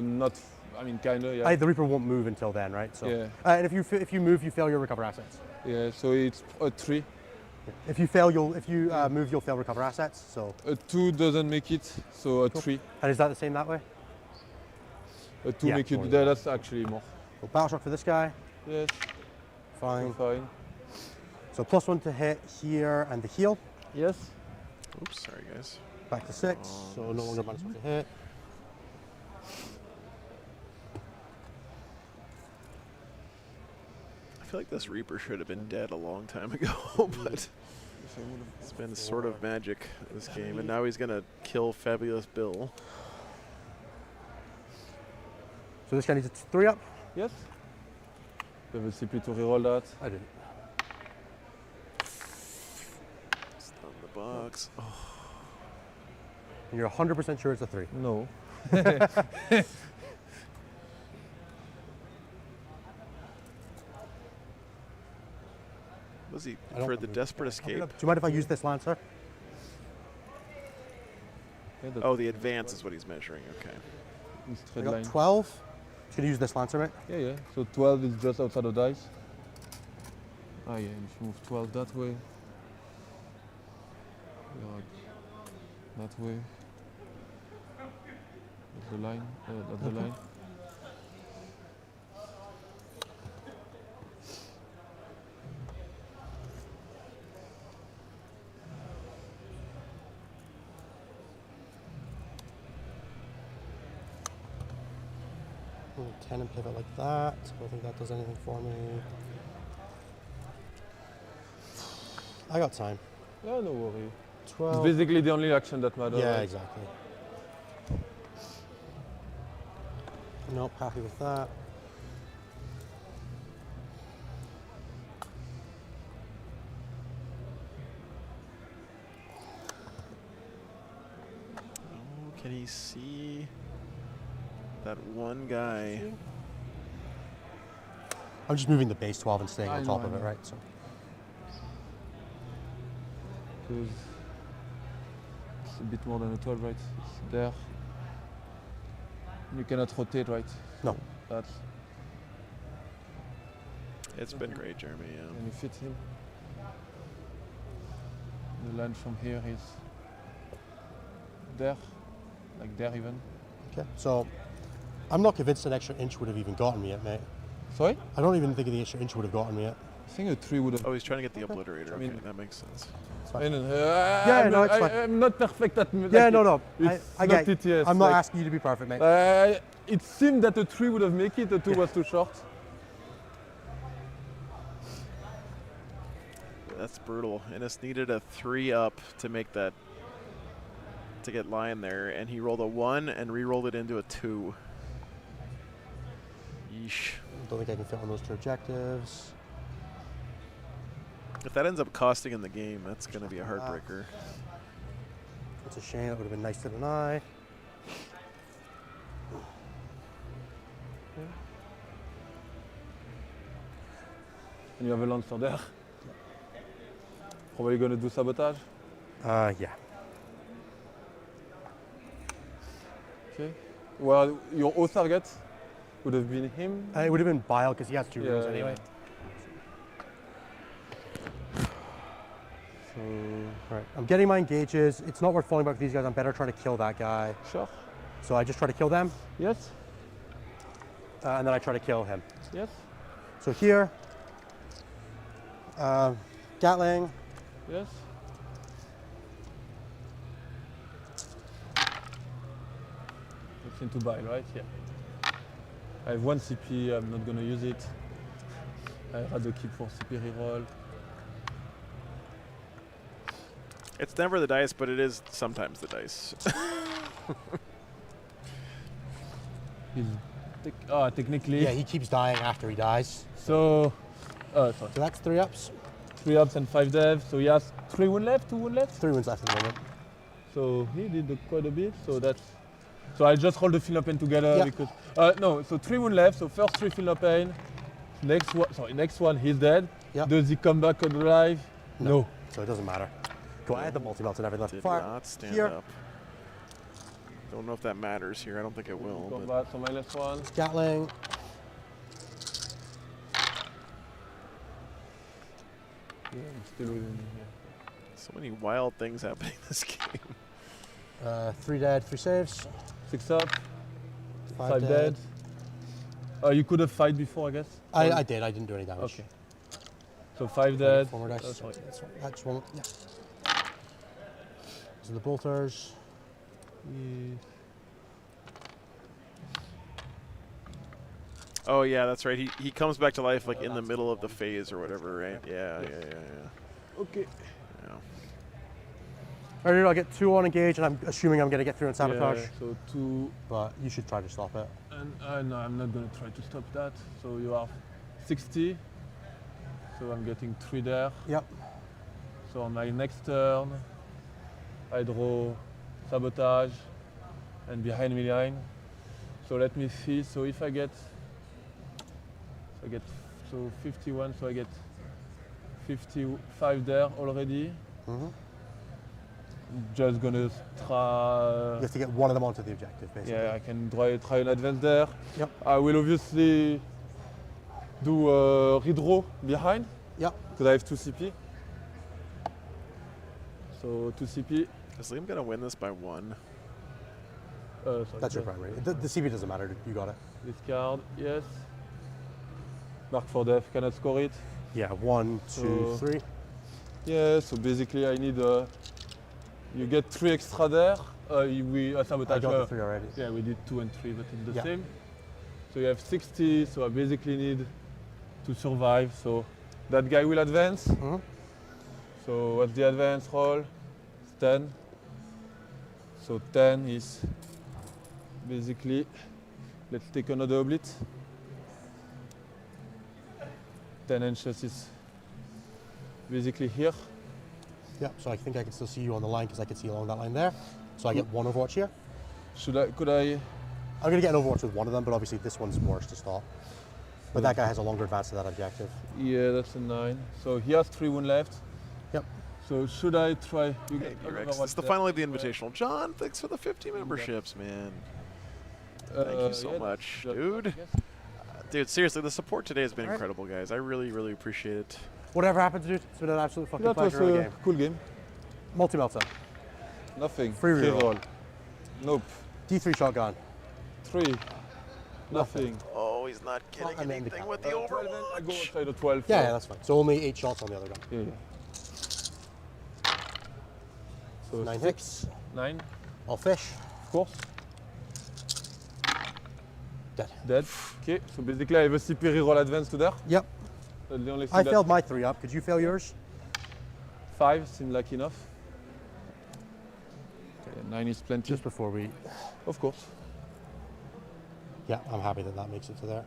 Not. I mean, kinda. Yeah. The Reaper won't move until then, right? So. Yeah. And if you move, you fail your recover assets. Yeah. So it's a 3. If you fail, move, you'll fail recover assets. So. A 2 doesn't make it, so a 3. And is that the same that way? A 2 Yeah, make it. more, Yeah, yeah. that's actually more. So battle shock for this guy. Yes. Fine. Fine. So +1 to hit here and the heal. Yes. Oops, sorry guys. Back to 6. So no longer -1 to hit. I feel like this Reaper should have been dead a long time ago, but it's been sort of magic this game, and now he's gonna kill Fabulous Bill. So this guy needs a 3 up. Yes. You have a CP to reroll that. I didn't. Stun the box. Oh. And you're 100% sure it's a 3. No. Was he I don't for the believe- desperate escape? Do you mind if I use this Lancer? Yeah, that- Oh, the advance is what he's measuring. Okay. in I straight got line. 12. Just gonna use this Lancer, mate. Yeah, yeah. So 12 is just outside of dice. Ah, yeah. If you move 12 that way. Yeah, that way. That's the line. That's the line. 10 and pivot like that. I don't think that does anything for me. I got time. Yeah, no worry. 12. It's basically the only action that matters. Yeah, right? exactly. Nope, happy with that. Oh, can he see that one guy? I'm just moving the base 12 and staying I on know, top I of it, know. right? So Because it's a bit more than a 12, right? It's there. You cannot rotate, right? No. That's It's been great, Jeremy. Yeah. when you fit him. The line from here is there, like there even. okay. So I'm not convinced an extra inch would have even gotten me yet, mate. Sorry? I don't even think the extra inch would have gotten me yet. I think a 3 would have. Oh, he's trying to get the obliterator. I Okay, mean- that makes sense. I mean, Yeah, no, it's fine. I'm not perfect at. Yeah, no. It's I not get. it, yes. I'm not like, asking you to be perfect, mate. It seemed that a 3 would have made it. A 2 was too short. That's brutal. Innes needed a 3 up to make that, to get Lion there, and he rolled a 1 and re-rolled it into a 2. Yeesh. Don't think I can fit on those 2 objectives. If that ends up costing in the game, that's going to be a heartbreaker. It's a shame. That would have been nice to deny. And you have a lancer there. Probably gonna do sabotage. Yeah. Okay. Well, your O target would have been him. It would have been Bile because he has 2 rooms Yeah, anyway. So Right. I'm getting my engages. It's not worth falling back with these guys. I'm better trying to kill that guy. sure. So I just try to kill them, Yes. and then I try to kill him. Yes. So here, Gatling. Yes. It's into bile, right? Yeah. I have 1 CP. I'm not gonna use it. I rather keep 4 CP reroll. It's never the dice, but it is sometimes the dice. He's technically. Yeah, he keeps dying after he dies. So, sorry. So that's 3 ups. 3 ups and 5 dev. So he has 3 wound left, 2 wound left. 3 wounds left at the moment. So he did quite a bit. So that's. So I just hold the fill up pain together Yeah. because no. So 3 wound left. So first 3 fill up pain. Next one he's dead. Yeah. Does he come back alive? No. So it doesn't matter. Go ahead, the multi-melts and everything. Did Fire. not stand Here. up. Don't know if that matters here. I don't think it will. But Combat, so -1. Gatling. Yeah, I'm still within here. so many wild things happening in this game. 3 dead, 3 saves. 6 up, 5 5 dead. You could have fight before, I guess. I did. I didn't do any damage. Okay. So 5 dead. 4 more dice. Oh, sorry. That's one. Yeah. These are the bolters. Oh yeah, that's right. He comes back to life like in the middle of the phase or whatever, right? Yeah. Okay. Yeah. All right, I'll get 2 on engage, and I'm assuming I'm going to get through on sabotage. Yeah, so 2. But you should try to stop it. And no, I'm not going to try to stop that. So you are 60. So I'm getting 3 there. Yep. So on my next turn, I draw sabotage and behind me line. So let me see. So if I get, so 51. So I get 55 there already. Mm-hmm. Just gonna try. You have to get one of them onto the objective, basically. Yeah, I can try an advance there. Yep. I will obviously do a redraw behind. Yep. Because I have 2 CP. So 2 CP. Is Liam gonna win this by 1? Sorry, That's your primary. The CP doesn't matter. You got it. Discard, yes. Mark for death, cannot score it. Yeah, 1, 2, 3. Yeah, so basically I need you get 3 extra there. We sabotage. I got the 3 already. Yeah, we did 2 and 3, but it's the Yeah. same. So you have 60, so I basically need to survive. So that guy will advance. So what's the advance roll? It's 10. So 10 is basically, let's take another oblit. 10 inches is basically here. Yeah, so I think I can still see you on the line because I can see along that line there. So I get one Overwatch here. Could I? I'm going to get an Overwatch with one of them, but obviously this one's worse to stop. But that guy has a longer advance to that objective. Yeah, that's a 9. So he has 3 wound left. Yep. So should I try? Hey, Rex, it's the final of the Invitational. John, thanks for the 50 memberships, man. Thank you so much, dude. Dude, seriously, the support today has been incredible, guys. I really, really appreciate it. Whatever happens, dude, it's been an absolute fucking That was pleasure of a a game. cool game. Multi-melter. Nothing. Free reroll. Nope. D3 shotgun. 3. Nothing. Oh, he's not getting anything with the Overwatch. I go inside the 12. Yeah, that's fine. So only 8 shots on the other gun. Yeah. So 9 6. hits. 9. All fish. Of course. Dead. Dead. Okay, so basically I have a CP reroll advance to there. Yep. The only thing I that failed my 3 up. Could you fail yours? 5 seemed like enough. Okay, 9 is plenty. Just before we... Of course. Yeah, I'm happy that that makes it to there.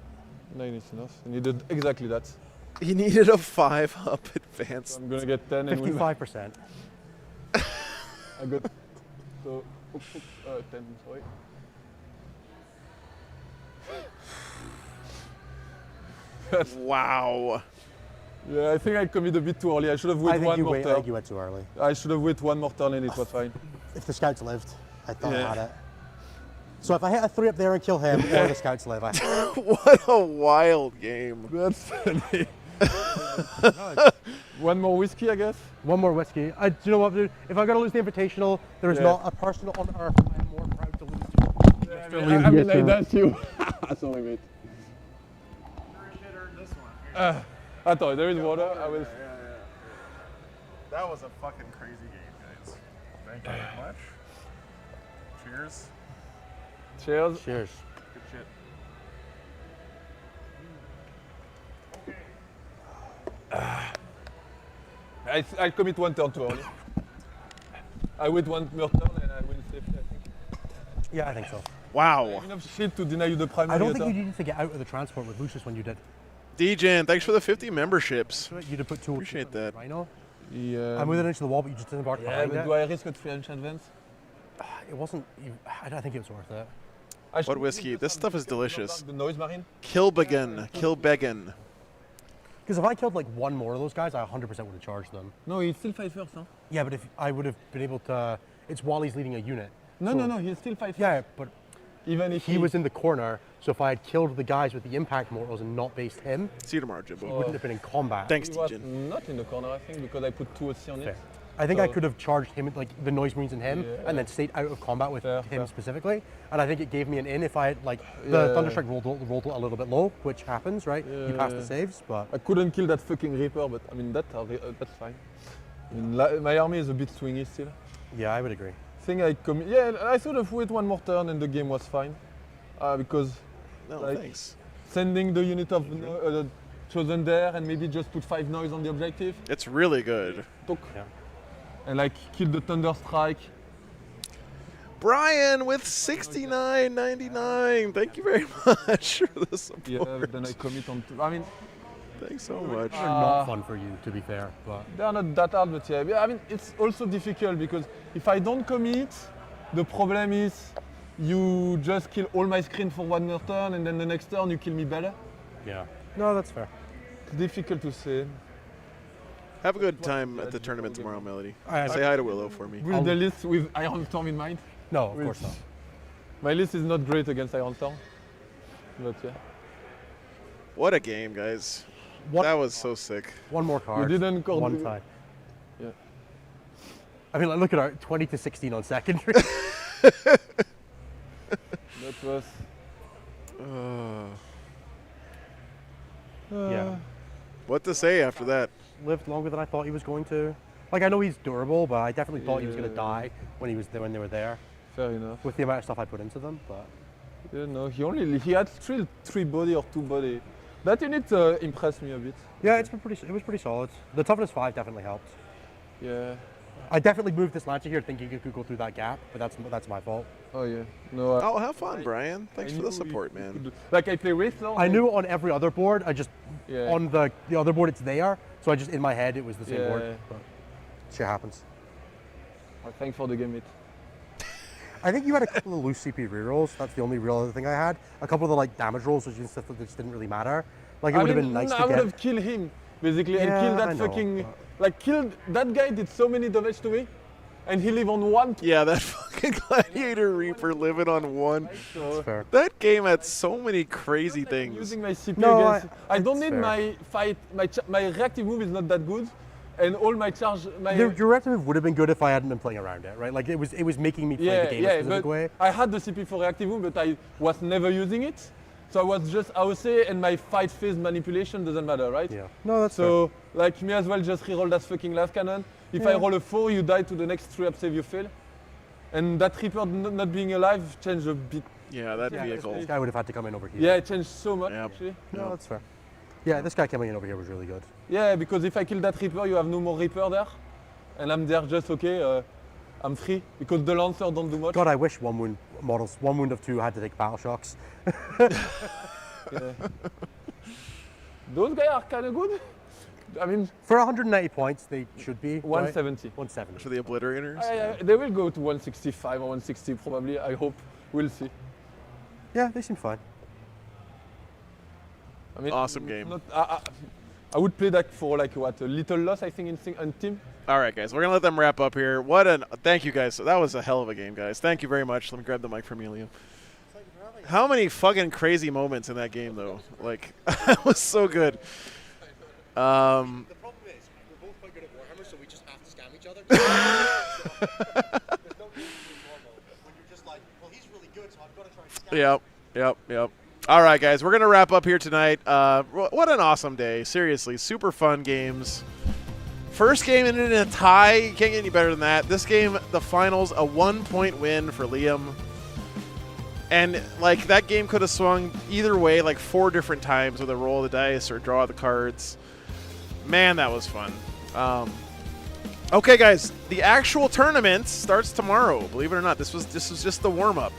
9 is enough. I needed exactly that. He needed a 5 up advance. So I'm gonna get 10 and win. 55%. I got so 10. Sorry. Wow. Yeah, I think I committed a bit too early. I should have waited one more I turn. think you went too early. I should have waited one more turn and it was fine. If the scouts lived, I thought I Yeah. had it. So if I hit a 3 up there and kill him, or the scouts live, I What a wild game. That's funny. One more whiskey, I guess. One more whiskey. Do you know what, dude? If I'm going to lose the Invitational, there is not a person on earth I'm more proud to lose to. I mean, like, that's you. Sorry, mate. Attends, there is water. I will. That was a fucking crazy game, guys. Thank you very much. Cheers. Cheers. Cheers. Good shit. I commit one turn too early. I wait one more turn and I win safely, I think. Yeah, I think so. Wow. Enough shit to deny you the primary. I don't think you needed to get out of the transport with Lucius when you did. DJan, thanks for the 50 memberships. You'd have put 2. Appreciate that. Rhino. Yeah. I'm within an inch of the wall, but you just disembarked behind but it. do I risk a 3-inch advance? It wasn't. I don't think it was worth it. What whiskey? This stuff is delicious. The noise marine? Kilbegan. Kilbegan. Because if I killed like one more of those guys, I 100% would have charged them. No, he still fight first, huh? Yeah, but if I would have been able to, it's while he's leading a unit. No, So- no, he still fight first. Yeah, but Even if he was in the corner, so if I had killed the guys with the impact mortals and not based him, See you tomorrow, he Jimbo. wouldn't have been in combat. Thanks, He was DJan. not in the corner, I think, because I put 2 OC on Fair. it. I think I So- could have charged him, like the noise marines and him, Yeah. and then stayed out of combat with Fair, him fair. specifically. And I think it gave me an in if I had, like, the Yeah. Thunderstrike rolled a little bit low, which happens, right? You pass the Yeah. saves, but I couldn't kill that fucking Reaper, but I mean, that's fine. I mean, my army is a bit swingy still. yeah, I would agree. I sort of wait one more turn and the game was fine. Because No, like, thanks. sending the unit of chosen there and maybe just put 5 noise on the objective. It's really good. Talk. Yeah. And like kill the Thunderstrike. Brian with 69.99. Thank you very much for the support. Yeah, then I commit on. I mean, Thanks so much. They're not fun for you, to be fair, but they are not that hard, but yeah. I mean, it's also difficult because if I don't commit, the problem is you just kill all my screen for one more turn and then the next turn you kill me better. yeah. No, that's fair. It's difficult to say. Have a good time at the tournament tomorrow, Melody. I- Say hi to Willow for me. Build the list with Iron Storm in mind. No, of course not. My list is not great against Iron Storm, but yeah. What a game, guys. That was so sick. One more card. We didn't call one the- time. Yeah. I mean, like, look at our 20 to 16 on secondary. That was. yeah. What to say after that? Lived longer than I thought he was going to. Like, I know he's durable, but I definitely thought he was going to die when they were there. Fair enough. With the amount of stuff I put into them, but You know, he had three body or 2 body. That unit impressed me a bit. Yeah, it was pretty solid. The toughness 5 definitely helped. Yeah. I definitely moved this Lancer here thinking it could go through that gap, but that's my fault. Oh yeah. No. Oh, have fun, Brian. Thanks for the support, man. Like I play Wraith now. I knew on every other board, I just on the other board it's there, so I just in my head it was the same board. But shit happens. Oh, thanks for the game, mate. I think you had a couple of loose CP rerolls. That's the only real other thing I had. A couple of the like damage rolls, which stuff that just didn't really matter. Like it would have been nice to I get. would have killed him basically and killed that fucking killed that guy. Did so many damage to me, and he live on 1. Yeah, that fucking Gladiator Reaper living on 1. That's fair. That game had so many crazy things. Using my CP No, against. I don't need my fight. My reactive move is not that good, and all my charge. Your reactive move would have been good if I hadn't been playing around it, right? Like it was making me play the game a specific way. I had the CP for reactive move, but I was never using it. So I was just AOC, and my fight phase manipulation doesn't matter, right? Yeah. No, that's so like me as well. Just reroll that fucking last cannon. If I roll a 4, you die to the next 3 up save you fail. And that Reaper not being alive changed a bit. Yeah, that vehicle. This guy would have had to come in over here. Yeah, it changed so much actually. No, that's fair. Yeah, this guy coming in over here was really good. Yeah, because if I kill that Reaper, you have no more Reaper there. And I'm there just okay, I'm free. Because the Lancer don't do much. God, I wish 1 wound models, 1 wound of 2 had to take battle shocks. Yeah. Those guys are kind of good. I mean, for 190 points, they should be 170. Right? 170. For the Obliterators? They will go to 165 or 160 probably, I hope. We'll see. Yeah, they seem fine. I mean, awesome game. I would play that for like what, a little loss I think in team. All right, guys, we're gonna let them wrap up here. Thank you guys. That was a hell of a game, guys. Thank you very much. Let me grab the mic from Leo. How many fucking crazy moments in that game, though? Like, that was so good. The problem is, we're both quite good at Warhammer, so we just have to scam each other. There's no reason to be normal when you're just like, well, he's really good, so I've got to try and scam him. Yep. All right, guys, we're going to wrap up here tonight. What an awesome day. Seriously, super fun games. First game in a tie. You can't get any better than that. This game, the finals, a 1-point win for Liam. And, like, that game could have swung either way, like 4 different times with a roll of the dice or draw the cards. Man, that was fun. Okay, guys, the actual tournament starts tomorrow. Believe it or not, this was just the warm-up.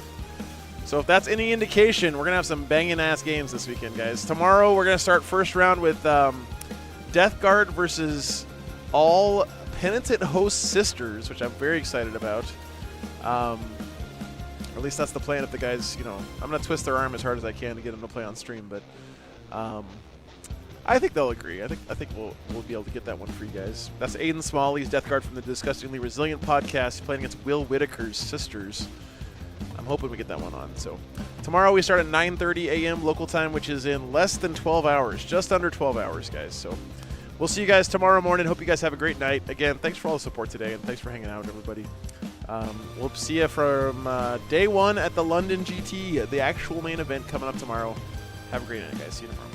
So if that's any indication, we're going to have some banging-ass games this weekend, guys. Tomorrow, we're going to start first round with Death Guard versus all Penitent Host Sisters, which I'm very excited about. Or at least that's the plan if the guys, I'm going to twist their arm as hard as I can to get them to play on stream. But I think they'll agree. I think we'll be able to get that one for you guys. That's Aiden Smalley's Death Guard from the Disgustingly Resilient podcast, playing against Will Whitaker's Sisters. I'm hoping we get that one on. So tomorrow we start at 9:30 a.m. local time, which is in less than 12 hours, just under 12 hours, guys. So we'll see you guys tomorrow morning. Hope you guys have a great night. Again, thanks for all the support today, and thanks for hanging out, everybody. We'll see you from day 1 at the London GT, the actual main event coming up tomorrow. Have a great night, guys. See you tomorrow.